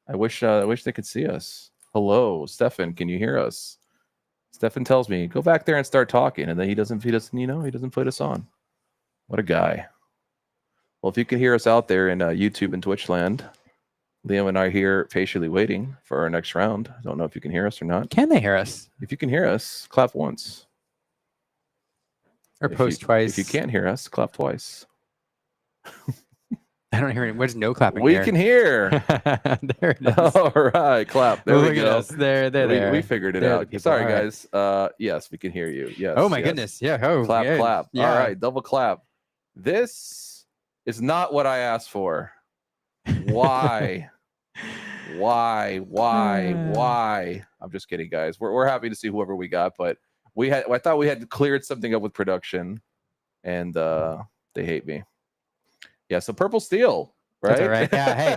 I wish they could see us. Hello, Stefan, can you hear us? Stefan tells me go back there and start talking, and then he doesn't put us on. What a guy. Well, if you can hear us out there in YouTube and Twitch land, Liam and I are here patiently waiting for our next round. I don't know if you can hear us or not. Can they hear us? If you can hear us, clap once. Or post twice. If you can't hear us, clap twice. I don't hear any. Where's no clapping? We can hear. There it is. All right, clap. There we Look at go. us. There. We figured it There are out. the people. Sorry, All right. guys. Yes, we can hear you. Yes. Oh my yes. goodness. Yeah. Oh, Clap, yeah. clap. Yeah. All right, double clap. This is not what I asked for. Why? Why? I'm just kidding, guys. We're happy to see whoever we got, but I thought we had cleared something up with production, and they hate me. Yeah, so Purple Steel, right? That's all right. Yeah. Hey,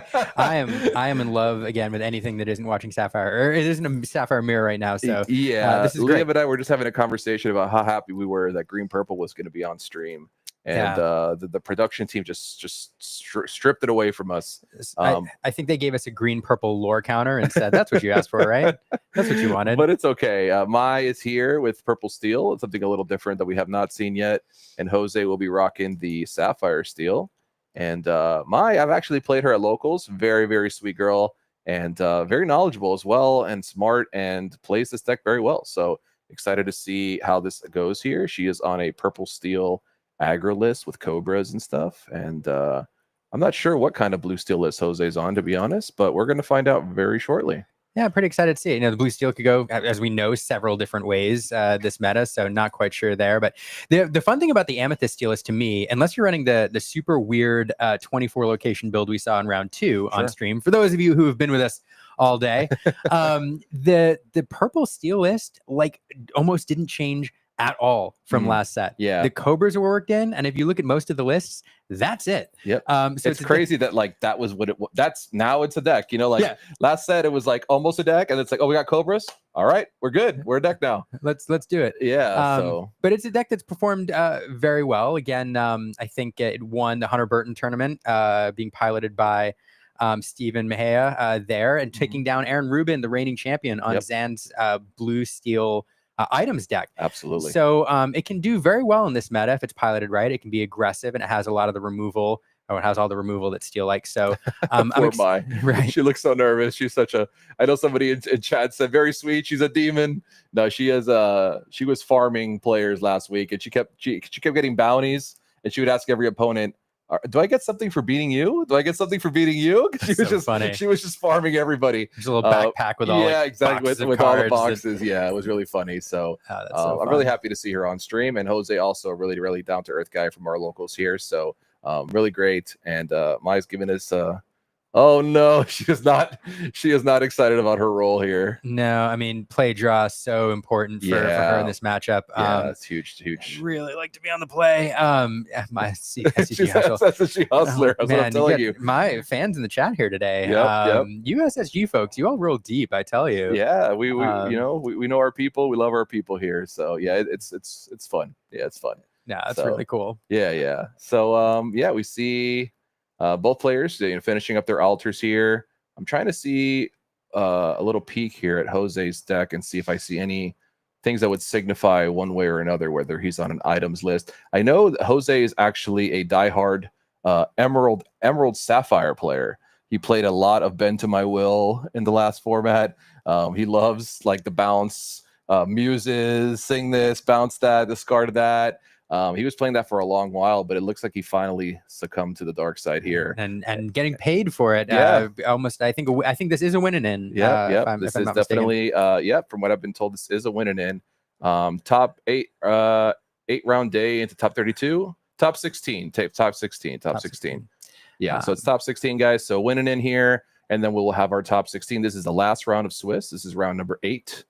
I am in love again with anything that isn't watching Sapphire, or it isn't a Sapphire mirror right now. So yeah, this is Liam great. and I were just having a conversation about how happy we were that Green Purple was going to be on stream, and the production team just stripped it away from us. I think they gave us a green purple lore counter and said that's what you asked for, right? That's what you wanted. But it's okay. Mai is here with Purple Steel. It's something a little different that we have not seen yet, and Jose will be rocking the Sapphire Steel. And Mai, I've actually played her at locals. Very, very sweet girl, and very knowledgeable as well, and smart, and plays this deck very well. So excited to see how this goes here. She is on a Purple Steel aggro list with Cobras and stuff, and I'm not sure what kind of Blue Steel list Jose's on, to be honest, but we're going to find out very shortly. Yeah, I'm pretty excited to see it. You know, the Blue Steel could go, as we know, several different ways this meta, so not quite sure there. But the fun thing about the Amethyst Steel is, to me, unless you're running the super weird 24 location build we saw in round 2 on stream, for those of you who have been with us all day, the Purple Steel list almost didn't change at all from last set. Yeah, the Cobras were worked in, and if you look at most of the lists, that's it. Yep. So it's crazy that that was what it was. That's now it's a deck. You know, last set it was almost a deck, and it's like, oh, we got Cobras. All right, we're good. We're a deck now. Let's do it. Yeah. But it's a deck that's performed very well. Again, I think it won the Hunter Burton tournament, being piloted by Stephen Mejia there, and taking down Aaron Rubin, the reigning champion, on Zan's Blue Steel items deck. Absolutely. So it can do very well in this meta if it's piloted right. It can be aggressive, and it has a lot of the removal. It has all the removal that Steel likes. So poor Mai. Right. She looks so nervous. She's such a. I know somebody in chat said very sweet. She's a demon. No, she is. She was farming players last week, and she kept getting bounties, and she would ask every opponent, do I get something for beating you? Do I get something for beating you? She was just funny. She was just farming everybody. There's a little backpack with all exactly with all the boxes. Yeah, it was really funny. So, so I'm really happy to see her on stream, and Jose also a really, really down to earth guy from our locals here. So really great. And Mai's giving us oh no, she is not excited about her role here. No, I mean, play draw is so important for her in this matchup. Yeah, it's huge. I'd really like to be on the play. My SCG SSG hustler. That's what I'm telling you. My fans in the chat here today. Yep. You SSG folks, you all roll deep, I tell you. Yeah, we know our people. We love our people here. So yeah, it's fun. Yeah, it's fun. Yeah, that's really cool. Yeah. So we see both players finishing up their altars here. I'm trying to see a little peek here at Jose's deck and see if I see any things that would signify one way or another whether he's on an items list. I know that Jose is actually a diehard Emerald Sapphire player. He played a lot of Bend to My Will in the last format. He loves like the bounce muses, sing this, bounce that, discard that. He was playing that for a long while, but it looks like he finally succumbed to the dark side here, and getting paid for it. Yeah. Almost. I think this is a win and in. Yeah, If I'm this not is mistaken. definitely from what I've been told, this is a win and in. Top 8 round day into top 32, top 16, top 16. Yeah, so it's top 16 guys. So winning in here, and then we'll have our top 16. This is the last round of Swiss. This is round number 8,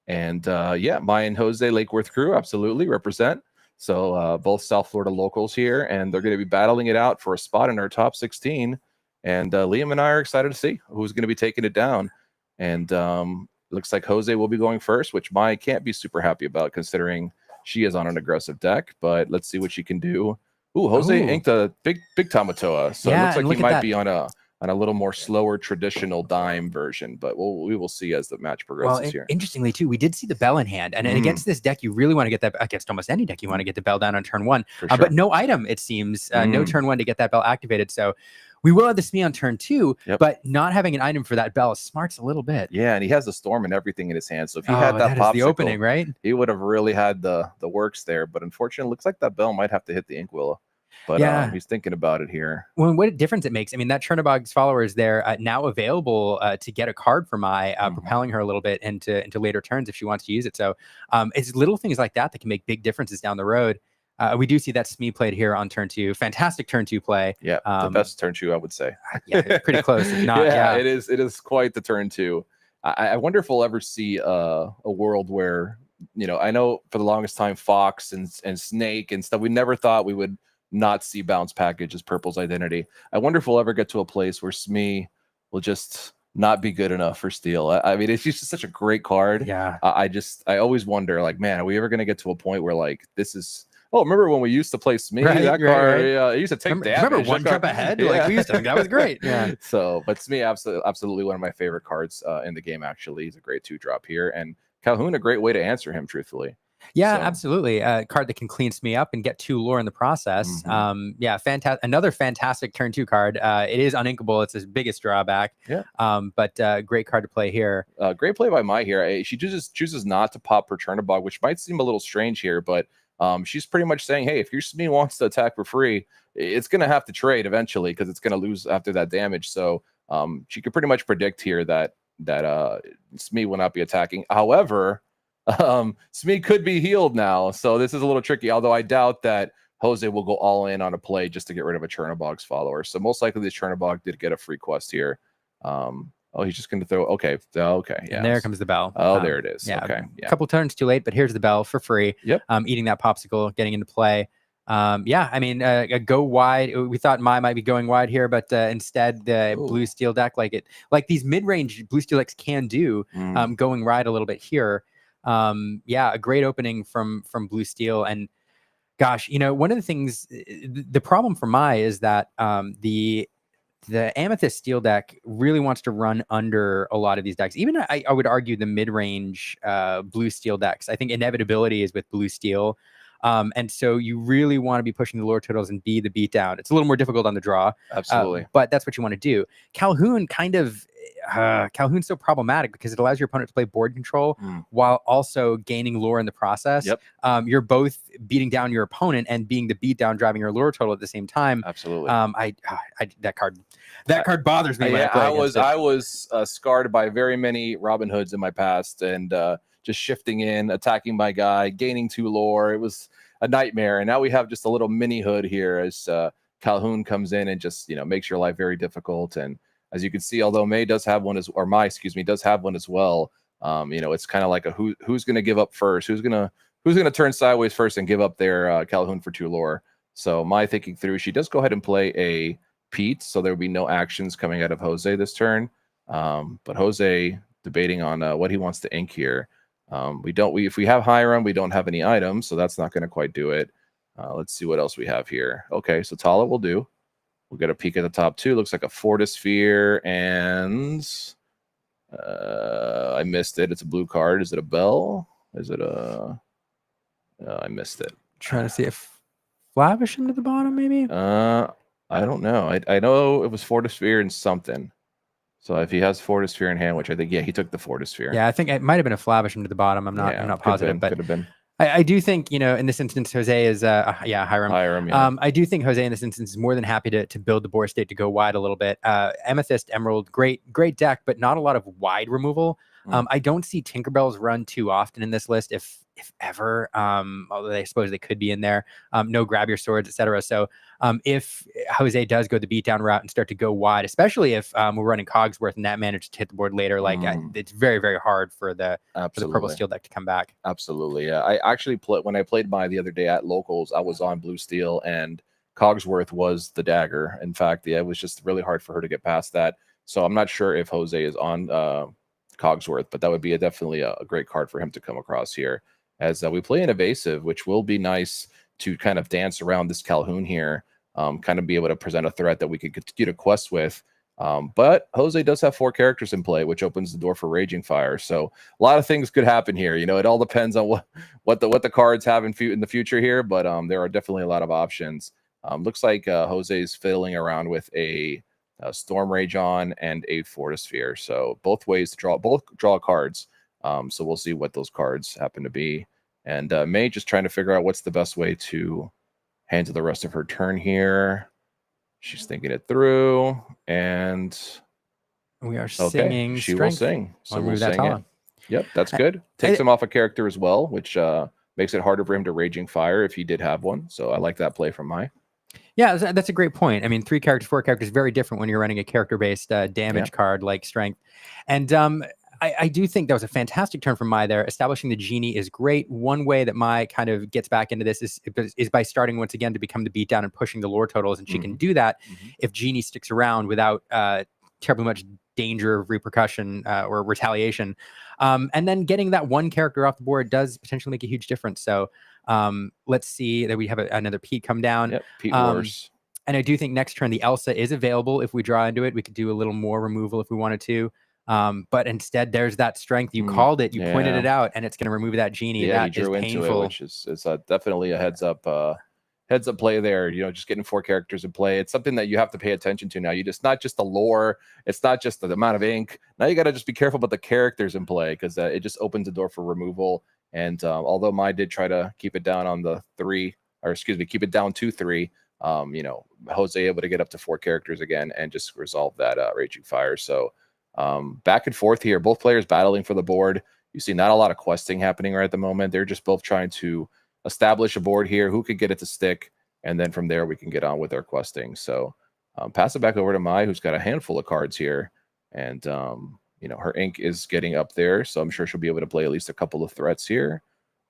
and yeah, Maya and Jose Lake Worth crew absolutely represent. So both South Florida locals here, and they're going to be battling it out for a spot in our top 16. And Liam and I are excited to see who's going to be taking it down. And looks like Jose will be going first, which Maya can't be super happy about considering she is on an aggressive deck. But let's see what she can do. Ooh, Jose inked a big Tamatoa, so it looks like he might be on a little more slower traditional dime version, but we will see as the match progresses here. Interestingly too, we did see the bell in hand, and against this deck, you really want to get that against almost any deck. You want to get the bell down on turn 1, For sure. but no item. It seems no turn 1 to get that bell activated. So we will have the Smee on turn 2, but not having an item for that bell smarts a little bit. Yeah, and he has the storm and everything in his hand. So if he had that popsicle, the opening, right? He would have really had the works there. But unfortunately, it looks like that bell might have to hit the Inkwillow. But Yeah. he's thinking about it here. Well, what a difference it makes. I mean, that Chernobog's follower is there now available to get a card for Mai, propelling her a little bit into later turns if she wants to use it. So it's little things like that that can make big differences down the road. We do see that Smee played here on turn 2. Fantastic turn 2 play. Yeah, the best turn 2, I would say. Yeah, it's pretty close. If not, yeah, it is. It is quite the turn 2. I wonder if we'll ever see a world where, I know for the longest time Fox and Snake and stuff, we never thought we would not see bounce package as Purple's identity. I wonder if we'll ever get to a place where Smee will just not be good enough for Steel. I mean, it's just such a great card. Yeah. I always wonder, like, man, are we ever going to get to a point where like this is? Oh, remember when we used to play Smee? That card, yeah, it used to take damage. Remember one jump ahead? Yeah. Like we used to think that was great. Yeah. So, but Smee, absolutely one of my favorite cards in the game. Actually, he's a great 2-drop here, and Calhoun a great way to answer him. Truthfully. Yeah, absolutely. A card that can clean Smee up and get 2 lore in the process. Yeah, fantastic. Another fantastic turn 2 card. It is uninkable. It's his biggest drawback. Yeah. But great card to play here. Great play by Mai here. She chooses not to pop her Chernobog, which might seem a little strange here, but she's pretty much saying, hey, if your Smee wants to attack for free, it's going to have to trade eventually because it's going to lose after that damage. So she could pretty much predict here that Smee will not be attacking. However, Smee could be healed now, so this is a little tricky, although I doubt that Jose will go all in on a play just to get rid of a Chernobog's follower. So most likely this Chernobog did get a free quest here. Oh, he's just going to throw. Okay. Yeah. And there comes the bell. Oh, there it is. Yeah. Okay. A couple turns too late, but here's the bell for free. Yep. Eating that popsicle, getting into play. Yeah, I mean, go wide. We thought Mai might be going wide here, but instead the blue steel deck, like these mid-range blue steel decks can do, going wide a little bit here. Yeah, a great opening from blue steel. And gosh, one of the things, the problem for Mai is that the Amethyst Steel deck really wants to run under a lot of these decks. Even I would argue the mid-range blue steel decks. I think inevitability is with blue steel. And so you really want to be pushing the lore totals and be the beatdown. It's a little more difficult on the draw. Absolutely. But that's what you want to do. Calhoun Calhoun's so problematic because it allows your opponent to play board control while also gaining lore in the process. Yep. You're both beating down your opponent and being the beatdown driving your lure total at the same time. Absolutely. That card bothers me. Yeah, I was scarred by very many Robin Hoods in my past, and just shifting in, attacking my guy, gaining 2 lore. It was a nightmare. And now we have just a little mini hood here as Calhoun comes in and just makes your life very difficult. And as you can see, although Mai does have one as well. It's kind of like a who's going to give up first, who's going to turn sideways first and give up their Calhoun for 2 lore. So Mai thinking through, she does go ahead and play a Pete, so there will be no actions coming out of Jose this turn. But Jose debating on what he wants to ink here. If we have Hiram, we don't have any items, so that's not going to quite do it. Let's see what else we have here. Okay, so Tala will do. We'll get a peek at the top 2. Looks like a Fortisphere, and I missed it. It's a blue card. Is it a bell? Is it a? I missed it. Trying to see if Flavish into the bottom, maybe. I don't know. I know it was Fortisphere and something. So if he has Fortisphere in hand, which I think, yeah, he took the Fortisphere. Yeah, I think it might have been a Flavisham to the bottom. I'm not positive, but could have been. I do think, in this instance, Jose is, Hiram. Hiram, yeah. I do think Jose in this instance is more than happy to build the board state to go wide a little bit. Amethyst, Emerald, great deck, but not a lot of wide removal. I don't see Tinkerbells run too often in this list, if ever. Although I suppose they could be in there. No grab your swords, etc. So if Jose does go the beatdown route and start to go wide, especially if we're running Cogsworth and that managed to hit the board later, it's very, very hard for the purple steel deck to come back. Absolutely, yeah. I actually when I played the other day at locals, I was on blue steel and Cogsworth was the dagger. In fact, yeah, it was just really hard for her to get past that. So I'm not sure if Jose is on Cogsworth, but that would be definitely a great card for him to come across here. As we play an evasive, which will be nice to kind of dance around this Calhoun here, kind of be able to present a threat that we could continue to quest with. But Jose does have 4 characters in play, which opens the door for Raging Fire. So a lot of things could happen here. It all depends on what the cards have in the future here, but there are definitely a lot of options. Looks like Jose's fiddling around with a Storm Rage on and a Fortisphere. So both ways to draw cards. So we'll see what those cards happen to be. And May just trying to figure out what's the best way to handle the rest of her turn here. She's thinking it through, and we are singing. She will sing. So we'll sing it. Yep, that's good. Takes him off a character as well, which makes it harder for him to Raging Fire if he did have one. So I like that play from Mai. Yeah, that's a great point. I mean, 3 characters, 4 characters, very different when you're running a character-based damage card like Strength. And I do think that was a fantastic turn from Mai there. Establishing the Genie is great. One way that Mai kind of gets back into this is by starting once again to become the beatdown and pushing the lore totals, and she can do that if Genie sticks around without terribly much danger of repercussion or retaliation. And then getting that one character off the board does potentially make a huge difference. So let's see that we have another Pete come down. Yep, Pete Wars. And I do think next turn the Elsa is available. If we draw into it, we could do a little more removal if we wanted to. But instead, there's that Strength. You called it, you pointed it out, and it's going to remove that Genie. Yeah, that he drew is into painful. it, which is definitely a heads up play there. Just getting 4 characters in play. It's something that you have to pay attention to now. Not just the lore. It's not just the amount of ink. Now you got to just be careful about the characters in play, because it just opens the door for removal. And although Mai did try to keep it down on the 3, or excuse me, keep it down to 3. Jose able to get up to 4 characters again and just resolve that Raging Fire. So back and forth here, both players battling for the board. You see not a lot of questing happening right at the moment. They're just both trying to establish a board here, who could get it to stick, and then from there we can get on with our questing. So pass it back over to Mai, who's got a handful of cards here, and her ink is getting up there, so I'm sure she'll be able to play at least a couple of threats here.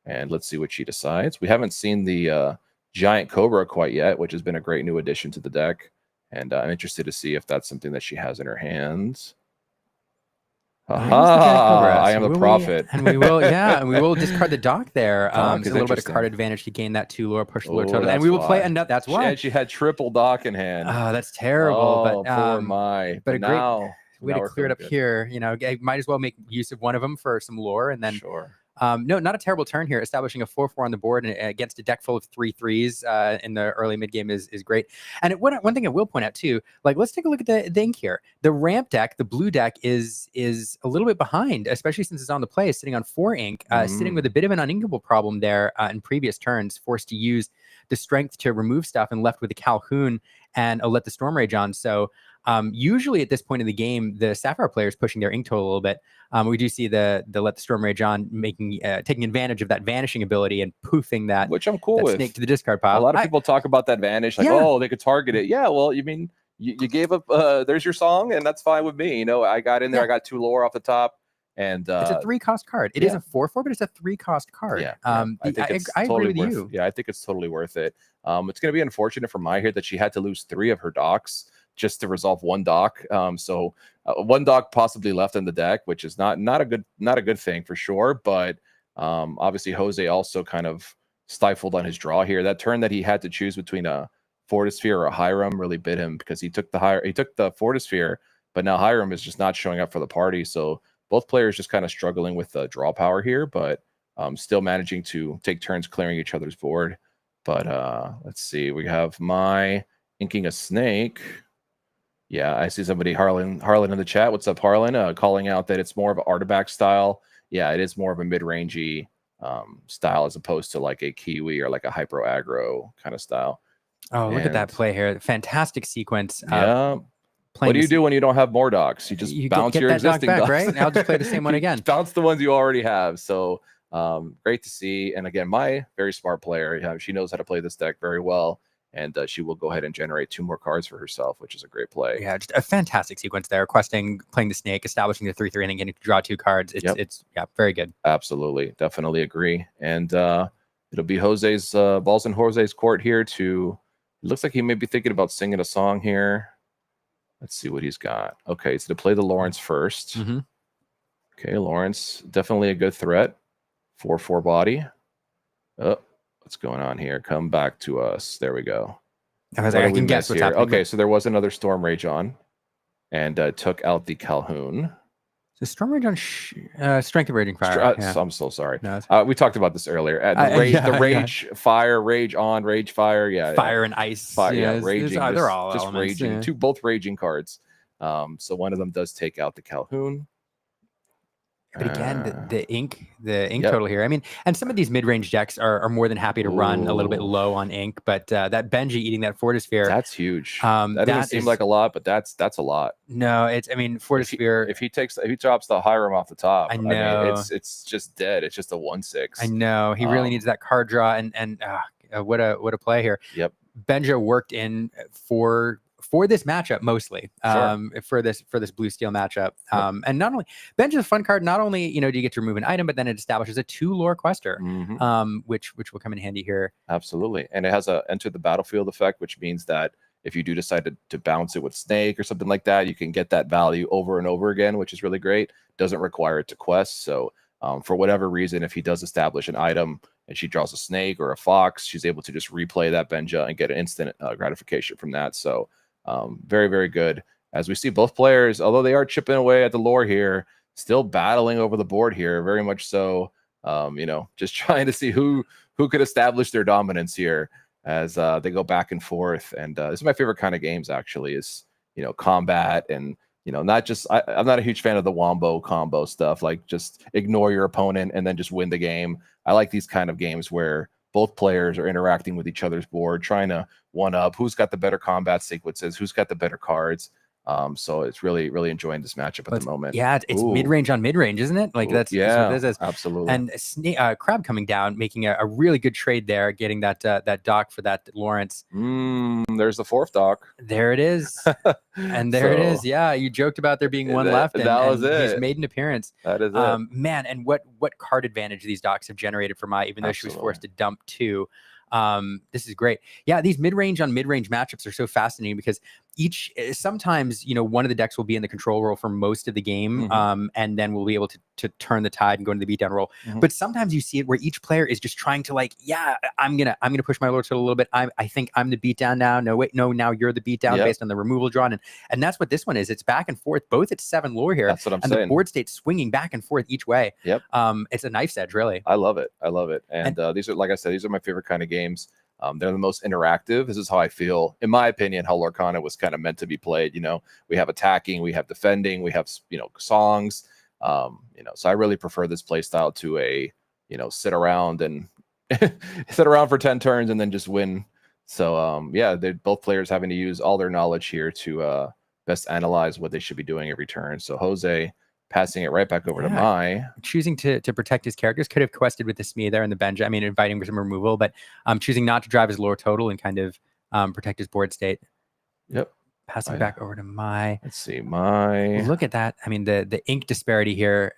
And let's see what she decides. We haven't seen the Giant Cobra quite yet, which has been a great new addition to the deck, and I'm interested to see if that's something that she has in her hands. I am the prophet. And we will, and we will discard the dock there. A little bit of card advantage to gain that 2 lore, push the lore total. And we will play another. That's why. She had triple dock in hand. Oh, that's terrible. But poor Mai. But a great way to clear it up here. I might as well make use of one of them for some lore, and then sure. No, not a terrible turn here. Establishing a 4/4 on the board and against a deck full of 3/3s in the early mid game is great. And one thing I will point out too, let's take a look at the ink here. The ramp deck, the blue deck, is a little bit behind, especially since it's on the play, sitting on 4 ink, sitting with a bit of an uninkable problem there in previous turns, forced to use the Strength to remove stuff and left with a Calhoun and Let the Storm Rage on. So usually at this point in the game, the Sapphire player is pushing their ink total a little bit. We do see the Let the Storm Rage on taking advantage of that vanishing ability and poofing that, which I'm cool with. Snake to the discard pile. A lot of people talk about that vanish, oh, they could target it. Yeah, well, you mean you gave up. There's your song, and that's fine with me. I got in there. I got 2 lore off the top, and it's a 3-cost card. It is a 4/4, but it's a 3-cost card. Yeah, I agree with you. Yeah, I think it's totally worth it. It's going to be unfortunate for Mai here that she had to lose 3 of her docks just to resolve 1 dock. So 1 dock possibly left in the deck, which is not a good thing for sure. But obviously Jose also kind of stifled on his draw here. That turn that he had to choose between a Fortisphere or a Hiram really bit him, because he took the Fortisphere, but now Hiram is just not showing up for the party. So both players just kind of struggling with the draw power here, but still managing to take turns clearing each other's board. But let's see, we have Mai inking a snake. Yeah, I see somebody, Harlan in the chat. What's up, Harlan? Calling out that it's more of an artifact style. Yeah, it is more of a mid-rangey style as opposed to like a Kiwi or like a hyper aggro kind of style. Oh, look at that play here. Fantastic sequence. Yeah. What do you do when you don't have more docks? You just bounce get your that dock existing back, docks. right? I'll just play the same one again. Bounce the ones you already have. So great to see. And again, my very smart player, she knows how to play this deck very well. And she will go ahead and generate 2 more cards for herself, which is a great play. Yeah, just a fantastic sequence there. Questing, playing the snake, establishing the 3/3, and then getting to draw 2 cards. It's very good. Absolutely. Definitely agree. And it'll be Jose's balls in Jose's court here to, it looks like he may be thinking about singing a song here. Let's see what he's got. Okay, so to play the Lawrence first. Okay, Lawrence, definitely a good threat. 4/4 body. Oh, what's going on here? Come back to us. There we go. I can guess what's happening. Okay, so there was another Storm Rage on, and took out the Calhoun. The Storm Rage on Strength of Raging Fire. I'm so sorry. No, we talked about this earlier. The rage, fire, rage on, rage, fire. Yeah, fire and ice. Fire, raging. They're all just elements, raging. Both raging cards. So one of them does take out the Calhoun. But again, the ink total here. I mean, and some of these mid-range decks are more than happy to run a little bit low on ink. But that Benji eating that Fortisphere, that's huge. That doesn't seem like a lot, but that's a lot. No, Fortisphere. If he drops the Hiram off the top, I know it's just dead. It's just a 1/6. I know he really needs that card draw, and what a play here. Yep. Benja worked in for this matchup mostly, for this blue steel matchup. And not only Benja's a fun card. Not only do you get to remove an item, but then it establishes a 2 lore quester, which will come in handy here. Absolutely, and it has a enter the battlefield effect, which means that if you do decide to bounce it with snake or something like that, you can get that value over and over again, which is really great. Doesn't require it to quest. So for whatever reason, if he does establish an item and she draws a snake or a fox, she's able to just replay that Benja and get an instant gratification from that. So very, very good. As we see both players, although they are chipping away at the lore here, still battling over the board here, very much so. Just trying to see who could establish their dominance here as they go back and forth. And this is my favorite kind of games, actually, is combat and not just I'm not a huge fan of the wombo combo stuff, like just ignore your opponent and then just win the game. I like these kind of games where both players are interacting with each other's board, trying to one up who's got the better combat sequences, who's got the better cards. So it's really, really enjoying this matchup at the moment. Yeah, it's mid-range on mid-range, isn't it? Like that's what this is. Absolutely. And Crab coming down, making a really good trade there, getting that dock for that Lawrence. There's the 4th dock. There it is. And there it is. Yeah, you joked about there being one left. And that was it. He's made an appearance. That is it. Man, and what card advantage these docks have generated for Mai, even though she was forced to dump 2. This is great. Yeah, these mid-range on mid-range matchups are so fascinating because sometimes one of the decks will be in the control role for most of the game, and then we'll be able to turn the tide and go into the beatdown role. But sometimes you see it where each player is just trying to I'm gonna push my lord to a little bit. I think I'm the beatdown now. No, wait, no, now you're the beatdown based on the removal drawn, and that's what this one is. It's back and forth, both at 7 lore here. That's what I'm saying. And the board state's swinging back and forth each way. Yep. It's a knife's edge, really. I love it. And these are, like I said, these are my favorite kind of games. They're the most interactive. This is how I feel, in my opinion, how Lorcana was kind of meant to be played. We have attacking, we have defending, we have songs. So I really prefer this play style to a sit around and sit around for 10 turns and then just win. So they're both players having to use all their knowledge here to best analyze what they should be doing every turn. So Jose passing it right back over to Mai. Choosing to protect his characters. Could have quested with the Smee there in the bench. I mean, inviting for some removal, but choosing not to drive his lore total and kind of protect his board state. Yep. Passing back over to Mai. Let's see, Mai. Look at that. I mean, the ink disparity here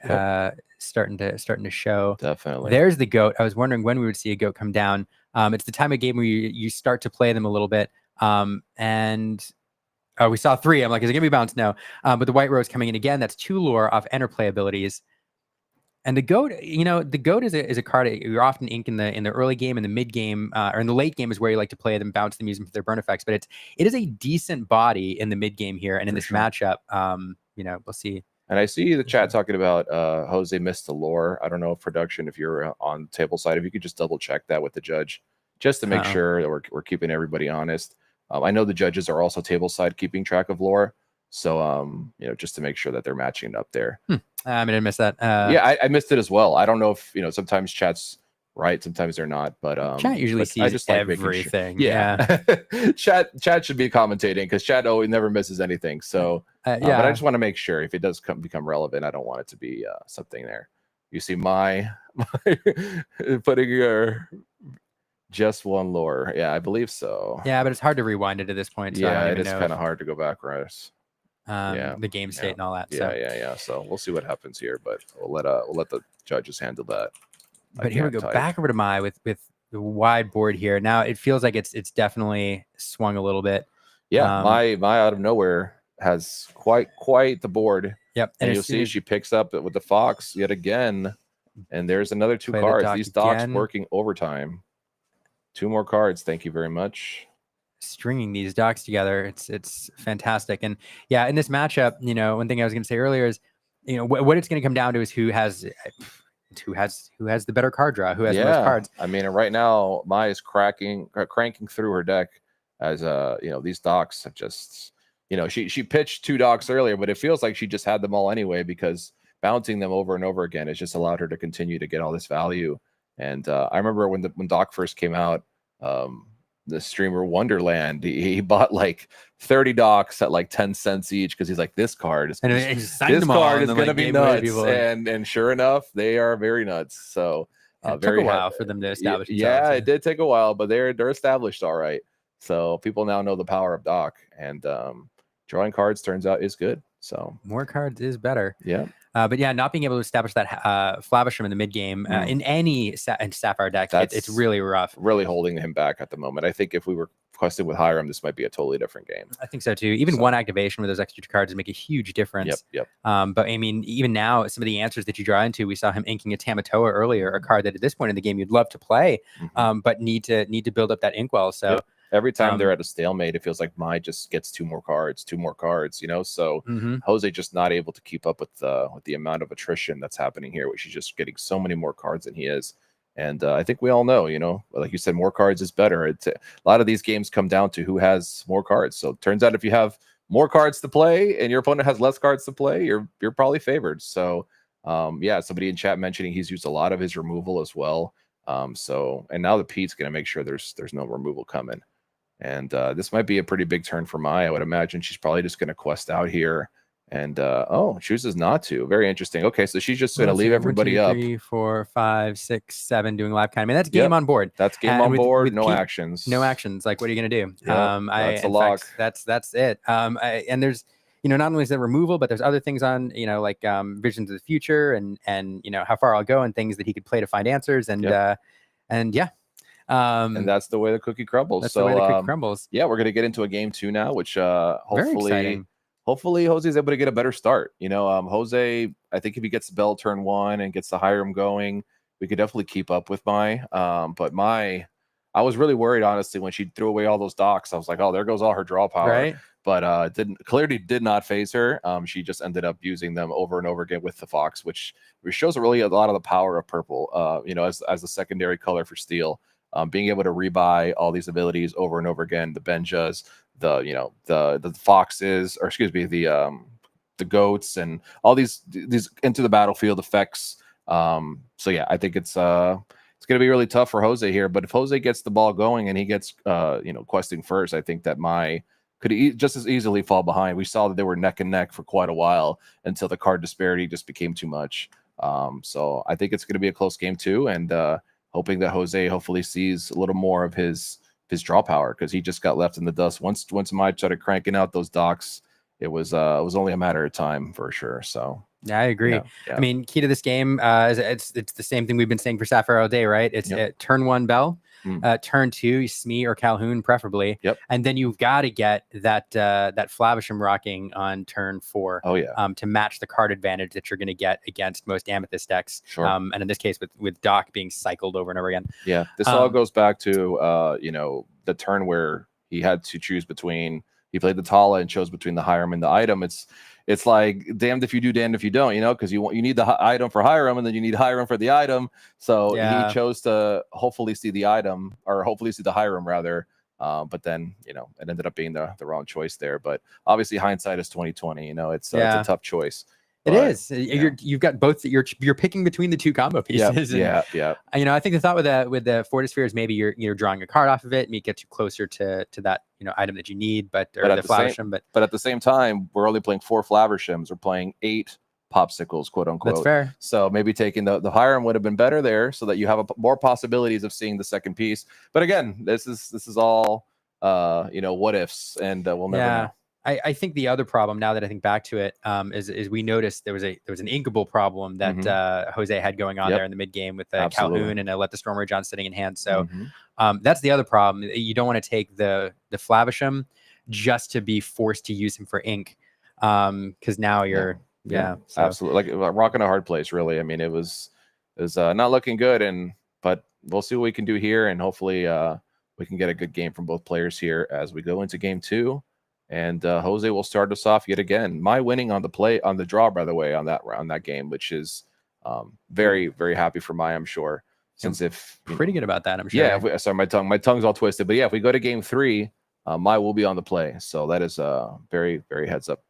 starting to show. Definitely. There's the goat. I was wondering when we would see a goat come down. It's the time of game where you start to play them a little bit. We saw 3. I'm like, is it gonna be bounced? No. But the White Rose coming in again. That's 2 lore off interplay abilities. And the goat, the goat is a card you're often ink in the early game, in the mid game, or in the late game is where you like to play them, bounce them, use them for their burn effects. But it is a decent body in the mid game here, and in this matchup, we'll see. And I see the chat talking about Jose missed the lore. I don't know if production, if you're on table side, if you could just double check that with the judge, just to make sure that we're keeping everybody honest. I know the judges are also tableside keeping track of lore, so just to make sure that they're matching it up there. I didn't miss that. Yeah, I missed it as well. I don't know if sometimes chat's right, sometimes they're not, but chat usually sees I just like making sure. everything. Yeah, chat should be commentating because chat always never misses anything. So but I just want to make sure if it does become relevant, I don't want it to be something there. You see my putting your just one lore. Yeah, I believe so. Yeah, but it's hard to rewind it at this point. So Yeah, it is kind of hard to go backwards. The game state and all that. Yeah. So we'll see what happens here, but we'll let the judges handle that. But here we go back over to Mai with the wide board here. Now it feels like it's definitely swung a little bit. Yeah, Mai out of nowhere has quite the board. Yep, and you'll see she picks up with the fox yet again, and there's another 2 cards. These docks working overtime. 2 more cards. Thank you very much. Stringing these docks together, it's fantastic. And yeah, in this matchup, one thing I was going to say earlier is, what it's going to come down to is who has the better card draw, who has the most cards. I mean, right now, Mai is cranking through her deck as these docks have just, she pitched 2 docks earlier, but it feels like she just had them all anyway because bouncing them over and over again has just allowed her to continue to get all this value. And I remember when Doc first came out, the streamer Wonderland, he bought like 30 docks at like 10 cents each because he's like, this card is going to be nuts. And sure enough, they are very nuts. So it took a while for them to establish. Yeah, it did take a while, but they're established all right. So people now know the power of Doc, and drawing cards turns out is good. So more cards is better. Yeah. But yeah, not being able to establish that Flavisham in the mid game in any Sapphire deck, it's really rough. Really holding him back at the moment. I think if we were questing with Hiram, this might be a totally different game. I think so too. Even one activation with those extra 2 cards make a huge difference. Yep. But I mean, even now, some of the answers that you draw into, we saw him inking a Tamatoa earlier, a card that at this point in the game you'd love to play, but need to build up that inkwell. So. Yep. Every time they're at a stalemate, it feels like Mai just gets 2 more cards. So Jose just not able to keep up with the amount of attrition that's happening here, which is just getting so many more cards than he is. And I think we all know, like you said, more cards is better. A lot of these games come down to who has more cards. So it turns out if you have more cards to play and your opponent has less cards to play, you're probably favored. So somebody in chat mentioning he's used a lot of his removal as well. And now the Pete's going to make sure there's no removal coming. And this might be a pretty big turn for Mai. I would imagine she's probably just going to quest out here. And chooses not to. Very interesting. Okay, so she's just going to leave everybody up. 3, 4, 5, 6, 7 doing live kind. I mean, that's game on board. That's game on board. No actions. No actions. Like, what are you going to do? That's a lock. That's it. And there's, not only is there removal, but there's other things on, like visions of the future and how far I'll go and things that he could play to find answers. And yeah. And that's the way the cookie crumbles. That's the way the cookie crumbles. Yeah, we're gonna get into a game 2 now, which hopefully Jose's able to get a better start. Jose, I think if he gets the bell turn 1 and gets the Hiram going, we could definitely keep up with Mai. But Mai, I was really worried honestly when she threw away all those docks. I was like, oh, there goes all her draw power. Right. But clearly did not phase her. She just ended up using them over and over again with the Fox, which shows really a lot of the power of purple. As a secondary color for steel. Being able to rebuy all these abilities over and over again, the Benjas, the foxes, or excuse me, the goats, and all these into the battlefield effects. So yeah, I think it's going to be really tough for Jose here. But if Jose gets the ball going and he gets questing first, I think that Mai could just as easily fall behind. We saw that they were neck and neck for quite a while until the card disparity just became too much. So I think it's going to be a close game too, and hoping that Jose hopefully sees a little more of his draw power, because he just got left in the dust. Once Mai started cranking out those docks, it was only a matter of time for sure. So yeah, I agree. Yeah. I mean, key to this game is it's the same thing we've been saying for Sapphire all day, right? It's turn 1 bell, turn 2 Smee or Calhoun preferably, and then you've got to get that Flavisham rocking on turn 4. Oh yeah, to match the card advantage that you're going to get against most Amethyst decks. Sure. And in this case, with Doc being cycled over and over again. Yeah, this all goes back to the turn where he had to choose between. He played the Tala and chose between the Hiram and the item. It's like damned if you do, damned if you don't, because you need the item for Hiram and then you need Hiram for the item. So he chose to hopefully see the item, or hopefully see the Hiram rather, But then, you know, it ended up being the wrong choice there. But obviously hindsight is 2020. You know, it's a tough choice. It is. You've got both. You're picking between the two combo pieces. Yeah. You know, I think the thought with the Fortisphere is maybe you're drawing a card off of it, and it gets you closer to that, you know, item that you need. But at the same time, we're only playing 4 Flavershims. We're playing 8 popsicles, quote unquote. That's fair. So maybe taking the higher end would have been better there, so that you have more possibilities of seeing the second piece. But again, this is all you know, what ifs, and we'll never know. I think the other problem, now that I think back to it, is we noticed there was an inkable problem that Jose had going on there in the mid game with Calhoun and Let the Storm Rage on sitting in hand. So that's the other problem. You don't want to take the Flavisham just to be forced to use him for ink, because now you're absolutely, like rocking a hard place. Really, I mean, it was not looking good, but we'll see what we can do here, and hopefully we can get a good game from both players here as we go into game 2. And Jose will start us off yet again. My winning on the draw, by the way, on that game, which is very, very happy for I'm sure. Since pretty good about that, I'm sure. Yeah, sorry, my tongue's all twisted. But yeah, if we go to game 3, my will be on the play. So that is very, very heads up.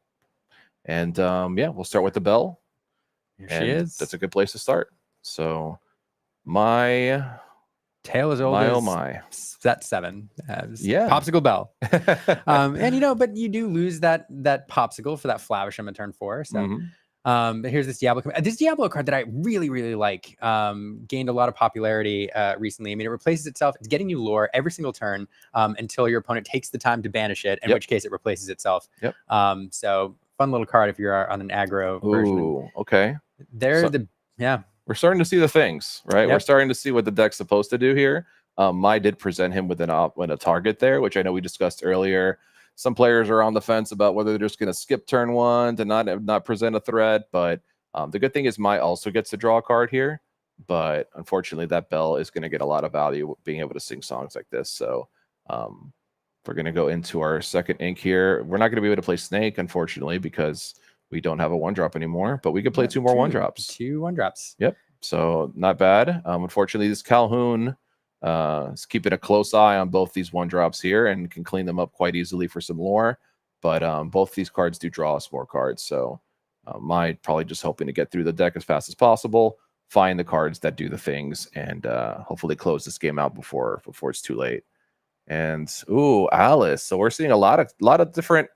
And yeah, we'll start with the bell. Here she is. That's a good place to start. So my tale as old as set 7. Popsicle Bell. And you know, but you do lose that popsicle for that Flavisham in turn 4. So but here's this Diablo. This Diablo card that I really, really like, gained a lot of popularity recently. I mean, it replaces itself. It's getting you lore every single turn until your opponent takes the time to banish it, in which case it replaces itself. So fun little card if you're on an aggro version. Ooh, okay. We're starting to see the things, right? We're starting to see what the deck's supposed to do here. I did present him with a target there, which I know we discussed earlier. Some players are on the fence about whether they're just going to skip turn 1 to not present a threat. But the good thing is Mai also gets to draw a card here. But unfortunately, that bell is going to get a lot of value being able to sing songs like this. So we're going to go into our second ink here. We're not going to be able to play Snake, unfortunately, because we don't have a 1-drop anymore. But we could play 2 more 1-drops. 2 1-drops. Yep. So not bad. Unfortunately, this Calhoun is keeping a close eye on both these 1-drops here and can clean them up quite easily for some lore. But both these cards do draw us more cards. So probably just hoping to get through the deck as fast as possible, find the cards that do the things, and hopefully close this game out before it's too late. And ooh, Alice. So we're seeing a lot of different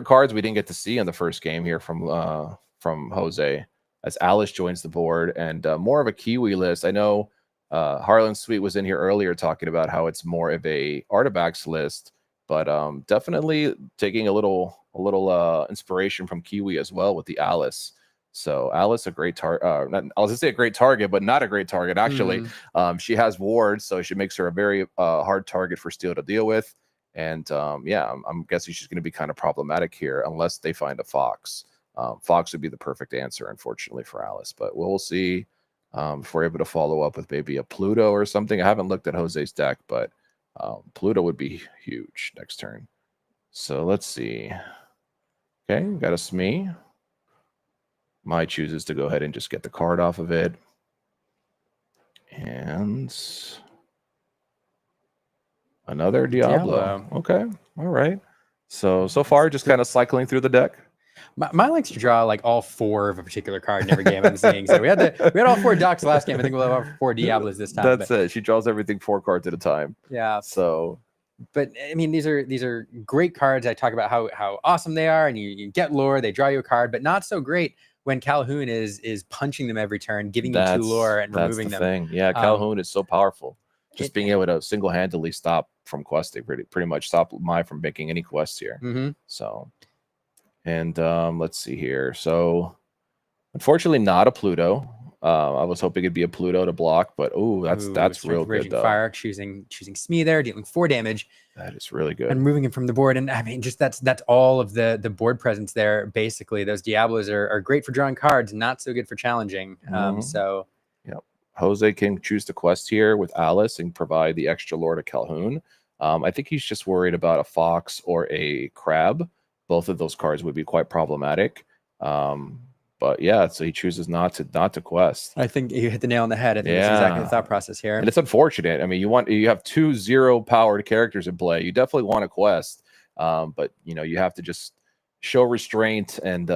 cards we didn't get to see in the first game here from Jose, as Alice joins the board, and more of a Kiwi list. I know Harlan Sweet was in here earlier talking about how it's more of a artifacts list, but definitely taking a little inspiration from Kiwi as well with the Alice. So Alice, a great target. I was gonna say a great target, but not a great target actually. She has wards, so she makes her a very hard target for Steel to deal with. And yeah, I'm guessing she's going to be kind of problematic here unless they find a Fox. Fox would be the perfect answer, unfortunately, for Alice. But we'll see if we're able to follow up with maybe a Pluto or something. I haven't looked at Jose's deck, but Pluto would be huge next turn. So let's see. Okay, got a Smee. Mai chooses to go ahead and just get the card off of it. And another Diablo. Okay, all right. So far, just kind of cycling through the deck. Mai likes to draw like all 4 of a particular card in every game I'm seeing. So we had all 4 ducks last game. I think we'll have all 4 Diablos this time. That's it. She draws everything 4 cards at a time. Yeah. So, but I mean, these are great cards. I talk about how awesome they are, and you get lore, they draw you a card, but not so great when Calhoun is punching them every turn, giving you 2 lore and removing them. Thing. Yeah, Calhoun is so powerful. Just being able to single-handedly stop from questing, pretty much stop Mai from making any quests here. So, and let's see here. So, unfortunately, not a Pluto. I was hoping it'd be a Pluto to block, but that's real good though. Fire, choosing Smee there, dealing 4 damage. That is really good. And moving him from the board. And I mean, just that's all of the board presence there. Basically, those Diablos are great for drawing cards, not so good for challenging. So yep. Jose can choose to quest here with Alice and provide the extra lore to Calhoun. I think he's just worried about a Fox or a Crab. Both of those cards would be quite problematic. But yeah, so he chooses not to quest. I think you hit the nail on the head. I think that's exactly the thought process here. And it's unfortunate. I mean, you have 2 0 powered characters in play. You definitely want to quest, but you have to just show restraint and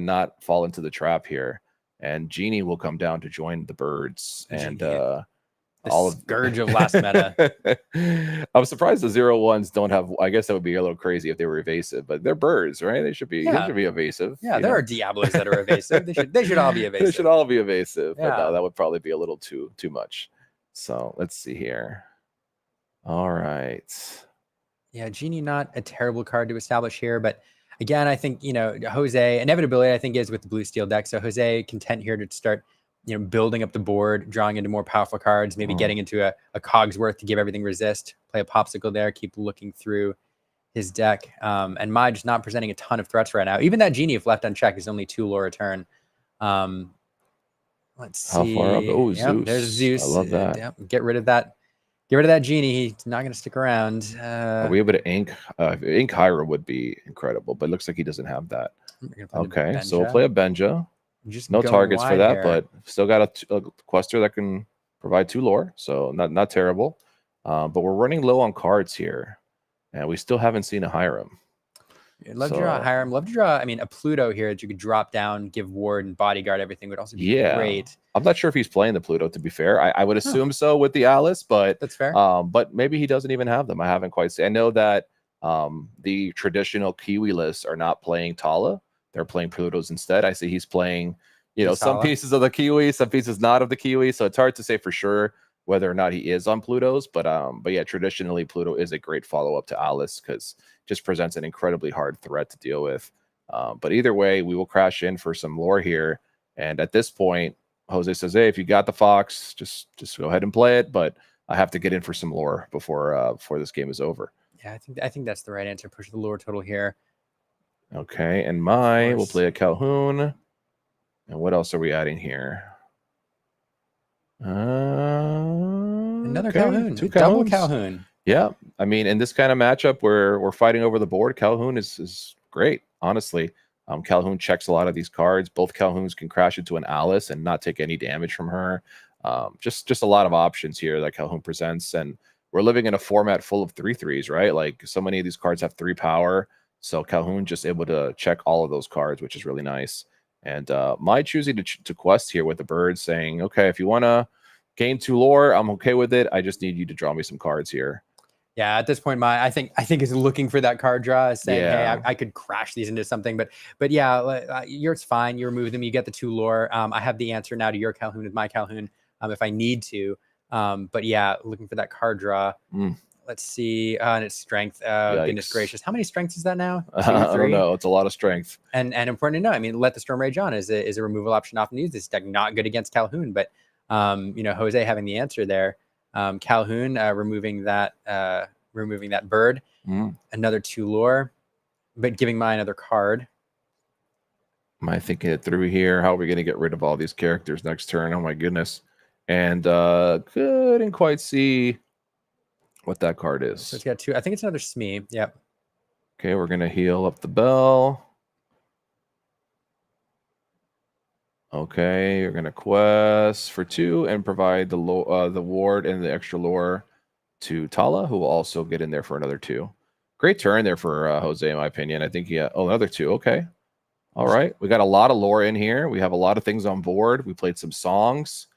not fall into the trap here. And Genie will come down to join the birds. And all of scourge of last meta. I'm surprised the 0-1s don't have. I guess that would be a little crazy if they were evasive, but they're birds, right? They should be evasive. Yeah, there are Diablos that are evasive. They should all be evasive. They should all be evasive. Yeah. But no, that would probably be a little too much. So let's see here. All right. Yeah, Genie, not a terrible card to establish here, but again, I think Jose inevitability. I think is with the blue steel deck. So Jose content here to start building up the board, drawing into more powerful cards, maybe getting into a Cogsworth to give everything resist, play a Popsicle there, keep looking through his deck. And Mai just not presenting a ton of threats right now. Even that Genie, if left unchecked, is only 2 lore a turn. Let's see. How far up? Oh, Yep, Zeus. there's Zeus. I love that. Yep, get rid of that. Get rid of that Genie. He's not going to stick around. Are we able to ink? Ink Hyra would be incredible, but it looks like he doesn't have that. Okay, so we'll play a Benja. Just no targets for that, here. but still got a quester that can provide 2 lore, so not terrible. But we're running low on cards here, and we still haven't seen a Hiram. Love to draw a Hiram. Love to draw, I mean, a Pluto here that you could drop down, give ward and bodyguard everything would also be great. I'm not sure if he's playing the Pluto, to be fair. I would assume so with the Alice, but that's fair. But maybe he doesn't even have them. I haven't quite seen. I know that the traditional Kiwi lists are not playing Tala. They're playing Plutos instead. I see he's playing, some pieces of the Kiwi, some pieces not of the Kiwi. So it's hard to say for sure whether or not he is on Plutos. But yeah, traditionally Pluto is a great follow-up to Alice because just presents an incredibly hard threat to deal with. But either way, we will crash in for some lore here. And at this point, Jose says, hey, if you got the Fox, just go ahead and play it. But I have to get in for some lore before this game is over. Yeah, I think that's the right answer. Push the lore total here. Okay, and Mai will play a Calhoun. And what else are we adding here? Another okay, Calhoun. 2 Double Calhouns. Calhoun. Yeah, I mean, in this kind of matchup where we're fighting over the board, Calhoun is great, honestly. Calhoun checks a lot of these cards. Both Calhouns can crash into an Alice and not take any damage from her. Just a lot of options here that Calhoun presents. And we're living in a format full of 3/3s, right? Like so many of these cards have 3 power. So Calhoun just able to check all of those cards, which is really nice. And Mai choosing to quest here with the bird saying, okay, if you want to gain 2 lore, I'm okay with it. I just need you to draw me some cards here. Yeah, at this point, I think is looking for that card draw, saying, Yeah. hey, I could crash these into something. But yeah, it's fine. You remove them, you get the 2 lore. I have the answer now to your Calhoun with my Calhoun if I need to. But yeah, looking for that card draw. Let's see. And it's strength. Goodness gracious. How many strengths is that now? 2, 3? I don't know. It's a lot of strength. And important to know. I mean, let the Storm Rage on is a removal option often used. This deck not good against Calhoun, but Jose having the answer there. Calhoun removing that bird. Another 2 lore, but giving Mai another card. Am I thinking it through here? How are we going to get rid of all these characters next turn? Oh my goodness. And couldn't quite see what that card is. So it's got 2. I think it's another Smee. Yep. Okay, we're going to heal up the bell. Okay, you're going to quest for 2 and provide the ward and the extra lore to Tala, who will also get in there for another 2. Great turn there for Jose, in my opinion. I think another 2. Okay. All right. We got a lot of lore in here. We have a lot of things on board. We played some songs.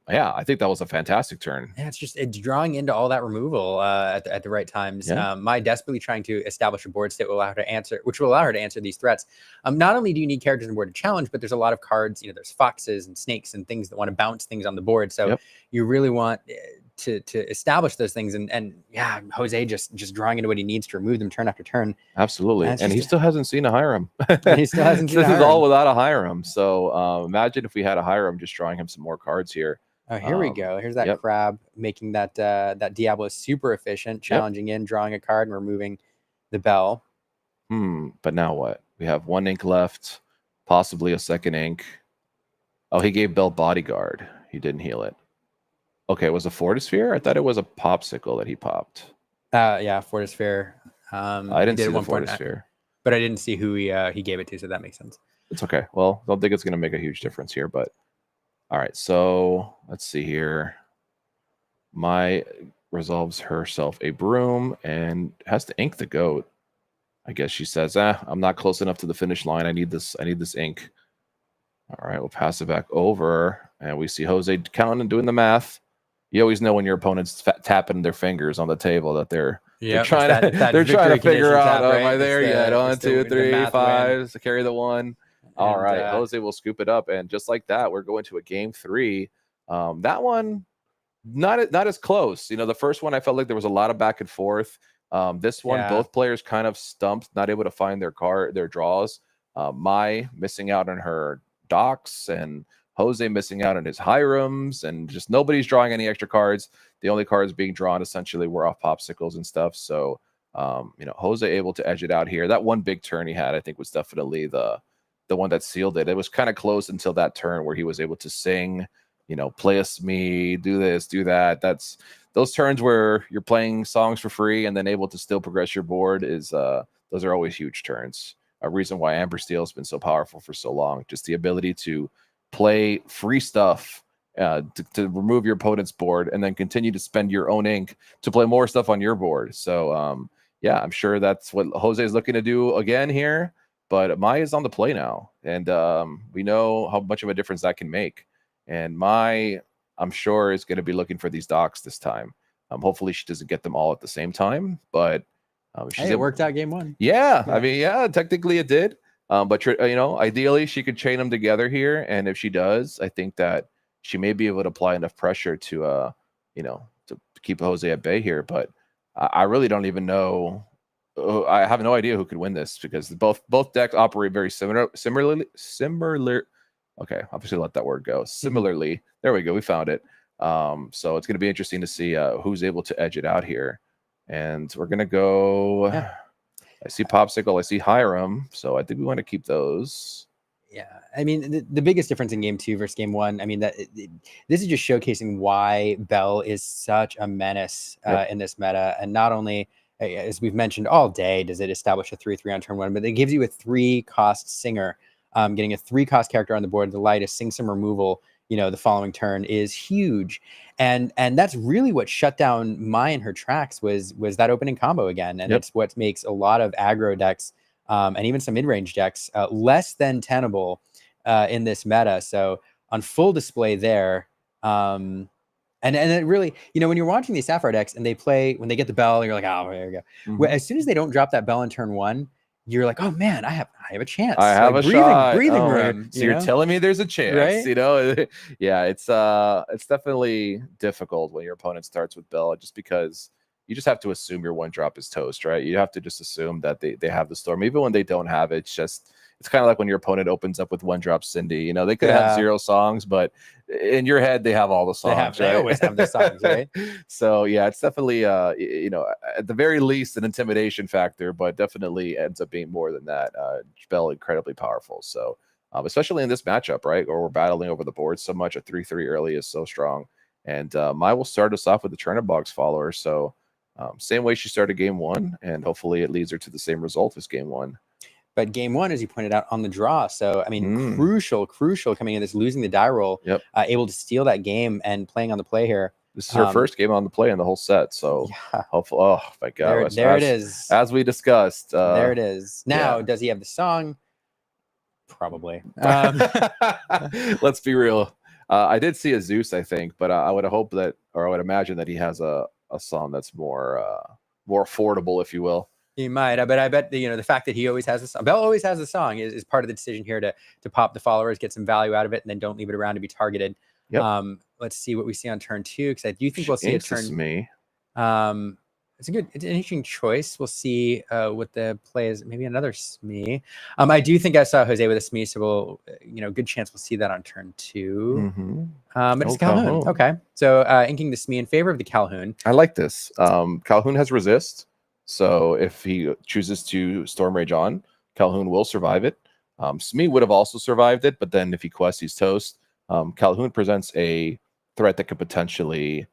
Yeah, I think that was a fantastic turn. Yeah, it's drawing into all that removal at the right times. Yeah. Mai desperately trying to establish a board state which will allow her to answer these threats. Not only do you need characters on board to challenge, but there's a lot of cards. There's foxes and snakes and things that want to bounce things on the board. So you really want to establish those things. And yeah, Jose just drawing into what he needs to remove them turn after turn. Absolutely. And he still hasn't seen a Hiram. He still hasn't seen a This is Hiram. all without a Hiram. So imagine if we had a Hiram just drawing him some more cards here. Oh, here we go. Here's that crab making that Diablo super efficient, challenging in, drawing a card, and removing the bell. But now what? We have 1 ink left, possibly a 2nd ink. Oh, he gave Bell Bodyguard. He didn't heal it. Okay, it was a Fortisphere? I thought it was a Popsicle that he popped. Yeah, Fortisphere. I didn't see the Fortisphere. but I didn't see who he gave it to, so that makes sense. It's okay. Well, don't think it's going to make a huge difference here, but all right. So let's see here. Mai resolves herself a broom and has to ink the goat. I guess she says, I'm not close enough to the finish line. I need this ink. All right, we'll pass it back over, and we see Jose counting and doing the math. You always know when your opponent's tapping their fingers on the table that they're trying to figure out, am I there yet? 1, 2, 3, 5 to carry the 1. All right, Jose will scoop it up, and just like that, we're going to a game 3. That one, not as close. The first one I felt like there was a lot of back and forth. This one, both players kind of stumped, not able to find their draws. Mai missing out on her docks, and Jose missing out on his Hirams, and just nobody's drawing any extra cards. The only cards being drawn essentially were off popsicles and stuff. So, Jose able to edge it out here. That one big turn he had, I think, was definitely the one that sealed it. It was kind of close until that turn where he was able to sing, play a Smee, do this, do that. That's those turns where you're playing songs for free and then able to still progress your board is those are always huge turns. A reason why Amber Steel has been so powerful for so long. Just the ability to play free stuff to remove your opponent's board and then continue to spend your own ink to play more stuff on your board. So, I'm sure that's what Jose is looking to do again here. But Mai is on the play now, and we know how much of a difference that can make. And Mai, I'm sure, is going to be looking for these docks this time. Hopefully she doesn't get them all at the same time, but it worked out game 1. Yeah, I mean, technically it did. But ideally she could chain them together here, and if she does, I think that she may be able to apply enough pressure to to keep Jose at bay here. But I really don't even know. I have no idea who could win this because both decks operate very similarly. Okay, obviously let that word go. Similarly, there we go. We found it. So it's going to be interesting to see who's able to edge it out here. And we're going to go. Yeah. I see Popsicle. I see Hiram. So I think we want to keep those. Yeah. I mean, the biggest difference in game 2 versus game 1, I mean, this is just showcasing why Bell is such a menace in this meta. And not only, as we've mentioned all day, does it establish a 3/3 on turn 1, but it gives you a 3-cost singer. Getting a 3-cost character on the board to light a sing some removal, the following turn is huge. And that's really what shut down Mai in her tracks was that opening combo again. And it's what makes a lot of aggro decks and even some mid-range decks less than tenable in this meta. So on full display there. And it really, when you're watching these Sapphire decks and when they get the bell, you're like, oh, there we go. Mm-hmm. As soon as they don't drop that bell in turn 1, you're like, oh man, I have a chance. I have a shot. Breathing room. So you're telling me there's a chance, right? Yeah, it's definitely difficult when your opponent starts with Bell, just because you just have to assume your 1-drop is toast, right? You have to just assume that they have the storm, even when they don't have it. It's kind of like when your opponent opens up with 1-drop Cindy. They could have 0 songs, but in your head they have all the songs. They always have the songs, right? So yeah, it's definitely at the very least an intimidation factor, but definitely ends up being more than that. Bell incredibly powerful. So especially in this matchup, right, where we're battling over the board so much, a 3/3 early is so strong. And Mai will start us off with the Turnip Box follower. So same way she started game 1, and hopefully it leads her to the same result as game 1. But game 1, as you pointed out, on the draw. So, I mean, crucial coming in this, losing the die roll, able to steal that game and playing on the play here. This is her first game on the play in the whole set. So, hopefully, oh my God. There it is. As we discussed. There it is. Now, does he have the song? Probably. Let's be real. I did see a Zeus, I think, but I would hope that, or I would imagine that he has a song that's more affordable, if you will. He might, but I bet the fact that he always has a song, Bell always has a song, is part of the decision here to pop the followers, get some value out of it, and then don't leave it around to be targeted. Yep. Let's see what we see on turn 2, because I do think we'll see a turn. Me. It's an interesting choice. We'll see what the play is. Maybe another Smee. I do think I saw Jose with a Smee, so we'll, good chance we'll see that on turn 2. Mm-hmm. But it's Calhoun. Okay, so inking the Smee in favor of the Calhoun. I like this. Calhoun has resist. So if he chooses to Storm Rage on, Calhoun will survive it. Smee would have also survived it, but then if he quests, he's toast. Calhoun presents a threat that could potentially,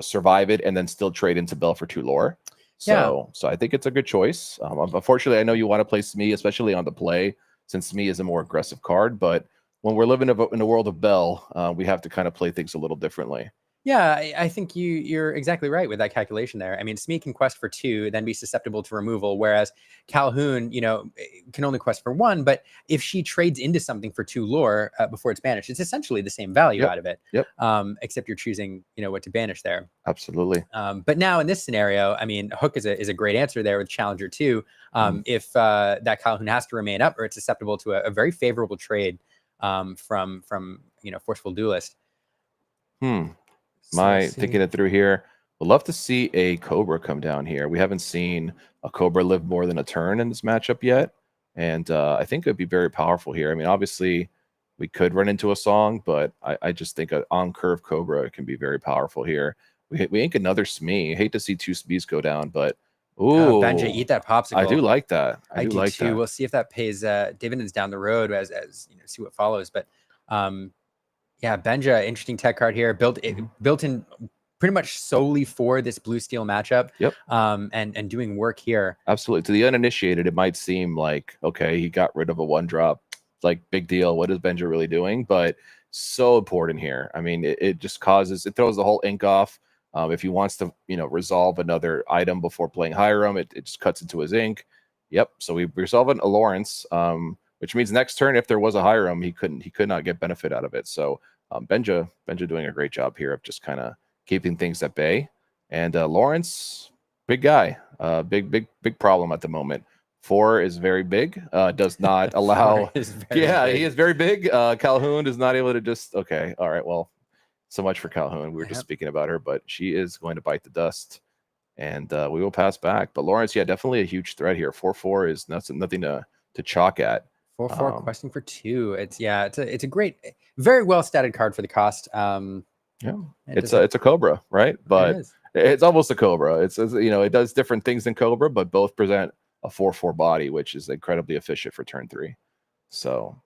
survive it and then still trade into Bell for 2 lore. So I think it's a good choice. Unfortunately, I know you want to play Smee, especially on the play, since Smee is a more aggressive card. But when we're living in the world of Bell, we have to kind of play things a little differently. Yeah, I think you're exactly right with that calculation there. I mean, Smee can quest for 2, then be susceptible to removal, whereas Calhoun, can only quest for 1. But if she trades into something for 2 lore before it's banished, it's essentially the same value out of it. Yep. Except you're choosing, what to banish there. Absolutely. But now in this scenario, I mean, Hook is a great answer there with Challenger 2. If that Calhoun has to remain up, or it's susceptible to a very favorable trade from Forceful Duelist. Thinking it through here, would love to see a Cobra come down here. We haven't seen a Cobra live more than a turn in this matchup yet, and I think it'd be very powerful here. I mean, obviously, we could run into a Song, but I just think an on-curve Cobra can be very powerful here. We ink another Smee. Hate to see 2 Smees go down, but Benja, eat that popsicle. I do like that. I do like too. That. We'll see if that pays dividends down the road as see what follows. But yeah, Benja, interesting tech card here, built in pretty much solely for this blue steel matchup. Yep. And doing work here. Absolutely. To the uninitiated, it might seem like, okay, he got rid of a 1-drop. Like, big deal. What is Benja really doing? But so important here. I mean, it just it throws the whole ink off. If he wants to, resolve another item before playing Hiram, it just cuts into his ink. Yep. So we resolve a Lawrence, which means next turn, if there was a Hiram, he could not get benefit out of it. So Benja doing a great job here of just kind of keeping things at bay. And Lawrence, big guy, big problem at the moment. 4 is very big, does not allow. He is very big. Calhoun is not able to just, okay, all right, well, so much for Calhoun. We were just speaking about her, but she is going to bite the dust, and we will pass back. But Lawrence, yeah, definitely a huge threat here. 4/4 is nothing to chalk at. 4/4 questing for 2. It's a great, very well statted card for the cost. It's a Cobra, right? But it's almost a Cobra. It does different things than Cobra, but both present a 4/4 body, which is incredibly efficient for turn 3. So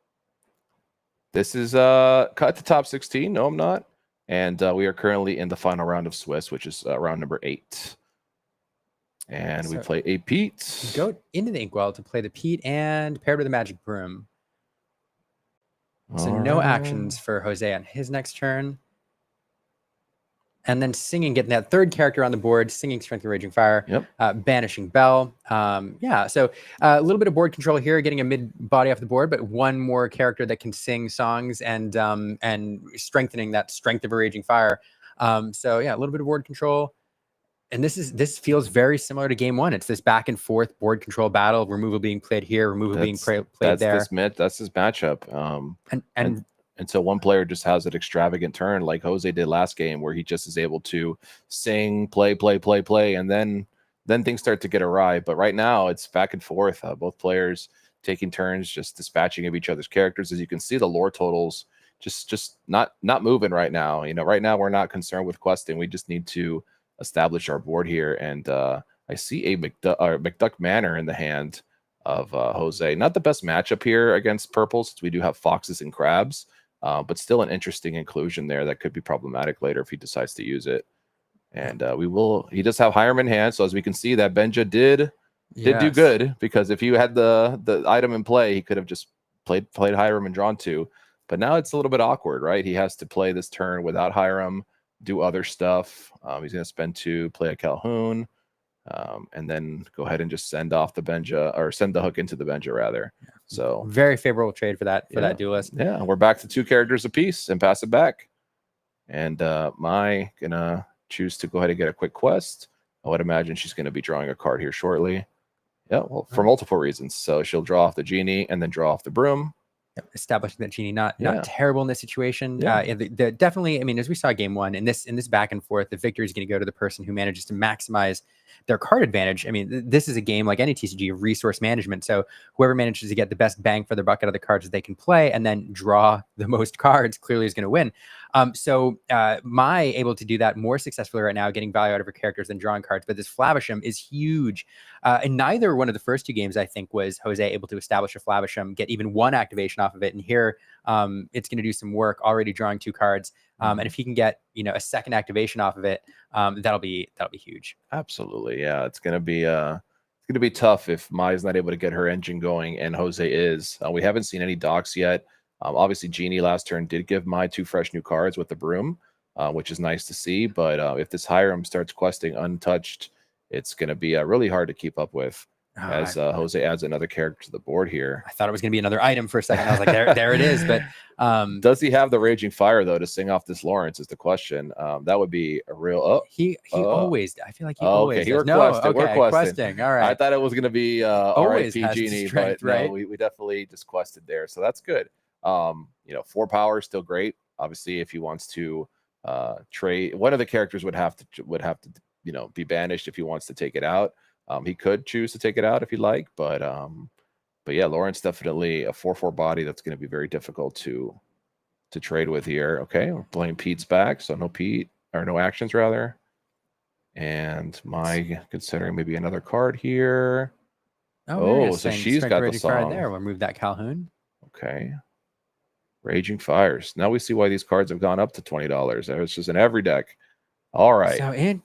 this is cut to top 16. No, I'm not. And we are currently in the final round of Swiss, which is round number 8. And we play a Pete. Go into the Inkwell to play the Pete and paired with a Magic Broom. So no actions for Jose on his next turn. And then Singing, getting that 3rd character on the board, Singing Strength of Raging Fire, banishing Bell. So a little bit of board control here, getting a mid-body off the board, but 1 more character that can sing songs and strengthening that Strength of a Raging Fire. A little bit of board control. And this feels very similar to game 1. It's this back and forth board control battle, removal being played here, removal being played there. That's his matchup. Until one player just has an extravagant turn like Jose did last game, where he just is able to sing, play, and then things start to get awry. But right now it's back and forth. Both players taking turns, just dispatching of each other's characters. As you can see, the lore totals just not moving right now. Right now we're not concerned with questing. We just need to establish our board here. And I see a McDuck Manor in the hand of Jose. Not the best matchup here against purple, since we do have foxes and crabs. But still an interesting inclusion there that could be problematic later if he decides to use it. And he does have Hiram in hand. So as we can see, that Benja did do good, because if you had the item in play, he could have just played Hiram and drawn 2. But now it's a little bit awkward, right? He has to play this turn without Hiram, do other stuff. He's going to spend 2, play a Calhoun, and then go ahead and just send off the Benja, or send the Hook into the Benja rather. So very favorable trade for that duelist. Yeah, we're back to 2 characters apiece and pass it back. And Mai gonna choose to go ahead and get a quick quest. I would imagine she's going to be drawing a card here shortly. Yeah, well, for multiple reasons. So she'll draw off the Genie and then draw off the Broom. Establishing that Genie not terrible in this situation. Definitely, I mean, as we saw game 1, in this back and forth, the victory is going to go to the person who manages to maximize their card advantage. I mean, this is a game like any TCG of resource management. So whoever manages to get the best bang for their buck out of the cards that they can play and then draw the most cards clearly is going to win. Mai able to do that more successfully right now, getting value out of her characters than drawing cards. But this Flavisham is huge. In neither one of the first 2 games, I think, was Jose able to establish a Flavisham, get even 1 activation off of it. And here it's going to do some work, already drawing 2 cards. And if he can get, a second activation off of it, that'll be huge. Absolutely. Yeah. It's going to be tough if Mai's not able to get her engine going and Jose is. We haven't seen any docks yet. Obviously, Genie last turn did give Mai 2 fresh new cards with the broom, which is nice to see. But if this Hiram starts questing untouched, it's going to be really hard to keep up with as Jose adds another character to the board here. I thought it was going to be another item for a second. I was like, there it is. But does he have the Raging Fire, though, to sing off this Lawrence is the question. That would be a real... He always... I feel like he always... Okay, we're questing. All right. I thought it was going to be always RIP Genie, strength, but right? No, we definitely just quested there. So that's good. 4 power is still great. Obviously, if he wants to trade... One of the characters would have to be banished if he wants to take it out. He could choose to take it out if he like, but yeah, Lawrence definitely a 4/4 body that's going to be very difficult to trade with here. Okay, we're playing Pete's back, so no Pete or no actions rather, and Mai considering maybe another card here. So she's got the song there. We'll move that Calhoun. Okay, Raging Fires. Now we see why these cards have gone up to $20. It's just in every deck. All right, So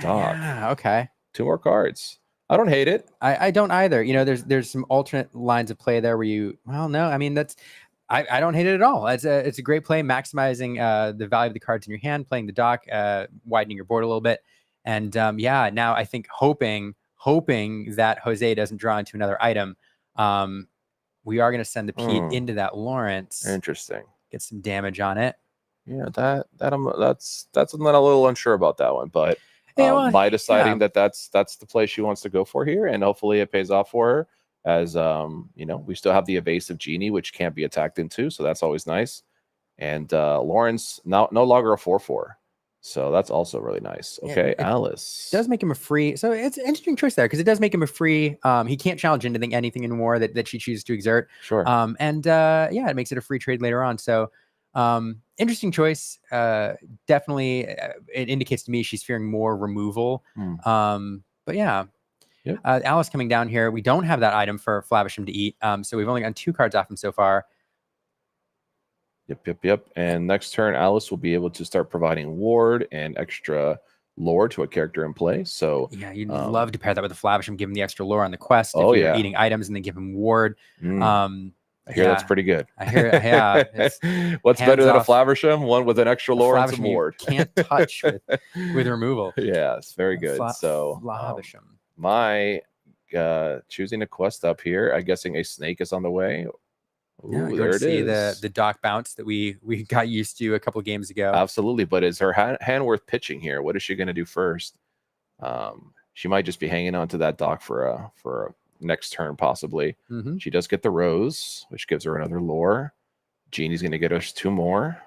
Doc. okay. 2 more cards. I don't hate it. I don't either. There's some alternate lines of play there where I don't hate it at all. It's a great play, maximizing the value of the cards in your hand, playing the dock, widening your board a little bit. And now I think hoping that Jose doesn't draw into another item, we are going to send the Pete into that Lawrence. Interesting. Get some damage on it. Yeah, that's I'm not a little unsure about that one, but by deciding that's the play she wants to go for here, and hopefully it pays off for her. As we still have the evasive Genie, which can't be attacked into, so that's always nice. And Lawrence no longer a 4/4, so that's also really nice. Okay, Alice does make him a free, so it's an interesting choice there because it does make him a free. He can't challenge anything anymore that she chooses to exert. Sure. It makes it a free trade later on. So interesting choice. Definitely, it indicates to me she's fearing more removal. But yeah. Yep. Alice coming down here. We don't have that item for Flavisham to eat. So we've only gotten 2 cards off him so far. Yep. And next turn, Alice will be able to start providing ward and extra lore to a character in play. So yeah, you'd love to pair that with the Flavisham, give him the extra lore on the quest. If you're eating items and then give him ward. I hear that's pretty good. I hear, yeah. What's better than a Flavisham? One with an extra lore and some ward. Can't touch with removal. Yeah, it's very good. Flavisham. My choosing a quest up here. I'm guessing a snake is on the way. Ooh, there it is. The dock bounce that we got used to a couple of games ago. Absolutely, but is her hand worth pitching here? What is she going to do first? She might just be hanging on to that dock for a next turn, possibly. She does get the rose, which gives her another lore. Genie's going to get us 2 more.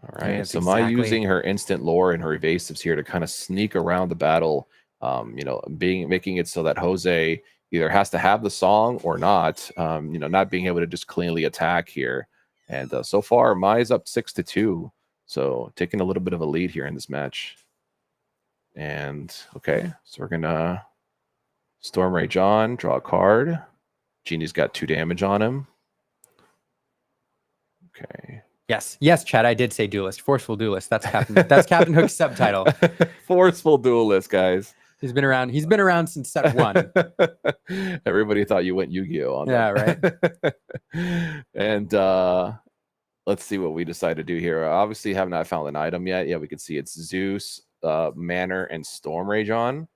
All right, so Mai using her instant lore and her evasives here to kind of sneak around the battle. Making it so that Jose either has to have the song or not. Not being able to just cleanly attack here. And so far, Mai's up 6-2, so taking a little bit of a lead here in this match. And okay, so we're gonna Storm Rage on, draw a card. Genie's got 2 damage on him. Okay. Yes, Chad. I did say duelist, forceful duelist. That's Captain Hook's subtitle. Forceful duelist, guys. He's been around since set 1. Everybody thought you went Yu-Gi-Oh on that. Right. And let's see what we decide to do here. Obviously, have not found an item yet. Yeah, we can see it's Zeus, Manor, and Storm Rage on.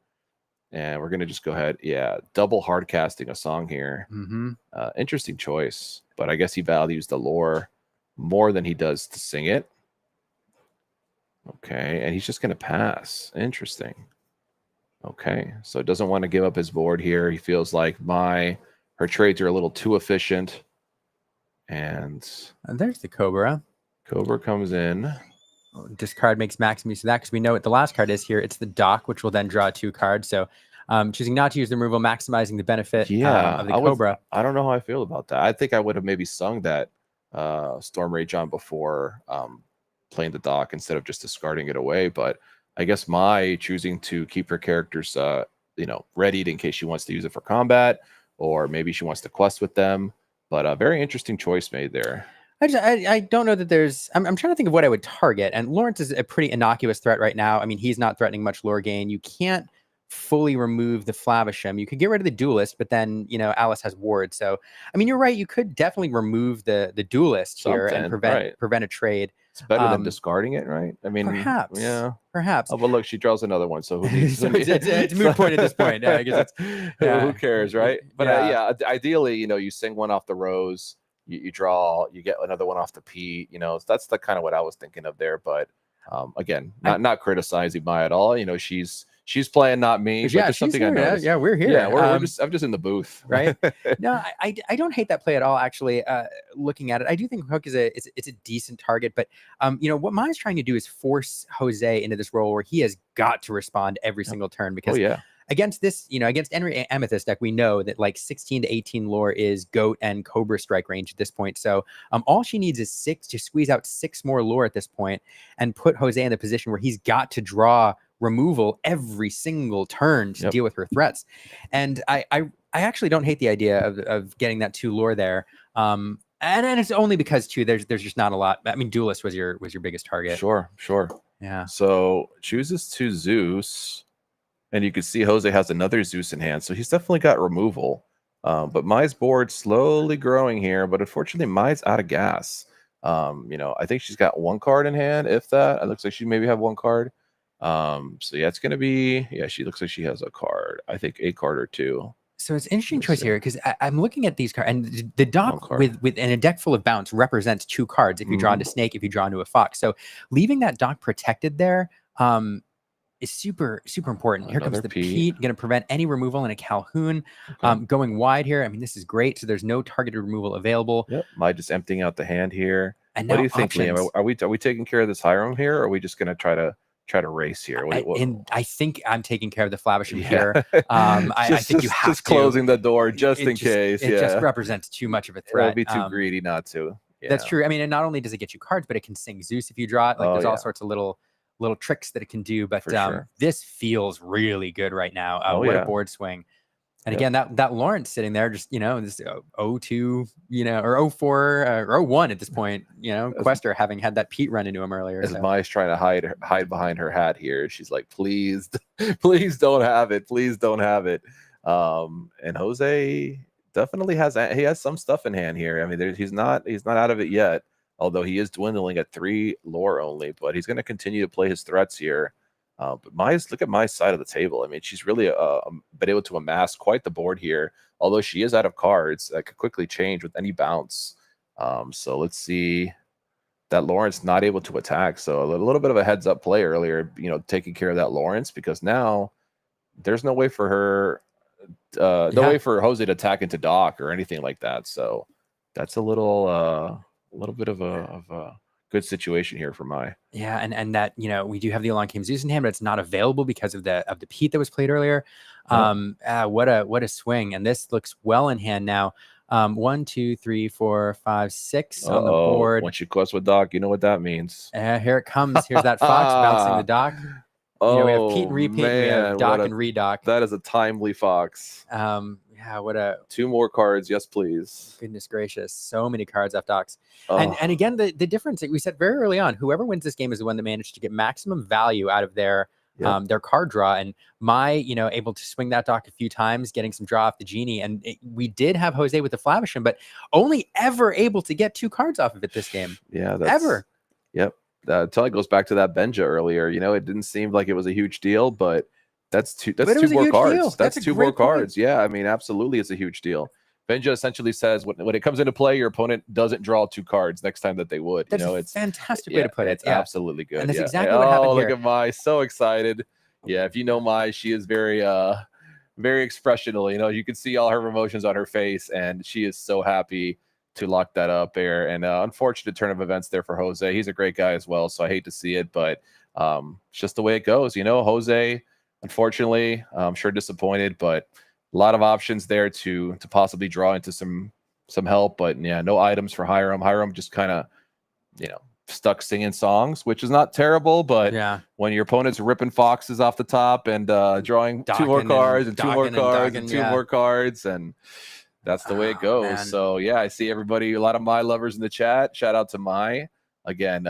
And we're gonna just go ahead. Yeah, double hard casting a song here. Interesting choice, but I guess he values the lore more than he does to sing it. Okay, and he's just gonna pass. Interesting. Okay, so doesn't want to give up his board here. He feels like her trades are a little too efficient. And there's the Cobra. Cobra comes in. Discard makes maximum use of that because we know what the last card is here. It's the dock, which will then draw 2 cards. So choosing not to use the removal, maximizing the benefit of the Cobra. I don't know how I feel about that. I think I would have maybe sung that Storm Rage on before playing the dock instead of just discarding it away. But I guess Mai choosing to keep her characters, readied in case she wants to use it for combat, or maybe she wants to quest with them. But a very interesting choice made there. I don't know that there's. I'm trying to think of what I would target, and Lawrence is a pretty innocuous threat right now. I mean, he's not threatening much lore gain. You can't fully remove the Flavisham. You could get rid of the Duelist, but then Alice has Ward. So I mean, you're right. You could definitely remove the Duelist here and prevent a trade. It's better than discarding it, right? I mean, perhaps. Yeah. Perhaps. Oh, but look, she draws another one. So who needs? So it's a moot point at this point. I guess who cares, right? But ideally, you sing one off the Rose. You draw, you get another one off the P. That's the kind of what I was thinking of there. But again, not criticizing Maya at all. She's playing, not me. Yeah, but something I noticed. yeah, we're here. Yeah, I'm just in the booth, right? No, I don't hate that play at all. Actually, looking at it, I do think Hook is it's a decent target. But what Maya's trying to do is force Jose into this role where he has got to respond every single turn because. Against this, against Henry Amethyst deck, we know that like 16 to 18 lore is Goat and Cobra strike range at this point. So all she needs is 6 to squeeze out 6 more lore at this point and put Jose in the position where he's got to draw removal every single turn to deal with her threats. And I actually don't hate the idea of getting that 2 lore there. And it's only because too, there's just not a lot. I mean, Duelist was your biggest target. Sure. Yeah. So chooses 2 Zeus. And you can see Jose has another Zeus in hand. So he's definitely got removal. But Mai's board slowly growing here. But unfortunately, Mai's out of gas. I think she's got 1 card in hand, if that. It looks like she maybe have 1 card. So yeah, it's going to be... Yeah, she looks like she has a card. I think a card or 2. So it's an interesting choice here because I'm looking at these cards. And the dock with in a deck full of bounce represents 2 cards. If you draw into Snake, if you draw into a Fox. So leaving that dock protected there... is super important. Here comes the Pete, going to prevent any removal in a Calhoun. Going wide here. I mean, this is great. So there's no targeted removal available. Yep. Maya just emptying out the hand here. And what do you think, Liam? Are we taking care of this Hiram here, or are we just going to try to race here? And I think I'm taking care of the Flavisham here. I think you have just closing the door just in case. It just represents too much of a threat. It'd be too greedy not to. Yeah. That's true. I mean, and not only does it get you cards, but it can sing Zeus if you draw it. Like there's all sorts of little tricks that it can do, but this feels really good right now. What a board swing. And again, that Lawrence sitting there just, this 0-2, or 0-4 or 0-1 at this point, Quester having had that Pete run into him earlier. As Mai's trying to hide behind her hat here. She's like, please don't have it. Please don't have it. And Jose definitely has some stuff in hand here. I mean, he's not out of it yet. Although he is dwindling at 3 lore only, but he's going to continue to play his threats here. But look at Mai's side of the table. I mean, she's really been able to amass quite the board here. Although she is out of cards, that could quickly change with any bounce. So let's see. That Lawrence not able to attack. So a little bit of a heads up play earlier, taking care of that Lawrence, because now there's no way for her, no way for Jose to attack into Doc or anything like that. So that's a little bit of a good situation here for Mai. Yeah, and that we do have the Along Came Zeus in hand, but it's not available because of the Pete that was played earlier. What a swing, and this looks well in hand now. 1, 2, 3, 4, 5, 6 on the board. Once you close with Doc, you know what that means. Here it comes. Here's that Fox bouncing the Doc. We have Pete and repeat. We have Doc and redock. That is a timely Fox. What a 2 more cards, yes please. Goodness gracious, so many cards off Docs. And again, the difference we said very early on, whoever wins this game is the one that managed to get maximum value out of their card draw. And Mai, able to swing that Doc a few times, getting some draw off the Genie. And we did have Jose with the Flavisham, but only ever able to get 2 cards off of it this game. Yeah, ever. Yep. It goes back to that Benja earlier. It didn't seem like it was a huge deal, but that's 2 more cards. Deal. That's 2 more cards. Yeah, I mean, absolutely, it's a huge deal. Benja essentially says when it comes into play, your opponent doesn't draw 2 cards next time that they would. That's a fantastic way to put it. It's absolutely good. And that's exactly what happened here. Look at Mai, so excited. Yeah, if you know Mai, she is very expressional. You can see all her emotions on her face, and she is so happy to lock that up there. And unfortunate turn of events there for Jose. He's a great guy as well, so I hate to see it, but it's just the way it goes. Jose, unfortunately, I'm sure disappointed, but a lot of options there to possibly draw into some help. But yeah, no items for Hiram. Hiram just kind of, stuck singing songs, which is not terrible, but when your opponent's ripping foxes off the top and drawing 2 more cards and 2 more cards and 2 more cards, and That's the way it goes. Man. So yeah, I see everybody, a lot of my lovers in the chat. Shout out to Mai. Again,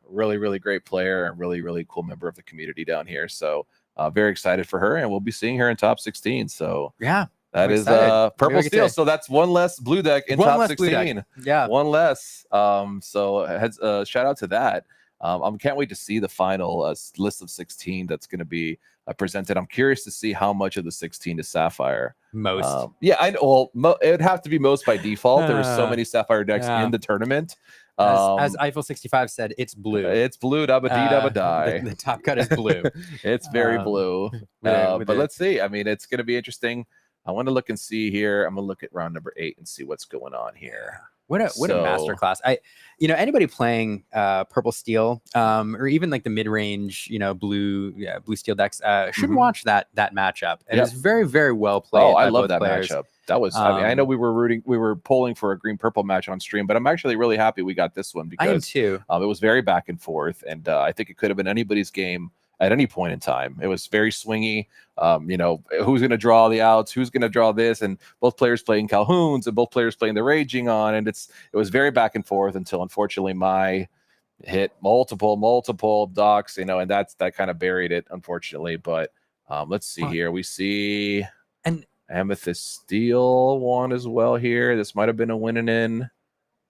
really, really great player and really, really cool member of the community down here. So very excited for her, and we'll be seeing her in top 16. So yeah, that is purple steel. So that's one less blue deck in top 16. Yeah, one less. So shout out to that. I can't wait to see the final list of 16 that's going to be presented. I'm curious to see how much of the 16 is Sapphire. Most. Yeah, I know. Well, it would have to be most by default. There were so many Sapphire decks in the tournament. As Eiffel 65 said, it's blue. It's blue, dabba dee, dabba die. The top cut is blue. It's very blue. But let's see. I mean, it's going to be interesting. I want to look and see here. I'm going to look at round number 8 and see what's going on here. What a masterclass! Anybody playing purple steel, or even like the mid range, blue steel decks, should watch that matchup. It was very, very well played. Oh, I love that matchup. That was. I mean, I know we were polling for a green purple match on stream, but I'm actually really happy we got this one because I am too. It was very back and forth, and I think it could have been anybody's game at any point in time. It was very swingy. Who's going to draw the outs? Who's going to draw this? And both players playing Calhouns and both players playing the Raging On. And it was very back and forth until unfortunately my hit multiple docks, and that kind of buried it, unfortunately. But let's see here. We see an Amethyst Steel won as well here. This might have been a winning in.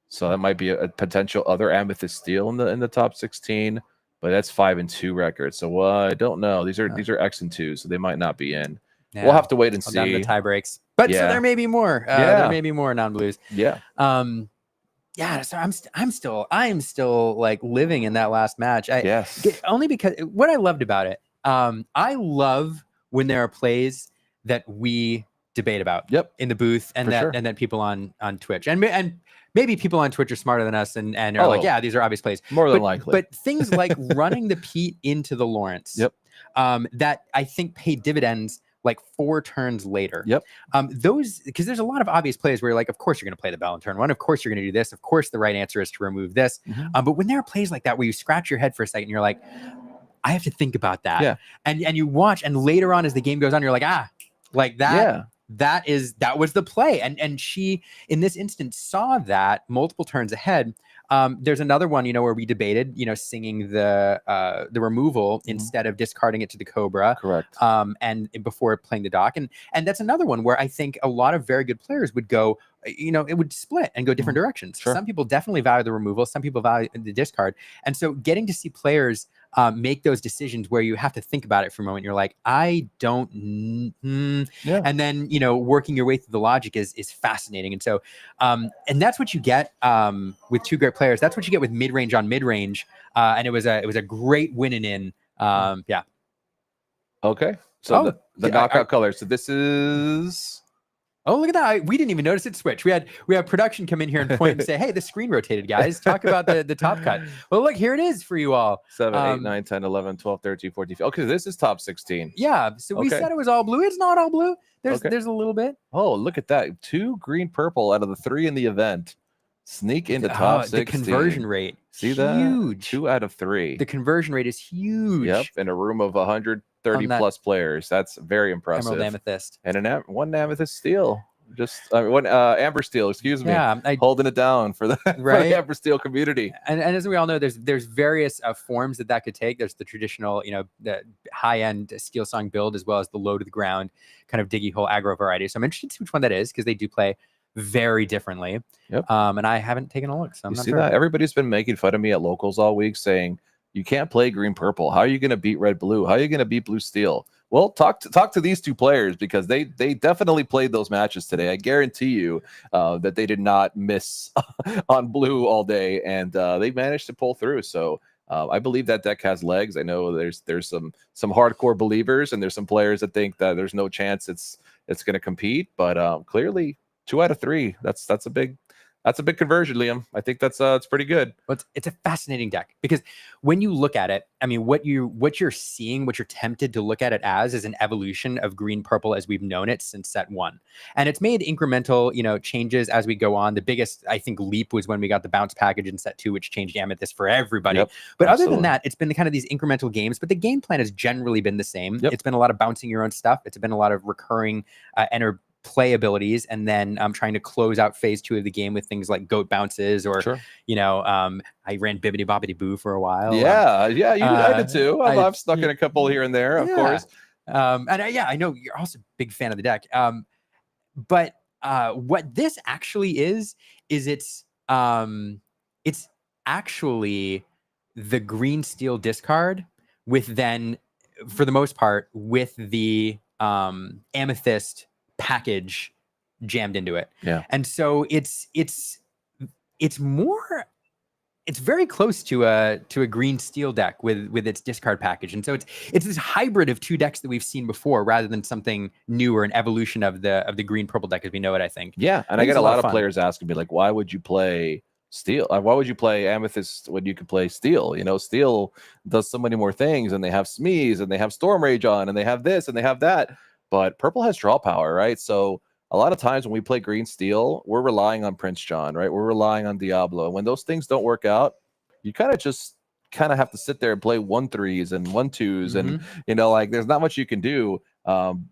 So that might be a potential other Amethyst Steel in the top 16. But that's 5-2 record. So I don't know. These are X and 2, so they might not be in. Yeah. We'll have to wait and see. Down to the tie breaks. But so there may be more. There may be more non-blues. Yeah. So I am still like living in that last match. Yes. Only because what I loved about it. I love when there are plays that we debate about. Yep. In the booth and that people on Twitch and maybe people on Twitch are smarter than us and are like, yeah, these are obvious plays. More than likely. But things like running the Pete into the Lawrence, that I think paid dividends like 4 turns later. Yep. Those, because there's a lot of obvious plays where you're like, of course you're going to play the bell in turn 1. Of course you're going to do this. Of course the right answer is to remove this. But when there are plays like that where you scratch your head for a second, you're like, I have to think about that. Yeah. And you watch, and later on as the game goes on, you're like, like that. Yeah. That was the play, and she in this instance saw that multiple turns ahead. There's another one, where we debated, singing the removal instead of discarding it to the Cobra, correct. And before playing the dock, and that's another one where I think a lot of very good players would go, it would split and go different directions. Sure. Some people definitely value the removal, some people value the discard, and so getting to see players make those decisions where you have to think about it for a moment. You're like, I don't, and then working your way through the logic is fascinating. And so, and that's what you get with 2 great players. That's what you get with mid range on mid range, and it was a great winning in. Yeah. Okay. So the knockout color. So this is. Oh, look at that. We didn't even notice it switch. We had production come in here and point and say, hey, the screen rotated, guys. Talk about the top cut. Well, look, here it is for you all. 7, 8, 9, 10, 11, 12, 13, 14. Okay, this is top 16. Yeah. So we said it was all blue. It's not all blue. There's a little bit. Oh, look at that. 2 green purple out of the 3 in the event. Sneak into top 16. The conversion rate. See that? Huge. 2 out of 3. The conversion rate is huge. Yep. In a room of 130 plus players. That's very impressive. Emerald Amethyst. And one Amethyst Steel. One Amber Steel, excuse me. Yeah, holding it down for the Amber Steel community. And as we all know, there's various forms that could take. There's the traditional, the high-end Steel Song build, as well as the low to the ground kind of diggy hole aggro variety. So I'm interested to see which one that is, because they do play very differently. Yep. And I haven't taken a look. So I'm not sure. That? Everybody's been making fun of me at locals all week, saying you can't play green purple. How are you going to beat red blue? How are you going to beat blue steel? Well, talk to these 2 players, because they definitely played those matches today. I guarantee you that they did not miss on blue all day, and they managed to pull through. So I believe that deck has legs. I know there's some hardcore believers, and there's some players that think that there's no chance it's going to compete. But clearly, 2 out of 3. That's a big conversion, Liam. I think it's pretty good. But it's a fascinating deck, because when you look at it, I mean, what you're seeing, what you're tempted to look at it as, is an evolution of green purple as we've known it since set 1, and it's made incremental, changes as we go on. The biggest, I think, leap was when we got the bounce package in set 2, which changed Amethyst for everybody. Yep, but absolutely. Other than that, it's been kind of these incremental games. But the game plan has generally been the same. Yep. It's been a lot of bouncing your own stuff. It's been a lot of recurring play abilities, and then trying to close out phase 2 of the game with things like goat bounces, or I ran bibbidi bobbidi boo for a while. Yeah, I did too. I've snuck in a couple here and there, of course. I know you're also a big fan of the deck. But what this actually is it's actually the green steel discard with then, for the most part, with the amethyst package jammed into it. Yeah. And so it's very close to a green steel deck with its discard package. And so it's this hybrid of 2 decks that we've seen before, rather than something new or an evolution of the green purple deck as we know it, I think. Yeah, and I get a lot of players asking me, like, why would you play steel? Why would you play amethyst when you could play steel? Steel does so many more things, and they have Smeeze, and they have Storm Rage on, and they have this, and they have that. But purple has draw power, right? So a lot of times when we play green steel, we're relying on Prince John, right? We're relying on Diablo. When those things don't work out, you kind of have to sit there and play 1/3s and 1/2s, and there's not much you can do.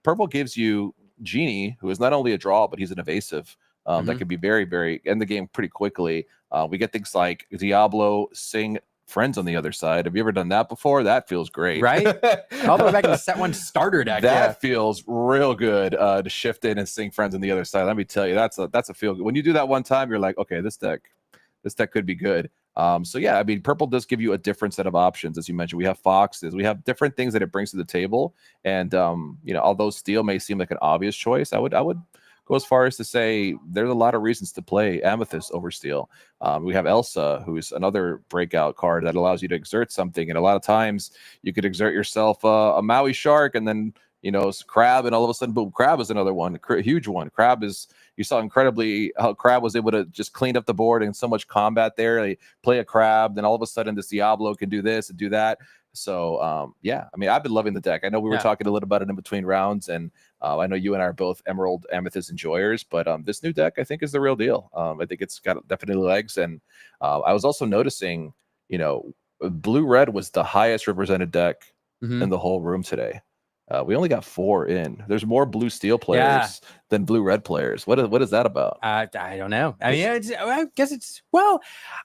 Purple gives you Genie, who is not only a draw, but he's an evasive that can be very, very end the game pretty quickly. We get things like Diablo, Sing, Friends on the other side. Have you ever done that before? That feels great, right? All the way back in the set 1 starter deck. That feels real good to shift in and Sing Friends on the other side. Let me tell you, that's a feel good. When you do that one time, you're like, okay, this deck could be good. So yeah, I mean, purple does give you a different set of options. As you mentioned, we have Foxes, we have different things that it brings to the table. And although steel may seem like an obvious choice, I would go as far as to say there's a lot of reasons to play amethyst over steel. We have Elsa, who's another breakout card that allows you to exert something, and a lot of times you could exert yourself a Maui Shark, and then Crab, and all of a sudden, boom, Crab is another one, a huge one. Crab is, you saw incredibly how Crab was able to just clean up the board and so much combat there. They play a Crab, then all of a sudden this Diablo can do this and do that. So yeah, I mean, I've been loving the deck. I know we were talking a little about it in between rounds, and I know you and I are both Emerald Amethyst enjoyers, but this new deck I think is the real deal. I think it's got definitely legs, and I was also noticing, Blue Red was the highest represented deck in the whole room today. We only got 4 in. There's more blue steel players than blue red players. What is that about? I don't know. I mean, I guess it's, well,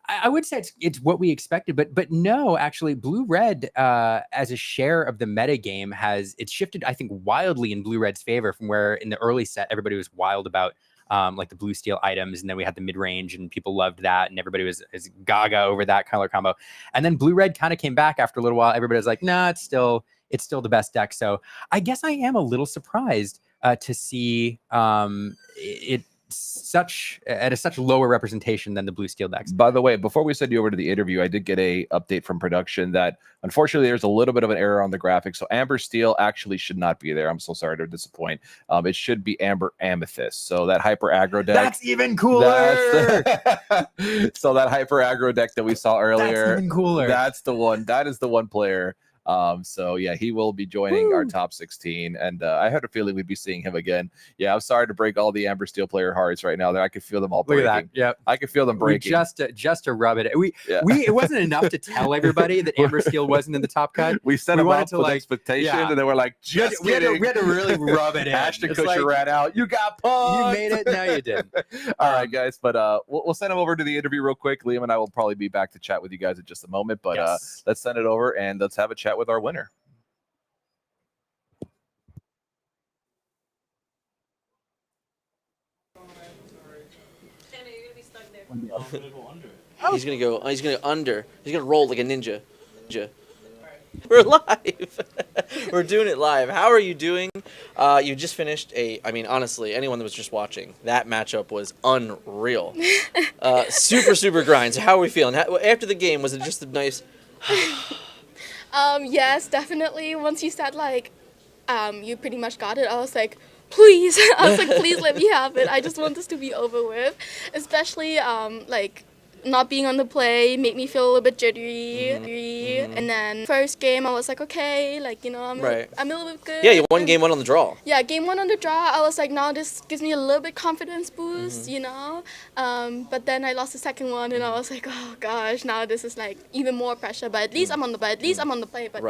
I would say it's what we expected, but no, actually, blue red as a share of the meta game it's shifted, I think, wildly in blue red's favor, from where in the early set everybody was wild about like the blue steel items, and then we had the mid range, and people loved that, and everybody was gaga over that color combo. And then blue red kind of came back after a little while. Everybody was like, nah, it's still the best deck. So I guess I am a little surprised to see it at a such lower representation than the blue steel decks. By the way, before we send you over to the interview, I did get a update from production that unfortunately there's a little bit of an error on the graphics. So Amber Steel actually should not be there. I'm so sorry to disappoint. It should be Amber Amethyst. So that hyper aggro deck. That's even cooler. So that hyper aggro deck that we saw earlier. That's even cooler. That's the one. That is the one player. So yeah, he will be joining our top 16, and I had a feeling we'd be seeing him again. Yeah, I'm sorry to break all the Amber Steel player hearts right now. There, I could feel them all breaking. Look at that. Yep. I could feel them breaking. Just to rub it. It wasn't enough to tell everybody that Amber Steel wasn't in the top cut. We set them up with expectation, and then we're like, we had to really rub it in. Ashton Kutcher ran out. You got punked. You made it. No, you didn't. All right, guys. But we'll send him over to the interview real quick. Liam and I will probably be back to chat with you guys in just a moment. But let's send it over and let's have a chat with our winner. He's gonna go under. He's gonna roll like a ninja. We're live. We're doing it live. How are you doing? You just finished I mean, honestly, anyone that was just watching, that matchup was unreal. Super grinds. How are we feeling? After the game, was it just a nice... Yes, definitely. Once you said, like, you pretty much got it, I was like, please. I was like, please let me have it. I just want this to be over with. Especially, like, not being on the play made me feel a little bit jittery. And then first game, I was like, okay, like, you know, I'm a little bit good. Yeah, you won game 1 on the draw. Yeah, game 1 on the draw, I was like, now this gives me a little bit confidence boost, you know. But then I lost the second one, and I was like, oh gosh, now this is like even more pressure. But at least I'm on the play. But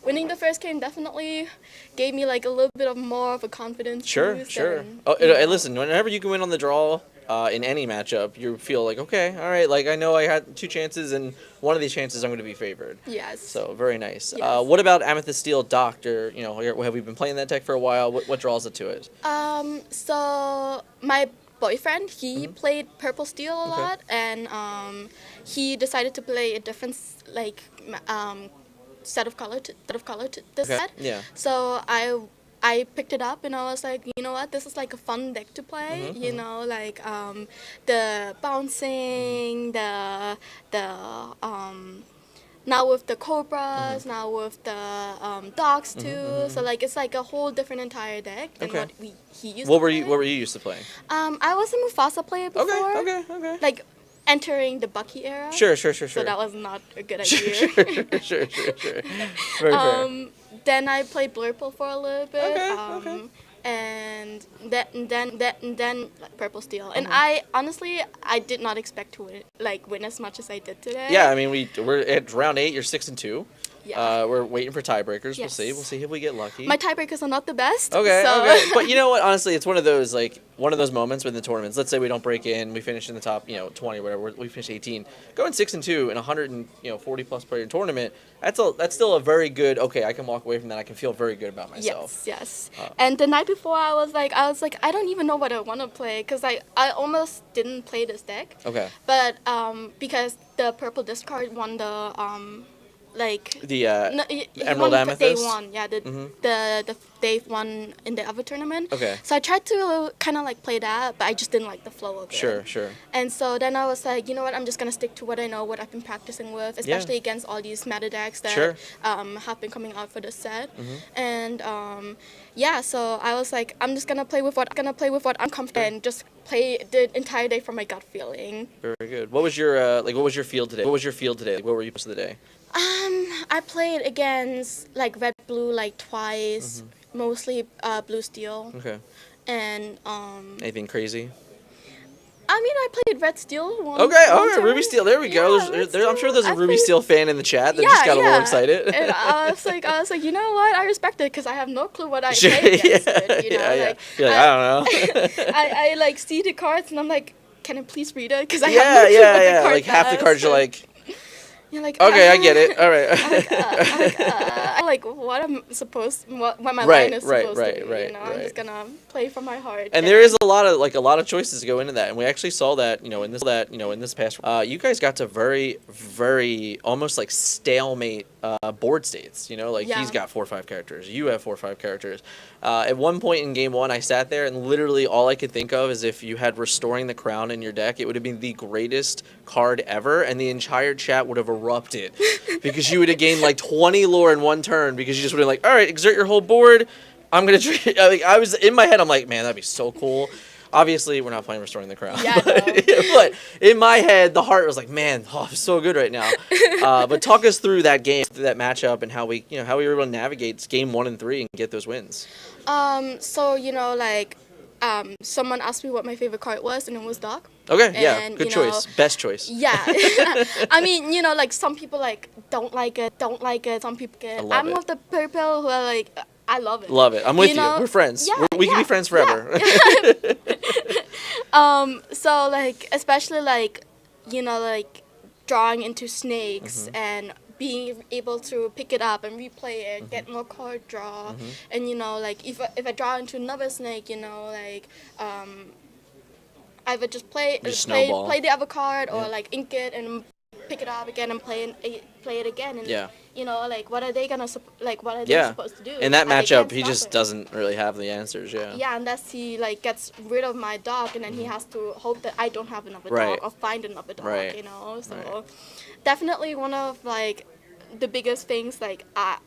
winning the first game definitely gave me like a little bit of more of a confidence boost. Sure. And listen, whenever you can win on the draw in any matchup, you feel like, okay, all right, like I know I had 2 chances, and one of these chances I'm going to be favored. Yes. So very nice. Yes. What about Amethyst Steel Doctor? You know, have we been playing that deck for a while? What draws it to it? So my boyfriend, he played Purple Steel a lot, and he decided to play a different set of color to this set. Yeah. So I picked it up, and I was like, you know what, this is like a fun deck to play. You know, like the bouncing, the now with the cobras, now with the dogs too. So like it's like a whole different entire deck than what he used. What were you used to playing? I was a Mufasa player before. Okay. Like entering the Bucky era. Sure. So that was not a good idea. Sure. Very fair. Then I played Blurple for a little bit. And then like Purple Steel. And I honestly did not expect to win as much as I did today. Yeah, I mean we're at round 8. You're 6-2. Yeah. We're waiting for tiebreakers. Yes. We'll see if we get lucky. My tiebreakers are not the best. Okay. But you know what? Honestly, it's one of those moments within the tournaments. Let's say we don't break in, we finish in the top, 20 or whatever. We finish 18. Going 6-2 in a 140 plus player tournament. That's still a very good. Okay, I can walk away from that. I can feel very good about myself. Yes. And the night before, I was like, I don't even know what I want to play, because I almost didn't play this deck. Okay. But because the purple discard won the Emerald Amethyst? Day 1, yeah. The Day 1 in the other tournament. Okay. So I tried to kind of like play that, but I just didn't like the flow of it. Sure. And so then I was like, you know what, I'm just going to stick to what I know, what I've been practicing with, especially against all these meta decks that have been coming out for this set. And so I was like, I'm just going to play with what I'm comfortable and just play the entire day from my gut feeling. Very good. What was your field today? What were you most of the day? I played against like red blue like twice, mostly blue steel. Okay. And anything crazy? I mean, I played red steel once. Okay, all right, Ruby Steel. There we go. I'm sure there's a Ruby Steel fan in the chat that just got a little excited. And I was like, you know what? I respect it, because I have no clue what I played against it. You know, like, I don't know. I like see the cards, and I'm like, can I please read it? Because I have no clue what the card like half the cards are like. You're like, okay, I get it. All right. I'm like, what my line is supposed to be. You know, I'm just gonna play from my heart. And there is a lot of choices to go into that, and we actually saw that in this past. You guys got to very, very almost like stalemate board states. You know, he's got 4 or 5 characters. You have 4 or 5 characters. At one point in game 1, I sat there and literally all I could think of is if you had Restoring the Crown in your deck, it would have been the greatest card ever, and the entire chat would have erupted because you would have gained like 20 lore in one turn because you just would have like, all right, exert your whole board. I'm gonna treat. I was in my head. I'm like, man, that'd be so cool. Obviously, we're not playing Restoring the Crown. Yeah, but in my head, the heart was like, man, it's so good right now. But talk us through that game, through that matchup, and how we were able to navigate game 1 and 3 and get those wins. So someone asked me what my favorite card was, and it was Doc. Okay, yeah, good choice, best choice. Yeah, I mean, some people don't like it. Some people get it. I'm with the purple who are like, I love it. Love it. I'm with you. We're friends. Yeah, we can be friends forever. Yeah. So especially drawing into snakes and being able to pick it up and replay it, get more card draw, and if I draw into another snake, I would just play the other card or ink it and pick it up again and play it again. And what are they supposed to do? In that matchup, he just doesn't really have the answers. Yeah, unless he gets rid of my dog, and then he has to hope that I don't have another dog or find another dog. So definitely one of the biggest things I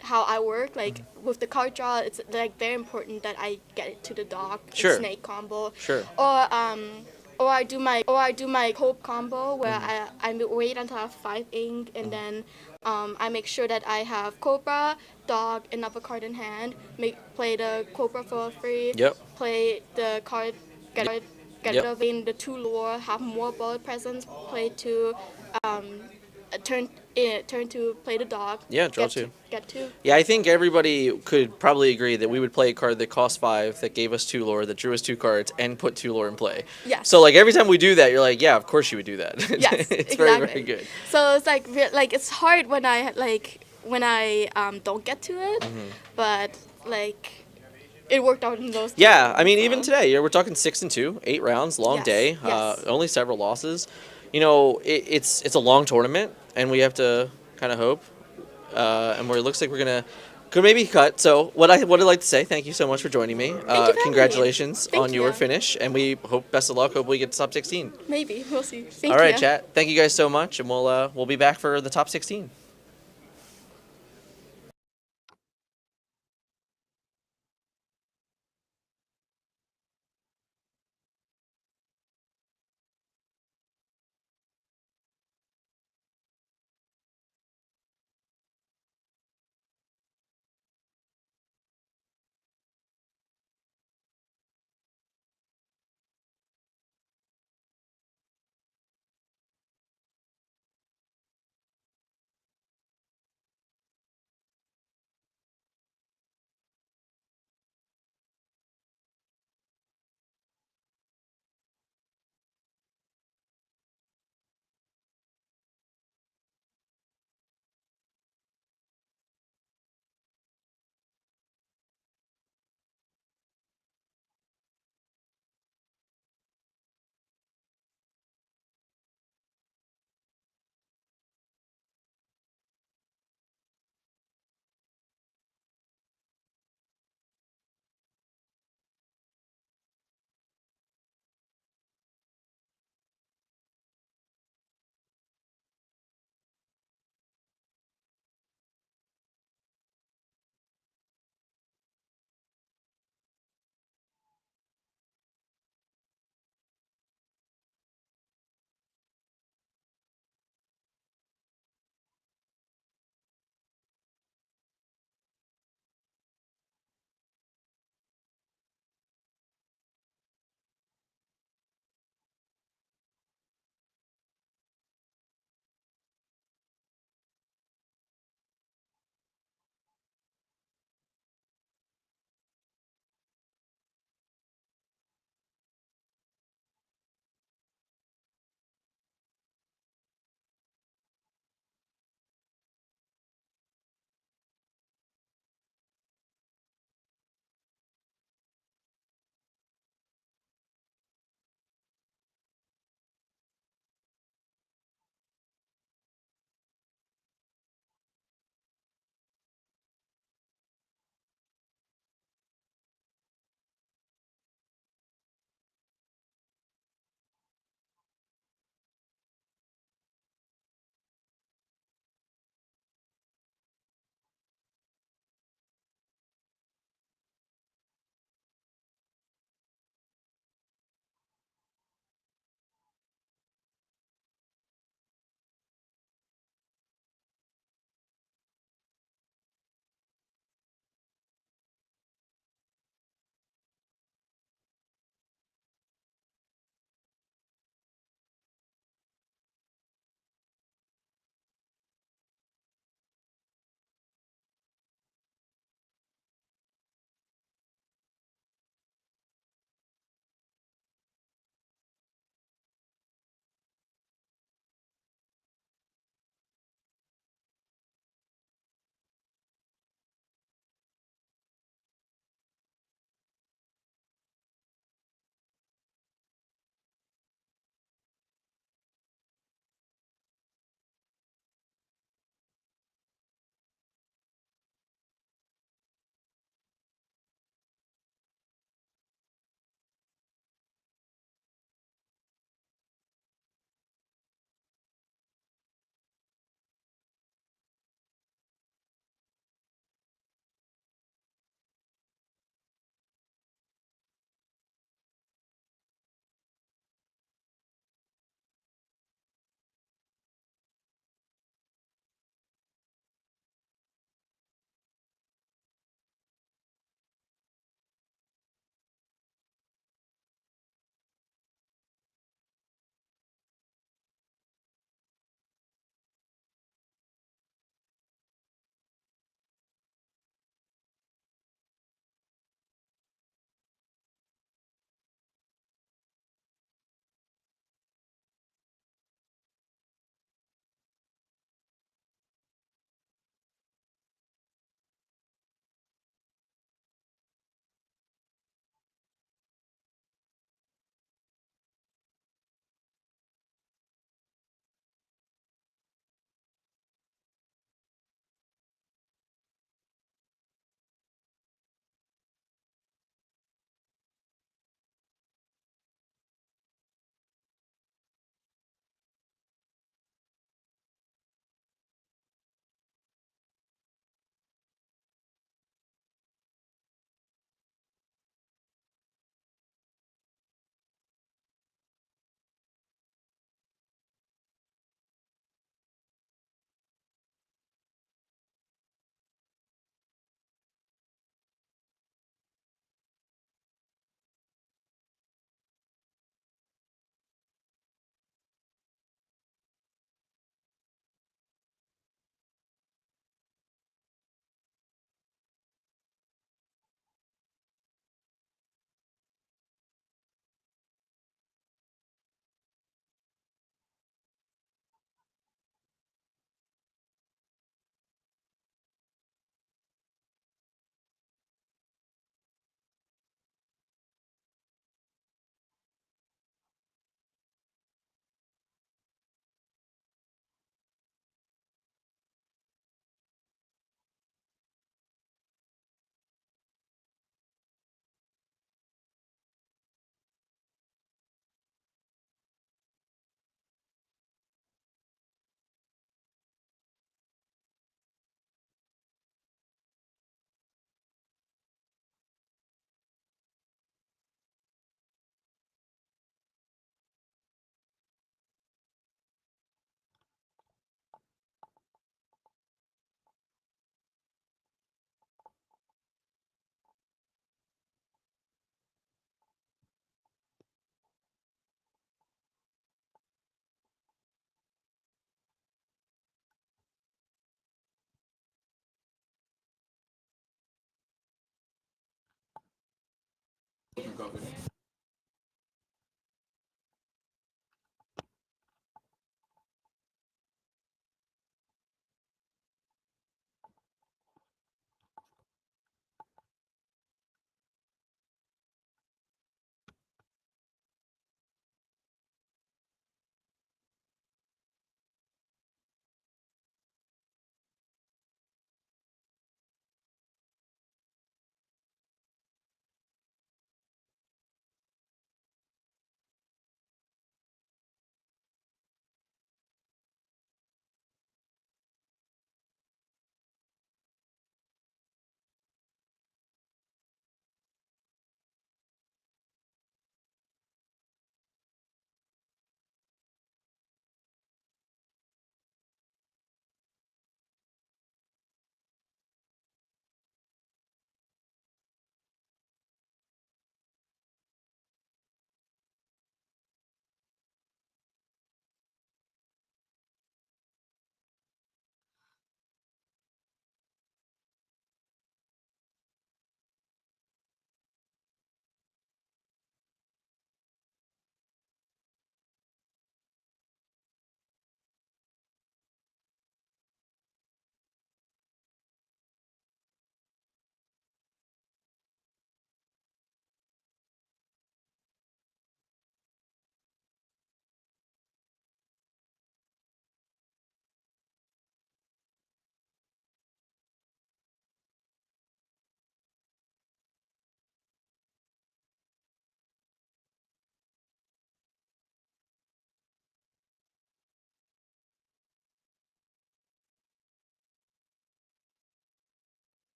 how I work with the card draw. It's very important that I get it to the dog snake combo. Sure. Or I do my hope combo where I wait until I have 5 ink and then I make sure that I have Cobra, Dog, and upper card in hand. Play the Cobra for free. Yep. Play the card. Get Yep. rid of in the 2 lore. Have more bullet presence. Play to turn to play the dog. Yeah, draw 2. Get 2. Yeah, I think everybody could probably agree that we would play a card that cost 5, that gave us 2 lore, that drew us 2 cards, and put 2 lore in play. Yes. So like every time we do that, you're like, yeah, of course you would do that. Yes, it's exactly. very, very good. So it's like it's hard when I don't get to it, but like it worked out in those. Yeah, I mean, even today, we're talking 6 and 2, 8 rounds, long Yes, day, yes. only several losses. You know, it's a long tournament, and we have to kind of hope. And it looks like we're could maybe cut. So what I'd like to say, thank you so much for joining me. Congratulations on your finish, and we hope best of luck. Hope we get to top 16. Maybe we'll see. All right, chat. Thank you guys so much, and we'll be back for the top 16.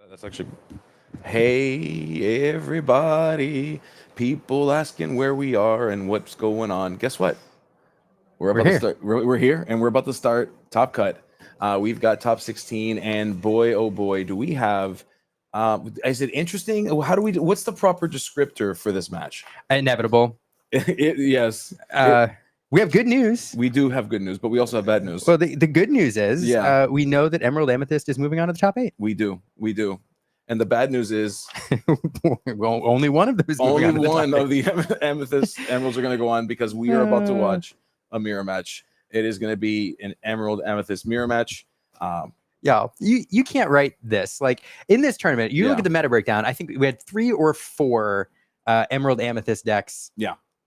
That's actually. Hey, everybody. People asking where we are and what's going on. Guess what? We're about to here. start. We're here, and we're about to start Top Cut. We've got top 16, and boy, oh boy, do we have. Is it interesting? How do we? What's the proper descriptor for this match? Inevitable. Yes. We have good news. We do have good news, but we also have bad news. Well, the good news is we know that Emerald Amethyst is moving on to the top 8. We do. And the bad news is well, only one of them is only moving on to the one top of the Amethyst Emeralds are going to go on, because we are about to watch a mirror match. It is going to be an Emerald Amethyst mirror match. Yeah, you can't write this. Like, in this tournament, you look at the meta breakdown, I think we had 3 or 4 Emerald Amethyst decks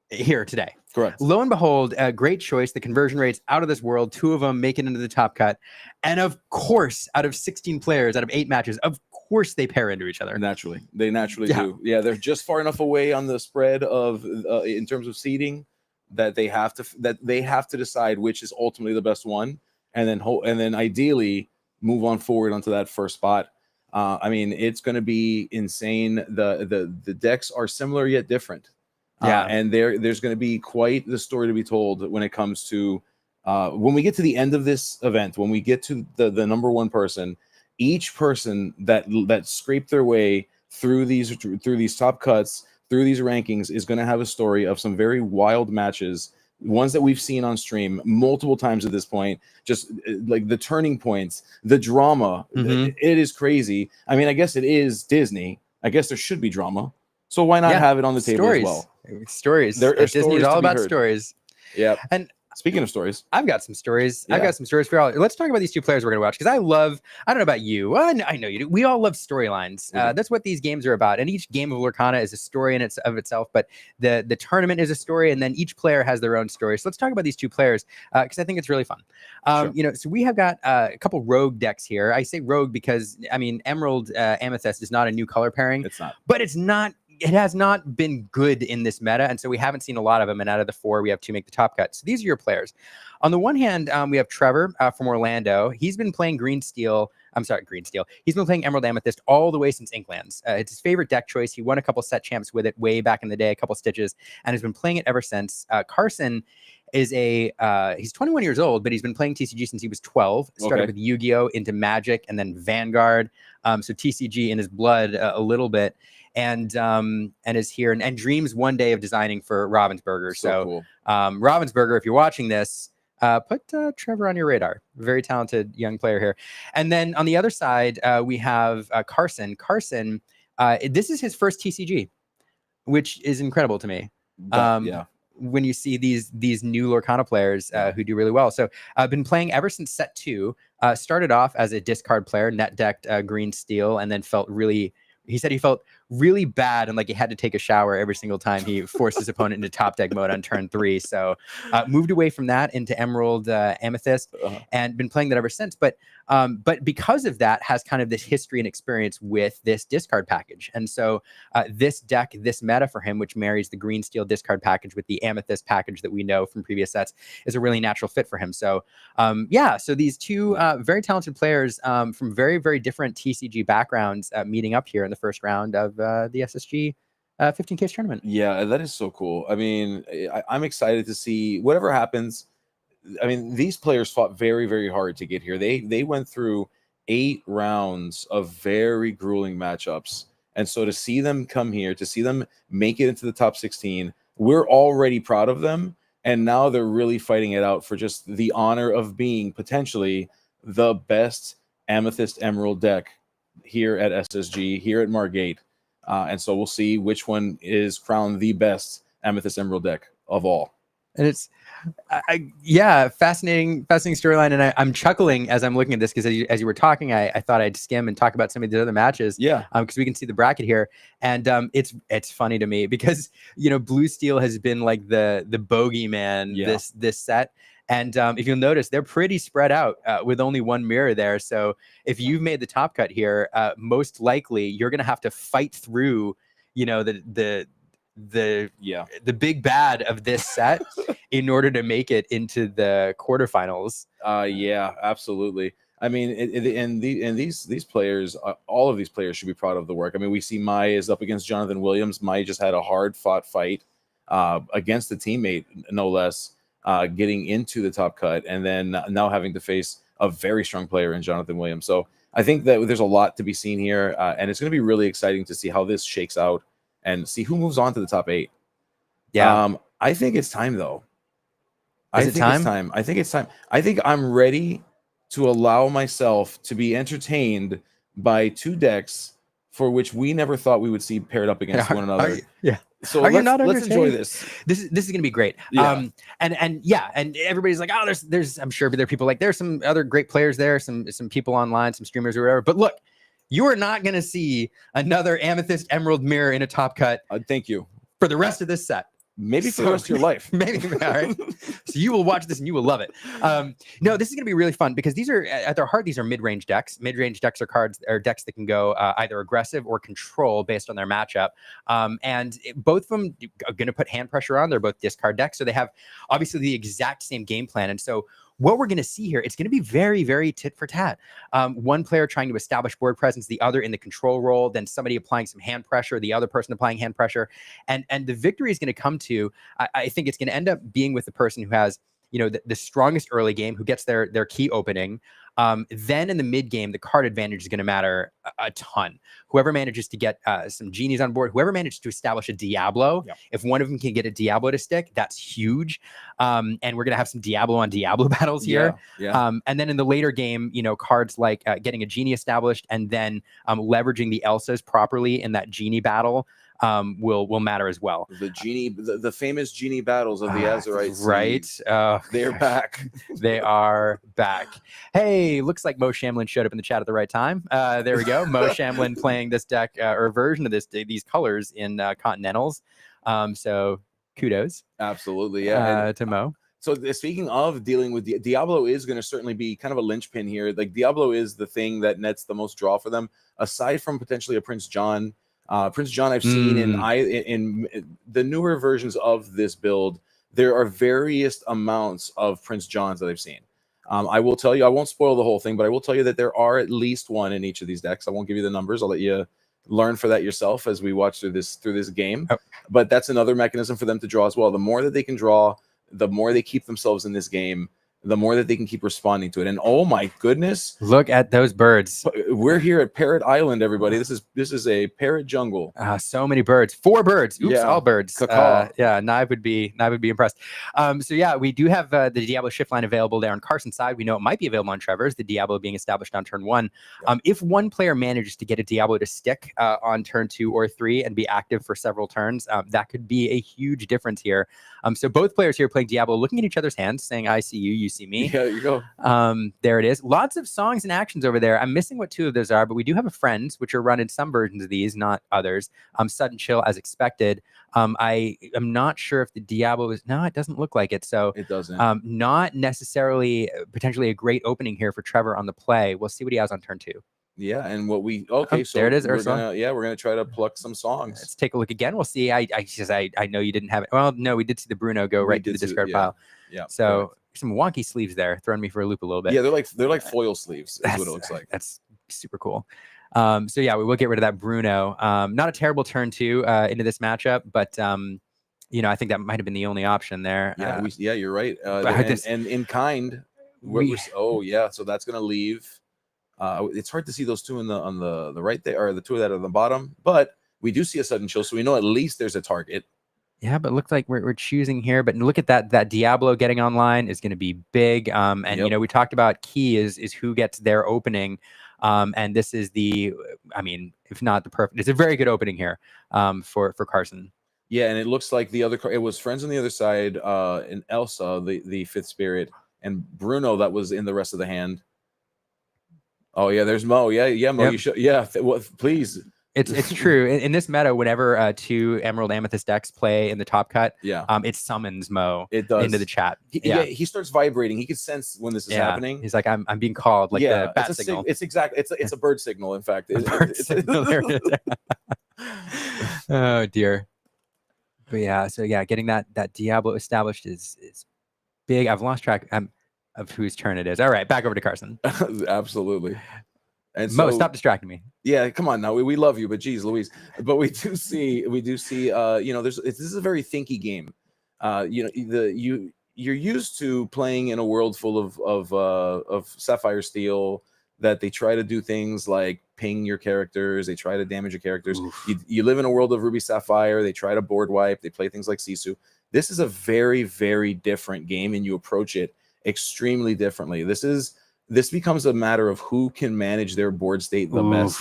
here today. Correct. Lo and behold, a great choice. The conversion rate's out of this world. 2 of them make it into the top cut. And of course, out of 16 players, out of 8 matches, of course they pair into each other. Naturally. They naturally do. Yeah, they're just far enough away on the spread of in terms of seeding that they have to decide which is ultimately the best one, and then ideally move on forward onto that first spot. I mean, it's going to be insane. The decks are similar yet different. And there's going to be quite the story to be told when it comes to when we get to the end of this event, when we get to the number 1 person. Each person that scraped their way through these top cuts, through these rankings, is going to have a story of some very wild matches, ones that we've seen on stream multiple times at this point. Just like the turning points, the drama, it is crazy. I mean, I guess it is Disney. I guess there should be drama, so why not have it on the table as well? Stories. There are Disney is all about stories. Yeah. And speaking of stories, I've got some stories. I've got some stories for y'all. Let's talk about these 2 players we're going to watch, because I don't know about you. I know you do. We all love storylines. That's what these games are about. And each game of Lorcana is a story in itself, but the tournament is a story, and then each player has their own story. So let's talk about these 2 players, because I think it's really fun. So we have got a couple rogue decks here. I say rogue because, I mean, Emerald Amethyst is not a new color pairing. It's not. But it has not been good in this meta, and so we haven't seen a lot of them. And out of the 4, we have 2 make the top cut. So these are your players. On the one hand, we have Trevor from Orlando. He's been playing Green Steel. He's been playing Emerald Amethyst all the way since Inklands. It's his favorite deck choice. He won a couple set champs with it way back in the day, a couple stitches, and has been playing it ever since. Carson is he's 21 years old, but he's been playing TCG since he was 12. Started with Yu-Gi-Oh! Into Magic and then Vanguard. So TCG in his blood a little bit. And is here and dreams one day of designing for Ravensburger. So cool. Ravensburger, if you're watching this, put Trevor on your radar. Very talented young player here. And then on the other side, we have Carson. Carson, this is his first TCG, which is incredible to me. When you see these new Lorcana players who do really well. So I've been playing ever since set 2. Started off as a discard player, net decked Green Steel, and then he said he felt really bad and like he had to take a shower every single time he forced his opponent into top deck mode on turn 3. So moved away from that into Emerald Amethyst and been playing that ever since. But because of that, has kind of this history and experience with this discard package. And so this deck, this meta for him, which marries the Green Steel discard package with the Amethyst package that we know from previous sets, is a really natural fit for him. So so these 2 very talented players from very, very different TCG backgrounds meeting up here in the first round of the SSG 15K tournament. Yeah, that is so cool. I mean, I'm excited to see whatever happens. I mean, these players fought very, very hard to get here. They went through 8 rounds of very grueling matchups. And so to see them come here, to see them make it into the top 16, we're already proud of them. And now they're really fighting it out for just the honor of being potentially the best Amethyst Emerald deck here at SSG, here at Margate. And so we'll see which one is crowned the best Amethyst Emerald deck of all. And it's, fascinating storyline. And I'm chuckling as I'm looking at this because as you were talking, I thought I'd skim and talk about some of the other matches. Yeah. Because we can see the bracket here, and it's funny to me because Blue Steel has been like the bogeyman this set. And if you'll notice, they're pretty spread out with only 1 mirror there. So if you've made the top cut here, most likely you're going to have to fight through, the big bad of this set in order to make it into the quarterfinals. Yeah, absolutely. I mean, these players, all of these players should be proud of the work. I mean, we see Mai is up against Jonathan Williams. Mai just had a hard-fought fight against a teammate, no less, getting into the top cut, and then now having to face a very strong player in Jonathan Williams. So I think that there's a lot to be seen here, and it's going to be really exciting to see how this shakes out and see who moves on to the top 8. Yeah. I think it's time, though. Is it time? It's time. I think it's time. I think I'm ready to allow myself to be entertained by 2 decks for which we never thought we would see paired up against one another. Yeah. So Are you not let's enjoy entertained? this. This is gonna be great. Yeah. And everybody's like, oh, there's I'm sure there are people like there's some other great players there, some people online, some streamers or whatever. But look, you are not gonna see another Amethyst Emerald Mirror in a top cut. Thank you. For the rest of this set. Maybe for the rest of your life. Maybe. All right. So you will watch this and you will love it. No, this is going to be really fun because these are, at their heart, these are mid-range decks. Mid-range decks are cards or decks that can go either aggressive or control based on their matchup. Both of them are going to put hand pressure on. They're both discard decks. So they have obviously the exact same game plan. And so what we're going to see here, it's going to be very, very tit for tat. One player trying to establish board presence, the other in the control role, then somebody applying some hand pressure, the other person applying hand pressure. And the victory is going to come to, I think it's going to end up being with the person who has, the strongest early game, who gets their key opening. Then in the mid game, the card advantage is going to matter a ton. Whoever manages to get some genies on board, whoever manages to establish a Diablo, if one of them can get a Diablo to stick, that's huge. And we're going to have some Diablo on Diablo battles here. And then in the later game, cards like getting a genie established and then leveraging the Elsas properly in that genie battle will matter as well. The genie, the famous genie battles of the Azurites, right? They're back. They are back. Hey, looks like Mo Shamlin showed up in the chat at the right time. There we go. Mo Shamlin playing this deck or a version of these colors in Continentals. So kudos. Absolutely, yeah. To Mo. So speaking of dealing with Diablo is going to certainly be kind of a linchpin here. Like Diablo is the thing that nets the most draw for them, aside from potentially a Prince John. Prince John I've seen in the newer versions of this build. There are various amounts of Prince Johns that I've seen. I will tell you, I won't spoil the whole thing, but I will tell you that there are at least one in each of these decks. I won't give you the numbers. I'll let you learn for that yourself as we watch through this game. But that's another mechanism for them to draw as well. The more that they can draw, the more they keep themselves in this game, the more that they can keep responding to it. And oh my goodness, look at those birds. We're here at Parrot Island, everybody. This is a parrot jungle. So many birds. 4 birds. Oops, all birds. Knive would be impressed. So yeah, we do have the Diablo shift line available there on Carson's side. We know it might be available on Trevor's, the Diablo being established on turn 1. If one player manages to get a Diablo to stick on turn 2 or 3 and be active for several turns, that could be a huge difference here. So both players here playing Diablo, looking at each other's hands, saying, I see you, you see me. Yeah, there you go. There it is. Lots of songs and actions over there. I'm missing what 2 of those are, but we do have a Friends, which are run in some versions of these, not others. Sudden Chill as expected. I am not sure if the Diablo is, no, it doesn't look like it. So it doesn't. Not necessarily potentially a great opening here for Trevor on the play. We'll see what he has on turn 2. Yeah, and what we so there it is. We're gonna try to pluck some songs. Let's take a look again. We'll see. I know you didn't have it. Well, no, we did see the Bruno go right to the discard pile. Yeah. So some wonky sleeves there, throwing me for a loop a little bit. Yeah, they're like foil sleeves. Is what it looks like. That's super cool. So yeah, we will get rid of that Bruno. Not a terrible turn 2 into this matchup, but I think that might have been the only option there. Yeah, you're right. And in kind, so that's gonna leave. It's hard to see those 2 on the right there, or the 2 that are on the bottom, but we do see a Sudden Chill, so we know at least there's a target. Yeah, but it looks like we're choosing here. But look at that Diablo getting online is going to be big. We talked about key is who gets their opening. And this is if not the perfect, it's a very good opening here for Carson. Yeah, and it looks like the other it was Friends on the other side, and Elsa, the 5th spirit, and Bruno that was in the rest of the hand. Oh yeah, there's Mo. Yeah, Mo. Yep. You should. Please. It's true. In this meta, whenever 2 Emerald Amethyst decks play in the top cut, it summons Mo into the chat. He starts vibrating. He can sense when this is happening. He's like, I'm being called, like the bat signal. It's a bird signal. In fact, signal. There it is. Oh dear. But yeah, so yeah, getting that Diablo established is big. I've lost track. whose turn it is. All right, back over to Carson. Absolutely. And Mo, so, stop distracting me. Yeah, come on now. We love you, but geez, Louise. But we do see. This is a very thinky game. You're used to playing in a world full of Sapphire Steel that they try to do things like ping your characters. They try to damage your characters. You live in a world of Ruby Sapphire. They try to board wipe. They play things like Sisu. This is a very, very different game, and you approach it extremely differently. This becomes a matter of who can manage their board state the best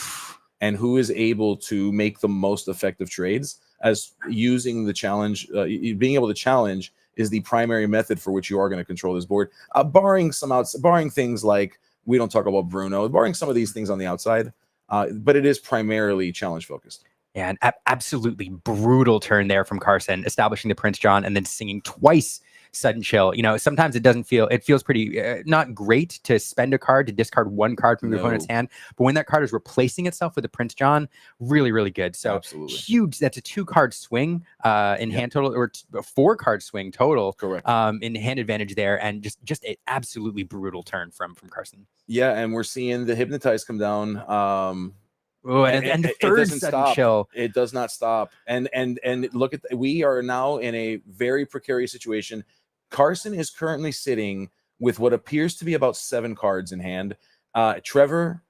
and who is able to make the most effective trades, as using the challenge, being able to challenge is the primary method for which you are going to control this board, barring things like, we don't talk about Bruno, barring some of these things on the outside, but it is primarily challenge focused. Yeah, an absolutely brutal turn there from Carson, establishing the Prince John and then singing twice Sudden Chill. Sometimes it feels pretty not great to spend a card to discard one card from your opponent's hand, but when that card is replacing itself with the Prince John, really, really good. So absolutely huge. That's a 2-card swing in hand total, or a 4-card swing total. Correct. In hand advantage there, and just an absolutely brutal turn from Carson. Yeah, and we're seeing the Hypnotize come down. And the third Sudden Chill. It does not stop. And look at we are now in a very precarious situation. Carson is currently sitting with what appears to be about 7 cards in hand. Trevor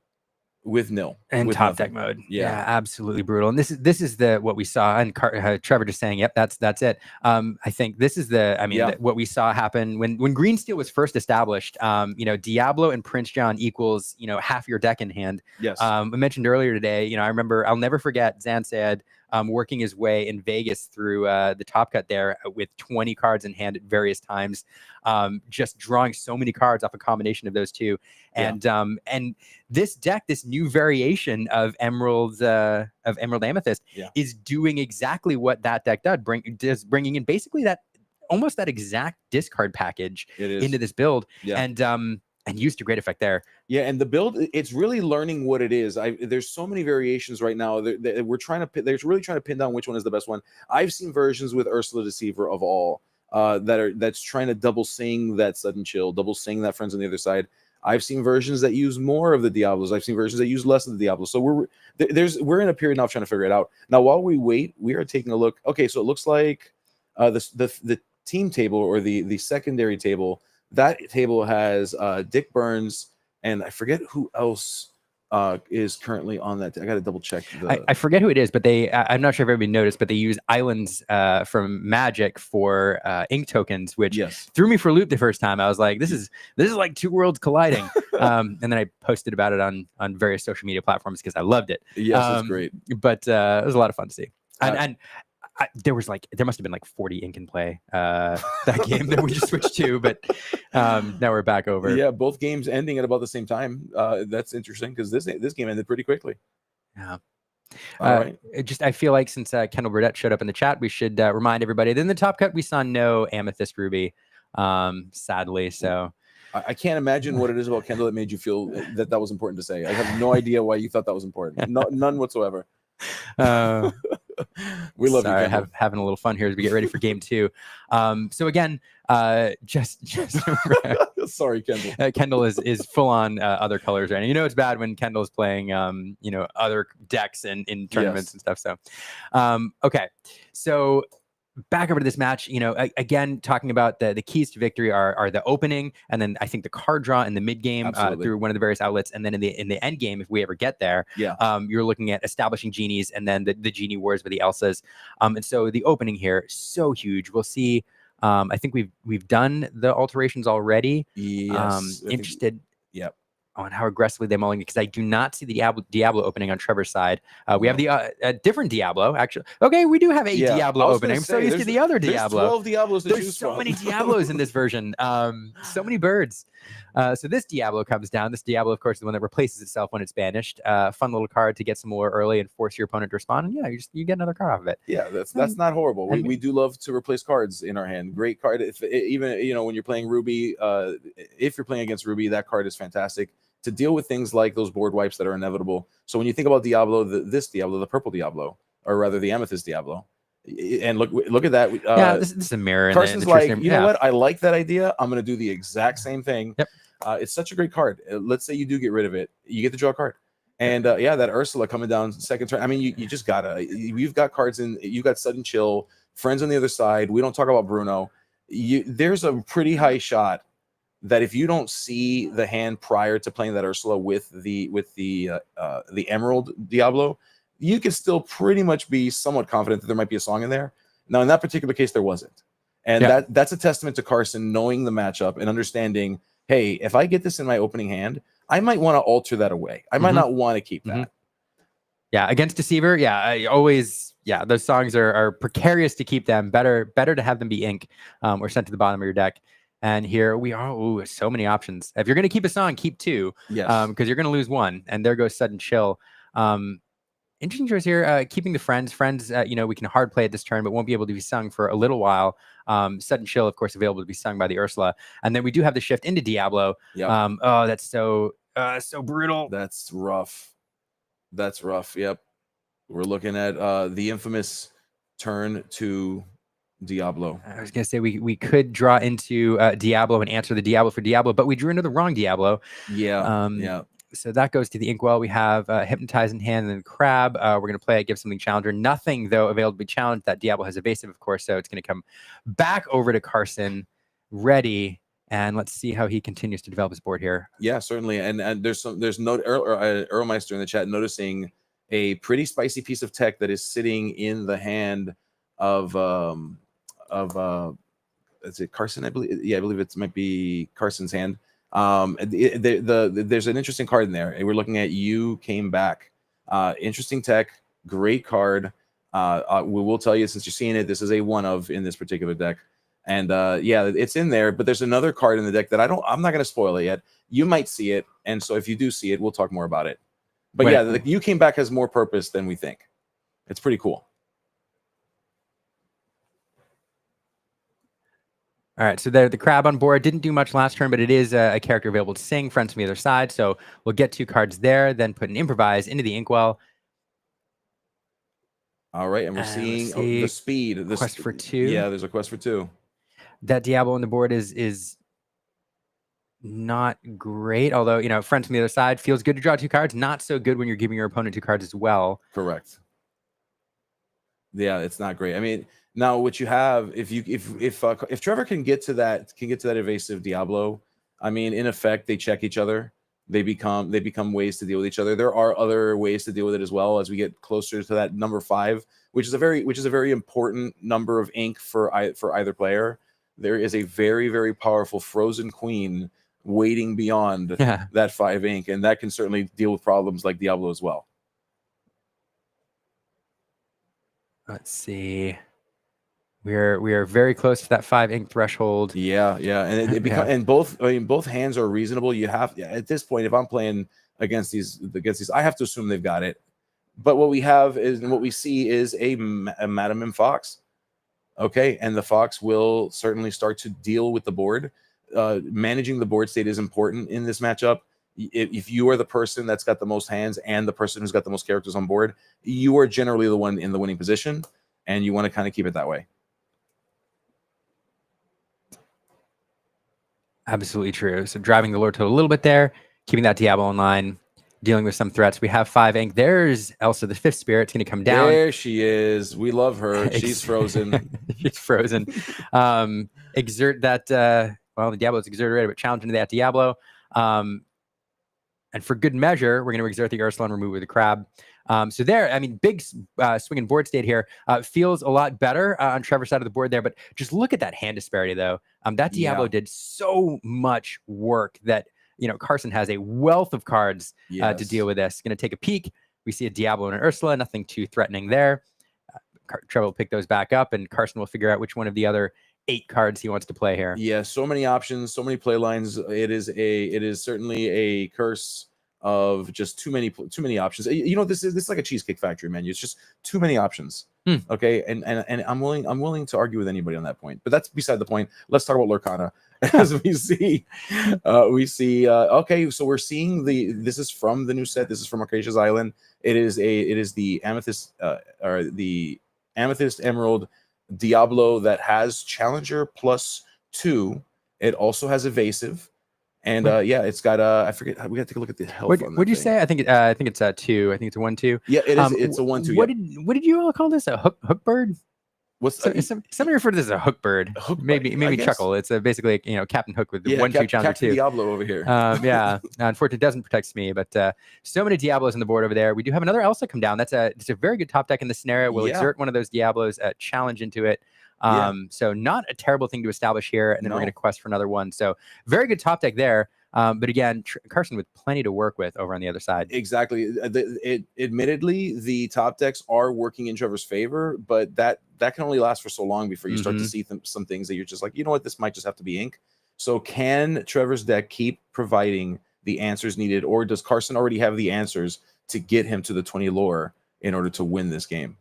with nil and with top nothing. deck mode. Yeah, absolutely brutal. And this is what we saw. And Trevor just saying, "Yep, that's it." I think this is what we saw happen when Green Steel was first established. Diablo and Prince John equals half your deck in hand. Yes. I mentioned earlier today. I remember. I'll never forget Zanzad working his way in Vegas through the top cut there with 20 cards in hand at various times, just drawing so many cards off a combination of those two. And this deck, this new variation of Emerald Amethyst, is doing exactly what that deck does, bringing in basically that exact discard package into this build. And used to great effect there. Yeah, and the build, it's really learning what it is. There's so many variations right now. They're really trying to pin down which one is the best one. I've seen versions with Ursula Deceiver of all that's trying to double sing that Sudden Chill, double sing that Friends on the Other Side. I've seen versions that use more of the Diablos. I've seen versions that use less of the Diablos. So we're in a period now of trying to figure it out. Now, while we wait, we are taking a look. Okay, so it looks like the team table, or the secondary table. That table has Dick Burns, and I forget who else is currently on that. I got to double check. I forget who it is, but I'm not sure if everybody noticed, but they use Islands from Magic for ink tokens, which threw me for a loop the first time. I was like, this is like 2 worlds colliding. And then I posted about it on various social media platforms because I loved it. Yes, it's great. But it was a lot of fun to see. And there must have been like 40 ink in play that game that we just switched to, but now we're back over. Yeah, both games ending at about the same time. That's interesting because this game ended pretty quickly. Yeah. All right. I feel like since Kendall Burdett showed up in the chat, we should remind everybody that in the top cut we saw no Amethyst Ruby, sadly. So I can't imagine what it is about Kendall that made you feel that was important to say. I have no idea why you thought that was important. None whatsoever. We love you. Having a little fun here as we get ready for game 2. So again, just sorry, Kendall. Kendall is full on other colors right now. It's bad when Kendall is playing other decks in tournaments and stuff. So okay, so back over to this match, again, talking about the keys to victory are the opening, and then I think the card draw in the mid game through one of the various outlets, and then in the end game, if we ever get there, you're looking at establishing genies, and then the genie wars with the Elsas, and so the opening here so huge. We'll see. I think we've done the alterations already. Yes, interested. On how aggressively they're mulling, because I do not see the Diablo opening on Trevor's side. We have the a different Diablo, actually. Okay, we do have a Diablo opening. I'm so used to the other Diablo. There's 12 Diablos to choose There's so from. many Diablos in this version. So many birds. So this Diablo comes down. This Diablo, of course, is the one that replaces itself when it's banished. Fun little card to get some more early and force your opponent to respond. And you get another card off of it. Yeah, that's not horrible. We do love to replace cards in our hand. Great card. Even when you're playing Ruby, if you're playing against Ruby, that card is fantastic to deal with things like those board wipes that are inevitable. So when you think about Diablo, this Diablo, the purple Diablo, or rather the Amethyst Diablo, And look at that. Yeah, this is a mirror. In Carson's the like, Tristan- you know yeah. what? I like that idea. I'm going to do the exact same thing. Yep. It's such a great card. Let's say you do get rid of it. You get to draw a card. And yeah, that Ursula coming down second turn. I mean, you just gotta. You've got cards in. You've got Sudden Chill, friends on the other side. We don't talk about Bruno. There's a pretty high shot that if you don't see the hand prior to playing that Ursula with the Emerald Diablo, you can still pretty much be somewhat confident that there might be a song in there. Now, in that particular case, there wasn't, and that's a testament to Carson knowing the matchup and understanding. Hey, if I get this in my opening hand, I might want to alter that away. I might not want to keep that. Yeah, against Deceiver, I always, those songs are precarious to keep them. Better to have them be ink or sent to the bottom of your deck. And here we are. Ooh, so many options. If you're going to keep a song, keep two. Yes. Because you're going to lose one. And there goes Sudden Chill. Interesting choice here. Keeping the friends. Friends, we can hard play at this turn, but won't be able to be sung for a little while. Sudden Chill, of course, available to be sung by the Ursula. And then we do have the shift into Diablo. Yep. Oh, that's so brutal. That's rough. That's rough. Yep. We're looking at the infamous turn to Diablo. I was going to say we could draw into Diablo and answer the Diablo for Diablo, but we drew into the wrong Diablo. Yeah. So that goes to the Inkwell. We have Hypnotize in hand and then Crab. We're going to play it, give something challenger. Nothing, though, available to be challenged. That Diablo has evasive, of course, so it's going to come back over to Carson, ready. And let's see how he continues to develop his board here. Yeah, certainly. And there's no Earlmeister in the chat noticing a pretty spicy piece of tech that is sitting in the hand of is it Carson? I believe. Yeah, I believe it might be Carson's hand. There's an interesting card in there. We're looking at You Came Back. Interesting tech, great card. We will tell you, since you're seeing it, this is a one of in this particular deck. And it's in there, but there's another card in the deck that I'm not going to spoil it yet. You might see it, and so if you do see it, we'll talk more about it. But Right. the You Came Back has more purpose than we think. It's pretty cool. All right, so the Crab on board didn't do much last turn, but it is a character available to sing, friends from the other side. So we'll get 2 cards there, then put an Improvise into the Inkwell. All right, and we're seeing the speed. Quest for 2. Yeah, there's a quest for 2. That Diablo on the board is not great, although, friends from the other side feels good to draw 2 cards. Not so good when you're giving your opponent 2 cards as well. Correct. Yeah, it's not great. I mean, now what you have, if Trevor can get to that evasive Diablo, I mean, in effect, they check each other. They become ways to deal with each other. There are other ways to deal with it as well as we get closer to that number 5, which is a very important number of ink for either player. There is a very, very powerful Frozen Queen waiting beyond that 5 ink, and that can certainly deal with problems like Diablo as well. Let's see. We are very close to that 5 ink threshold. Yeah, and and both hands are reasonable. You have at this point, if I'm playing against these, I have to assume they've got it. But what we have is, and what we see is a Madam M Fox. Okay, and the Fox will certainly start to deal with the board. Managing the board state is important in this matchup. If you are the person that's got the most hands and the person who's got the most characters on board, you are generally the one in the winning position, and you want to kind of keep it that way. Absolutely true. So driving the Lord to a little bit there, keeping that Diablo in line, dealing with some threats. We have 5 ink. There's Elsa, the 5th spirit. It's going to come down. There she is. We love her. She's frozen. She's frozen. Exert that. The Diablo's exerted already, but challenge into that Diablo. And for good measure, we're going to exert the Ursula and remove with the Crab. So there, I mean, big swinging board state here. Feels a lot better on Trevor's side of the board there, but just look at that hand disparity, though. That Diablo did so much work that, Carson has a wealth of cards to deal with this. Going to take a peek. We see a Diablo and an Ursula, nothing too threatening there. Trevor will pick those back up, and Carson will figure out which one of the other 8 cards he wants to play here. Yeah, so many options, so many play lines. It is certainly a curse of just too many options. This is like a Cheesecake Factory menu. It's just too many options. Okay, and I'm willing to argue with anybody on that point. But that's beside the point. Let's talk about Lorcana. As we see, okay, so we're seeing this is from the new set. This is from Acacia's Island. It is the Amethyst or the Amethyst, Emerald, Diablo that has Challenger +2. It also has Evasive. And yeah, it's got I forget. We got to take a look at the health. What would you say? I think it's a 2. I think it's a 1-2. Yeah, it is. It's a 1-2. What did you all call this? A hook bird? What's somebody referred to this as a hook bird? Maybe chuckle. It's basically Captain Hook with 1-2 Challenger 2. Diablo over here. Yeah, unfortunately, it doesn't protect me, but so many Diablos on the board over there. We do have another Elsa come down. It's a very good top deck in this scenario. We'll exert one of those Diablos, challenge into it. So not a terrible thing to establish here, and then we're going to quest for another one. So very good top deck there. But again, Carson with plenty to work with over on the other side. Exactly. Admittedly, the top decks are working in Trevor's favor, but that can only last for so long before you start to see some things that you're just like, you know what, this might just have to be ink. So can Trevor's deck keep providing the answers needed, or does Carson already have the answers to get him to the 20 lore in order to win this game?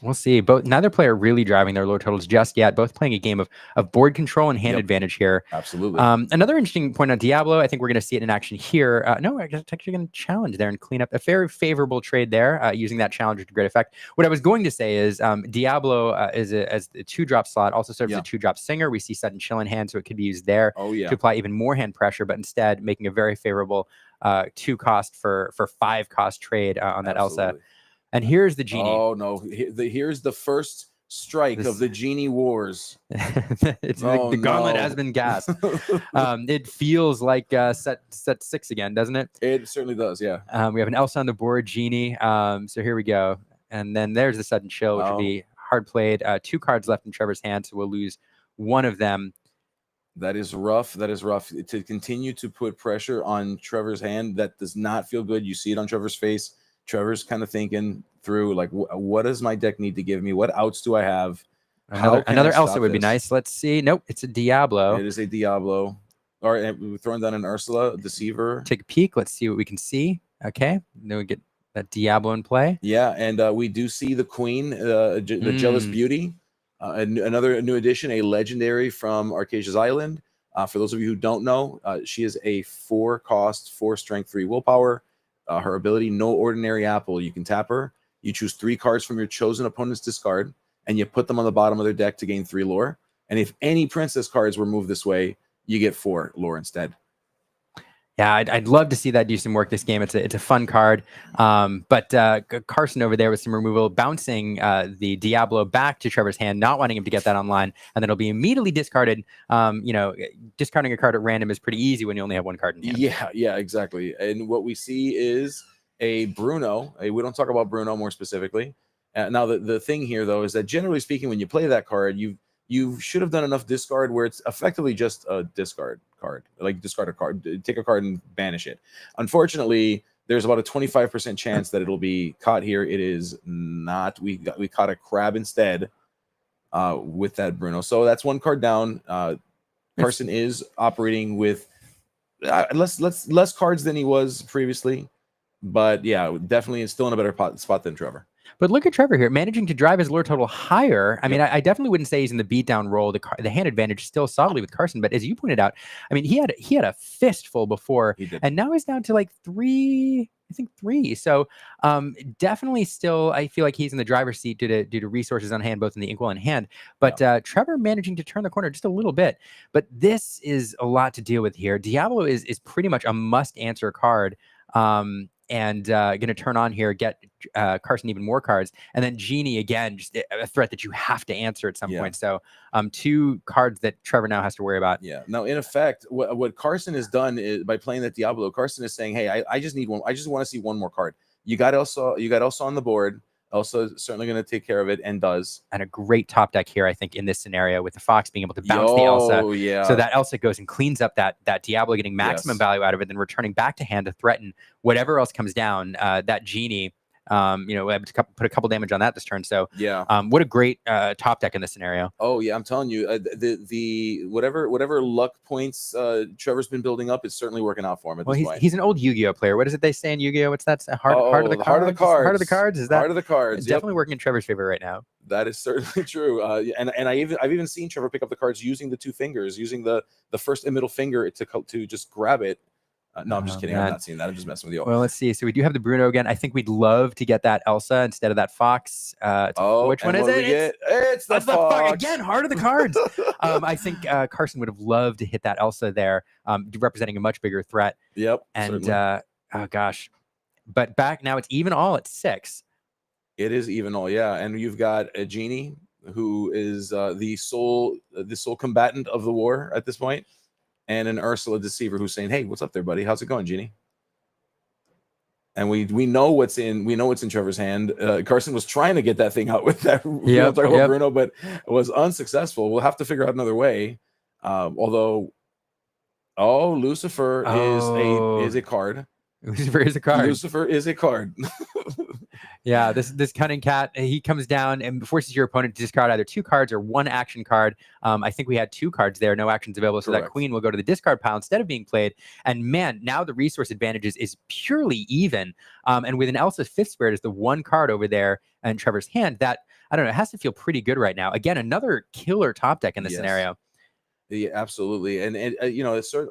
We'll see. Neither player really driving their lore totals just yet. Both playing a game of board control and hand advantage here. Absolutely. Another interesting point on Diablo. I think we're going to see it in action here. No, I'm actually going to challenge there and clean up a very favorable trade there, using that challenger to great effect. What I was going to say is Diablo as a 2-drop slot also serves as a 2-drop singer. We see Sudden Chill in hand, so it could be used there to apply even more hand pressure, but instead making a very favorable 2-cost for 5-cost trade on that Elsa. And here's the Genie. Oh, no. Here's the first strike of the Genie Wars. The gauntlet has been gassed. It feels like set 6 again, doesn't it? It certainly does, yeah. We have an Elsa on the board, Genie. So here we go. And then there's the Sudden Chill, which would be hard played. 2 cards left in Trevor's hand, so we'll lose one of them. That is rough. That is rough. To continue to put pressure on Trevor's hand, that does not feel good. You see it on Trevor's face. Trevor's kind of thinking through, like, what does my deck need to give me? What outs do I have? Another Elsa would be nice. Let's see. Nope, it's a Diablo. It is a Diablo. All right, we're throwing down an Ursula, Deceiver. Take a peek. Let's see what we can see. Okay, then we get that Diablo in play. Yeah, and we do see the Queen, the Jealous Beauty. Another new addition, a legendary from Arcasia's Island. For those of you who don't know, she is a 4-cost, 4-strength, 3 willpower. Her ability, No Ordinary Apple. You can tap her. You choose 3 cards from your chosen opponent's discard, and you put them on the bottom of their deck to gain 3 lore. And if any princess cards were moved this way, you get 4 lore instead. Yeah, I'd love to see that do some work this game. It's a fun card. But Carson over there with some removal, bouncing the Diablo back to Trevor's hand, not wanting him to get that online, and then it'll be immediately discarded. Discarding a card at random is pretty easy when you only have 1 card in hand. Yeah, exactly. And what we see is a Bruno. We don't talk about Bruno more specifically. Now, the thing here, though, is that generally speaking, when you play that card, you should have done enough discard where it's effectively just a discard card, like discard a card, take a card and banish it. Unfortunately, there's about a 25% chance that it'll be caught here. It is not. We caught a crab instead with that Bruno. So that's 1 card down. Carson is operating with less cards than he was previously, but yeah, definitely is still in a better spot than Trevor. But look at Trevor here, managing to drive his lore total higher. I mean, I definitely wouldn't say he's in the beatdown role. The hand advantage still solidly with Carson, but as you pointed out, I mean, he had a fistful before, and now he's down to like 3. I think 3. So definitely still, I feel like he's in the driver's seat due to resources on hand, both in the inkwell and hand. But Trevor managing to turn the corner just a little bit. But this is a lot to deal with here. Diablo is pretty much a must-answer card. And going to turn on here, get Carson even more cards, and then Genie again, just a threat that you have to answer at some point. So 2 cards that Trevor now has to worry about. Yeah. Now, in effect, what Carson has done is by playing that Diablo, Carson is saying, "Hey, I just need one. I just want to see 1 more card. You got Elsa on the board. Elsa is certainly going to take care of it, and does. And a great top deck here, I think, in this scenario with the Fox being able to bounce the Elsa. Yeah. So that Elsa goes and cleans up that Diablo, getting maximum value out of it, then returning back to hand to threaten whatever else comes down. That Genie, able to put a couple damage on that this turn. So yeah, what a great top deck in this scenario. Oh yeah, I'm telling you, the whatever luck points Trevor's been building up is certainly working out for him at this point. He's an old Yu-Gi-Oh player. What is it they say in Yu-Gi-Oh? What's that? Heart of the cards. Heart of the cards. Heart of the cards. Is that Heart of the cards? It's definitely working in Trevor's favor right now. That is certainly true. And I've even seen Trevor pick up the cards using the 2 fingers, using the first and middle finger to just grab it. No, I'm just kidding. Man. I'm not seeing that. I'm just messing with you. Well, let's see. So we do have the Bruno again. I think we'd love to get that Elsa instead of that Fox. Which one is it? It's the Fox. Again, heart of the cards. I think Carson would have loved to hit that Elsa there, representing a much bigger threat. Yep. And oh gosh, but back now it's even all at 6. It is even all, yeah. And you've got a Genie who is the sole combatant of the war at this point, and an Ursula Deceiver who's saying, "Hey, what's up there, buddy? How's it going, Genie?" And we know what's in Trevor's hand. Carson was trying to get that thing out with that Bruno, but was unsuccessful. We'll have to figure out another way. Although, Lucifer is a card. Lucifer is a card. Lucifer is a card. Yeah, this cunning cat, he comes down and forces your opponent to discard either 2 cards or 1 action card. I think we had 2 cards there, no actions available, so that queen will go to the discard pile instead of being played. And man, now the resource advantage is purely even. And with an Elsa's 5th Spirit as the 1 card over there in Trevor's hand, that, I don't know, it has to feel pretty good right now. Again, another killer top deck in this scenario. Yeah, absolutely. And you know, it's certain.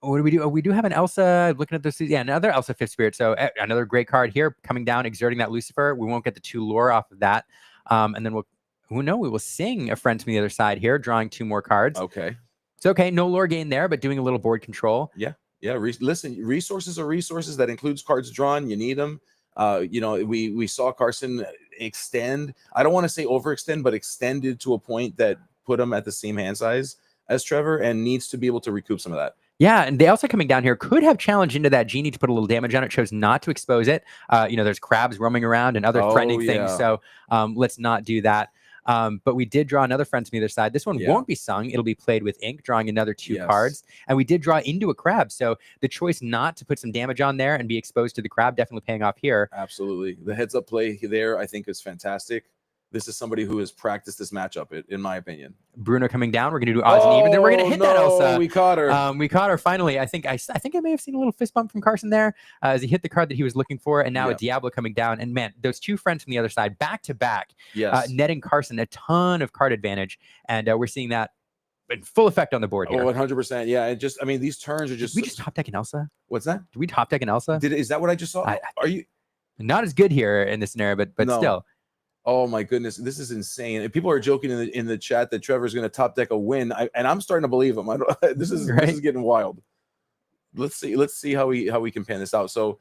What do we do? Oh, we do have an Elsa. Looking at this, yeah, another Elsa 5th Spirit. So another great card here, coming down, exerting that Lucifer. We won't get the 2 lore off of that, and then we will sing a friend from the other side here, drawing 2 more cards. Okay, it's okay. No lore gain there, but doing a little board control. Yeah. Listen, resources are resources. That includes cards drawn. You need them. You know, we saw Carson extend. I don't want to say overextend, but extended to a point that put him at the same hand size as Trevor, and needs to be able to recoup some of that. Yeah, and they also coming down here could have challenged into that Genie to put a little damage on it, chose not to expose it. You know, there's crabs roaming around and other threatening things, so let's not do that. But we did draw another friend from either side. This one won't be sung. It'll be played with ink, drawing another 2 cards. And we did draw into a crab, so the choice not to put some damage on there and be exposed to the crab definitely paying off here. Absolutely. The heads-up play there, I think, is fantastic. This is somebody who has practiced this matchup, in my opinion. Bruno coming down. We're going to do odds and even. Then we're going to hit that Elsa. We caught her. We caught her finally. I think I may have seen a little fist bump from Carson there as he hit the card that he was looking for. And now a Diablo coming down. And man, those 2 friends from the other side, back to back, netting Carson a ton of card advantage. And we're seeing that in full effect on the board here. 100%. Yeah. And just, I mean, these turns are just. Did we just top deck an Elsa? What's that? Did we top deck an Elsa? Is that what I just saw? Are you not as good here in this scenario, but no. Still. Oh my goodness, this is insane. And people are joking in the chat that Trevor's going to top deck a win, and I'm starting to believe him. This is getting wild. Let's see how we can pan this out. So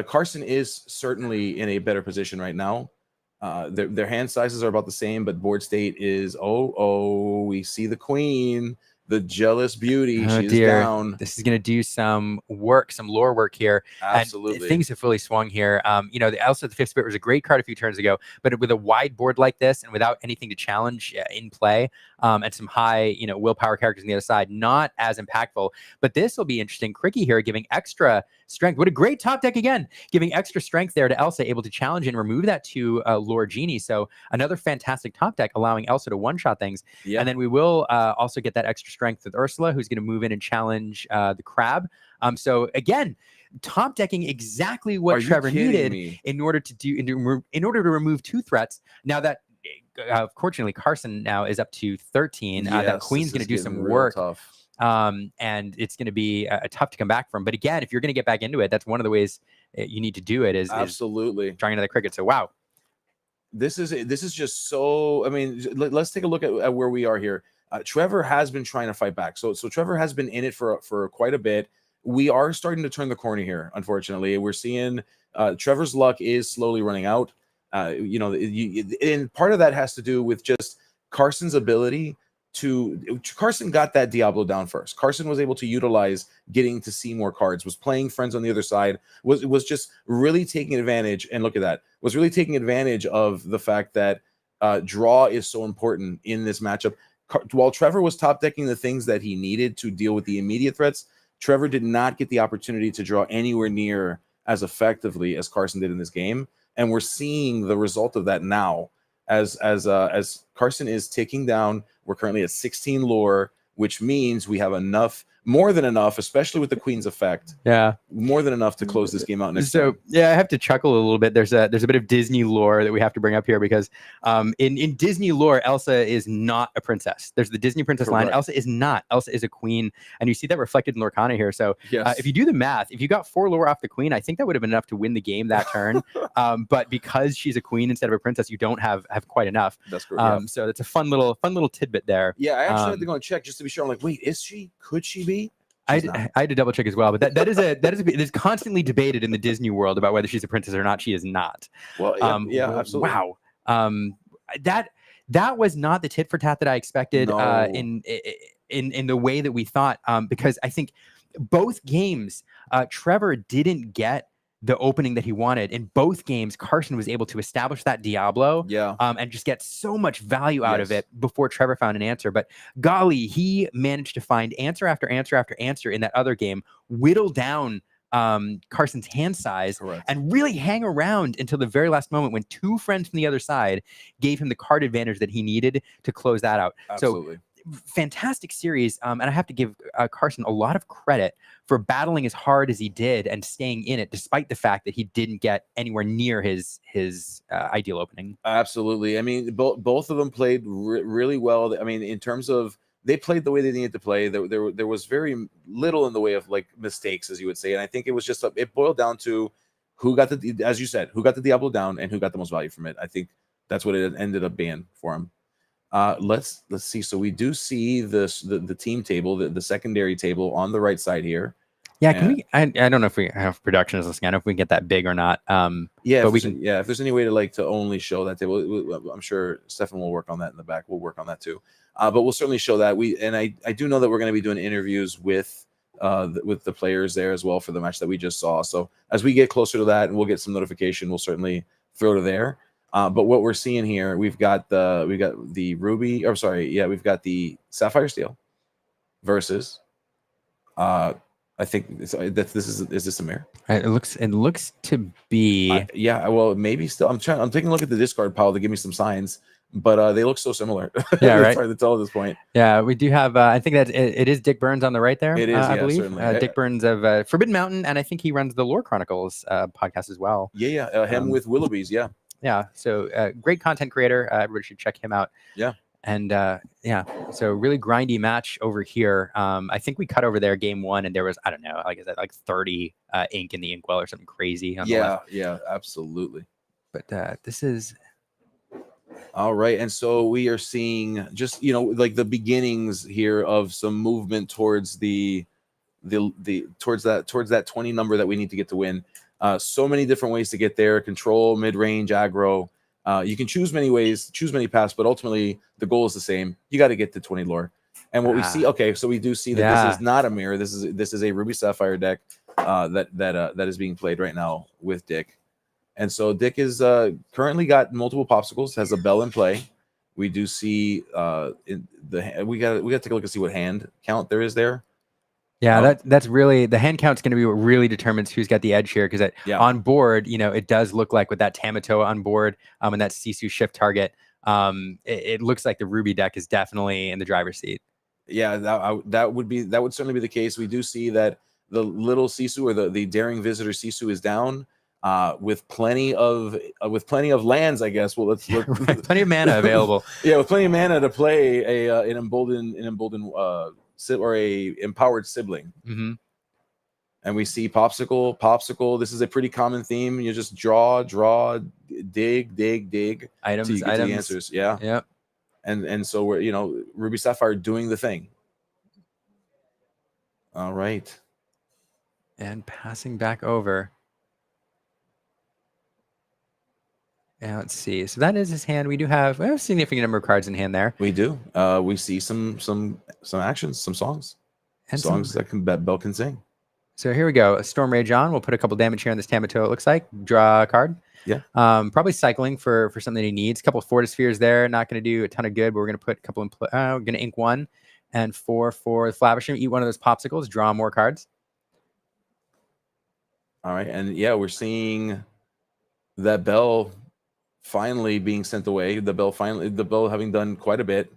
Carson is certainly in a better position right now. Their hand sizes are about the same, but board state is we see the queen. The jealous beauty. Oh, She's dear. down. This is going to do some work, some lore work here. Absolutely. And things have fully swung here. You know, the Elsa the 5th Spirit was a great card a few turns ago, but with a wide board like this and without anything to challenge in play, and some high, willpower characters on the other side, not as impactful. But this will be interesting. Cricky here giving extra strength. What a great top deck again, giving extra strength there to Elsa, able to challenge and remove that to Lore Genie. So another fantastic top deck, allowing Elsa to one-shot things. Yeah. And then we will also get that extra strength with Ursula, who's going to move in and challenge the crab. So again, top decking exactly what Trevor needed in order to remove 2 threats. Now that fortunately Carson now is up to 13. That queen's going to do some work. Tough. And it's going to be tough to come back from. But again, if you're going to get back into it, that's one of the ways you need to do it is absolutely drawing another cricket. So wow, this is just so. I mean, let's take a look at where we are here. Trevor has been trying to fight back. So Trevor has been in it for quite a bit. We are starting to turn the corner here. Unfortunately, we're seeing Trevor's luck is slowly running out. And part of that has to do with just Carson's ability Carson got that Diablo down first. Carson was able to utilize getting to see more cards, was playing friends on the other side, was just really taking advantage. And look at that, was really taking advantage of the fact that draw is so important in this matchup. While Trevor was top decking the things that he needed to deal with the immediate threats, Trevor did not get the opportunity to draw anywhere near as effectively as Carson did in this game. And we're seeing the result of that now as Carson is ticking down. We're currently at 16 lore, which means we have enough more than enough, especially with the Queen's effect. Yeah, more than enough to close this game out next so time. yeah, I have to chuckle a little bit. There's a bit of Disney lore that we have to bring up here because in Disney lore, Elsa is not a princess. There's the Disney princess line. Correct. Elsa is not. Elsa is a queen, and you see that reflected in Lorcana here. So Yes. if you do the math, if you got 4 lore off the queen, I think that would have been enough to win the game that turn. But because she's a queen instead of a princess, you don't have quite enough. That's correct. So that's a fun little tidbit there. Yeah, I actually had to go and check just to be sure. I'm like, wait, is she? Could she be? I had to double check as well, but that is it's constantly debated in the Disney world about whether she's a princess or not. She is not. Well, yeah, absolutely. Wow. That was not the tit for tat that I expected in the way that we thought. Because I think both games, Trevor didn't get the opening that he wanted. In both games, Carson was able to establish that Diablo, and just get so much value out of it before Trevor found an answer. But golly, he managed to find answer after answer after answer in that other game, whittle down Carson's hand size, and really hang around until the very last moment when 2 friends from the other side gave him the card advantage that he needed to close that out. Absolutely. So fantastic series, and I have to give Carson a lot of credit for battling as hard as he did and staying in it, despite the fact that he didn't get anywhere near his ideal opening. Absolutely. I mean, both of them played really well. I mean, in terms of they played the way they needed to play. There was very little in the way of like mistakes, as you would say, and I think it was just it boiled down to who got as you said, who got the Diablo down and who got the most value from it. I think that's what it ended up being for him. Let's see. So we do see the team table, the secondary table on the right side here. Yeah, can we? I don't know if we have production is listening. I don't know if we can get that big or not. Yeah, but we can. Yeah, if there's any way to only show that table, I'm sure Stefan will work on that in the back. We'll work on that too. But we'll certainly show that. I do know that we're going to be doing interviews with the players there as well for the match that we just saw. So as we get closer to that and we'll get some notification, we'll certainly throw to there. But what we're seeing here, we've got the ruby. Or sorry, yeah, we've got the sapphire steel versus. I think is this a mirror? It looks to be. Yeah, well, maybe still. I'm taking a look at the discard pile to give me some signs, but they look so similar. Yeah, right. It's hard to tell at this point. Yeah, we do have. I think that it is Dick Burns on the right there. It is, I yeah, believe. certainly. Dick Burns of Forbidden Mountain, and I think he runs the Lore Chronicles podcast as well. Yeah, him with Willoughby's. Yeah. Yeah, so great content creator. Everybody should check him out. Yeah. And yeah, so really grindy match over here. I think we cut over there game 1, and there was, I don't know, like, is that like 30 ink in the inkwell or something crazy? On the left. Yeah, absolutely. But this is all right, and so we are seeing just like the beginnings here of some movement towards towards that 20 number that we need to get to win. So many different ways to get there: control, mid-range, aggro. You can choose many ways, choose many paths, but ultimately the goal is the same. You got to get to 20 lore. And what we see, okay, so we do see that this is not a mirror. This is a Ruby Sapphire deck that is being played right now with Dick. And so Dick is currently got multiple popsicles, has a bell in play. We do see we got to take a look and see what hand count there is there. Yeah, that's really the hand count's going to be what really determines who's got the edge here, because on board, it does look like with that Tamatoa on board and that Sisu shift target, it looks like the Ruby deck is definitely in the driver's seat. Yeah, that would certainly be the case. We do see that the little Sisu or the daring visitor Sisu is down with plenty of lands, I guess. Well, let's plenty of mana available. Yeah, with plenty of mana to play an emboldened or a empowered sibling. Mm-hmm. And we see popsicle. This is a pretty common theme. You just draw, dig items, to get to the answers. Yeah. Yep. And so we're Ruby Sapphire doing the thing. All right. And passing back over. Yeah, let's see. So that is his hand. We do have a significant number of cards in hand there. We do. We see some actions, some songs, and songs that Bell can sing. So here we go. A Storm Rage on. We'll put a couple damage here on this Tamatoa. It looks like draw a card. Yeah. Probably cycling for something he needs. A couple of Fortis Spheres there. Not going to do a ton of good, but we're going to put a couple in play. We're going to ink 1 and 4 for the Flavishing. Eat one of those popsicles. Draw more cards. All right, and yeah, we're seeing that Bell finally being sent away. The bell having done quite a bit,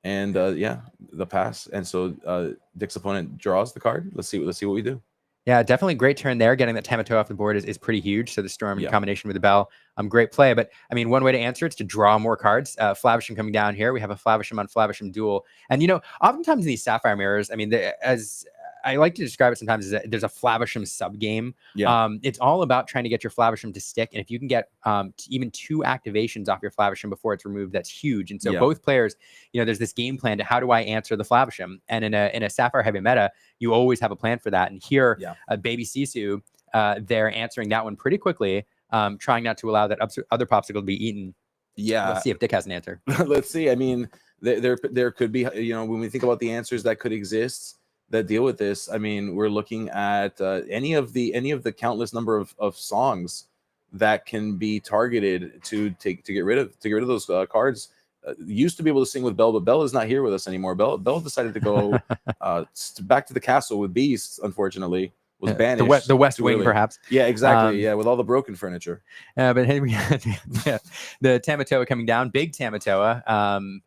and yeah, the pass, and so Dick's opponent draws the card. Let's see what we do. Yeah, definitely great turn there. Getting that Tamato off the board is pretty huge. So the Storm in combination with the Bell, great play. But I mean, one way to answer it's to draw more cards. Flavisham coming down here. We have a Flavisham on Flavisham duel. And, oftentimes in these Sapphire Mirrors, I mean, as I like to describe it sometimes, is there's a Flavisham sub game. Yeah. It's all about trying to get your Flavisham to stick. And if you can get even 2 activations off your Flavisham before it's removed, that's huge. And so both players, there's this game plan to how do I answer the Flavisham? And in a Sapphire heavy meta, you always have a plan for that. And here, Baby Sisu, they're answering that one pretty quickly, trying not to allow that other popsicle to be eaten. Yeah. Let's see if Dick has an answer. Let's see. I mean, there could be, when we think about the answers that could exist that deal with this, I mean, we're looking at any of the countless number of songs that can be targeted to get rid of those cards. Used to be able to sing with Bell, but Bell is not here with us anymore. Bell decided to go back to the castle with Beasts. Unfortunately, was banished. The West Wing, perhaps. Yeah, exactly. With all the broken furniture. But hey, we had the Tamatoa coming down. Big Tamatoa.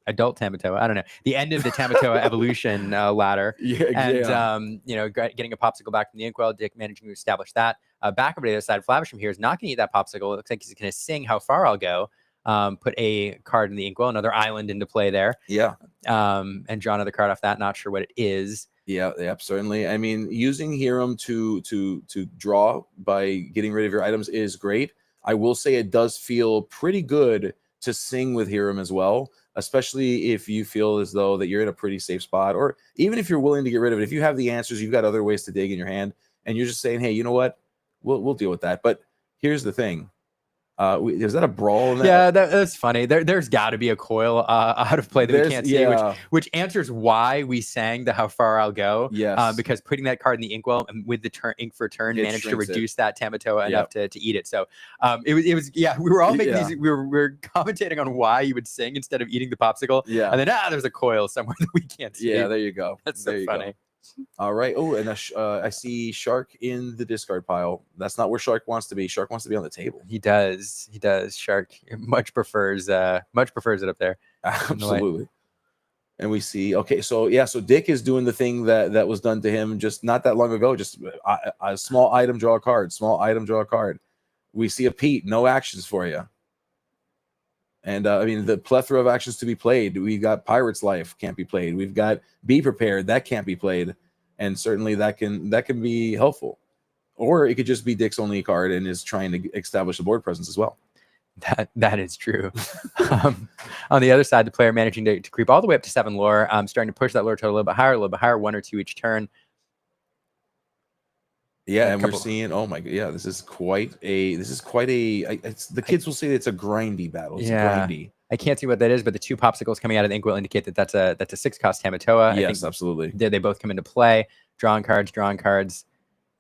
Adult Tamatoa. I don't know. The end of the Tamatoa evolution ladder. And getting a popsicle back from the Inkwell. Dick managing to establish that. Back over to the other side, Flavisham here is not going to eat that popsicle. It looks like he's going to sing How Far I'll Go. Put a card in the Inkwell, another island into play there. Yeah. And draw another card off that. Not sure what it is. Yeah, certainly. I mean, using Hiram to draw by getting rid of your items is great. I will say it does feel pretty good to sing with Hiram as well, especially if you feel as though that you're in a pretty safe spot, or even if you're willing to get rid of it. If you have the answers, you've got other ways to dig in your hand, and you're just saying, hey, you know what? We'll deal with that. But here's the thing. Is that a brawl? In that? Yeah, that's funny. There's got to be a coil out of play that we can't see, which answers why we sang the How Far I'll Go. Yes. Because putting that card in the Inkwell and with the ink for turn managed to reduce that Tamatoa enough to eat it. So it was we were all making these. We were commentating on why you would sing instead of eating the popsicle. Yeah. And then there's a coil somewhere that we can't see. Yeah, there you go. That's so funny. Go. All right. Oh, and I see Shark in the discard pile. That's not where Shark wants to be. Shark wants to be on the table. He does. Shark much prefers it up there. Absolutely. And we see, so Dick is doing the thing that was done to him just not that long ago. Just a small item, draw a card. Small item, draw a card. We see a Pete. No actions for you. And I mean, the plethora of actions to be played. We got Pirate's Life can't be played. We've got Be Prepared that can't be played, and certainly that can be helpful. Or it could just be Dick's only card and is trying to establish a board presence as well. That is true. On the other side, the player managing to creep all the way up to 7 lore, starting to push that lore total a little bit higher, 1 or 2 each turn. Yeah, and we're seeing. Oh my god! Yeah, this is quite a. The kids will say it's a grindy battle. It's grindy. I can't see what that is, but the 2 popsicles coming out of the Inkwell indicate that's a 6-cost Tamatoa. Yes, I think absolutely. They both come into play. Drawing cards,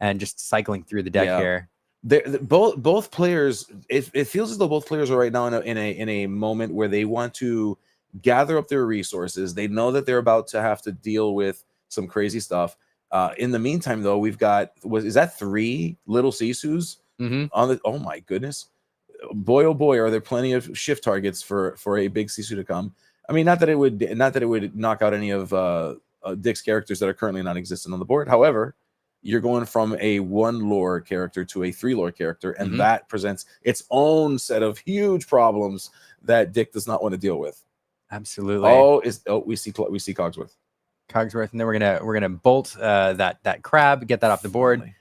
and just cycling through the deck here. Both players. It feels as though both players are right now in a moment where they want to gather up their resources. They know that they're about to have to deal with some crazy stuff. In the meantime, though, we've got is that 3 little Sisus on the? Oh my goodness, boy oh boy, are there plenty of shift targets for a big Sisu to come? I mean, not that it would knock out any of Dick's characters that are currently non-existent on the board. However, you're going from a 1 lore character to a 3 lore character, and that presents its own set of huge problems that Dick does not want to deal with. Absolutely. We see Cogsworth. And then we're gonna bolt that crab, get that off the board.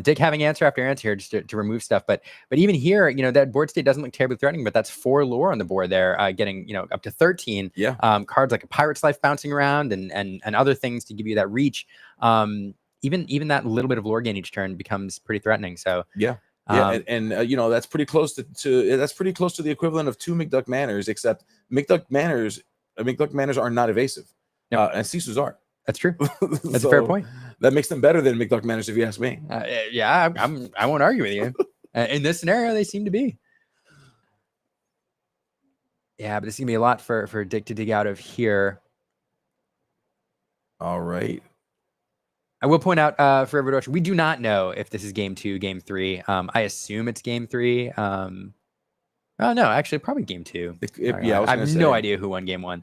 Dick having answer after answer here just to remove stuff, but even here, that board state doesn't look terribly threatening, but that's 4 lore on the board there, getting up to 13. Yeah. Cards like a Pirate's Life bouncing around and other things to give you that reach. Even that little bit of lore gain each turn becomes pretty threatening. So and that's pretty close to the equivalent of 2 McDuck Manors, except McDuck Manors are not evasive. No. And Sisus are. That's true. That's a fair point. That makes them better than McDuck Manors, if you ask me. I won't argue with you. In this scenario, they seem to be. Yeah, but this is gonna be a lot for Dick to dig out of here. All right. I will point out for everyone watching, we do not know if this is game 2, game 3. I assume it's game 3. Oh no, actually, probably game 2. I have no idea who won game 1.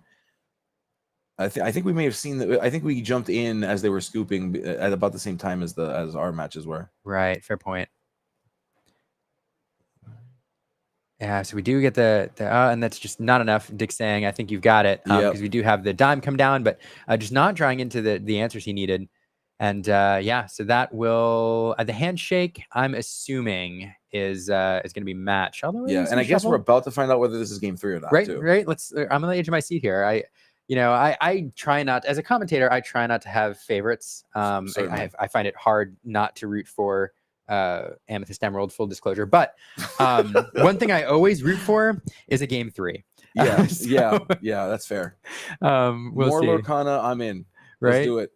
I think we may have seen that. I think we jumped in as they were scooping at about the same time as our matches were. Right. Fair point. Yeah, so we do get the and that's just not enough. Dick saying, I think you've got it, because we do have the dime come down, but just not drawing into the answers he needed. And yeah, so that will the handshake, I'm assuming is going to be match. Although Yeah, and I guess we're about to find out whether this is game 3 or not. right, too. right. I'm on the edge of my seat here. I try not, as a commentator, I try not to have favorites. Certainly. I find it hard not to root for Amethyst Emerald, full disclosure. But one thing I always root for is a game 3. Yeah, So, yeah, that's fair. We'll More see. Lorcana, I'm in. Right? Let's do it.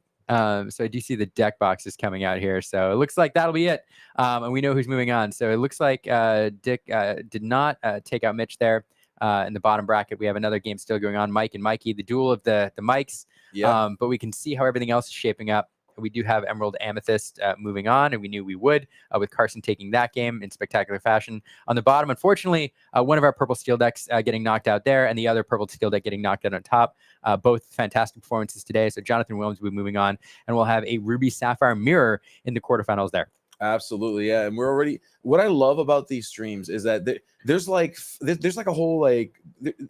So I do see the deck boxes coming out here. So it looks like that'll be it. And we know who's moving on. So it looks like Dick did not take out Mitch there. In the bottom bracket, we have another game still going on. Mike and Mikey, the duel of the mics. Yeah. But we can see how everything else is shaping up. We do have Emerald Amethyst moving on, and we knew we would, with Carson taking that game in spectacular fashion. On the bottom, unfortunately, one of our purple steel decks getting knocked out there, and the other purple steel deck getting knocked out on top. Both fantastic performances today. So Jonathan Williams will be moving on, and we'll have a Ruby Sapphire Mirror in the quarterfinals there. Absolutely, yeah. And we're already. What I love about these streams is that there's like a whole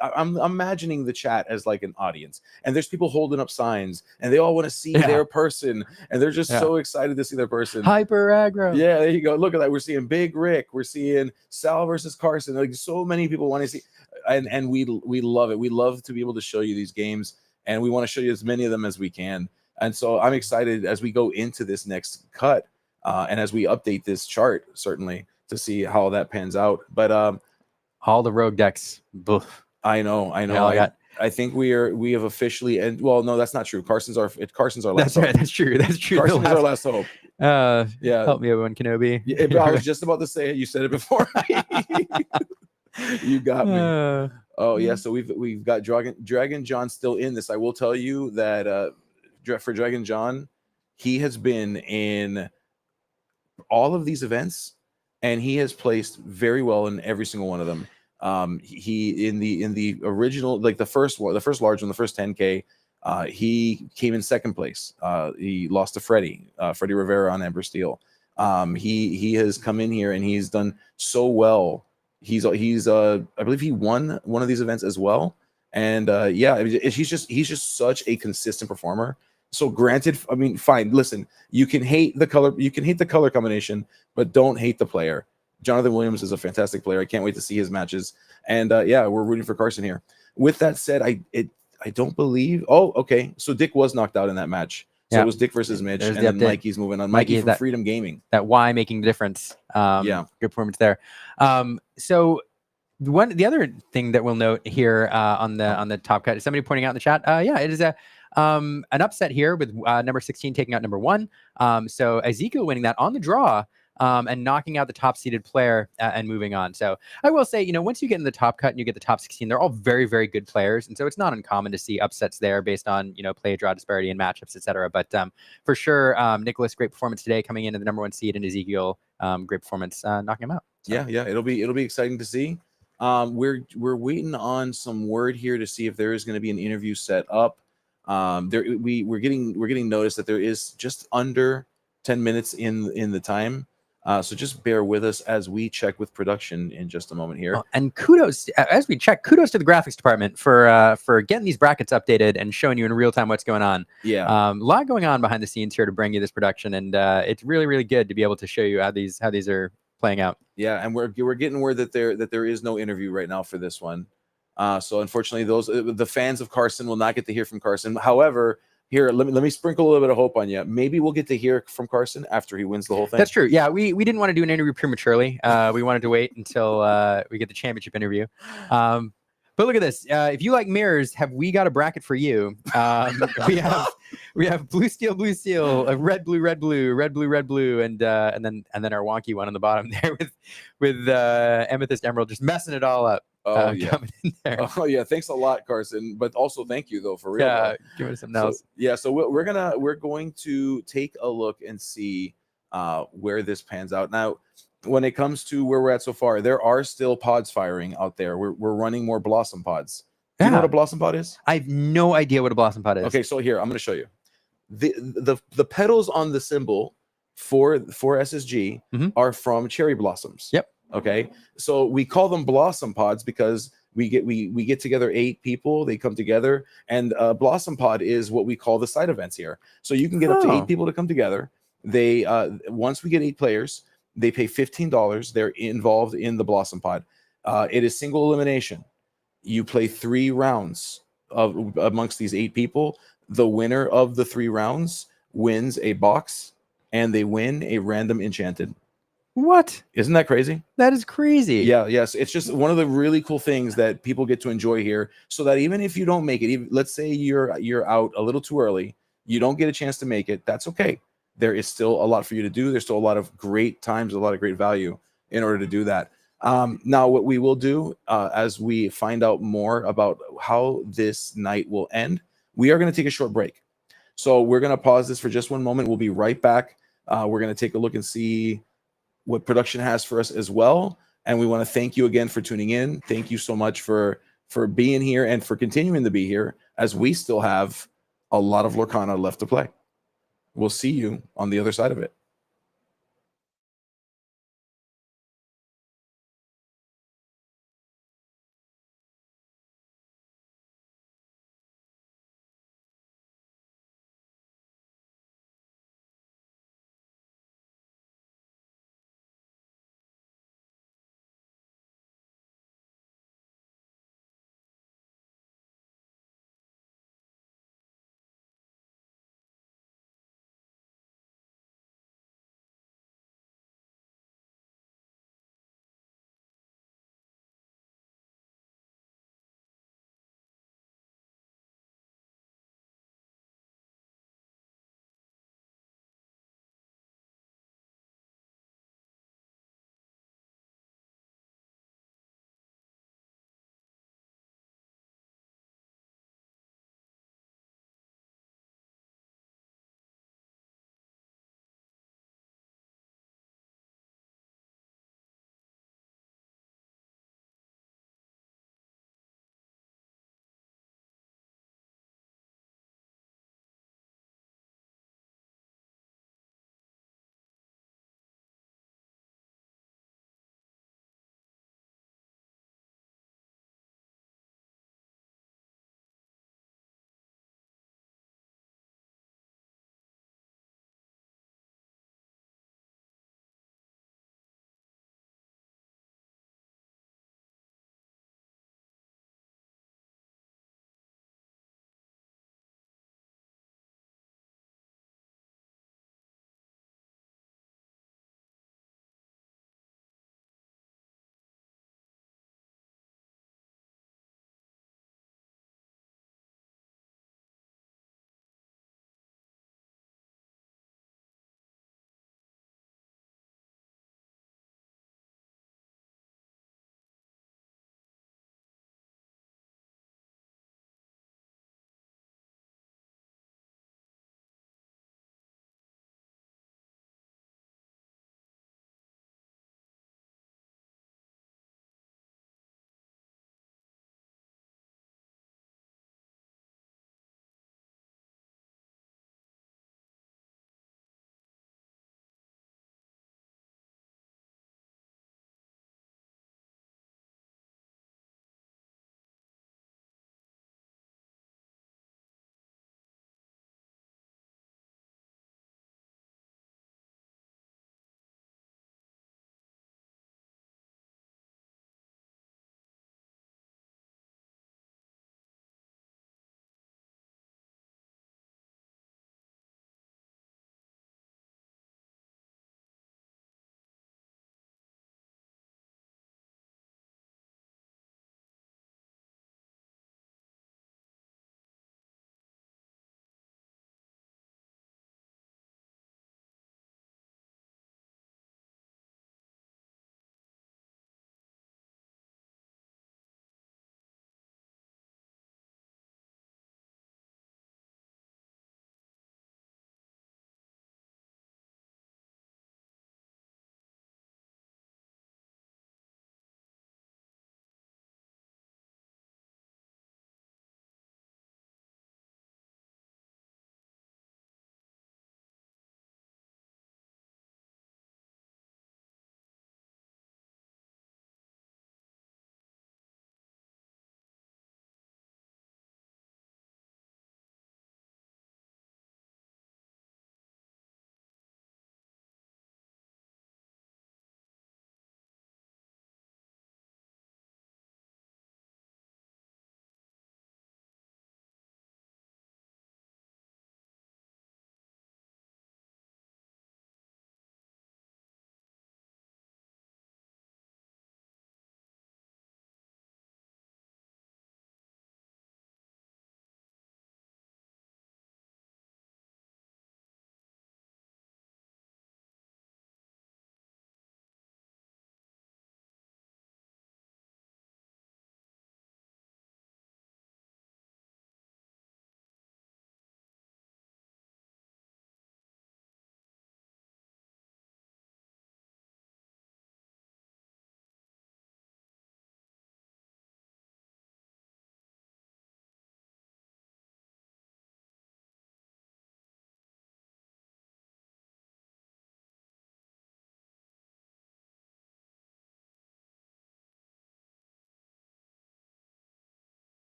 I'm imagining the chat as like an audience, and there's people holding up signs, and they all want to see their person, and they're just so excited to see their person. Hyper aggro. Yeah, there you go. Look at that. We're seeing Big Rick. We're seeing Sal versus Carson. Like so many people want to see, and we love it. We love to be able to show you these games, and we want to show you as many of them as we can. And so I'm excited as we go into this next cut. And as we update this chart, certainly to see how that pans out. But all the rogue decks. Boof. I know. I think we have officially and well, no, that's not true. Carson's our last That's hope. right. That's true. That's true. Carson is our last hope. Yeah. Help me, Obi-Wan Kenobi. Yeah, I was just about to say it. You said it before. You got me. Oh yeah. So we've got Dragon John still in this. I will tell you that for Dragon John, he has been in all of these events, and he has placed very well in every single one of them. He in the original, like the first large one, the first 10K, he came in second place. He lost to Freddie Rivera on Ember Steel. He has come in here and he's done so well. He's I believe he won one of these events as well. And yeah, he's just such a consistent performer. So granted, I mean, fine. Listen, you can hate the color combination, but don't hate the player. Jonathan Williams is a fantastic player. I can't wait to see his matches. And yeah, we're rooting for Carson here. With that said, I don't believe. Oh, okay. So Dick was knocked out in that match. So it was Dick versus Mitch, and then Mikey's moving on. Mikey from Freedom Gaming. That Y making the difference. Yeah, good performance there. So the other thing that we'll note here on the top cut is somebody pointing out in the chat. Yeah, it is an upset here with number 16 taking out number 1. So Ezekiel winning that on the draw and knocking out the top seeded player and moving on. So I will say, once you get in the top cut and you get the top 16, they're all very, very good players. And so it's not uncommon to see upsets there based on, play draw disparity and matchups, etc. But for sure, Nicholas, great performance today coming into the number 1 seed, and Ezekiel, great performance knocking him out. So. Yeah, it'll be exciting to see. We're waiting on some word here to see if there is going to be an interview set up. We're getting notice that there is just under 10 minutes in the time. So just bear with us as we check with production in just a moment here. And kudos as we check. Kudos to the graphics department for getting these brackets updated and showing you in real time what's going on. Yeah, a lot going on behind the scenes here to bring you this production, and it's really, really good to be able to show you how these are playing out. Yeah, and we're getting word that there is no interview right now for this one. So unfortunately, the fans of Carson will not get to hear from Carson. However, here, let me sprinkle a little bit of hope on you. Maybe we'll get to hear from Carson after he wins the whole thing. That's true. Yeah, we didn't want to do an interview prematurely. We wanted to wait until we get the championship interview. But look at this. If you like mirrors, have we got a bracket for you? We have blue steel, red blue, red blue, red blue, red blue, and then our wonky one on the bottom there with Amethyst Emerald just messing it all up. Oh yeah. Oh yeah. Thanks a lot, Carson. But also thank you though for real. Yeah, give us something else. Yeah. So we're going to take a look and see where this pans out. Now, when it comes to where we're at so far, there are still pods firing out there. We're running more Blossom pods. Do you know Yeah. what a blossom pod is? I have no idea what a blossom pod is. Okay, so here I'm going to show you. The petals on the symbol for SSG are from cherry blossoms. Yep. Okay, so we call them blossom pods because we get together 8 people. They come together, and blossom pod is what we call the side events here. So you can get up to 8 people to come together. They once we get 8 players, they pay $15. They're involved in the blossom pod. It is single elimination. You play 3 rounds amongst these 8 people. The winner of the 3 rounds wins a box, and they win a random enchanted. What? Isn't that crazy? That is crazy. Yeah, yes. It's just one of the really cool things that people get to enjoy here. So that even if you don't make it, let's say you're out a little too early, you don't get a chance to make it, that's okay. There is still a lot for you to do. There's still a lot of great times, a lot of great value in order to do that. Now, what we will do as we find out more about how this night will end, we are going to take a short break. So we're going to pause this for just one moment. We'll be right back. We're going to take a look and see what production has for us as well. And we want to thank you again for tuning in. Thank you so much for being here and for continuing to be here as we still have a lot of Lorcana left to play. We'll see you on the other side of it.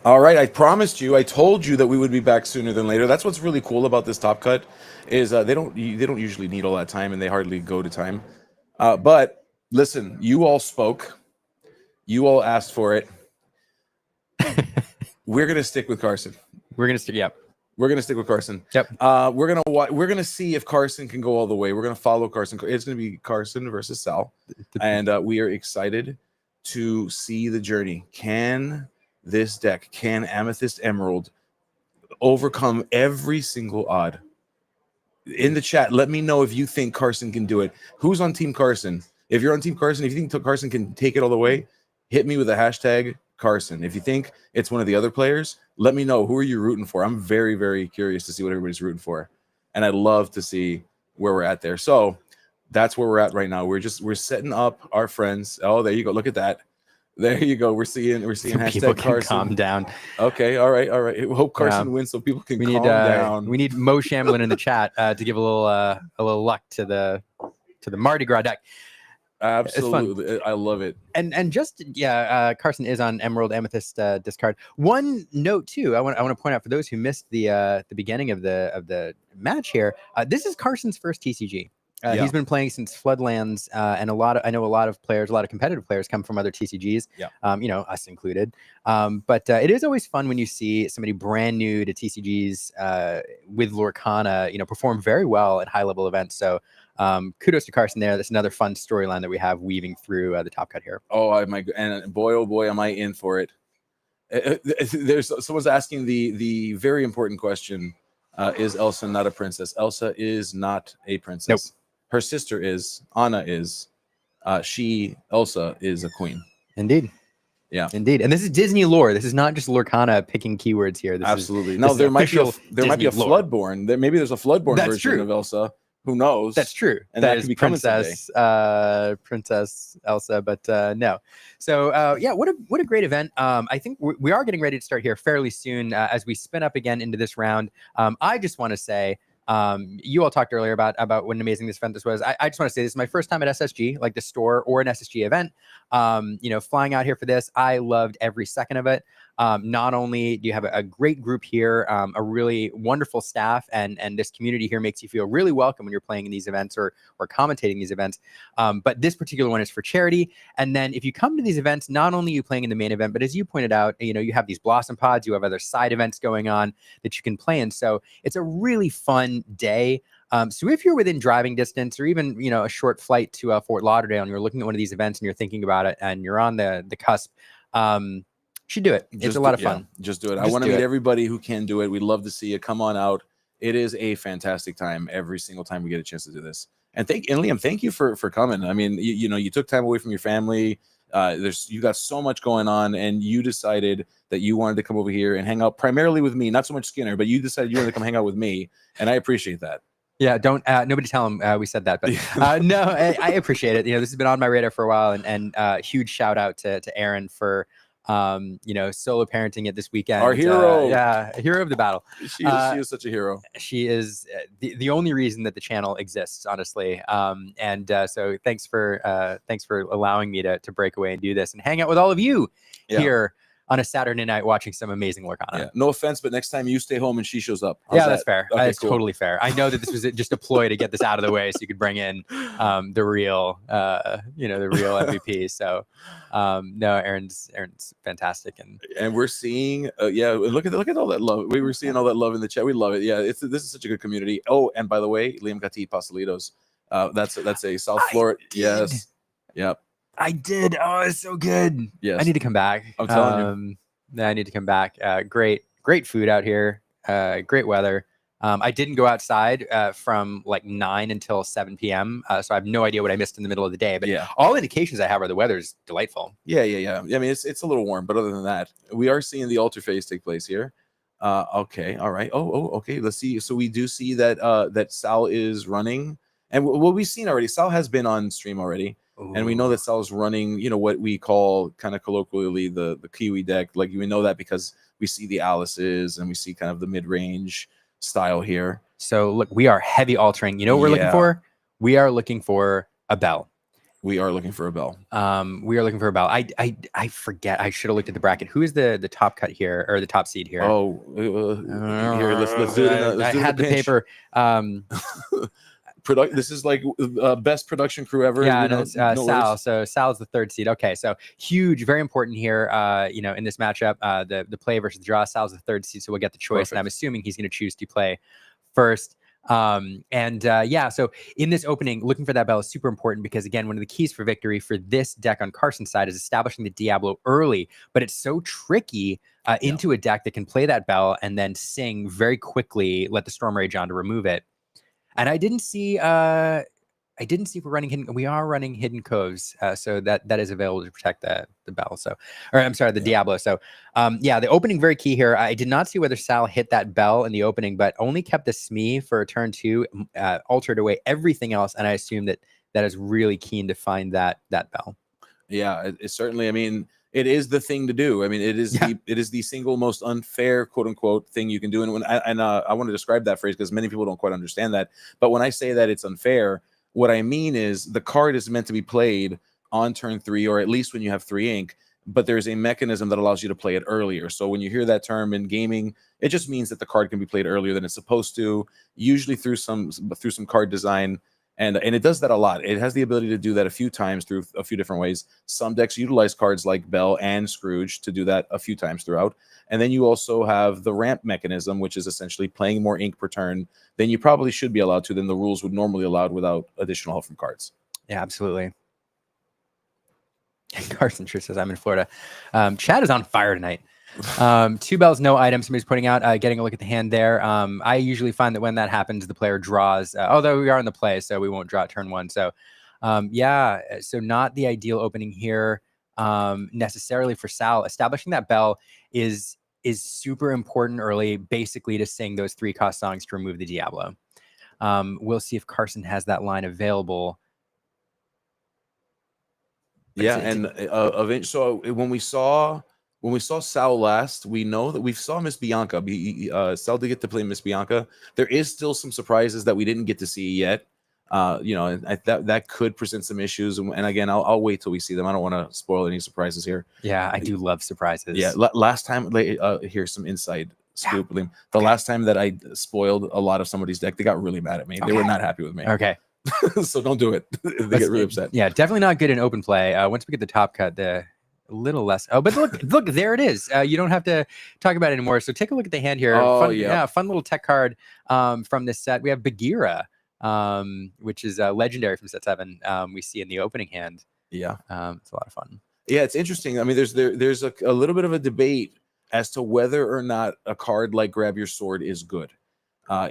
All right, I promised you. I told you that we would be back sooner than later. That's what's really cool about this top cut, is they don't usually need all that time, and they hardly go to time. But listen, you all spoke, you all asked for it. We're gonna stick with Carson. We're gonna stick. Yep. We're gonna stick with Carson. Yep. We're gonna see if Carson can go all the way. We're gonna follow Carson. It's gonna be Carson versus Sal, and we are excited to see the journey. Can this deck, can Amethyst Emerald overcome every single odd? In the chat, let me know if you think Carson can do it. Who's on Team Carson? If you're on Team Carson, if you think Carson can take it all the way, hit me with a hashtag Carson. If you think it's one of the other players, let me know. Who are you rooting for? I'm very, very curious to see what everybody's rooting for. And I'd love to see where we're at there. So that's where we're at right now. We're setting up our friends. Oh, there you go. Look at that. There you go. We're seeing people hashtag can Carson. calm down. Okay, all right. Hope Carson wins so people can calm down. We need Mo Shamlin in the chat to give a little luck to the Mardi Gras deck. Absolutely, I love it. And just Carson is on Emerald Amethyst discard. One note too, I want to point out for those who missed the beginning of the match here. This is Carson's first TCG. He's been playing since Floodlands, and I know a lot of players, a lot of competitive players come from other TCGs, us included. But it is always fun when you see somebody brand new to TCGs with Lorcana, perform very well at high level events. So kudos to Carson there. That's another fun storyline that we have weaving through the top cut here. Oh my! And boy, oh boy, am I in for it. There's someone's asking the very important question: is Elsa not a princess? Elsa is not a princess. Nope. Her sister is. Anna is. Elsa is a queen. Indeed. Yeah. Indeed. And this is Disney lore. This is not just Lorcana picking keywords here. Absolutely. No, there might be a Floodborn. Maybe there's a Floodborn version of Elsa. Who knows? That's true. And that that is could be coming Princess Elsa, but no. So what a great event. I think we are getting ready to start here fairly soon as we spin up again into this round. I just want to say, you all talked earlier about what an amazing this event this was. I just want to say this is my first time at SSG, like the store or an SSG event. Flying out here for this, I loved every second of it. Not only do you have a great group here, a really wonderful staff, and this community here makes you feel really welcome when you're playing in these events or commentating these events. But this particular one is for charity. And then if you come to these events, not only are you playing in the main event, but as you pointed out, you have these Blossom Pods, you have other side events going on that you can play in. So it's a really fun day. So if you're within driving distance or even, a short flight to Fort Lauderdale and you're looking at one of these events and you're thinking about it and you're on the cusp, should do it. It's a lot of fun. Just do it. I want to meet everybody who can do it. We'd love to see you. Come on out. It is a fantastic time every single time we get a chance to do this. And Liam, thank you for coming. I mean, you took time away from your family. You got so much going on, and you decided that you wanted to come over here and hang out primarily with me, not so much Skinner, but you decided you wanted to come hang out with me, and I appreciate that. Yeah, don't nobody tell him we said that, but no, I appreciate it. This has been on my radar for a while, and huge shout out to Aaron for solo parenting it this weekend. Our hero. Hero of the battle. She is such a hero. She is the only reason that the channel exists, honestly. So thanks for allowing me to break away and do this and hang out with all of you here on a Saturday night watching some amazing Lorcana. Yeah, no offense, but next time you stay home and she shows up. That's fair. Okay, that's totally fair. I know that this was just a ploy to get this out of the way so you could bring in the real MVP. So no, Aaron's fantastic, and we're seeing look at all that love. We were seeing all that love in the chat. We love it. Yeah, this is such a good community. Oh, and by the way, Liam got to eat pastelitos. That's a South Florida. Yes. Yep. I did. Oh, it's so good. Yes. I need to come back. I'm telling you. I need to come back. Great food out here. Great weather. I didn't go outside from like 9 until 7 p.m. So I have no idea what I missed in the middle of the day. But all indications I have are the weather is delightful. Yeah. I mean, it's a little warm, but other than that, we are seeing the altar phase take place here. Okay. All right. Okay. Let's see. So we do see that Sal is running, and what we've seen already, Sal has been on stream already. Ooh. And we know that Sal's running, what we call kind of colloquially the Kiwi deck. Like we know that because we see the Alice's and we see kind of the mid-range style here. So look, we are heavy altering. You know what we're looking for? We are looking for a Bell. We are looking for a bell. We are looking for a bell. I forget. I should have looked at the bracket. Who is the top cut here, or the top seed here? Oh, here, let's do it. I had the paper. This is like best production crew ever. Yeah, no, it's Sal. So Sal's the third seed. Okay, so huge, very important here. In this matchup, the play versus the draw. Sal's the third seed, so we'll get the choice. Perfect. And I'm assuming he's going to choose to play first. So in this opening, looking for that bell is super important because, again, one of the keys for victory for this deck on Carson's side is establishing the Diablo early. But it's so tricky into a deck that can play that bell and then sing very quickly, let the Storm Rage on to remove it. And I didn't see if we're running hidden. We are running Hidden Coves, so that is available to protect the bell. So, or I'm sorry, the Diablo. So, the opening very key here. I did not see whether Sal hit that bell in the opening, but only kept the Smee for turn 2, altered away everything else, and I assume that is really keen to find that bell. Yeah, it certainly. I mean, it is the thing to do. I mean, it is the single most unfair, quote unquote, thing you can do. And I want to describe that phrase because many people don't quite understand that. But when I say that it's unfair, what I mean is the card is meant to be played on turn 3, or at least when you have 3 ink. But there's a mechanism that allows you to play it earlier. So when you hear that term in gaming, it just means that the card can be played earlier than it's supposed to, usually through some card design. And it does that a lot. It has the ability to do that a few times through a few different ways. Some decks utilize cards like Bell and Scrooge to do that a few times throughout. And then you also have the ramp mechanism, which is essentially playing more ink per turn than you probably should be allowed to, than the rules would normally allow without additional help from cards. Yeah, absolutely. Carson sure says I'm in Florida. Chad is on fire tonight. 2 bells, no items. Somebody's pointing out, getting a look at the hand there. I usually find that when that happens, the player draws, although we are in the play, so we won't draw at turn 1. So, so not the ideal opening here necessarily for Sal. Establishing that bell is super important early, basically to sing those 3-cost songs to remove the Diablo. We'll see if Carson has that line available. Yeah, and so when we saw Sal last, we know that we saw Miss Bianca. Sal did get to play Miss Bianca. There is still some surprises that we didn't get to see yet. That could present some issues. And again, I'll wait till we see them. I don't want to spoil any surprises here. Yeah, I do love surprises. Yeah, last time, here's some inside scoop. Yeah. The last time that I spoiled a lot of somebody's deck, they got really mad at me. They were not happy with me. Okay. So don't do it. They get really upset. Yeah, definitely not good in open play. Once we get the top cut, a little less. Oh, but look, there it is. You don't have to talk about it anymore. So take a look at the hand here. Oh, fun little tech card from this set. We have Bagheera, which is legendary from set 7. We see in the opening hand. Yeah, it's a lot of fun. Yeah, it's interesting. I mean, there's a little bit of a debate as to whether or not a card like Grab Your Sword is good.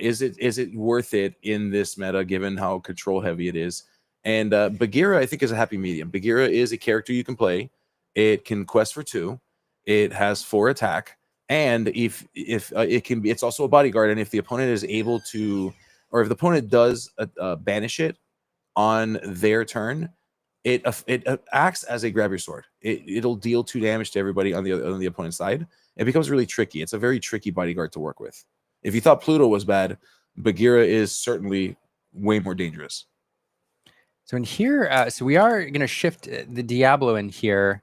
Is it worth it in this meta, given how control heavy it is? And Bagheera, I think, is a happy medium. Bagheera is a character you can play. It can quest for 2. It has 4 attack, and if it can be, it's also a bodyguard. And if the opponent is able to, or if the opponent does banish it on their turn, it acts as a Grab Your Sword. It'll deal 2 damage to everybody on the opponent's side. It becomes really tricky. It's a very tricky bodyguard to work with. If you thought Pluto was bad, Bagheera is certainly way more dangerous. So in here, so we are going to shift the Diablo in here.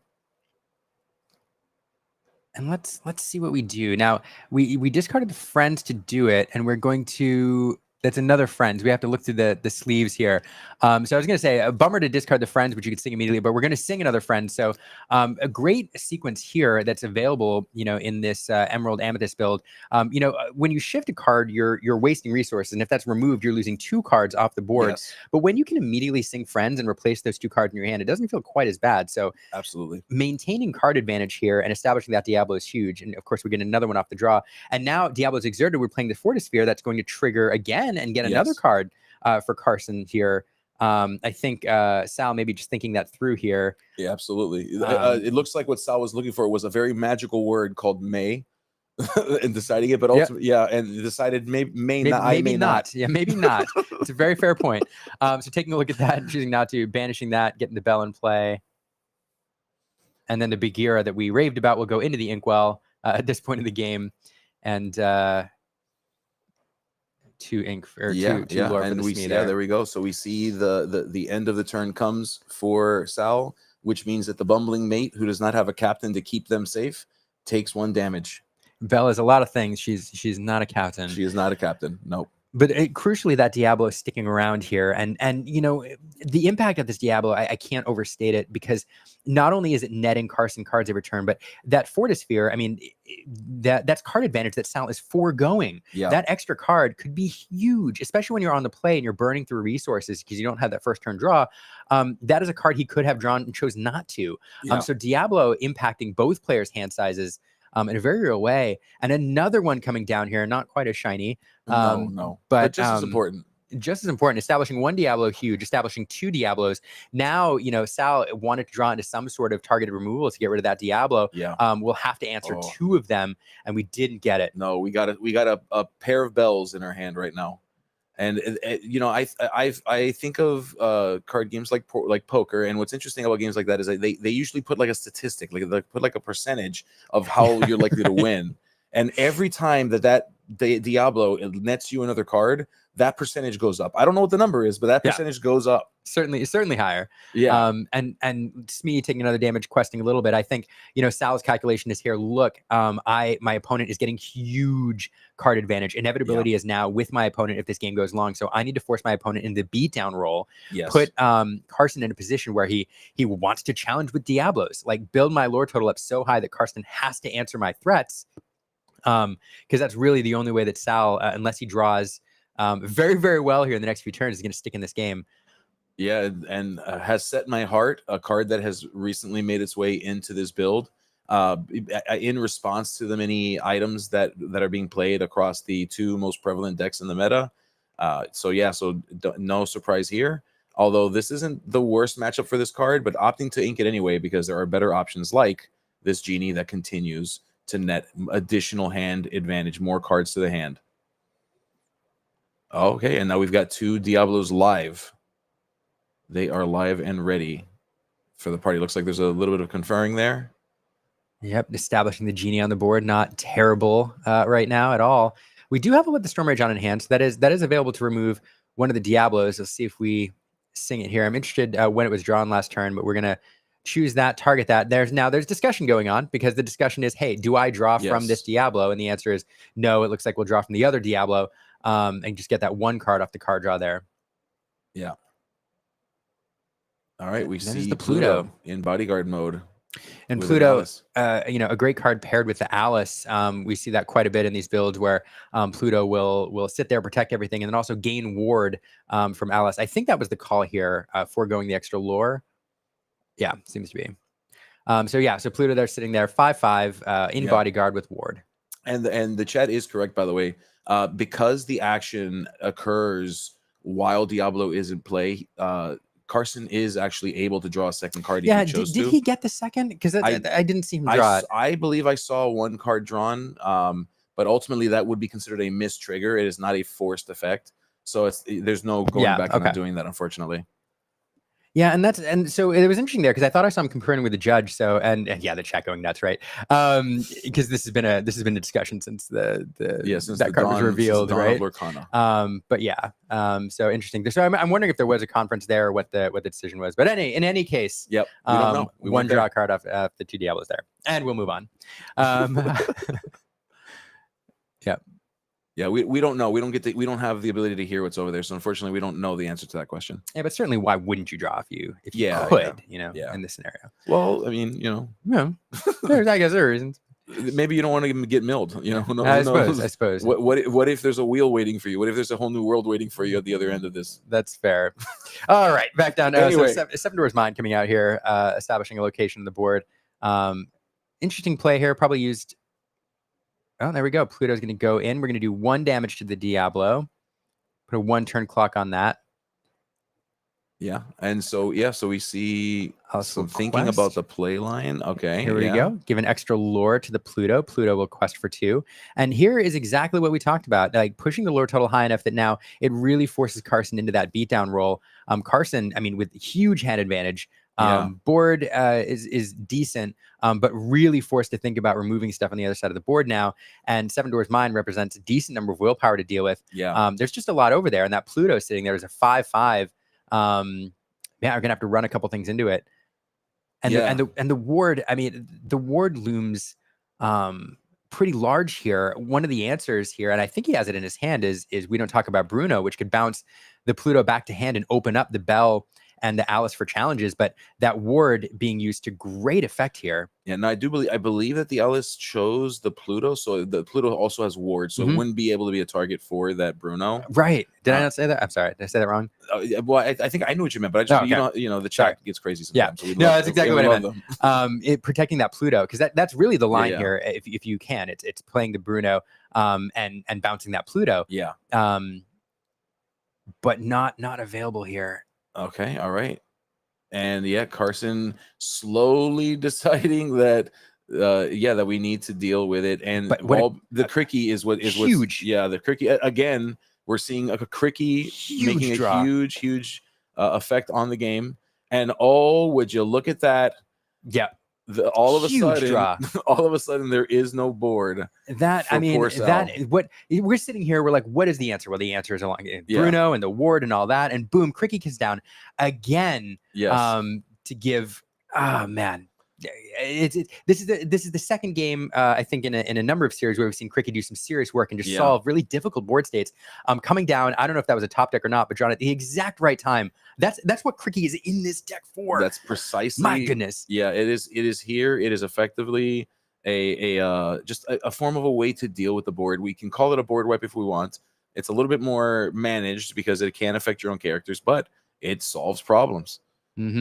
And let's see what we do. Now, we discarded the friends to do it, and we're going to... That's another friends. We have to look through the sleeves here. So I was going to say, a bummer to discard the friends, which you could sing immediately, but we're going to sing another friend. So a great sequence here that's available, in this Emerald Amethyst build. When you shift a card, you're wasting resources, and if that's removed, you're losing 2 cards off the board. Yes. But when you can immediately sing friends and replace those 2 cards in your hand, it doesn't feel quite as bad. So absolutely, maintaining card advantage here and establishing that Diablo is huge. And of course, we get another one off the draw. And now Diablo's Exerted, we're playing the Fortisphere. That's going to trigger again and get another card for Carson here. I think Sal maybe just thinking that through here. Yeah, absolutely. It looks like what Sal was looking for was a very magical word called may in deciding it, but ultimately, and decided may not. Yeah, maybe not. It's a very fair point. So taking a look at that, choosing not to, banishing that, getting the bell in play. And then the Bagheera that we raved about will go into the Inkwell at this point in the game. And 2 ink or Yeah, 2 lore for and the we Smee see, there. there we go. So we see the end of the turn comes for Sal, which means that the bumbling mate, who does not have a captain to keep them safe, takes 1 damage. Belle is a lot of things. She's not a captain. She is not a captain. Nope. But crucially, that Diablo is sticking around here, and you know the impact of this Diablo, I can't overstate it, because not only is it netting Carson cards every turn, but that Fortisphere, I mean, that's card advantage that Sal is foregoing. Yeah. That extra card could be huge, especially when you're on the play and you're burning through resources because you don't have that first turn draw. That is a card he could have drawn and chose not to. Yeah. So Diablo impacting both players' hand sizes in a very real way. And another one coming down here, not quite as shiny. No, but just as important. Just as important. Establishing 1 Diablo, huge. Establishing 2 Diablos. Now, you know, Sal wanted to draw into some sort of targeted removal to get rid of that Diablo. Yeah. We'll have to answer 2 of them, and we didn't get it. No, we got a pair of bells in our hand right now. And you know, I think of card games like poker, and what's interesting about games like that is that they usually put like a statistic, like they put like a percentage of how you're likely to win. And every time that Diablo nets you another card, that percentage goes up. I don't know what the number is, but that percentage goes up. Certainly higher. Yeah. And Smee taking another damage, questing a little bit. I think, you know, Sal's calculation is here. Look, my opponent is getting huge card advantage. Inevitability is now with my opponent if this game goes long. So I need to force my opponent in the beatdown role. Yes. Put Carson in a position where he wants to challenge with Diablos. Like, build my lore total up so high that Carson has to answer my threats. Because that's really the only way that Sal, unless he draws very, very well here in the next few turns, is going to stick in this game. Yeah, and has set my heart, a card that has recently made its way into this build in response to the many items that are being played across the 2 most prevalent decks in the meta. So no surprise here. Although this isn't the worst matchup for this card, but opting to ink it anyway because there are better options like this Genie that continues to net additional hand advantage, more cards to the hand. Okay, and now we've got 2 Diablos live. They are live and ready for the party. Looks like there's a little bit of conferring there. Yep, establishing the Genie on the board, not terrible right now at all. We do have a Let the Storm Rage on in hand, so that is available to remove one of the Diablos. Let's see if we sing it here. I'm interested when it was drawn last turn, but we're gonna choose that, target that. There's discussion going on, because the discussion is, hey, do I draw from this Diablo? And the answer is no. It looks like we'll draw from the other Diablo and just get that 1 card off the card draw there. Yeah. All right, we see the Pluto in bodyguard mode. And Pluto, you know, a great card paired with the Alice. We see that quite a bit in these builds where Pluto will sit there, protect everything, and then also gain ward from Alice. I think that was the call here, foregoing the extra lore. Yeah, seems to be. So Pluto there sitting there 5/5 in bodyguard with ward. And the chat is correct, by the way, because the action occurs while Diablo is in play. Carson is actually able to draw a second card. Yeah, if he chose did to. he get the second? Because I didn't see him draw it. I believe I saw 1 card drawn, but ultimately that would be considered a missed trigger. It is not a forced effect, so there's no going back and not doing that, unfortunately. Yeah, and so it was interesting there because I thought I saw him comparing with the judge. So and yeah, the chat going nuts, right? Because this has been a discussion since that card was revealed, right? Lorcana. But yeah, so interesting. So I'm wondering if there was a conference there, or what the decision was. But in any case, yep, we don't know. We 1 draw card off the 2 Diablos there, and we'll move on. Yeah. Yeah, we don't know. We don't have the ability to hear what's over there. So unfortunately, we don't know the answer to that question. Yeah, but certainly, why wouldn't you draw if you could? You know, in this scenario. Well, I mean, you know, I guess there are reasons. Maybe you don't want to get milled. You know, who knows? I suppose. What if there's a wheel waiting for you? What if there's a whole new world waiting for you at the other end of this? That's fair. All right, back down. Anyway. So Seven Doors Mine coming out here, establishing a location on the board. Interesting play here. Probably used. Oh, there we go. Pluto's going to go in. We're going to do 1 damage to the Diablo. Put a 1 turn clock on that. Yeah, and so we see some thinking about the play line. Okay, here we go. Give an extra lore to the Pluto. Pluto will quest for 2. And here is exactly what we talked about, like pushing the lore total high enough that now it really forces Carson into that beatdown role. Carson, I mean, with huge hand advantage, Board is decent, but really forced to think about removing stuff on the other side of the board now. And Seven Dwarfs Mine represents a decent number of willpower to deal with. There's just a lot over there, and that Pluto sitting there is a 5/5. Yeah, we're gonna have to run a couple things into it. And the ward, I mean, the ward looms pretty large here. One of the answers here, and I think he has it in his hand, is we don't talk about Bruno, which could bounce the Pluto back to hand and open up the Bell and the Alice for challenges, but that ward being used to great effect here. Yeah, and I believe that the Alice chose the Pluto, so the Pluto also has wards, so it wouldn't be able to be a target for that Bruno. Right? Did I not say that? I'm sorry. Did I say that wrong? Well, I think I knew what you meant, but I just the chat gets crazy sometimes. Yeah, no, that's exactly what I meant. Protecting that Pluto, because that's really the line here. If you can, it's playing the Bruno and bouncing that Pluto. Yeah. But not available here. Okay, all right. And yeah, Carson slowly deciding that that we need to deal with it. And the Cricky is huge. The Cricky again, we're seeing a Cricky making a huge effect on the game. And would you look at that? Yeah. All of a sudden there is no board. That what we're sitting here, we're like, what is the answer? Well, the answer is along Bruno and the ward and all that, and boom, Cricky comes down again. To give man. This is the second game I think in a number of series where we've seen Cricky do some serious work and just solve really difficult board states. Coming down, I don't know if that was a top deck or not, but drawn at the exact right time. That's what Cricky is in this deck for. That's precisely. My goodness. Yeah, it is here. It is effectively just a form of a way to deal with the board. We can call it a board wipe if we want. It's a little bit more managed because it can affect your own characters, but it solves problems.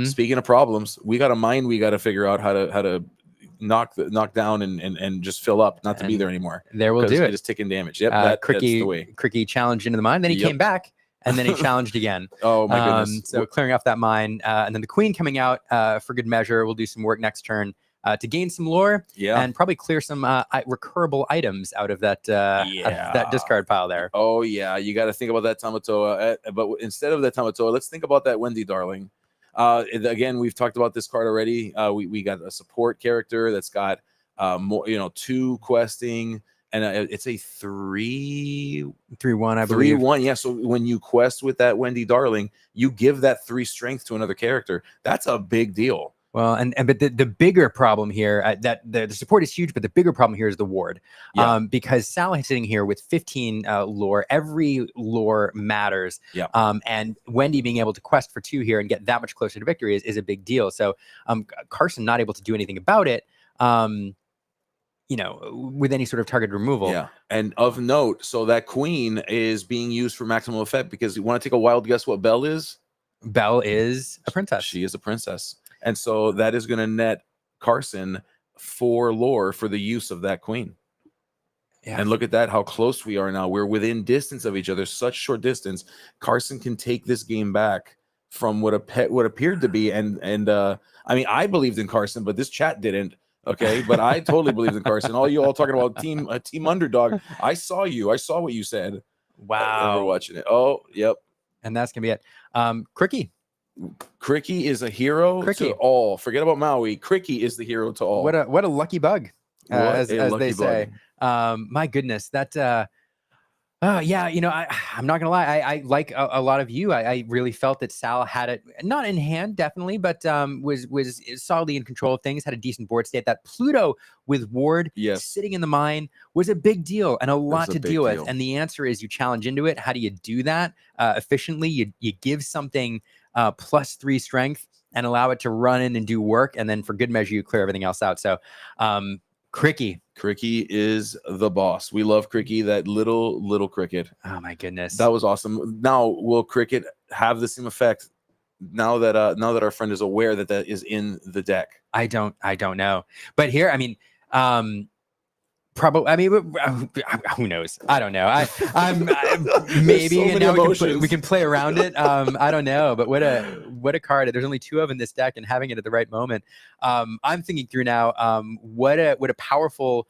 Speaking of problems, we got a mind. We got to figure out how to knock down and just fill up, not to be there anymore. There we'll do it. It is taking damage. Yep, that's the way. Cricky challenged into the mine, then he came back, and then he challenged again. Oh my goodness! So clearing off that mine, and then the Queen coming out for good measure. We'll do some work next turn to gain some lore, and probably clear some recurable items out of that that discard pile there. Oh yeah, you got to think about that Tamatoa. But instead of that Tamatoa, let's think about that Wendy Darling. Again, we've talked about this card already. We got a support character that's got more, 2 questing, and it's a 3/1, I believe. 3/1, yeah. So when you quest with that Wendy Darling, you give that 3 strength to another character. That's a big deal. Well, but the bigger problem here, that the support is huge, but the bigger problem here is the ward. Because Sal is sitting here with 15 lore. Every lore matters. And Wendy being able to quest for 2 here and get that much closer to victory is a big deal. So Carson not able to do anything about it, with any sort of target removal. Yeah. And of note, so that Queen is being used for maximum effect because you want to take a wild guess what Belle is? Belle is a princess. She is a princess. And so that is going to net Carson 4 lore for the use of that Queen. Yeah. And look at that, how close we are now. We're within distance of each other, such short distance. Carson can take this game back from what appeared to be. And I mean, I believed in Carson, but this chat didn't. Okay, but I totally believed in Carson. All you all talking about team underdog. I saw you. I saw what you said. Wow. We're watching it. Oh, yep. And that's gonna be it. Cricky. Cricky is a hero to all. Forget about Maui. Cricky is the hero to all. What a lucky bug, as they say. My goodness, that. I'm not gonna lie. I like a lot of you. I really felt that Sal had it not in hand, definitely, but was solidly in control of things. Had a decent board state. That Pluto with ward sitting in the mine was a big deal and a lot to deal with. And the answer is you challenge into it. How do you do that efficiently? You give something +3 strength and allow it to run in and do work, and then for good measure you clear everything else out. So Cricky is the boss. We love Cricky, that little cricket. Oh my goodness, that was awesome. Now will Cricket have the same effect now that our friend is aware that is in the deck? I don't know, but here, I mean, probably. I mean, who knows? I don't know. I'm maybe so and now we can play around it. I don't know, but what a card. There's only 2 of in this deck, and having it at the right moment. I'm thinking through now. What a powerful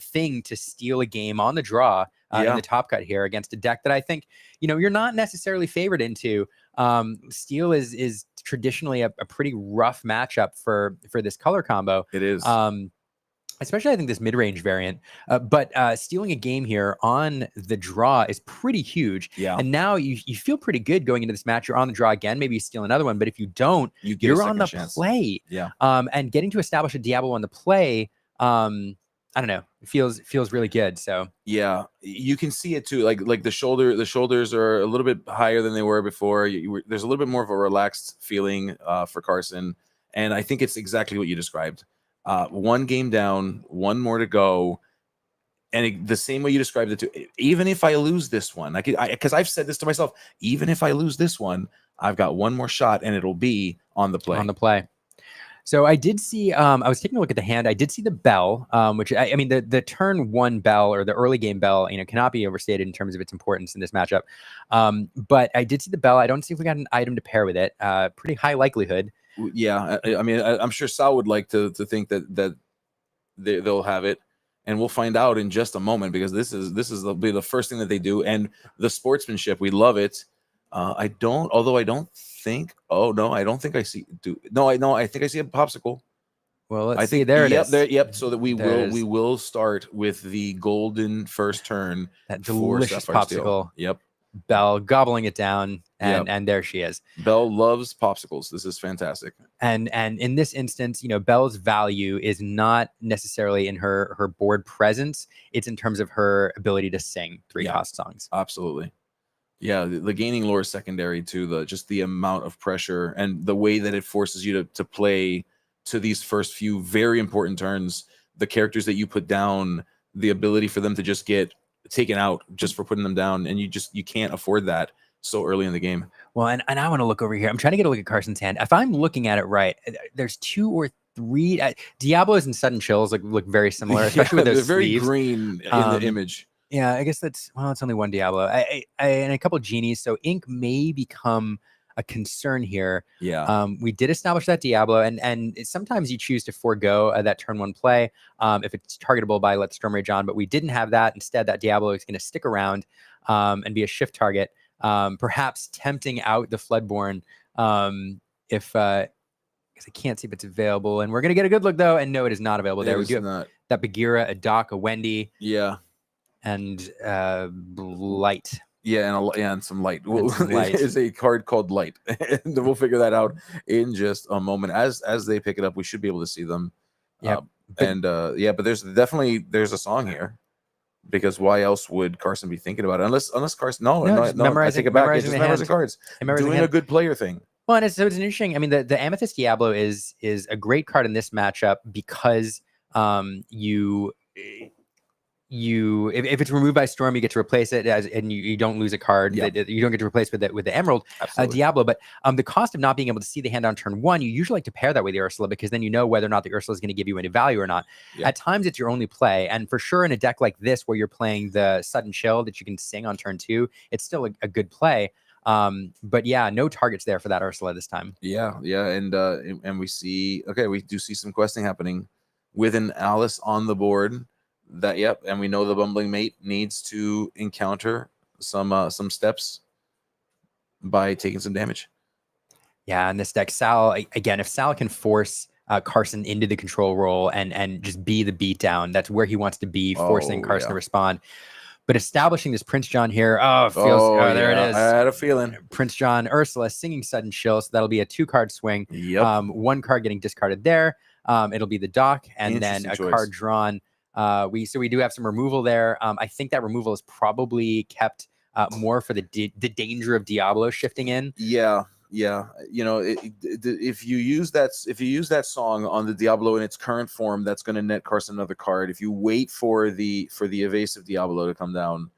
thing to steal a game on the draw in the top cut here against a deck that I think you're not necessarily favored into. Steal is traditionally a pretty rough matchup for this color combo. It is. Especially, I think, this mid-range variant. But stealing a game here on the draw is pretty huge. Yeah. And now you feel pretty good going into this match. You're on the draw again. Maybe you steal another one. But if you don't, you're on the play. Yeah. And getting to establish a Diablo on the play, I don't know, it feels really good. So yeah, you can see it too. Like the shoulders are a little bit higher than they were before. There's a little bit more of a relaxed feeling for Carson. And I think it's exactly what you described. One game down, one more to go, and the same way you described it too. Even if I lose this one, because I've said this to myself, even if I lose this one, I've got one more shot, and it'll be on the play. On the play. So I did see. I was taking a look at the hand. I did see the bell, which I mean, the turn 1 bell or the early game bell, cannot be overstated in terms of its importance in this matchup. But I did see the bell. I don't see if we got an item to pair with it. Pretty high likelihood. Yeah, I mean, I'm sure Sal would like to think that they'll have it, and we'll find out in just a moment, because this is be the first thing that they do, and the sportsmanship, we love it. I don't think. Oh no, I don't think I see. I think I see a popsicle. Well, let's see. There it is. Yep. So that we will start with the golden first turn. That delicious popsicle. Steel. Yep. Belle gobbling it down, and there she is. Belle loves popsicles. This is fantastic. And in this instance, Belle's value is not necessarily in her board presence. It's in terms of her ability to sing 3-cost songs. Absolutely. Yeah, the gaining lore is secondary to just the amount of pressure and the way that it forces you to play to these first few very important turns. The characters that you put down, the ability for them to just get taken out just for putting them down, and you can't afford that so early in the game. Well, and I want to look over here. I'm trying to get a look at Carson's hand. If I'm looking at it right, there's 2 or 3 Diablos and Sudden Chills look very similar, especially with those they're very sleeves. green in the image. Yeah, I guess it's only one Diablo. And a couple genies, so ink may become a concern here. Yeah. We did establish that Diablo, and sometimes you choose to forego that turn 1 play if it's targetable by Let the Storm Rage On, but we didn't have that. Instead, that Diablo is going to stick around and be a shift target, perhaps tempting out the Floodborn if because I can't see if it's available. And we're going to get a good look, though, and no, it is not available there. We do have that Bagheera, a Doc, a Wendy. Yeah. And Light. Yeah, and some light. Light. Is a card called Light. And we'll figure that out in just a moment. As they pick it up, we should be able to see them. Yeah. But there's a song here, because why else would Carson be thinking about it? Unless Carson. No, I take it back. It's just memorizing cards. Doing a good player thing. Well, and it's an interesting. I mean, the Amethyst Diablo is a great card in this matchup because if it's removed by Storm, you get to replace it and you don't lose a card. Yep. You don't get to replace with the Emerald Diablo. But the cost of not being able to see the hand on turn 1, you usually like to pair that with the Ursula, because then you know whether or not the Ursula is going to give you any value or not. Yep. At times, it's your only play, and for sure in a deck like this where you're playing the Sudden Chill that you can sing on turn 2, it's still a good play. But yeah, no targets there for that Ursula this time. Yeah, and we do see some questing happening with an Alice on the board. And we know the Bumbling Mate needs to encounter some steps by taking some damage. Yeah, in this deck, Sal, again, if Sal can force Carson into the control role and just be the beatdown, that's where he wants to be, forcing Carson to respond. But establishing this Prince John here, there it is. I had a feeling. Prince John, Ursula singing Sudden Chill, so that'll be a 2-card swing. Yep. 1 card getting discarded there. It'll be the Doc, and then a card drawn. We do have some removal there. I think that removal is probably kept more for the danger of Diablo shifting in. Yeah. If you use that song on the Diablo in its current form, that's going to net Carson another card. If you wait for the evasive Diablo to come down,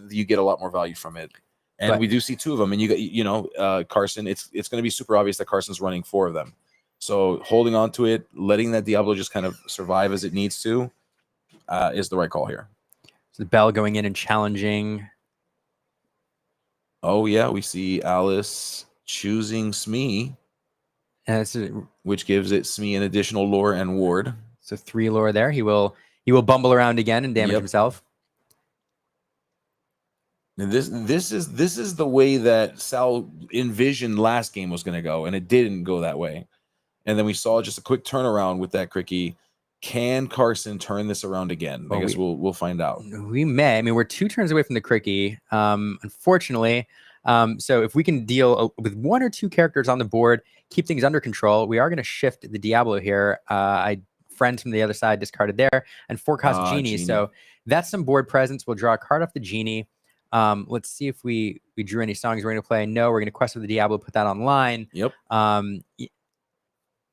you get a lot more value from it. And we do see 2 of them, and you got Carson. It's going to be super obvious that Carson's running 4 of them. So holding on to it, letting that Diablo just kind of survive as it needs to. Is the right call here. So the Bell going in and challenging. Oh yeah, we see Alice choosing Smee, which gives it Smee an additional lore and ward. So 3 lore there. He will bumble around again and damage himself. And this is the way that Sal envisioned last game was going to go, and it didn't go that way. And then we saw just a quick turnaround with that Cricky. Can Carson turn this around again? I guess we'll find out. We may. I mean, we're 2 turns away from the Cricky, unfortunately. So if we can deal with 1 or 2 characters on the board, keep things under control, we are going to shift the Diablo here. Friends from the other side discarded there, and 4-cost Genie. So that's some board presence. We'll draw a card off the Genie. Let's see if we drew any songs we're going to play. No, we're going to quest with the Diablo, put that online. Yep.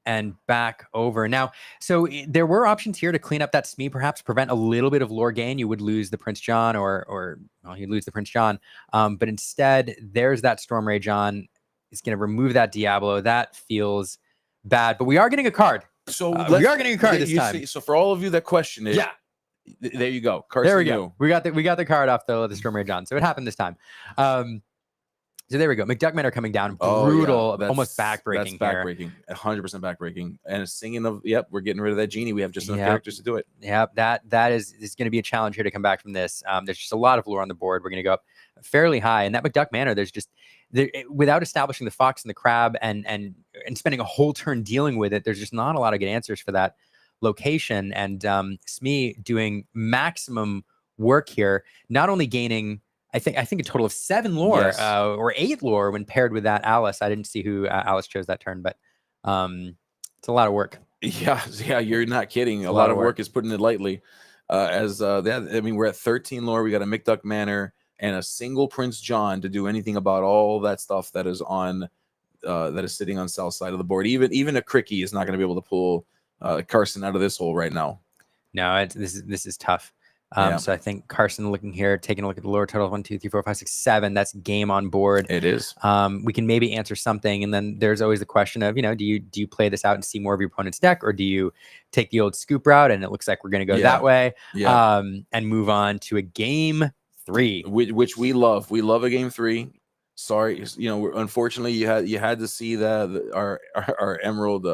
And back over. Now, so there were options here to clean up that Smee, perhaps prevent a little bit of lore gain. You would lose the Prince John or you'd lose the Prince John. But instead, there's that Storm Rage on. It's going to remove that Diablo. That feels bad, but we are getting a card. So we are getting a card this time. So for all of you that question it, there you go. Carson, there we go. We got the card off the Storm Rage on. So it happened this time. So there we go. McDuck Men are coming down. Brutal, almost backbreaking. That's backbreaking. 100% backbreaking. And singing of, we're getting rid of that Genie. We have just enough characters to do it. Yep, that is going to be a challenge here to come back from this. There's just a lot of lore on the board. We're going to go up fairly high. And that McDuck Manor, without establishing the Fox and the Crab and spending a whole turn dealing with it, there's just not a lot of good answers for that location. And Smee doing maximum work here, not only gaining I think a total of 7 lore or 8 lore when paired with that Alice. I didn't see who Alice chose that turn, but it's a lot of work. Yeah, you're not kidding. A lot of work is putting it lightly. We're at 13 lore. We got a McDuck Manor and a single Prince John to do anything about all that stuff that is on that is sitting on south side of the board. Even a Cricky is not going to be able to pull Carson out of this hole right now. No, this is tough. So I think Carson looking here, taking a look at the lower total, 1, 2, 3, 4, 5, 6, 7. That's game on board. It is. We can maybe answer something, and then there's always the question of, do you play this out and see more of your opponent's deck, or do you take the old scoop route and it looks like we're going to go that way, and move on to a game 3, which we love. We love a game 3. Sorry, unfortunately you had to see our Emerald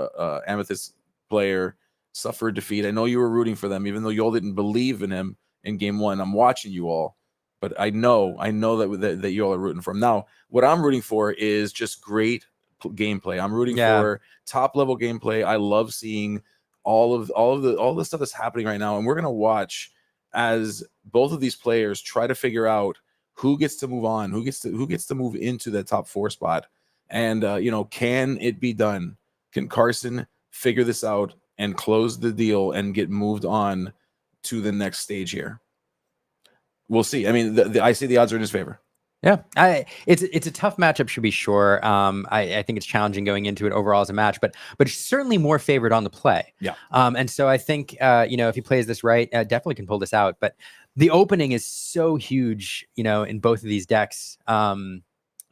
Amethyst player suffer defeat. I know you were rooting for them, even though you all didn't believe in him in game 1. I'm watching you all, but I know that you all are rooting for him. Now, what I'm rooting for is just great gameplay. I'm rooting for top level gameplay. I love seeing all the stuff that's happening right now, and we're gonna watch as both of these players try to figure out who gets to move on, who gets to move into that top 4 spot, and can it be done? Can Carson figure this out and close the deal and get moved on to the next stage here? We'll see. I mean, I see the odds are in his favor. Yeah, it's a tough matchup, should be sure. I think it's challenging going into it overall as a match, but it's certainly more favored on the play. Yeah. And so I think if he plays this right, definitely can pull this out. But the opening is so huge, in both of these decks.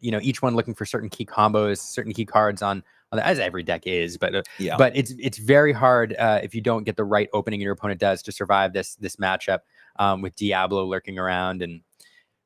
Each one looking for certain key combos, certain key cards on as every deck is, but it's very hard if you don't get the right opening your opponent does to survive this matchup with Diablo lurking around, and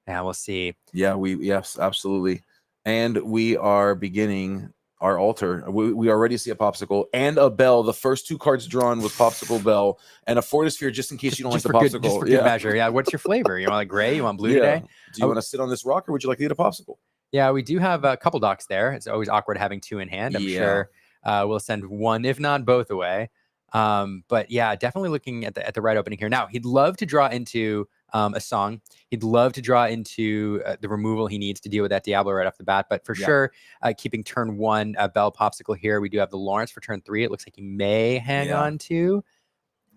we'll see. Yes, absolutely. And we are beginning our altar. We already see a Popsicle and a Bell. The first 2 cards drawn with Popsicle, Bell, and a Fortisphere, just in case you don't like the Popsicle. Just for good measure. Yeah. What's your flavor? You want like gray? You want blue today? Do you want to sit on this rock, or would you like to eat a Popsicle? Yeah, we do have a couple docks there. It's always awkward having 2 in hand. I'm sure we'll send one, if not both, away. But yeah, definitely looking at the right opening here. Now, he'd love to draw into a song. He'd love to draw into the removal he needs to deal with that Diablo right off the bat. But for sure, keeping turn 1 Bell Popsicle here. We do have the Lawrence for turn 3. It looks like he may hang on to.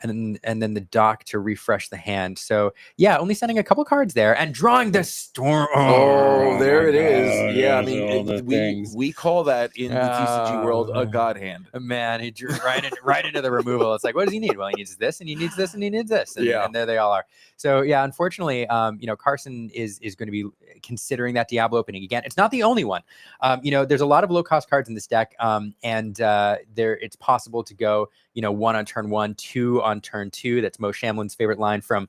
And then the dock to refresh the hand. So yeah, only sending a couple cards there and drawing the Storm. Oh, there it is. Yeah, I mean, we call that in the TCG world a God hand. Man, he drew right into the removal. It's like, what does he need? Well, he needs this, and he needs this, and he needs this, and there they all are. So yeah, unfortunately, Carson is going to be considering that Diablo opening again. It's not the only one. There's a lot of low cost cards in this deck, and it's possible to go 1 on turn 1, 2 on turn 2. That's Mo Shamlin's favorite line from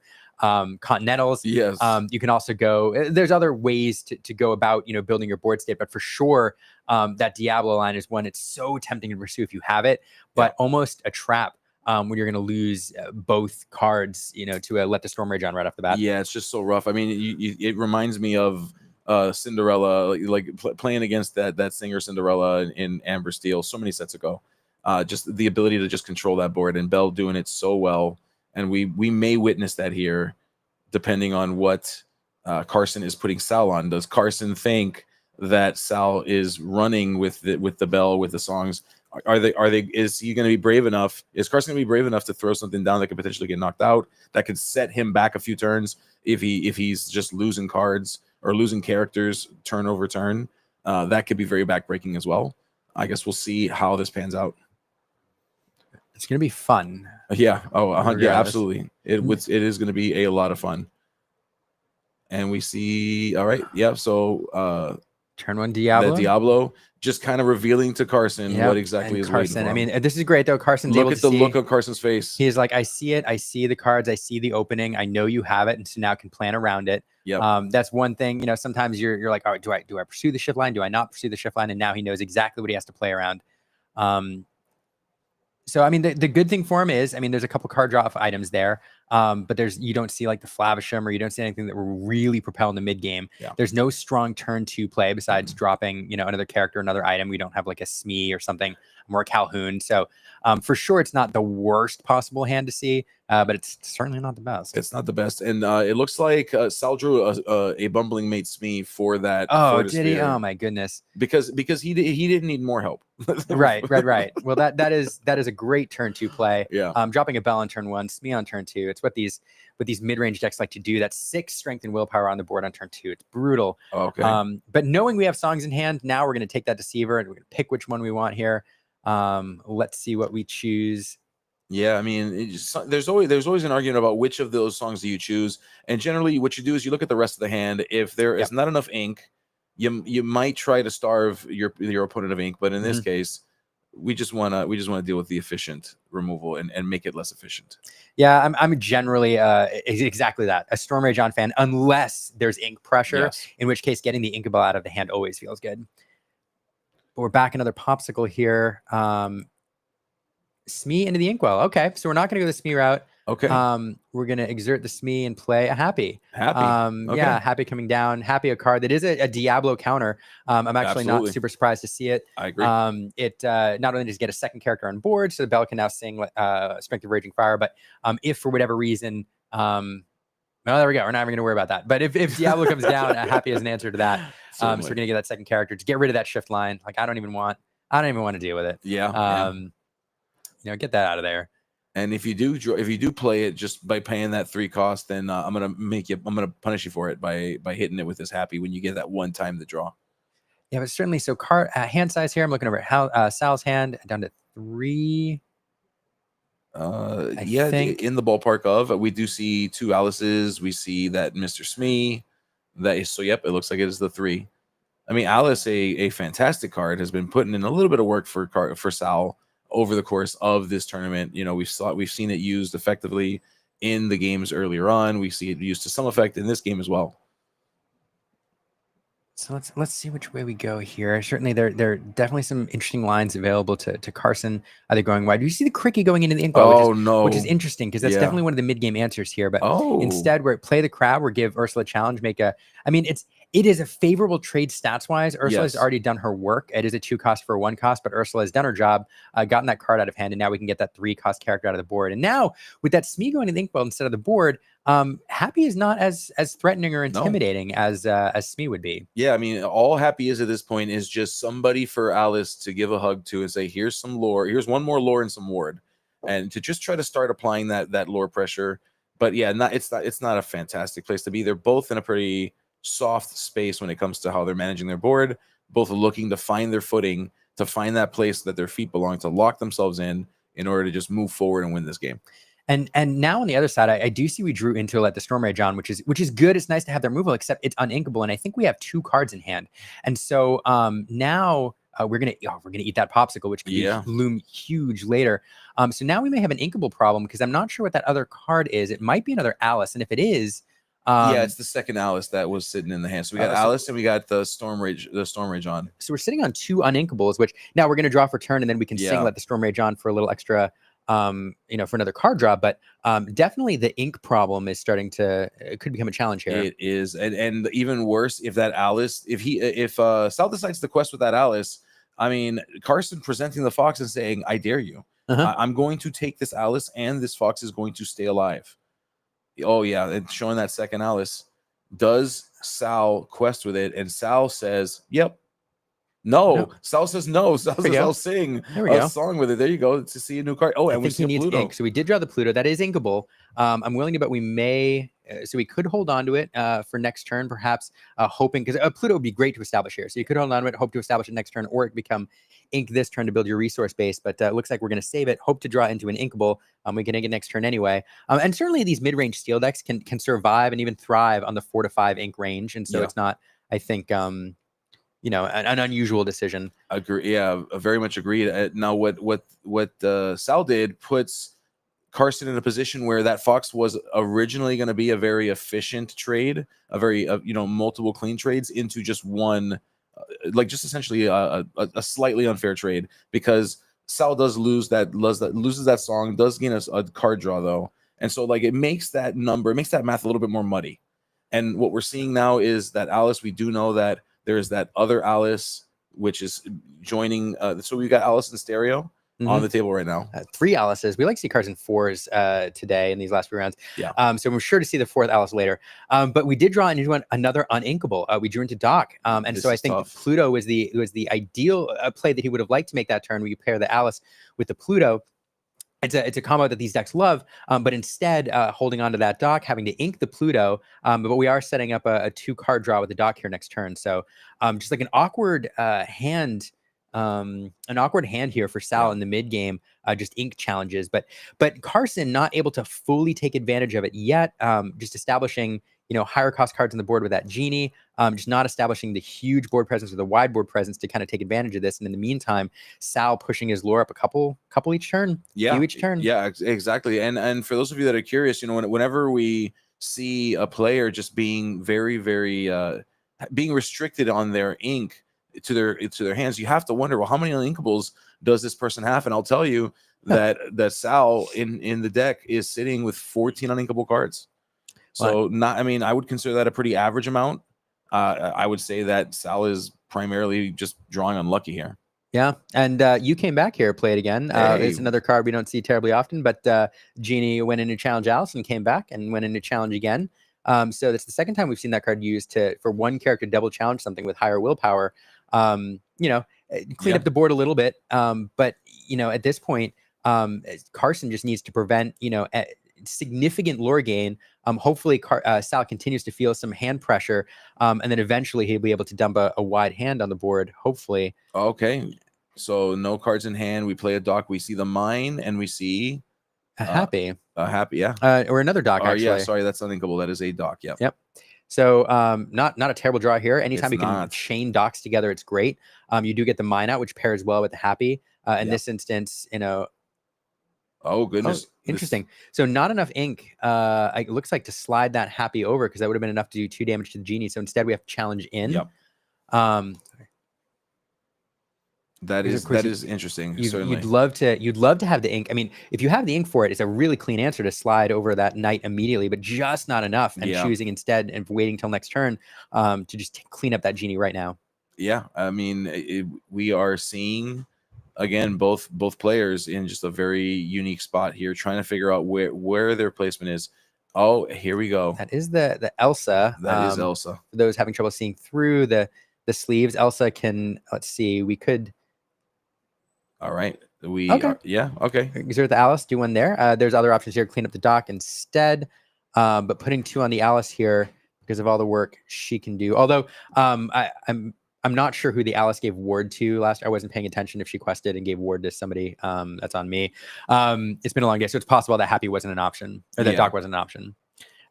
Continentals. Yes. You can also go, there's other ways to go about, building your board state, but for sure, that Diablo line is one it's so tempting to pursue if you have it, but almost a trap when you're going to lose both cards, to let the Storm Rage on right off the bat. Yeah, it's just so rough. I mean, it reminds me of Cinderella, playing against that singer Cinderella in Amber Steel so many sets ago. Just the ability to just control that board, and Bell doing it so well. And we may witness that here, depending on what Carson is putting Sal on. Does Carson think that Sal is running with the Bell, with the songs? Is he going to be brave enough? Is Carson going to be brave enough to throw something down that could potentially get knocked out, that could set him back a few turns if he's just losing cards or losing characters turn over turn? That could be very backbreaking as well. I guess we'll see how this pans out. It's going to be fun. Yeah. Oh, yeah, absolutely. It is going to be a lot of fun. And we see, all right. Yeah. So, turn one Diablo. The Diablo just kind of revealing to Carson what exactly is Carson. waiting for him. I mean, this is great though. Carson's look able at to the see. look of Carson's face. He's like, I see it. I see the cards. I see the opening. I know you have it, and so now I can plan around it. Yeah. That's one thing. Sometimes you're like, all right, do I pursue the shift line? Do I not pursue the shift line? And now he knows exactly what he has to play around. So, I mean, the good thing for him is, I mean, there's a couple card draw items there, but you don't see like the Flavisham, or you don't see anything that will really propel in the mid game. Yeah. There's no strong turn 2 play besides dropping, another character, another item. We don't have like a Smee or something, more Calhoun. So for sure, it's not the worst possible hand to see, but it's certainly not the best. It's not the best. And it looks like Sal drew a bumbling mate Smee for that. Oh, did he? Oh my goodness. Because he didn't need more help. Right. Well, that is a great turn 2 play. Yeah. Dropping a Bell on turn 1, Smee on turn 2. It's what these mid-range decks like to do. That's 6 strength and willpower on the board on turn 2. It's brutal. Okay. But knowing we have songs in hand, now we're going to take that Deceiver and we're going to pick which one we want here. Let's see what we choose. Yeah, I mean, there's always an argument about which of those songs do you choose, and generally what you do is you look at the rest of the hand. If there is not enough ink, you might try to starve your opponent of ink, but in this case, we just want to deal with the efficient removal and make it less efficient. Yeah, I'm generally exactly that, a Storm Rage on fan, unless there's ink pressure, in which case getting the Inkable out of the hand always feels good. But we're back another popsicle here. Smee into the Inkwell. Okay, so we're not going to go the Smee route. Okay. We're going to exert the Smee and play a Happy. Happy. Okay. Yeah, Happy coming down. Happy, a card that is a Diablo counter. I'm actually not super surprised to see it. I agree. It not only does it get a second character on board, so the Bell can now sing Strength of Raging Fire, but if for whatever reason, well, there we go. We're not even going to worry about that. But if Diablo comes down, Happy is an answer to that. So we're going to get that second character to get rid of that shift line. Like I don't even want to deal with it. Yeah. Get that out of there. And if you do play it just by paying that 3 cost, then I'm gonna punish you for it by hitting it with this Happy when you get that one time to draw. Yeah, but certainly. So card hand size here. I'm looking over at Sal's hand down to 3. I think in the ballpark of. We do see 2 Alice's. We see that Mr. Smee. Yep, it looks like it is the 3. I mean, Alice, a fantastic card, has been putting in a little bit of work for Sal over the course of this tournament. We've seen it used effectively in the games earlier on. We see it used to some effect in this game as well. So let's see which way we go here. Certainly, there are definitely some interesting lines available to Carson. Either going wide. Do you see the Cricky going into the Inkwell? Which is interesting because that's definitely one of the mid game answers here. But instead, we're play the crab. We're give Ursula a challenge. It is a favorable trade stats wise. Ursula has already done her work. It is a 2 cost for a 1 cost, but Ursula has done her job, gotten that card out of hand, and now we can get that 3 cost character out of the board. And now with that Smee going to the Inkwell instead of the board, Happy is not as threatening or intimidating as Smee would be. Yeah, I mean, all Happy is at this point is just somebody for Alice to give a hug to and say, "Here's some lore. Here's one more lore and some ward," and to just try to start applying that lore pressure. But yeah, it's not a fantastic place to be. They're both in a pretty soft space when it comes to how they're managing their board, both looking to find their footing, to find that place that their feet belong, to lock themselves in order to just move forward and win this game. And now on the other side, I do see we drew into let the Storm Rage on, which is good. It's nice to have their removal, except it's uninkable, and I think we have 2 cards in hand. And so now we're gonna eat that popsicle, which could loom huge later. So now we may have an inkable problem because I'm not sure what that other card is. It might be another Alice, and if it is, it's the second Alice that was sitting in the hand. So we got Alice and we got the Storm Rage on. So we're sitting on 2 uninkables, which now we're going to draw for turn, and then we can sing let the Storm Rage on for a little extra for another card draw. But definitely the ink problem is starting to it could become a challenge here. It is, and even worse if that Alice, if Sal decides to quest with that Alice. I mean, Carson presenting the fox and saying, "I dare you. I'm going to take this Alice, and this fox is going to stay alive." Oh yeah, and showing that second Alice. Does Sal quest with it? And Sal says, "Yep." No. Sal says no. Sal says, "I'll sing a song with it." There you go. To see a new card. Oh, and we see Pluto. Ink. So we did draw the Pluto. That is inkable. I'm willing to bet we may. So we could hold on to it for next turn, perhaps hoping, because Pluto would be great to establish here. So you could hold on to it, hope to establish it next turn, or it become ink this turn to build your resource base. But it looks like we're going to save it, hope to draw into an inkable. We can ink it next turn anyway. And certainly these mid-range steel decks can survive and even thrive on the 4 to 5 ink range. And so it's not, I think, an unusual decision. Agree. Yeah, very much agreed. Now, what Sal did puts Carson in a position where that fox was originally going to be a very efficient trade, a very multiple clean trades into just one, just essentially a slightly unfair trade, because Sal does loses that song, does gain a card draw though, and so it makes that math a little bit more muddy. And what we're seeing now is that Alice, we do know that there's that other Alice which is joining. So we've got Alice in stereo on the table right now. 3 Alices. We like to see cards in 4s today in these last few rounds. Yeah. So we're sure to see the 4th Alice later. But we did draw into another uninkable. We drew into Doc. And so I think Pluto was the ideal play that he would have liked to make that turn, where you pair the Alice with the Pluto. It's a combo that these decks love, but instead holding on to that Doc, having to ink the Pluto. But we are setting up a 2-card draw with the Doc here next turn. So just like an awkward hand. An awkward hand here for Sal in the mid game, just ink challenges, but Carson not able to fully take advantage of it yet. Just establishing higher cost cards on the board with that Genie, just not establishing the huge board presence or the wide board presence to kind of take advantage of this. And in the meantime, Sal pushing his lore up a couple each turn, few each turn. Yeah, exactly. And for those of you that are curious, whenever we see a player just being very, very being restricted on their ink to their hands, you have to wonder, well, how many uninkables does this person have? And I'll tell you that Sal in the deck is sitting with 14 uninkable cards. So I would consider that a pretty average amount. I would say that Sal is primarily just drawing unlucky here. Yeah, and you came back here, played again. It's another card we don't see terribly often, but Genie went in to challenge Alice and came back and went in to challenge again. So that's the second time we've seen that card used for one character double challenge something with higher willpower. Clean up the board a little bit. But at this point, Carson just needs to prevent, significant lore gain. Hopefully Sal continues to feel some hand pressure. And then eventually he'll be able to dump a wide hand on the board, hopefully. Okay. So no cards in hand. We play a Doc. We see the mine and we see a happy. Yeah. Or another Doc, actually. Yeah, sorry, that's uninkable. That is a Doc. Yeah. Yep. So not a terrible draw here. Anytime you can chain Docs together, it's great. You do get the mine out, which pairs well with the happy. In this instance, oh goodness, interesting. So not enough ink. It looks like to slide that happy over, because that would have been enough to do 2 damage to the Genie. So instead we have to challenge in. Yep. That is interesting. Certainly. You'd love to have the ink. I mean, if you have the ink for it, it's a really clean answer to slide over that knight immediately, but just not enough. And choosing instead and waiting till next turn to just clean up that Genie right now. Yeah, I mean, we are seeing again both players in just a very unique spot here, trying to figure out where their placement is. Oh, here we go. That is the Elsa. That is Elsa. For those having trouble seeing through the sleeves, Elsa can. Let's see. We could. All right. Okay. Okay. Exert the Alice, do one there. There's other options here. Clean up the Doc instead. But putting 2 on the Alice here because of all the work she can do. Although I'm not sure who the Alice gave ward to last. I wasn't paying attention if she quested and gave ward to somebody. That's on me. It's been a long day, so it's possible that Happy wasn't an option, or that Doc wasn't an option.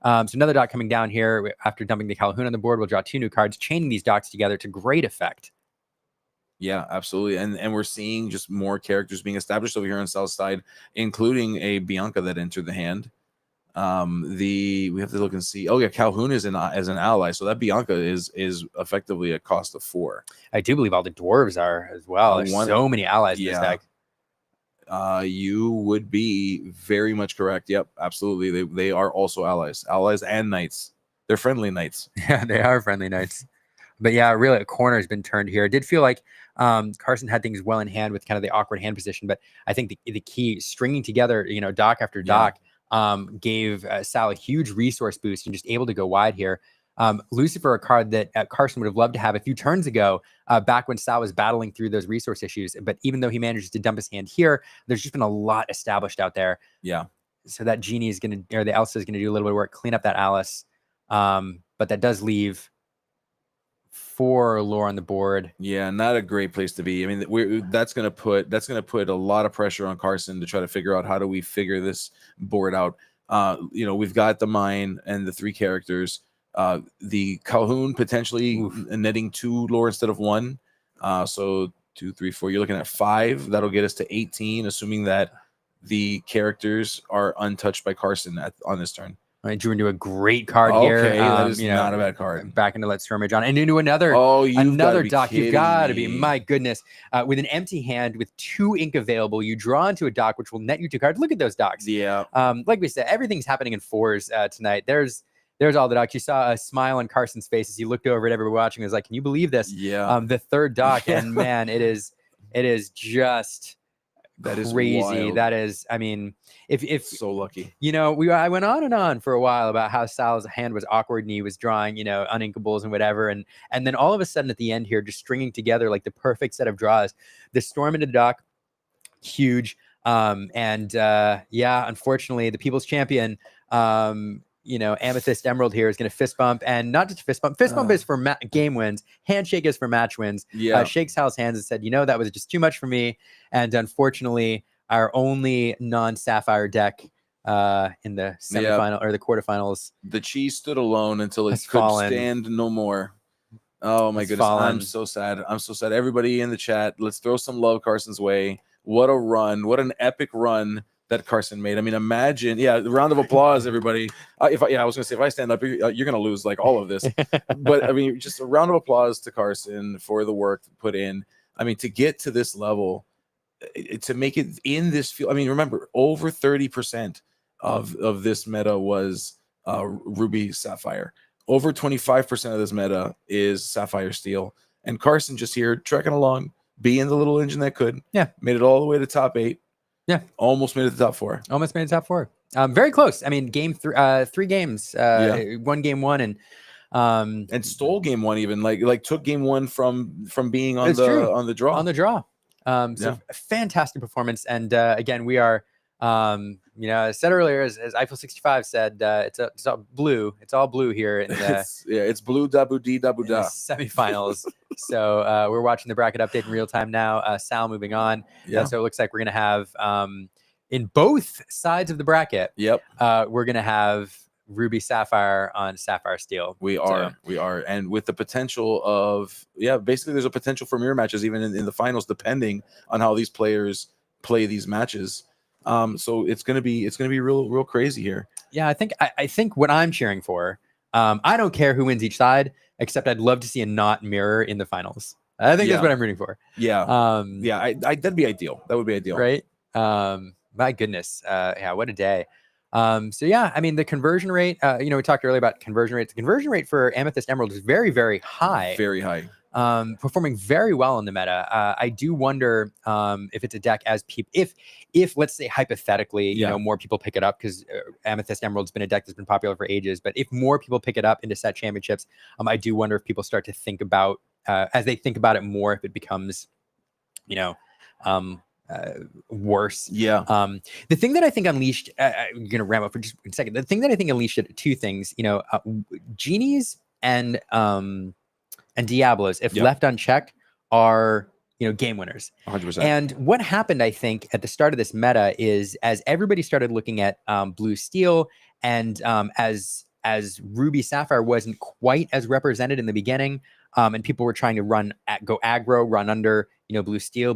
So another Doc coming down here after dumping the Calhoun on the board. We'll draw 2 new cards, chaining these Docs together to great effect. Yeah, absolutely. And we're seeing just more characters being established over here on South Side, including a Bianca that entered the hand. We have to look and see. Oh yeah, Calhoun is as an ally, so that Bianca is effectively a cost of 4. I do believe all the dwarves are as well. There's so many allies in this deck. You would be very much correct. Yep, absolutely. They are also allies and knights. They're friendly knights. Yeah, they are friendly knights. But yeah, really, a corner has been turned here. It did feel like Carson had things well in hand with kind of the awkward hand position, but I think the key stringing together, dock after dock, gave Sal a huge resource boost and just able to go wide here. Lucifer, a card that Carson would have loved to have a few turns ago, back when Sal was battling through those resource issues. But even though he manages to dump his hand here, there's just been a lot established out there. Yeah. So that Genie is going to, or the Elsa is going to do a little bit of work, clean up that Alice. But that does leave 4 lore on the board. Yeah, not a great place to be. I mean, that's gonna put a lot of pressure on Carson to try to figure out how do we figure this board out. We've got the mine and the 3 characters. The Calhoun potentially netting 2 lore instead of 1. So 2, 3, 4. You're looking at 5. That'll get us to 18, assuming that the characters are untouched by Carson on this turn. I drew into a great card here. Okay, that is not a bad card. Back into Let's Skirmish on, and into another dock. You've got to be, my goodness. With an empty hand, with 2 ink available, you draw into a dock, which will net you 2 cards. Look at those docks. Yeah. Like we said, everything's happening in 4s tonight. There's all the docks. You saw a smile on Carson's face as he looked over at everybody watching. He was like, "Can you believe this?" Yeah. The 3rd dock, and man, it is just. That is crazy. wild. That is, I mean, if so lucky. I went on and on for a while about how Sal's hand was awkward and he was drawing, uninkables and whatever, and then all of a sudden at the end here, just stringing together like the perfect set of draws. The storm into the dock, huge. Unfortunately, the People's Champion, Amethyst Emerald here is going to fist bump, and not just fist bump. Fist bump is for game wins. Handshake is for match wins. Yeah. Shakes Sal's hands and said, that was just too much for me. And unfortunately, our only non-Sapphire deck in the semifinal or the quarterfinals. The cheese stood alone until it could stand no more. Oh my goodness. I'm so sad. Everybody in the chat, let's throw some love Carson's way. What a run. What an epic run that Carson made. I mean, imagine, round of applause, everybody. I was gonna say, if I stand up, you're gonna lose like all of this. But I mean, just a round of applause to Carson for the work put in. I mean, to get to this level, to make it in this field. I mean, remember, over 30% of this meta was Ruby Sapphire. Over 25% of this meta is Sapphire Steel. And Carson just here trekking along, being the little engine that could. Yeah. Made it all the way to top 8. Yeah. Almost made it to the top 4. Almost made it to top 4. Very close. I mean, 3 games. 1 game 1 and stole game 1 even. Like took game 1 from being on the draw. On the draw. So fantastic performance. And again, we are I said earlier, as Eiffel 65 said, it's all blue. It's all blue here in the it's blue dabu dee dabu da semifinals. So we're watching the bracket update in real time now. Sal moving on. So it looks like we're gonna have in both sides of the bracket. Yep. We're gonna have Ruby Sapphire on Sapphire Steel. We are, and with the potential of basically there's a potential for mirror matches even in the finals, depending on how these players play these matches. So it's gonna be real crazy here. Yeah, I think what I'm cheering for, I don't care who wins each side, except I'd love to see a not mirror in the finals. I think that's what I'm rooting for. Yeah. That'd be ideal. That would be ideal. Right. My goodness. What a day. I mean, the conversion rate, we talked earlier about conversion rates. The conversion rate for Amethyst Emerald is very, very high. Very high. Performing very well in the meta. I do wonder if it's a deck as people, if let's say hypothetically, more people pick it up, because Amethyst Emerald's been a deck that's been popular for ages. But if more people pick it up into set championships, I do wonder if people start to think about, as they think about it more, if it becomes, worse. Yeah. The thing that I think unleashed, I'm gonna ramp up for just a second. The thing that I think unleashed it, 2 things. Genies and Diablos, if left unchecked, are game winners. 100%. And what happened, I think, at the start of this meta is as everybody started looking at blue steel, and as Ruby Sapphire wasn't quite as represented in the beginning, and people were trying to go aggro, run under, blue steel.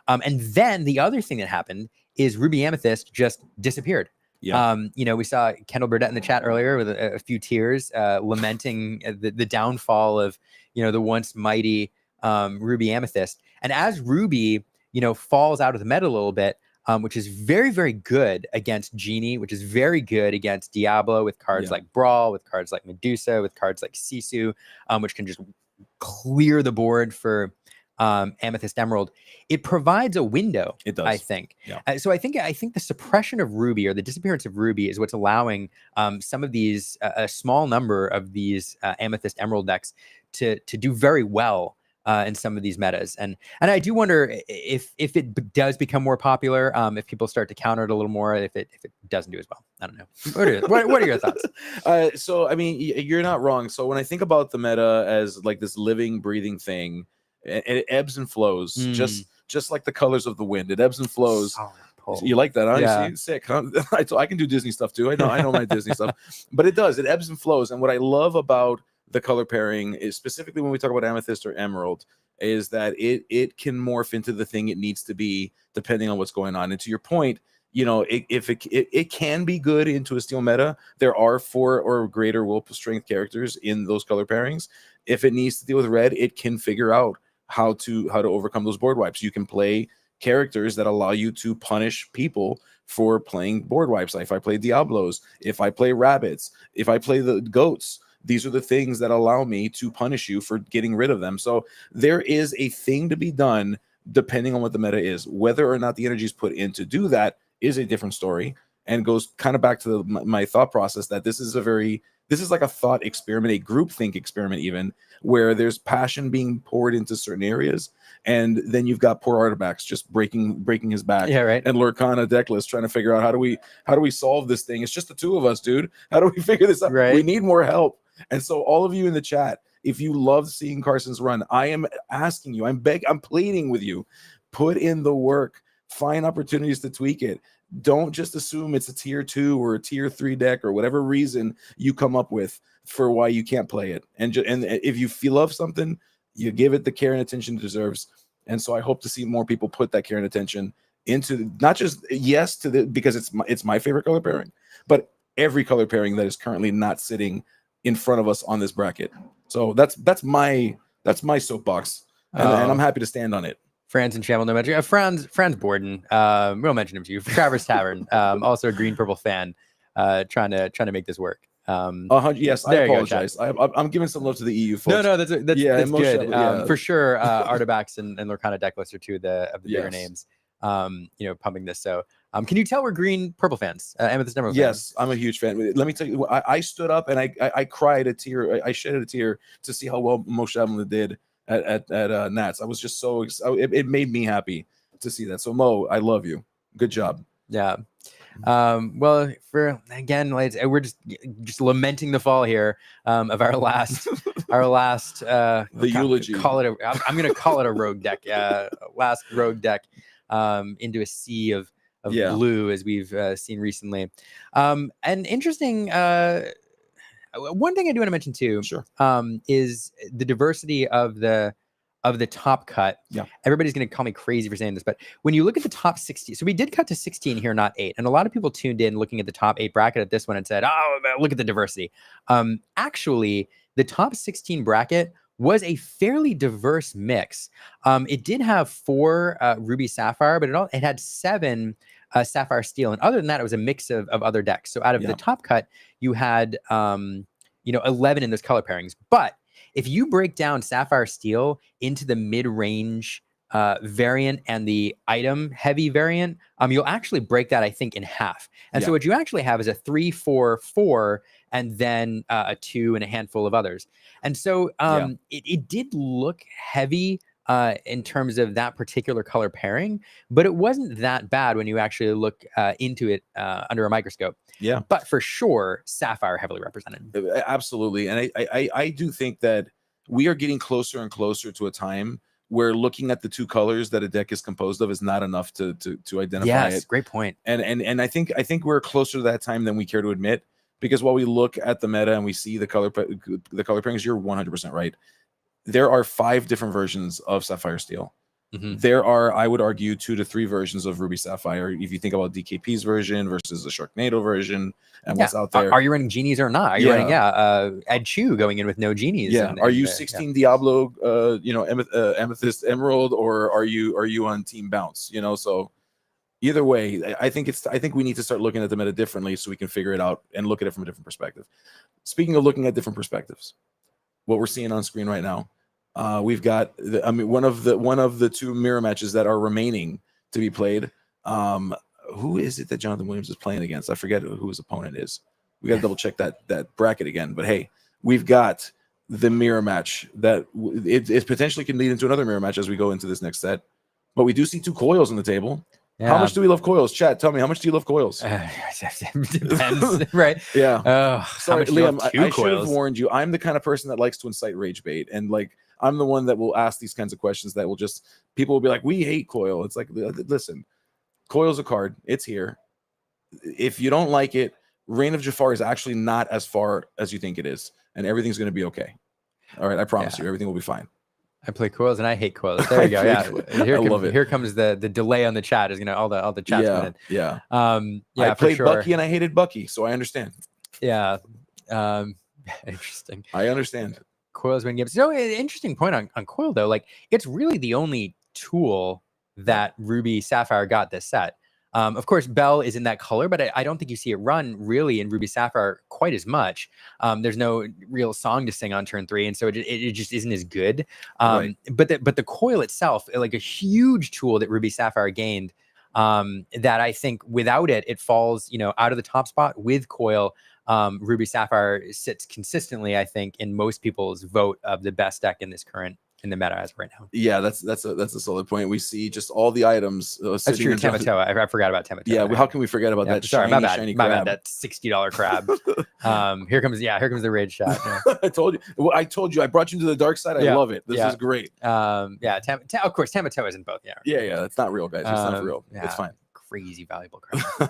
And then the other thing that happened is Ruby Amethyst just disappeared. Yeah. We saw Kendall Burdett in the chat earlier with a few tears, lamenting the downfall of, the once mighty Ruby Amethyst. And as Ruby, falls out of the meta a little bit, which is very, very good against Genie, which is very good against Diablo with cards like Brawl, with cards like Medusa, with cards like Sisu, which can just clear the board for Amethyst Emerald. It provides a window. It does, I think. Yeah. So I think the suppression of Ruby, or the disappearance of Ruby, is what's allowing some of these, a small number of these Amethyst Emerald decks to do very well in some of these metas. And I do wonder if it does become more popular, if people start to counter it a little more, if it doesn't do as well. I don't know. What are your thoughts? So I mean, you're not wrong. So when I think about the meta as like this living, breathing thing, it ebbs and flows, just like the colors of the wind. It ebbs and flows. You like that, huh? Yeah. See, sick, huh? I can do Disney stuff too. I know my Disney stuff, but it does. It ebbs and flows. And what I love about the color pairing is, specifically when we talk about Amethyst or Emerald, is that it can morph into the thing it needs to be depending on what's going on. And to your point, it can be good into a steel meta. There are 4 or greater will strength characters in those color pairings. If it needs to deal with red, it can figure out how to overcome those board wipes. You can play characters that allow you to punish people for playing board wipes. Like if I play Diablos, if I play rabbits, if I play the goats, these are the things that allow me to punish you for getting rid of them. So there is a thing to be done depending on what the meta is. Whether or not the energy is put in to do that is a different story, and goes kind of back to my thought process that this is like a thought experiment, a groupthink experiment even, where there's passion being poured into certain areas, and then you've got poor Artifacts just breaking his back. Yeah, right. And Lorcana decklist trying to figure out how do we solve this thing? It's just the 2 of us, dude. How do we figure this out? Right. We need more help. And so all of you in the chat, if you love seeing Carson's run, I am asking you, I'm pleading with you, put in the work, find opportunities to tweak it. Don't just assume it's a tier 2 or a tier 3 deck or whatever reason you come up with for why you can't play it. And if you love something, you give it the care and attention it deserves. And so I hope to see more people put that care and attention into not just because it's my favorite color pairing, but every color pairing that is currently not sitting in front of us on this bracket. So that's my soapbox, and I'm happy to stand on it. Franz and Shamble, no mention. Franz Borden, we'll mention him to you. Traverse Tavern, also a green purple fan, trying to make this work. Yes, I apologize. I'm giving some love to the EU folks. No, that's good. Yeah. For sure, Artifacts and Lorcana decklist are 2 of the bigger names. Pumping this. So, can you tell we're green purple fans? Amethyst Emerald. Yes, I'm a huge fan. Let me tell you, I stood up and I cried a tear. I shed a tear to see how well Moshe Amla did at Nats. I was just so excited. It made me happy to see that. So Mo, I love you. Good job. Yeah. Well, we're just lamenting the fall here of our last the eulogy. I'm gonna call it a rogue deck. Last rogue deck into a sea of blue, as we've seen recently. And interesting. One thing I do want to mention too, is the diversity of the top cut. Yeah. Everybody's going to call me crazy for saying this, but when you look at the top 60, so we did cut to 16 here, not 8. And a lot of people tuned in looking at the top 8 bracket at this one and said, oh, look at the diversity. Actually, the top 16 bracket was a fairly diverse mix. It did have 4 Ruby Sapphire, but it had 7 Sapphire Steel. And other than that, it was a mix of other decks. So out of the top cut, you had 11 in those color pairings. But if you break down Sapphire Steel into the mid-range variant and the item heavy variant, you'll actually break that, I think, in half. And so what you actually have is a 3-4-4 and then a 2 and a handful of others. And so it did look heavy in terms of that particular color pairing, but it wasn't that bad when you actually look into it under a microscope. Yeah. But for sure, Sapphire heavily represented. Absolutely. And I do think that we are getting closer and closer to a time where looking at the 2 colors that a deck is composed of is not enough to identify it. Great point. And I think we're closer to that time than we care to admit, because while we look at the meta and we see the color pairings, you're 100% right. There are 5 different versions of Sapphire Steel. There are, I would argue, 2 to 3 versions of Ruby Sapphire. If you think about DKP's version versus the Sharknado version and what's out there. Are you running genies or not? Are you running Ed Chu going in with no genies? Yeah. Are you 16 Diablo, Amethyst Emerald, or are you on Team Bounce? So either way, I think we need to start looking at the meta differently so we can figure it out and look at it from a different perspective. Speaking of looking at different perspectives, what we're seeing on screen right now. We've got, one of the 2 mirror matches that are remaining to be played. Who is it that Jonathan Williams is playing against? I forget who his opponent is. We got to double check that bracket again. But hey, we've got the mirror match that it potentially can lead into another mirror match as we go into this next set. But we do see 2 coils on the table. Yeah. How much do we love coils? Chat, tell me, how much do you love coils? Depends, right? Yeah. Sorry, Liam, I should have coils? warned you. I'm the kind of person that likes to incite rage bait, and I'm the one that will ask these kinds of questions that will just, people will be like, we hate coil. It's like, listen, coil's a card. It's here. If you don't like it, Reign of Jafar is actually not as far as you think it is, and everything's going to be okay. All right, I promise you, everything will be fine. I play coils and I hate coils. There we go. Yeah, I love it. Here comes the delay on the chat. Is all the chat's coming in. Yeah. I played for sure. Bucky and I hated Bucky, so I understand. Yeah. Interesting. I understand. Coils win games. So interesting point on coil though. Like it's really the only tool that Ruby Sapphire got this set. Of course, Bell is in that color, but I don't think you see it run really in Ruby Sapphire quite as much. There's no real song to sing on turn 3, and so it just isn't as good. Right. But the coil itself, like a huge tool that Ruby Sapphire gained, that I think without it, it falls out of the top spot. With coil, Ruby Sapphire sits consistently, I think, in most people's vote of the best deck in the meta as of right now. Yeah, that's a solid point. We see just all the items. That's true. Tamato. I forgot about Tamato. Yeah, how can we forget about that? Sorry, my bad. Shiny My crab. bad. That $60 crab. Here comes the rage shot. Yeah. I told you. I brought you to the dark side. I love it. This is great. Of course, Tamato isn't both. Yeah. That's not real, guys. It's not real. It's fine. Crazy valuable crab.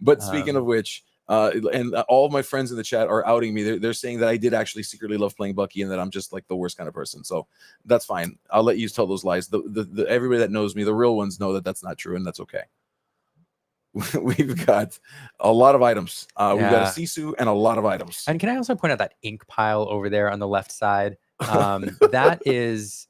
But speaking of which. And all of my friends in the chat are outing me. They're saying that I did actually secretly love playing Bucky and that I'm just like the worst kind of person. So that's fine. I'll let you tell those lies. The everybody that knows me, the real ones, know that that's not true, and that's okay. We've got a lot of items. We've got a Sisu and a lot of items. And can I also point out that ink pile over there on the left side? That is.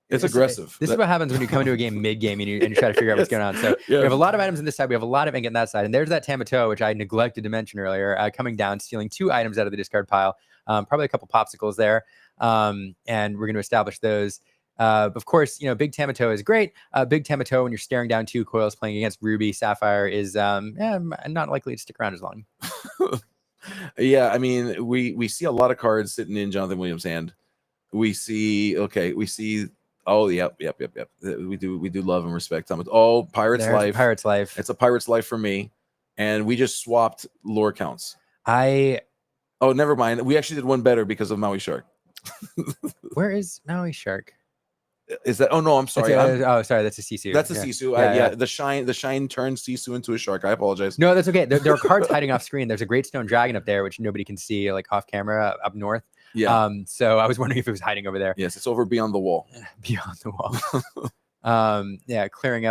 It's aggressive. This is what happens when you come into a game mid-game and you try to figure out what's going on. So we have a lot of items on this side. We have a lot of ink on that side. And there's that Tamato, which I neglected to mention earlier, coming down, stealing 2 items out of the discard pile. Probably a couple popsicles there. And we're going to establish those. Of course, Big Tamato is great. Big Tamato, when you're staring down 2 coils playing against Ruby Sapphire, is not likely to stick around as long. Yeah, I mean, we see a lot of cards sitting in Jonathan Williams' hand. We see. Oh, yep. We do love and respect Thomas. Oh, Pirate's Life. Pirate's Life. It's a Pirate's Life for me. And we just swapped lore counts. Oh, never mind. We actually did one better because of Maui Shark. Where is Maui Shark? Is that? Oh no, I'm sorry. Sorry, that's a Sisu. That's a Sisu. The shine turns Sisu into a shark. I apologize. No, that's okay. There are cards hiding off screen. There's a Great Stone Dragon up there, which nobody can see, like off camera up north. Yeah. So I was wondering if it was hiding over there. Yes, it's over beyond the wall. Beyond the wall. Clearing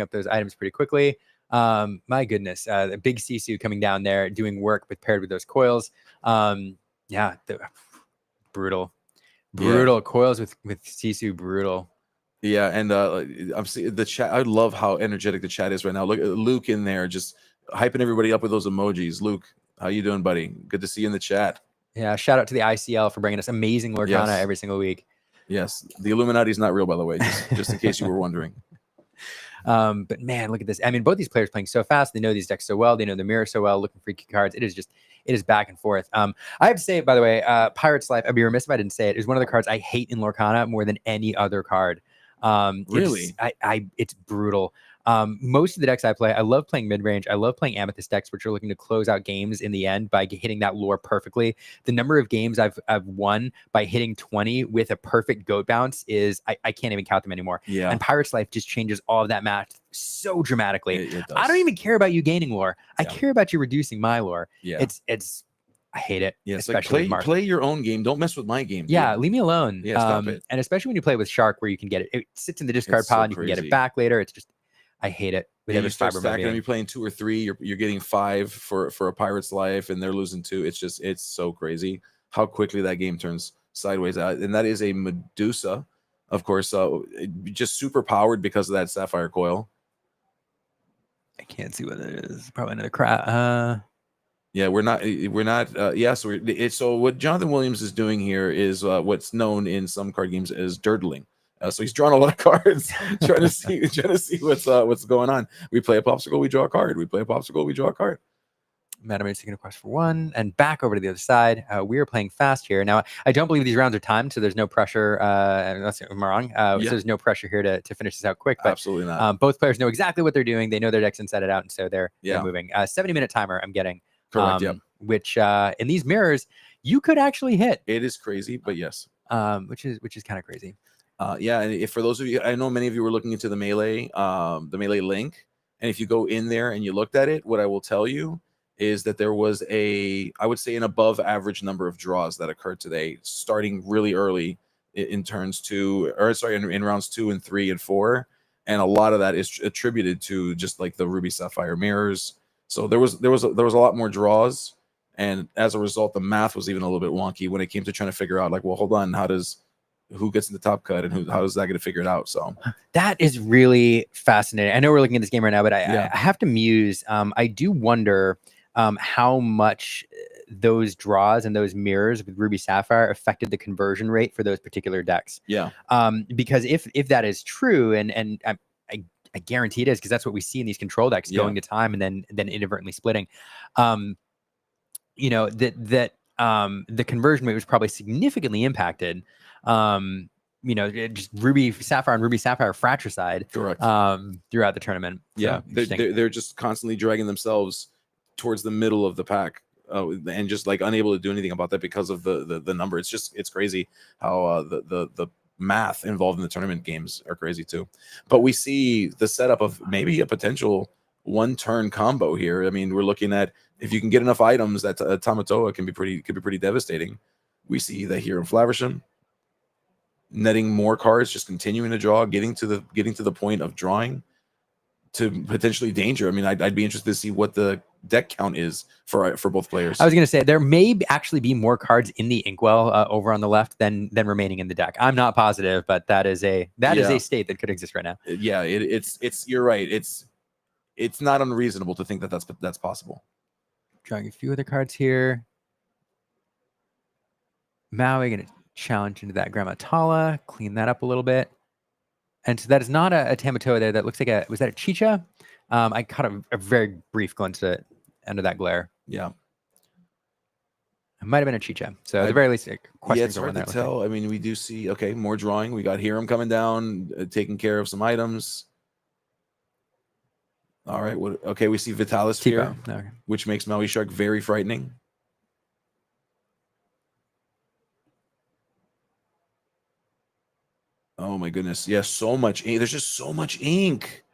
up those items pretty quickly. My goodness, the big Sisu coming down there doing work, but paired with those coils. Brutal coils with Sisu. Brutal. Yeah, and I'm seeing the chat. I love how energetic the chat is right now. Look at Luke in there, just hyping everybody up with those emojis. Luke, how you doing, buddy? Good to see you in the chat. Yeah, shout out to the ICL for bringing us amazing Lorcana every single week. Yes, the Illuminati is not real, by the way, just in case you were wondering. But man, look at this. I mean, both these players playing so fast. They know these decks so well. They know the mirror so well. Looking for key cards. It is back and forth. I have to say, by the way, Pirate's Life. I'd be remiss if I didn't say it. Is one of the cards I hate in Lorcana more than any other card. Really? It's brutal. Most of the decks I play, I love playing mid-range. I love playing Amethyst decks, which are looking to close out games in the end by hitting that lore perfectly. The number of games I've won by hitting 20 with a perfect goat bounce is, I can't even count them anymore. Yeah. And Pirate's Life just changes all of that math so dramatically. It does. I don't even care about you gaining lore. I care about you reducing my lore. Yeah. I hate it. Yeah, it's especially like Mark. play your own game. Don't mess with my game. Yeah, dude. leave me alone. Yeah, stop it. And especially when you play with Shark, where you can get it. It sits in the discard It's so pile, and you can get crazy. it back later. It's just, I hate it. With Yeah, every you start fiber of my stacking them. being. You're playing 2 or 3. You're getting 5 for a pirate's life, and they're losing 2. It's so crazy how quickly that game turns sideways. And that is a Medusa, of course, just super powered because of that sapphire coil. I can't see what it is. Probably another crap. Yeah, we're not. Yeah, so what Jonathan Williams is doing here is what's known in some card games as dirtling. So he's drawing a lot of cards, trying to see what's going on. We play a popsicle, we draw a card. We play a popsicle, we draw a card. Madam is taking a quest for 1 and back over to the other side. We are playing fast here. Now, I don't believe these rounds are timed, so there's no pressure. Unless I'm wrong. So there's no pressure here to finish this out quick. But, absolutely not. Both players know exactly what they're doing. They know their decks inside it out, and so they're Yeah. moving. 70-minute timer I'm getting. Correct, yep. Which in these mirrors, you could actually hit. It is crazy, but yes. Which is kind of crazy. Yeah, and if for those of you, I know many of you were looking into the melee link, and if you go in there and you looked at it, what I will tell you is that there was I would say an above average number of draws that occurred today, starting really early in turns 2, or sorry, in rounds 2 and 3 and 4, and a lot of that is attributed to just like the Ruby Sapphire mirrors. So there was a lot more draws, and as a result, the math was even a little bit wonky when it came to trying to figure out, like, well, hold on, who gets in the top cut, and how is that going to figure it out? So that is really fascinating. I know we're looking at this game right now, but I have to muse. I do wonder how much those draws and those mirrors with Ruby Sapphire affected the conversion rate for those particular decks. Yeah. Because if that is true, and I guarantee it is, because that's what we see in these control decks, going to time and then inadvertently splitting. You know, the conversion rate was probably significantly impacted. You know, just Ruby Sapphire and Ruby Sapphire fratricide. Correct. Throughout the tournament. Yeah, So, they're just constantly dragging themselves towards the middle of the pack, and just like unable to do anything about that because of the number. It's crazy how the math involved in the tournament games are crazy too. But we see the setup of maybe a potential 1-turn combo here. I mean, we're looking at, if you can get enough items, that Tamatoa could be pretty devastating. We see that here in Flaversham, netting more cards, just continuing to draw, getting to the point of drawing to potentially danger. I mean, I'd be interested to see what the deck count is for both players. I was going to say there may actually be more cards in the Inkwell over on the left than remaining in the deck. I'm not positive, but that is a state that could exist right now. Yeah, it's you're right. It's not unreasonable to think that that's possible. Drawing a few other cards here. Maui going to challenge into that Grammatala, clean that up a little bit. And so that is not a Tamatoa there. That looks like was that a Chicha? I caught a very brief glimpse of it under that glare. Yeah. It might have been a Chicha. So at the very least, Yeah, it's hard to tell. I mean, we do see, okay, more drawing. We got Hiram coming down, taking care of some items. All right. Okay, we see Vitalis here, which makes Maui Shark very frightening. Oh my goodness. Yeah, so much ink. There's just so much ink.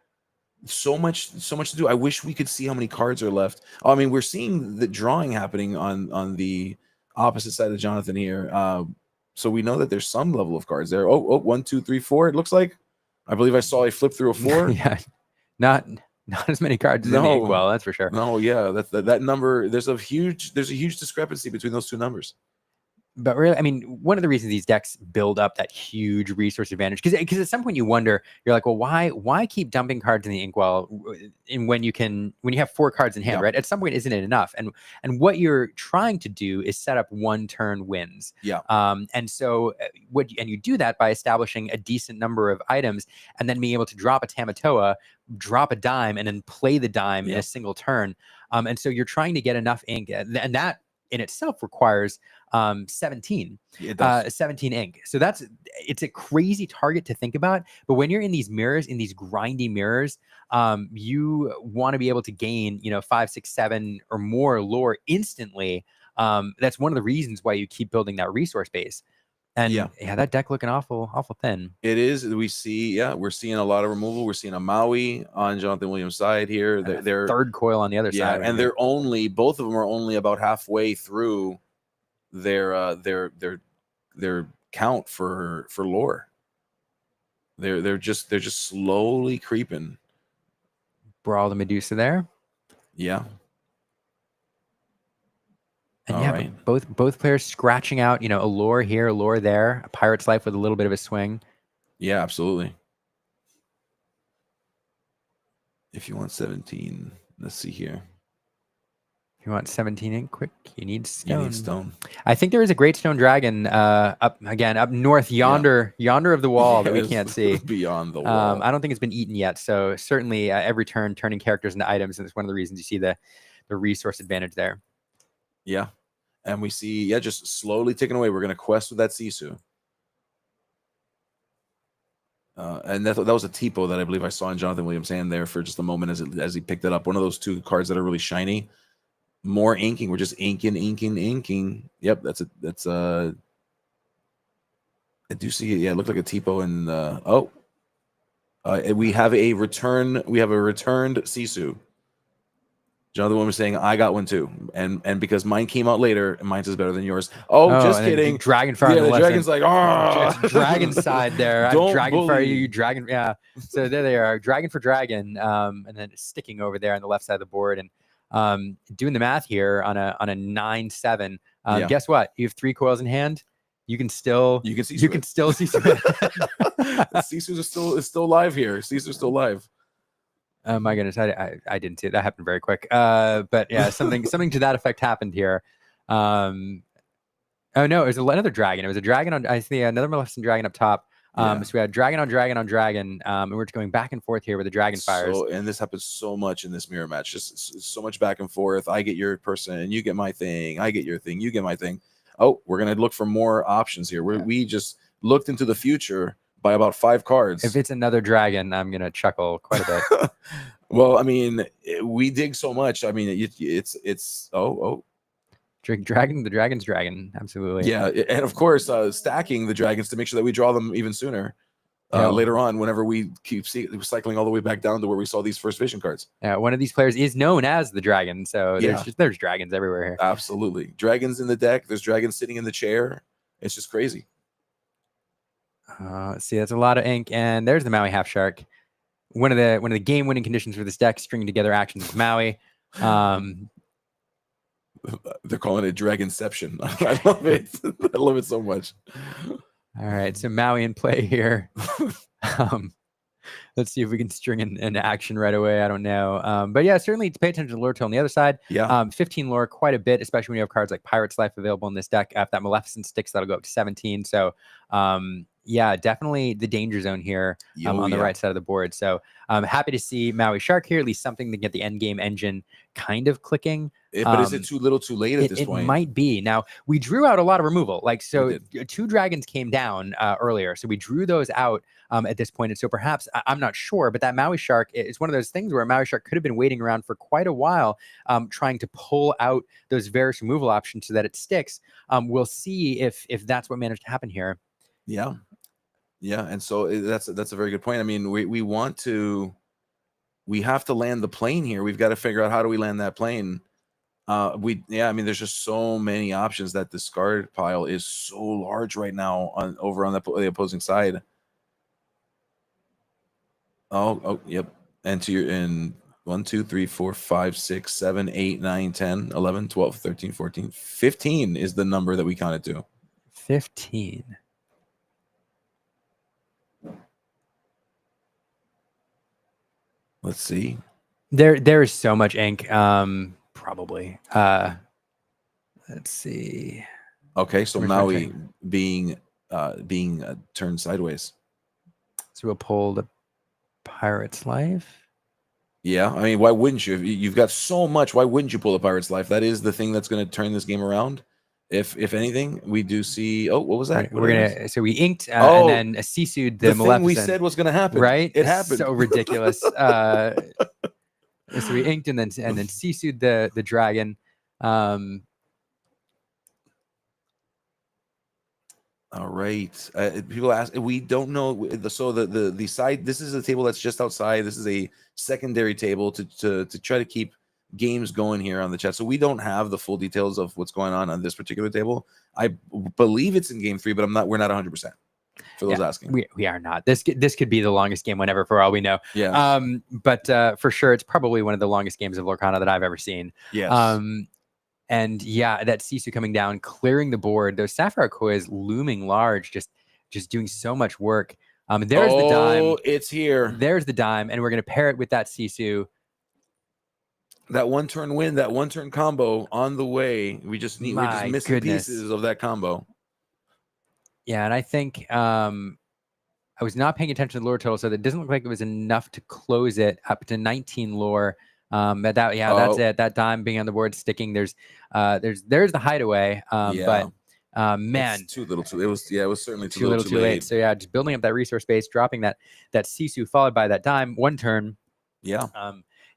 So much to do. I wish we could see how many cards are left. I mean, we're seeing the drawing happening on the opposite side of Jonathan here. So we know that there's some level of cards there. Oh, 1, 2, 3, 4. It looks like. I believe I saw a flip through a 4. Yeah. Not as many cards as in the Inkwell, that's for sure. No, yeah. That number, there's a huge discrepancy between those two numbers. But really, I mean, one of the reasons these decks build up that huge resource advantage, because at some point you wonder, you're like, well, why keep dumping cards in the Inkwell when you have 4 cards in hand, right? At some point, isn't it enough? And what you're trying to do is set up 1-turn wins. Yeah. And so you do that by establishing a decent number of items, and then being able to drop a Tamatoa, drop a dime, and then play the dime in a single turn. And so you're trying to get enough ink, and that in itself requires 17 ink. So it's a crazy target to think about. But when you're in these mirrors, in these grindy mirrors, you want to be able to gain 5, 6, 7 or more lore instantly. That's one of the reasons why you keep building that resource base. And yeah, that deck looking awful thin. It is. We see, we're seeing a lot of removal. We're seeing a Maui on Jonathan Williams' side here. They're third coil on the other side. And they're only, both of them are only about halfway through their count for lore. They're just slowly creeping. Brawl the Medusa there. Yeah. And both players scratching out, a lore here, a lore there, a Pirate's Life with a little bit of a swing. Yeah, absolutely. If you want 17, let's see here. If you want 17 ink quick, you need stone. You need stone. I think there is a Great Stone Dragon up north yonder of the wall that we can't see. Beyond the wall. I don't think it's been eaten yet. So certainly every turn turning characters into items, and it's one of the reasons you see the resource advantage there. Yeah. And we see, just slowly taken away. We're going to quest with that Sisu. And that was a Tipo that I believe I saw in Jonathan Williams' hand there for just a moment as he picked it up. One of those two cards that are really shiny. More inking. We're just inking. Yep, I do see it. Yeah, it looked like a Tipo. And we have a return. We have a returned Sisu. Jonathan Williams saying, I got one too. And because mine came out later, and mine's is better than yours. Oh, just kidding. Dragonfire. Yeah, the dragon's like, oh. Dragon side there. Don't Dragonfire, you dragon. Yeah. So there they are. Dragon for dragon. And then sticking over there on the left side of the board. And doing the math here on a 9-7. Guess what? You have 3 coils in hand. You can still see Sisu is still live here. Sisu's still live. Oh my goodness, I didn't see it. That happened very quick. But yeah, something to that effect happened here. Oh no, it was another dragon. It was a dragon on. I see another Maleficent dragon up top. So we had dragon on dragon on dragon, and we're going back and forth here with the dragon fires. And this happens so much in this mirror match. Just so much back and forth. I get your person, you get my thing. I get your thing, you get my thing. Oh, we're gonna look for more options here. We just looked into the future by about 5 cards. If it's another dragon, I'm gonna chuckle quite a bit. Well, I mean, we dig so much. I mean, it's dragon. The dragon's dragon. Absolutely. Yeah, and of course, stacking the dragons to make sure that we draw them even sooner. Later on, whenever we keep cycling all the way back down to where we saw these first vision cards. Yeah, one of these players is known as the dragon, so there's dragons everywhere here. Absolutely, dragons in the deck. There's dragons sitting in the chair. It's just crazy. Let's see, that's a lot of ink, and there's the Maui Half Shark. One of the game-winning conditions for this deck, stringing together actions with Maui. They're calling it Dragonception. I love it. I love it so much. All right, so Maui in play here. Let's see if we can string an action right away. I don't know. But yeah, certainly pay attention to the lore tool on the other side. Yeah. 15 lore, quite a bit, especially when you have cards like Pirate's Life available in this deck. If that Maleficent sticks, that'll go up to 17. So yeah, definitely the danger zone here on the right side of the board. So I'm happy to see Maui Shark here, at least something to get the end game engine kind of clicking. But is it too little too late at this point? It might be. Now, we drew out a lot of removal. Like, so 2 dragons came down earlier. So we drew those out at this point. And so perhaps, I'm not sure, but that Maui Shark is one of those things where a Maui Shark could have been waiting around for quite a while, trying to pull out those various removal options so that it sticks. We'll see if that's what managed to happen here. Yeah. Yeah. And so that's a very good point. I mean, we have to land the plane here. We've got to figure out how do we land that plane. I mean, there's just so many options. That discard pile is so large right now over on the opposing side. Yep. And in 1, 2, 3, 4, 5, 6, 7, 8, 9, 10, 11, 12, 13, 14, 15 is the number that we counted to. 15. Let's see. There is so much ink. Probably. Let's see. Okay, so Maui being turned sideways. So we'll pull the Pirate's Life. Yeah, I mean, why wouldn't you? You've got so much. Why wouldn't you pull the Pirate's Life? That is the thing that's going to turn this game around. If anything, we do see. Oh, what was that? Right, so we inked and then Sisu'd the Maleficent. Thing we said was going to happen. Right? It happened. So ridiculous. So we inked and then Sisu'd the dragon. All right. People ask. We don't know. So the side. This is a table that's just outside. This is a secondary table to try to keep games going here on the chat. So we don't have the full details of what's going on this particular table. I believe it's in game 3, but we're not 100%. For those asking, we are not. This could be the longest game whenever, for all we know. Yeah. But for sure, it's probably one of the longest games of Lorcana that I've ever seen. Yes. And yeah, that Sisu coming down, clearing the board, those Sapphire Koi's looming large, just doing so much work. There's the dime. Oh, it's here. There's the dime, and we're gonna pair it with that Sisu. That one turn win, that one turn combo on the way. We're just missing pieces of that combo. Yeah, and I think I was not paying attention to the lore total, so that doesn't look like it was enough to close it up to 19 lore. That's it. That dime being on the board, sticking. There's the hideaway. But man, it's too little. It was certainly too little, too late. So yeah, just building up that resource base, dropping that Sisu, followed by that dime, one turn. Yeah.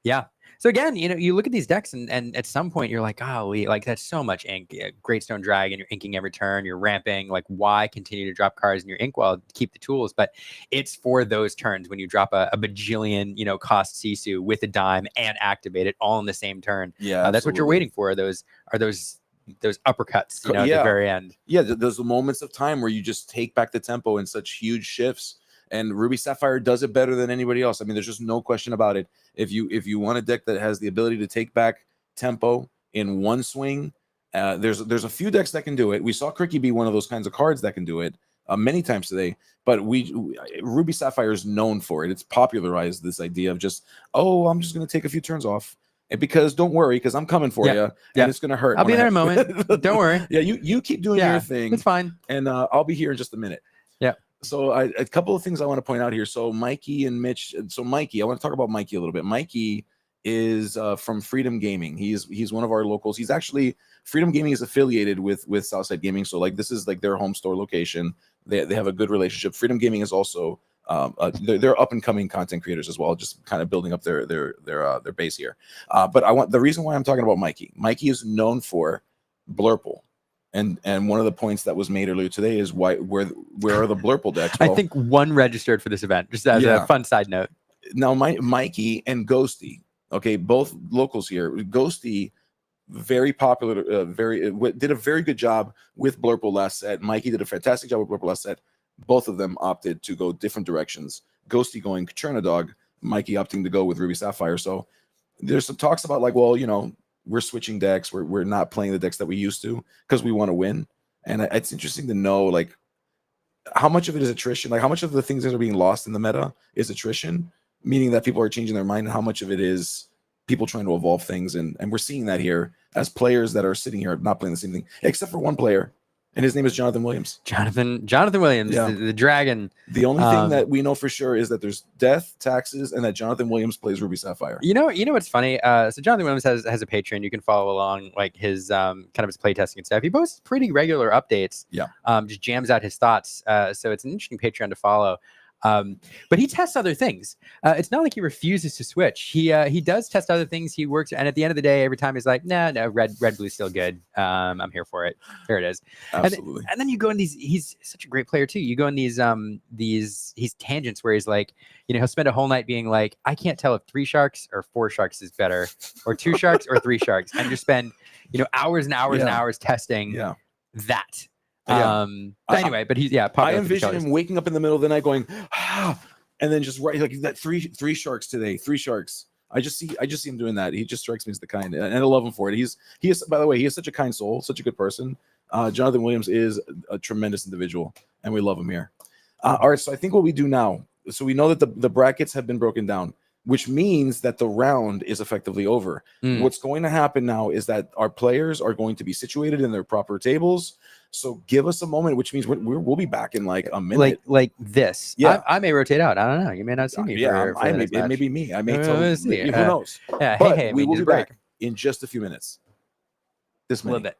Yeah. So again, you look at these decks, and at some point you're like, golly, like that's so much ink. Great Stone Dragon, you're inking every turn, you're ramping. Like, why continue to drop cards in your ink while keep the tools? But it's for those turns when you drop a bajillion, cost Sisu with a dime and activate it all in the same turn. Yeah, that's what you're waiting for. Those uppercuts, at the very end. Yeah, those moments of time where you just take back the tempo in such huge shifts. And Ruby Sapphire does it better than anybody else. I mean, there's just no question about it. If you want a deck that has the ability to take back tempo in one swing, there's a few decks that can do it. We saw Cricky be one of those kinds of cards that can do it many times today. But Ruby Sapphire is known for it. It's popularized this idea of just, I'm just going to take a few turns off. And because don't worry, because I'm coming for you, and it's going to hurt. I'll be there in a moment. Don't worry. Yeah, you keep doing your thing. It's fine. And I'll be here in just a minute. Yeah. So a couple of things I want to point out here. So Mikey and Mitch. So Mikey, I want to talk about Mikey a little bit. Mikey is from Freedom Gaming. He's one of our locals. He's actually Freedom Gaming is affiliated with Southside Gaming. So like this is like their home store location. They have a good relationship. Freedom Gaming is also they're up and coming content creators as well, just kind of building up their base here. But the reason why I'm talking about Mikey. Mikey is known for Blurple. And one of the points that was made earlier today is where are the Blurple decks? Well, I think one registered for this event, just as a fun side note. Now, Mikey and Ghosty, okay, both locals here. Ghosty, very popular, did a very good job with Blurple last set. Mikey did a fantastic job with Blurple last set. Both of them opted to go different directions. Ghosty going Chernadog, Mikey opting to go with Ruby Sapphire. So there's some talks about like, well, we're switching decks. We're not playing the decks that we used to because we want to win. And it's interesting to know like how much of it is attrition, like how much of the things that are being lost in the meta is attrition, meaning that people are changing their mind, and how much of it is people trying to evolve things. And we're seeing that here as players that are sitting here not playing the same thing, except for one player. And his name is Jonathan Williams. Jonathan Williams, the dragon. The only thing that we know for sure is that there's death, taxes, and that Jonathan Williams plays Ruby Sapphire. You know what's funny? So Jonathan Williams has a Patreon. You can follow along like his kind of his playtesting and stuff. He posts pretty regular updates. Yeah. Just jams out his thoughts. So it's an interesting Patreon to follow. But he tests other things. It's not like he refuses to switch. He does test other things. He works, and at the end of the day, every time he's like, no, red blue's still good. I'm here for it. Here it is. Absolutely. And then you go in these. He's such a great player too. You go in these tangents where he's like, he'll spend a whole night being like, I can't tell if 3 sharks or 4 sharks is better, or 2 sharks or 3 sharks, and just spend hours and hours and hours testing that. But anyway, but he's I envision him waking up in the middle of the night going, and then just right like that three sharks today, 3 sharks. I just see him doing that. He just strikes me as the kind, and I love him for it. He is, by the way, he is such a kind soul, such a good person. Jonathan Williams is a tremendous individual, and we love him here. All right, so I think what we do now, so we know that the brackets have been broken down, which means that the round is effectively over. What's going to happen now is that our players are going to be situated in their proper tables. So give us a moment, which means we'll be back in like a minute. Like this. Yeah. I may rotate out. I don't know. You may not see me. It may be me. I may tell you. Who knows? Yeah. But hey, we will be back in just a few minutes. This minute. A little bit.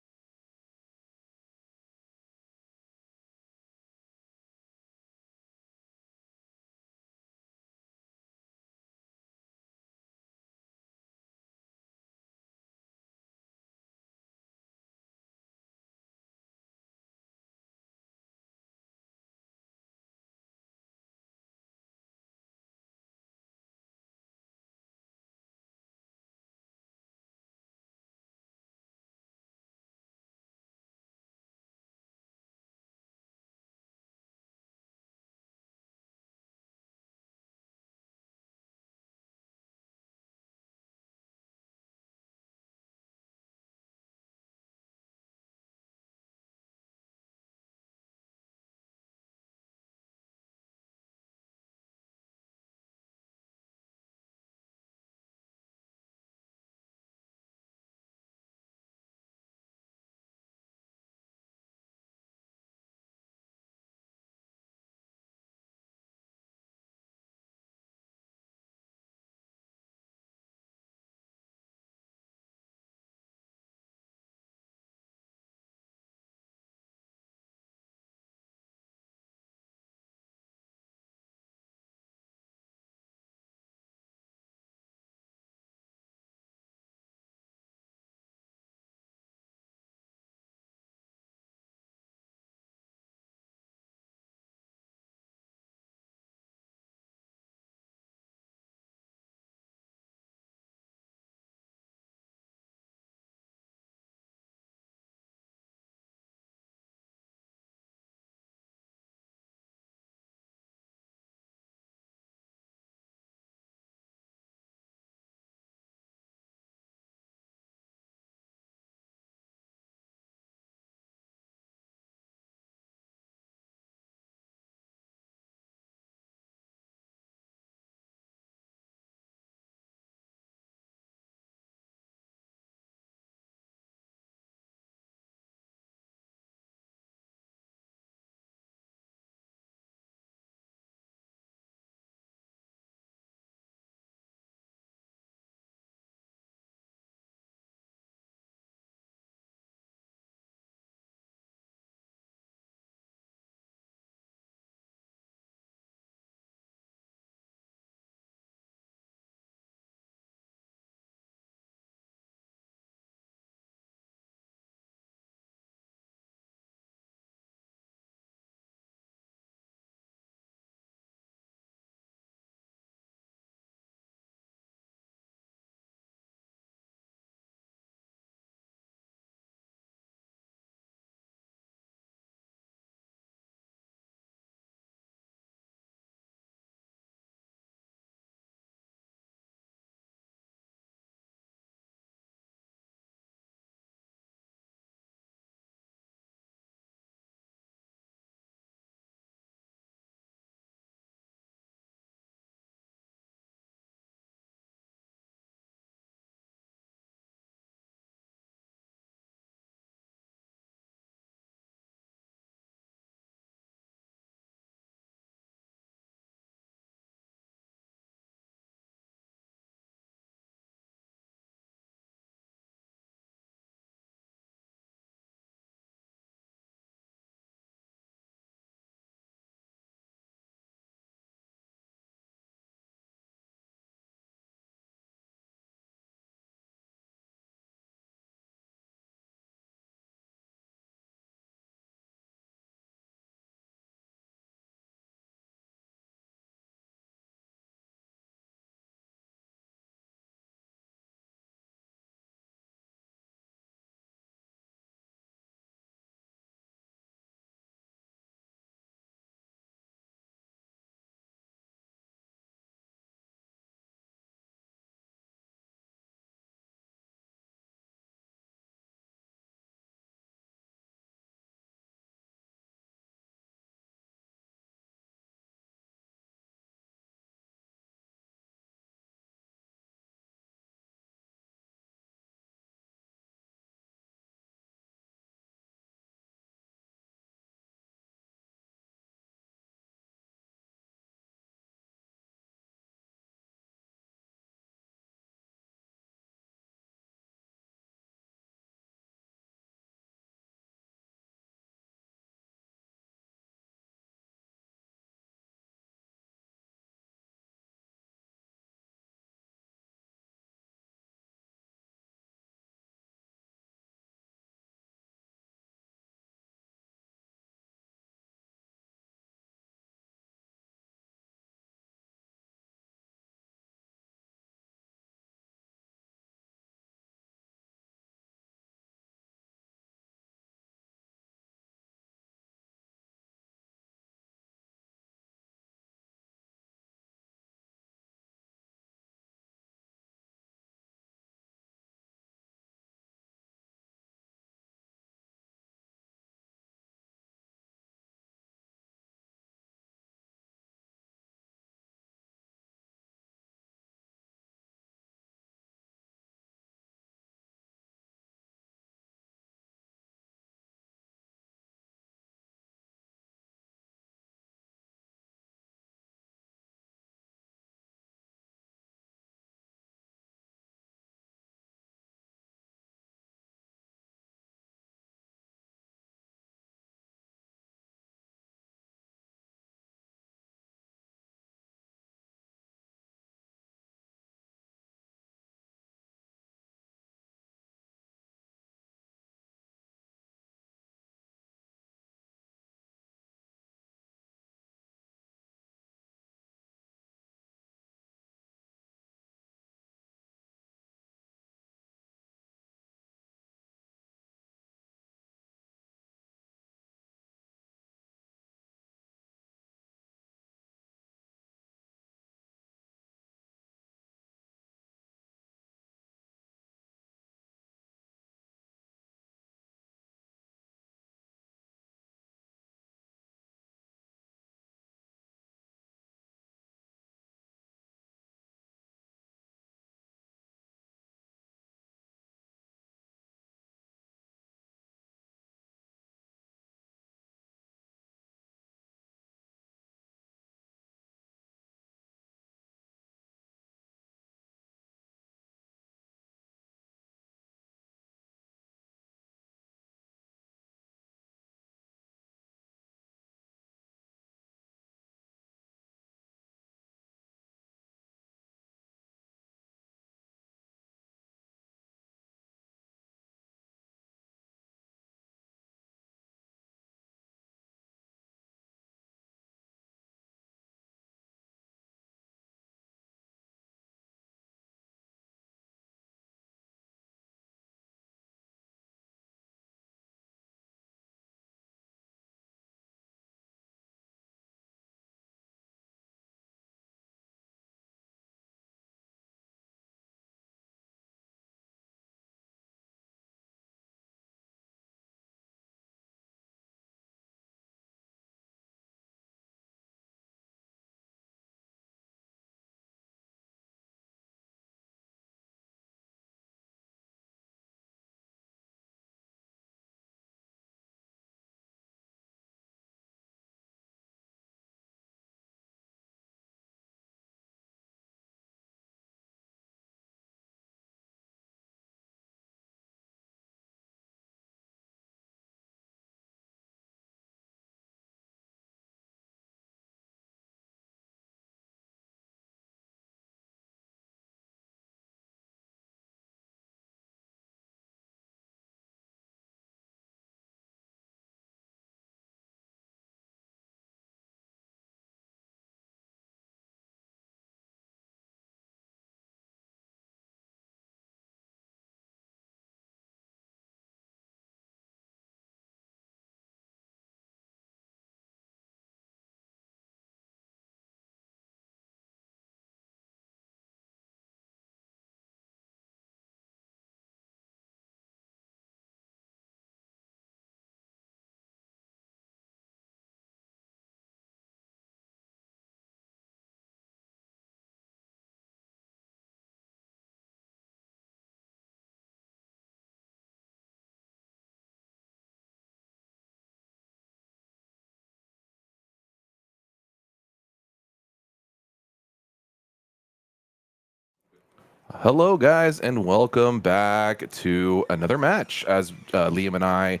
Hello, guys, and welcome back to another match. As Liam and I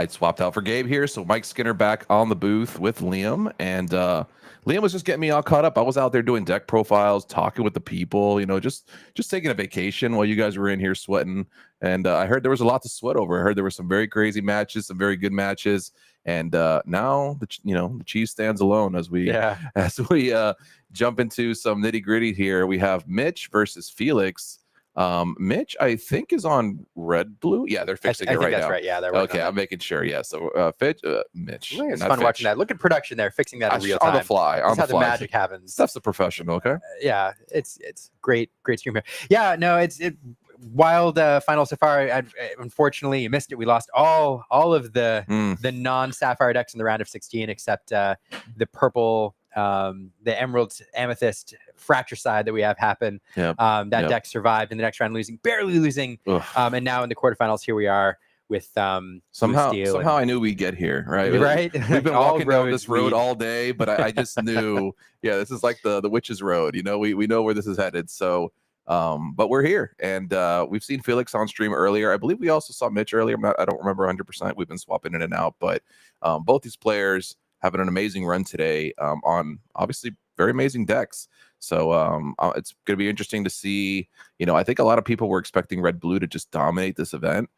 swapped out for Gabe here, so Mike Skinner back on the booth with Liam, and Liam was just getting me all caught up. I was out there doing deck profiles, talking with the people, just taking a vacation while you guys were in here sweating. And I heard there was a lot to sweat over. I heard there were some very crazy matches, some very good matches, and now the cheese stands alone as we jump into some nitty gritty here. We have Mitch versus Felix. Mitch, I think, is on red blue. Yeah, they're fixing it right now. I think that's right. Yeah, they're okay. I'm making sure. Yeah, so Mitch. It's fun watching that. Look at production there, fixing that in real time on the fly. That's how the magic happens. Stuff's the professional. Okay. Yeah, it's great stream here. Yeah, no, it's wild final Safari. Unfortunately, you missed it. We lost all of the non-Sapphire decks in the round of 16, except the purple, the Emerald Amethyst Fratricide that we have happen. That deck survived in the next round, barely losing. And now in the quarterfinals, here we are with somehow I knew we'd get here, right? We've been walking down this road all day, but I just knew, this is like the witch's road. We know where this is headed. So. But we're here, and we've seen Felix on stream earlier. I believe we also saw Mitch earlier. I don't remember 100%. We've been swapping in and out, but both these players having an amazing run today on obviously very amazing decks. So it's going to be interesting to see. I think a lot of people were expecting Red Blue to just dominate this event.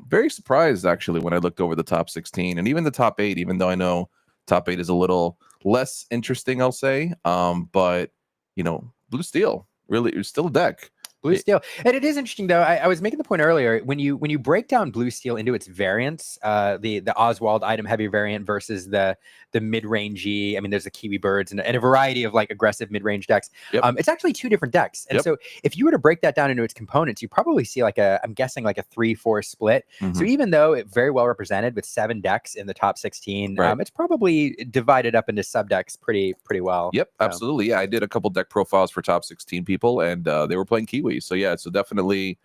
Very surprised actually when I looked over the top 16 and even the top 8. Even though I know top 8 is a little less interesting, I'll say. But Blue Steel. Really, it was still a deck. Blue Steel. And it is interesting, though. I was making the point earlier, when you break down Blue Steel into its variants, the Oswald item heavy variant versus the mid-rangey, there's the Kiwi Birds and a variety of like aggressive mid-range decks. It's actually two different decks. And so if you were to break that down into its components, you probably see I'm guessing like a 3-4 split. So even though it very well represented with 7 decks in the top 16, it's probably divided up into sub decks pretty well. Absolutely. Yeah, I did a couple deck profiles for top 16 people, and they were playing Kiwi. So so definitely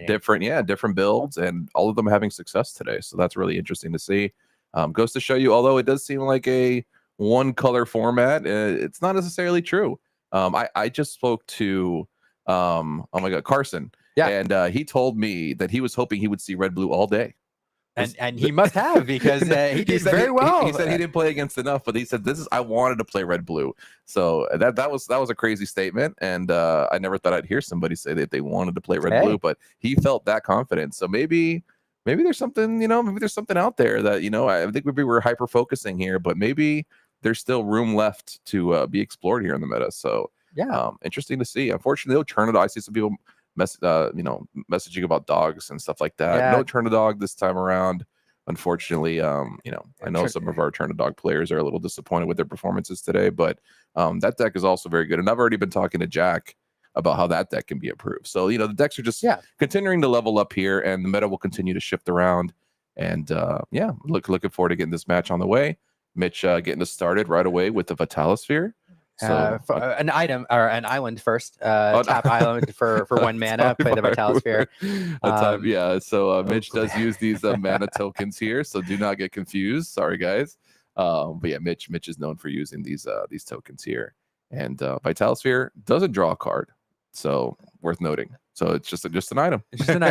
different builds, and all of them having success today. So that's really interesting to see. Goes to show you, although it does seem like a one color format, it's not necessarily true. I just spoke to Carson, and he told me that he was hoping he would see red blue all day. And he must have, because he did very well. He said he didn't play against enough, but he said I wanted to play red blue. So that was a crazy statement, and I never thought I'd hear somebody say that they wanted to play red blue, but he felt that confident. So maybe there's something, maybe there's something out there that I think we were hyper focusing here, but maybe there's still room left to be explored here in the meta. So interesting to see. Unfortunately, I see some people messaging about dogs and stuff like that. No turn a dog this time around, unfortunately. I know some of our turn a dog players are a little disappointed with their performances today, but that deck is also very good. And I've already been talking to Jack about how that deck can be improved. So the decks are just continuing to level up here, and the meta will continue to shift around. And looking forward to getting this match on the way. Mitch getting us started right away with the Vitalosphere. So an item or an island first. Tap island for 1 mana. Play the Vitalosphere. So Mitch does use these mana tokens here, so do not get confused. Sorry, guys. But yeah, Mitch is known for using these tokens here, and Vitalosphere doesn't draw a card, so worth noting. So it's just an item. It's just an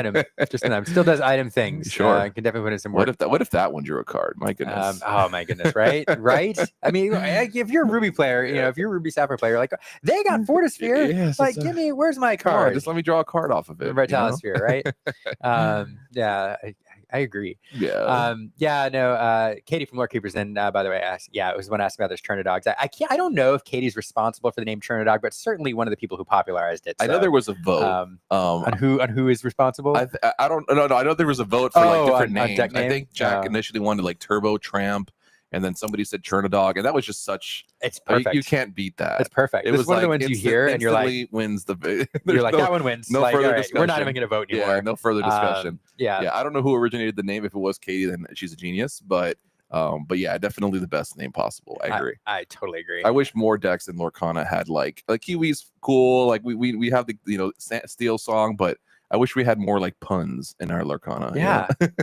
item. Still does item things. Sure. Can definitely put in some work. What if that one drew a card? My goodness. Oh my goodness. Right. If you're a Ruby player, if you're a Ruby Sapphire player, like they got Fortisphere. Give me, where's my card? Just let me draw a card off of it. Vitalosphere, right? I agree. Katie from Lore Keepers in, by the way, asked, it was when asking about those Turnidogs. I don't know if Katie's responsible for the name Turnidog, but certainly one of the people who popularized it. I know there was a vote on who is responsible. I don't know. I know there was a vote for different names. I think Jack initially wanted Turbo Tramp, and then somebody said Turnidog, and that was just such. It's perfect. You can't beat that. It's perfect. It was one of the ones you hear, and you're like, wins the. You're like, that one wins. No further discussion. We're not even going to vote anymore. Yeah, no further discussion. I don't know who originated the name. If it was Katie, then she's a genius. But yeah, definitely the best name possible. I agree. I totally agree. I wish more decks in Lorcana had like Kiwi's cool. Like we have the Steel song, but I wish we had more puns in our Lorcana.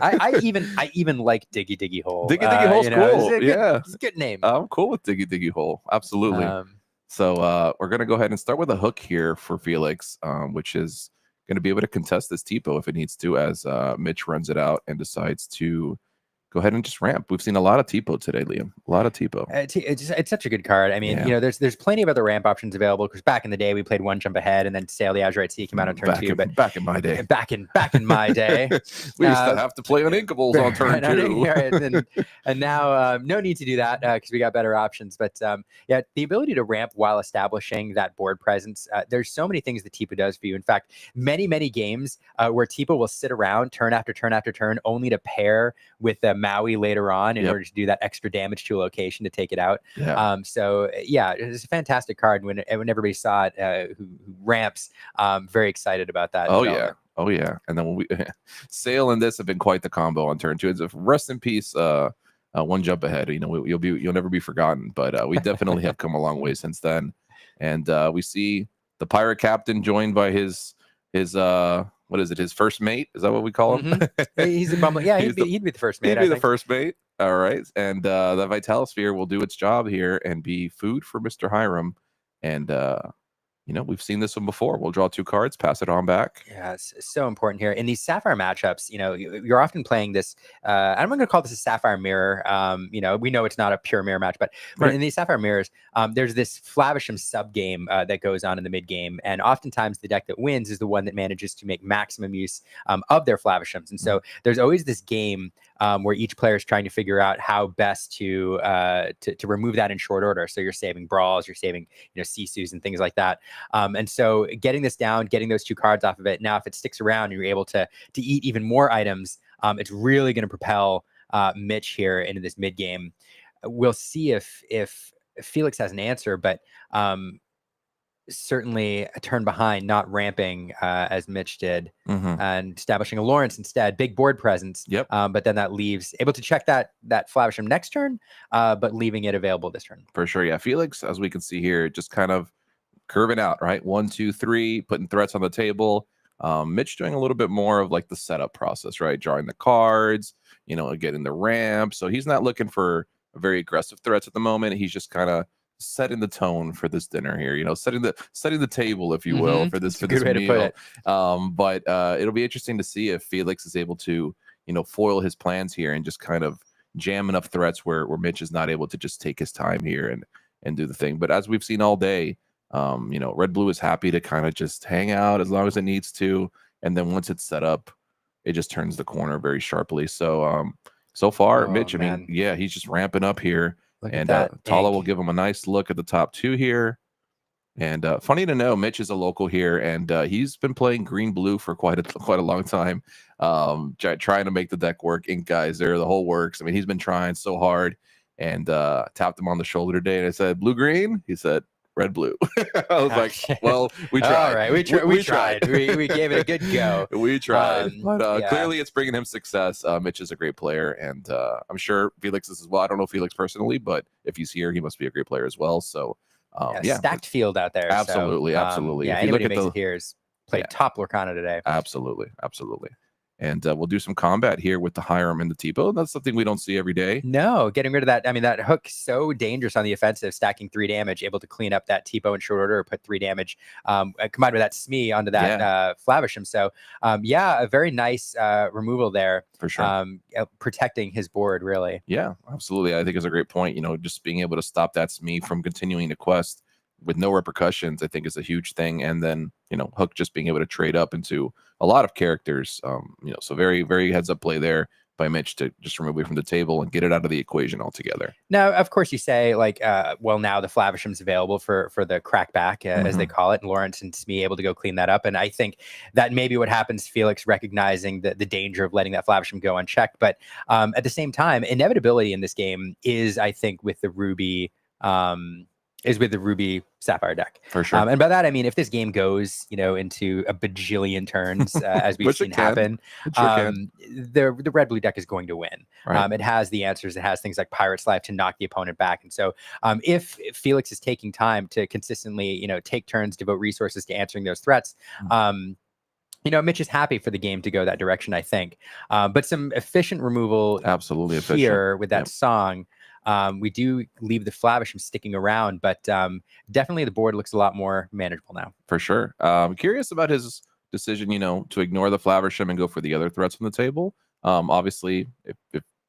I even like Diggy Diggy Hole. Diggy Diggy Hole's cool. It's a good name. I'm cool with Diggy Diggy Hole. Absolutely. So we're going to go ahead and start with a hook here for Felix, which is going to be able to contest this TPO if it needs to, as Mitch runs it out and decides to go ahead and just ramp. We've seen a lot of TPO today, Liam. A lot of TPO. It's such a good card. I mean, there's plenty of other ramp options available, because back in the day we played one jump ahead and then Sail the Azurite Sea came out on turn 2. But back in my day, back in my day, we used to have to play Uninkables on turn 2. and now no need to do that because we got better options. But yeah, the ability to ramp while establishing that board presence. There's so many things that TPO does for you. In fact, many games where TPO will sit around turn after turn after turn only to pair with Maui later on in order to do that extra damage to a location to take it out. So yeah, it's a fantastic card. When everybody saw it, who ramps, very excited about that. Oh yeah. And then when we Sail and this have been quite the combo on turn 2. It's a rest in peace. One jump ahead. You'll never be forgotten. But we definitely have come a long way since then. And we see the pirate captain joined by his what is it? His first mate? Is that what we call him? He's a bumble. Yeah, he'd be the first mate. He'd be the first mate. All right. And the Vitalosphere will do its job here and be food for Mr. Hiram. And we've seen this one before. We'll draw 2 cards, pass it on back. Yeah, it's so important here. In these Sapphire matchups, you're often playing this, I'm going to call this a Sapphire Mirror. We know it's not a pure mirror match, but in these Sapphire Mirrors, there's this Flavisham sub-game that goes on in the mid-game. And oftentimes the deck that wins is the one that manages to make maximum use of their Flavishams. And so there's always this game where each player is trying to figure out how best to remove that in short order. So you're saving Brawls, you're saving Sisus and things like that. And so getting this down, getting those 2 cards off of it. Now, if it sticks around and you're able to eat even more items, it's really going to propel Mitch here into this mid game. We'll see if Felix has an answer, but certainly a turn behind, not ramping as Mitch did, and establishing a Lawrence instead. Big board presence. Yep. But then that leaves able to check that Flavisham next turn, but leaving it available this turn. For sure. Yeah. Felix, as we can see here, just kind of curving out, right? 1, 2, 3, putting threats on the table. Mitch doing a little bit more of like the setup process, right? Drawing the cards, getting the ramp. So he's not looking for very aggressive threats at the moment. He's just kind of setting the tone for this dinner here, setting the table, if you will, for this meal. But it'll be interesting to see if Felix is able to, foil his plans here and just kind of jam enough threats where Mitch is not able to just take his time here and do the thing. But as we've seen all day, Red Blue is happy to kind of just hang out as long as it needs to, and then once it's set up, it just turns the corner very sharply. So so far, Mitch, I mean, yeah, he's just ramping up here. And Tala will give him a nice look at the top 2 here. And funny to know, Mitch is a local here, and he's been playing green-blue for quite a long time, trying to make the deck work. Ink Geyser, the whole works. I mean, he's been trying so hard, and tapped him on the shoulder today, and I said, blue-green? He said, red-blue. I was like, well, we tried. All right, we tried. we gave it a good go. We tried. But clearly it's bringing him success. Mitch is a great player, and I'm sure Felix is as well. I don't know Felix personally, but if he's here, he must be a great player as well. So, stacked field out there. Absolutely, so, absolutely. Yeah, if you anybody look who makes it here is played top Lorcana today. Absolutely. And we'll do some combat here with the Hiram and the TPO. That's something we don't see every day. No, getting rid of that. I mean, that hook so dangerous on the offensive, stacking 3 damage, able to clean up that TPO in short order, or put 3 damage, combined with that Smee onto that Flavisham. So, a very nice removal there. For sure. Protecting his board, really. Yeah, absolutely. I think it's a great point. Just being able to stop that Smee from continuing to quest with no repercussions, I think is a huge thing. And then, Hook just being able to trade up into a lot of characters. So very, very heads up play there by Mitch to just remove it from the table and get it out of the equation altogether. Now, of course, you say now the Flavisham's available for the crackback, as they call it, and Lawrence and Smee able to go clean that up. And I think that may be what happens, Felix recognizing the danger of letting that Flavisham go unchecked. But at the same time, inevitability in this game is, I think, with the Ruby Sapphire deck. For sure. And by that, I mean, if this game goes, into a bajillion turns, as we've seen happen, the red-blue deck is going to win. Right. It has the answers. It has things like Pirate's Life to knock the opponent back. And so if Felix is taking time to consistently, take turns, devote resources to answering those threats, Mitch is happy for the game to go that direction, I think. But some efficient removal absolutely here with that song. We do leave the Flavisham sticking around, but definitely the board looks a lot more manageable now. For sure. Curious about his decision, to ignore the Flavisham and go for the other threats from the table. Obviously, if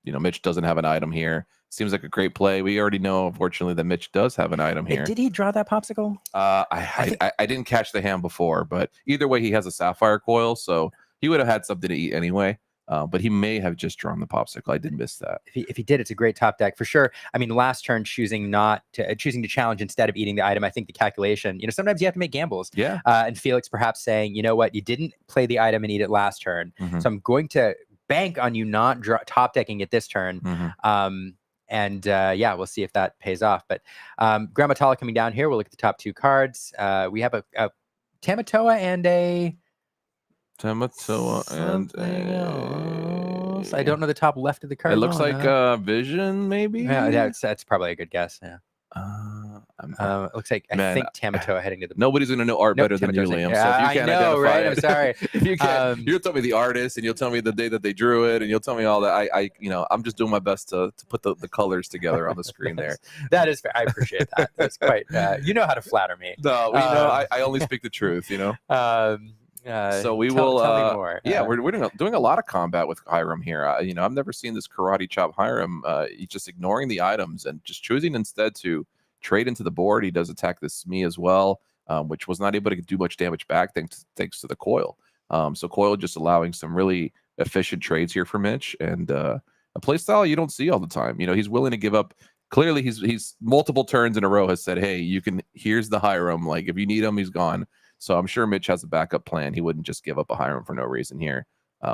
Mitch doesn't have an item here, seems like a great play. We already know, unfortunately, that Mitch does have an item here. Did he draw that popsicle? I didn't catch the hand before, but either way, he has a sapphire coil, so he would have had something to eat anyway. But he may have just drawn the popsicle. I did miss that. If he did, it's a great top deck for sure. I mean, last turn choosing to challenge instead of eating the item. I think the calculation. Sometimes you have to make gambles. Yeah. And Felix perhaps saying, you know what, you didn't play the item and eat it last turn, so I'm going to bank on you not top decking it this turn. Yeah, we'll see if that pays off. But Grammatala coming down here. We'll look at the top 2 cards. We have a Tamatoa and a. I don't know the top left of the card. It looks like Vision, maybe. Yeah, that's probably a good guess. Yeah. It looks like I think Tamatoa heading to the. Nobody's gonna know art better than you, Liam. So if you can't identify right? it, I'm sorry. If you can't, you'll tell me the artist, and you'll tell me the day that they drew it, and you'll tell me all that. I'm just doing my best to put the colors together on the screen there. That is fair. I appreciate that. That's quite. You know how to flatter me. No, I only speak the truth. So we will. Tell me more. Yeah, we're doing a lot of combat with Hiram here. I've never seen this karate chop Hiram. He's just ignoring the items and just choosing instead to trade into the board. He does attack this Smee as well, which was not able to do much damage back thanks to the coil. So coil just allowing some really efficient trades here for Mitch, and a play style you don't see all the time. He's willing to give up. Clearly, he's multiple turns in a row has said, "Hey, here's the Hiram. Like if you need him, he's gone." So I'm sure Mitch has a backup plan. He wouldn't just give up a Hiram for no reason here.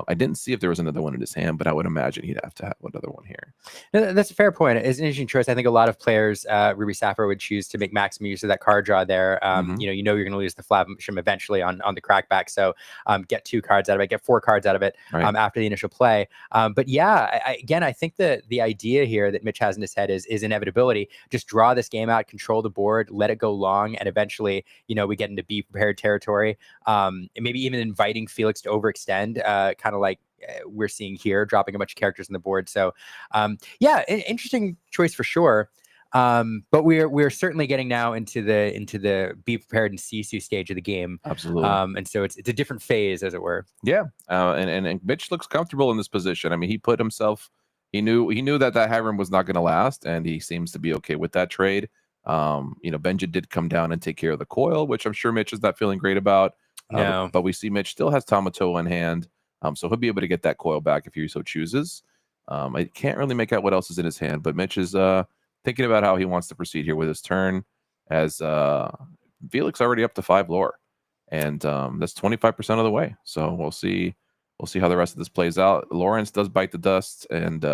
I didn't see if there was another one in his hand, but I would imagine he'd have to have another one here. No, that's a fair point. It's an interesting choice. I think a lot of players, Ruby Sapphire, would choose to make maximum use of that card draw there. You're going to lose the Flavisham eventually on the crackback. So get 2 cards out of it, get 4 cards out of it after the initial play. But yeah, I think that the idea here that Mitch has in his head is inevitability. Just draw this game out, control the board, let it go long, and eventually, we get into be prepared territory. And maybe even inviting Felix to overextend. Kind of like we're seeing here, dropping a bunch of characters on the board. So, interesting choice for sure. But we're certainly getting now into the be prepared and sisu stage of the game. Absolutely. And so it's a different phase, as it were. Yeah. And Mitch looks comfortable in this position. I mean, he put himself. He knew that Hiram was not going to last, and he seems to be okay with that trade. Benja did come down and take care of the coil, which I'm sure Mitch is not feeling great about. No. But we see Mitch still has Tamatoa in hand, so he'll be able to get that coil back if he so chooses. I can't really make out what else is in his hand, but Mitch is thinking about how he wants to proceed here with his turn, as Felix already up to 5 lore, and that's 25% of the way. So we'll see how the rest of this plays out. Lawrence does bite the dust, and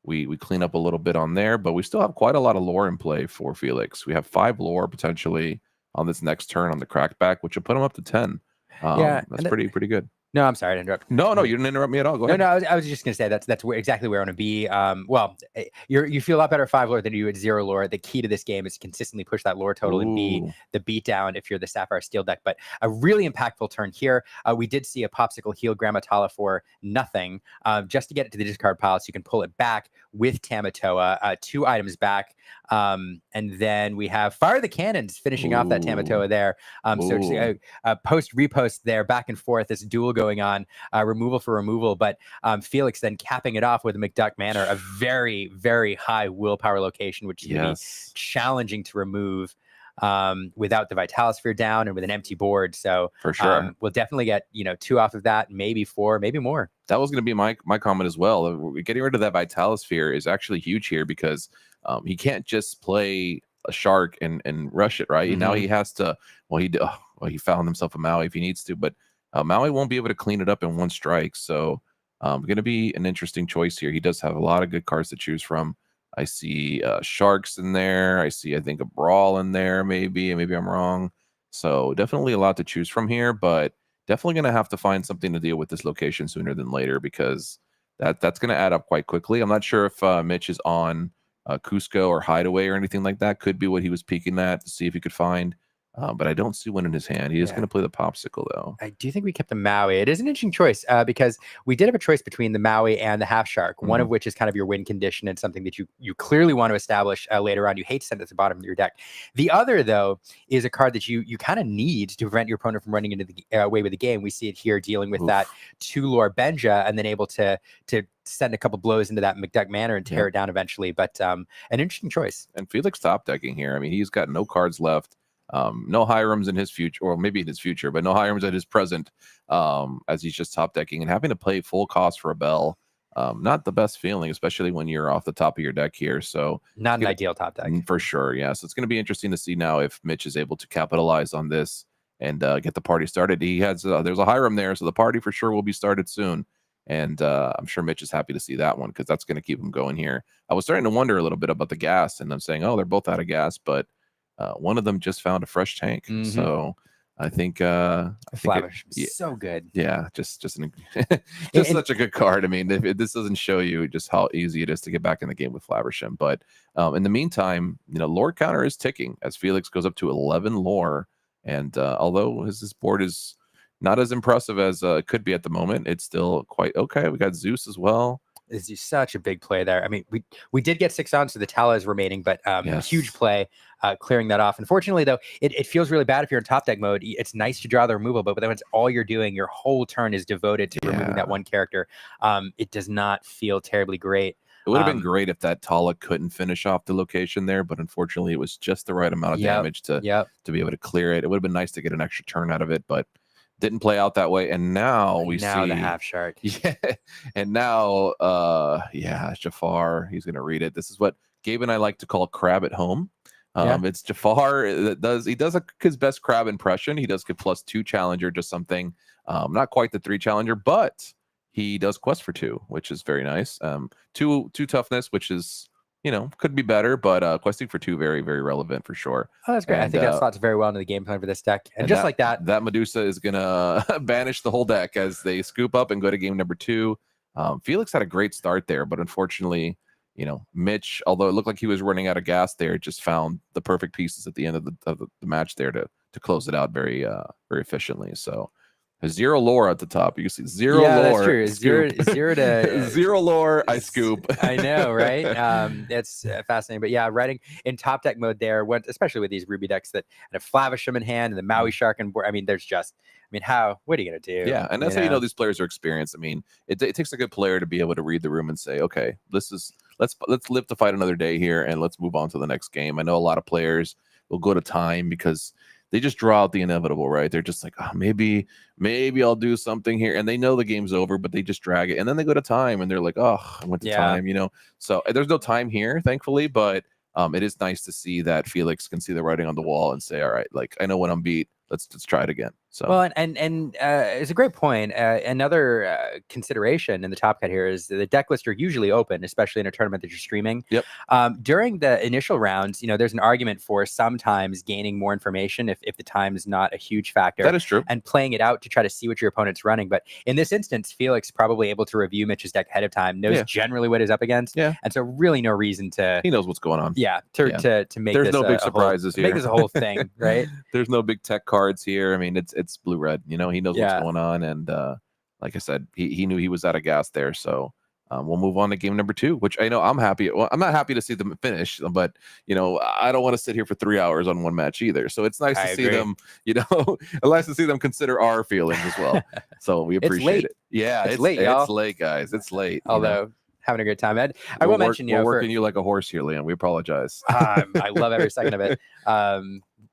we clean up a little bit on there, but we still have quite a lot of lore in play for Felix. We have 5 lore potentially on this next turn on the crackback, which will put him up to 10. That's pretty good. No, I'm sorry to interrupt. No, you didn't interrupt me at all. Go ahead. No, I was just going to say that's exactly where I want to be. You feel a lot better at 5 lore than you do at 0 lore. The key to this game is to consistently push that lore total and be the beatdown if you're the Sapphire Steel deck. But a really impactful turn here. We did see a popsicle heal Grammatala for nothing, just to get it to the discard pile so you can pull it back with Tamatoa. 2 items back. And then we have Fire the Cannons finishing off that Tamatoa there. So post-repost there, back and forth, this duel going on, removal for removal, but Felix then capping it off with a McDuck Manor, a very, very high willpower location, which is going to be challenging to remove without the Vitalosphere down and with an empty board. So for sure, we'll definitely get 2 off of that, maybe 4, maybe more. That was going to be my comment as well. Getting rid of that Vitalosphere is actually huge here because he can't just play a shark and rush it, right? Now he has to. He found himself a Maui if he needs to, but Maui won't be able to clean it up in 1 strike. So going to be an interesting choice here. He does have a lot of good cards to choose from. I see sharks in there. I think a brawl in there, maybe I'm wrong. So definitely a lot to choose from here, but definitely going to have to find something to deal with this location sooner than later because that's going to add up quite quickly. I'm not sure if Mitch is on Cusco or Hideaway or anything like that. Could be what he was peeking at to see if he could find. but I don't see one in his hand. He is going to play the Popsicle, though. I do think we kept the Maui. It is an interesting choice because we did have a choice between the Maui and the Half Shark, one of which is kind of your win condition and something that you clearly want to establish later on. You hate to send it to the bottom of your deck. The other, though, is a card that you kind of need to prevent your opponent from running into the way with the game. We see it here dealing with that 2-lore Benja and then able to send a couple blows into that McDuck Manor and tear it down eventually. But an interesting choice. And Felix top decking here. I mean, he's got no cards left. No Hirams in his future, or maybe in his future, but no Hirams at his present, as he's just top decking and having to play full cost for a Bell. Not the best feeling, especially when you're off the top of your deck here. So not an ideal top deck for sure. Yeah. So it's going to be interesting to see now if Mitch is able to capitalize on this and get the party started. He has there's a Hiram there, so the party for sure will be started soon. And I'm sure Mitch is happy to see that one because that's going to keep him going here. I was starting to wonder a little bit about the gas, and I'm saying, oh, they're both out of gas, but one of them just found a fresh tank. So I think so good. Yeah, just such a good card. I mean, if this doesn't show you just how easy it is to get back in the game with Flaversham. But in the meantime, lore counter is ticking as Felix goes up to 11 lore. And although his board is not as impressive as it could be at the moment, it's still quite okay. We got Zeus as well. Is such a big play there. I mean, we did get 6 on, so the Tala is remaining, but huge play clearing that off. Unfortunately, though, it feels really bad if you're in top deck mode. It's nice to draw the removal, but then it's all you're doing. Your whole turn is devoted to removing that one character. It does not feel terribly great. It would have been great if that Tala couldn't finish off the location there, but unfortunately, it was just the right amount of damage to be able to clear it. It would have been nice to get an extra turn out of it, but didn't play out that way. And now we see the Half Shark. Yeah. And now Jafar, he's gonna read it. This is what Gabe and I like to call crab at home. It's Jafar that does his best crab impression. He does get +2 challenger, just something not quite the 3 challenger, but he does quest for 2, which is very nice. 2 toughness, which is could be better, but questing for 2 very, very relevant for sure. Oh, that's great. I think that slots very well into the game plan for this deck. And just like that Medusa is gonna banish the whole deck as they scoop up and go to game number 2. Felix had a great start there, but unfortunately, Mitch, although it looked like he was running out of gas there, just found the perfect pieces at the end of the match there to close it out very efficiently. So 0 lore at the top. You can see 0 lore. That's true. Zero to 0 lore. I scoop. I know, right? It's fascinating. But yeah, writing in top deck mode there, especially with these Ruby decks that have Flaversham in hand and the Maui Shark and board. I mean, what are you gonna do? Yeah, and that's how these players are experienced. I mean, it takes a good player to be able to read the room and say, okay, let's live to fight another day here and let's move on to the next game. I know a lot of players will go to time because they just draw out the inevitable, right? They're just like, oh, maybe I'll do something here. And they know the game's over, but they just drag it. And then they go to time and they're like, oh, I went to time, So there's no time here, thankfully, but it is nice to see that Felix can see the writing on the wall and say, all right, like I know when I'm beat. Let's try it again. So well, and it's a great point. Another consideration in the top cut here is the deck lists are usually open, especially in a tournament that you're streaming. Yep. During the initial rounds, there's an argument for sometimes gaining more information if the time is not a huge factor. That is true. And playing it out to try to see what your opponent's running. But in this instance, Felix probably able to review Mitch's deck ahead of time, knows generally what he's up against. Yeah. And so really no reason to. He knows what's going on. Yeah. To make there's this no big surprises here. here. Make this a whole thing, right? There's no big tech cards here. I mean, it's blue red. He knows what's going on, and like I said, he knew he was out of gas there. So we'll move on to game number 2, which I know I'm happy. Well, I'm not happy to see them finish, but I don't want to sit here for 3 hours on one match either. So it's nice to see them. It's nice to see them consider our feelings as well. So we appreciate it. Yeah, it's late, y'all. It's late, guys. It's late. Although. Having a good time, Ed. I will mention we're working you like a horse here, Liam. We apologize. I love every second of it.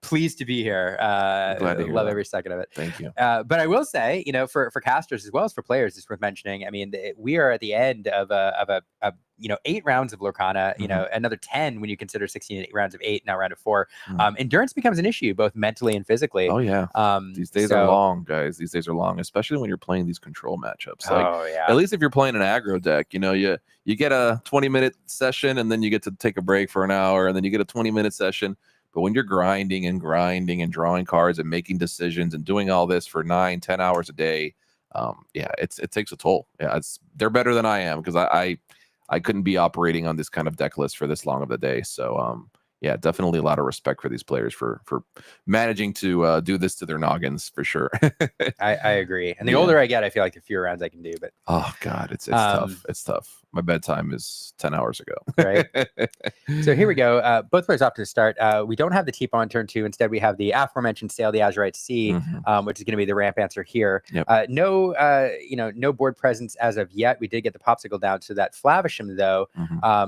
Pleased to be here. Glad to hear love that. every second of it. Thank you. But I will say, for casters as well as for players, it's worth mentioning. I mean, we are at the end of a 8 rounds of Lorcana. Another 10 when you consider 16 rounds of 8, now round of 4. Endurance becomes an issue both mentally and physically. Oh yeah. These days are long, guys. These days are long, especially when you're playing these control matchups. At least if you're playing an aggro deck, you get a 20-minute session and then you get to take a break for an hour and then you get a 20-minute session. But when you're grinding and drawing cards and making decisions and doing all this for 9-10 hours a day, it takes a toll. Yeah, they're better than I am because I couldn't be operating on this kind of deck list for this long of the day. So yeah, definitely a lot of respect for these players for managing to do this to their noggins for sure. I agree. And the Yeah. older I get, I feel like the fewer rounds I can do. But oh god, it's tough. It's tough. My bedtime is 10 hours ago. Right. So here we go. Both players off to the start. We don't have the Teepo on turn 2. Instead, we have the aforementioned Sail the Azurite Sea, which is going to be the ramp answer here. Yep. No board presence as of yet. We did get the Popsicle down. So that Flavisham, though,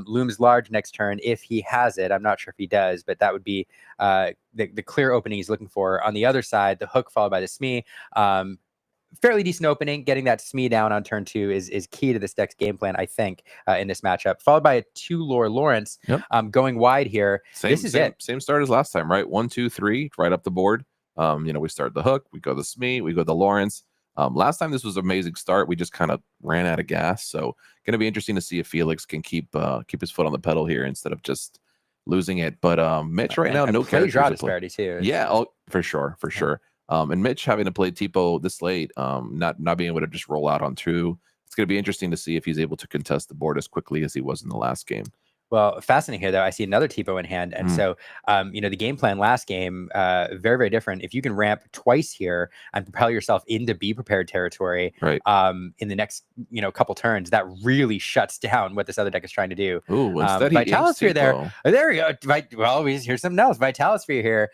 looms large next turn if he has it. I'm not sure if he does, but that would be the clear opening he's looking for. On the other side, the Hook followed by the Smee. Fairly decent opening. Getting that Smee down on turn 2 is key to this deck's game plan, I think, in this matchup. Followed by a 2-lore Lawrence going wide here. This is it. Same start as last time, right? 1, 2, 3, right up the board. We start the Hook, we go the Smee, we go the Lawrence. Last time this was an amazing start. We just kind of ran out of gas. So going to be interesting to see if Felix can keep his foot on the pedal here instead of just losing it. But Mitch right now, no play draw characters to play. disparity too. Yeah, for sure. And Mitch having to play Teepo this late, not being able to just roll out on 2. It's going to be interesting to see if he's able to contest the board as quickly as he was in the last game. Well, fascinating here, though. I see another Teepo in hand. And so, the game plan last game, very, very different. If you can ramp twice here and propel yourself into Be Prepared territory right. In the next, couple turns, that really shuts down what this other deck is trying to do. Ooh, instead Vitalosphere there. There we go. Here's something else. Vitalosphere here,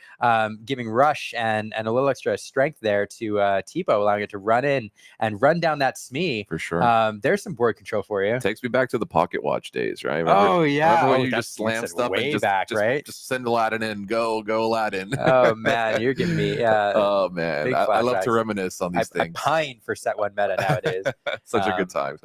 giving rush and a little extra strength there to Teepo, allowing it to run in and run down that Smee. For sure. There's some board control for you. Takes me back to the Pocket Watch days, right? Oh, yeah. Remember when you just slam stuff way and just, back, right? Just send Aladdin in, go Aladdin. Oh man, you're giving me oh man, I love to reminisce on these things. I pine for set 1 meta nowadays. Such a good time.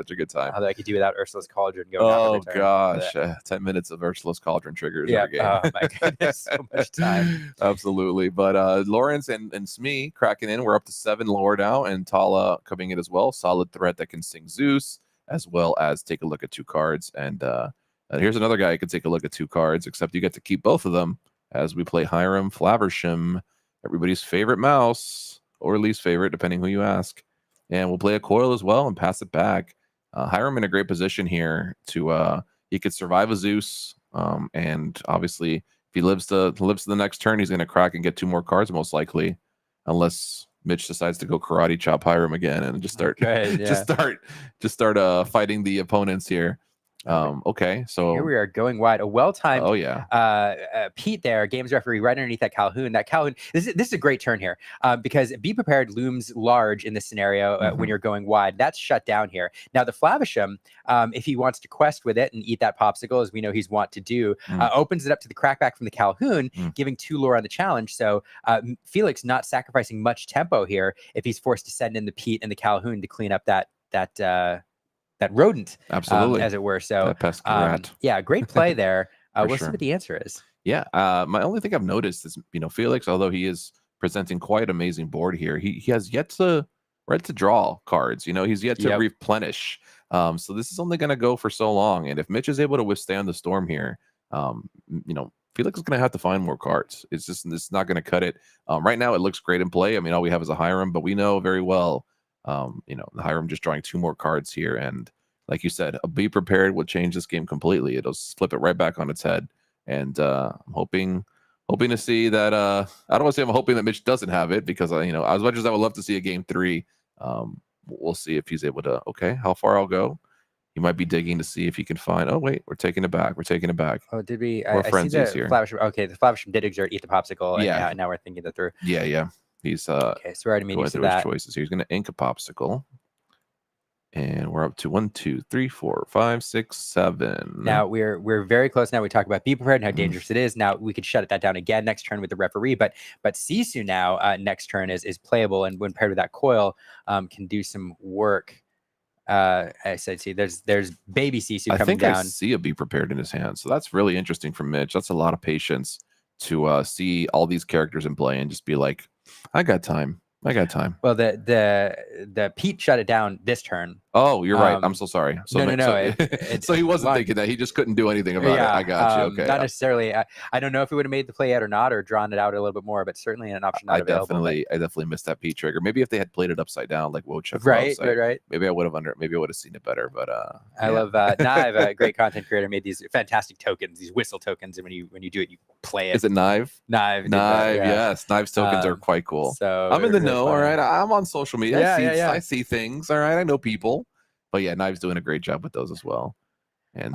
Although I could do without Ursula's Cauldron going. Oh gosh, 10 minutes of Ursula's Cauldron triggers every game. Oh my goodness, so much time. Absolutely. But Lawrence and Smee cracking in. We're up to 7 lore now, and Tala coming in as well. Solid threat that can sing Zeus, as well as take a look at 2 cards. And here's another guy who can take a look at 2 cards, except you get to keep both of them as we play Hiram Flaversham, everybody's favorite mouse, or least favorite, depending who you ask. And we'll play a coil as well and pass it back. Hiram in a great position here to he could survive a Zeus, and obviously if he lives to the next turn, he's going to crack and get 2 more cards most likely, unless Mitch decides to go karate chop Hiram again and just start fighting the opponents here. Okay, so here we are going wide. A well-timed. Oh yeah. Pete there, games referee, right underneath that Calhoun. That Calhoun. This is a great turn here because Be Prepared looms large in this scenario when you're going wide. That's shut down here. Now the Flavisham, if he wants to quest with it and eat that popsicle, as we know he's want to do, opens it up to the crackback from the Calhoun, giving 2 lore on the challenge. So Felix not sacrificing much tempo here if he's forced to send in the Pete and the Calhoun to clean up that rodent, absolutely, as it were. So that pesky rat. Yeah, great play there. We'll sure. see what the answer is. Yeah, my only thing I've noticed is Felix, although he is presenting quite amazing board here, he has yet to draw cards. He's yet to replenish. So this is only going to go for so long. And if Mitch is able to withstand the storm here, Felix is going to have to find more cards. It's not going to cut it. Right now, it looks great in play. I mean, all we have is a Hiram, but we know very well. The Hiram just drawing 2 more cards here, and like you said, a Be Prepared will change this game completely. It'll flip it right back on its head, and I'm hoping to see that. I don't want to say I'm hoping that Mitch doesn't have it, because as much as I would love to see a game 3, we'll see if he's able to. Okay, how far I'll go. He might be digging to see if he can find. Oh wait, we're taking it back. Oh, did we? More I frenzies see the here. Flavisham. Okay, the Flavisham did exert eat the popsicle. Yeah. And now we're thinking that through. Yeah. He's okay, so we're already going through his choices. He's going to ink a popsicle, and we're up to 1, 2, 3, 4, 5, 6, 7. Now we're very close. Now we talk about Be Prepared and how dangerous it is. Now we could shut that down again next turn with the referee, but Sisu now next turn is playable, and when paired with that coil, can do some work. I said, see, there's baby Sisu coming down. I see a Be Prepared in his hand, so that's really interesting from Mitch. That's a lot of patience to see all these characters in play and just be like, I got time. Well, the Pete shut it down this turn. Oh, you're right. I'm so sorry. So No. So he wasn't thinking that. He just couldn't do anything about it. I got you. Okay. Not necessarily. I don't know if he would have made the play yet or not, or drawn it out a little bit more, but certainly an option not available. I definitely missed that P trigger. Maybe if they had played it upside down, like Wojciech. Right. Maybe I would have seen it better. But I love Nive, a great content creator, made these fantastic tokens, these whistle tokens, and when you do it, you play it. Is it Nive? Nive. Yes. Nive's tokens are quite cool. So I'm in the know. funny. All right. I'm on social media. I see Yeah. things. All right. I know people. But yeah, Knives doing a great job with those as well. And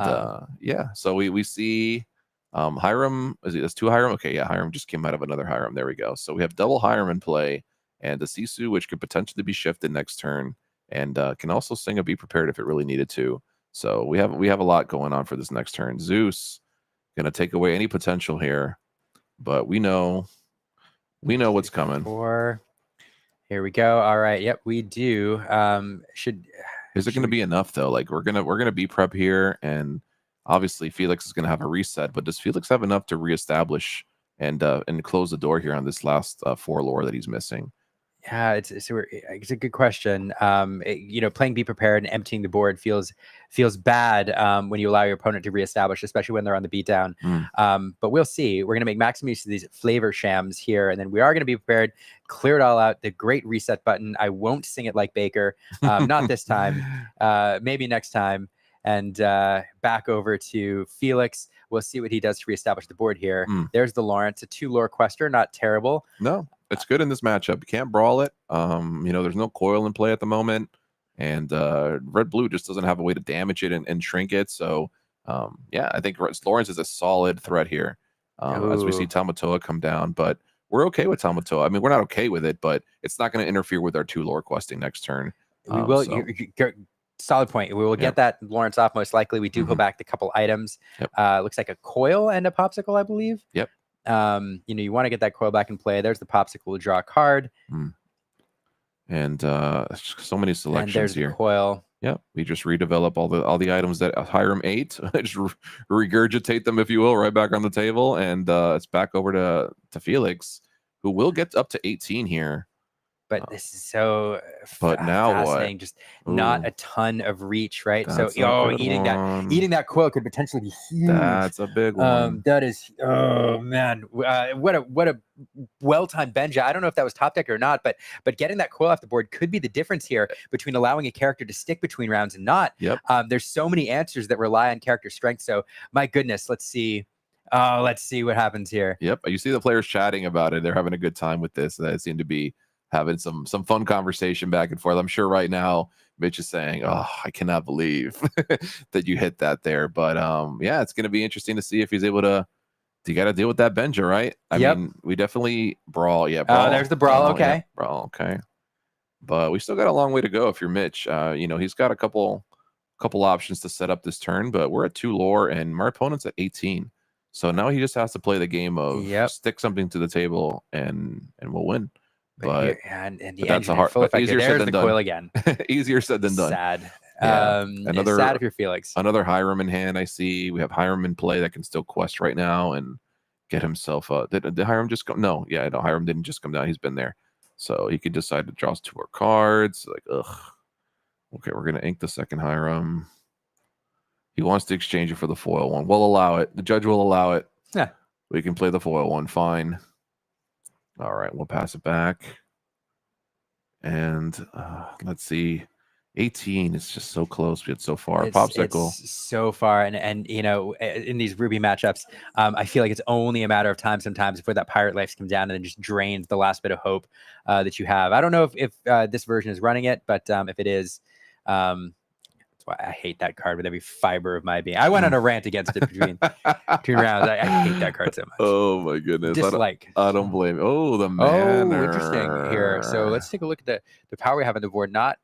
so we see Hiram. That's 2 Hiram? Okay, yeah, Hiram just came out of another Hiram. There we go. So we have double Hiram in play, and the Sisu, which could potentially be shifted next turn, and can also sing a Be Prepared if it really needed to. So we have a lot going on for this next turn. Zeus gonna take away any potential here, but we know what's coming. Here we go. All right. Yep, we do. Is it going to be enough though? Like we're gonna be prep here, and obviously Felix is gonna have a reset. But does Felix have enough to reestablish and close the door here on this last 4 lore that he's missing? Yeah, it's a good question. Playing Be Prepared and emptying the board feels bad when you allow your opponent to reestablish, especially when they're on the beatdown. But we'll see. We're going to make maximum use of these flavor shams here, and then we are going to be prepared, clear it all out. The great reset button. I won't sing it like Baker, not this time. Maybe next time. And back over to Felix. We'll see what he does to reestablish the board here. There's the Lawrence, a 2 lore quester, not terrible. No. It's good in this matchup. You can't brawl it. There's no coil in play at the moment, and red-blue just doesn't have a way to damage it and shrink it. So, I think Lawrence is a solid threat here as we see Tamatoa come down. But we're okay with Tamatoa. I mean, we're not okay with it, but it's not going to interfere with our 2 lore questing next turn. We will. Solid point. We will get that Lawrence off most likely. We do go back to a couple items. Looks like a coil and a popsicle, I believe. Yep. You want to get that coil back in play. There's the popsicle. We'll draw a card. And so many selections and there's here. The coil. Yep. We just redevelop all the items that Hiram ate. Just regurgitate them, if you will, right back on the table. And it's back over to Felix, who will get up to 18 here. But this is so but now fascinating. what? Just not a ton of reach, right? That's so eating that coil could potentially be huge. That's a big one. That is man. What a well-timed Benja. I don't know if that was top deck or not, but getting that coil off the board could be the difference here between allowing a character to stick between rounds and not. There's so many answers that rely on character strength. So my goodness, let's see. Let's see what happens here. Yep. You see the players chatting about it. They're having a good time with this. They seem to be having some fun conversation back and forth. I'm sure right now Mitch is saying, "Oh, I cannot believe that you hit that there." But it's going to be interesting to see if he's able to. You got to deal with that Benja, right? I mean, we definitely brawl. Yeah, brawl. There's the brawl. Okay, yeah, brawl. Okay, but we still got a long way to go. If you're Mitch, he's got a couple options to set up this turn. But we're at 2 lore, and my opponent's at 18. So now he just has to play the game of stick something to the table, and we'll win. But that's a hard. But easier said than done. Coil again. Easier said than done. Sad. Yeah. It's sad if you're Felix. Another Hiram in hand. I see. We have Hiram in play that can still quest right now and get himself. Did Hiram just come? No. Yeah. No. Hiram didn't just come down. He's been there, so he could decide to draw 2 more cards. Like, okay, we're gonna ink the second Hiram. He wants to exchange it for the foil one. We'll allow it. The judge will allow it. Yeah. We can play the foil one. Fine. All right, we'll pass it back. And let's see. 18 is just so close. We had so far. Popsicle. It's so far. And in these Ruby matchups, I feel like it's only a matter of time sometimes before that Pirate Life comes down and then just drains the last bit of hope that you have. I don't know if this version is running it, but if it is, that's why I hate that card with every fiber of my being. I went on a rant against it between rounds. I hate that card so much. Oh my goodness. Dislike. I don't blame you. Oh, the manner. Oh, interesting here. So let's take a look at the power we have on the board. Not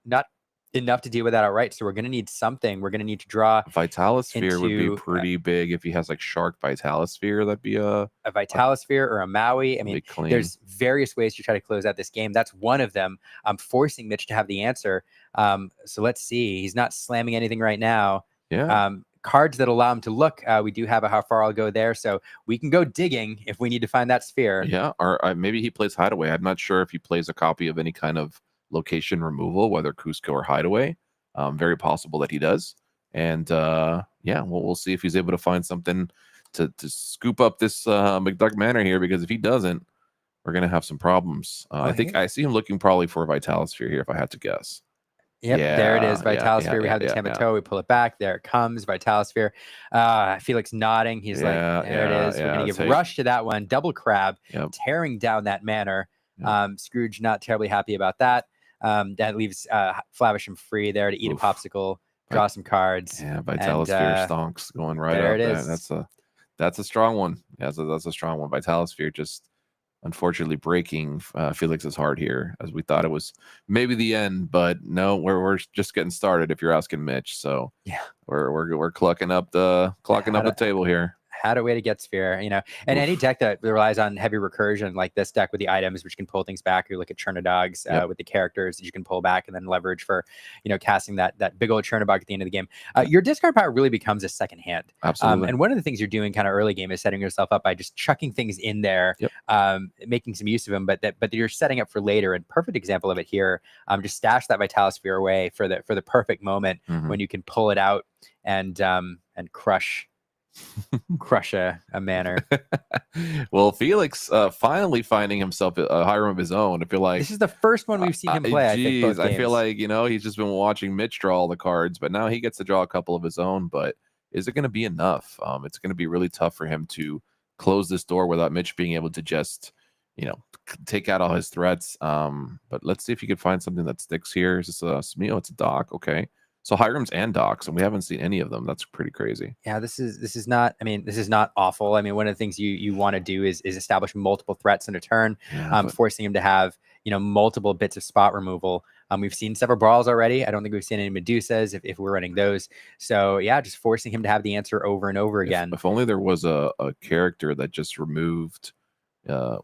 enough to deal with that outright. So we're going to need something. We're going to need to draw. Vitalosphere would be pretty big if he has like Shark Vitalosphere. That'd be a Vitalosphere or a Maui. I mean, there's various ways to try to close out this game. That's one of them. I'm forcing Mitch to have the answer. So let's see. He's not slamming anything right now. Yeah. Cards that allow him to look. We do have a how far I'll go there. So we can go digging if we need to find that sphere. Yeah. Or maybe he plays Hideaway. I'm not sure if he plays a copy of any kind of location removal, whether Cusco or Hideaway. Very possible that he does. And yeah, we'll see if he's able to find something to scoop up this McDuck Manor here, because if he doesn't, we're gonna have some problems. I think I see him looking probably for a Vitalosphere here, if I had to guess. Yep, there it is. Vitalosphere. Yeah, we have the Tamato. We pull it back. There it comes. Vitalosphere. Felix nodding. He's like, there it is. We're going to give rush to that one. Double crab, tearing down that manor. Scrooge not terribly happy about that. That leaves Flavisham free there to eat a popsicle, draw some cards. Yeah, Vitalosphere stonks going right there up. It is. That's a strong one. Yeah, that's a strong one. Vitalosphere just unfortunately breaking Felix's heart here, as we thought it was maybe the end, but no, we're just getting started, if you're asking Mitch. So yeah, we're clocking up the table here. Had a way to get Sphere, you know, and any deck that relies on heavy recursion like this deck with the items, which can pull things back. You look at Chernodogs with the characters that you can pull back and then leverage for, you know, casting that big old Chernobog at the end of the game. Your discard power really becomes a second hand. Absolutely. And one of the things you're doing kind of early game is setting yourself up by just chucking things in there, making some use of them, but you're setting up for later. And perfect example of it here. Just stash that Vitalosphere away for the perfect moment when you can pull it out and crush a manor. Well, Felix finally finding himself a Hiram of his own. I feel like this is the first one we've seen him play. I feel like, you know, he's just been watching Mitch draw all the cards, but now he gets to draw a couple of his own. But is it going to be enough? It's going to be really tough for him to close this door without Mitch being able to just, you know, take out all his threats. But let's see if you could find something that sticks here. Is this it's a dock? Okay. So Hirams and docks, and we haven't seen any of them. That's pretty crazy. Yeah, this is not. I mean, this is not awful. I mean, one of the things you want to do is establish multiple threats in a turn, forcing him to have, you know, multiple bits of spot removal. We've seen several brawls already. I don't think we've seen any Medusas if we're running those. So yeah, just forcing him to have the answer over and over again. If only there was a character that just removed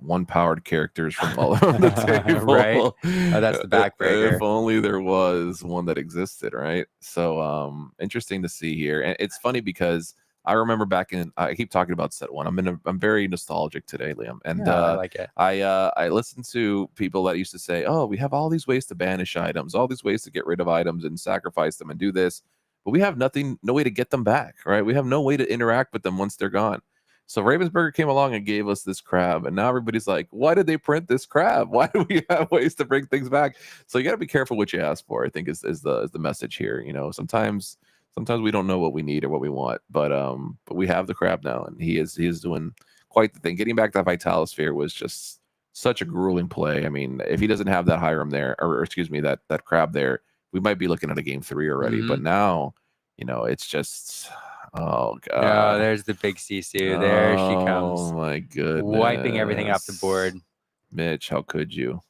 one powered characters from all over the table. Right. Oh, that's the backbreaker. If only there was one that existed, right? So interesting to see here. And it's funny because I remember back in, I keep talking about set one. I'm very nostalgic today, Liam. And I like it. I listened to people that used to say, oh, we have all these ways to banish items, all these ways to get rid of items and sacrifice them and do this, but we have no way to get them back, right? We have no way to interact with them once they're gone. So Ravensburger came along and gave us this crab, and now everybody's like, why did they print this crab? Why do we have ways to bring things back? So you got to be careful what you ask for, I think is the message here. You know, sometimes we don't know what we need or what we want, but we have the crab now, and he is doing quite the thing. Getting back that Vitalosphere was just such a grueling play. I mean, if he doesn't have that Hiram there, or excuse me, that crab there, we might be looking at a game 3 already. But now, you know, it's just, oh god. Oh, there's the big Sisu. There she comes. Oh my goodness. Wiping everything off the board. Mitch, how could you?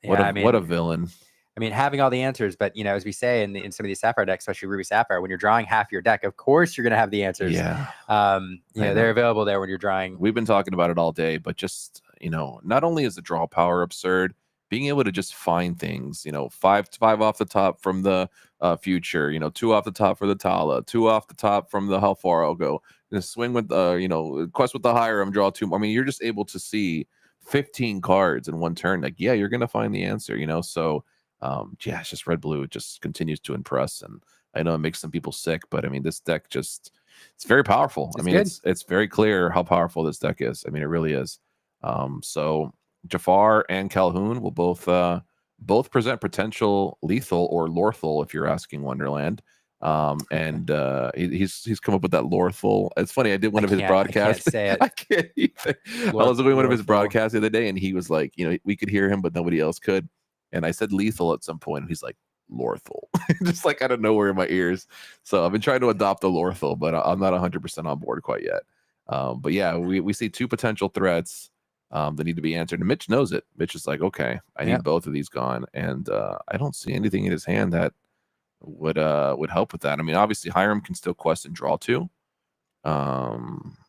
Yeah, what a villain. I mean, having all the answers, but you know, as we say in some of these Sapphire decks, especially Ruby Sapphire, when you're drawing half your deck, of course you're going to have the answers. Yeah. You know, they're available there when you're drawing. We've been talking about it all day, but just, you know, not only is the draw power absurd, being able to just find things, you know, 5 off the top from the future, you know, 2 off the top for the Tala, 2 off the top from the how far I'll go, swing with you know, quest with the Hiram, draw 2 more. I mean, you're just able to see 15 cards in one turn. Like, yeah, you're going to find the answer, you know? So, yeah, it's just red blue. It just continues to impress. And I know it makes some people sick, but I mean, this deck just, it's very powerful. I mean, it's very clear how powerful this deck is. I mean, it really is. So Jafar and Calhoun will both present potential lethal or lorthal, if you're asking Wonderland. And he's come up with that lorthal. It's funny. I did one of his broadcasts. I can't say it. I can't even. I was doing one of his broadcasts the other day, and he was like, you know, we could hear him, but nobody else could. And I said lethal at some point, and he's like, lorthal, just like out of nowhere in my ears. So I've been trying to adopt the lorthal, but I'm not 100% on board quite yet. But yeah, we see 2 potential threats that need to be answered, and Mitch knows it. Mitch is like, okay, I need both of these gone, and I don't see anything in his hand that would help with that. I mean, obviously Hiram can still quest and draw 2.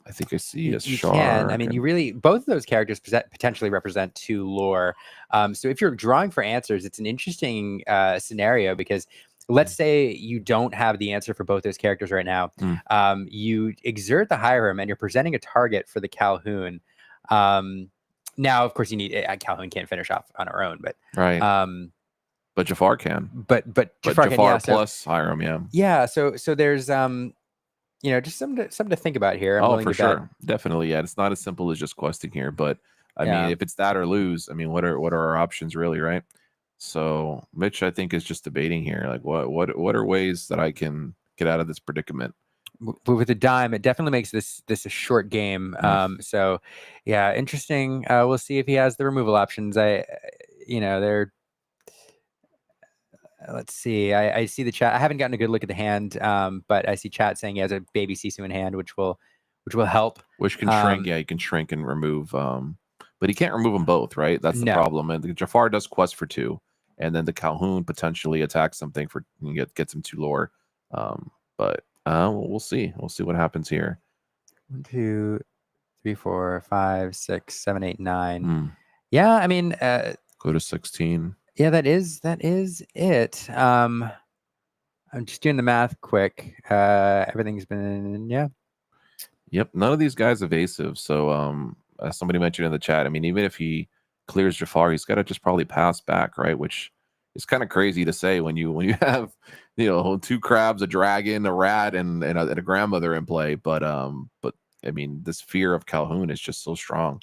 I think I see a shark. I mean, you really, both of those characters potentially represent 2 lore. So if you're drawing for answers, it's an interesting scenario, because let's say you don't have the answer for both those characters right now. You exert the Hiram and you're presenting a target for the Calhoun. Now, of course, you need Calhoun can't finish off on her own, but right. But Jafar can. But Jafar can, yeah, plus Hiram, yeah. Yeah, so there's just something to think about here. I'm Oh, willing for to bet. sure, definitely, yeah. It's not as simple as just questing here, but I Yeah. mean, if it's that or lose, I mean, what are our options really, right? So Mitch, I think, is just debating here, like what are ways that I can get out of this predicament. But with a dime, it definitely makes this a short game. So yeah, interesting. We'll see if he has the removal options. They're. Let's see. I see the chat. I haven't gotten a good look at the hand, but I see chat saying he has a baby Sisu in hand, which will help. Which can shrink. Yeah, he can shrink and remove. But he can't remove them both, right? That's the problem. And the Jafar does quest for 2, and then the Calhoun potentially attacks something for gets him 2 lore. But we'll see. We'll see what happens here. 1, 2, 3, 4, 5, 6, 7, 8, 9. Yeah, I mean, go to 16. Yeah, that is it. I'm just doing the math quick. Everything's been Yep, none of these guys evasive. So as somebody mentioned in the chat, I mean, even if he clears Jafar, he's got to just probably pass back, right? Which is kind of crazy to say when you have 2 crabs, a dragon, a rat, and a grandmother in play. But I mean, this fear of Calhoun is just so strong.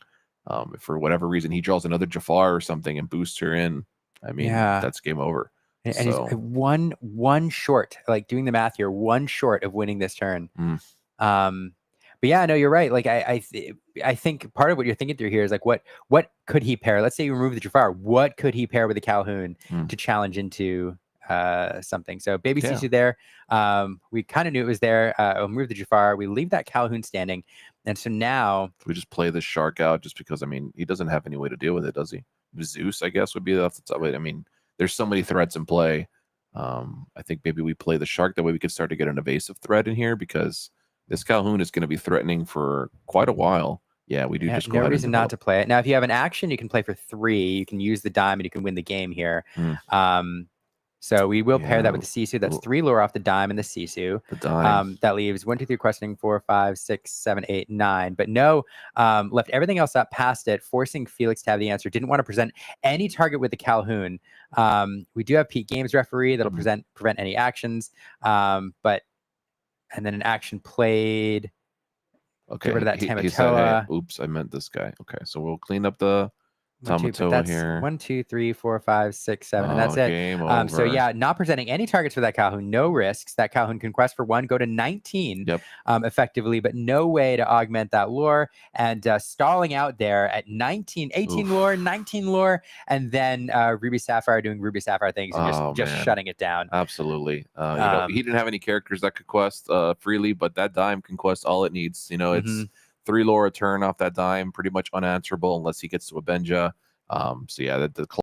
If for whatever reason he draws another Jafar or something and boosts her in, I mean, that's game over. And he's one short, like doing the math here, 1 short of winning this turn. But yeah, no, you're right. Like I think part of what you're thinking through here is like what could he pair? Let's say you remove the Jafar. What could he pair with the Calhoun to challenge into something? So baby Sisu there. We kind of knew it was there. We'll move the Jafar. We leave that Calhoun standing. And so now we just play the shark out just because, I mean, he doesn't have any way to deal with it, does he? Zeus, I guess, would be off the top. I mean, there's so many threats in play. I think maybe we play the shark. That way we could start to get an evasive threat in here because this Calhoun is going to be threatening for quite a while. Yeah, we do just go no ahead reason not to play it. Now, if you have an action, you can play for 3. You can use the dime and you can win the game here. So we will pair that with the Sisu. That's 3 lore off the dime and the Sisu. The dime. That leaves 1, 2, 3 questioning, 4, 5, 6, 7, 8, 9. But no, left everything else up past it, forcing Felix to have the answer. Didn't want to present any target with the Calhoun. We do have Pete Games referee that'll prevent any actions. And then an action played. Okay. Get rid of that he Tamatoa. said, hey, oops, I meant this guy. Okay, so we'll clean up the Tamatoa here. 1, 2, 3, 4, 5, 6, 7, and that's it. Game over. So yeah, not presenting any targets for that Calhoun, no risks. That Calhoun can quest for 1, go to 19 effectively, but no way to augment that lore. And stalling out there at 18 lore, 19 lore, and then Ruby Sapphire doing Ruby Sapphire things and just shutting it down. Absolutely. He didn't have any characters that could quest freely, but that dime can quest all it needs. It's 3 lore a turn off that dime, pretty much unanswerable unless he gets to a Benja. So yeah, the